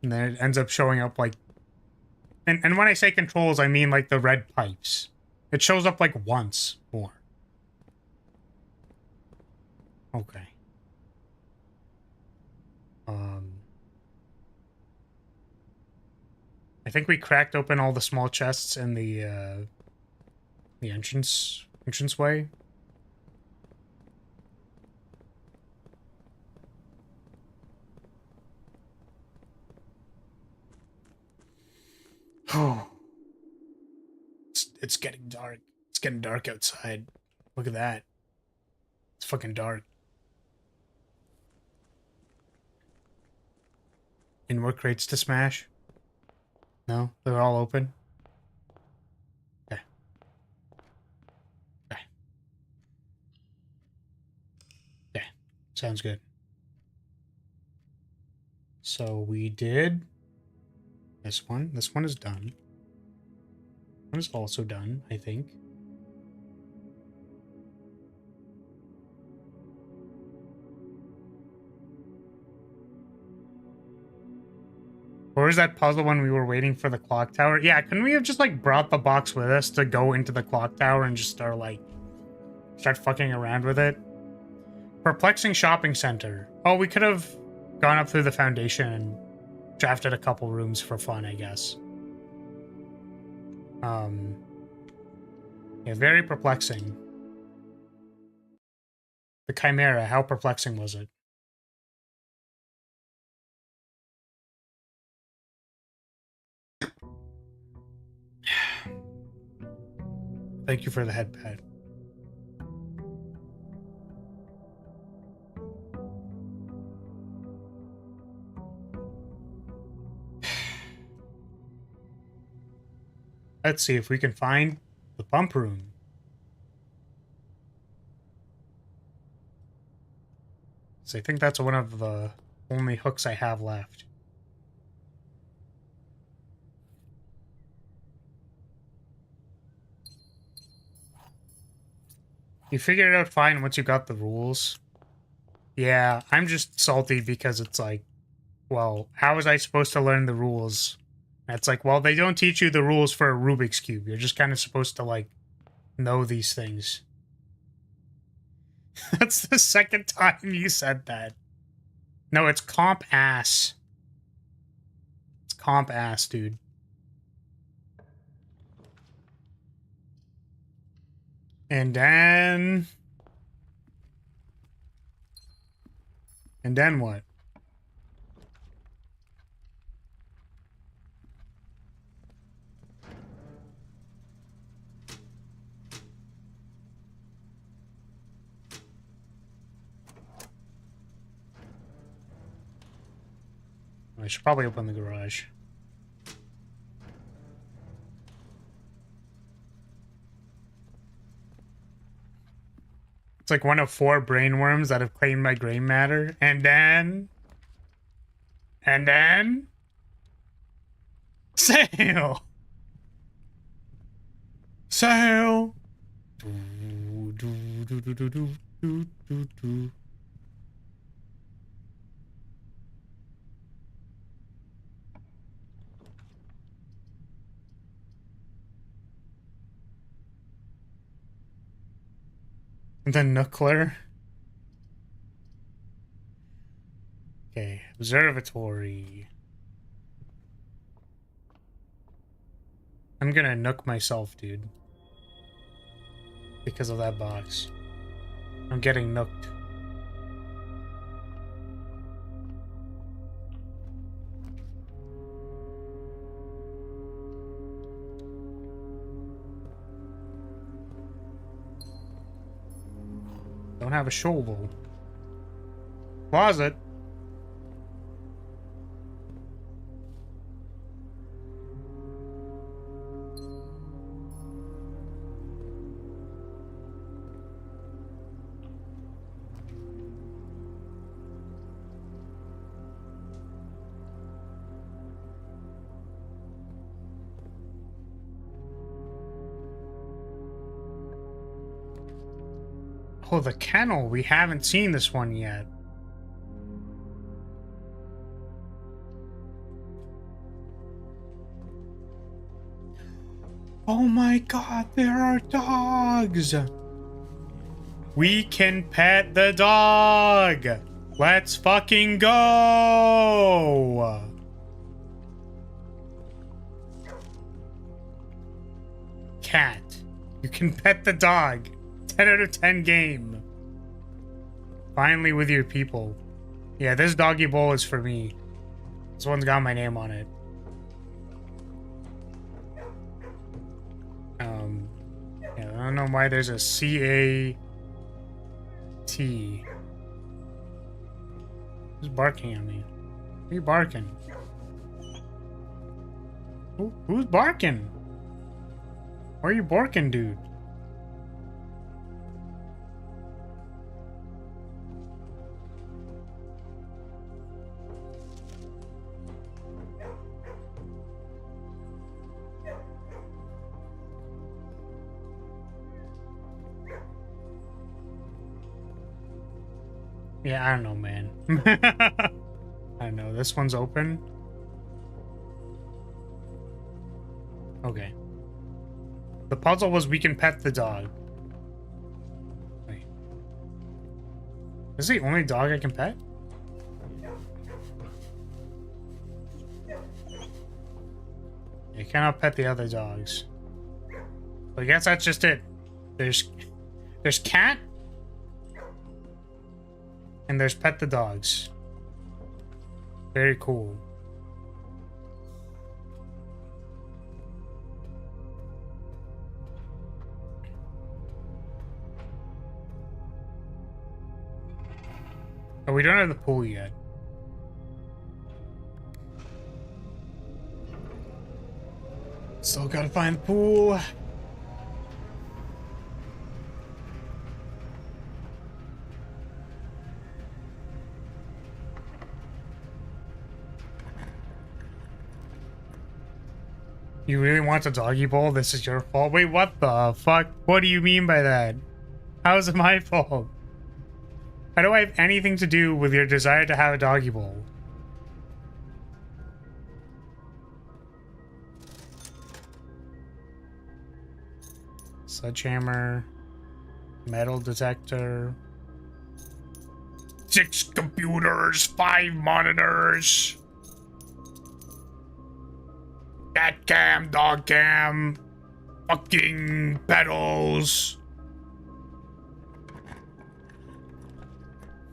And then it ends up showing up like... And when I say controls, I mean like the red pipes. It shows up like once more. Okay. I think we cracked open all the small chests in the entranceway. Oh, it's getting dark. It's getting dark outside. Look at that. It's fucking dark. Any more crates to smash? No, they're all open. Okay. Okay. Okay. Sounds good. So we did this one. This one is done. This one is also done, I think. Or is that puzzle when we were waiting for the clock tower? Yeah, couldn't we have just like brought the box with us to go into the clock tower and just start fucking around with it? Perplexing shopping center. Oh, we could have gone up through the foundation and drafted a couple rooms for fun, I guess. Yeah, very perplexing. The Chimera, how perplexing was it? Thank you for the head pat. Let's see if we can find the pump room. So I think that's one of the only hooks I have left. You figured it out fine once you got the rules. Yeah, I'm just salty because it's like, well, how was I supposed to learn the rules? And it's like, well, they don't teach you the rules for a Rubik's Cube. You're just kind of supposed to, like, know these things. That's the second time you said that. No, it's comp ass. It's comp ass, dude. And then... And then what? I should probably open the garage. It's like one of 4 brainworms that have claimed my gray matter. And then... Sail! Sail! And then nuclear. Okay, observatory. I'm gonna nuke myself, dude. Because of that box. I'm getting nuked. Don't have a shovel. Closet. Oh, the kennel. We haven't seen this one yet. Oh my god, there are dogs! We can pet the dog! Let's fucking go! Cat. You can pet the dog. 10 out of 10 game. Finally with your people. Yeah, this doggy bowl is for me. This one's got my name on it. Yeah, I don't know why there's a C-A-T. Who's barking at me? Who are you barking? Who's barking? Why are you barking, dude? Yeah, I don't know, man. I don't know. This one's open. Okay. The puzzle was we can pet the dog. Wait. Is this the only dog I can pet? You cannot pet the other dogs. I guess that's just it. There's cat. And there's pet the dogs. Very cool. Oh, we don't have the pool yet. Still gotta find the pool. You really want a doggy bowl? This is your fault. Wait, what the fuck? What do you mean by that? How's it my fault? How do I have anything to do with your desire to have a doggy bowl? Sledgehammer. Metal detector. 6 computers, 5 monitors. Cat cam, dog cam. Fucking pedals.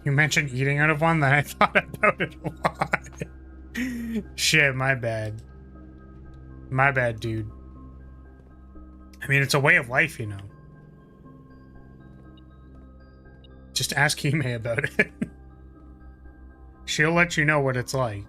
You mentioned eating out of one, then I thought about it a lot. Shit, my bad. My bad, dude. I mean, it's a way of life, you know. Just ask Hime about it. She'll let you know what it's like.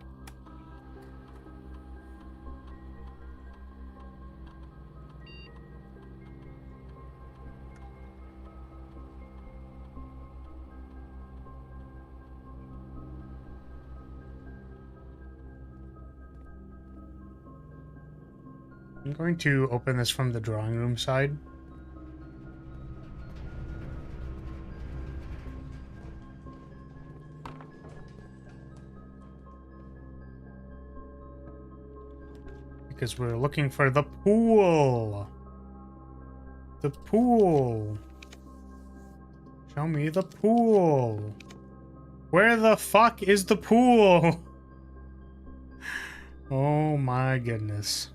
I'm going to open this from the drawing room side. Because we're looking for the pool. The pool. Show me the pool. Where the fuck is the pool? Oh my goodness.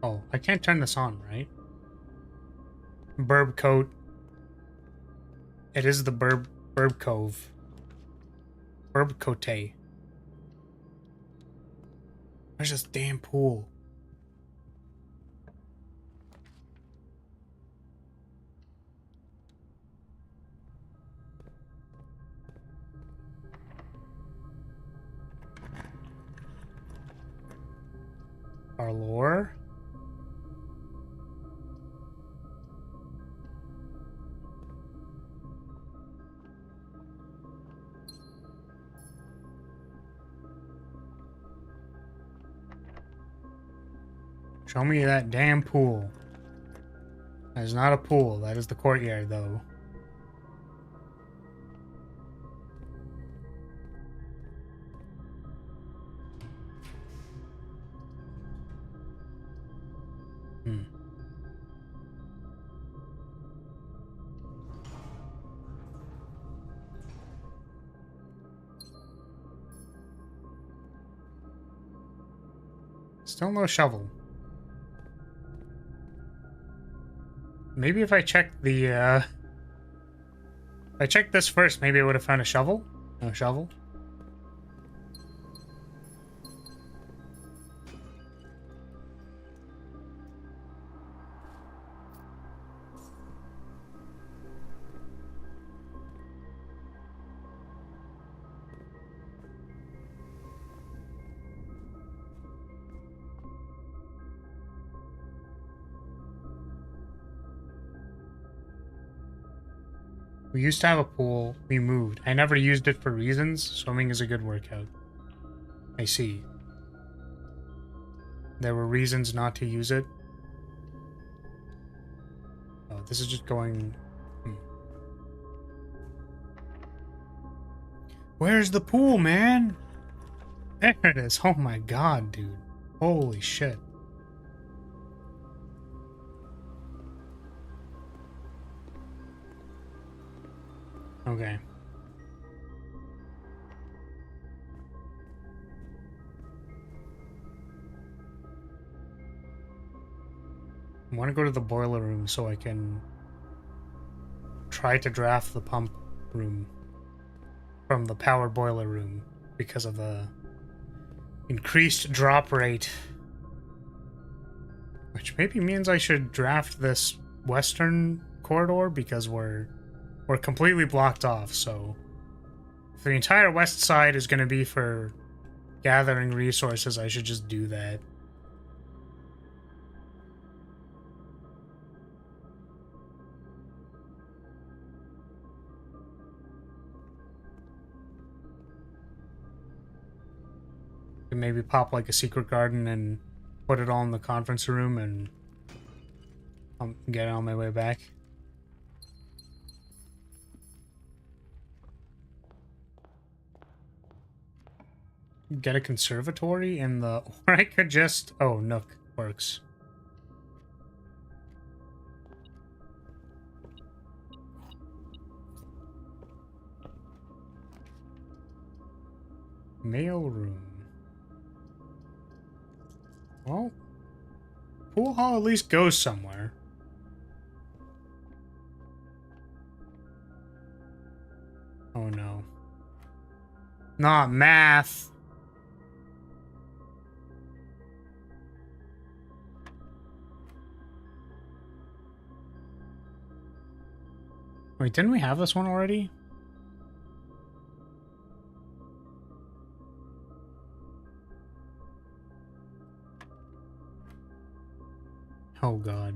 Oh, I can't turn this on, right? Burb coat. It is the Burb Cove. Burb Cote. Where's this damn pool? Our lore? Show me that damn pool. That is not a pool. That is the courtyard, though. Still no shovel. Maybe if I check the, if I checked this first, maybe I would have found a shovel? No shovel? We used to have a pool. We moved. I never used it for reasons. Swimming is a good workout. I see. There were reasons not to use it. Oh, this is just going... Where's the pool, man? There it is. Oh my god, dude. Holy shit. Okay. I want to go to the boiler room so I can try to draft the pump room. from the power boiler room because of the increased drop rate. Which maybe means I should draft this western corridor because we're completely blocked off, so if the entire west side is going to be for gathering resources, I should just do that. And maybe pop like a secret garden and put it all in the conference room and get it on my way back. Get a conservatory in the... Or I could just... Oh, Nook works. Mail room. Well, pool hall at least goes somewhere. Oh no. Not math. Wait, didn't we have this one already? Oh god.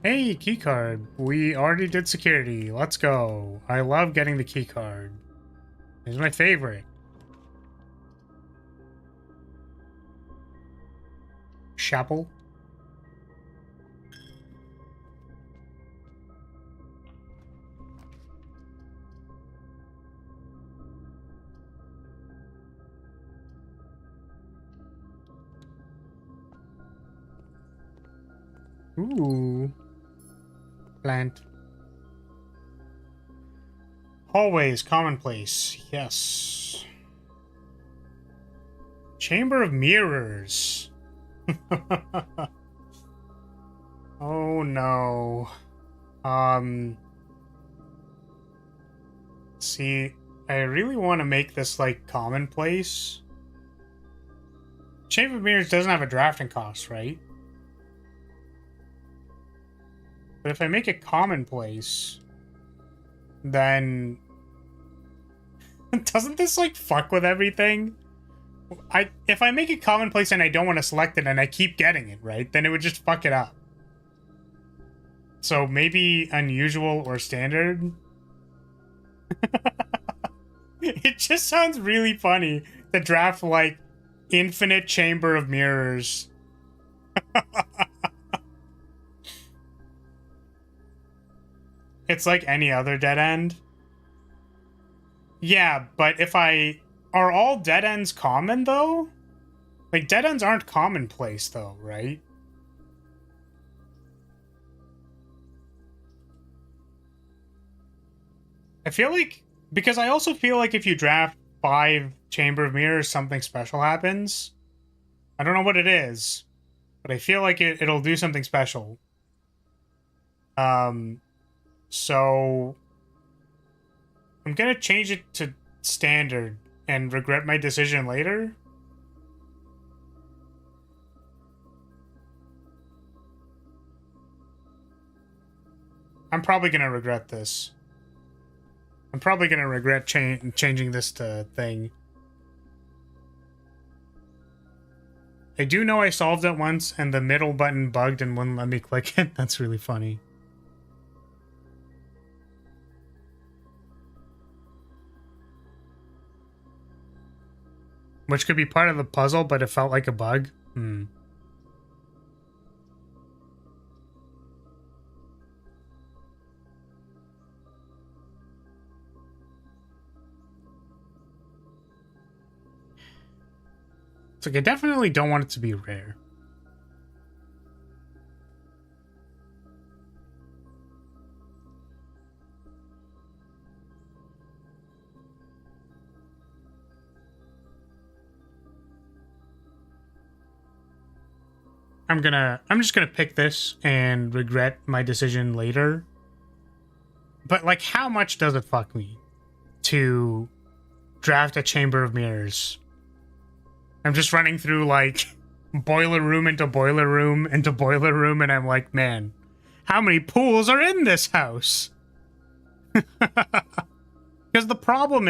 Hey, keycard. We already did security. Let's go. I love getting the keycard. It's my favorite. Chapel. Ooh. Plant. Hallways, commonplace. Yes. Chamber of Mirrors. Oh no. See, I really want to make this like commonplace. Chamber of Mirrors doesn't have a drafting cost, right? But if I make it commonplace, then doesn't this like fuck with everything? If I make it commonplace and I don't want to select it and I keep getting it, right? Then it would just fuck it up. So maybe unusual or standard. It just sounds really funny to draft like infinite chamber of mirrors. It's like any other dead end. Yeah, but if I... Are all dead ends common, though? Like, dead ends aren't commonplace, though, right? I feel like... Because I also feel like if you draft 5 Chamber of Mirrors, something special happens. I don't know what it is, but I feel like it'll do something special. So... I'm gonna change it to standard and regret my decision later. I'm probably gonna regret this. I'm probably gonna regret changing this to thing. I do know I solved it once and the middle button bugged and wouldn't let me click it. That's really funny. Which could be part of the puzzle, but it felt like a bug. It's like, I definitely don't want it to be rare. I'm just gonna pick this and regret my decision later. But like, how much does it fuck me to draft a Chamber of Mirrors? I'm just running through like boiler room into boiler room into boiler room, and I'm like, man, how many pools are in this house? Because the problem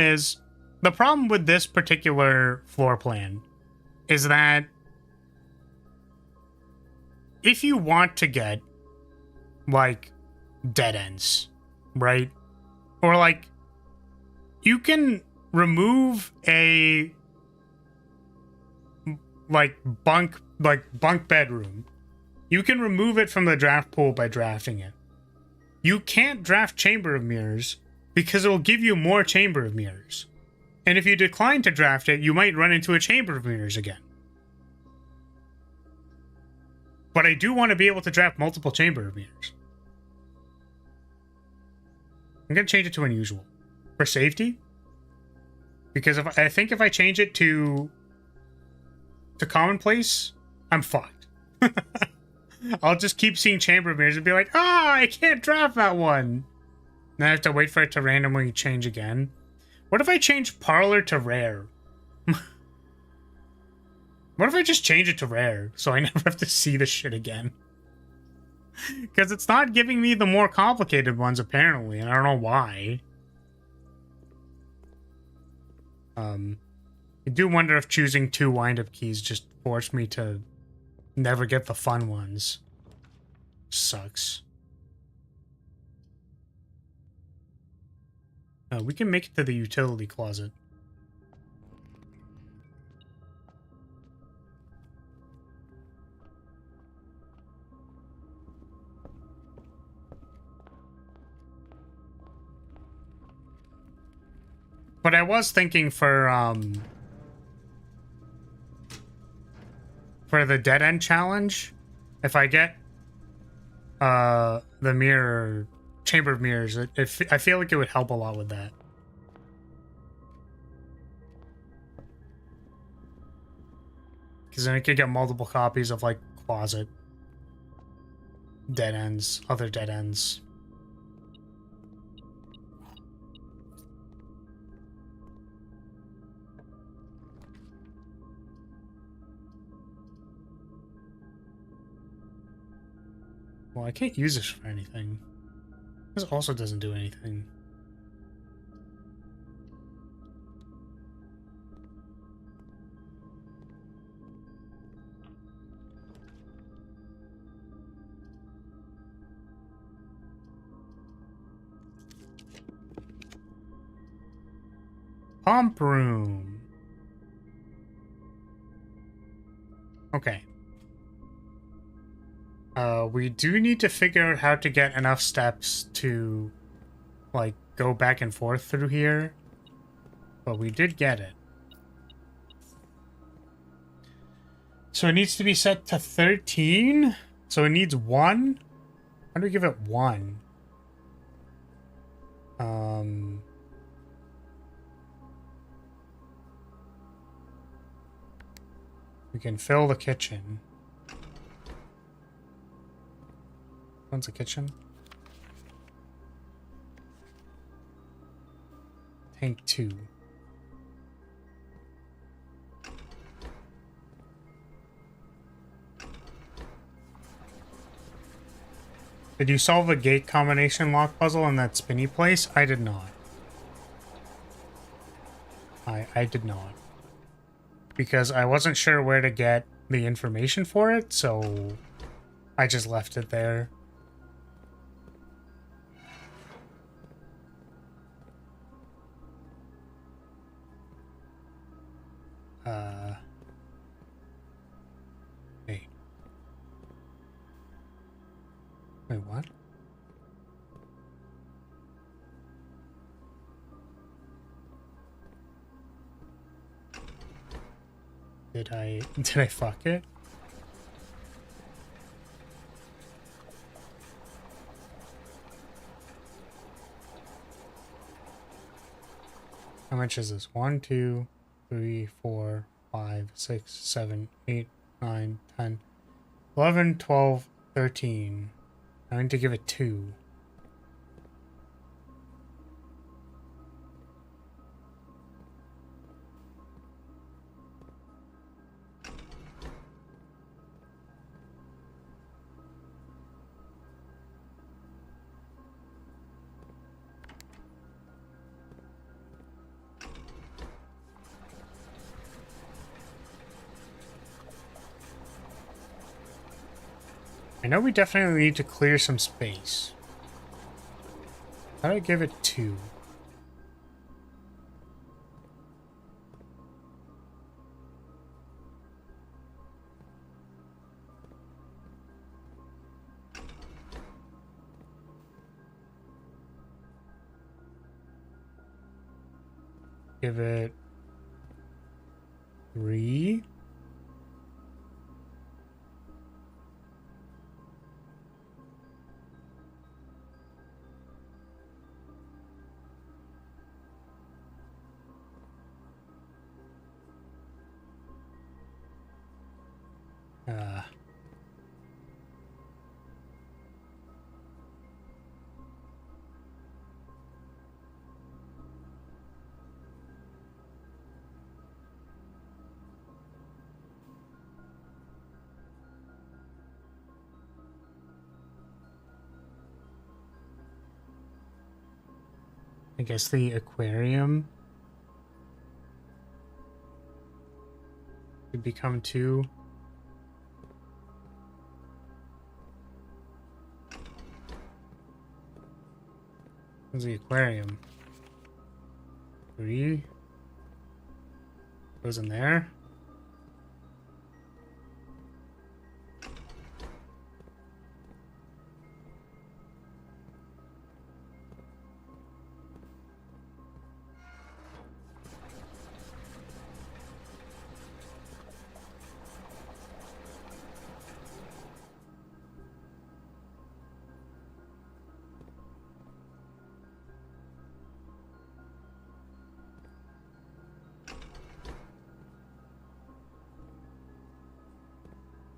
with this particular floor plan is that if you want to get like dead ends, right? Or like you can remove a bunk bedroom. You can remove it from the draft pool by drafting it. You can't draft Chamber of Mirrors because it will give you more Chamber of Mirrors. And if you decline to draft it, you might run into a Chamber of Mirrors again. But I do want to be able to draft multiple Chamber of Mirrors. I'm going to change it to unusual. For safety. Because I think if I change it to commonplace, I'm fucked. I'll just keep seeing Chamber of Mirrors and be like, I can't draft that one. Then I have to wait for it to randomly change again. What if I change Parlor to Rare? What if I just change it to Rare so I never have to see this shit again? Because it's not giving me the more complicated ones, apparently, and I don't know why. I do wonder if choosing 2 wind-up keys just forced me to never get the fun ones. Sucks. We can make it to the utility closet. But I was thinking for the dead end challenge, if I get the Chamber of Mirrors, I feel like it would help a lot with that. Because then I could get multiple copies of like closet, dead ends, other dead ends. Well, I can't use this for anything. This also doesn't do anything. Pump room. Okay. We do need to figure out how to get enough steps to, like, go back and forth through here. But we did get it. So it needs to be set to 13. So it needs 1. How do we give it 1? We can fill the kitchen. One's a kitchen. Tank 2. Did you solve the gate combination lock puzzle in that spinny place? I did not. I did not. Because I wasn't sure where to get the information for it, so I just left it there. Hey. Wait, what? Did I fuck it? How much is this? 1, 2, 3, 4, 5, 6, 7, 8, 9, 10, 11, 12, 13. I need to give it 2. I know we definitely need to clear some space. How do I give it 2? Give it 3. I guess the aquarium could become 2. Where's the aquarium? 3. Goes in there.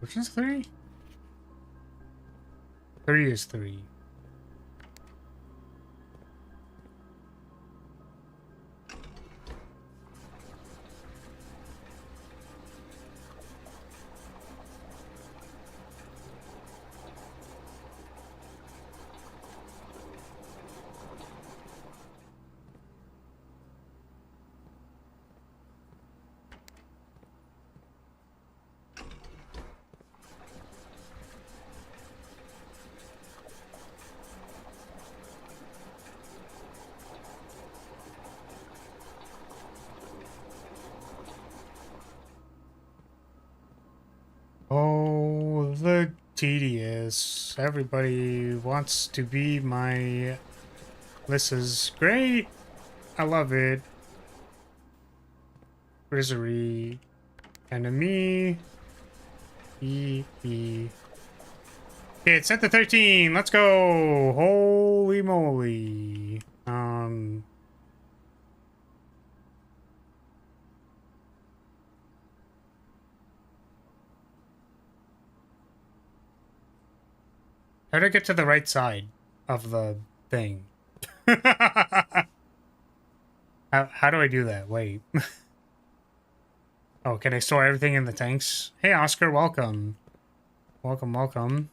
Which is 3? 3 is 3. Oh, the tedious. Everybody wants to be my... This is great. I love it. Grizzly. Enemy. Okay, it's set to 13. Let's go. Holy moly. How do I get to the right side of the thing? How do I do that? Wait. Oh, can I store everything in the tanks? Hey, Oscar, welcome. Welcome, welcome.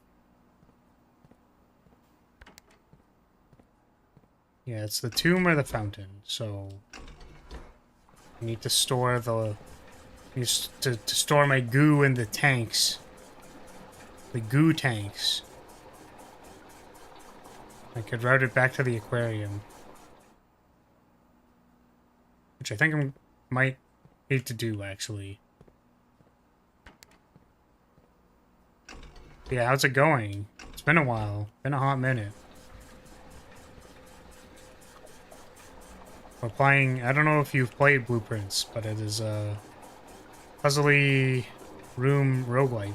Yeah, it's the tomb or the fountain, so... I need to store the... to store my goo in the tanks. The goo tanks. I could route it back to the aquarium. Which I think I might need to do, actually. Yeah, how's it going? It's been a while. Been a hot minute. We're playing... I don't know if you've played Blueprints, but it is a... puzzly room roguelike.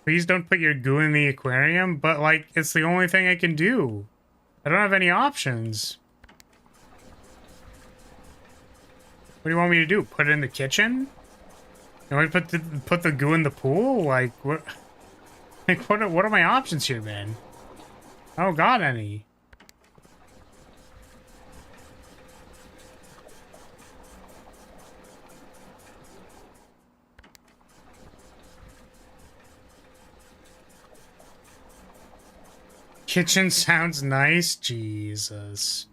Please don't put your goo in the aquarium, but, like, it's the only thing I can do. I don't have any options. What do you want me to do? Put it in the kitchen? You want me to put the goo in the pool? Like, what? Like, what are my options here, man? I don't got any. Kitchen sounds nice. Jesus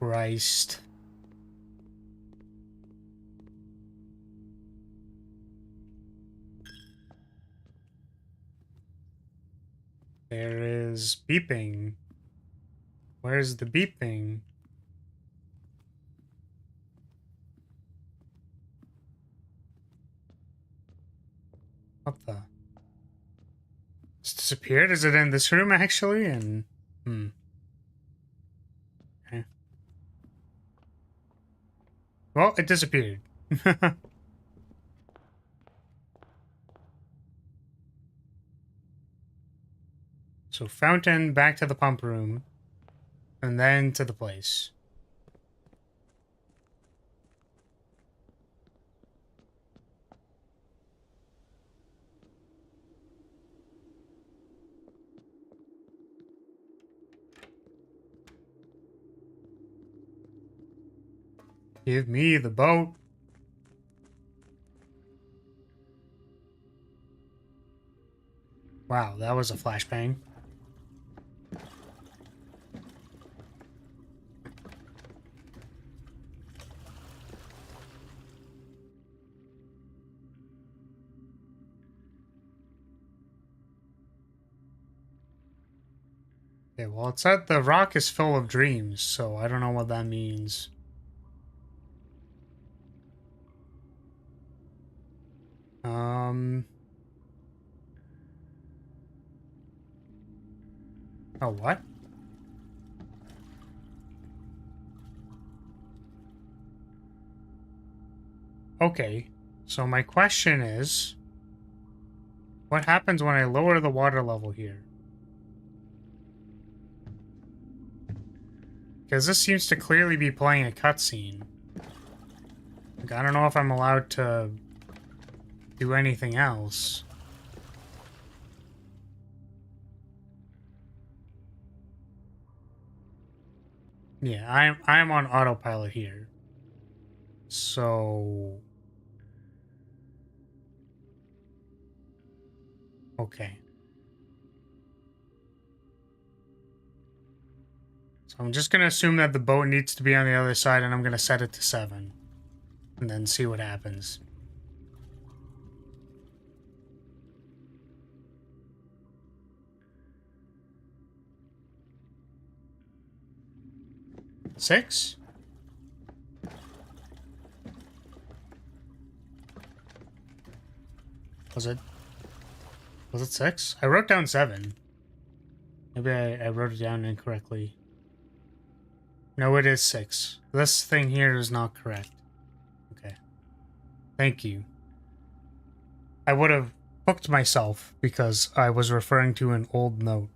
Christ. There is beeping. Where's the beeping? What the? It's disappeared? Is it in this room, actually? And... Okay. Well, it disappeared. So fountain, back to the pump room, and then to the place. Give me the boat. Wow, that was a flashbang. Okay, well, it said the rock is full of dreams, so I don't know what that means. Oh, what? Okay, so my question is, what happens when I lower the water level here? Because this seems to clearly be playing a cutscene. Like, I don't know if I'm allowed to do anything else. Yeah, I'm on autopilot here. So... Okay. So I'm just gonna assume that the boat needs to be on the other side, and I'm gonna set it to 7. And then see what happens. Six? Was it 6? I wrote down 7. Maybe I wrote it down incorrectly. No, it is 6. This thing here is not correct. Okay. Thank you. I would have hooked myself because I was referring to an old note.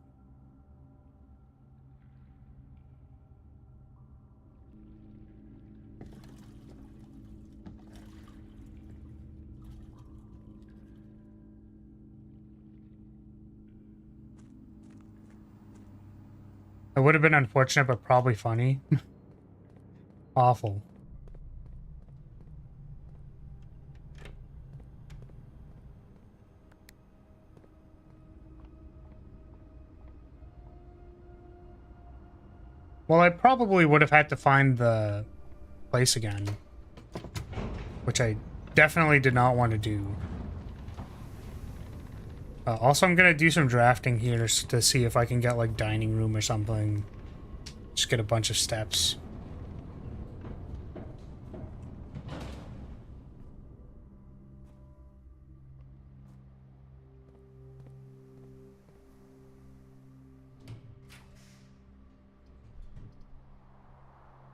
It would have been unfortunate, but probably funny. Awful. Well, I probably would have had to find the place again, which I definitely did not want to do. Also, I'm gonna do some drafting here to see if I can get, like, dining room or something. Just get a bunch of steps.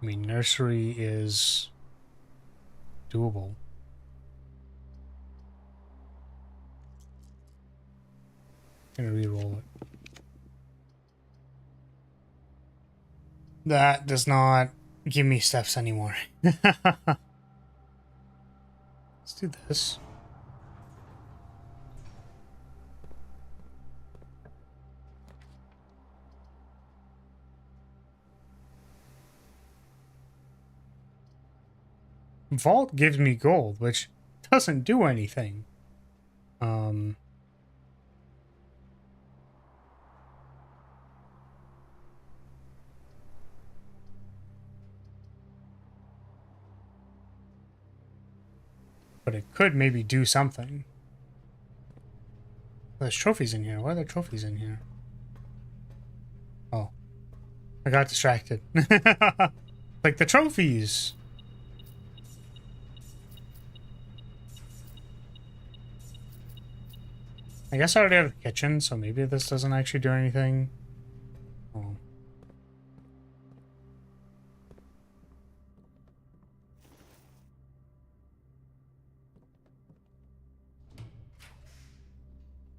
I mean, nursery is doable. I'm gonna re-roll it. That does not give me steps anymore. Let's do this. Vault gives me gold, which doesn't do anything. But it could maybe do something. There's trophies in here. Why are there trophies in here? Oh. I got distracted. Like the trophies. I guess I already have a kitchen, so maybe this doesn't actually do anything. Oh.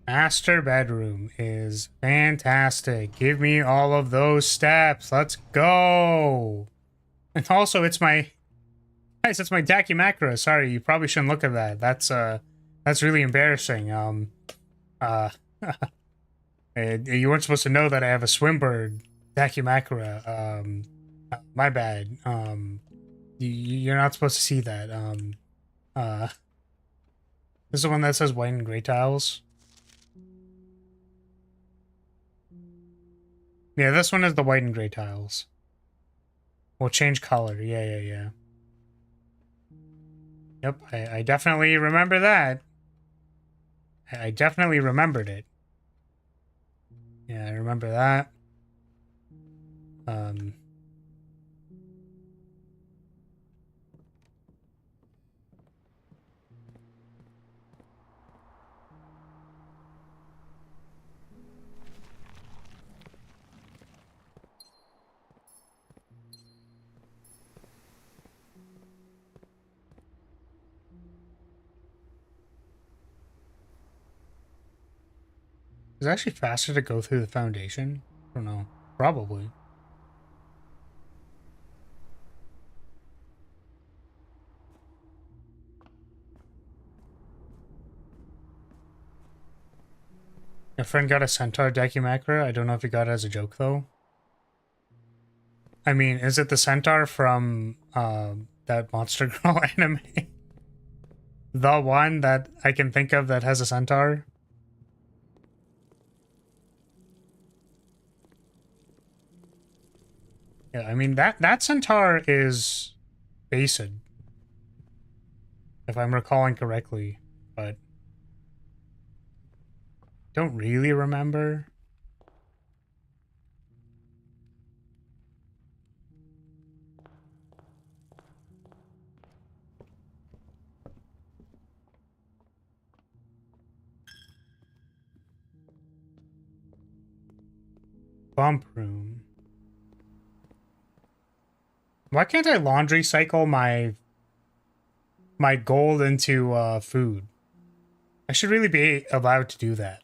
Master bedroom is fantastic. Give me all of those steps. Let's go. And also, it's my... Guys, it's my Dakimakura. Sorry, you probably shouldn't look at that. That's really embarrassing. You weren't supposed to know that I have a swimbird Dakimakura. My bad. You're not supposed to see that. This is the one that says white and gray tiles. Yeah, this one is the white and gray tiles. We'll change color. Yeah. Yep, I definitely remember that. I definitely remembered it. Yeah, I remember that. Is it actually faster to go through the foundation? I don't know. Probably. My friend got a centaur Dakimakura. I don't know if he got it as a joke, though. I mean, is it the centaur from that Monster Girl anime? The one that I can think of that has a centaur? Yeah, I mean, that centaur is based, if I'm recalling correctly, but don't really remember. Bump room. Why can't I laundry cycle my gold into food? I should really be allowed to do that.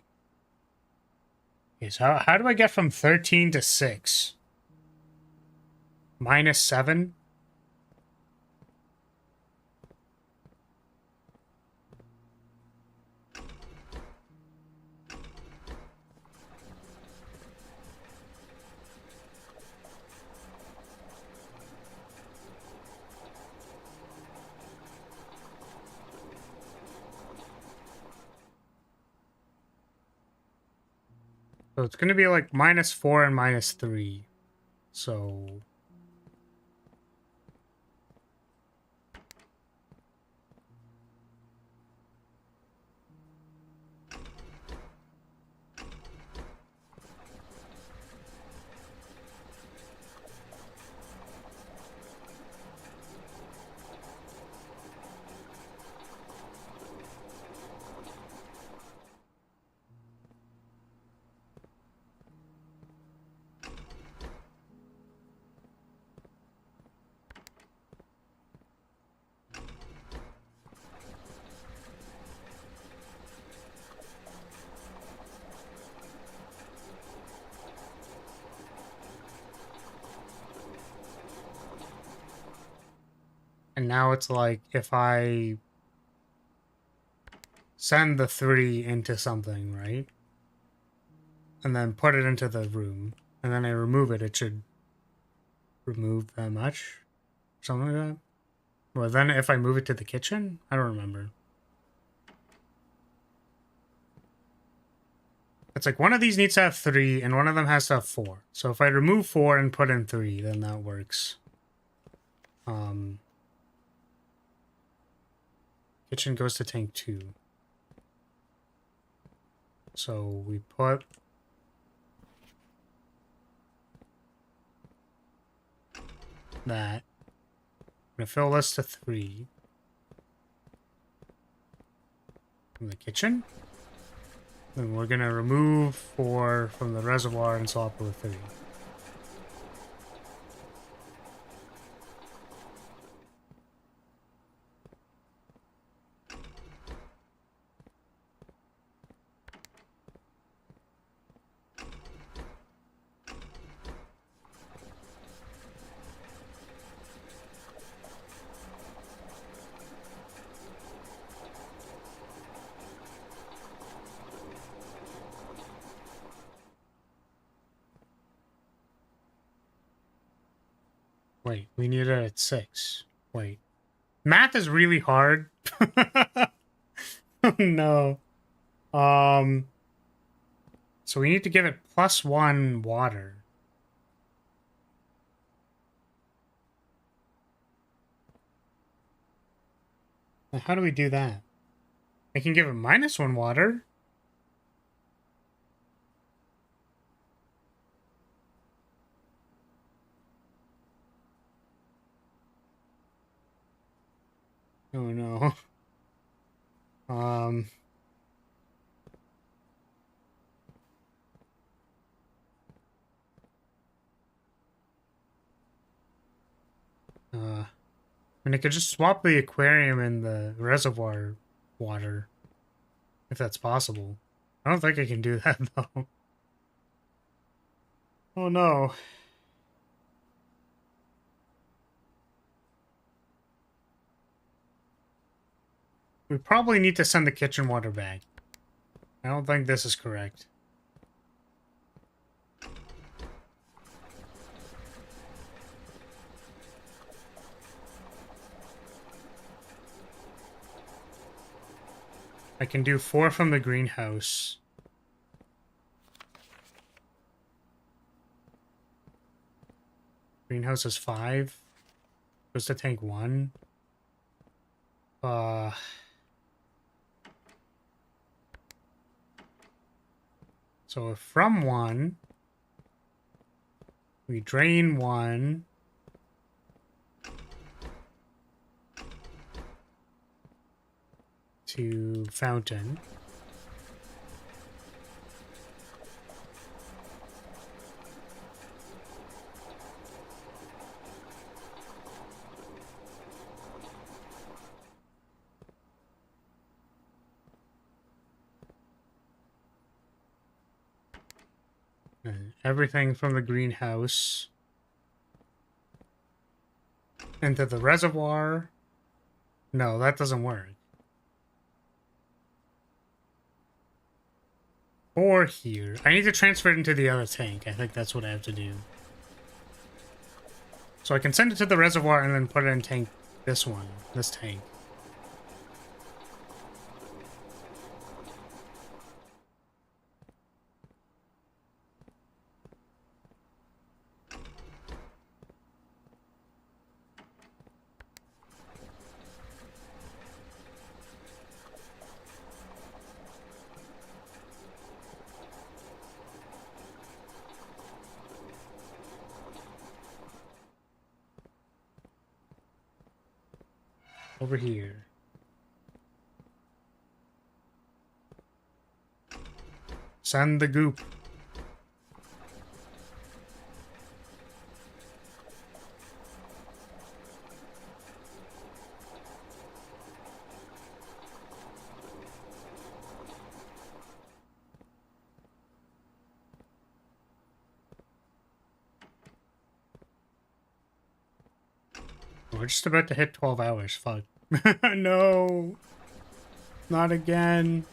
Okay, so how do I get from 13 to 6? -7? So it's going to be like -4 and -3. So... And now it's like, if I send the 3 into something, right? And then put it into the room, and then I remove it, it should remove that much? Something like that? Well, then if I move it to the kitchen? I don't remember. It's like one of these needs to have 3 and one of them has to have 4. So if I remove 4 and put in 3, then that works. Kitchen goes to tank 2. So we put that. I'm gonna fill this to 3. From the kitchen. Then we're gonna remove 4 from the reservoir and swap it with 3. Wait, we need it at 6. Wait. Math is really hard. Oh, no. So we need to give it +1 water. Now, how do we do that? I can give it -1 water. Oh no. And I could just swap the aquarium and the reservoir water, if that's possible. I don't think I can do that, though. Oh, no. We probably need to send the kitchen water back. I don't think this is correct. I can do 4 from the greenhouse. Greenhouse is 5. Goes to tank 1. So from 1, we drain 1. To fountain. And everything from the greenhouse into the reservoir. No, that doesn't work. Or here. I need to transfer it into the other tank. I think that's what I have to do. So I can send it to the reservoir and then put it in tank this one. This tank. Over here. Send the goop. We're just about to hit 12 hours. Fuck. No. Not again.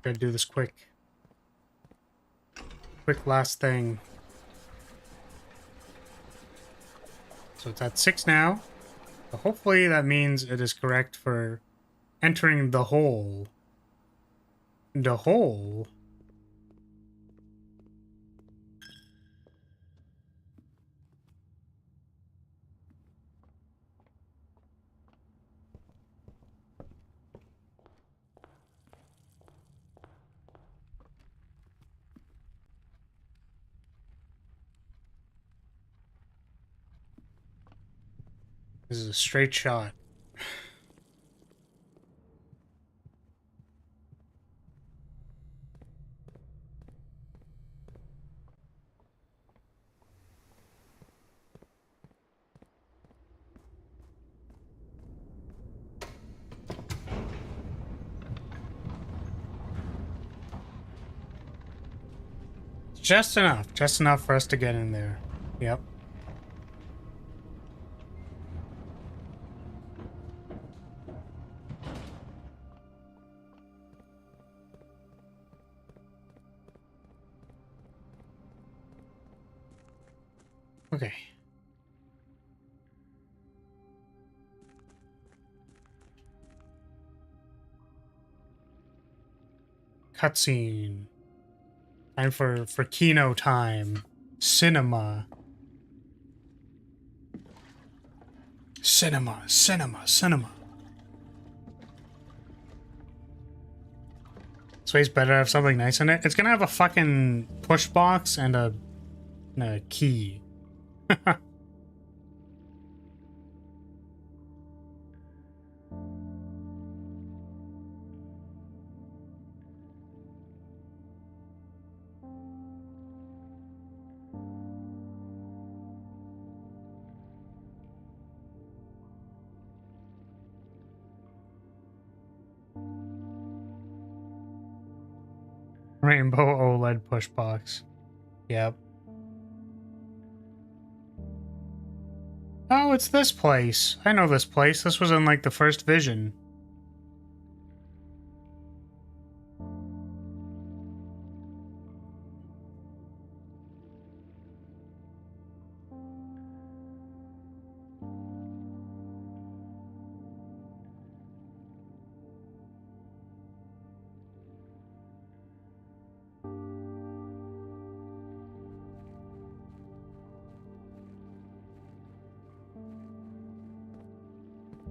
Gotta do this quick. Quick last thing. So it's at 6 now. So hopefully that means it is correct for entering the hole. The hole? This is a straight shot. Just enough for us to get in there. Yep. Okay. Cutscene. Time for Kino time. Cinema. Cinema. This way's better to have something nice in it. It's gonna have a fucking push box and a key. Rainbow OLED push box. Yep. Oh, it's this place. I know this place. This was in like the first vision.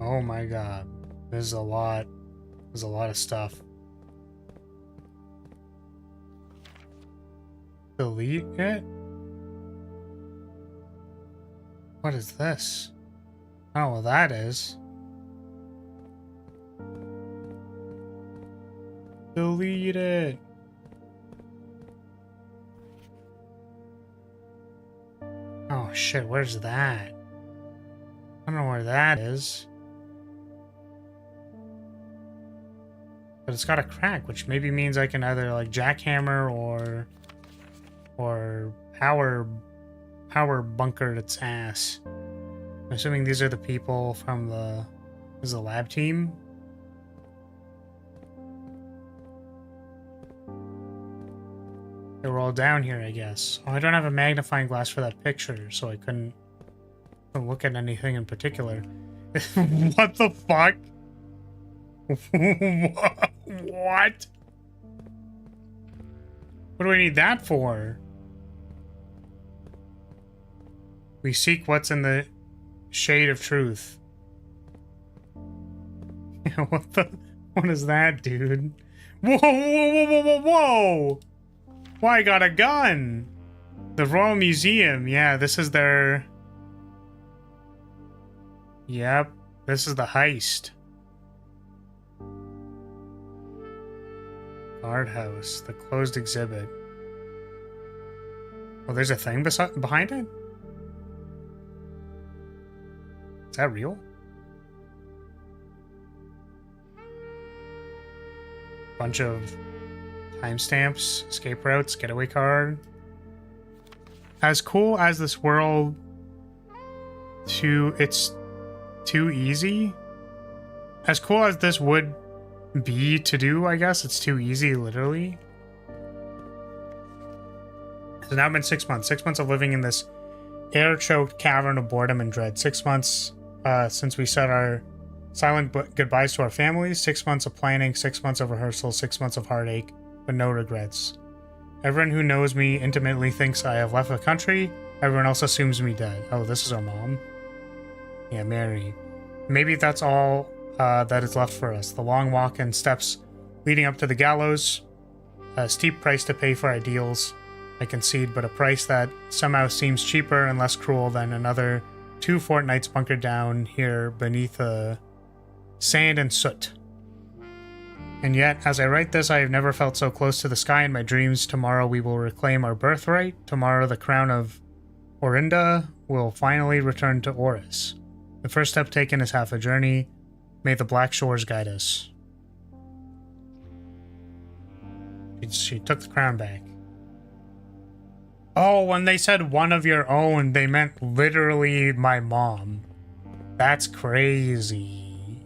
Oh my god. There's a lot. There's a lot of stuff. Delete it? What is this? I don't know what that is. Delete it. Oh shit, where's that? I don't know where that is. But it's got a crack, which maybe means I can either like jackhammer or power bunker its ass. I'm assuming these are the people from the lab team. They were all down here, I guess. Oh, I don't have a magnifying glass for that picture, so I couldn't look at anything in particular. What the fuck? What? What do I need that for? We seek what's in the shade of truth. What is that, dude? Whoa! Why, I got a gun! The Royal Museum, yeah, this is their... Yep, this is the heist. Guardhouse, the closed exhibit. Oh, there's a thing behind it? Is that real? Bunch of timestamps, escape routes, getaway card. As cool as this world it's too easy. As cool as this would be to do, I guess. It's too easy, literally. It's now been 6 months. 6 months of living in this air-choked cavern of boredom and dread. 6 months since we said our silent goodbyes to our families. 6 months of planning. 6 months of rehearsal. 6 months of heartache, but no regrets. Everyone who knows me intimately thinks I have left the country. Everyone else assumes me dead. Oh, this is our mom. Yeah, Mary. Maybe that's all that is left for us. The long walk and steps leading up to the gallows. A steep price to pay for ideals, I concede, but a price that somehow seems cheaper and less cruel than another 2 fortnights bunkered down here beneath sand and soot. And yet, as I write this, I have never felt so close to the sky in my dreams. Tomorrow we will reclaim our birthright. Tomorrow the crown of Orinda will finally return to Oris. The first step taken is half a journey. May the black shores guide us. She took the crown back. Oh, when they said one of your own, they meant literally my mom. That's crazy.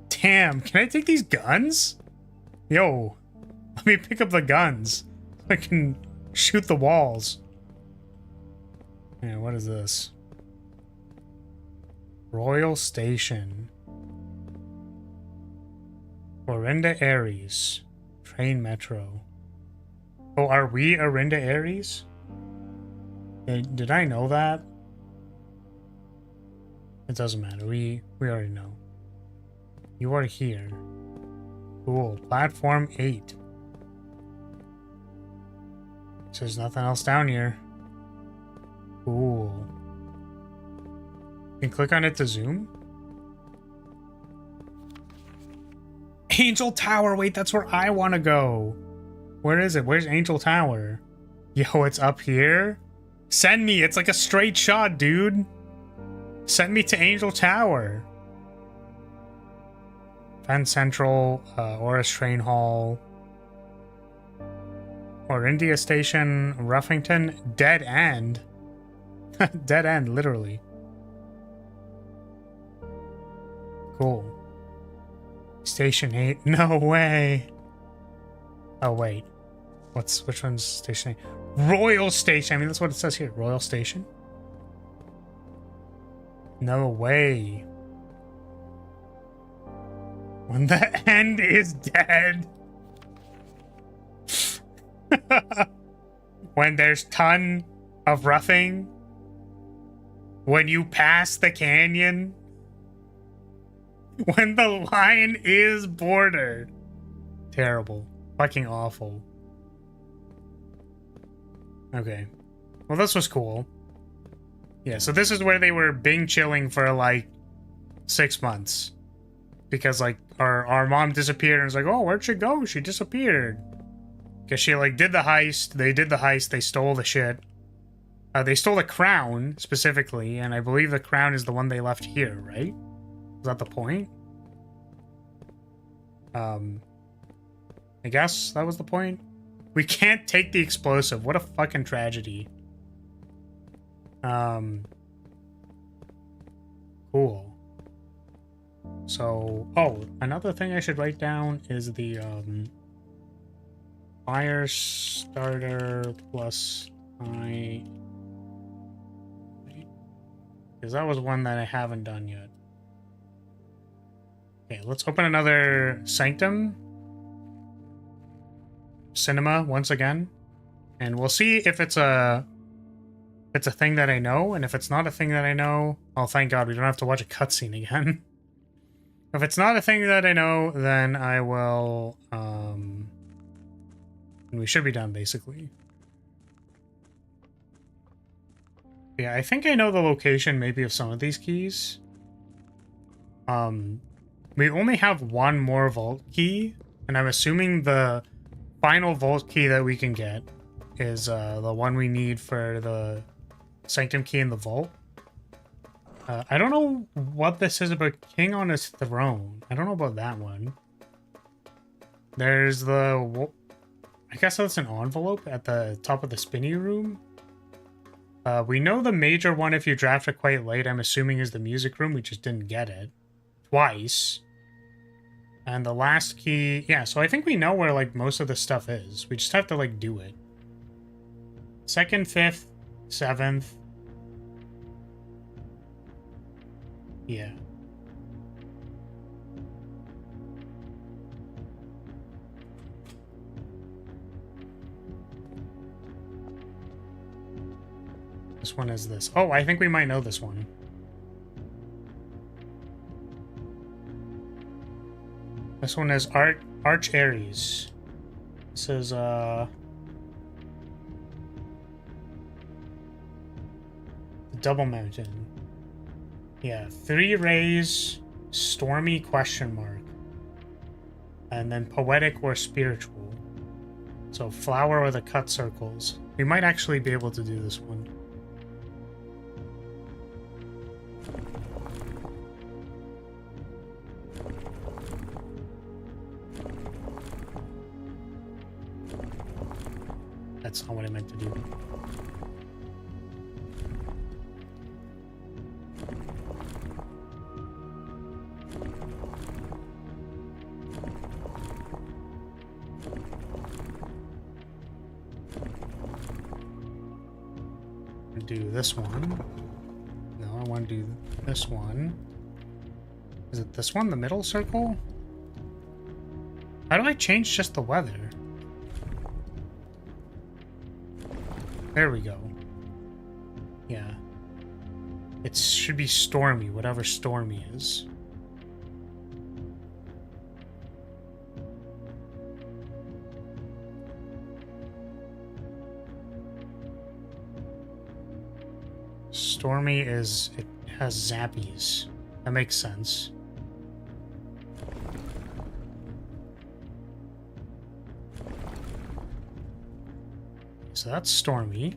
Damn, can I take these guns? Yo, let me pick up the guns. I can shoot the walls. Yeah, what is this? Royal Station. Orinda Aries. Train Metro. Oh, are we Orinda Aries? Did I know that? It doesn't matter. We already know. You are here. Cool. Platform 8. So there's nothing else down here. Cool. You can click on it to zoom. Angel Tower! Wait, that's where I want to go. Where is it? Where's Angel Tower? Yo, it's up here? Send me! It's like a straight shot, dude! Send me to Angel Tower. Penn Central, Oris Train Hall, Orindia Station, Ruffington, Dead End. Dead End, literally. Cool. Station 8. No way. Oh, wait. Which one's Station 8? Royal Station. I mean, that's what it says here. Royal Station? No way. When the end is dead. When there's ton of roughing. When you pass the canyon. When the line is bordered. Terrible. Fucking awful. Okay. Well, this was cool. Yeah, so this is where they were Bing chilling for like 6 months. Because like our mom disappeared and was like, oh, where'd she go? She disappeared. Because she like did the heist. They did the heist. They stole the shit. They stole the crown specifically. And I believe the crown is the one they left here, right? Is that the point? I guess that was the point. We can't take the explosive. What a fucking tragedy. Cool. So, oh, another thing I should write down is the fire starter plus I, because that was one that I haven't done yet. Okay, let's open another Sanctum Cinema once again, and we'll see if it's a thing that I know, and if it's not a thing that I know, oh, thank God, we don't have to watch a cutscene again. If it's not a thing that I know, then I will, and we should be done, basically. Yeah, I think I know the location, maybe, of some of these keys. We only have one more vault key, and I'm assuming the final vault key that we can get is the one we need for the Sanctum key in the vault. I don't know what this is about King on his throne. I don't know about that one. There's the... I guess that's an envelope at the top of the spinny room. We know the major one, if you draft it quite late, I'm assuming is the music room. We just didn't get it. Twice. And the last key, yeah, so I think we know where, like, most of the stuff is. We just have to, like, do it. 2nd, 5th, 7th. Yeah. This one is this. Oh, I think we might know this one. This one is Arch Aries. This is the Double Mountain. Yeah, 3 rays, stormy question mark. And then poetic or spiritual. So flower or the cut circles. We might actually be able to do this one. That's not what I meant to do. Do this one. No, I want to do this one. Is it this one, the middle circle? How do I change just the weather? There we go. Yeah. It should be stormy, whatever stormy is. Stormy is, it has zappies. That makes sense. So that's stormy.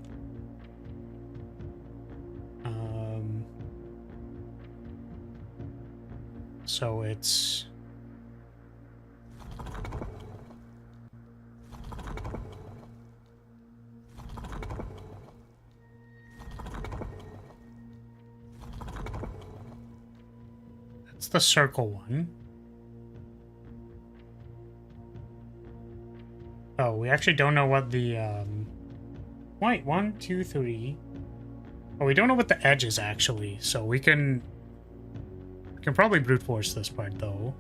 So it's... That's the circle one. Oh, we actually don't know what the, Wait, 1, 2, 3. Oh, we don't know what the edge is, actually, so we can probably brute force this part, though.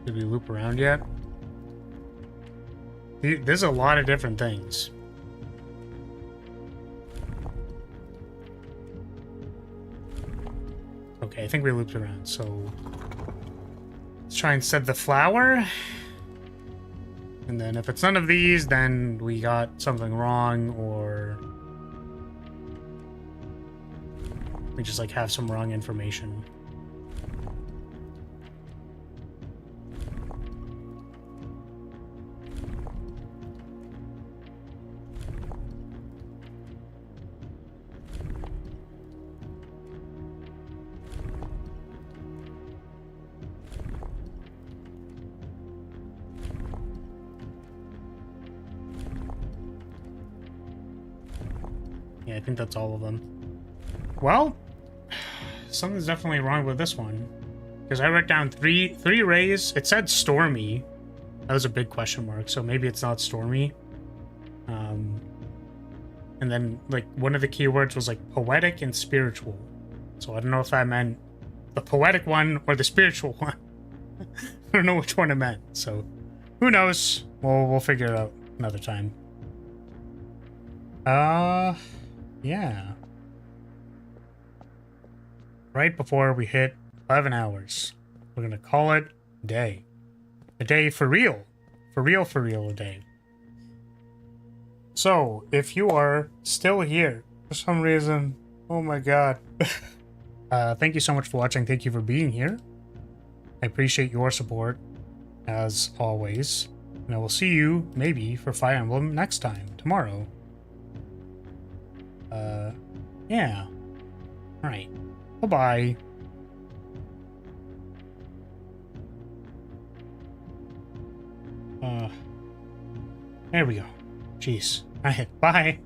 Did we loop around yet? There's a lot of different things. Okay, I think we looped around, so... Let's try and set the flower. And then if it's none of these, then we got something wrong, or... we just, like, have some wrong information. Yeah, I think that's all of them. Well, something's definitely wrong with this one. Because I wrote down three rays. It said stormy. That was a big question mark, so maybe it's not stormy. And then, like, one of the keywords was, like, poetic and spiritual. So I don't know if that meant the poetic one or the spiritual one. I don't know which one it meant, so who knows? We'll figure it out another time. Yeah. Right before we hit 11 hours. We're gonna call it a day. A day for real. For real a day. So, if you are still here for some reason, oh my god. Thank you so much for watching. Thank you for being here. I appreciate your support. as always. And I will see you, maybe, for Fire Emblem next time, tomorrow. Yeah. Alright. Bye-bye. There we go. Jeez. Alright, bye.